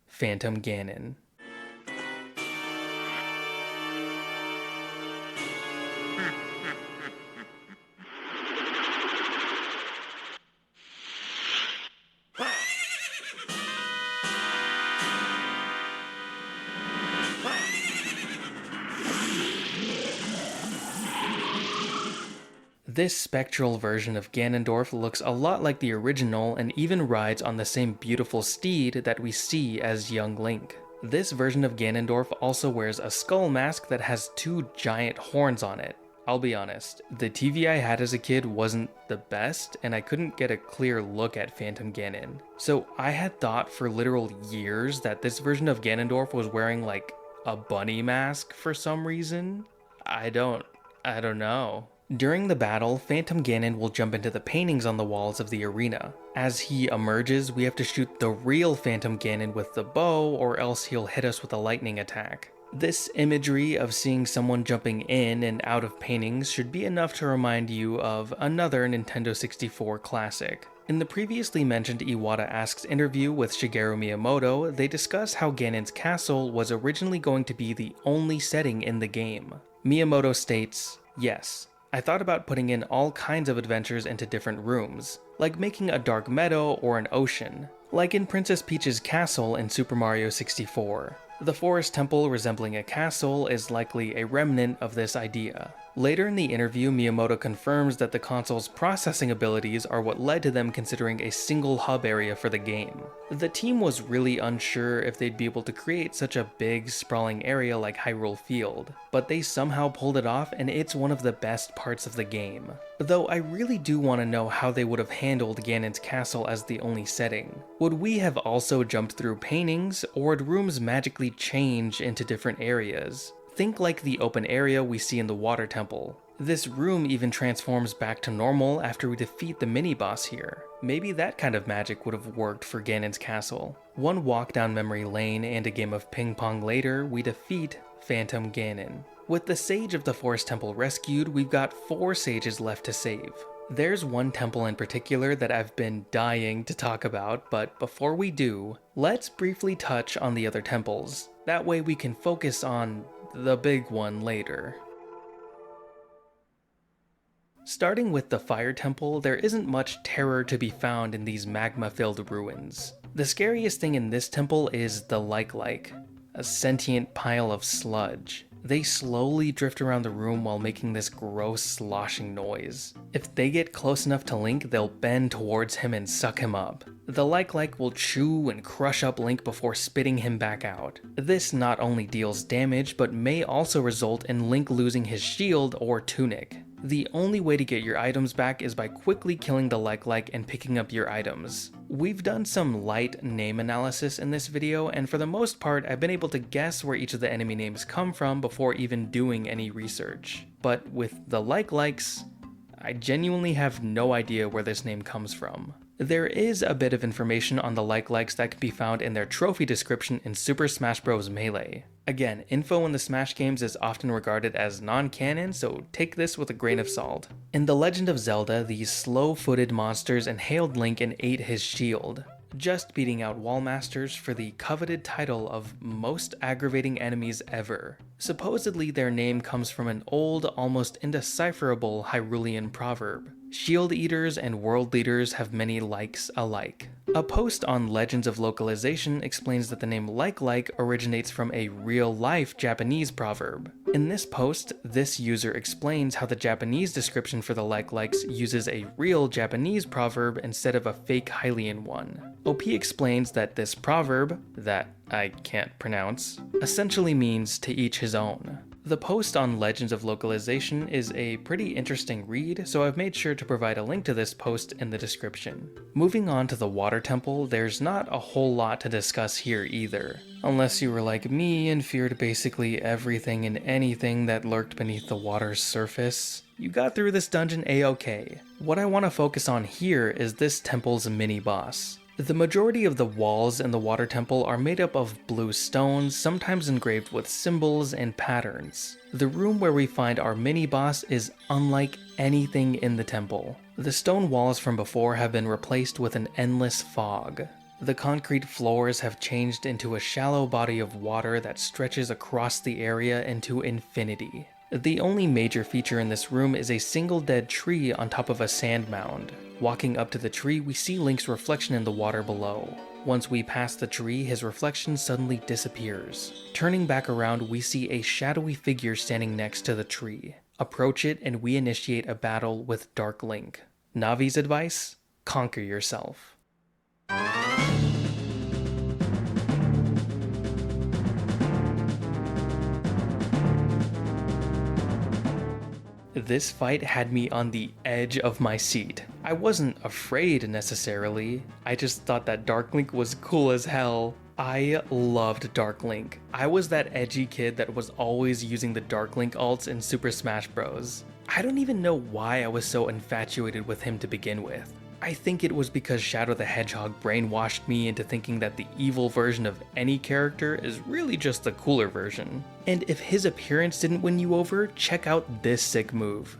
Phantom Ganon. This spectral version of Ganondorf looks a lot like the original and even rides on the same beautiful steed that we see as young Link. This version of Ganondorf also wears a skull mask that has 2 giant horns on it. I'll be honest, the TV I had as a kid wasn't the best, and I couldn't get a clear look at Phantom Ganon. So I had thought for literal years that this version of Ganondorf was wearing like a bunny mask for some reason. I don't know. During the battle, Phantom Ganon will jump into the paintings on the walls of the arena. As he emerges, we have to shoot the real Phantom Ganon with the bow, or else he'll hit us with a lightning attack. This imagery of seeing someone jumping in and out of paintings should be enough to remind you of another Nintendo 64 classic. In the previously mentioned Iwata Asks interview with Shigeru Miyamoto, they discuss how Ganon's castle was originally going to be the only setting in the game. Miyamoto states, "Yes, I thought about putting in all kinds of adventures into different rooms, like making a dark meadow or an ocean, like in Princess Peach's castle in Super Mario 64. The forest temple resembling a castle is likely a remnant of this idea." Later in the interview, Miyamoto confirms that the console's processing abilities are what led to them considering a single hub area for the game. The team was really unsure if they'd be able to create such a big, sprawling area like Hyrule Field, but they somehow pulled it off, and it's one of the best parts of the game. Though I really do want to know how they would have handled Ganon's castle as the only setting. Would we have also jumped through paintings, or would rooms magically change into different areas? Think like the open area we see in the Water Temple. This room even transforms back to normal after we defeat the mini-boss here. Maybe that kind of magic would have worked for Ganon's castle. One walk down memory lane and a game of ping pong later, we defeat Phantom Ganon. With the Sage of the Forest Temple rescued, we've got 4 sages left to save. There's one temple in particular that I've been dying to talk about, but before we do, let's briefly touch on the other temples. That way we can focus on the big one later. Starting with the Fire Temple, there isn't much terror to be found in these magma-filled ruins. The scariest thing in this temple is the like, a sentient pile of sludge. They slowly drift around the room while making this gross sloshing noise. If they get close enough to Link, they'll bend towards him and suck him up. The like will chew and crush up Link before spitting him back out. This not only deals damage, but may also result in Link losing his shield or tunic. The only way to get your items back is by quickly killing the like and picking up your items. We've done some light name analysis in this video, and for the most part I've been able to guess where each of the enemy names come from before even doing any research. But with the likes, I genuinely have no idea where this name comes from. There is a bit of information on the likes that can be found in their trophy description in Super Smash Bros. Melee. Again, info in the Smash games is often regarded as non-canon, so take this with a grain of salt. In The Legend of Zelda, these slow-footed monsters inhaled Link and ate his shield, just beating out Wall Masters for the coveted title of most aggravating enemies ever. Supposedly their name comes from an old, almost indecipherable Hyrulean proverb. Shield eaters and world leaders have many likes alike. A post on Legends of Localization explains that the name like originates from a real-life Japanese proverb. In this post, this user explains how the Japanese description for the likes uses a real Japanese proverb instead of a fake Hylian one. OP explains that this proverb, that I can't pronounce, essentially means to each his own. The post on Legends of Localization is a pretty interesting read, so I've made sure to provide a link to this post in the description. Moving on to the Water Temple, there's not a whole lot to discuss here either. Unless you were like me and feared basically everything and anything that lurked beneath the water's surface, you got through this dungeon a-okay. What I want to focus on here is this temple's mini-boss. The majority of the walls in the Water Temple are made up of blue stones, sometimes engraved with symbols and patterns. The room where we find our mini-boss is unlike anything in the temple. The stone walls from before have been replaced with an endless fog. The concrete floors have changed into a shallow body of water that stretches across the area into infinity. The only major feature in this room is a single dead tree on top of a sand mound. Walking up to the tree, we see Link's reflection in the water below. Once we pass the tree, his reflection suddenly disappears. Turning back around, we see a shadowy figure standing next to the tree. Approach it and we initiate a battle with Dark Link. Navi's advice? Conquer yourself. This fight had me on the edge of my seat. I wasn't afraid necessarily, I just thought that Dark Link was cool as hell. I loved Dark Link. I was that edgy kid that was always using the Dark Link alts in Super Smash Bros. I don't even know why I was so infatuated with him to begin with. I think it was because Shadow the Hedgehog brainwashed me into thinking that the evil version of any character is really just the cooler version. And if his appearance didn't win you over, check out this sick move.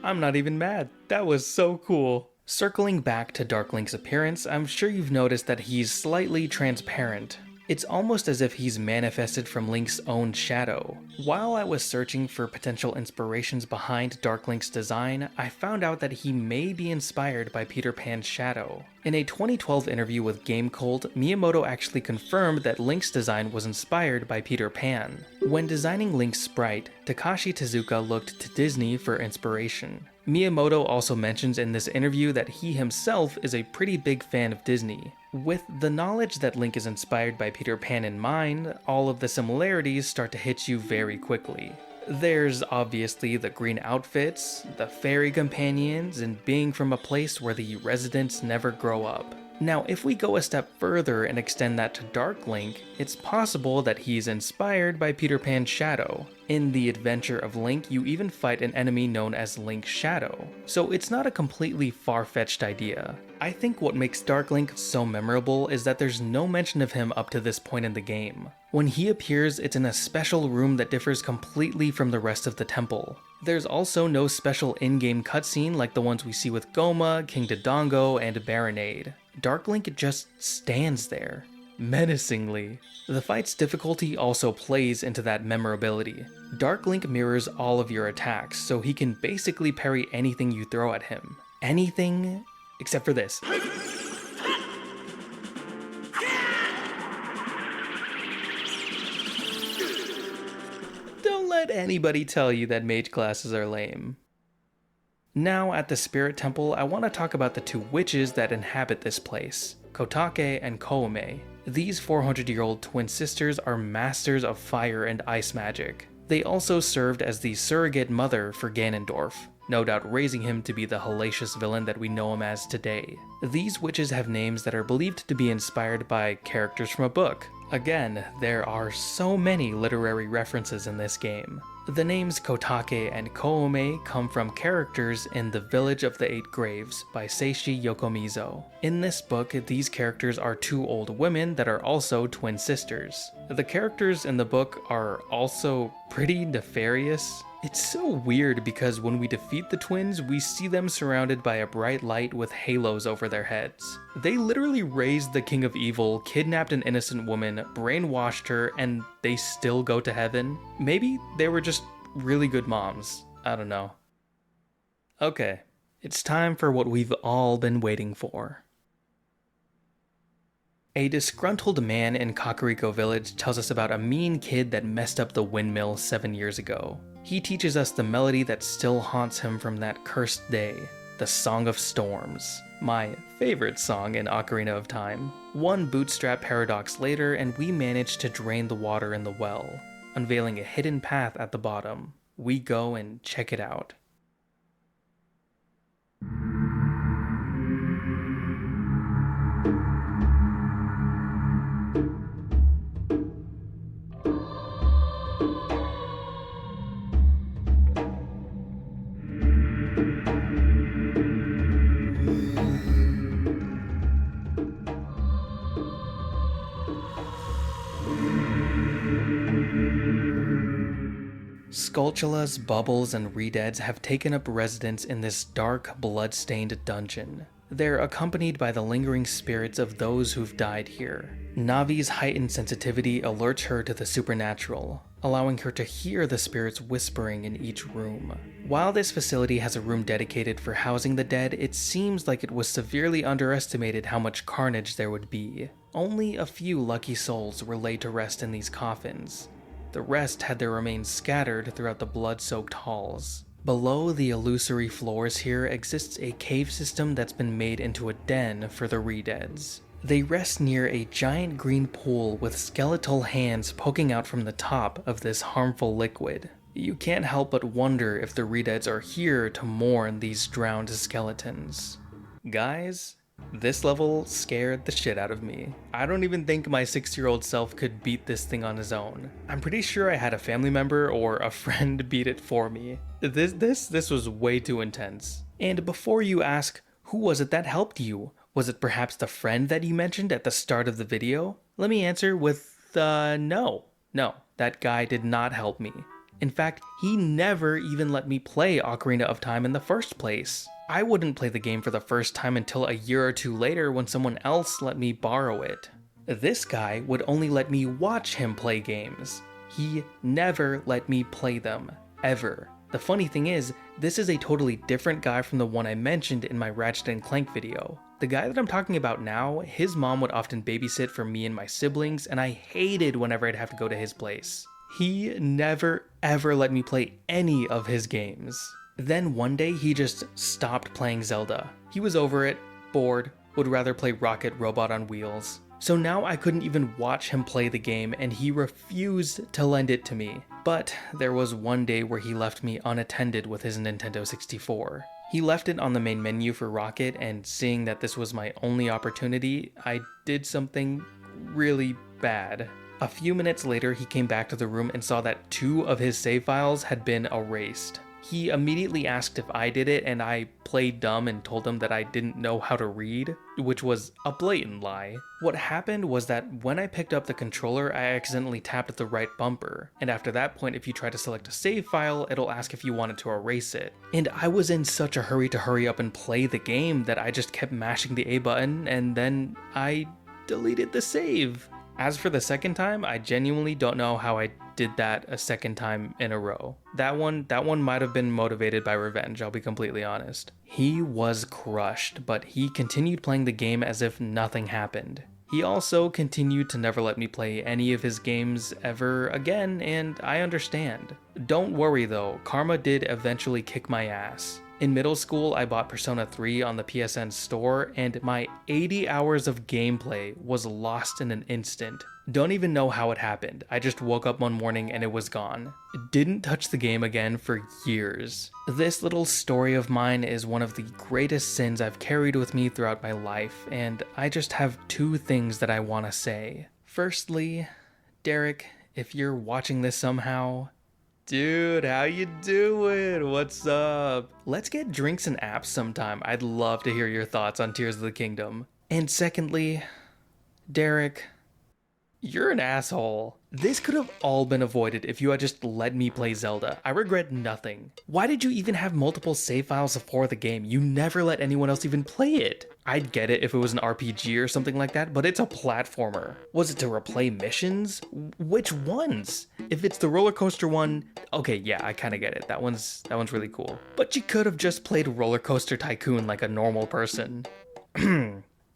I'm not even mad. That was so cool. Circling back to Dark Link's appearance, I'm sure you've noticed that he's slightly transparent. It's almost as if he's manifested from Link's own shadow. While I was searching for potential inspirations behind Dark Link's design, I found out that he may be inspired by Peter Pan's shadow. In a 2012 interview with GameCult, Miyamoto actually confirmed that Link's design was inspired by Peter Pan. When designing Link's sprite, Takashi Tezuka looked to Disney for inspiration. Miyamoto also mentions in this interview that he himself is a pretty big fan of Disney. With the knowledge that Link is inspired by Peter Pan in mind, all of the similarities start to hit you very quickly. There's obviously the green outfits, the fairy companions, and being from a place where the residents never grow up. Now, if we go a step further and extend that to Dark Link, it's possible that he's inspired by Peter Pan's shadow. In The Adventure of Link, you even fight an enemy known as Link's Shadow, so it's not a completely far-fetched idea. I think what makes Dark Link so memorable is that there's no mention of him up to this point in the game. When he appears, it's in a special room that differs completely from the rest of the temple. There's also no special in-game cutscene like the ones we see with Goma, King Dodongo, and Baronade. Dark Link just stands there, menacingly. The fight's difficulty also plays into that memorability. Dark Link mirrors all of your attacks, so he can basically parry anything you throw at him. Anything except for this. let anybody tell you that mage classes are lame. Now at the Spirit Temple, I want to talk about the two witches that inhabit this place, Kotake and Koome. These 400-year-old twin sisters are masters of fire and ice magic. They also served as the surrogate mother for Ganondorf, no doubt raising him to be the hellacious villain that we know him as today. These witches have names that are believed to be inspired by characters from a book. Again, there are so many literary references in this game. The names Kotake and Koome come from characters in The Village of the Eight Graves by Seishi Yokomizo. In this book, these characters are two old women that are also twin sisters. The characters in the book are also pretty nefarious. It's so weird because when we defeat the twins, we see them surrounded by a bright light with halos over their heads. They literally raised the king of evil, kidnapped an innocent woman, brainwashed her, and they still go to heaven? Maybe they were just really good moms. I don't know. Okay, it's time for what we've all been waiting for. A disgruntled man in Kakariko Village tells us about a mean kid that messed up the windmill 7 years ago. He teaches us the melody that still haunts him from that cursed day, the Song of Storms, my favorite song in Ocarina of Time. One bootstrap paradox later, and we manage to drain the water in the well, unveiling a hidden path at the bottom. We go and check it out. Skulltulas, bubbles, and redeads have taken up residence in this dark, blood-stained dungeon. They're accompanied by the lingering spirits of those who've died here. Navi's heightened sensitivity alerts her to the supernatural, allowing her to hear the spirits whispering in each room. While this facility has a room dedicated for housing the dead, it seems like it was severely underestimated how much carnage there would be. Only a few lucky souls were laid to rest in these coffins. The rest had their remains scattered throughout the blood-soaked halls. Below the illusory floors here exists a cave system that's been made into a den for the redeads. They rest near a giant green pool with skeletal hands poking out from the top of this harmful liquid. You can't help but wonder if the redeads are here to mourn these drowned skeletons. Guys, this level scared the shit out of me. I don't even think my 6-year-old self could beat this thing on his own. I'm pretty sure I had a family member or a friend beat it for me. This was way too intense. And before you ask, who was it that helped you? Was it perhaps the friend that you mentioned at the start of the video? Let me answer with, no. No, that guy did not help me. In fact, he never even let me play Ocarina of Time in the first place. I wouldn't play the game for the first time until a year or two later when someone else let me borrow it. This guy would only let me watch him play games. He never let me play them, ever. The funny thing is, this is a totally different guy from the one I mentioned in my Ratchet & Clank video. The guy that I'm talking about now, his mom would often babysit for me and my siblings, and I hated whenever I'd have to go to his place. He never ever let me play any of his games. Then one day he just stopped playing Zelda. He was over it, bored, would rather play Rocket Robot on Wheels. So now I couldn't even watch him play the game and he refused to lend it to me. But there was one day where he left me unattended with his Nintendo 64. He left it on the main menu for Rocket, and seeing that this was my only opportunity, I did something really bad. A few minutes later, he came back to the room and saw that 2 of his save files had been erased. He immediately asked if I did it, and I played dumb and told him that I didn't know how to read, which was a blatant lie. What happened was that when I picked up the controller, I accidentally tapped the right bumper, and after that point, if you try to select a save file, it'll ask if you wanted to erase it. And I was in such a hurry to hurry up and play the game that I just kept mashing the A button, and then I deleted the save. As for the second time, I genuinely don't know how I did that a second time in a row. That one might have been motivated by revenge, I'll be completely honest. He was crushed, but he continued playing the game as if nothing happened. He also continued to never let me play any of his games ever again, and I understand. Don't worry though, karma did eventually kick my ass. In middle school, I bought Persona 3 on the PSN store, and my 80 hours of gameplay was lost in an instant. Don't even know how it happened. I just woke up one morning and it was gone. Didn't touch the game again for years. This little story of mine is one of the greatest sins I've carried with me throughout my life, and I just have two things that I want to say. Firstly, Derek, if you're watching this somehow, dude, how you doing? What's up? Let's get drinks and apps sometime. I'd love to hear your thoughts on Tears of the Kingdom. And secondly, Derek, you're an asshole. This could have all been avoided if you had just let me play Zelda. I regret nothing. Why did you even have multiple save files for the game? You never let anyone else even play it. I'd get it if it was an RPG or something like that, but it's a platformer. Was it to replay missions? Which ones? If it's the roller coaster one, okay, yeah, I kind of get it. That one's really cool. But you could have just played Roller Coaster Tycoon like a normal person.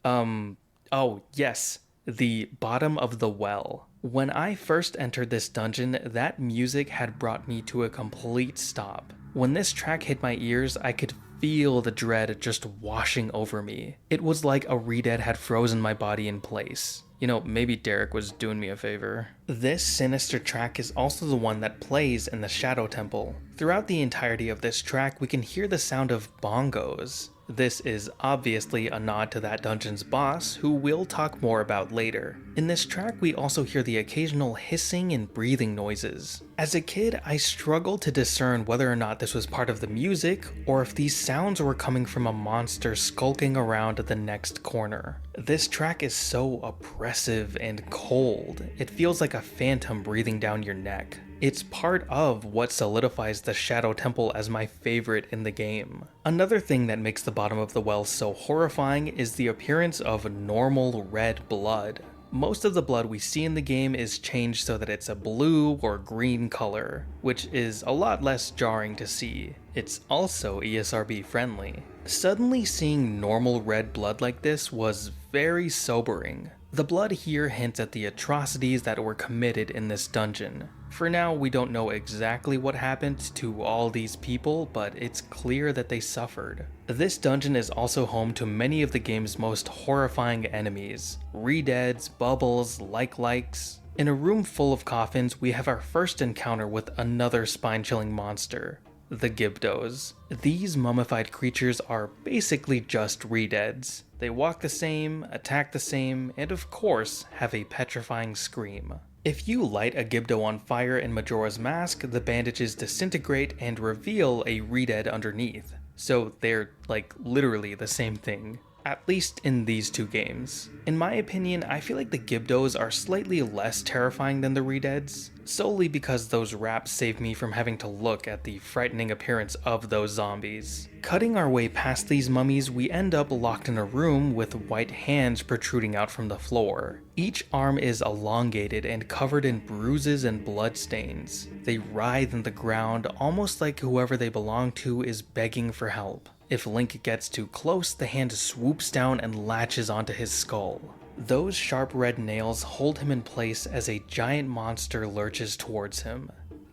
Oh, yes. The bottom of the well. When I first entered this dungeon, that music had brought me to a complete stop. When this track hit my ears, I could feel the dread just washing over me. It was like a redead had frozen my body in place. You know, maybe Derek was doing me a favor. This sinister track is also the one that plays in the Shadow Temple. Throughout the entirety of this track, we can hear the sound of bongos. This is obviously a nod to that dungeon's boss, who we'll talk more about later. In this track, we also hear the occasional hissing and breathing noises. As a kid, I struggled to discern whether or not this was part of the music, or if these sounds were coming from a monster skulking around the next corner. This track is so oppressive and cold, it feels like a phantom breathing down your neck. It's part of what solidifies the Shadow Temple as my favorite in the game. Another thing that makes the bottom of the well so horrifying is the appearance of normal red blood. Most of the blood we see in the game is changed so that it's a blue or green color, which is a lot less jarring to see. It's also ESRB friendly. Suddenly seeing normal red blood like this was very sobering. The blood here hints at the atrocities that were committed in this dungeon. For now, we don't know exactly what happened to all these people, but it's clear that they suffered. This dungeon is also home to many of the game's most horrifying enemies. Redeads, bubbles, likes. In a room full of coffins, we have our first encounter with another spine-chilling monster, the Gibdos. These mummified creatures are basically just redeads. They walk the same, attack the same, and of course, have a petrifying scream. If you light a Gibdo on fire in Majora's Mask, the bandages disintegrate and reveal a redead underneath. So they're like literally the same thing. At least in these two games. In my opinion, I feel like the Gibdos are slightly less terrifying than the Redeads, solely because those raps save me from having to look at the frightening appearance of those zombies. Cutting our way past these mummies, we end up locked in a room with white hands protruding out from the floor. Each arm is elongated and covered in bruises and bloodstains. They writhe in the ground, almost like whoever they belong to is begging for help. If Link gets too close, the hand swoops down and latches onto his skull. Those sharp red nails hold him in place as a giant monster lurches towards him.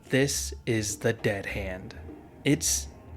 This is the Dead Hand.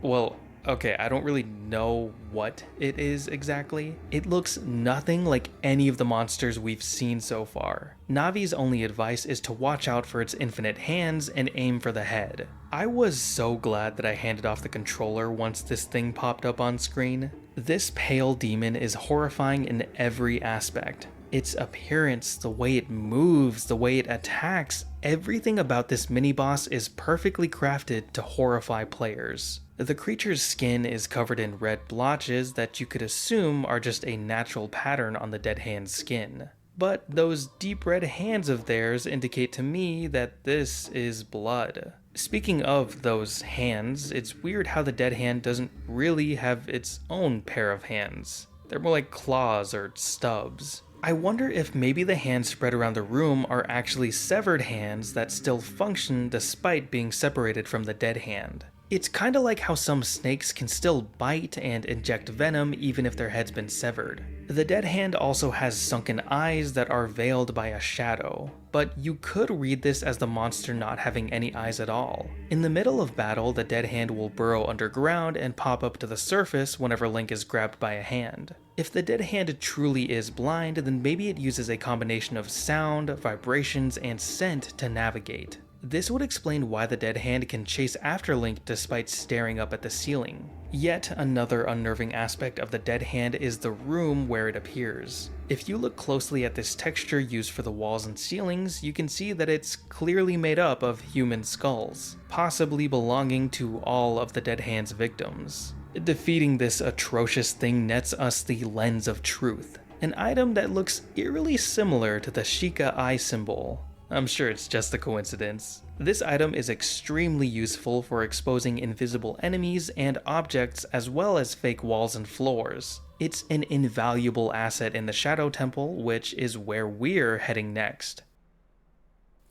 Well, okay, I don't really know what it is exactly. It looks nothing like any of the monsters we've seen so far. Navi's only advice is to watch out for its infinite hands and aim for the head. I was so glad that I handed off the controller once this thing popped up on screen. This pale demon is horrifying in every aspect. Its appearance, the way it moves, the way it attacks, everything about this mini-boss is perfectly crafted to horrify players. The creature's skin is covered in red blotches that you could assume are just a natural pattern on the Dead Hand's skin. But those deep red hands of theirs indicate to me that this is blood. Speaking of those hands, it's weird how the Dead Hand doesn't really have its own pair of hands. They're more like claws or stubs. I wonder if maybe the hands spread around the room are actually severed hands that still function despite being separated from the Dead Hand. It's kinda like how some snakes can still bite and inject venom even if their head's been severed. The dead hand also has sunken eyes that are veiled by a shadow, but you could read this as the monster not having any eyes at all. In the middle of battle, the dead hand will burrow underground and pop up to the surface whenever Link is grabbed by a hand. If the dead hand truly is blind, then maybe it uses a combination of sound, vibrations, and scent to navigate. This would explain why the dead hand can chase after Link despite staring up at the ceiling. Yet another unnerving aspect of the dead hand is the room where it appears. If you look closely at this texture used for the walls and ceilings, you can see that it's clearly made up of human skulls, possibly belonging to all of the dead hand's victims. Defeating this atrocious thing nets us the Lens of Truth, an item that looks eerily similar to the Sheikah eye symbol. I'm sure it's just a coincidence. This item is extremely useful for exposing invisible enemies and objects as well as fake walls and floors. It's an invaluable asset in the Shadow Temple, which is where we're heading next.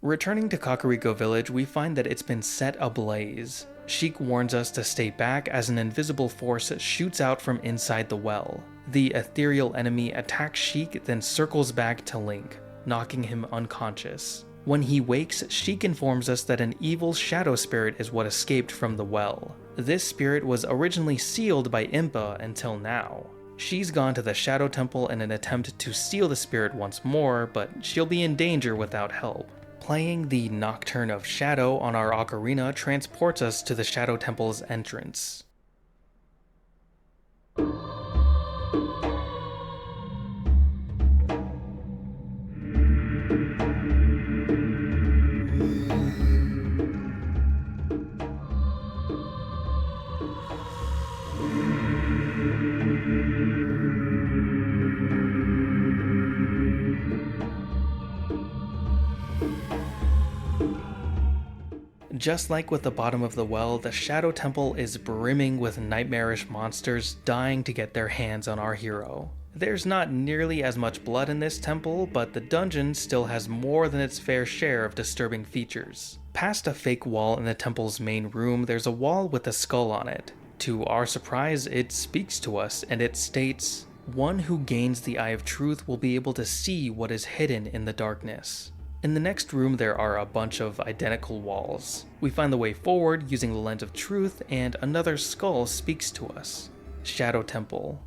Returning to Kakariko Village, we find that it's been set ablaze. Sheik warns us to stay back as an invisible force shoots out from inside the well. The ethereal enemy attacks Sheik, then circles back to Link, knocking him unconscious. When he wakes, Sheik informs us that an evil shadow spirit is what escaped from the well. This spirit was originally sealed by Impa until now. She's gone to the Shadow Temple in an attempt to seal the spirit once more, but she'll be in danger without help. Playing the Nocturne of Shadow on our ocarina transports us to the Shadow Temple's entrance. Just like with the bottom of the well, the Shadow Temple is brimming with nightmarish monsters dying to get their hands on our hero. There's not nearly as much blood in this temple, but the dungeon still has more than its fair share of disturbing features. Past a fake wall in the temple's main room, there's a wall with a skull on it. To our surprise, it speaks to us, and it states, "One who gains the Eye of Truth will be able to see what is hidden in the darkness." In the next room there are a bunch of identical walls. We find the way forward using the Lens of Truth, and another skull speaks to us. Shadow Temple.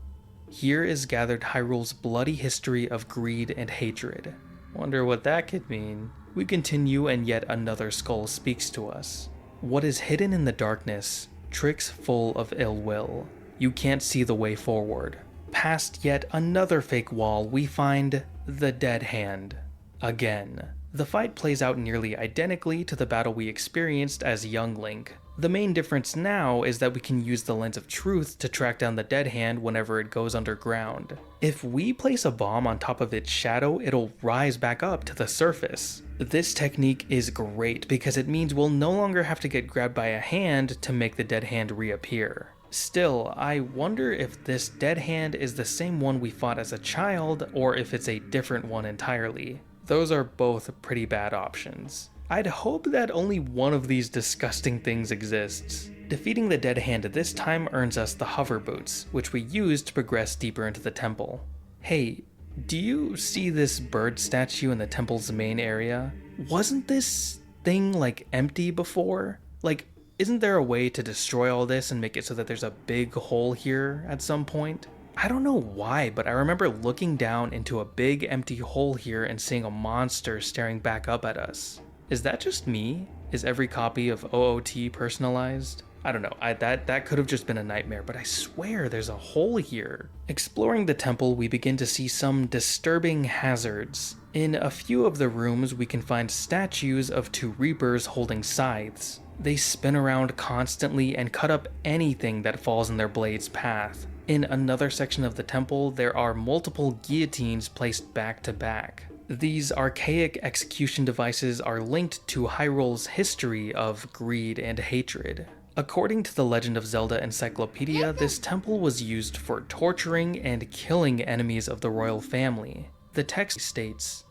Here is gathered Hyrule's bloody history of greed and hatred. Wonder what that could mean. We continue and yet another skull speaks to us. What is hidden in the darkness, tricks full of ill will. You can't see the way forward. Past yet another fake wall, we find the Dead Hand. Again. The fight plays out nearly identically to the battle we experienced as young Link. The main difference now is that we can use the Lens of Truth to track down the Dead Hand whenever it goes underground. If we place a bomb on top of its shadow, it'll rise back up to the surface. This technique is great because it means we'll no longer have to get grabbed by a hand to make the Dead Hand reappear. Still, I wonder if this Dead Hand is the same one we fought as a child, or if it's a different one entirely. Those are both pretty bad options. I'd hope that only one of these disgusting things exists. Defeating the Dead Hand this time earns us the hover boots, which we use to progress deeper into the temple. Hey, do you see this bird statue in the temple's main area? Wasn't this thing like empty before? Like, isn't there a way to destroy all this and make it so that there's a big hole here at some point? I don't know why, but I remember looking down into a big empty hole here and seeing a monster staring back up at us. Is that just me? Is every copy of OOT personalized? I don't know, that could have just been a nightmare, but I swear there's a hole here. Exploring the temple, we begin to see some disturbing hazards. In a few of the rooms, we can find statues of two reapers holding scythes. They spin around constantly and cut up anything that falls in their blade's path. In another section of the temple, there are multiple guillotines placed back to back. These archaic execution devices are linked to Hyrule's history of greed and hatred. According to the Legend of Zelda Encyclopedia, this temple was used for torturing and killing enemies of the royal family. The text states,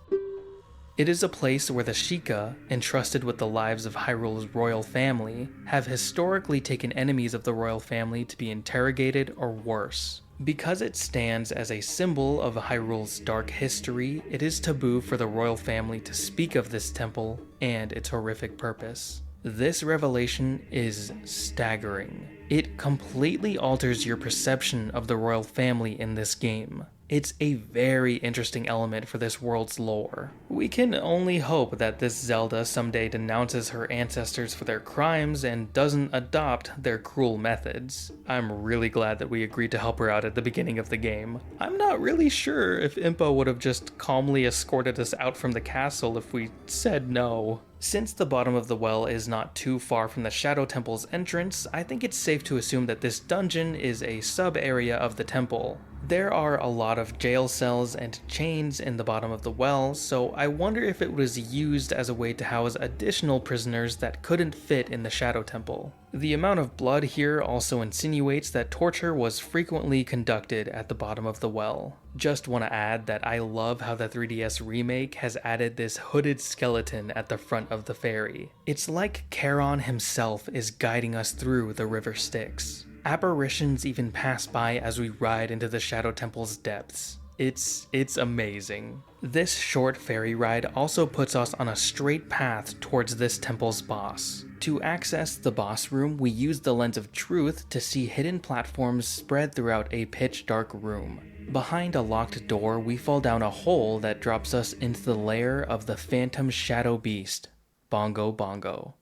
"It is a place where the Sheikah, entrusted with the lives of Hyrule's royal family, have historically taken enemies of the royal family to be interrogated or worse. Because it stands as a symbol of Hyrule's dark history, it is taboo for the royal family to speak of this temple and its horrific purpose. This revelation is staggering. It completely alters your perception of the royal family in this game. It's a very interesting element for this world's lore. We can only hope that this Zelda someday denounces her ancestors for their crimes and doesn't adopt their cruel methods. I'm really glad that we agreed to help her out at the beginning of the game. I'm not really sure if Impa would have just calmly escorted us out from the castle if we said no. Since the bottom of the well is not too far from the Shadow Temple's entrance, I think it's safe to assume that this dungeon is a sub-area of the temple. There are a lot of jail cells and chains in the bottom of the well, so I wonder if it was used as a way to house additional prisoners that couldn't fit in the Shadow Temple. The amount of blood here also insinuates that torture was frequently conducted at the bottom of the well. Just want to add that I love how the 3DS remake has added this hooded skeleton at the front of the ferry. It's like Charon himself is guiding us through the river Styx. Apparitions even pass by as we ride into the Shadow Temple's depths. It's amazing. This short ferry ride also puts us on a straight path towards this temple's boss. To access the boss room, we use the lens of truth to see hidden platforms spread throughout a pitch dark room. Behind a locked door, we fall down a hole that drops us into the lair of the phantom shadow beast, Bongo Bongo.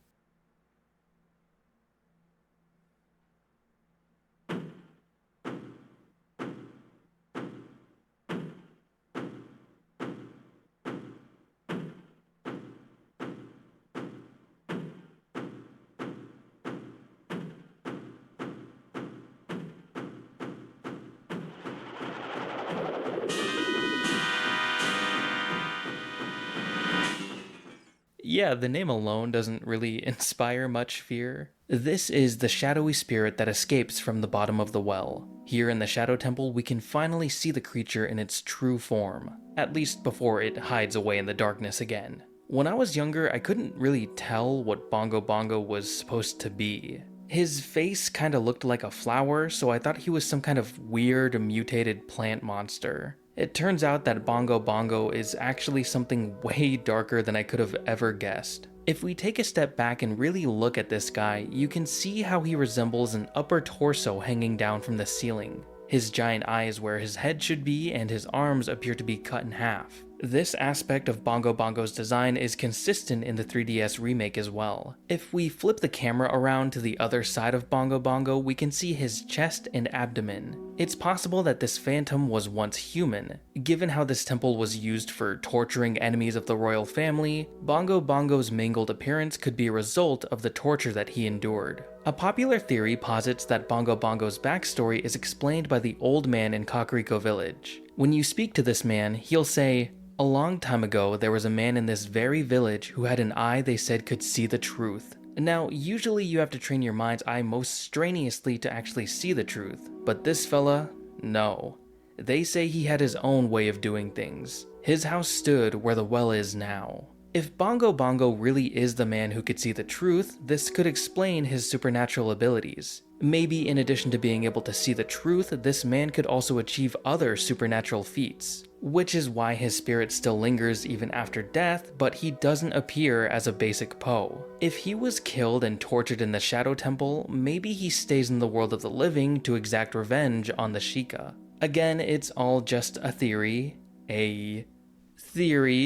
Yeah, the name alone doesn't really inspire much fear. This is the shadowy spirit that escapes from the bottom of the well. Here in the Shadow Temple, we can finally see the creature in its true form, at least before it hides away in the darkness again. When I was younger, I couldn't really tell what Bongo Bongo was supposed to be. His face kinda looked like a flower, so I thought he was some kind of weird, mutated plant monster. It turns out that Bongo Bongo is actually something way darker than I could have ever guessed. If we take a step back and really look at this guy, you can see how he resembles an upper torso hanging down from the ceiling. His giant eyes where his head should be, and his arms appear to be cut in half. This aspect of Bongo Bongo's design is consistent in the 3DS remake as well. If we flip the camera around to the other side of Bongo Bongo, we can see his chest and abdomen. It's possible that this phantom was once human. Given how this temple was used for torturing enemies of the royal family, Bongo Bongo's mangled appearance could be a result of the torture that he endured. A popular theory posits that Bongo Bongo's backstory is explained by the old man in Kakariko Village. When you speak to this man, he'll say, "A long time ago, there was a man in this very village who had an eye they said could see the truth." Now, usually you have to train your mind's eye most strenuously to actually see the truth, but this fella, no. They say he had his own way of doing things. His house stood where the well is now. If Bongo Bongo really is the man who could see the truth, this could explain his supernatural abilities. Maybe in addition to being able to see the truth, this man could also achieve other supernatural feats, which is why his spirit still lingers even after death, but he doesn't appear as a basic Poe. If he was killed and tortured in the Shadow Temple, maybe he stays in the world of the living to exact revenge on the Sheikah. Again, it's all just a theory,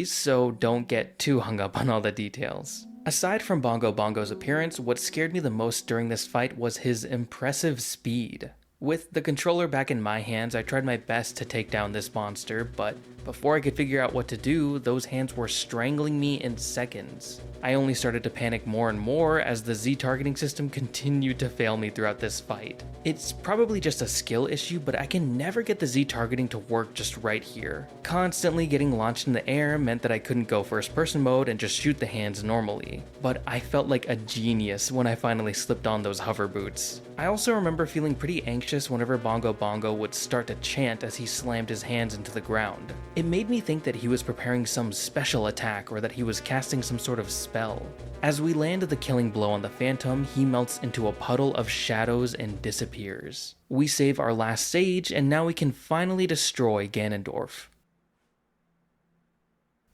so don't get too hung up on all the details. Aside from Bongo Bongo's appearance, what scared me the most during this fight was his impressive speed. With the controller back in my hands, I tried my best to take down this monster, but before I could figure out what to do, those hands were strangling me in seconds. I only started to panic more and more as the Z targeting system continued to fail me throughout this fight. It's probably just a skill issue, but I can never get the Z targeting to work just right here. Constantly getting launched in the air meant that I couldn't go first person mode and just shoot the hands normally. But I felt like a genius when I finally slipped on those hover boots. I also remember feeling pretty anxious whenever Bongo Bongo would start to chant as he slammed his hands into the ground. It made me think that he was preparing some special attack or that he was casting some sort of spell. As we land the killing blow on the Phantom, he melts into a puddle of shadows and disappears. We save our last sage, and now we can finally destroy Ganondorf.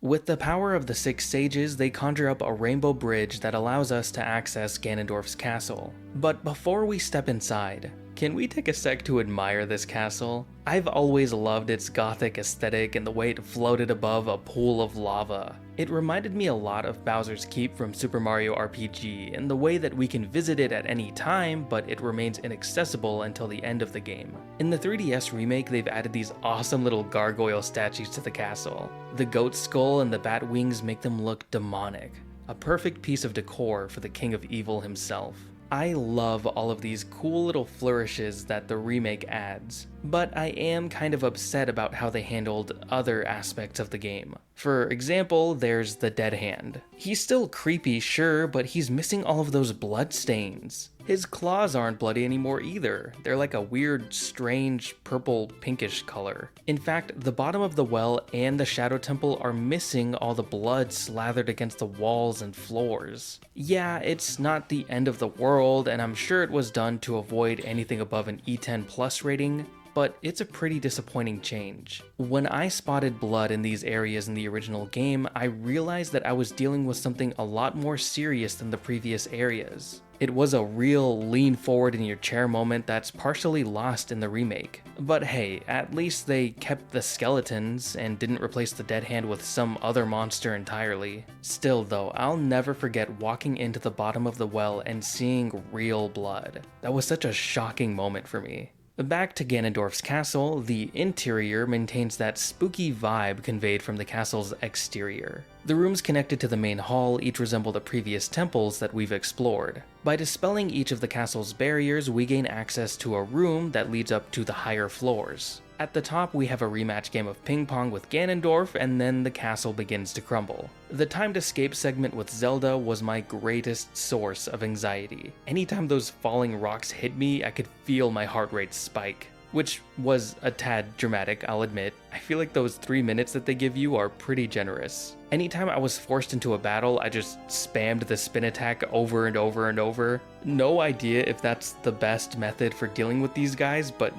With the power of the 6 sages, they conjure up a rainbow bridge that allows us to access Ganondorf's castle. But before we step inside, can we take a sec to admire this castle? I've always loved its gothic aesthetic and the way it floated above a pool of lava. It reminded me a lot of Bowser's Keep from Super Mario RPG in the way that we can visit it at any time, but it remains inaccessible until the end of the game. In the 3DS remake, they've added these awesome little gargoyle statues to the castle. The goat skull and the bat wings make them look demonic. A perfect piece of decor for the King of Evil himself. I love all of these cool little flourishes that the remake adds, but I am kind of upset about how they handled other aspects of the game. For example, there's the Dead Hand. He's still creepy, sure, but he's missing all of those blood stains. His claws aren't bloody anymore either. They're like a weird, strange, purple pinkish color. In fact, the bottom of the well and the Shadow Temple are missing all the blood slathered against the walls and floors. Yeah, it's not the end of the world, and I'm sure it was done to avoid anything above an E10 plus rating, but it's a pretty disappointing change. When I spotted blood in these areas in the original game, I realized that I was dealing with something a lot more serious than the previous areas. It was a real lean forward in your chair moment that's partially lost in the remake. But hey, at least they kept the skeletons and didn't replace the Dead Hand with some other monster entirely. Still though, I'll never forget walking into the bottom of the well and seeing real blood. That was such a shocking moment for me. Back to Ganondorf's castle, the interior maintains that spooky vibe conveyed from the castle's exterior. The rooms connected to the main hall each resemble the previous temples that we've explored. By dispelling each of the castle's barriers, we gain access to a room that leads up to the higher floors. At the top, we have a rematch game of ping pong with Ganondorf, and then the castle begins to crumble. The timed escape segment with Zelda was my greatest source of anxiety. Anytime those falling rocks hit me, I could feel my heart rate spike. Which was a tad dramatic, I'll admit. I feel like those 3 minutes that they give you are pretty generous. Anytime I was forced into a battle, I just spammed the spin attack over and over and over. No idea if that's the best method for dealing with these guys, but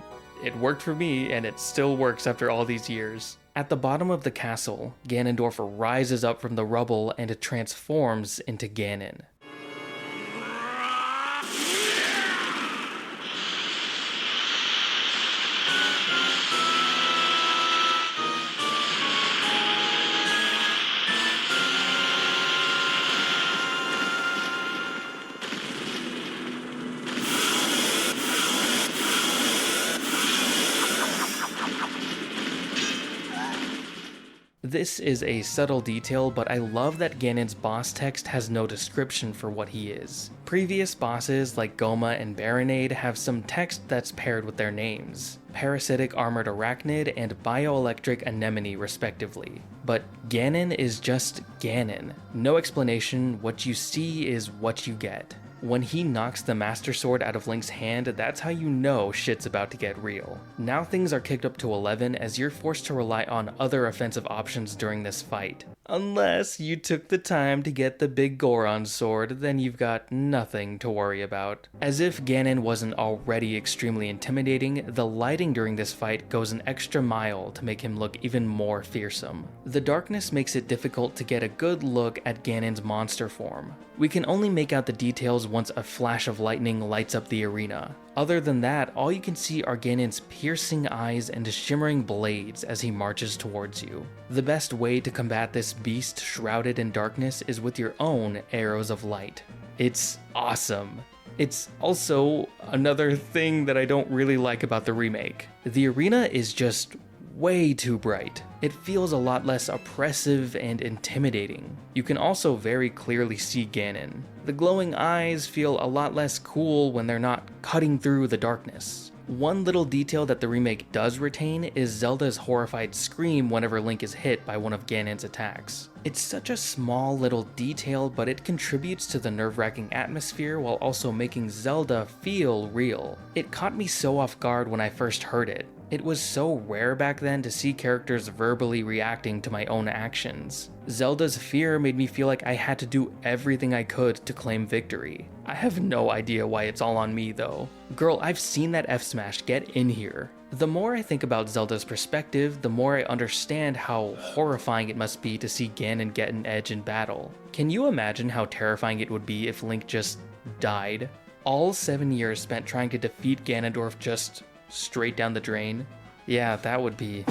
it worked for me, and it still works after all these years. At the bottom of the castle, Ganondorf rises up from the rubble and it transforms into Ganon. This is a subtle detail, but I love that Ganon's boss text has no description for what he is. Previous bosses like Goma and Baronade have some text that's paired with their names. Parasitic Armored Arachnid and Bioelectric Anemone respectively. But Ganon is just Ganon. No explanation, what you see is what you get. When he knocks the Master Sword out of Link's hand, that's how you know shit's about to get real. Now things are kicked up to 11 as you're forced to rely on other offensive options during this fight. Unless you took the time to get the big Goron sword, then you've got nothing to worry about. As if Ganon wasn't already extremely intimidating, the lighting during this fight goes an extra mile to make him look even more fearsome. The darkness makes it difficult to get a good look at Ganon's monster form. We can only make out the details once a flash of lightning lights up the arena. Other than that, all you can see are Ganon's piercing eyes and shimmering blades as he marches towards you. The best way to combat this beast shrouded in darkness is with your own arrows of light. It's awesome. It's also another thing that I don't really like about the remake. The arena is just way too bright. It feels a lot less oppressive and intimidating. You can also very clearly see Ganon. The glowing eyes feel a lot less cool when they're not cutting through the darkness. One little detail that the remake does retain is Zelda's horrified scream whenever Link is hit by one of Ganon's attacks. It's such a small little detail, but it contributes to the nerve-wracking atmosphere while also making Zelda feel real. It caught me so off guard when I first heard it. It was so rare back then to see characters verbally reacting to my own actions. Zelda's fear made me feel like I had to do everything I could to claim victory. I have no idea why it's all on me though. Girl, I've seen that F smash, get in here. The more I think about Zelda's perspective, the more I understand how horrifying it must be to see Ganon get an edge in battle. Can you imagine how terrifying it would be if Link just died? All 7 years spent trying to defeat Ganondorf just straight down the drain? Yeah, that would be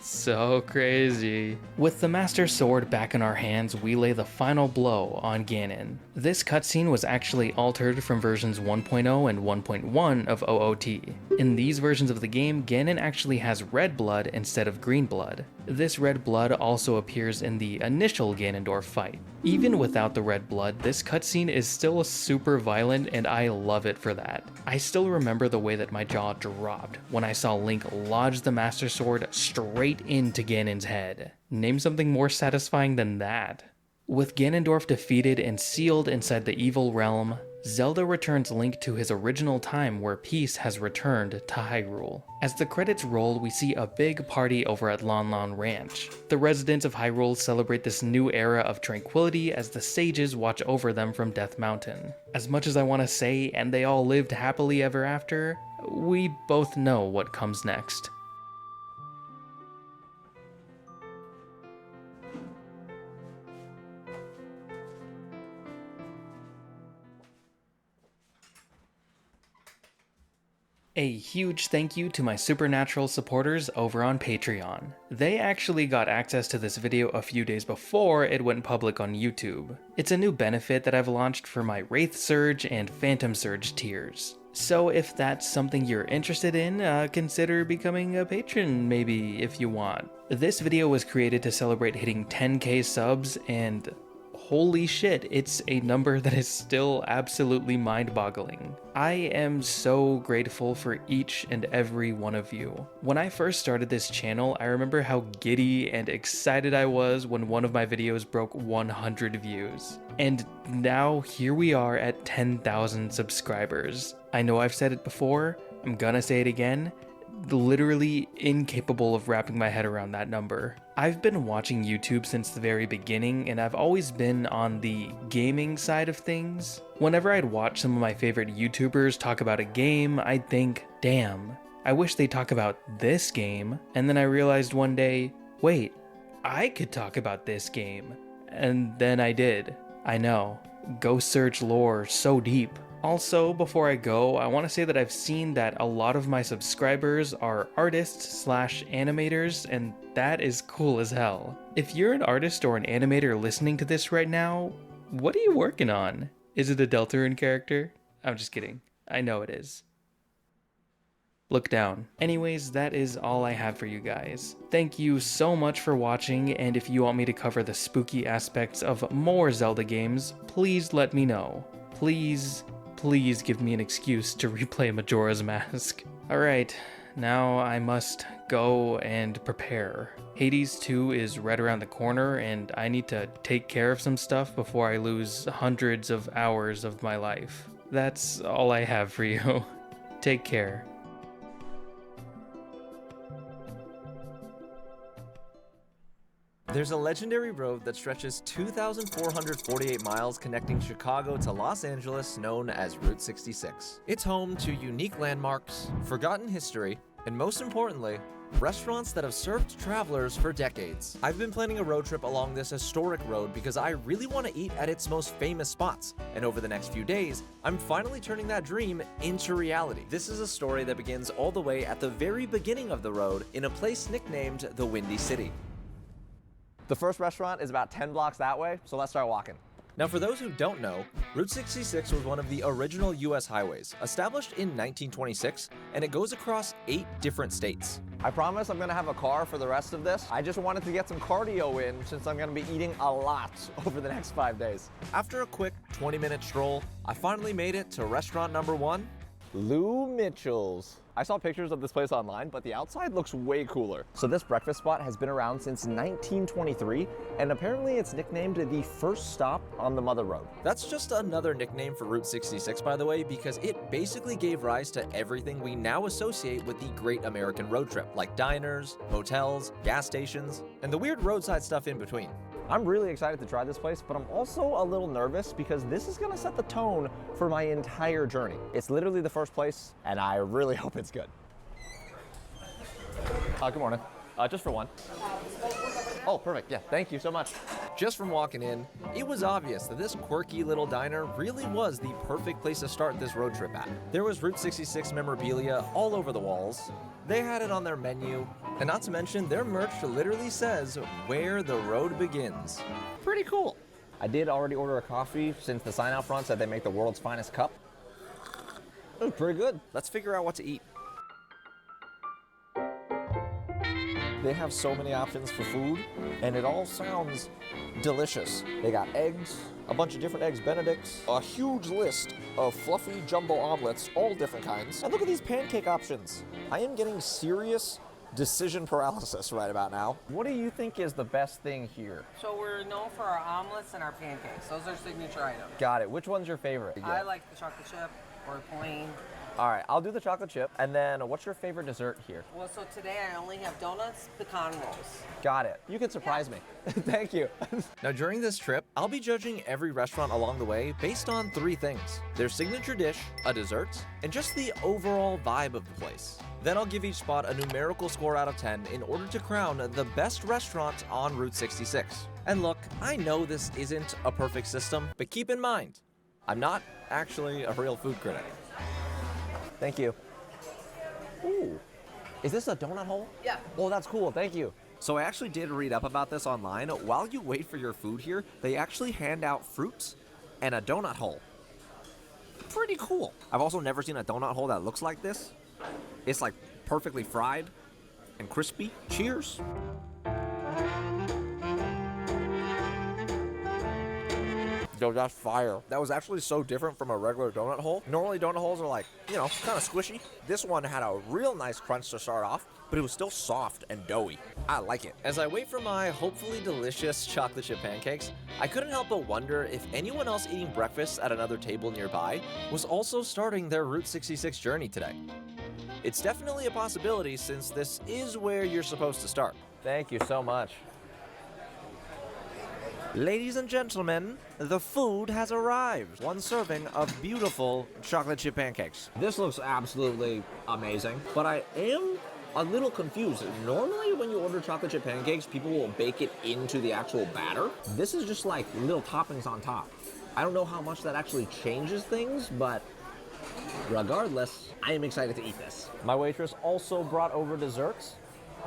so crazy. With the Master Sword back in our hands, we lay the final blow on Ganon. This cutscene was actually altered from versions 1.0 and 1.1 of OOT. In these versions of the game, Ganon actually has red blood instead of green blood. This red blood also appears in the initial Ganondorf fight. Even without the red blood, this cutscene is still super violent and I love it for that. I still remember the way that my jaw dropped when I saw Link lodge the Master Sword straight into Ganon's head. Name something more satisfying than that. With Ganondorf defeated and sealed inside the evil realm, Zelda returns Link to his original time where peace has returned to Hyrule. As the credits roll, we see a big party over at Lon Lon Ranch. The residents of Hyrule celebrate this new era of tranquility as the sages watch over them from Death Mountain. As much as I want to say, and they all lived happily ever after, we both know what comes next. A huge thank you to my Supernatural supporters over on Patreon. They actually got access to this video a few days before it went public on YouTube. It's a new benefit that I've launched for my Wraith Surge and Phantom Surge tiers. So if that's something you're interested in, consider becoming a patron maybe if you want. This video was created to celebrate hitting 10k subs and holy shit, it's a number that is still absolutely mind-boggling. I am so grateful for each and every one of you. When I first started this channel, I remember how giddy and excited I was when one of my videos broke 100 views. And now here we are at 10,000 subscribers. I know I've said it before, I'm gonna say it again, literally incapable of wrapping my head around that number. I've been watching YouTube since the very beginning, and I've always been on the gaming side of things. Whenever I'd watch some of my favorite YouTubers talk about a game, I'd think, damn, I wish they'd talk about this game. And then I realized one day, wait, I could talk about this game. And then I did. I know. Go search lore so deep. Also, before I go, I want to say that I've seen that a lot of my subscribers are artists/animators, and that is cool as hell. If you're an artist or an animator listening to this right now, what are you working on? Is it a Deltarune character? I'm just kidding. I know it is. Look down. Anyways, that is all I have for you guys. Thank you so much for watching, and if you want me to cover the spooky aspects of more Zelda games, please let me know. Please give me an excuse to replay Majora's Mask. Alright, now I must go and prepare. Hades 2 is right around the corner, and I need to take care of some stuff before I lose hundreds of hours of my life. That's all I have for you. Take care. There's a legendary road that stretches 2,448 miles connecting Chicago to Los Angeles known as Route 66. It's home to unique landmarks, forgotten history, and most importantly, restaurants that have served travelers for decades. I've been planning a road trip along this historic road because I really want to eat at its most famous spots, and over the next few days, I'm finally turning that dream into reality. This is a story that begins all the way at the very beginning of the road in a place nicknamed the Windy City. The first restaurant is about 10 blocks that way, so let's start walking. Now, for those who don't know, Route 66 was one of the original US highways, established in 1926, and it goes across 8 different states. I promise I'm gonna have a car for the rest of this. I just wanted to get some cardio in since I'm gonna be eating a lot over the next 5 days. After a quick 20-minute stroll, I finally made it to restaurant number 1, Lou Mitchell's. I saw pictures of this place online, but the outside looks way cooler. So this breakfast spot has been around since 1923, and apparently it's nicknamed the first stop on the Mother Road. That's just another nickname for Route 66, by the way, because it basically gave rise to everything we now associate with the Great American Road Trip, like diners, hotels, gas stations, and the weird roadside stuff in between. I'm really excited to try this place, but I'm also a little nervous because this is gonna set the tone for my entire journey. It's literally the first place, and I really hope it's good. Good morning. Just for one. Oh, perfect. Yeah, thank you so much. Just from walking in, it was obvious that this quirky little diner really was the perfect place to start this road trip at. There was Route 66 memorabilia all over the walls. They had it on their menu, and not to mention their merch literally says where the road begins. Pretty cool. I did already order a coffee since the sign out front said they make the world's finest cup. It was pretty good. Let's figure out what to eat. They have so many options for food, and it all sounds delicious. They got eggs, a bunch of different eggs Benedicts, a huge list of fluffy jumbo omelets, all different kinds. And look at these pancake options. I am getting serious decision paralysis right about now. What do you think is the best thing here? So we're known for our omelets and our pancakes. Those are signature items. Got it. Which one's your favorite? I like the chocolate chip or plain. All right, I'll do the chocolate chip. And then what's your favorite dessert here? Well, so today I only have donuts, pecan rolls. Got it. You can surprise me. Thank you. Now, during this trip, I'll be judging every restaurant along the way based on 3 things: their signature dish, a dessert, and just the overall vibe of the place. Then I'll give each spot a numerical score out of 10 in order to crown the best restaurant on Route 66. And look, I know this isn't a perfect system, but keep in mind, I'm not actually a real food critic. Thank you. Ooh, is this a donut hole? Yeah. Oh, that's cool, thank you. So I actually did read up about this online. While you wait for your food here, they actually hand out fruits and a donut hole. Pretty cool. I've also never seen a donut hole that looks like this. It's like perfectly fried and crispy. Cheers. Yo, that's fire. That was actually so different from a regular donut hole. Normally donut holes are like, you know, kind of squishy. This one had a real nice crunch to start off, but it was still soft and doughy. I like it. As I wait for my hopefully delicious chocolate chip pancakes, I couldn't help but wonder if anyone else eating breakfast at another table nearby was also starting their Route 66 journey today. It's definitely a possibility since this is where you're supposed to start. Thank you so much. Ladies and gentlemen, the food has arrived. 1 serving of beautiful chocolate chip pancakes. This looks absolutely amazing, but I am a little confused. Normally when you order chocolate chip pancakes, people will bake it into the actual batter. This is just like little toppings on top. I don't know how much that actually changes things, but regardless, I am excited to eat this. My waitress also brought over desserts.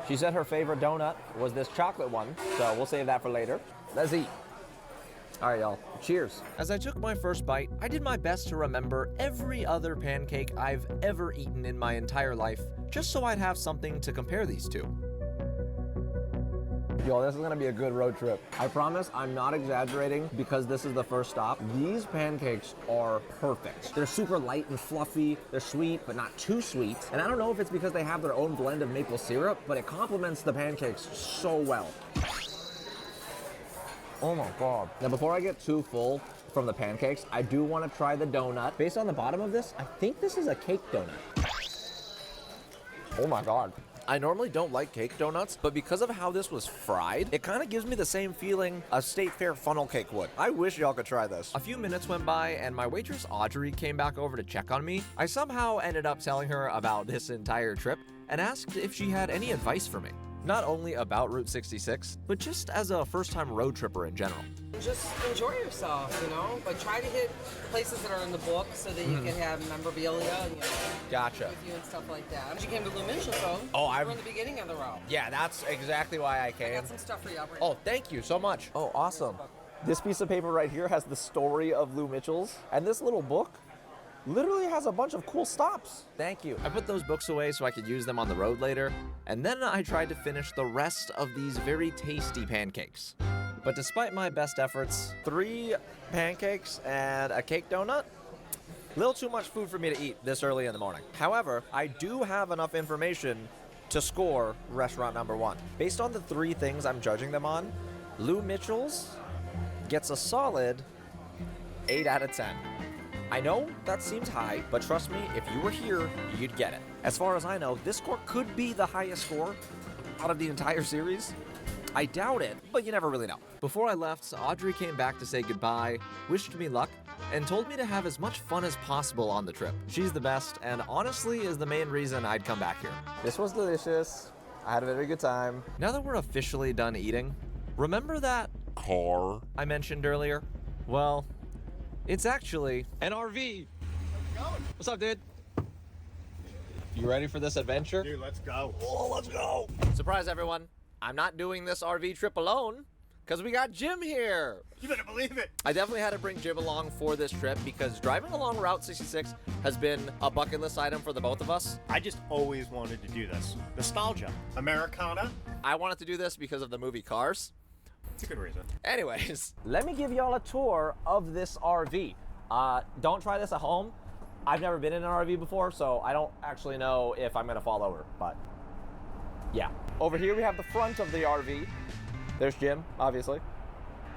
She said her favorite donut was this chocolate one, so we'll save that for later. Let's eat. All right, y'all. Cheers. As I took my first bite, I did my best to remember every other pancake I've ever eaten in my entire life, just so I'd have something to compare these to. Yo, this is gonna be a good road trip. I promise I'm not exaggerating because this is the first stop. These pancakes are perfect. They're super light and fluffy. They're sweet, but not too sweet. And I don't know if it's because they have their own blend of maple syrup, but it complements the pancakes so well. Oh my God. Now before I get too full from the pancakes, I do want to try the donut. Based on the bottom of this, I think this is a cake donut. Oh my God. I normally don't like cake donuts, but because of how this was fried, it kind of gives me the same feeling a State Fair funnel cake would. I wish y'all could try this. A few minutes went by and my waitress Audrey came back over to check on me. I somehow ended up telling her about this entire trip and asked if she had any advice for me. Not only about Route 66, but just as a first-time road tripper in general. Just enjoy yourself, you know, but try to hit places that are in the book so that you can have memorabilia and, you know, Gotcha. with you and stuff like that. You came to Lou Mitchell, so we're in the beginning of the route. Yeah, that's exactly why I came. I got some stuff for you. Oh, thank you so much. Oh, awesome. This piece of paper right here has the story of Lou Mitchell's, and this little book literally has a bunch of cool stops. Thank you. I put those books away so I could use them on the road later, and then I tried to finish the rest of these very tasty pancakes. But despite my best efforts, 3 pancakes and a cake donut A little too much food for me to eat this early in the morning. However, I do have enough information to score restaurant number 1. Based on the 3 things I'm judging them on, Lou Mitchell's gets a solid 8 out of 10. I know that seems high, but trust me, if you were here, you'd get it. As far as I know, this score could be the highest score out of the entire series. I doubt it, but you never really know. Before I left, Audrey came back to say goodbye, wished me luck, and told me to have as much fun as possible on the trip. She's the best, and honestly is the main reason I'd come back here. This was delicious. I had a very good time. Now that we're officially done eating, remember that car I mentioned earlier? Well, it's actually an RV. What's up, dude? You ready for this adventure? Dude, let's go. Oh, let's go. Surprise, everyone. I'm not doing this RV trip alone because we got Jim here. You better believe it. I definitely had to bring Jim along for this trip because driving along Route 66 has been a bucket list item for the both of us. I just always wanted to do this. Nostalgia. Americana. I wanted to do this because of the movie Cars. It's a good reason. Anyways, let me give y'all a tour of this RV. Don't try this at home. I've never been in an RV before, so I don't actually know if I'm gonna fall over, but yeah. Over here we have the front of the RV. There's Jim, obviously.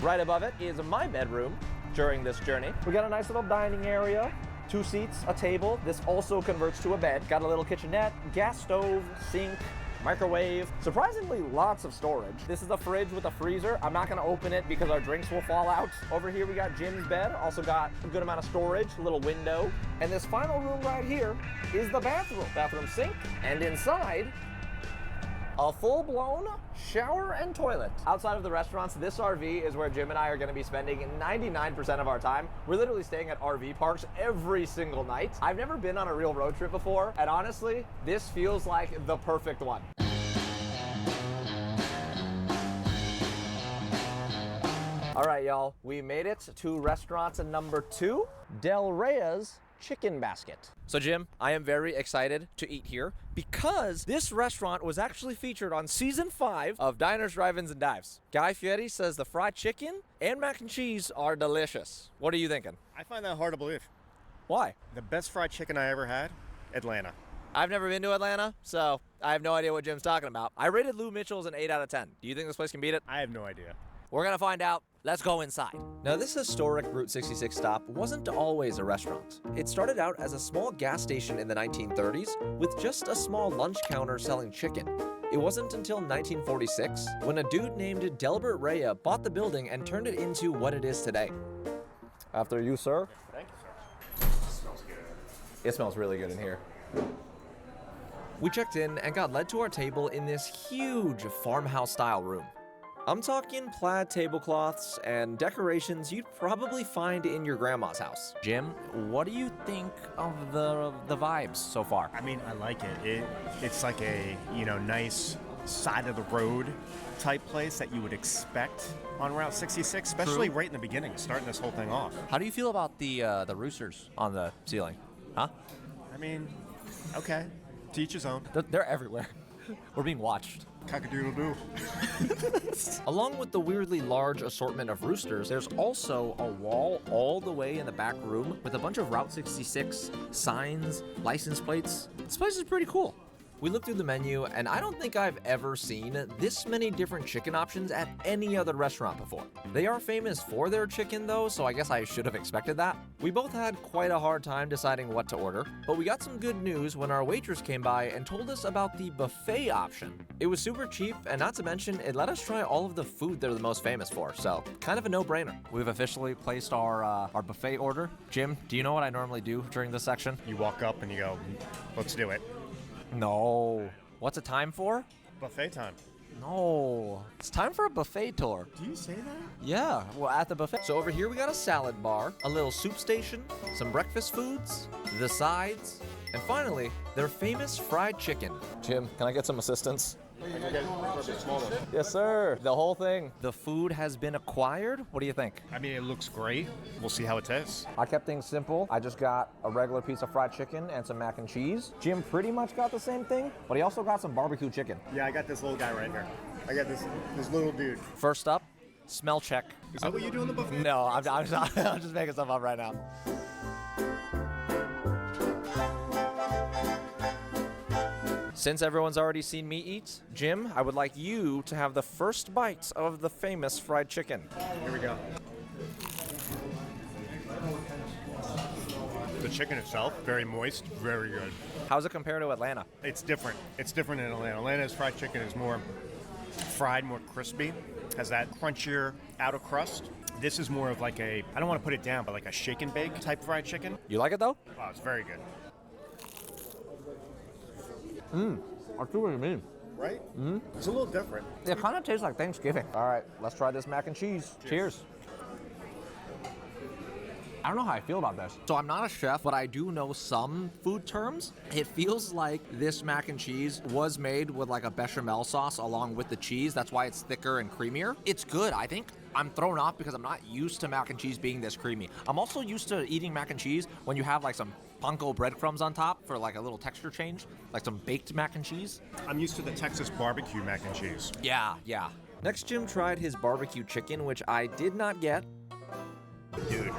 Right above it is my bedroom during this journey. We got a nice little dining area, 2 seats, a table. This also converts to a bed. Got a little kitchenette, gas stove, sink, microwave. Surprisingly, lots of storage. This is a fridge with a freezer. I'm not gonna open it because our drinks will fall out. Over here we got Jim's bed. Also got a good amount of storage, a little window. And this final room right here is the bathroom. Bathroom sink, and inside, a full-blown shower and toilet. Outside of the restaurants, this RV is where Jim and I are gonna be spending 99% of our time. We're literally staying at RV parks every single night. I've never been on a real road trip before, and honestly, this feels like the perfect one. All right, y'all, we made it to restaurant number 2, Del Rey's Chicken Basket. So Jim, I am very excited to eat here because this restaurant was actually featured on season 5 of Diners, Drive-Ins, and Dives. Guy Fieri says the fried chicken and mac and cheese are delicious. What are you thinking? I find that hard to believe. Why? The best fried chicken I ever had, Atlanta. I've never been to Atlanta, so I have no idea what Jim's talking about. I rated Lou Mitchell's an 8 out of 10. Do you think this place can beat it? I have no idea. We're gonna find out. Let's go inside. Now, this historic Route 66 stop wasn't always a restaurant. It started out as a small gas station in the 1930s with just a small lunch counter selling chicken. It wasn't until 1946 when a dude named Delbert Rhea bought the building and turned it into what it is today. After you, sir. Thank you, sir. It smells good. It smells really good in here. We checked in and got led to our table in this huge farmhouse-style room. I'm talking plaid tablecloths and decorations you'd probably find in your grandma's house. Jim, what do you think of the vibes so far? I mean, I like it. It's like a, nice side of the road type place that you would expect on Route 66, especially right in the beginning, starting this whole thing off. How do you feel about the roosters on the ceiling? Huh? I mean, okay. To each his own. They're everywhere. We're being watched. Cock-a-doodle-doo. Along with the weirdly large assortment of roosters, there's also a wall all the way in the back room with a bunch of Route 66 signs, license plates. This place is pretty cool. We looked through the menu, and I don't think I've ever seen this many different chicken options at any other restaurant before. They are famous for their chicken though, so I guess I should have expected that. We both had quite a hard time deciding what to order, but we got some good news when our waitress came by and told us about the buffet option. It was super cheap, and not to mention, it let us try all of the food they're the most famous for, so kind of a no-brainer. We've officially placed our buffet order. Jim, do you know what I normally do during this section? You walk up and you go, let's do it. No. What's it time for? Buffet time. No. It's time for a buffet tour. Do you say that? Yeah, well, at the buffet. So over here we got a salad bar, a little soup station, some breakfast foods, the sides, and finally, their famous fried chicken. Jim, can I get some assistance? Yes, sir. The whole thing. The food has been acquired. What do you think? I mean, it looks great. We'll see how it tastes. I kept things simple. I just got a regular piece of fried chicken and some mac and cheese. Jim pretty much got the same thing, but he also got some barbecue chicken. Yeah, I got this little guy right here. I got this little dude. First up, smell check. Is that what you do in the buffet? No, I'm just making stuff up right now. Since everyone's already seen me eat, Jim, I would like you to have the first bite of the famous fried chicken. Here we go. The chicken itself, very moist, very good. How's it compare to Atlanta? It's different. It's different in Atlanta. Atlanta's fried chicken is more fried, more crispy, has that crunchier outer crust. This is more of like a, I don't want to put it down, but like a shake and bake type fried chicken. You like it though? Oh, it's very good. I see what you mean. Right? It's a little different. It kind of tastes like Thanksgiving. All right, let's try this mac and cheese. Cheers. I don't know how I feel about this. So I'm not a chef, but I do know some food terms. It feels like this mac and cheese was made with like a bechamel sauce along with the cheese. That's why it's thicker and creamier. It's good. I think I'm thrown off because I'm not used to mac and cheese being this creamy. I'm also used to eating mac and cheese when you have like some panko breadcrumbs on top for like a little texture change, like some baked mac and cheese. I'm used to the Texas barbecue mac and cheese. Yeah. Next, Jim tried his barbecue chicken, which I did not get. Dude,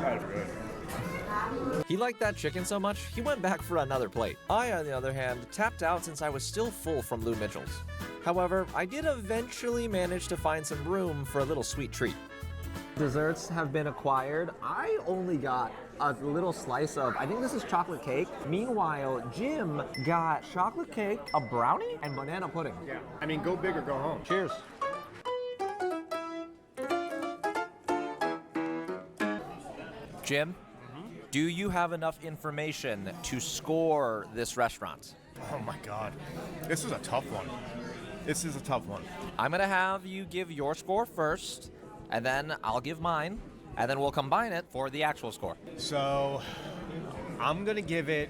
that is good. He liked that chicken so much, he went back for another plate. I, on the other hand, tapped out since I was still full from Lou Mitchell's. However, I did eventually manage to find some room for a little sweet treat. Desserts have been acquired. I only got a little slice of, I think this is chocolate cake. Meanwhile, Jim got chocolate cake, a brownie, and banana pudding. Yeah, I mean, go big or go home. Cheers. Jim, do you have enough information to score this restaurant? Oh my God, this is a tough one. This is a tough one. I'm gonna have you give your score first, and then I'll give mine, and then we'll combine it for the actual score. So, I'm gonna give it,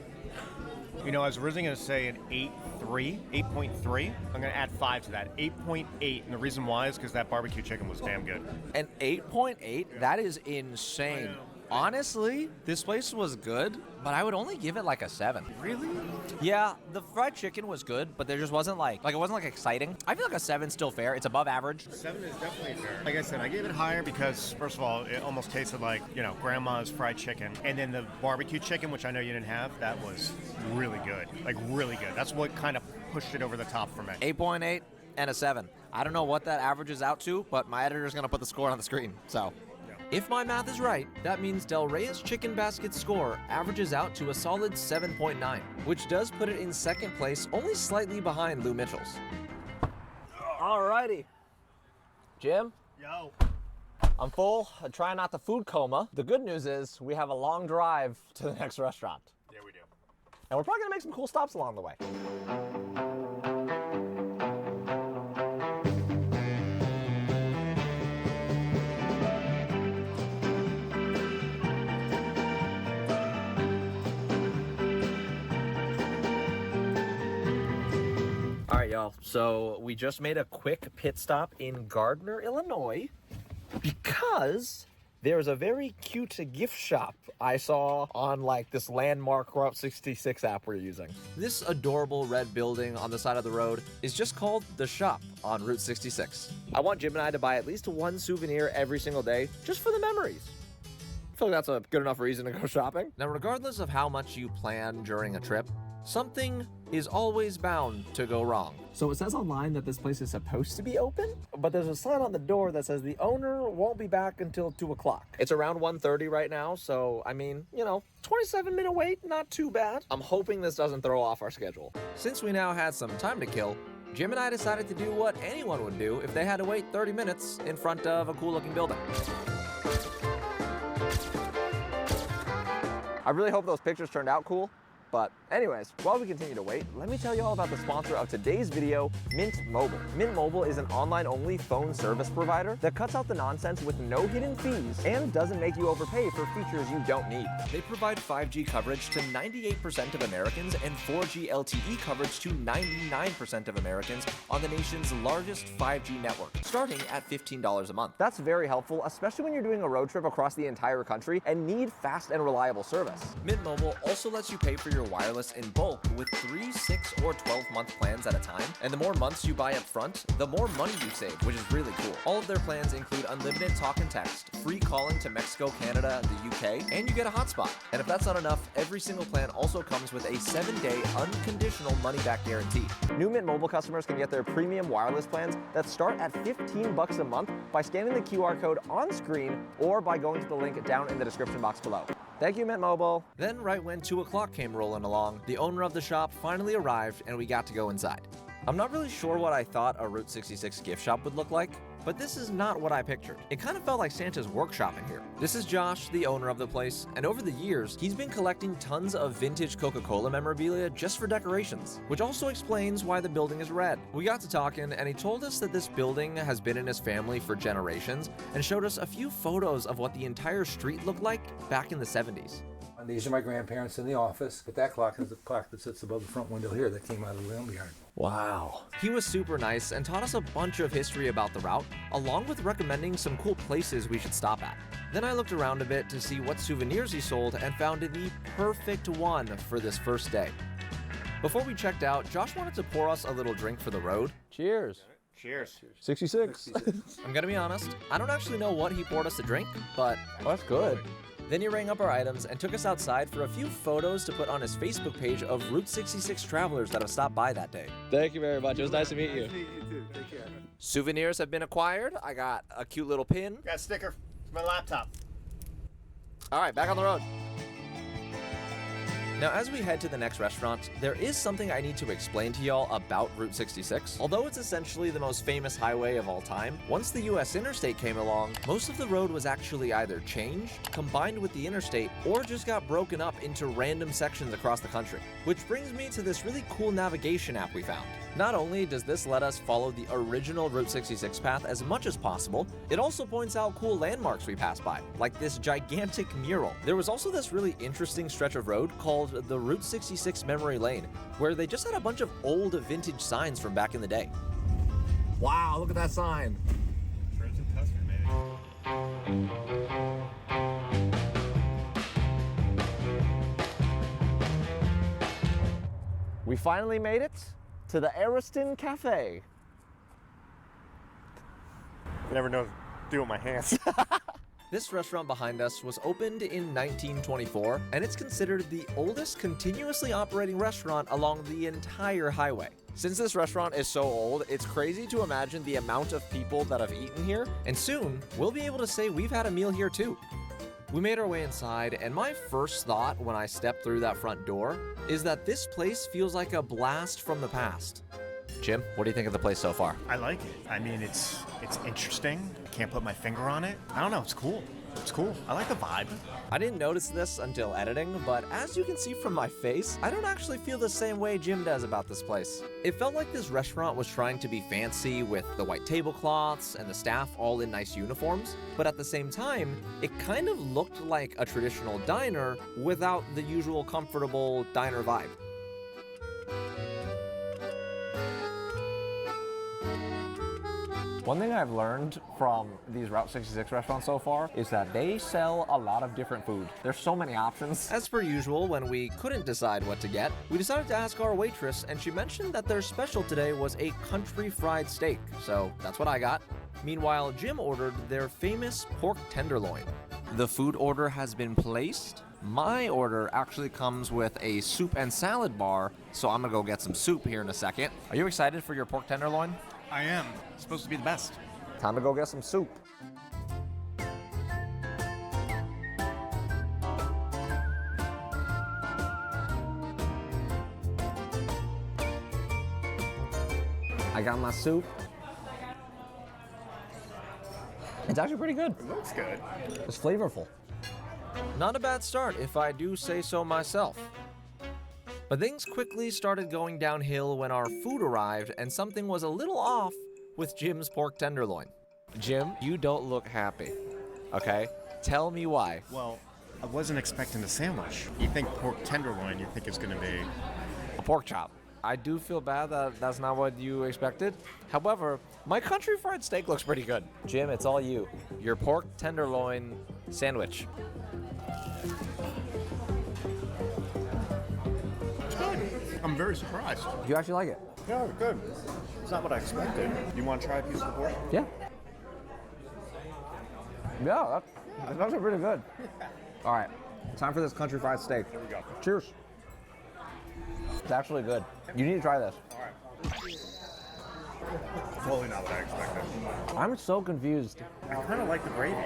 you know, I was originally gonna say an 8.3. I'm gonna add 5 to that, 8.8, and the reason why is because that barbecue chicken was damn good. An 8.8? That is insane. Honestly, this place was good, but I would only give it like a 7. Really? Yeah, the fried chicken was good, but there just wasn't like it wasn't like exciting. I feel like a 7's still fair. It's above average. 7 is definitely fair. Like I said, I gave it higher because, first of all, it almost tasted like, you know, grandma's fried chicken. And then the barbecue chicken, which I know you didn't have, that was really good. Like, really good. That's what kind of pushed it over the top for me. 8.8 and a 7. I don't know what that averages out to, but my editor's going to put the score on the screen, so... If my math is right, that means Del Rey's Chicken Basket's score averages out to a solid 7.9, which does put it in second place, only slightly behind Lou Mitchell's. Alrighty. Jim? Yo. I'm full. I'm trying not to food coma. The good news is we have a long drive to the next restaurant. Yeah, we do. And we're probably gonna make some cool stops along the way. Y'all. So we just made a quick pit stop in Gardner, Illinois, because there's a very cute gift shop I saw on like this landmark Route 66 app we're using. This adorable red building on the side of the road is just called The Shop on Route 66. I want Jim and I to buy at least one souvenir every single day just for the memories. I feel like that's a good enough reason to go shopping. Now, regardless of how much you plan during a trip, something is always bound to go wrong. So it says online that this place is supposed to be open, but there's a sign on the door that says the owner won't be back until 2 o'clock. It's around 1:30 right now, so I mean, you know, 27-minute wait, not too bad. I'm hoping this doesn't throw off our schedule. Since we now had some time to kill, Jim and I decided to do what anyone would do if they had to wait 30 minutes in front of a cool-looking building. I really hope those pictures turned out cool. But anyways, while we continue to wait, let me tell you all about the sponsor of today's video, Mint Mobile. Mint Mobile is an online-only phone service provider that cuts out the nonsense with no hidden fees and doesn't make you overpay for features you don't need. They provide 5G coverage to 98% of Americans and 4G LTE coverage to 99% of Americans on the nation's largest 5G network, starting at $15 a month. That's very helpful, especially when you're doing a road trip across the entire country and need fast and reliable service. Mint Mobile also lets you pay for your wireless in bulk with 3, 6, or 12-month plans at a time. And the more months you buy up front, the more money you save, which is really cool. All of their plans include unlimited talk and text, free calling to Mexico, Canada, the UK, and you get a hotspot. And if that's not enough, every single plan also comes with a 7-day unconditional money-back guarantee. New Mint Mobile customers can get their premium wireless plans that start at $15 a month by scanning the QR code on screen or by going to the link down in the description box below. Thank you, Mint Mobile. Then right when 2 o'clock came rolling along, the owner of the shop finally arrived and we got to go inside. I'm not really sure what I thought a Route 66 gift shop would look like, but this is not what I pictured. It kind of felt like Santa's workshop in here. This is Josh, the owner of the place, and over the years, he's been collecting tons of vintage Coca-Cola memorabilia just for decorations, which also explains why the building is red. We got to talking, and he told us that this building has been in his family for generations, and showed us a few photos of what the entire street looked like back in the 70s. These are my grandparents in the office, but that clock is the clock that sits above the front window here that came out of the lumberyard. Wow. He was super nice and taught us a bunch of history about the route, along with recommending some cool places we should stop at. Then I looked around a bit to see what souvenirs he sold and found the perfect one for this first day. Before we checked out, Josh wanted to pour us a little drink for the road. Cheers. Cheers. 66. I'm gonna be honest, I don't actually know what he poured us to drink, but that's good. Then he rang up our items and took us outside for a few photos to put on his Facebook page of Route 66 travelers that have stopped by that day. Thank you very much. It was nice to meet you. You too. Take care. Souvenirs have been acquired. I got a cute little pin. Got a sticker. It's my laptop. All right, back on the road. Now, as we head to the next restaurant, there is something I need to explain to y'all about Route 66. Although it's essentially the most famous highway of all time, once the US interstate came along, most of the road was actually either changed, combined with the interstate, or just got broken up into random sections across the country. Which brings me to this really cool navigation app we found. Not only does this let us follow the original Route 66 path as much as possible, it also points out cool landmarks we pass by, like this gigantic mural. There was also this really interesting stretch of road called the Route 66 Memory Lane, where they just had a bunch of old vintage signs from back in the day. Wow, look at that sign. Frozen custard, maybe. We finally made it to the Ariston Cafe. I never know what to do with my hands. This restaurant behind us was opened in 1924, and it's considered the oldest continuously operating restaurant along the entire highway. Since this restaurant is so old, it's crazy to imagine the amount of people that have eaten here, and soon we'll be able to say we've had a meal here too. We made our way inside, and my first thought when I stepped through that front door is that this place feels like a blast from the past. Jim, what do you think of the place so far? I like it. I mean, it's interesting. I can't put my finger on it. I don't know. It's cool. It's cool. I like the vibe. I didn't notice this until editing, but as you can see from my face, I don't actually feel the same way Jim does about this place. It felt like this restaurant was trying to be fancy with the white tablecloths and the staff all in nice uniforms, but at the same time, it kind of looked like a traditional diner without the usual comfortable diner vibe. One thing I've learned from these Route 66 restaurants so far is that they sell a lot of different food. There's so many options. As per usual, when we couldn't decide what to get, we decided to ask our waitress, and she mentioned that their special today was a country fried steak, so that's what I got. Meanwhile, Jim ordered their famous pork tenderloin. The food order has been placed. My order actually comes with a soup and salad bar, so I'm gonna go get some soup here in a second. Are you excited for your pork tenderloin? I am. It's supposed to be the best. Time to go get some soup. I got my soup. It's actually pretty good. It looks good. It's flavorful. Not a bad start, if I do say so myself. But things quickly started going downhill when our food arrived and something was a little off with Jim's pork tenderloin. Jim, you don't look happy, okay? Tell me why. Well, I wasn't expecting a sandwich. You think pork tenderloin, you think it's gonna be a pork chop. I do feel bad that that's not what you expected. However, my country fried steak looks pretty good. Jim, it's all you. Your pork tenderloin sandwich. I'm very surprised. Do you actually like it? Yeah, good. It's not what I expected. You want to try a piece of the pork? Yeah. Yeah, that's actually pretty good. All right, time for this country fried steak. Here we go. Cheers. It's actually good. You need to try this. All right. Totally not what I expected. I'm so confused. I kind of like the gravy.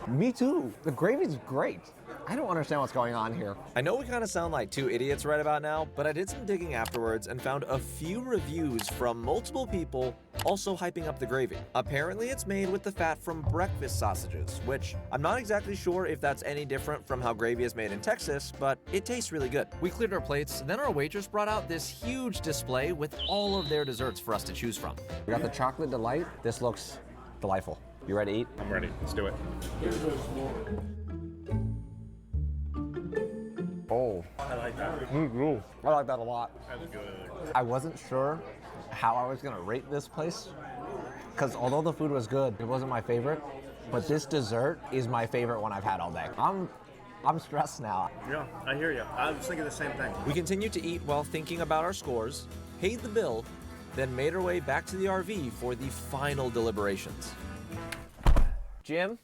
Me too. The gravy's great. I don't understand what's going on here. I know we kind of sound like two idiots right about now, but I did some digging afterwards and found a few reviews from multiple people also hyping up the gravy. Apparently it's made with the fat from breakfast sausages, which I'm not exactly sure if that's any different from how gravy is made in Texas, but it tastes really good. We cleared our plates, then our waitress brought out this huge display with all of their desserts for us to choose from. We got the chocolate delight. This looks delightful. You ready to eat? I'm ready. Let's do it. Oh. I like that. I like that a lot. That's good. I wasn't sure how I was gonna rate this place, because although the food was good, it wasn't my favorite, but this dessert is my favorite one I've had all day. I'm stressed now. Yeah, I hear you. I was thinking the same thing. We continued to eat while thinking about our scores, paid the bill, then made our way back to the RV for the final deliberations. Jim,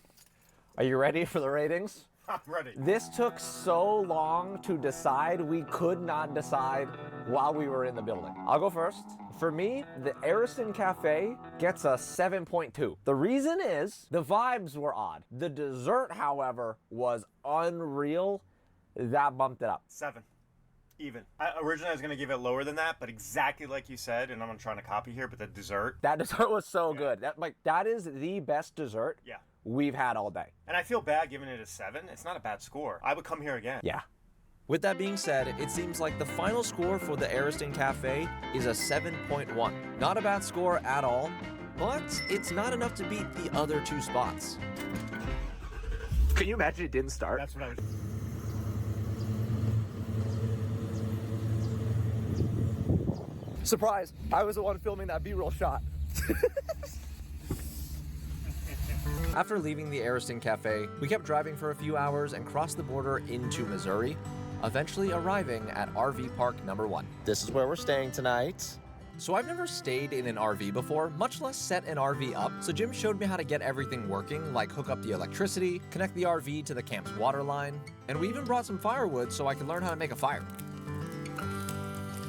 are you ready for the ratings? I'm ready. This took so long to decide, we could not decide while we were in the building. I'll go first. For me, the Ariston Cafe gets a 7.2. The reason is the vibes were odd. The dessert, however, was unreal. That bumped it up. 7. Even. Originally, I was going to give it lower than that, but exactly like you said, and I'm trying to copy here, but the dessert. That dessert was so good. That is the best dessert we've had all day. And I feel bad giving it a 7. It's not a bad score. I would come here again. Yeah. With that being said, it seems like the final score for the Ariston Cafe is a 7.1. Not a bad score at all, but it's not enough to beat the other two spots. Can you imagine it didn't start? That's what I was... Surprise! I was the one filming that B-roll shot. After leaving the Ariston Cafe, we kept driving for a few hours and crossed the border into Missouri, eventually arriving at RV Park number 1. This is where we're staying tonight. So I've never stayed in an RV before, much less set an RV up, so Jim showed me how to get everything working, like hook up the electricity, connect the RV to the camp's water line, and we even brought some firewood so I could learn how to make a fire.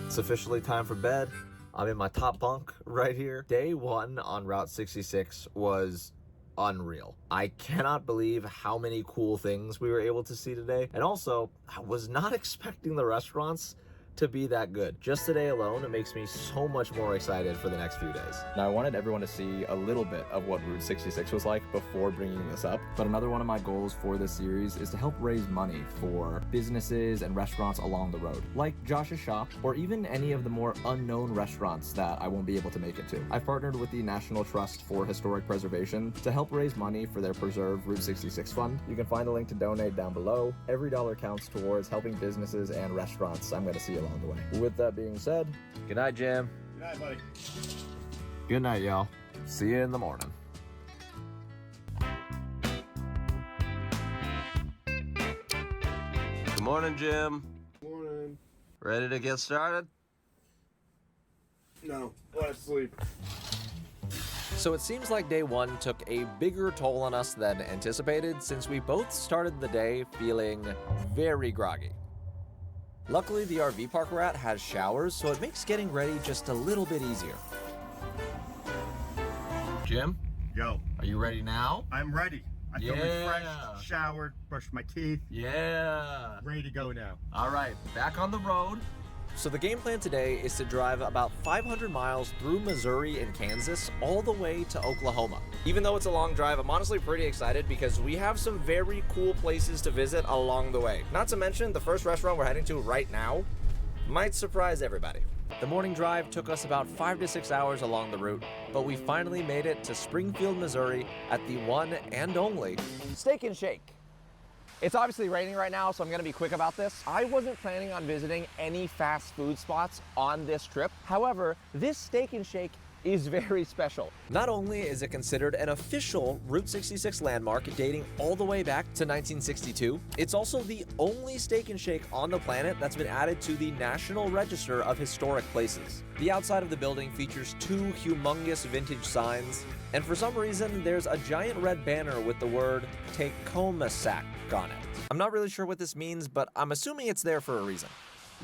It's officially time for bed. I'm in my top bunk right here. Day 1 on Route 66 was unreal. I cannot believe how many cool things we were able to see today. And also, I was not expecting the restaurants to be that good. Just today alone, it makes me so much more excited for the next few days. Now, I wanted everyone to see a little bit of what Route 66 was like before bringing this up, but another one of my goals for this series is to help raise money for businesses and restaurants along the road, like Josh's shop, or even any of the more unknown restaurants that I won't be able to make it to. I've partnered with the National Trust for Historic Preservation to help raise money for their Preserve Route 66 fund. You can find a link to donate down below. Every dollar counts towards helping businesses and restaurants I'm going to see along the way. With that being said, good night, Jim. Good night, buddy. Good night, y'all. See you in the morning. Good morning, Jim. Morning. Ready to get started? No, let's sleep. So it seems like day 1 took a bigger toll on us than anticipated, since we both started the day feeling very groggy. Luckily, the RV park we're at has showers, so it makes getting ready just a little bit easier. Jim? Yo. Are you ready now? I'm ready. I feel refreshed, showered, brushed my teeth. Yeah. Ready to go now. All right, back on the road. So the game plan today is to drive about 500 miles through Missouri and Kansas all the way to Oklahoma. Even though it's a long drive, I'm honestly pretty excited because we have some very cool places to visit along the way. Not to mention, the first restaurant we're heading to right now might surprise everybody. The morning drive took us about 5 to 6 hours along the route, but we finally made it to Springfield, Missouri at the one and only Steak and Shake. It's obviously raining right now, so I'm gonna be quick about this. I wasn't planning on visiting any fast food spots on this trip. However, this Steak and Shake is very special. Not only is it considered an official Route 66 landmark dating all the way back to 1962, it's also the only Steak and Shake on the planet that's been added to the National Register of Historic Places. The outside of the building features 2 humongous vintage signs, and for some reason, there's a giant red banner with the word Tacoma-sack on it. I'm not really sure what this means, but I'm assuming it's there for a reason.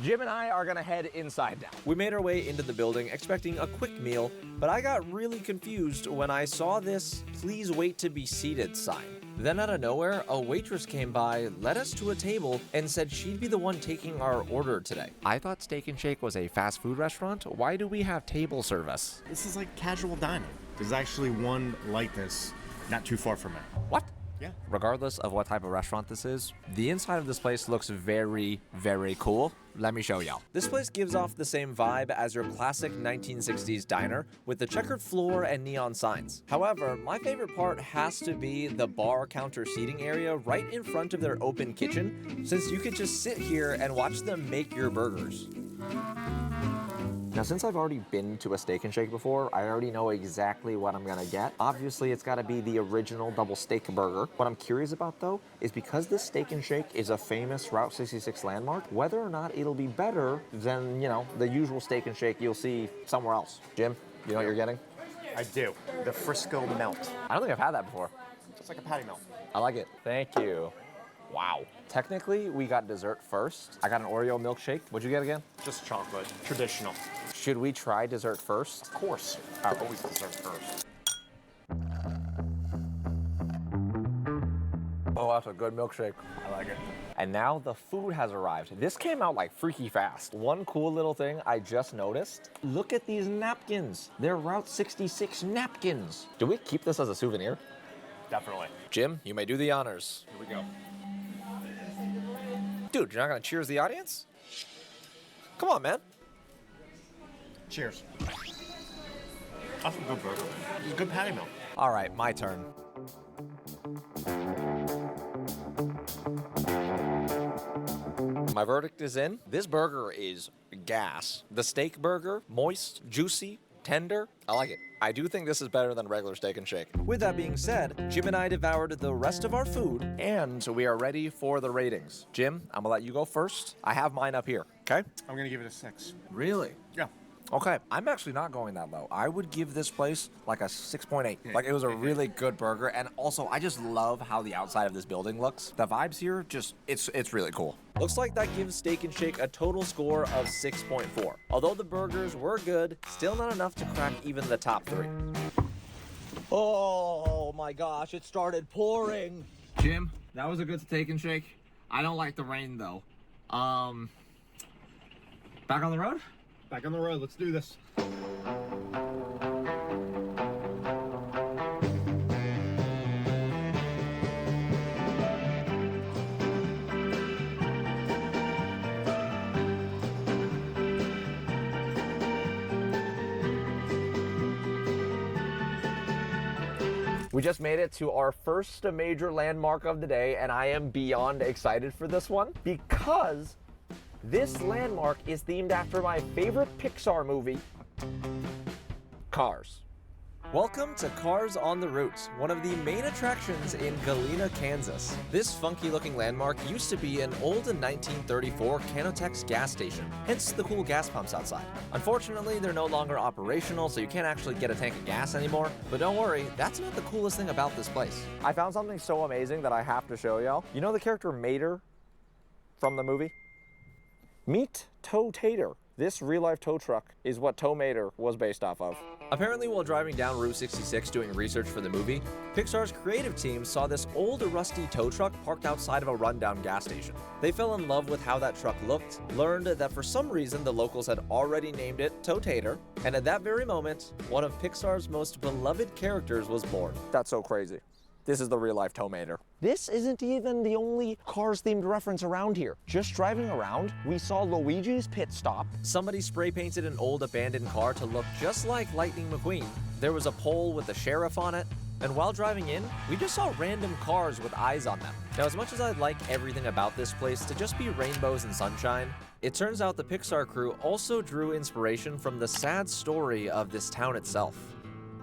Jim and I are gonna head inside now. We made our way into the building expecting a quick meal, but I got really confused when I saw this "Please wait to be seated" sign. Then out of nowhere, a waitress came by, led us to a table, and said she'd be the one taking our order today. I thought Steak and Shake was a fast food restaurant. Why do we have table service? This is like casual dining. There's actually one like this not too far from me. What? Yeah. Regardless of what type of restaurant this is, the inside of this place looks very, very cool. Let me show y'all. This place gives off the same vibe as your classic 1960s diner with the checkered floor and neon signs. However, my favorite part has to be the bar counter seating area right in front of their open kitchen, since you could just sit here and watch them make your burgers. Now, since I've already been to a Steak and Shake before, I already know exactly what I'm gonna get. Obviously, it's gotta be the original double steak burger. What I'm curious about, though, is because this Steak and Shake is a famous Route 66 landmark, whether or not it'll be better than, you know, the usual Steak and Shake you'll see somewhere else. Jim, you know what you're getting? I do. The Frisco melt. I don't think I've had that before. Just like a patty melt. I like it. Thank you. Wow. Technically, we got dessert first. I got an Oreo milkshake. What'd you get again? Just chocolate. Traditional. Should we try dessert first? Of course. I always dessert first. Oh, that's a good milkshake. I like it. And now the food has arrived. This came out like freaky fast. One cool little thing I just noticed. Look at these napkins. They're Route 66 napkins. Do we keep this as a souvenir? Definitely. Jim, you may do the honors. Here we go. Dude, you're not gonna cheers the audience? Come on, man. Cheers. That's a good burger. It's a good patty melt. All right, my turn. My verdict is in. This burger is gas. The steak burger, moist, juicy, tender. I like it. I do think this is better than regular Steak and Shake. With that being said, Jim and I devoured the rest of our food, and we are ready for the ratings. Jim, I'm gonna let you go first. I have mine up here, okay? I'm gonna give it a 6. Really? Yeah. Okay, I'm actually not going that low. I would give this place like a 6.8. Like, it was a really good burger, and also I just love how the outside of this building looks. The vibes here, just, it's really cool. Looks like that gives Steak and Shake a total score of 6.4. Although the burgers were good, still not enough to crack even the top 3. Oh my gosh, it started pouring. Jim, that was a good Steak and Shake. I don't like the rain though. Back on the road? Back on the road, let's do this. We just made it to our first major landmark of the day, and I am beyond excited for this one because this landmark is themed after my favorite Pixar movie, Cars. Welcome to Cars on the Route, one of the main attractions in Galena, Kansas. This funky-looking landmark used to be an old 1934 Canotex gas station, hence the cool gas pumps outside. Unfortunately, they're no longer operational, so you can't actually get a tank of gas anymore. But don't worry, that's not the coolest thing about this place. I found something so amazing that I have to show y'all. You know the character Mater from the movie? Meet Tow Tater. This real-life tow truck is what Tow Mater was based off of. Apparently, while driving down Route 66 doing research for the movie, Pixar's creative team saw this old rusty tow truck parked outside of a rundown gas station. They fell in love with how that truck looked, learned that for some reason the locals had already named it Tow Tater, and at that very moment, one of Pixar's most beloved characters was born. That's so crazy. This is the real-life Tow Mater. This isn't even the only Cars-themed reference around here. Just driving around, we saw Luigi's Pit Stop. Somebody spray-painted an old abandoned car to look just like Lightning McQueen. There was a pole with the sheriff on it. And while driving in, we just saw random cars with eyes on them. Now, as much as I'd like everything about this place to just be rainbows and sunshine, it turns out the Pixar crew also drew inspiration from the sad story of this town itself.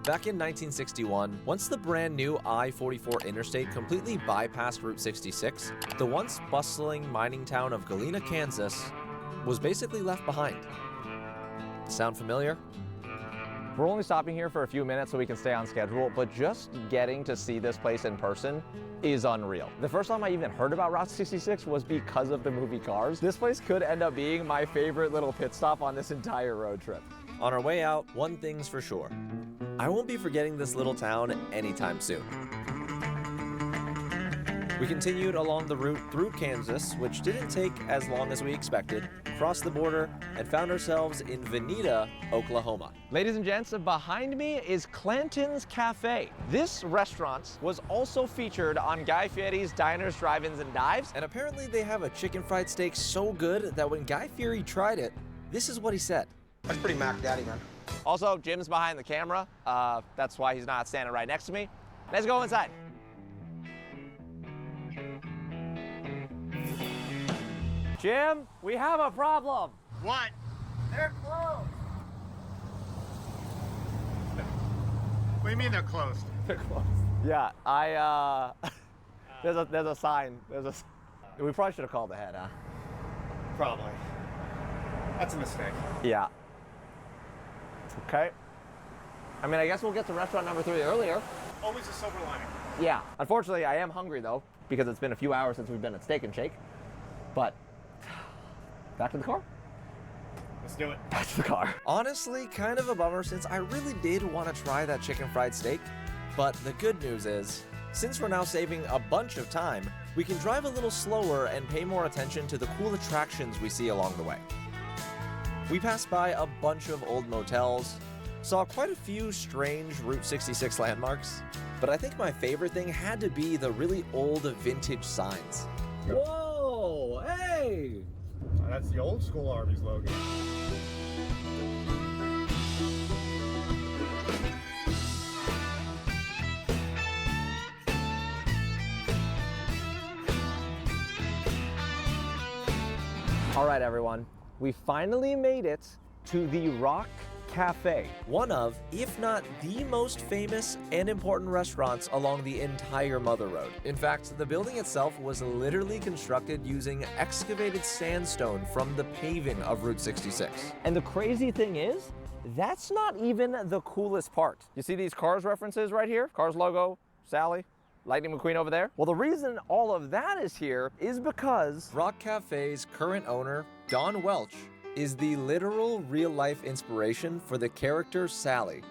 Back in 1961, once the brand new I-44 interstate completely bypassed Route 66, the once bustling mining town of Galena, Kansas, was basically left behind. Sound familiar? We're only stopping here for a few minutes so we can stay on schedule, but just getting to see this place in person is unreal. The first time I even heard about Route 66 was because of the movie Cars. This place could end up being my favorite little pit stop on this entire road trip. On our way out, one thing's for sure. I won't be forgetting this little town anytime soon. We continued along the route through Kansas, which didn't take as long as we expected, crossed the border, and found ourselves in Veneta, Oklahoma. Ladies and gents, behind me is Clanton's Cafe. This restaurant was also featured on Guy Fieri's Diners, Drive-Ins, and Dives. And apparently they have a chicken fried steak so good that when Guy Fieri tried it, this is what he said. That's pretty Mac Daddy, man. Also, Jim's behind the camera. That's why he's not standing right next to me. Let's go inside. Jim, we have a problem. What? They're closed. What do you mean they're closed? They're closed. Yeah, there's a sign. We probably should have called ahead, huh? Probably. That's a mistake. Yeah. Okay. I mean, I guess we'll get to restaurant number 3 earlier. Always a silver lining. Yeah. Unfortunately, I am hungry though, because it's been a few hours since we've been at Steak and Shake. But back to the car. Let's do it. Back to the car. Honestly, kind of a bummer since I really did want to try that chicken fried steak. But the good news is, since we're now saving a bunch of time, we can drive a little slower and pay more attention to the cool attractions we see along the way. We passed by a bunch of old motels, saw quite a few strange Route 66 landmarks, but I think my favorite thing had to be the really old vintage signs. Whoa, hey! That's the old school Arby's logo. All right, everyone. We finally made it to the Rock Cafe. One of, if not the most famous and important restaurants along the entire Mother Road. In fact, the building itself was literally constructed using excavated sandstone from the paving of Route 66. And the crazy thing is, that's not even the coolest part. You see these Cars references right here? Cars logo, Sally, Lightning McQueen over there. Well, the reason all of that is here is because Rock Cafe's current owner, Don Welch, is the literal real-life inspiration for the character Sally.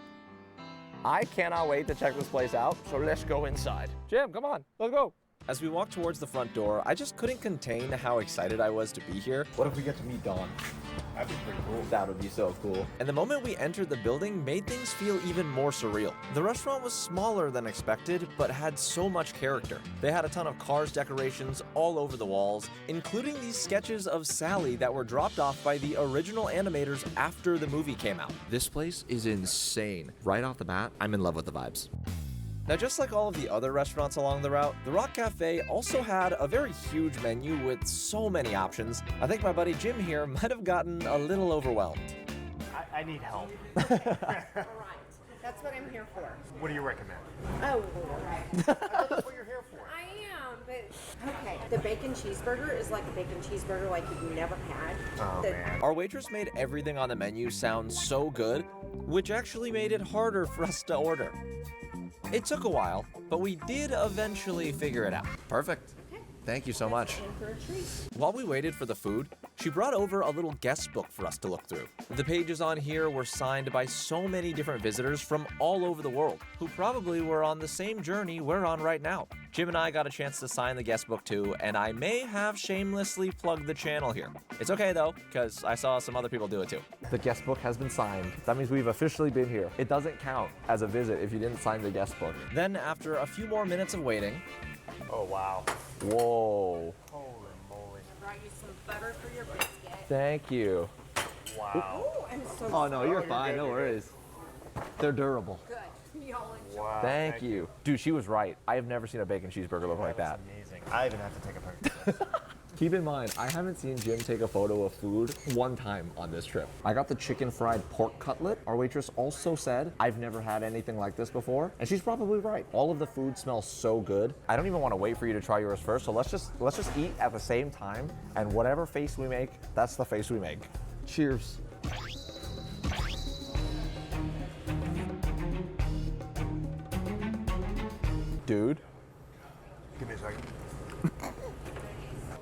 I cannot wait to check this place out, so let's go inside. Jim, come on, let's go. As we walked towards the front door, I just couldn't contain how excited I was to be here. What if we get to meet Dawn? That'd be pretty cool. That would be so cool. And the moment we entered the building made things feel even more surreal. The restaurant was smaller than expected, but had so much character. They had a ton of Cars decorations all over the walls, including these sketches of Sally that were dropped off by the original animators after the movie came out. This place is insane. Right off the bat, I'm in love with the vibes. Now, just like all of the other restaurants along the route, the Rock Cafe also had a very huge menu with so many options. I think my buddy Jim here might have gotten a little overwhelmed. I need help. All right. That's what I'm here for. What do you recommend? Oh, That's what you're here for. I am, but okay. The bacon cheeseburger is like a bacon cheeseburger like you've never had. Oh, man. Our waitress made everything on the menu sound so good, which actually made it harder for us to order. It took a while, but we did eventually figure it out. Perfect. Thank you so much. In for a treat. While we waited for the food, she brought over a little guest book for us to look through. The pages on here were signed by so many different visitors from all over the world, who probably were on the same journey we're on right now. Jim and I got a chance to sign the guest book too, and I may have shamelessly plugged the channel here. It's okay though, because I saw some other people do it too. the guest book has been signed. That means we've officially been here. It doesn't count as a visit if you didn't sign the guest book. Then after a few more minutes of waiting, oh wow. Whoa. Holy moly. I brought you some butter for your biscuit. Thank you. Wow. Oh, I'm so Oh no, you're you're fine. good, No you're worries. They're durable. good. We all enjoy. Wow. Thank you. Dude, she was right. I have never seen a bacon cheeseburger look like that. Amazing. I even have to take a picture. Keep in mind, I haven't seen Jim take a photo of food one time on this trip. I got the chicken fried pork cutlet. Our waitress also said, I've never had anything like this before. And she's probably right. All of the food smells so good. I don't even want to wait for you to try yours first. So let's just eat at the same time. And whatever face we make, that's the face we make. Cheers. Dude. Give me a second.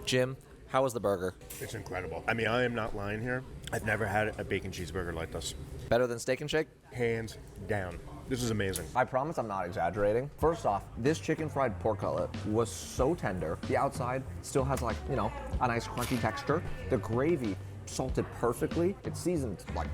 Jim, how was the burger? It's incredible. I mean, I am not lying here. I've never had a bacon cheeseburger like this. Better than Steak and Shake? Hands down. This is amazing. I promise I'm not exaggerating. First off, this chicken fried pork cutlet was so tender. The outside still has like, you know, a nice crunchy texture. The gravy salted perfectly. It's seasoned like,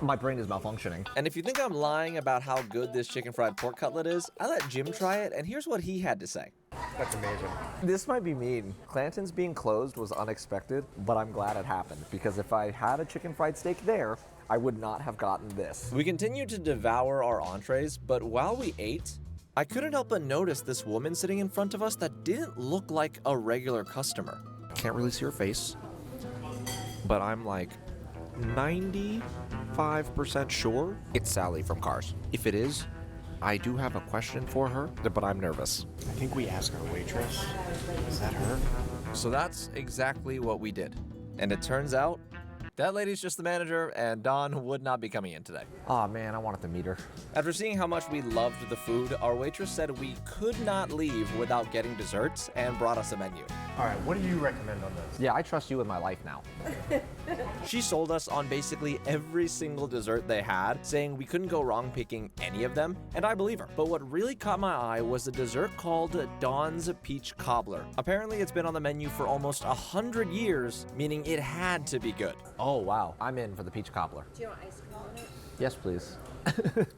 my brain is malfunctioning. And if you think I'm lying about how good this chicken fried pork cutlet is, I let Jim try it, and here's what he had to say. That's amazing. This might be mean. Clanton's being closed was unexpected, but I'm glad it happened because if I had a chicken fried steak there, I would not have gotten this. We continued to devour our entrees, but while we ate, I couldn't help but notice this woman sitting in front of us that didn't look like a regular customer. Can't really see her face, but I'm like 95% sure it's Sally from Cars. If it is, I do have a question for her, but I'm nervous. I think we asked our waitress. Is that her? So that's exactly what we did. And it turns out that lady's just the manager, and Dawn would not be coming in today. Aw, man, I wanted to meet her. After seeing how much we loved the food, our waitress said we could not leave without getting desserts and brought us a menu. All right, what do you recommend on this? Yeah, I trust you with my life now. She sold us on basically every single dessert they had, saying we couldn't go wrong picking any of them, and I believe her. But what really caught my eye was a dessert called Dawn's Peach Cobbler. Apparently it's been on the menu for almost 100 years, meaning it had to be good. Oh, wow. I'm in for the peach cobbler. Do you want ice cream on it? Yes, please.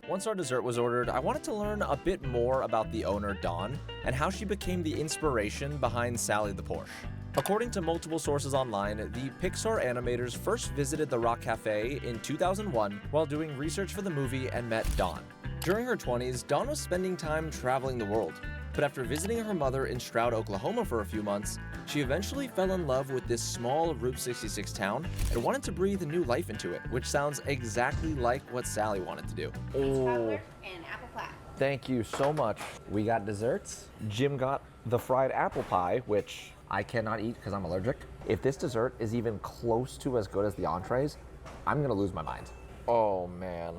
Once our dessert was ordered, I wanted to learn a bit more about the owner, Dawn, and how she became the inspiration behind Sally the Porsche. According to multiple sources online, the Pixar animators first visited the Rock Cafe in 2001 while doing research for the movie and met Dawn. During her 20s, Dawn was spending time traveling the world. But after visiting her mother in Stroud, Oklahoma for a few months, she eventually fell in love with this small Route 66 town and wanted to breathe new life into it, which sounds exactly like what Sally wanted to do. Oh, And apple pie. thank you so much. We got desserts. Jim got the fried apple pie, which I cannot eat because I'm allergic. If this dessert is even close to as good as the entrees, I'm gonna lose my mind. Oh man.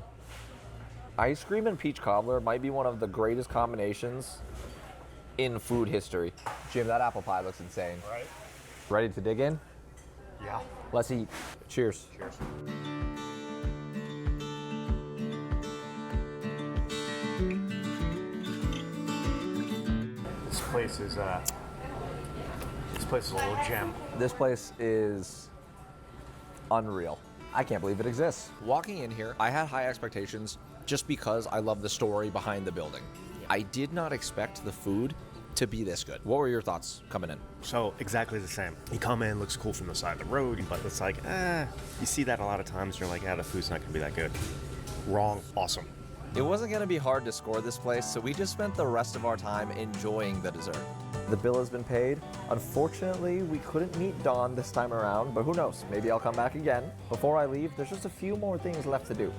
Ice cream and peach cobbler might be one of the greatest combinations in food history. Jim, that apple pie looks insane. Right. Ready to dig in? Yeah. Let's eat. Cheers. Cheers. This place is a little gem. This place is unreal. I can't believe it exists. Walking in here, I had high expectations just because I love the story behind the building. I did not expect the food to be this good. What were your thoughts coming in? So exactly the same. You come in, looks cool from the side of the road, but it's like, you see that a lot of times. You're like, the food's not gonna be that good. Wrong. Awesome. It wasn't going to be hard to score this place, so we just spent the rest of our time enjoying the dessert. The bill has been paid. Unfortunately, we couldn't meet Dawn this time around, but who knows? Maybe I'll come back again. Before I leave, there's just a few more things left to do.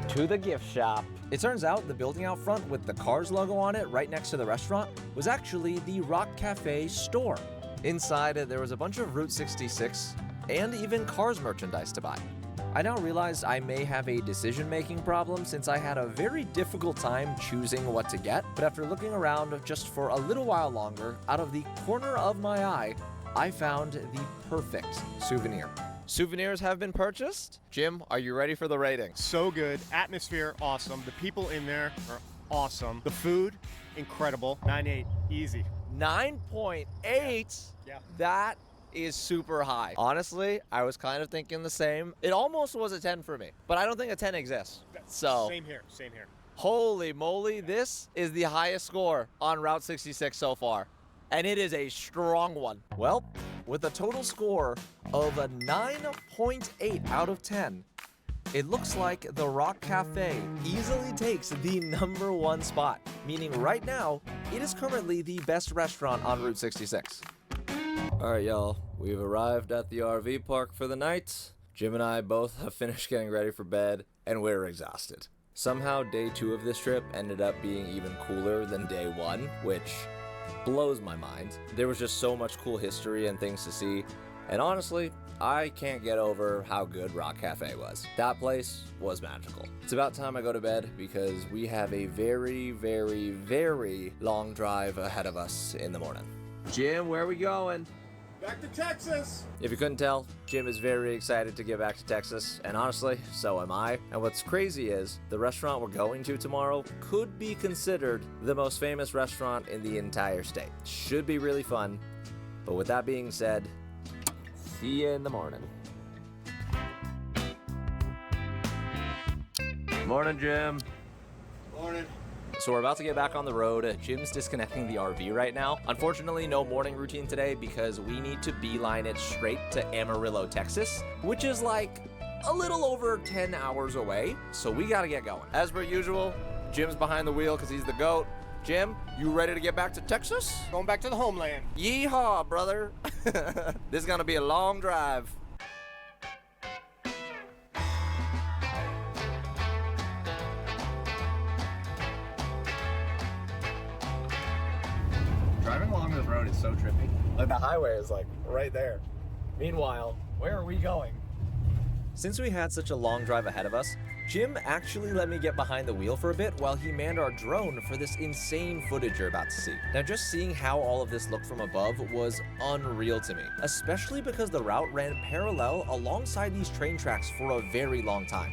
To the gift shop. It turns out the building out front with the Cars logo on it right next to the restaurant was actually the Rock Cafe store. Inside, there was a bunch of Route 66 and even Cars merchandise to buy. I now realize I may have a decision-making problem since I had a very difficult time choosing what to get, but after looking around just for a little while longer, out of the corner of my eye, I found the perfect souvenir. Souvenirs have been purchased. Jim, are you ready for the rating? So good. Atmosphere, awesome. The people in there are awesome. The food, incredible. 9.8, easy. 9.8? Yeah. That is super high. Honestly, I was kind of thinking the same. It almost was a 10 for me, but I don't think a 10 exists. So Same here, same here. Holy moly, this is the highest score on Route 66 so far. and it is a strong one. Well, with a total score of a 9.8 out of 10, it looks like the Rock Cafe easily takes the #1 spot, meaning right now, it is currently the best restaurant on Route 66. Alright y'all, we've arrived at the RV park for the night. Jim and I both have finished getting ready for bed, and we're exhausted. Somehow day 2 of this trip ended up being even cooler than day 1, which blows my mind. There was just so much cool history and things to see, and honestly, I can't get over how good Rock Cafe was. That place was magical. It's about time I go to bed because we have a very, very, very long drive ahead of us in the morning. Jim, where are we going? Back to Texas! If you couldn't tell, Jim is very excited to get back to Texas, and honestly, so am I. And what's crazy is, the restaurant we're going to tomorrow could be considered the most famous restaurant in the entire state. Should be really fun, but with that being said, see you in the morning. Morning, Jim. Morning. So we're about to get back on the road. Jim's disconnecting the RV right now. Unfortunately, no morning routine today because we need to beeline it straight to Amarillo, Texas, which is like a little over 10 hours away. So we gotta get going. As per usual, Jim's behind the wheel because he's the GOAT. Jim, you ready to get back to Texas? Going back to the homeland. Yeehaw, brother. This is gonna be a long drive. Driving along this road is so trippy. Like the highway is like right there. Meanwhile, where are we going? Since we had such a long drive ahead of us, Jim actually let me get behind the wheel for a bit while he manned our drone for this insane footage you're about to see. Now just seeing how all of this looked from above was unreal to me, especially because the route ran parallel alongside these train tracks for a very long time.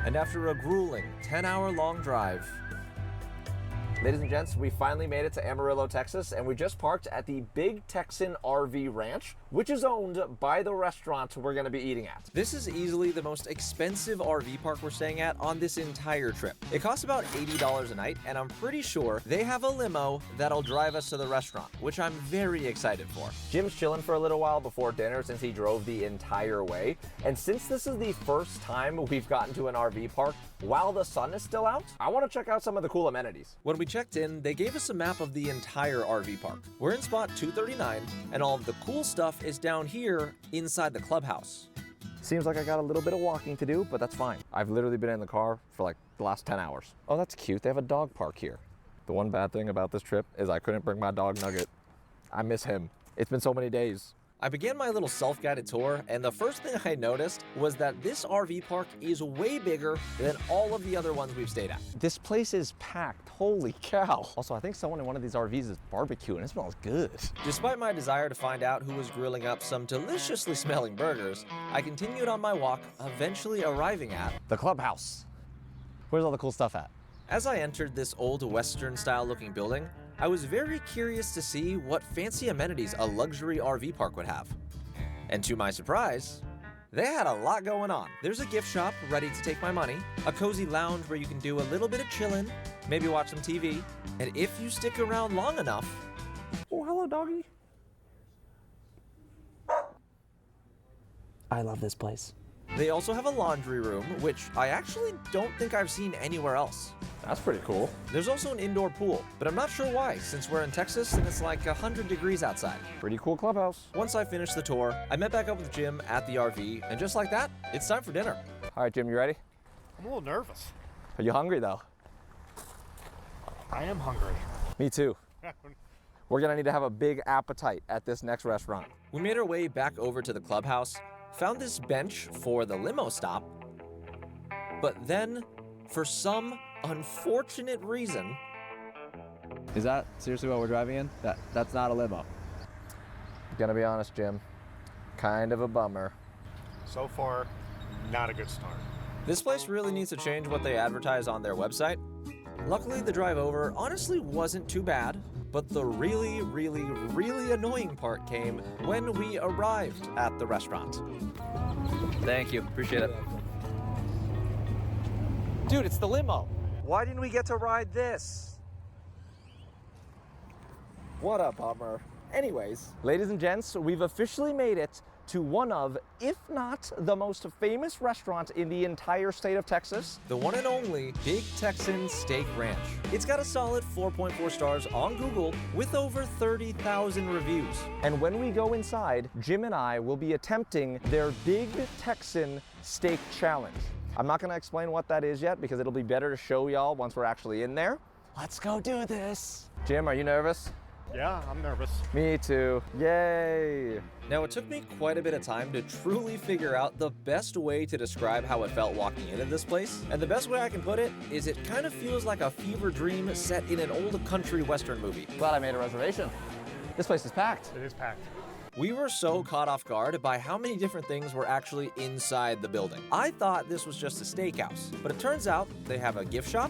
And after a grueling 10-hour-long drive, ladies and gents, we finally made it to Amarillo, Texas, and we just parked at the Big Texan RV Ranch, which is owned by the restaurant we're gonna be eating at. This is easily the most expensive RV park we're staying at on this entire trip. It costs about $80 a night, and I'm pretty sure they have a limo that'll drive us to the restaurant, which I'm very excited for. Jim's chilling for a little while before dinner since he drove the entire way, and since this is the first time we've gotten to an RV park while the sun is still out, I want to check out some of the cool amenities. When we checked in, they gave us a map of the entire RV park. We're in spot 239, and all of the cool stuff is down here inside the clubhouse. Seems like I got a little bit of walking to do, but that's fine. I've literally been in the car for like the last 10 hours. Oh, that's cute. They have a dog park here. The one bad thing about this trip is I couldn't bring my dog Nugget. I miss him. It's been so many days. I began my little self-guided tour, and the first thing I noticed was that this RV park is way bigger than all of the other ones we've stayed at. This place is packed, holy cow. Also, I think someone in one of these RVs is barbecuing. It smells good. Despite my desire to find out who was grilling up some deliciously smelling burgers, I continued on my walk, eventually arriving at the clubhouse. Where's all the cool stuff at? As I entered this old Western-style looking building, I was very curious to see what fancy amenities a luxury RV park would have. And to my surprise, they had a lot going on. There's a gift shop ready to take my money, a cozy lounge where you can do a little bit of chilling, maybe watch some TV, and if you stick around long enough... Oh, hello, doggy. I love this place. They also have a laundry room, which I actually don't think I've seen anywhere else. That's pretty cool. There's also an indoor pool, but I'm not sure why, since we're in Texas and it's like 100 degrees outside. Pretty cool clubhouse. Once I finished the tour, I met back up with Jim at the RV, and just like that, it's time for dinner. All right, Jim, you ready? I'm a little nervous. Are you hungry, though? I am hungry. Me too. We're gonna need to have a big appetite at this next restaurant. We made our way back over to the clubhouse, found this bench for the limo stop, but then, for some unfortunate reason... Is that seriously what we're driving in? That's not a limo. Gonna be honest, Jim, kind of a bummer. So far, not a good start. This place really needs to change what they advertise on their website. Luckily, the drive over honestly wasn't too bad, but the really, really, really annoying part came when we arrived at the restaurant. Thank you, appreciate it. Dude, it's the limo. Why didn't we get to ride this? What a bummer. Anyways, ladies and gents, we've officially made it to one of, if not the most famous restaurant in the entire state of Texas, the one and only Big Texan Steak Ranch. It's got a solid 4.4 stars on Google with over 30,000 reviews. And when we go inside, Jim and I will be attempting their Big Texan Steak Challenge. I'm not gonna explain what that is yet because it'll be better to show y'all once we're actually in there. Let's go do this. Jim, are you nervous? Yeah, I'm nervous. Me too. Yay! Now, it took me quite a bit of time to truly figure out the best way to describe how it felt walking into this place. And the best way I can put it is it kind of feels like a fever dream set in an old country western movie. Glad I made a reservation. This place is packed. It is packed. We were so caught off guard by how many different things were actually inside the building. I thought this was just a steakhouse, but it turns out they have a gift shop,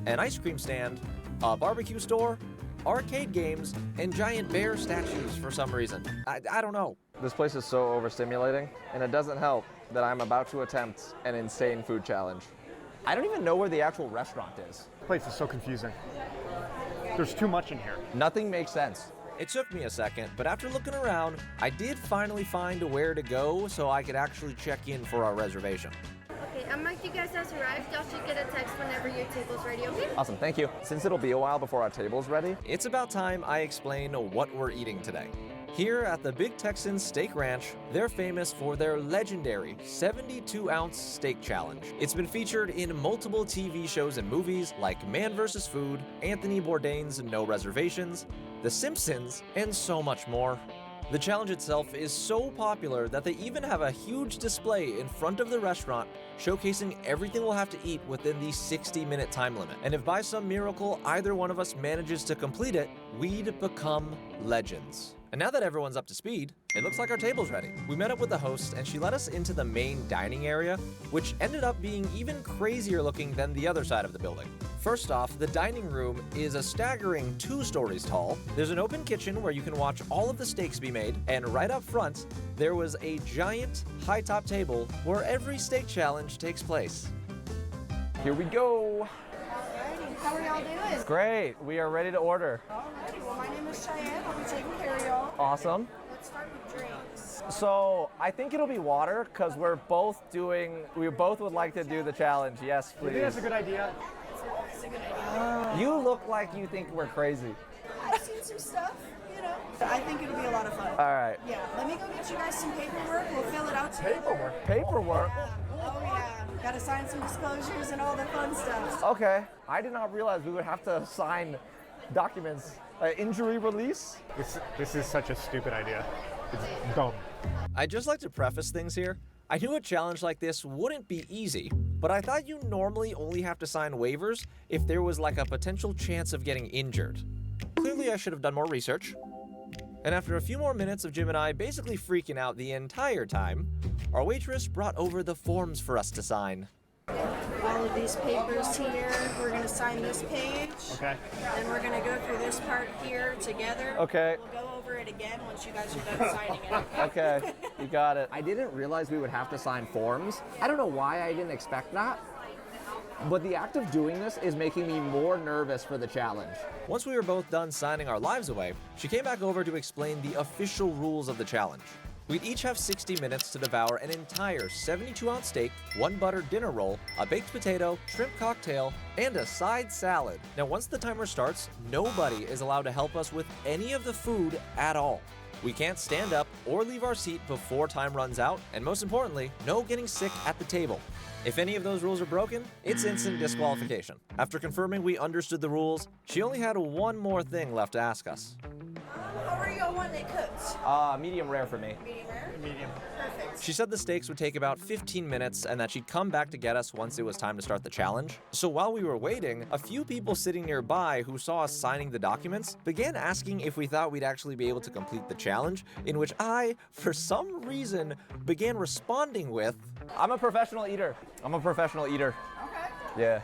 an ice cream stand, a barbecue store, arcade games, and giant bear statues for some reason. I don't know. This place is so overstimulating, and it doesn't help that I'm about to attempt an insane food challenge. I don't even know where the actual restaurant is. The place is so confusing. There's too much in here. Nothing makes sense. It took me a second, but after looking around, I did finally find where to go so I could actually check in for our reservation. Okay, Mike, you guys have arrived. Y'all should get a text whenever your table's ready, okay? Awesome, thank you. Since it'll be a while before our table's ready, it's about time I explain what we're eating today. Here at the Big Texan Steak Ranch, they're famous for their legendary 72-ounce steak challenge. It's been featured in multiple TV shows and movies like Man vs. Food, Anthony Bourdain's No Reservations, The Simpsons, and so much more. The challenge itself is so popular that they even have a huge display in front of the restaurant showcasing everything we'll have to eat within the 60-minute time limit. And if by some miracle either one of us manages to complete it, we'd become legends. And now that everyone's up to speed, it looks like our table's ready. We met up with the host and she let us into the main dining area, which ended up being even crazier looking than the other side of the building. First off, the dining room is a staggering 2 stories tall. There's an open kitchen where you can watch all of the steaks be made, and right up front, there was a giant high-top table where every steak challenge takes place. Here we go. Alrighty, how are y'all doing? Great, we are ready to order. Alrighty, well my name is Cheyenne. I'll be taking care of y'all. Awesome. Let's start with drinks. So I think it'll be water because we both would like to do the challenge. Yes, please. You think that's a good idea? That's a good idea. You look like you think we're crazy. I've seen some stuff, you know. I think it'll be a lot of fun. All right. Yeah, let me go get you guys some paperwork. We'll fill it out together. Paperwork? Oh yeah. Gotta sign some disclosures and all the fun stuff. Okay. I did not realize we would have to sign documents. Injury release? This is such a stupid idea. It's dumb. I'd just like to preface things here. I knew a challenge like this wouldn't be easy, but I thought you normally only have to sign waivers if there was like a potential chance of getting injured. Clearly I should have done more research. And after a few more minutes of Jim and I basically freaking out the entire time, our waitress brought over the forms for us to sign. All of these papers here. We're gonna sign this page. Okay. Then we're gonna go through this part here together. Okay. We'll go over it again once you guys are done signing it. Okay, you got it. I didn't realize we would have to sign forms. I don't know why I didn't expect that, but the act of doing this is making me more nervous for the challenge. Once we were both done signing our lives away, she came back over to explain the official rules of the challenge. We'd each have 60 minutes to devour an entire 72-ounce steak, 1 buttered dinner roll, a baked potato, shrimp cocktail, and a side salad. Now, once the timer starts, nobody is allowed to help us with any of the food at all. We can't stand up or leave our seat before time runs out, and most importantly, no getting sick at the table. If any of those rules are broken, it's instant disqualification. After confirming we understood the rules, she only had one more thing left to ask us. How are y'all wanting it cooked? Medium rare for me. Medium rare? Medium. Perfect. She said the steaks would take about 15 minutes and that she'd come back to get us once it was time to start the challenge. So while we were waiting, a few people sitting nearby who saw us signing the documents began asking if we thought we'd actually be able to complete the challenge, in which I, for some reason, began responding with, I'm a professional eater. Okay. Yeah.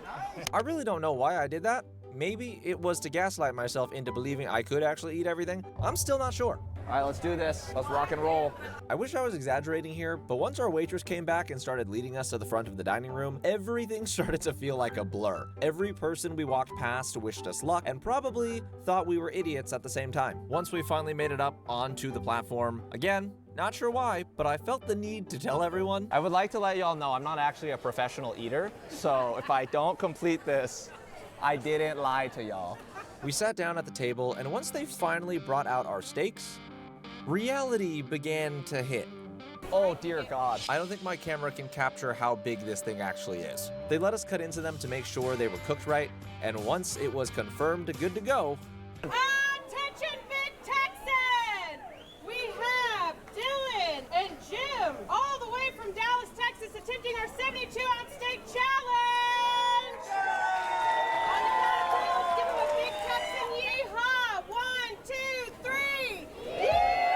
I really don't know why I did that. Maybe it was to gaslight myself into believing I could actually eat everything. I'm still not sure. All right, let's do this. Let's rock and roll. I wish I was exaggerating here, but once our waitress came back and started leading us to the front of the dining room, everything started to feel like a blur. Every person we walked past wished us luck and probably thought we were idiots at the same time. Once we finally made it up onto the platform, again, not sure why, but I felt the need to tell everyone. I would like to let y'all know I'm not actually a professional eater, so if I don't complete this, I didn't lie to y'all. We sat down at the table, and once they finally brought out our steaks, reality began to hit. Oh dear God. I don't think my camera can capture how big this thing actually is. They let us cut into them to make sure they were cooked right, and once it was confirmed good to go, Attention, Big Texan! We have Dylan and Jim all the way from Dallas, Texas, attempting our 72-ounce steak challenge! On the count of three, let's give them a Big Texan yeehaw! 1, 2, 3, yeehaw!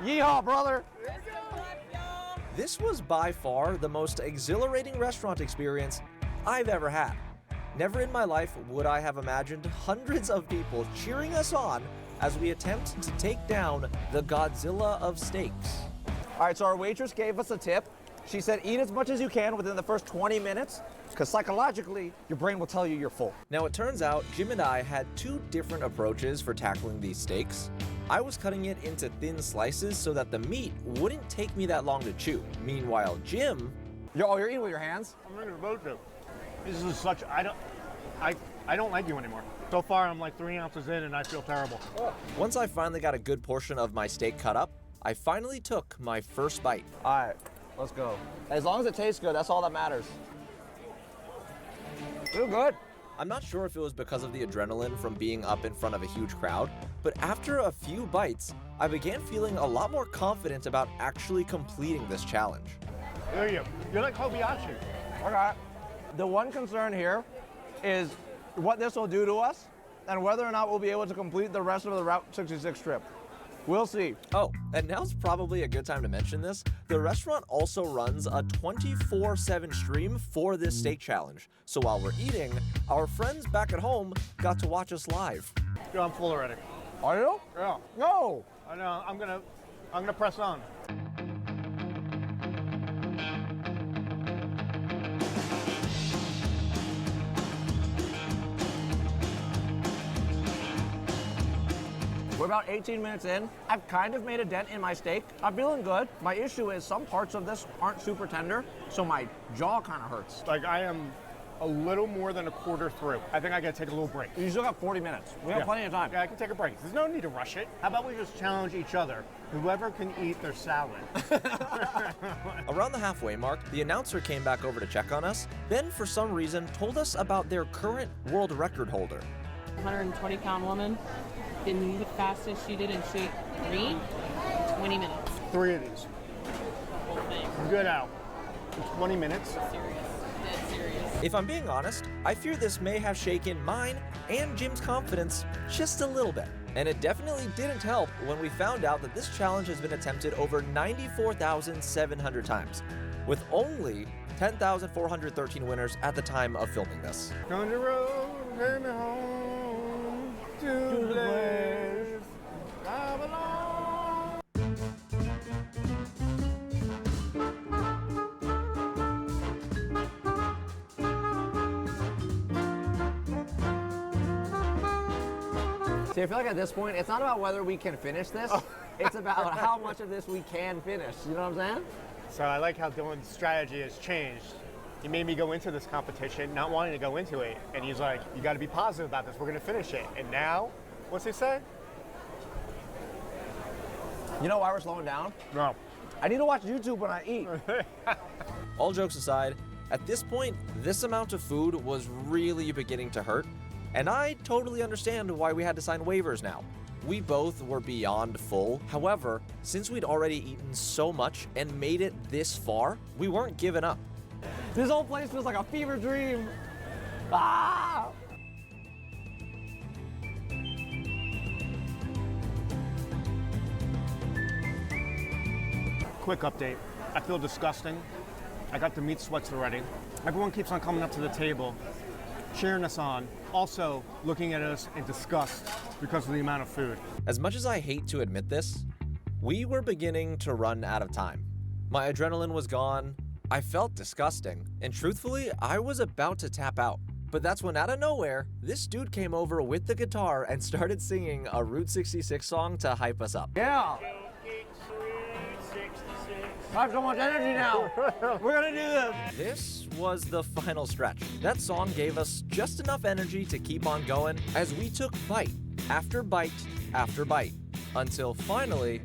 Yeehaw, brother! this was by far the most exhilarating restaurant experience I've ever had. Never in my life would I have imagined hundreds of people cheering us on as we attempt to take down the Godzilla of steaks. All right, so our waitress gave us a tip. She said, eat as much as you can within the first 20 minutes, because psychologically, your brain will tell you you're full. Now it turns out Jim and I had two different approaches for tackling these steaks. I was cutting it into thin slices so that the meat wouldn't take me that long to chew. Meanwhile, Jim... You're eating with your hands? I'm eating with both of them. This is such, I don't like you anymore. So far, I'm like 3 ounces in and I feel terrible. Once I finally got a good portion of my steak cut up, I finally took my first bite. All right, let's go. As long as it tastes good, that's all that matters. Feel good. I'm not sure if it was because of the adrenaline from being up in front of a huge crowd, but after a few bites, I began feeling a lot more confident about actually completing this challenge. There you go. You're like Kobayashi. Okay. The one concern here is what this will do to us and whether or not we'll be able to complete the rest of the Route 66 trip. We'll see. Oh, and now's probably a good time to mention this. The restaurant also runs a 24/7 stream for this steak challenge. So while we're eating, our friends back at home got to watch us live. Yo, I'm full already. Are you? Yeah. No. I know. I'm gonna press on. We're about 18 minutes in. I've kind of made a dent in my steak. I'm feeling good. My issue is some parts of this aren't super tender, so my jaw kind of hurts. Like I am a little more than a quarter through. I think I gotta take a little break. You still got 40 minutes. We have plenty of time. Yeah, I can take a break. There's no need to rush it. How about we just challenge each other? Whoever can eat their salad. Around the halfway mark, the announcer came back over to check on us, then for some reason told us about their current world record holder. 120-pound woman didn't eat the fastest she did in shape 20 minutes. 3 of these. Whole thing. Good out. In 20 minutes. Serious. Dead serious. If I'm being honest, I fear this may have shaken mine and Jim's confidence just a little bit. And it definitely didn't help when we found out that this challenge has been attempted over 94,700 times, with only 10,413 winners at the time of filming this. On the road, take me home to the place I belong. See, I feel like at this point, it's not about whether we can finish this. It's about how much of this we can finish. You know what I'm saying? So I like how Dylan's strategy has changed. He made me go into this competition not wanting to go into it. And he's like, you got to be positive about this. We're going to finish it. And now, what's he say? You know why we're slowing down? No. I need to watch YouTube when I eat. All jokes aside, at this point, this amount of food was really beginning to hurt. And I totally understand why we had to sign waivers now. We both were beyond full. However, since we'd already eaten so much and made it this far, we weren't giving up. This whole place feels like a fever dream. Ah! Quick update. I feel disgusting. I got the meat sweats already. Everyone keeps on coming up to the table, cheering us on, also looking at us in disgust. because of the amount of food. As much as I hate to admit this, we were beginning to run out of time. My adrenaline was gone, I felt disgusting, and truthfully, I was about to tap out. But that's when out of nowhere, this dude came over with the guitar and started singing a Route 66 song to hype us up. Yeah! I have so much energy now! We're gonna do this! This was the final stretch. That song gave us just enough energy to keep on going as we took bite after bite after bite, until finally,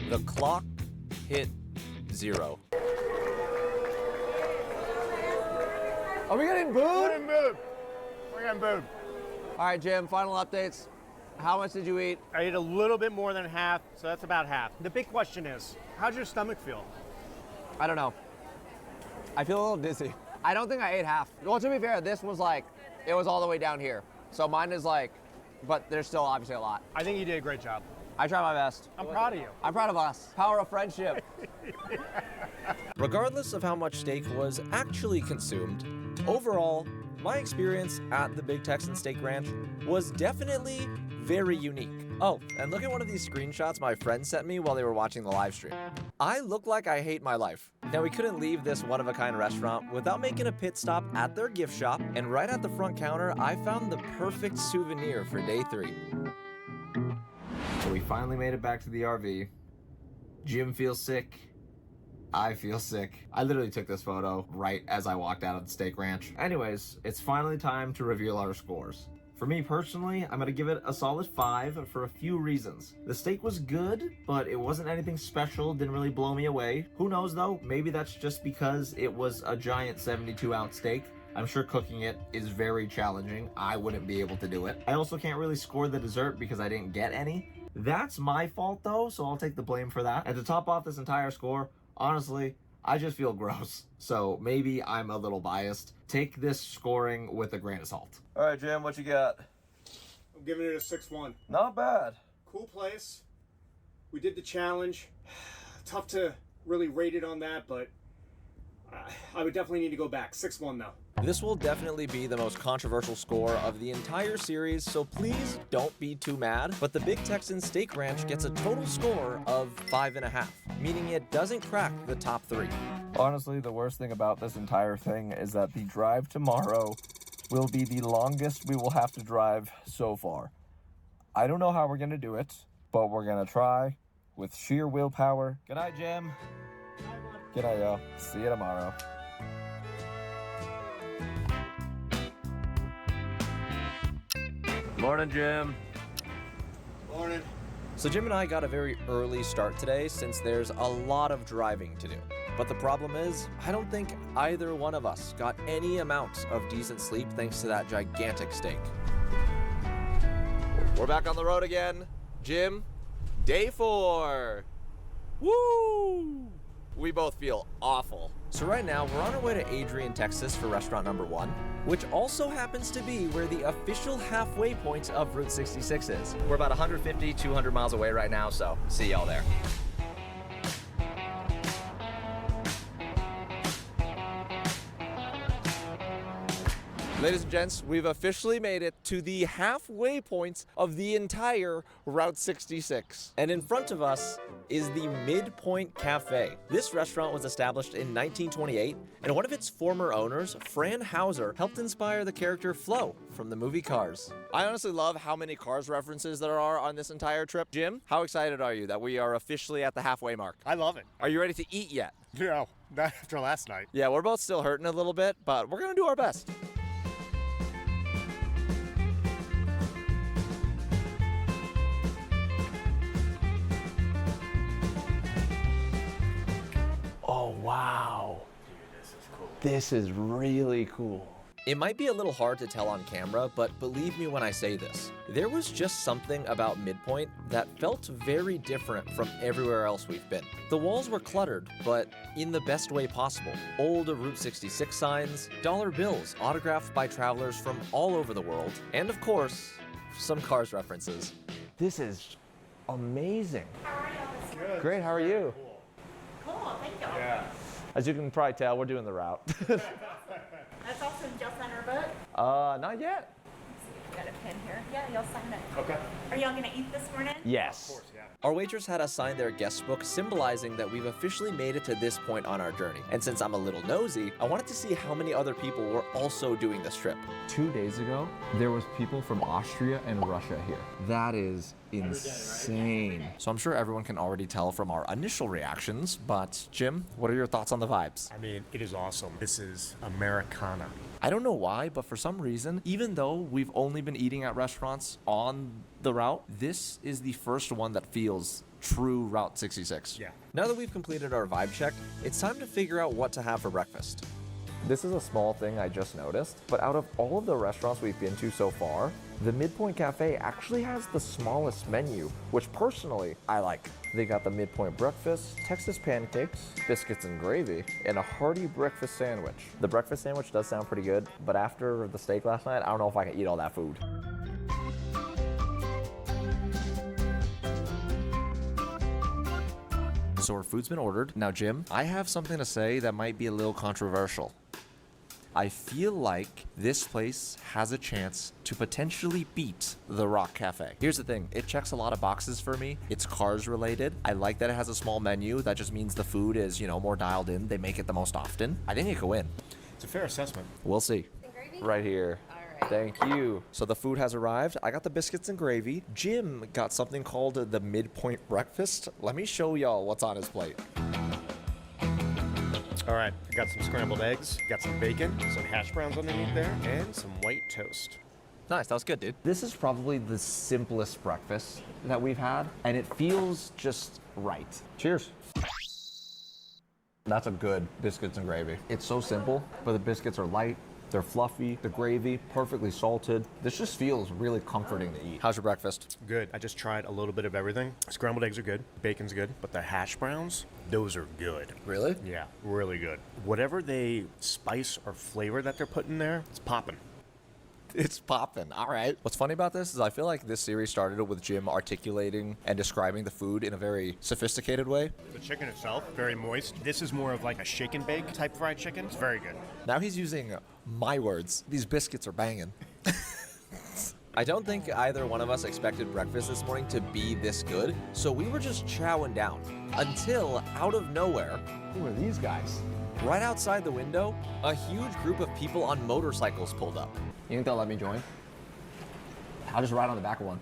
the clock hit 0. Are we getting booed? We're getting booed. We're getting booed. All right, Jim, final updates. How much did you eat? I ate a little bit more than half, so that's about half. The big question is, how's your stomach feel? I don't know. I feel a little dizzy. I don't think I ate half. Well, to be fair, this was like, it was all the way down here. So mine is like, but there's still obviously a lot. I think you did a great job. I tried my best. I'm proud of you. I'm proud of us. Power of friendship. Regardless of how much steak was actually consumed, overall, my experience at the Big Texan Steak Ranch was definitely very unique. Oh, and look at one of these screenshots my friends sent me while they were watching the live stream. I look like I hate my life. Now, we couldn't leave this one-of-a-kind restaurant without making a pit stop at their gift shop, and right at the front counter, I found the perfect souvenir for day 3. So we finally made it back to the RV. Jim feels sick. I feel sick. I literally took this photo right as I walked out of the steak ranch. Anyways, it's finally time to reveal our scores. For me personally, I'm gonna give it a solid 5 for a few reasons. The steak was good, but it wasn't anything special, didn't really blow me away. Who knows though, maybe that's just because it was a giant 72-ounce steak. I'm sure cooking it is very challenging. I wouldn't be able to do it. I also can't really score the dessert because I didn't get any. That's my fault though, so I'll take the blame for that. And to top off this entire score, honestly, I just feel gross. So maybe I'm a little biased. Take this scoring with a grain of salt. All right, Jim, what you got? I'm giving it a 6-1. Not bad. Cool place. We did the challenge. Tough to really rate it on that, but I would definitely need to go back. 6-1 though. This will definitely be the most controversial score of the entire series, so please don't be too mad. But the Big Texan Steak Ranch gets a total score of 5.5, meaning it doesn't crack the top 3. Honestly, the worst thing about this entire thing is that the drive tomorrow will be the longest we will have to drive so far. I don't know how we're gonna do it, but we're gonna try with sheer willpower. Good night, Jim. Good night, y'all. See you tomorrow. Morning, Jim. Morning. So Jim and I got a very early start today since there's a lot of driving to do. But the problem is, I don't think either one of us got any amount of decent sleep thanks to that gigantic steak. We're back on the road again. Jim, day 4. Woo! We both feel awful. So right now, we're on our way to Adrian, Texas for restaurant number 1, which also happens to be where the official halfway point of Route 66 is. We're about 150, 200 miles away right now, so see y'all there. Ladies and gents, we've officially made it to the halfway point of the entire Route 66. And in front of us is the Midpoint Cafe. This restaurant was established in 1928, and one of its former owners, Fran Hauser, helped inspire the character Flo from the movie Cars. I honestly love how many Cars references there are on this entire trip. Jim, how excited are you that we are officially at the halfway mark? I love it. Are you ready to eat yet? No, not after last night. Yeah, we're both still hurting a little bit, but we're gonna do our best. Oh, wow. Dude, this is cool. This is really cool. It might be a little hard to tell on camera, but believe me when I say this. There was just something about Midpoint that felt very different from everywhere else we've been. The walls were cluttered, but in the best way possible. Old Route 66 signs, dollar bills autographed by travelers from all over the world, and of course, some Cars references. This is amazing. How are you? Good. Great, how are you? Cool, thank you. Yeah. As you can probably tell, we're doing the route. That's awesome. Just on our book. Not yet. Let's see if we got a in here. Yeah, you'll sign it. Okay. Are y'all gonna eat this morning? Yes. Our waitress had us sign their guest book, symbolizing that we've officially made it to this point on our journey. And since I'm a little nosy, I wanted to see how many other people were also doing this trip. 2 days ago, there was people from Austria and Russia here. That is insane. So I'm sure everyone can already tell from our initial reactions, but Jim, what are your thoughts on the vibes? I mean, it is awesome. This is Americana. I don't know why, but for some reason, even though we've only been eating at restaurants on the route, this is the first one that feels true Route 66. Yeah. Now that we've completed our vibe check, it's time to figure out what to have for breakfast. This is a small thing I just noticed, but out of all of the restaurants we've been to so far, the Midpoint Cafe actually has the smallest menu, which personally I like. They got the Midpoint breakfast, Texas pancakes, biscuits and gravy, and a hearty breakfast sandwich. The breakfast sandwich does sound pretty good, but after the steak last night, I don't know if I can eat all that food. So our food's been ordered. Now, Jim, I have something to say that might be a little controversial. I feel like this place has a chance to potentially beat the Rock Cafe. Here's the thing, it checks a lot of boxes for me. It's cars related. I like that it has a small menu. That just means the food is, more dialed in. They make it the most often. I think it could win. It's a fair assessment. We'll see. Right here. Thank you. So the food has arrived. I got the biscuits and gravy. Jim got something called the Midpoint Breakfast. Let me show y'all what's on his plate. All right, I got some scrambled eggs, got some bacon, some hash browns underneath there, and some white toast. Nice, that was good, dude. This is probably the simplest breakfast that we've had, and it feels just right. Cheers. That's a good biscuits and gravy. It's so simple, but the biscuits are light, they're fluffy, the gravy perfectly salted. This just feels really comforting to eat. How's your breakfast? Good. I just tried a little bit of everything. Scrambled eggs are good, bacon's good, but the hash browns, those are good. Really? Yeah, really good. Whatever they spice or flavor that they're putting there, it's popping. It's popping. All right. What's funny about this is I feel like this series started with Jim articulating and describing the food in a very sophisticated way. The chicken itself, very moist. This is more of like a shake and bake type fried chicken. It's very good. Now he's using my words. These biscuits are banging. I don't think either one of us expected breakfast this morning to be this good, so we were just chowing down until out of nowhere, who are these guys? Right outside the window, a huge group of people on motorcycles pulled up. You think they'll let me join? I'll just ride on the back of one.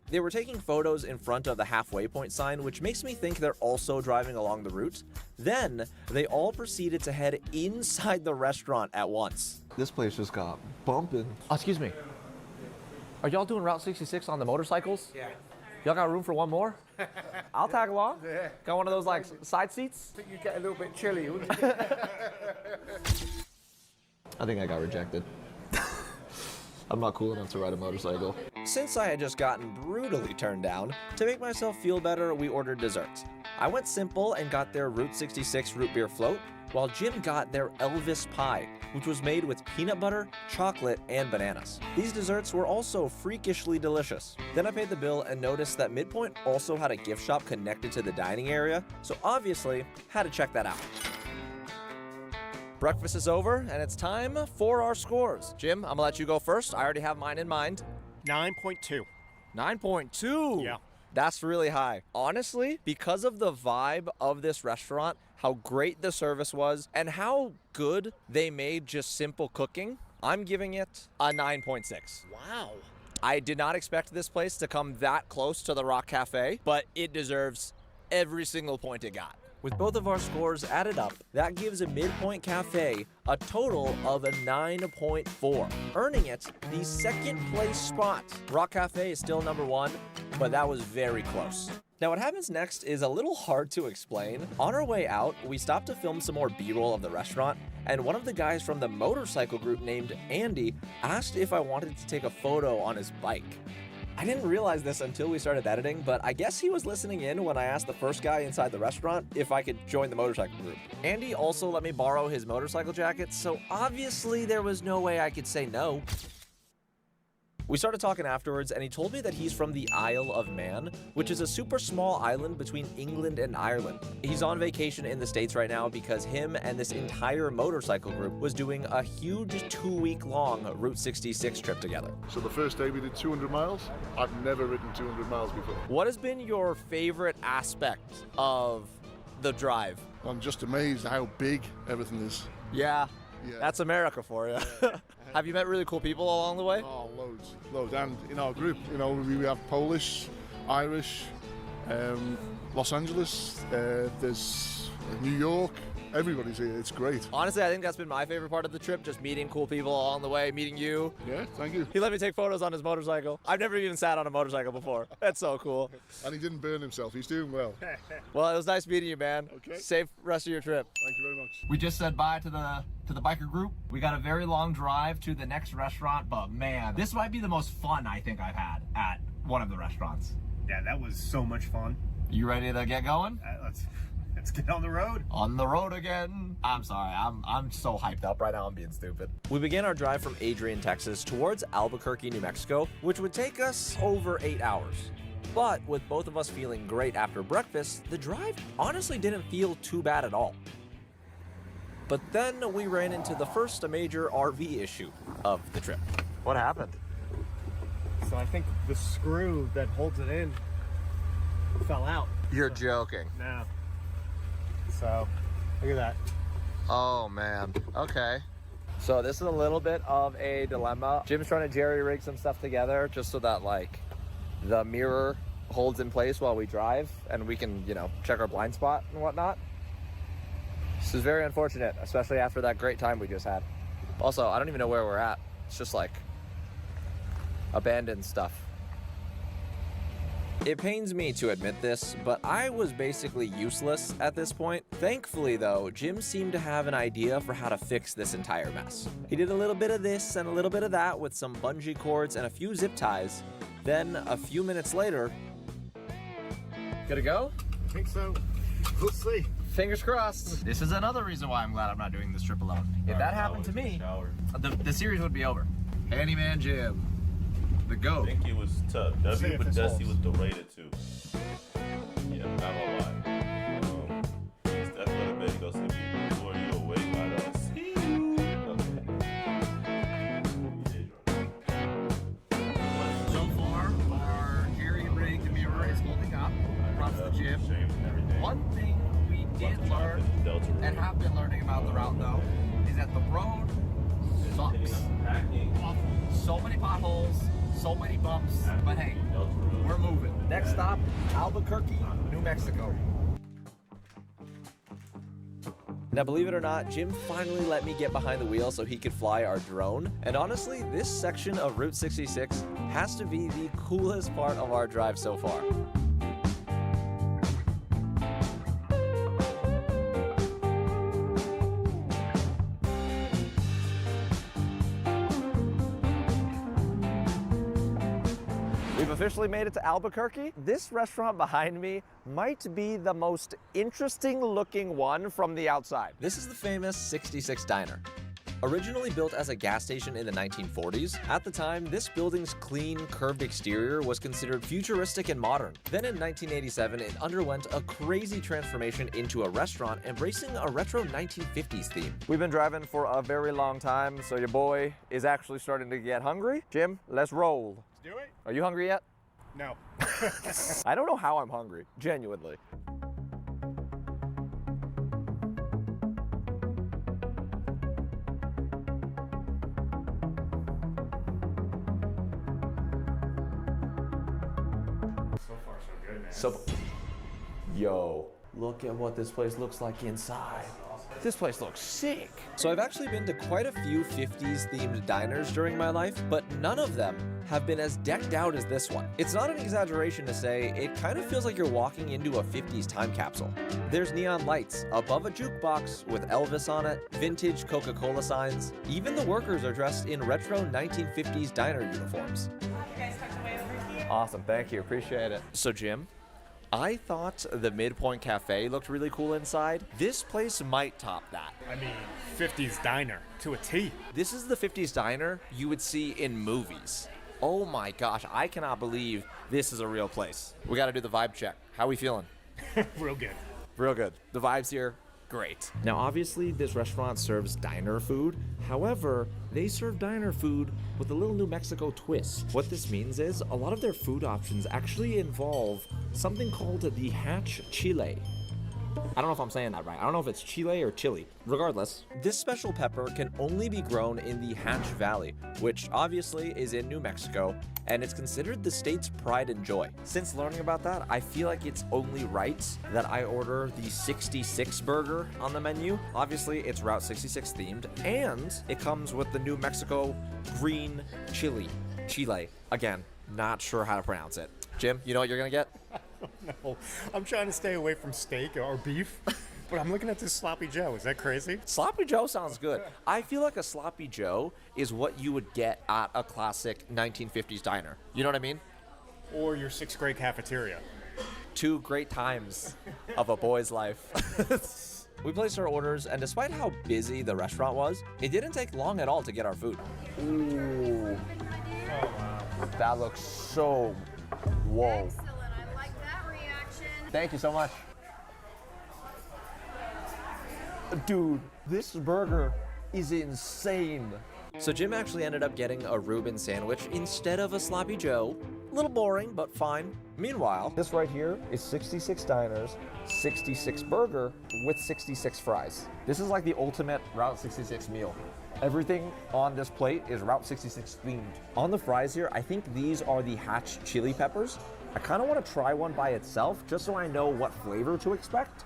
They were taking photos in front of the halfway point sign, which makes me think they're also driving along the route. Then they all proceeded to head inside the restaurant at once. This place just got bumping. Oh, excuse me. Are y'all doing Route 66 on the motorcycles? Yeah. Y'all got room for one more? I'll tag along. Yeah. Got one of those like side seats? I think you get a little bit chilly, wouldn't you? I think I got rejected. I'm not cool enough to ride a motorcycle. Since I had just gotten brutally turned down, to make myself feel better, we ordered desserts. I went simple and got their Route 66 root beer float, while Jim got their Elvis pie, which was made with peanut butter, chocolate, and bananas. These desserts were also freakishly delicious. Then I paid the bill and noticed that Midpoint also had a gift shop connected to the dining area, so obviously had to check that out. Breakfast is over, and it's time for our scores. Jim, I'm gonna let you go first. I already have mine in mind. 9.2. 9.2? Yeah. That's really high. Honestly, because of the vibe of this restaurant, how great the service was, and how good they made just simple cooking, I'm giving it a 9.6. Wow. I did not expect this place to come that close to the Rock Cafe, but it deserves every single point it got. With both of our scores added up, that gives a Midpoint Cafe a total of a 9.4, earning it the second place spot. Rock Cafe is still number one, but that was very close. Now what happens next is a little hard to explain. On our way out, we stopped to film some more B-roll of the restaurant, and one of the guys from the motorcycle group named Andy asked if I wanted to take a photo on his bike. I didn't realize this until we started editing, but I guess he was listening in when I asked the first guy inside the restaurant if I could join the motorcycle group. Andy also let me borrow his motorcycle jacket, so obviously there was no way I could say no. We started talking afterwards, and he told me that he's from the Isle of Man, which is a super small island between England and Ireland. He's on vacation in the States right now because him and this entire motorcycle group was doing a huge 2-week-long Route 66 trip together. So the first day we did 200 miles. I've never ridden 200 miles before. What has been your favorite aspect of the drive? I'm just amazed how big everything is. Yeah, that's America for you. Have you met really cool people along the way? Oh, loads. And in our group, we have Polish, Irish, Los Angeles, there's New York. Everybody's here. It's great. Honestly, I think that's been my favorite part of the trip, just meeting cool people along the way, meeting you. Yeah, thank you. He let me take photos on his motorcycle. I've never even sat on a motorcycle before. That's so cool. And he didn't burn himself. He's doing well. Well, it was nice meeting you, man. Okay. Safe rest of your trip. Thank you very much. We just said bye to the biker group. We got a very long drive to the next restaurant, but man, this might be the most fun I think I've had at one of the restaurants. Yeah, that was so much fun. You ready to get going? Let's get on the road. On the road again. I'm sorry, I'm so hyped up right now, I'm being stupid. We began our drive from Adrian, Texas towards Albuquerque, New Mexico, which would take us over 8 hours. But with both of us feeling great after breakfast, the drive honestly didn't feel too bad at all. But then we ran into the first major RV issue of the trip. What happened? So I think the screw that holds it in fell out. You're joking. No. So, look at that. Oh man, okay. So this is a little bit of a dilemma. Jim's trying to jerry-rig some stuff together just so that like the mirror holds in place while we drive and we can, check our blind spot and whatnot. This is very unfortunate, especially after that great time we just had. Also, I don't even know where we're at. It's just like abandoned stuff. It pains me to admit this, but I was basically useless at this point. Thankfully though, Jim seemed to have an idea for how to fix this entire mess. He did a little bit of this and a little bit of that with some bungee cords and a few zip ties. Then a few minutes later, gotta go? I think so. We'll see. Fingers crossed. This is another reason why I'm glad I'm not doing this trip alone. If that happened to me, the series would be over. Handyman Jim. The GOAT. I think it was tough. W, but Dusty was derated too. Yeah, not gonna lie. That's what I bet go sleep. Before you awake, I don't see you. So far, our jerry-rigged mirror is holding up. Props to Jim. One thing we did learn, and have been learning about the route though, is that the road sucks. So many potholes. So many bumps, but hey, we're moving. Next stop, Albuquerque, New Mexico. Now, believe it or not, Jim finally let me get behind the wheel so he could fly our drone. And honestly, this section of Route 66 has to be the coolest part of our drive so far. We've officially made it to Albuquerque. This restaurant behind me might be the most interesting looking one from the outside. This is the famous 66 Diner. Originally built as a gas station in the 1940s, at the time, this building's clean, curved exterior was considered futuristic and modern. Then in 1987, it underwent a crazy transformation into a restaurant, embracing a retro 1950s theme. We've been driving for a very long time, so your boy is actually starting to get hungry. Jim, let's roll. Do it? Are you hungry yet? No. I don't know how I'm hungry, genuinely. So far, so good, man. So, yo, look at what this place looks like inside. This place looks sick. So I've actually been to quite a few 50s themed diners during my life, but none of them have been as decked out as this one. It's not an exaggeration to say it kind of feels like you're walking into a 50s time capsule. There's neon lights above a jukebox with Elvis on it, vintage Coca-Cola signs. Even the workers are dressed in retro 1950s diner uniforms. You guys tucked away over here. Awesome, thank you, appreciate it. So Jim, I thought the Midpoint Cafe looked really cool inside. This place might top that. I mean, 50s diner to a T. This is the 50s diner you would see in movies. Oh my gosh, I cannot believe this is a real place. We gotta do the vibe check. How we feeling? Real good. Real good. The vibes here, great. Now obviously this restaurant serves diner food. However, they serve diner food with a little New Mexico twist. What this means is a lot of their food options actually involve something called the hatch chile. I don't know if I'm saying that right. I don't know if it's chile or chili. Regardless, this special pepper can only be grown in the Hatch Valley, which obviously is in New Mexico, and it's considered the state's pride and joy. Since learning about that, I feel like it's only right that I order the 66 burger on the menu. Obviously, it's Route 66 themed, and it comes with the New Mexico green chili. Chile. Again, not sure how to pronounce it. Jim, you know what you're gonna get? No, I'm trying to stay away from steak or beef, but I'm looking at this Sloppy Joe. Is that crazy? Sloppy Joe sounds good. I feel like a Sloppy Joe is what you would get at a classic 1950s diner. You know what I mean? Or your sixth grade cafeteria. Two great times of a boy's life. We placed our orders, and despite how busy the restaurant was, it didn't take long at all to get our food. Ooh. Oh, wow. That looks so... Whoa. Excellent. I like that reaction. Thank you so much. Dude, this burger is insane. So Jim actually ended up getting a Reuben sandwich instead of a Sloppy Joe. A little boring, but fine. Meanwhile, this right here is 66 diners, 66 burger with 66 fries. This is like the ultimate Route 66 meal. Everything on this plate is Route 66 themed. On the fries here, I think these are the Hatch chili peppers. I kind of want to try one by itself just so I know what flavor to expect.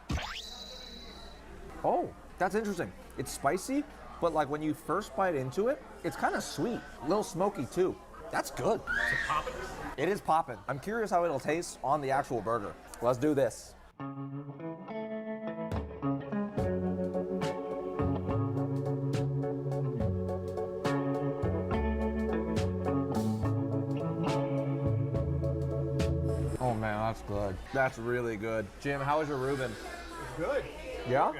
Oh, that's interesting. It's spicy, but like when you first bite into it, it's kind of sweet, a little smoky too. That's good. Is it poppin'? It is popping. I'm curious how it'll taste on the actual burger. Let's do this. Oh man, that's good. That's really good. Jim, how was your Reuben? Good. Yeah?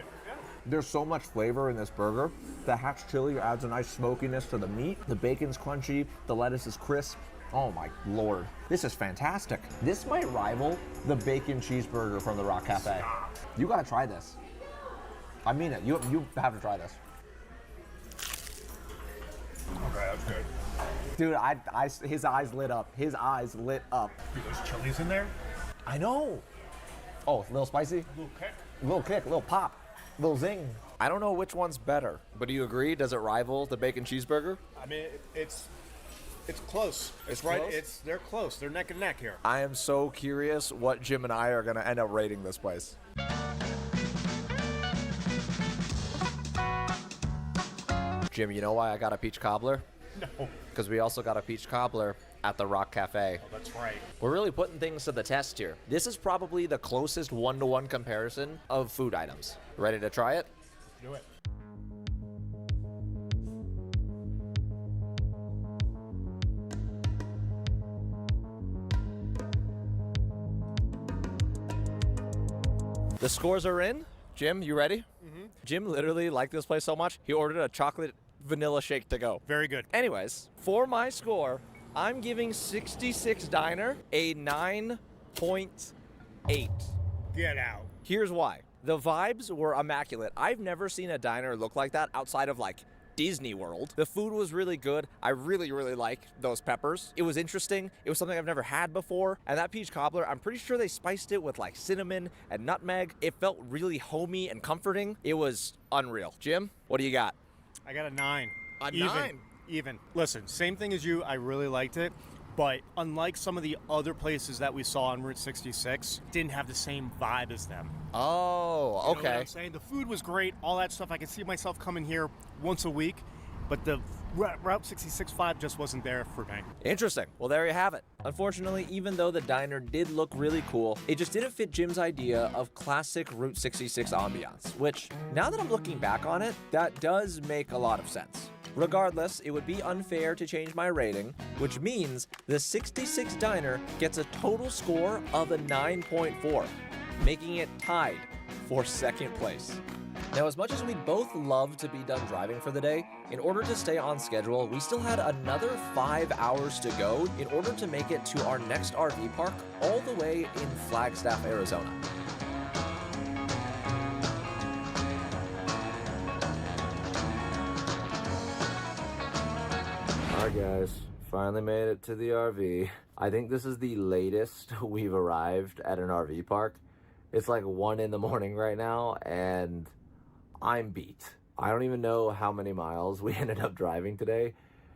There's so much flavor in this burger. The Hatch chili adds a nice smokiness to the meat. The bacon's crunchy. The lettuce is crisp. Oh my lord. This is fantastic. This might rival the bacon cheeseburger from the Rock Cafe. You gotta try this. I mean it. You have to try this. Okay, that's good. Dude, his eyes lit up. His eyes lit up. Dude, there's chilies in there? I know. Oh, a little spicy? A little kick, a little pop, a little zing. I don't know which one's better, but do you agree? Does it rival the bacon cheeseburger? I mean, it's close. It's right. Close? They're close. They're neck and neck here. I am so curious what Jim and I are gonna end up rating this place. Jim, you know why I got a peach cobbler? No. Because we also got a peach cobbler at the Rock Cafe. Oh, that's right. We're really putting things to the test here. This is probably the closest one-to-one comparison of food items. Ready to try it? Do it. The scores are in. Jim, you ready? Mm-hmm. Jim literally liked this place so much, he ordered a chocolate vanilla shake to go. Very good. Anyways, for my score, I'm giving 66 Diner a 9.8. Get out. Here's why. The vibes were immaculate. I've never seen a diner look like that outside of like Disney World. The food was really good. I really, really liked those peppers. It was interesting. It was something I've never had before. And that peach cobbler, I'm pretty sure they spiced it with like cinnamon and nutmeg. It felt really homey and comforting. It was unreal. Jim, what do you got? I got a 9. A Even. 9? Even. Listen, same thing as you. I really liked it. But unlike some of the other places that we saw on Route 66, didn't have the same vibe as them. Oh, You know okay. what I'm saying? The food was great, all that stuff. I could see myself coming here once a week, but the Route 66 vibe just wasn't there for me. Interesting. Well, there you have it. Unfortunately, even though the diner did look really cool, it just didn't fit Jim's idea of classic Route 66 ambiance, which, now that I'm looking back on it, that does make a lot of sense. Regardless, it would be unfair to change my rating, which means the 66 Diner gets a total score of a 9.4. making it tied for second place. Now, as much as we'd both love to be done driving for the day, in order to stay on schedule, we still had another 5 hours to go in order to make it to our next RV park all the way in Flagstaff, Arizona. Alright guys, finally made it to the RV. I think this is the latest we've arrived at an RV park. It's like 1 in the morning right now, and I'm beat. I don't even know how many miles we ended up driving today.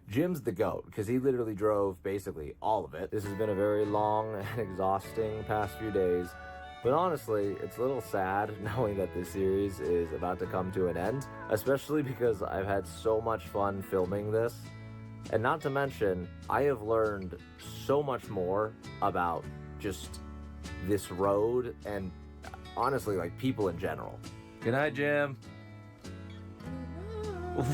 Jim's the GOAT, because he literally drove basically all of it. This has been a very long and exhausting past few days, but honestly, it's a little sad knowing that this series is about to come to an end, especially because I've had so much fun filming this. And not to mention, I have learned so much more about just this road and honestly, like, people in general. Good night, Jim. Good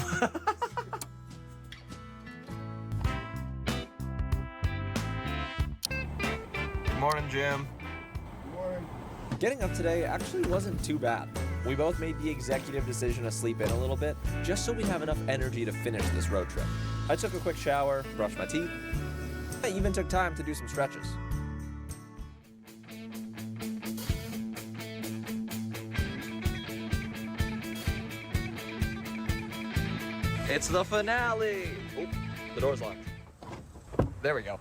morning, Jim. Good morning. Getting up today actually wasn't too bad. We both made the executive decision to sleep in a little bit, just so we have enough energy to finish this road trip. I took a quick shower, brushed my teeth. I even took time to do some stretches. It's the finale! Oh, the door's locked. There we go.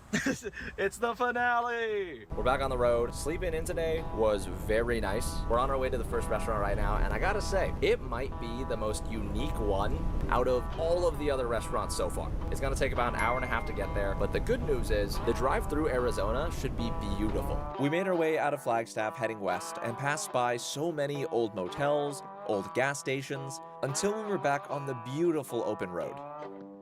It's the finale! We're back on the road. Sleeping in today was very nice. We're on our way to the first restaurant right now, and I gotta say, it might be the most unique one out of all of the other restaurants so far. It's gonna take about an hour and a half to get there, but the good news is the drive through Arizona should be beautiful. We made our way out of Flagstaff heading west and passed by so many old motels, old gas stations, until we were back on the beautiful open road.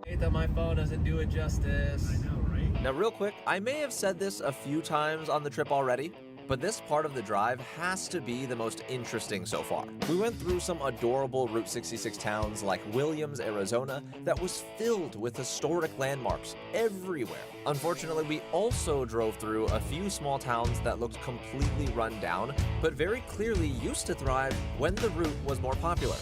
I hate that my phone doesn't do it justice. I know, right? Now real quick, I may have said this a few times on the trip already, but this part of the drive has to be the most interesting so far. We went through some adorable Route 66 towns like Williams, Arizona, that was filled with historic landmarks everywhere. Unfortunately, we also drove through a few small towns that looked completely run down, but very clearly used to thrive when the route was more popular.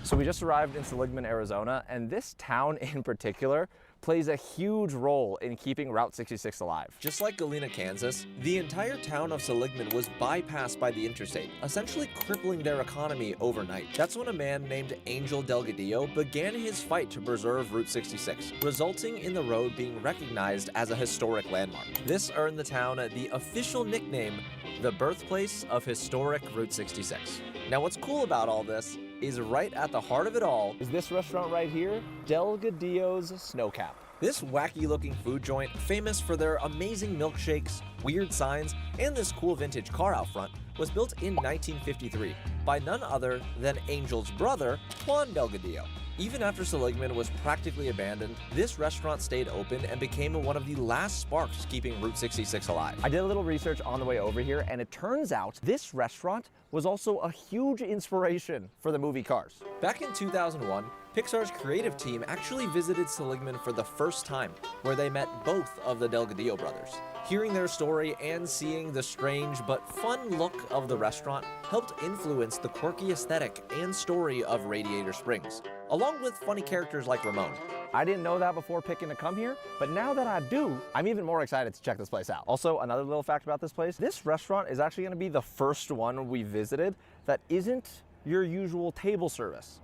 So we just arrived in Seligman, Arizona, and this town in particular plays a huge role in keeping Route 66 alive. Just like Galena, Kansas, the entire town of Seligman was bypassed by the interstate, essentially crippling their economy overnight. That's when a man named Angel Delgadillo began his fight to preserve Route 66, resulting in the road being recognized as a historic landmark. This earned the town the official nickname, the birthplace of historic Route 66. Now what's cool about all this is right at the heart of it all Is this restaurant right here? Delgadillo's Snowcap. This wacky looking food joint, famous for their amazing milkshakes, weird signs, and this cool vintage car out front, was built in 1953 by none other than Angel's brother, Juan Delgadillo. Even after Seligman was practically abandoned, this restaurant stayed open and became one of the last sparks keeping Route 66 alive. I did a little research on the way over here, and it turns out this restaurant was also a huge inspiration for the movie Cars. Back in 2001, Pixar's creative team actually visited Seligman for the first time, where they met both of the Delgadillo brothers. Hearing their story and seeing the strange but fun look of the restaurant helped influence the quirky aesthetic and story of Radiator Springs, along with funny characters like Ramon. I didn't know that before picking to come here, but now that I do, I'm even more excited to check this place out. Also, another little fact about this place, this restaurant is actually gonna be the first one we visited that isn't your usual table service.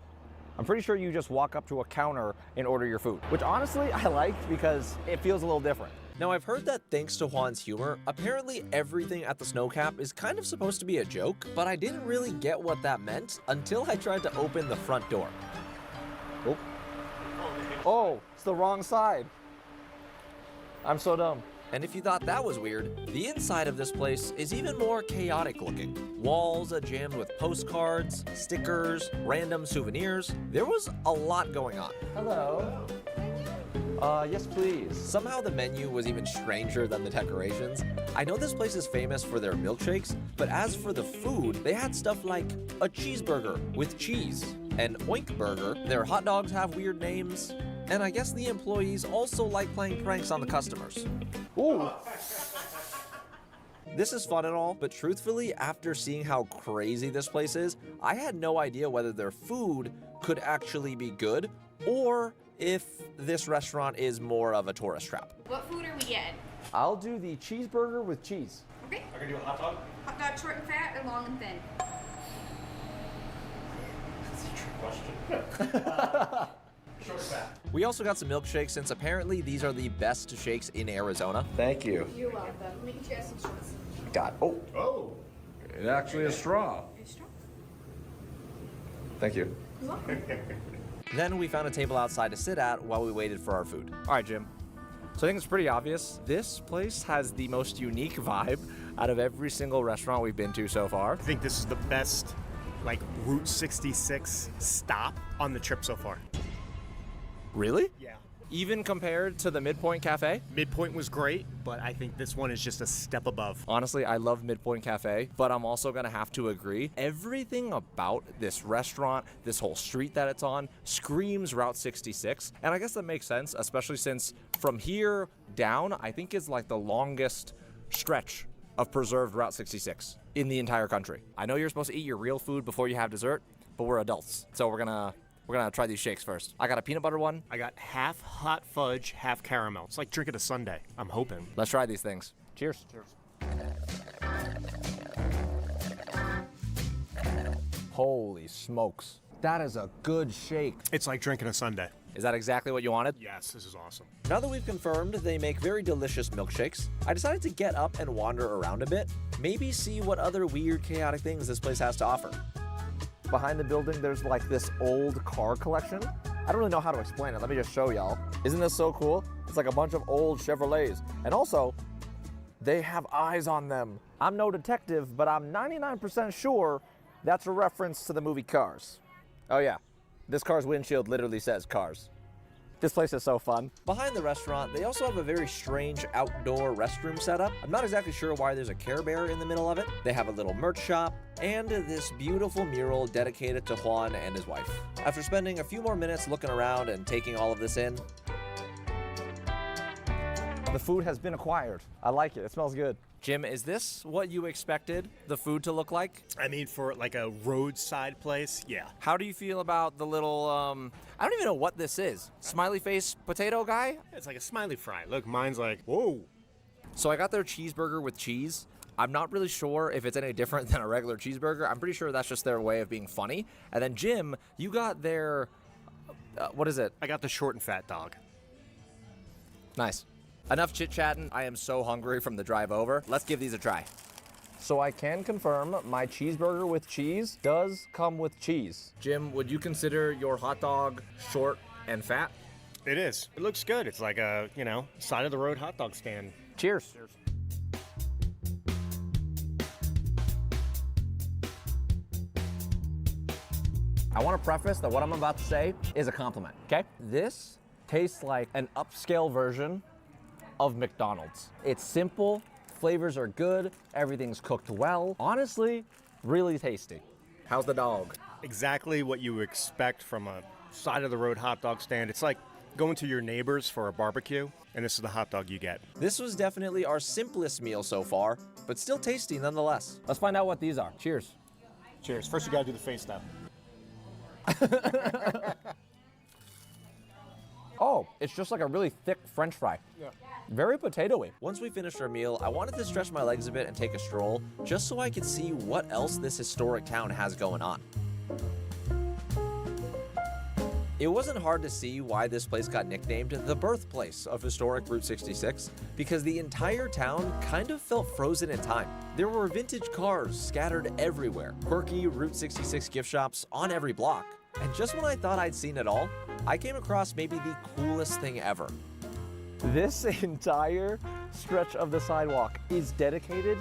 I'm pretty sure you just walk up to a counter and order your food, which honestly I like because it feels a little different. Now I've heard that thanks to Juan's humor, apparently everything at the Snowcap is kind of supposed to be a joke, but I didn't really get what that meant until I tried to open the front door. Oh, it's the wrong side. I'm so dumb. And if you thought that was weird, the inside of this place is even more chaotic looking. Walls are jammed with postcards, stickers, random souvenirs. There was a lot going on. Hello. Yes, please. Somehow the menu was even stranger than the decorations. I know this place is famous for their milkshakes, but as for the food, they had stuff like a cheeseburger with cheese, and Oink Burger. Their hot dogs have weird names, and I guess the employees also like playing pranks on the customers. Ooh. This is fun and all, but truthfully, after seeing how crazy this place is, I had no idea whether their food could actually be good or if this restaurant is more of a tourist trap. What food are we getting? I'll do the cheeseburger with cheese. Okay. I can do a hot dog? Hot dog short and fat or long and thin? That's a trick question. Short and fat. We also got some milkshakes since apparently these are the best shakes in Arizona. Thank you. You're welcome. Let me get you guys some straws. Got it. Oh. It's actually a straw. A straw? Thank you. You're welcome. Then we found a table outside to sit at while we waited for our food. All right, Jim. So I think it's pretty obvious. This place has the most unique vibe out of every single restaurant we've been to so far. I think this is the best, like, Route 66 stop on the trip so far. Really? Yeah. Even compared to the Midpoint Cafe? Midpoint was great, but I think this one is just a step above. Honestly, I love Midpoint Cafe, but I'm also gonna have to agree. Everything about this restaurant, this whole street that it's on, screams Route 66. And I guess that makes sense, especially since from here down, I think is like the longest stretch of preserved Route 66 in the entire country. I know you're supposed to eat your real food before you have dessert, but we're adults. So we're gonna try these shakes first. I got a peanut butter one. I got half hot fudge, half caramel. It's like drinking a sundae. I'm hoping. Let's try these things. Cheers. Holy smokes. That is a good shake. It's like drinking a sundae. Is that exactly what you wanted? Yes, this is awesome. Now that we've confirmed they make very delicious milkshakes, I decided to get up and wander around a bit, maybe see what other weird, chaotic things this place has to offer. Behind the building, there's like this old car collection. I don't really know how to explain it. Let me just show y'all. Isn't this so cool? It's like a bunch of old Chevrolets. And also, they have eyes on them. I'm no detective, but I'm 99% sure that's a reference to the movie Cars. Oh yeah, this car's windshield literally says Cars. This place is so fun. Behind the restaurant, they also have a very strange outdoor restroom setup. I'm not exactly sure why there's a Care Bear in the middle of it. They have a little merch shop and this beautiful mural dedicated to Juan and his wife. After spending a few more minutes looking around and taking all of this in, the food has been acquired. I like it. It smells good. Jim, is this what you expected the food to look like? I mean, for like a roadside place, yeah. How do you feel about the little, I don't even know what this is. Smiley face potato guy? It's like a smiley fry. Look, mine's like, whoa. So I got their cheeseburger with cheese. I'm not really sure if it's any different than a regular cheeseburger. I'm pretty sure that's just their way of being funny. And then Jim, you got their, what is it? I got the short and fat dog. Nice. Enough chit-chatting. I am so hungry from the drive over. Let's give these a try. So I can confirm my cheeseburger with cheese does come with cheese. Jim, would you consider your hot dog short and fat? It is. It looks good. It's like a, side of the road hot dog stand. Cheers. Cheers. I want to preface that what I'm about to say is a compliment, okay? This tastes like an upscale version of McDonald's. It's simple, flavors are good, everything's cooked well. Honestly, really tasty. How's the dog? Exactly what you expect from a side of the road hot dog stand. It's like going to your neighbors for a barbecue, and this is the hot dog you get. This was definitely our simplest meal so far, but still tasty nonetheless. Let's find out what these are. Cheers. Cheers. First you gotta do the face step. Oh, it's just like a really thick French fry. Yeah. Very potatoey. Once we finished our meal, I wanted to stretch my legs a bit and take a stroll, just so I could see what else this historic town has going on. It wasn't hard to see why this place got nicknamed the birthplace of historic Route 66, because the entire town kind of felt frozen in time. There were vintage cars scattered everywhere, quirky Route 66 gift shops on every block, and just when I thought I'd seen it all, I came across maybe the coolest thing ever. This entire stretch of the sidewalk is dedicated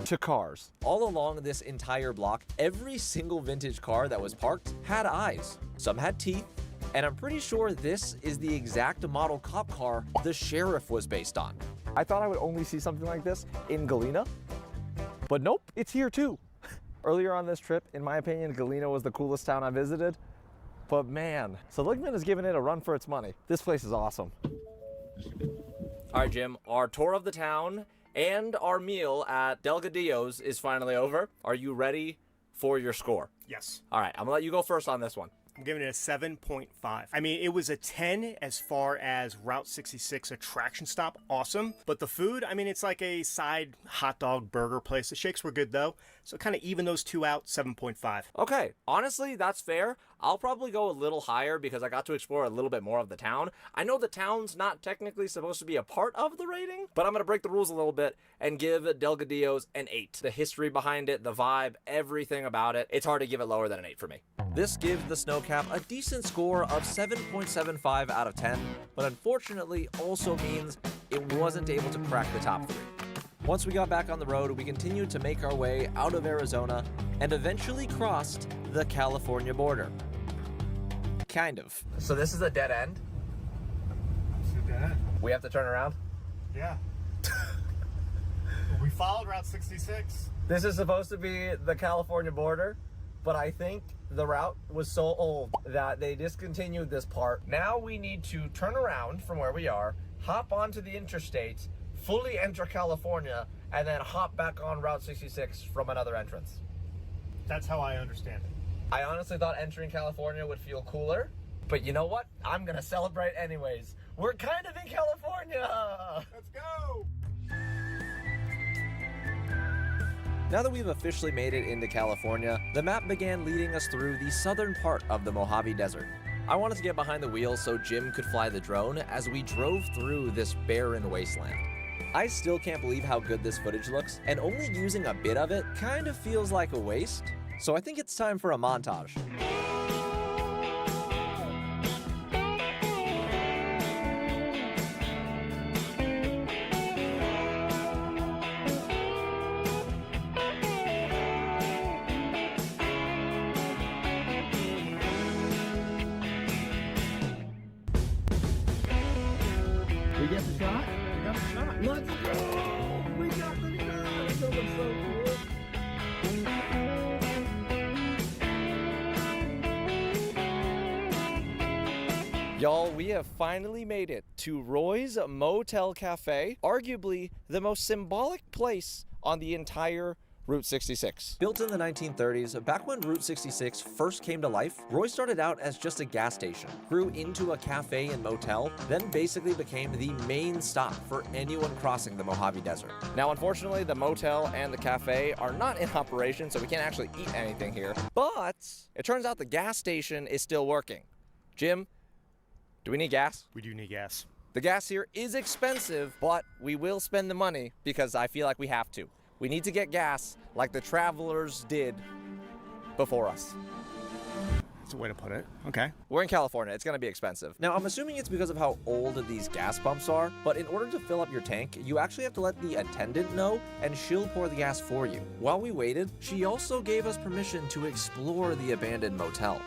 to cars. All along this entire block, every single vintage car that was parked had eyes. Some had teeth, and I'm pretty sure this is the exact model cop car the sheriff was based on. I thought I would only see something like this in Galena, but nope, it's here too. Earlier on this trip, in my opinion, Galena was the coolest town I visited. But man, Seligman is giving it a run for its money. This place is awesome. All right, Jim, our tour of the town and our meal at Delgadillo's is finally over. Are you ready for your score? Yes. All right, I'm gonna let you go first on this one. I'm giving it a 7.5. I mean, it was a 10 as far as Route 66 attraction stop. Awesome. But the food, I mean, it's like a side hot dog burger place. The shakes were good, though. So kind of even those two out, 7.5. Okay, honestly, that's fair. I'll probably go a little higher because I got to explore a little bit more of the town. I know the town's not technically supposed to be a part of the rating, but I'm going to break the rules a little bit and give Delgadillo's an 8. The history behind it, the vibe, everything about it, it's hard to give it lower than an 8 for me. This gives the Snowcap a decent score of 7.75 out of 10, but unfortunately also means it wasn't able to crack the top 3. Once we got back on the road, we continued to make our way out of Arizona and eventually crossed the California border. Kind of. So this is a dead end? It's a dead end. We have to turn around? Yeah. We followed Route 66. This is supposed to be the California border, but I think the route was so old that they discontinued this part. Now we need to turn around from where we are, hop onto the interstate, fully enter California, and then hop back on Route 66 from another entrance. That's how I understand it. I honestly thought entering California would feel cooler, but you know what? I'm gonna celebrate anyways. We're kind of in California! Let's go! Now that we've officially made it into California, the map began leading us through the southern part of the Mojave Desert. I wanted to get behind the wheel so Jim could fly the drone as we drove through this barren wasteland. I still can't believe how good this footage looks, and only using a bit of it kind of feels like a waste, so I think it's time for a montage. We get the shot? We got the shot. Let's go! We got the shot! That looks so cool. Y'all, we have finally made it to Roy's Motel Cafe, arguably the most symbolic place on the entire Route 66. Built in the 1930s, back when Route 66 first came to life, Roy started out as just a gas station, grew into a cafe and motel, then basically became the main stop for anyone crossing the Mojave Desert. Now, unfortunately, the motel and the cafe are not in operation, so we can't actually eat anything here, but it turns out the gas station is still working. Jim, do we need gas? We do need gas. The gas here is expensive, but we will spend the money because I feel like we have to. We need to get gas like the travelers did before us. That's a way to put it. Okay. We're in California. It's going to be expensive. Now, I'm assuming it's because of how old these gas pumps are, but in order to fill up your tank, you actually have to let the attendant know, and she'll pour the gas for you. While we waited, she also gave us permission to explore the abandoned motel.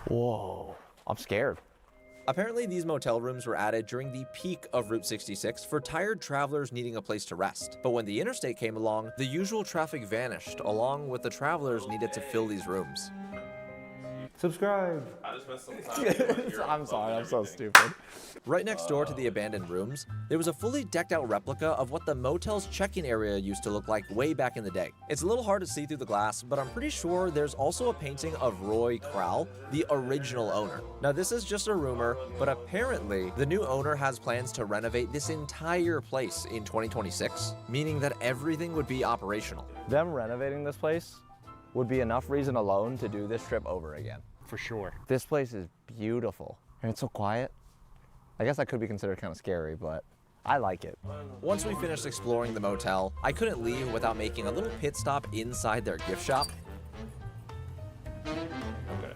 Whoa, I'm scared. Apparently, these motel rooms were added during the peak of Route 66 for tired travelers needing a place to rest. But when the interstate came along, the usual traffic vanished, along with the travelers needed to fill these rooms. Subscribe. I just spent some time. I'm sorry, I'm so stupid. Right next door to the abandoned rooms, there was a fully decked out replica of what the motel's check-in area used to look like way back in the day. It's a little hard to see through the glass, but I'm pretty sure there's also a painting of Roy Crowell, the original owner. Now, this is just a rumor, but apparently the new owner has plans to renovate this entire place in 2026, meaning that everything would be operational. Them renovating this place would be enough reason alone to do this trip over again. For sure. This place is beautiful, and it's so quiet. I guess that could be considered kind of scary, but I like it. Once we finished exploring the motel, I couldn't leave without making a little pit stop inside their gift shop.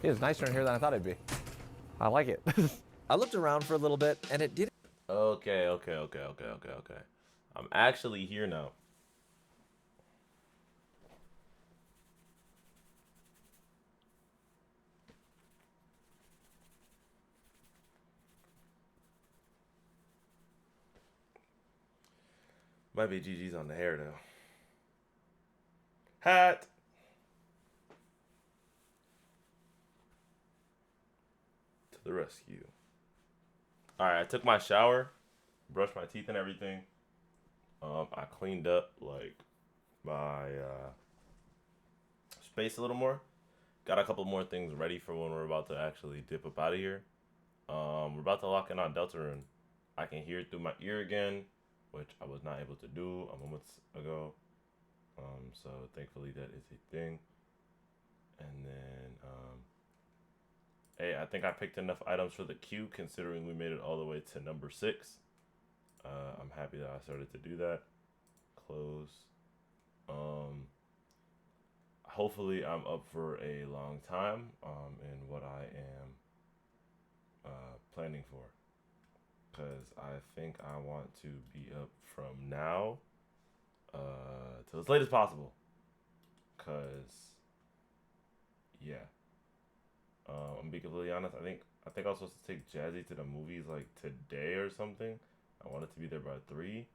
It's nicer in here than I thought it'd be. I like it. I looked around for a little bit, and it didn't. Okay. I'm actually here now. Might be GG's on the hair though. Hat. to the rescue. Alright, I took my shower, brushed my teeth and everything. I cleaned up like my space a little more. Got a couple more things ready for when we're about to actually dip up out of here. We're about to lock in on Deltarune. I can hear it through my ear again, which I was not able to do a moment ago. So thankfully that is a thing. And then, hey, I think I picked enough items for the queue considering we made it all the way to number 6. I'm happy that I started to do that. Close. Hopefully I'm up for a long time in what I am planning for. Because I think I want to be up from now till as late as possible. Because, yeah. I'm being completely honest. I think I was supposed to take Jazzy to the movies like today or something. I wanted to be there by 3.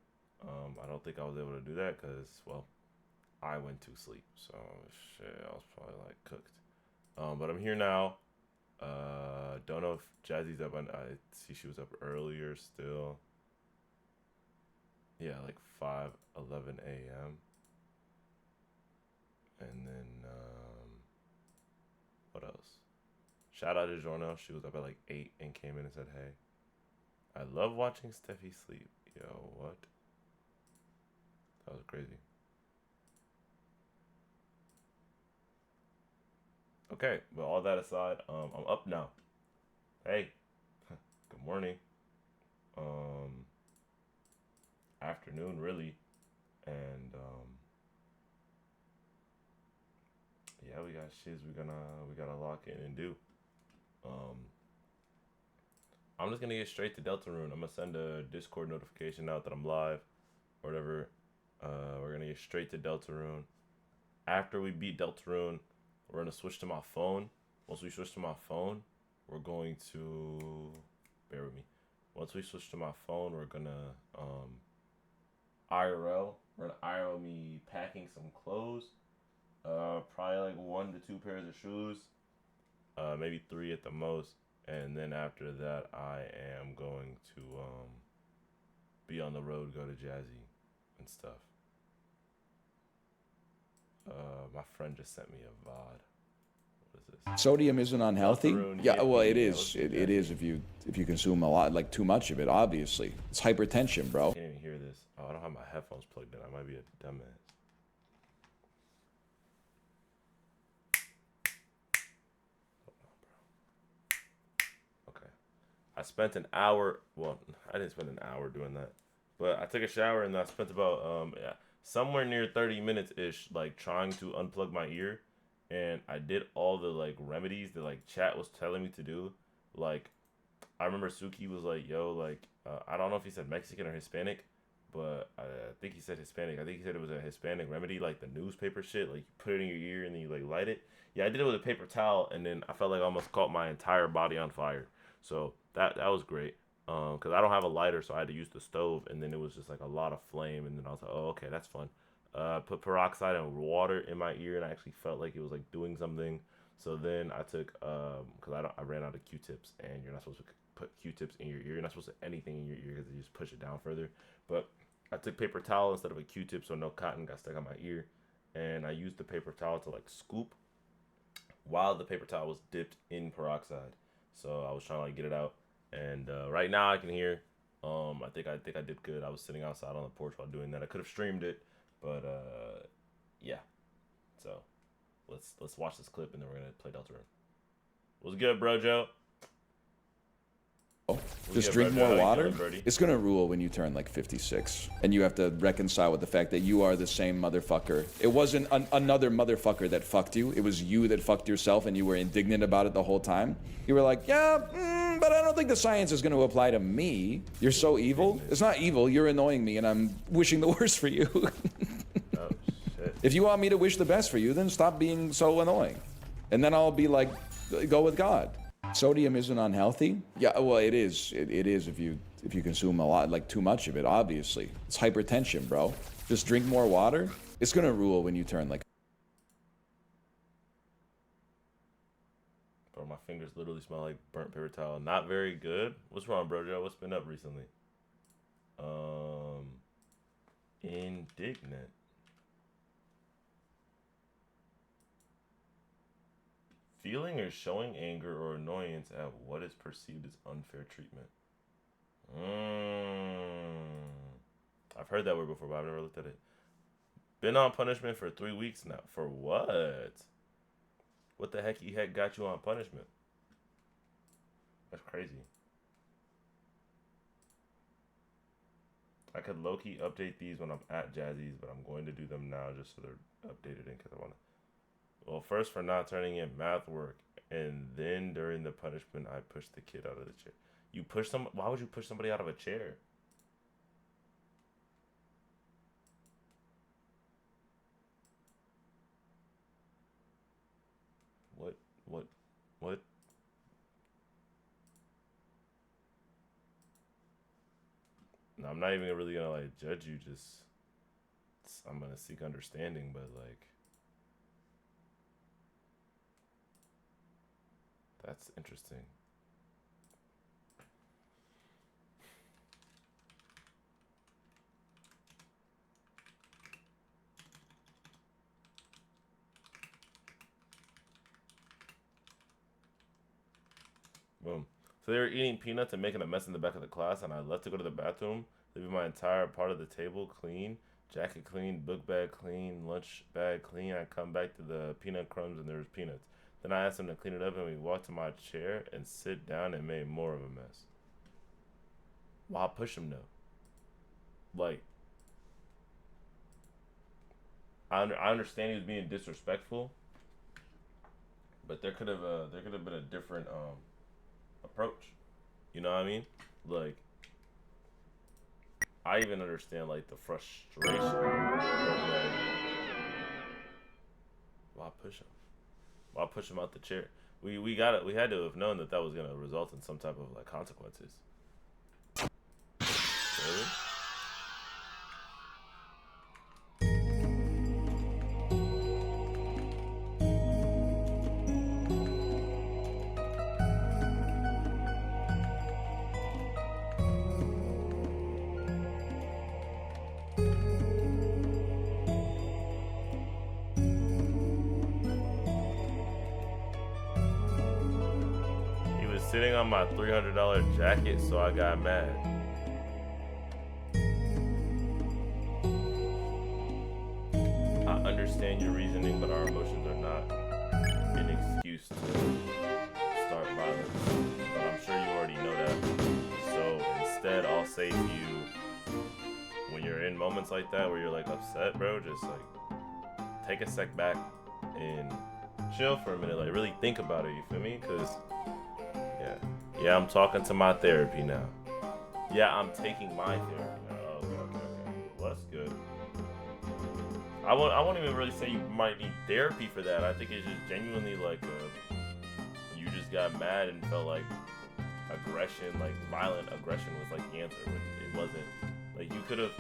I don't think I was able to do that because, well, I went to sleep. So, shit, I was probably like cooked. But I'm here now. Don't know if Jazzy's up. I see she was up earlier still. Yeah, like 5:11 a.m. And then, what else? Shout out to Jorno. She was up at like 8 and came in and said, hey. I love watching Steffi sleep. Yo, what? That was crazy. Okay, but all that aside, I'm up now. Hey, good morning. Afternoon, really. And, yeah, we got shiz we gotta lock in and do. I'm just gonna get straight to Deltarune. I'm gonna send a Discord notification out that I'm live or whatever. We're gonna get straight to Deltarune. After we beat Deltarune, we're gonna switch to my phone. Once we switch to my phone, we're going to bear with me. Once we switch to my phone, we're gonna IRL. We're gonna IRL me packing some clothes. Probably like 1 to 2 pairs of shoes. Maybe 3 at the most. And then after that, I am going to be on the road, go to Jazzy and stuff. My friend just sent me a VOD. What is this? Sodium isn't unhealthy. Deltarune, Yeah, well, it yeah, is. It is if you consume a lot, like too much of it. Obviously, it's hypertension, bro. I can't even hear this. Oh, I don't have my headphones plugged in. I might be a dumbass. I spent an hour, well, I didn't spend an hour doing that, but I took a shower and I spent about, somewhere near 30 minutes-ish, like, trying to unplug my ear, and I did all the, like, remedies that, like, chat was telling me to do. Like, I remember Suki was like, yo, like, I don't know if he said Mexican or Hispanic, but I think he said Hispanic. I think he said it was a Hispanic remedy, like the newspaper shit, like, you put it in your ear and then you, like, light it. Yeah, I did it with a paper towel, and then I felt like I almost caught my entire body on fire. So that was great, because I don't have a lighter, so I had to use the stove, and then it was just like a lot of flame, and then I was like, oh, okay, that's fun. Put peroxide and water in my ear, and I actually felt like it was like doing something. So then I took, because I ran out of Q-tips, and you're not supposed to put Q-tips in your ear. You're not supposed to put anything in your ear because you just push it down further. But I took paper towel instead of a Q-tip, so no cotton got stuck on my ear, and I used the paper towel to like scoop while the paper towel was dipped in peroxide. So I was trying to like get it out, and right now I can hear. I think I did good. I was sitting outside on the porch while doing that. I could have streamed it, but yeah. So let's watch this clip and then we're gonna play Deltarune. What's good, bro, Joe? Just drink more water. It's gonna rule when you turn like 56, and you have to reconcile with the fact that you are the same motherfucker. It wasn't another motherfucker that fucked you. It was you that fucked yourself, and you were indignant about it the whole time. You were like, yeah, but I don't think the science is gonna apply to me. You're so evil. It's not evil. You're annoying me, and I'm wishing the worst for you. Oh shit. If you want me to wish the best for you, then stop being so annoying, and then I'll be like, go with God. Sodium isn't unhealthy. Yeah, well, it is. It is if you consume a lot, like too much of it. Obviously, it's hypertension, bro. Just drink more water. It's gonna rule when you turn like. Bro, my fingers literally smell like burnt paper towel. Not very good. What's wrong, bro, Joe? What's been up recently? Indignant. Feeling or showing anger or annoyance at what is perceived as unfair treatment. I've heard that word before, but I've never looked at it. Been on punishment for 3 weeks now. For what? What the heck got you on punishment? That's crazy. I could low-key update these when I'm at Jazzy's, but I'm going to do them now just so they're updated in because I want to. Well, first for not turning in math work, and then during the punishment, I pushed the kid out of the chair. You push some. Why would you push somebody out of a chair? What? No, I'm not even really gonna like judge you. I'm gonna seek understanding, but like, that's interesting. Boom. So they were eating peanuts and making a mess in the back of the class, and I left to go to the bathroom, leaving my entire part of the table clean, jacket clean, book bag clean, lunch bag clean. I come back to the peanut crumbs and there was peanuts. Then I asked him to clean it up, and we walked to my chair and sit down and made more of a mess. Why push him though? Like, I understand he was being disrespectful, but there could have been a different approach. You know what I mean? Like, I even understand like the frustration, but like, why push him? Why push him out the chair? We had to have known that was gonna result in some type of like consequences. Really? Sitting on my $300 jacket, so I got mad. I understand your reasoning, but our emotions are not an excuse to start violence. But I'm sure you already know that. So instead, I'll say to you, when you're in moments like that where you're like upset, bro, just like take a sec back and chill for a minute. Like really think about it, you feel me? Because yeah, I'm talking to my therapy now. Yeah, I'm taking my therapy now. Okay. Well, that's good. I won't even really say you might need therapy for that. I think it's just genuinely like you just got mad and felt like aggression, like violent aggression was like the answer. But it wasn't. Like you could have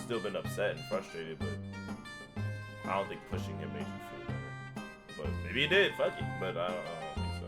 still been upset and frustrated, but I don't think pushing him made you feel better. But maybe it did. Fuck it. But I don't think so.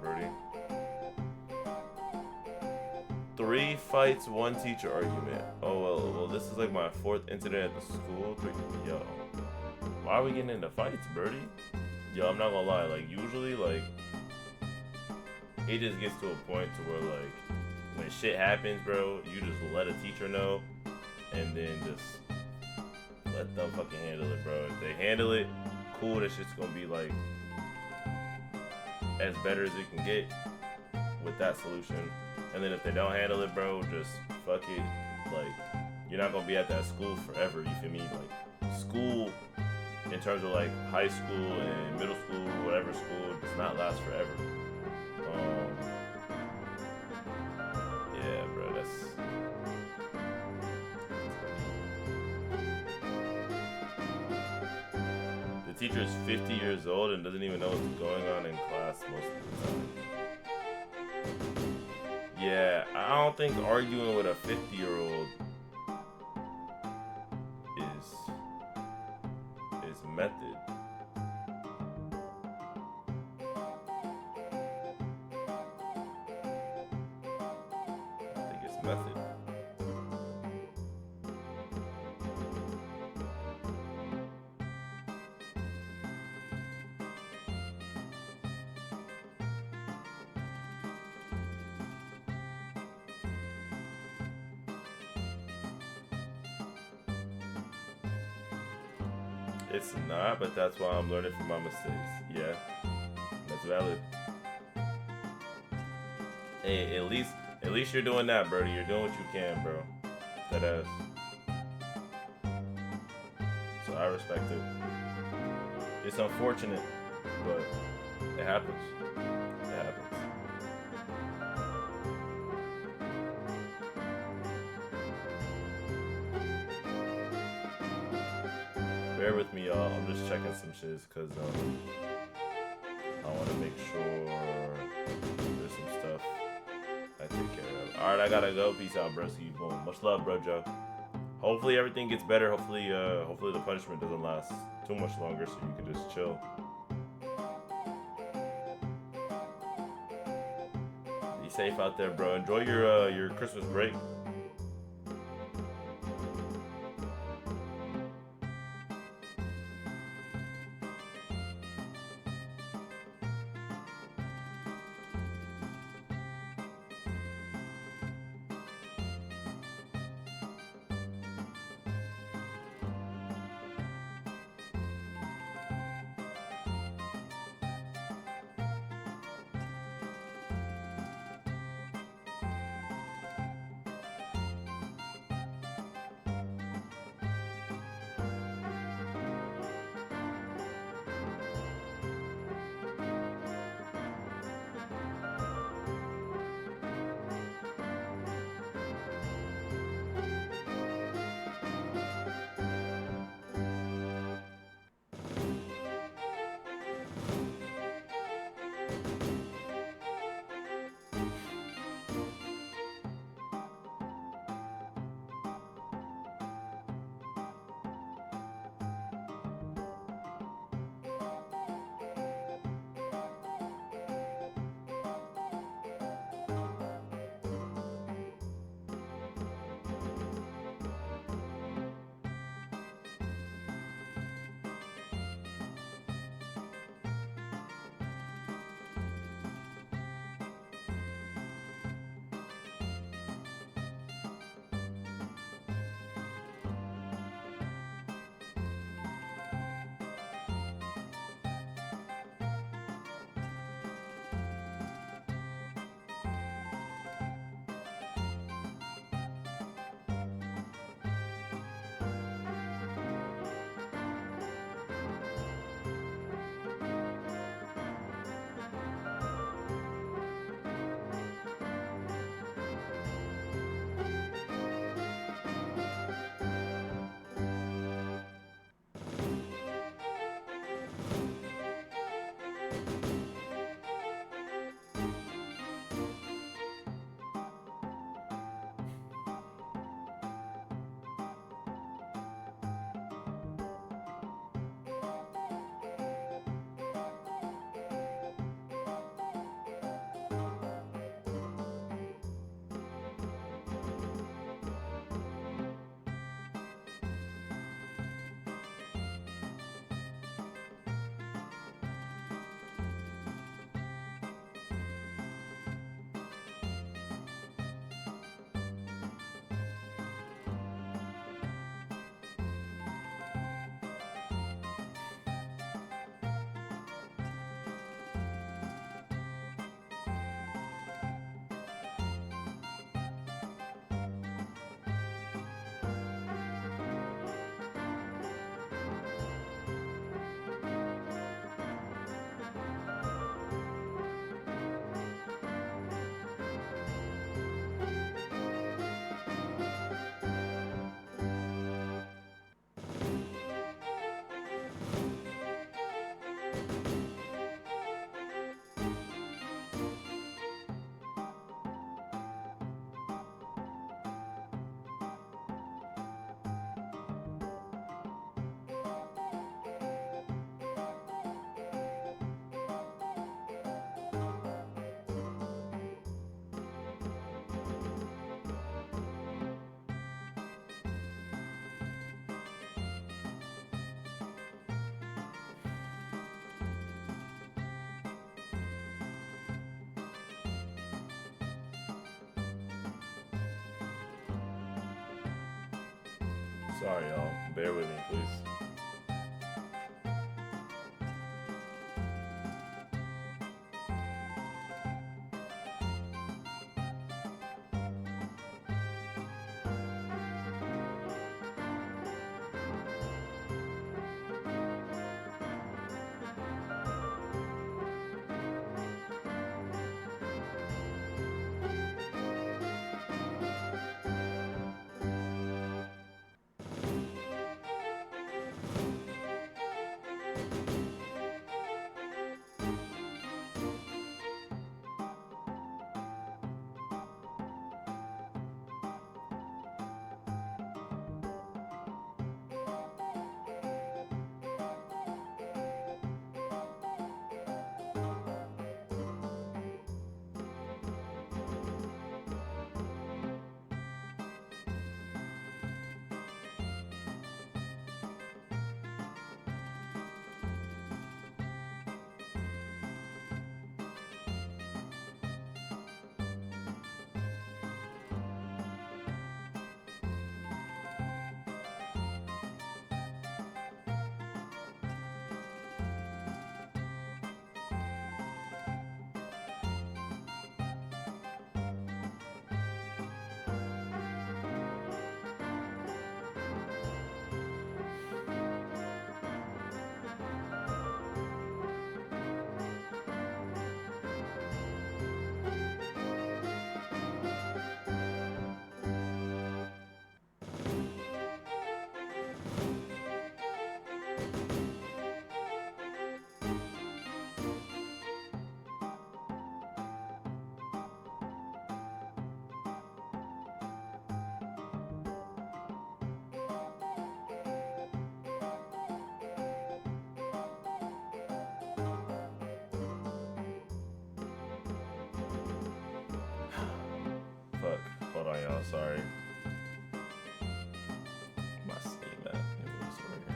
Birdie. 3 fights, 1 teacher argument. Oh well, this is like my 4th incident at the school. Yo, why are we getting into fights, Birdie? Yo, I'm not gonna lie. Like usually, like it just gets to a point to where like when shit happens, bro, you just let a teacher know, and then just let them fucking handle it, bro. If they handle it, cool. That shit's gonna be like as better as it can get with that solution. And then if they don't handle it, bro, just fuck it. Like, you're not gonna be at that school forever, you feel me? Like, school, in terms of like high school and middle school, whatever school, does not last forever. Yeah, bro, that's... The teacher is 50 years old and doesn't even know what's going on in class most of the time. Yeah, I don't think arguing with a 50-year-old is method. I think it's method. It's not, but that's why I'm learning from my mistakes. Yeah, that's valid. Hey, at least you're doing that, Brody. You're doing what you can, bro. That ass. So I respect it. It's unfortunate, but it happens. It happens. Bear with me, y'all. I'm just checking some shits because I want to make sure there's some stuff I take care of. All right, I gotta go. Peace out, bro. See you. Boom. Much love, bro, Joe. Hopefully everything gets better. Hopefully the punishment doesn't last too much longer, so you can just chill. Be safe out there, bro. Enjoy your Christmas break. Sorry, y'all. Bear with me, please. Fuck. Hold on, y'all. Sorry. My Steam app. Maybe it's over here.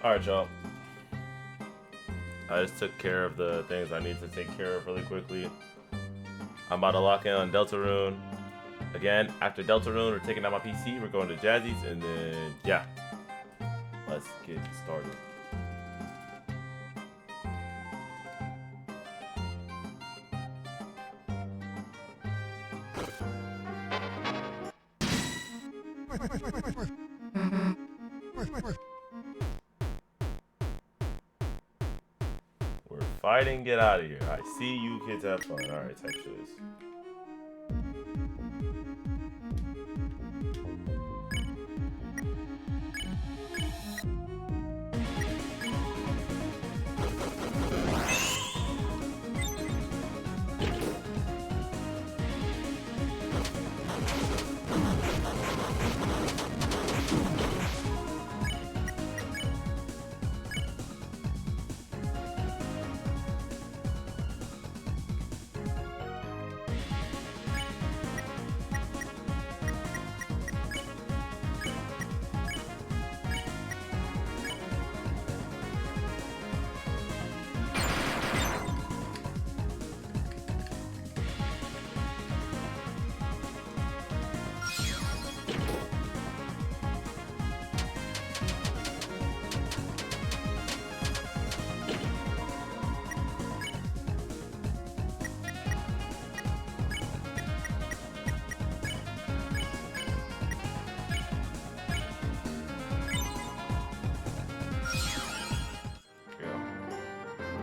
Alright, y'all. I just took care of the things I need to take care of really quickly. I'm about to lock in on Deltarune. Again, after Deltarune, we're taking out my PC, we're going to Jazzy's, and then, yeah. Let's get started. We're fighting, get out of here. I see you kids have fun. Alright, texture this.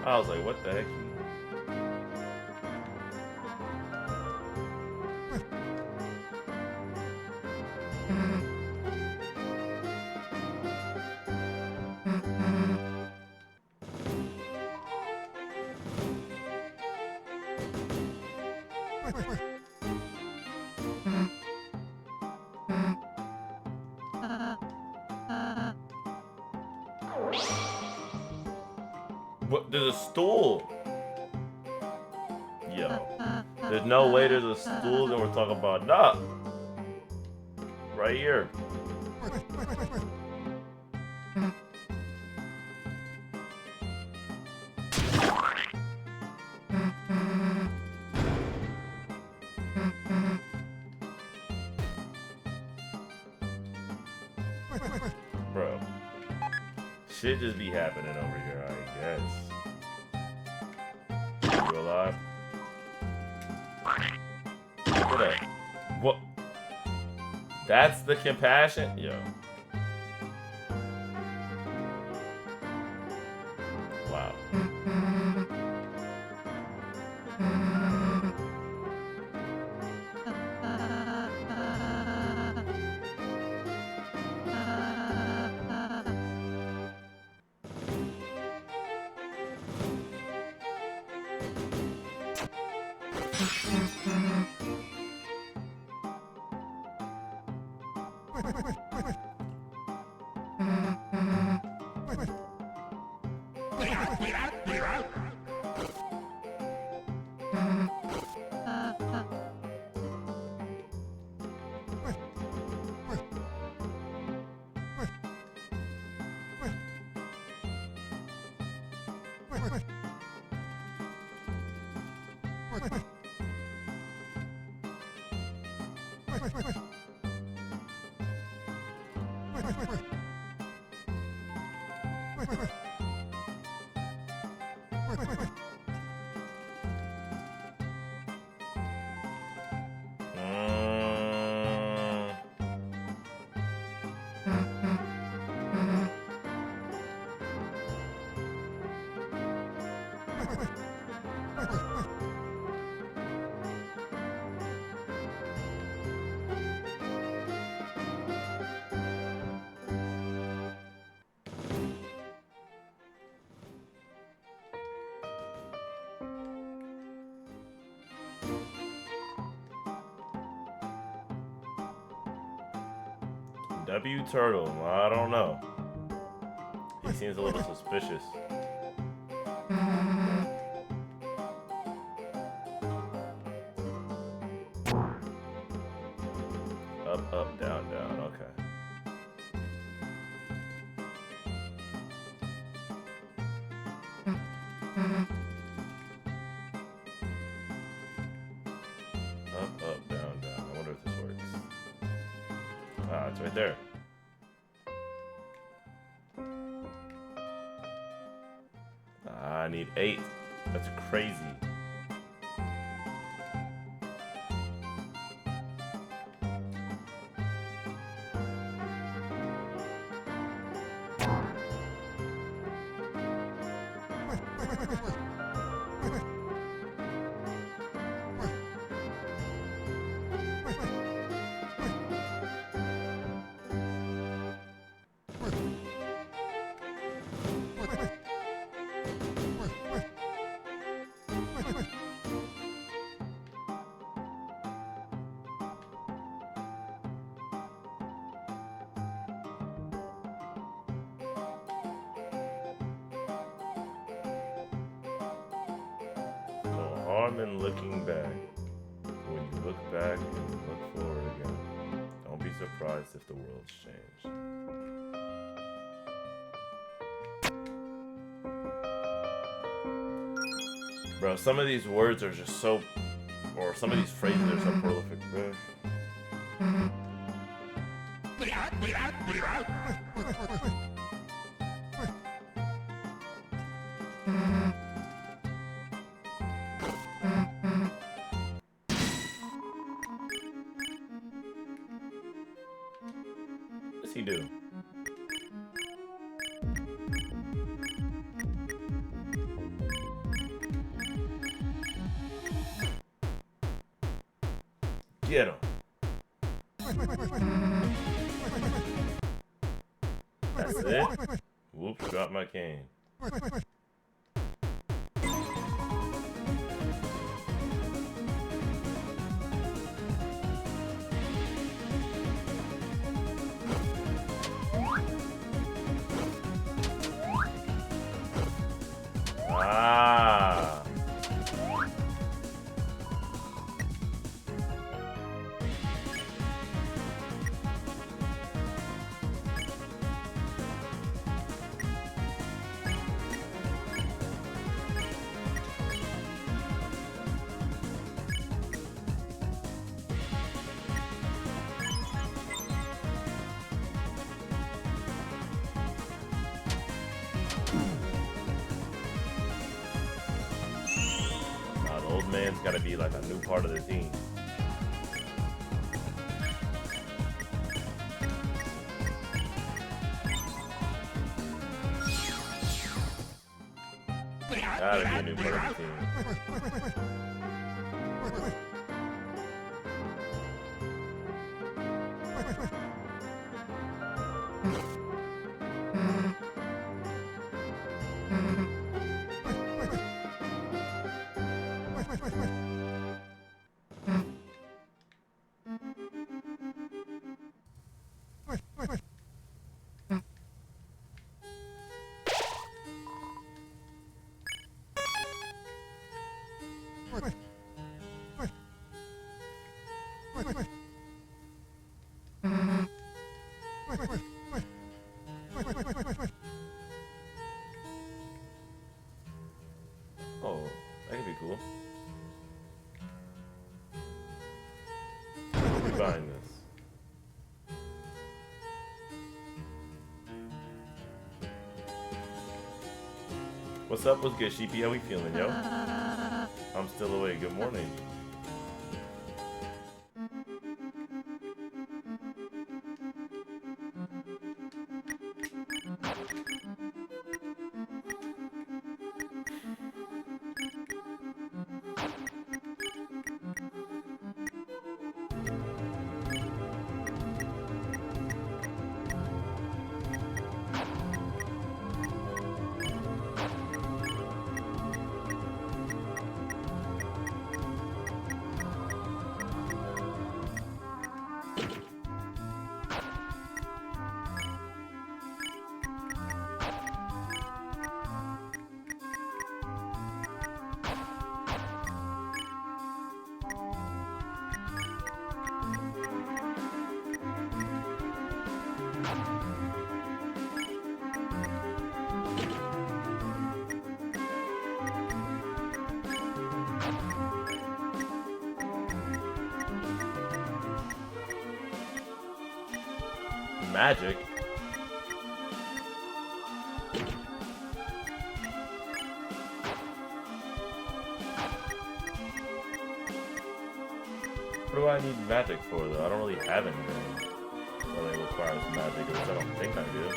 I was like, what the heck? What? There's a stool. Yo. There's no way there's a stool and we're talking about nah. Right here. Bro. Shit just be happening over here, I guess. You alive? Look at that. What? That's the compassion? Yo. Wow. W Turtle, I don't know. He seems a little suspicious. Up, up, down, down, okay. Ah, it's right there. Ah, I need 8. That's crazy. No harm in looking back. When you look back and you look forward again, don't be surprised if the world's changed. Bro, some of these words are just so, or some of these phrases are so prolific, bro. What's he do? Get him. That's it? Whoops, dropped my cane. Ah. Nah, the old man's gotta be like a new part of the team. Gotta be a new part of the team. Oh, that could be cool. I'll be buying this. What's up? What's good, Sheepy? How we feeling, yo? I'm still awake. Good morning. magic. What do I need magic for, though? I don't really have anything that requires magic, which I don't think I do.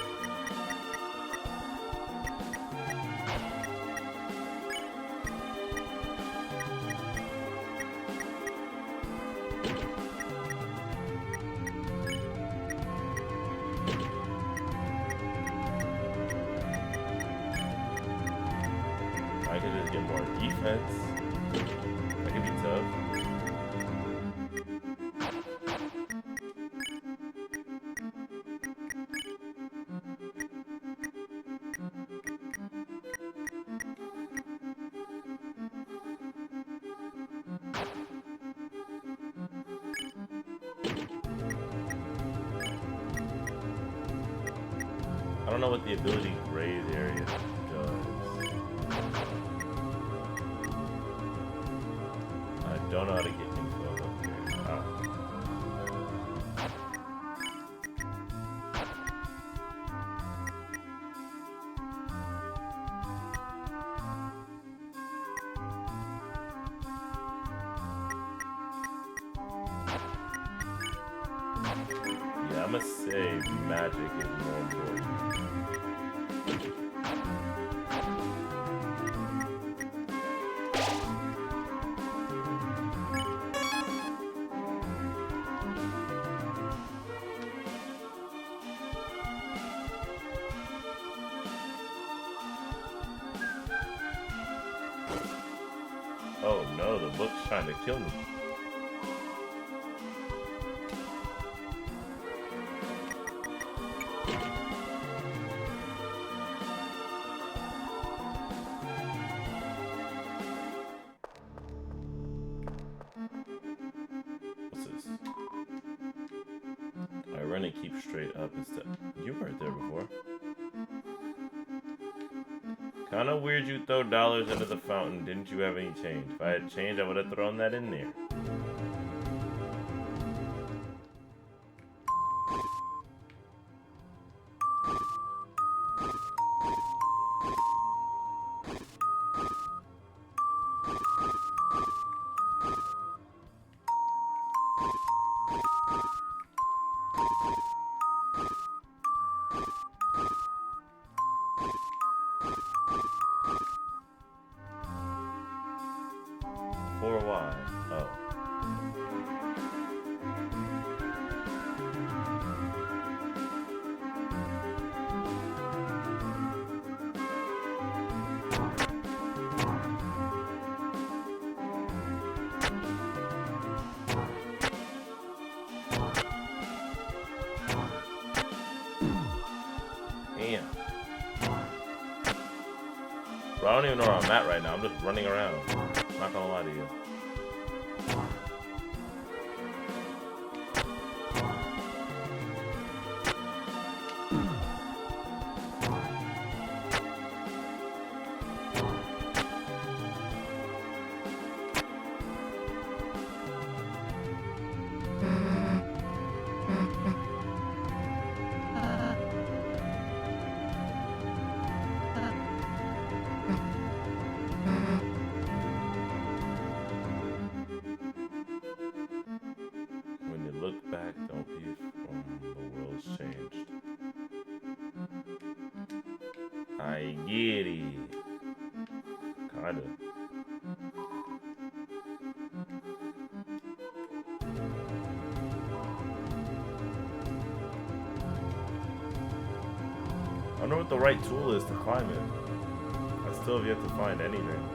I could just get more defense. That could be tough. I don't know what the ability graze area does. I don't know how to get info up there. Yeah, I'm gonna say magic is more important. Oh no, the book's trying to kill me. What's this? I run and keep straight up instead. You weren't there before. Kinda weird you throw dollars into the fountain. Didn't you have any change? If I had change, I would have thrown that in there. For why? Oh. Damn. Bro, I don't even know where I'm at right now. I'm just running around. Not gonna lie to you. When you look back, don't be the world's changed. I get it. Kinda. I don't know what the right tool is to climb it. I still have yet to find anything.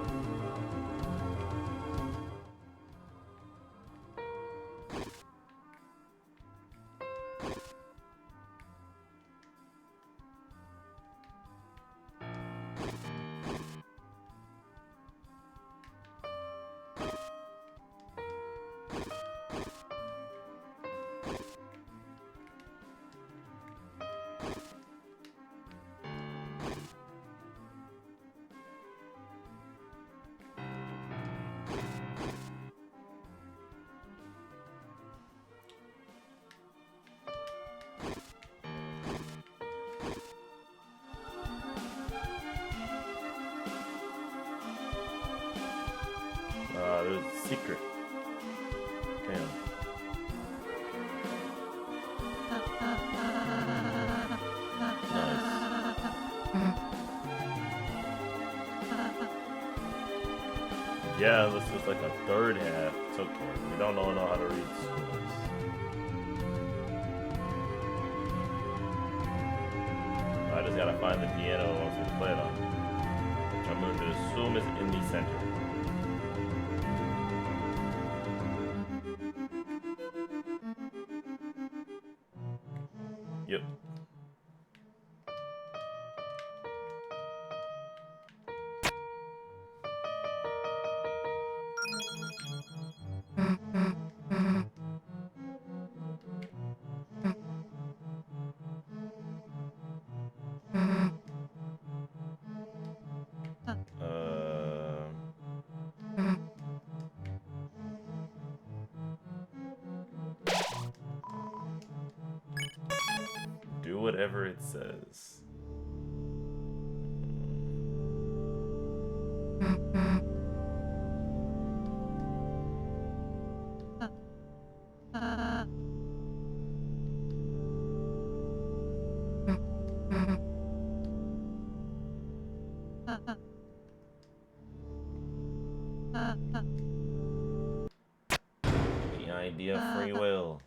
secret. Damn. Yeah, this is like a third half. It's okay. We don't all know how to read scores. I just gotta find the piano I was gonna play it on. I'm going to assume it's in the center. Yep. Do whatever it says. The idea of free will.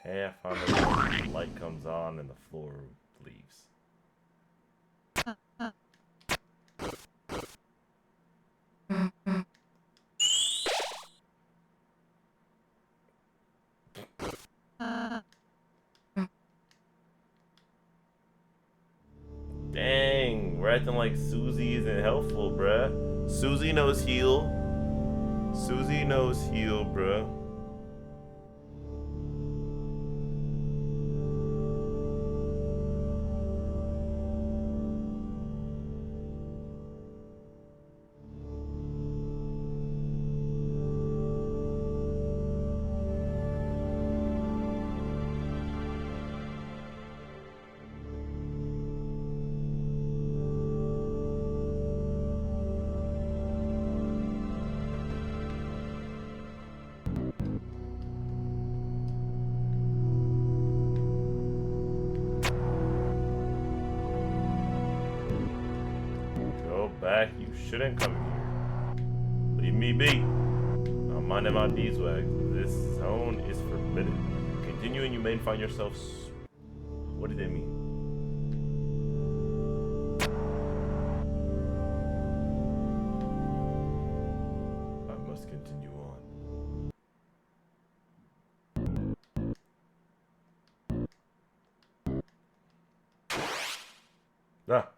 Half on the light comes on and the floor leaves. Dang, we're acting like Susie isn't helpful, bruh. Susie knows heal. Susie knows heal, bruh. Back, you shouldn't come here. Leave me be. I'm minding my beeswax. This zone is forbidden. Continuing, you may find yourself. What did they mean? I must continue on. Ah.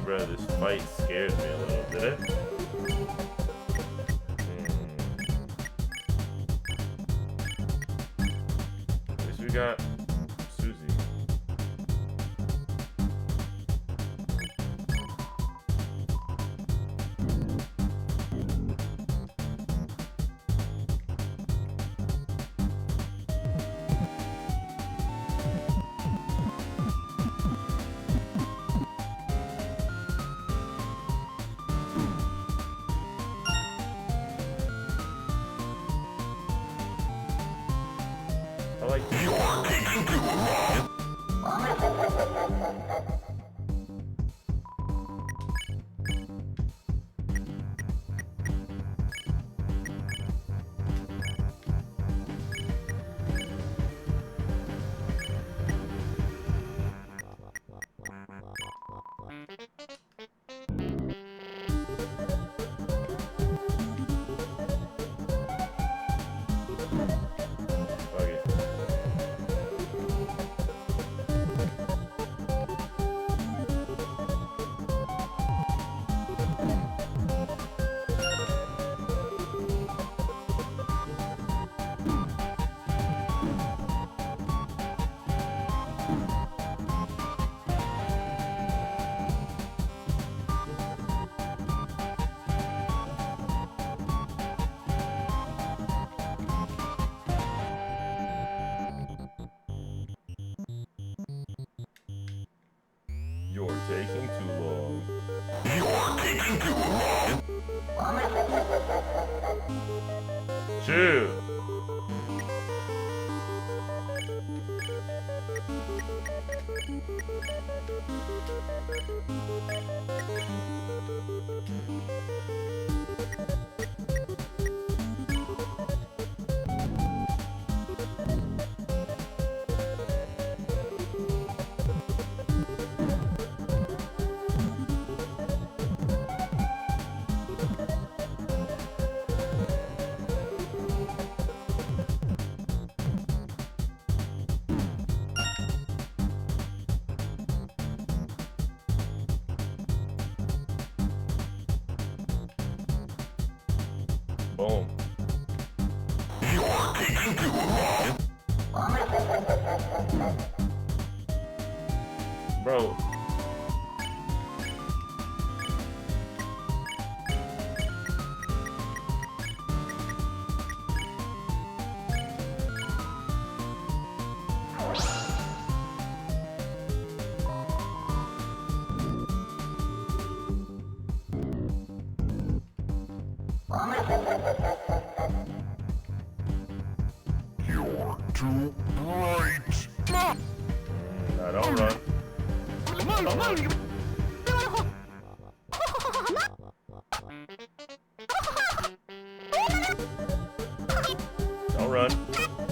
Bro, this fight scared me a little, did it? At least we got Susie. I like you are capable. You're taking too long. Chill. Boom. Bro. You're too bright. Now don't run. Don't run.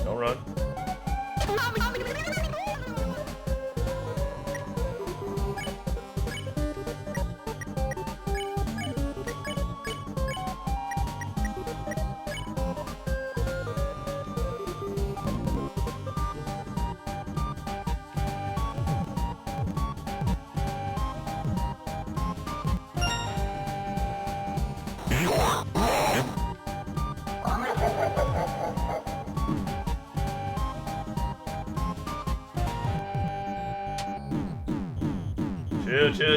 Don't run. Chill.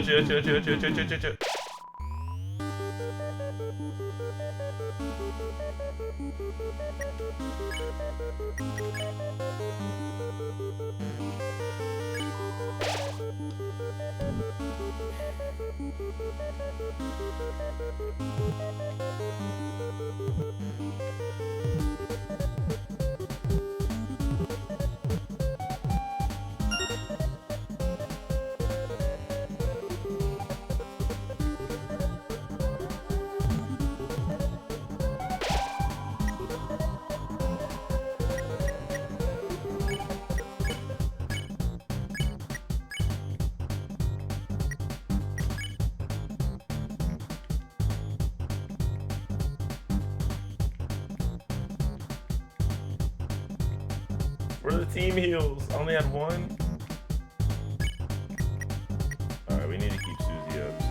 Where are the team heals? I only had one. Alright, we need to keep Susie up, so.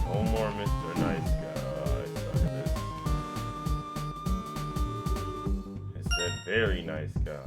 No more Mr. Nice Guy. Suck at this. It said very nice guy.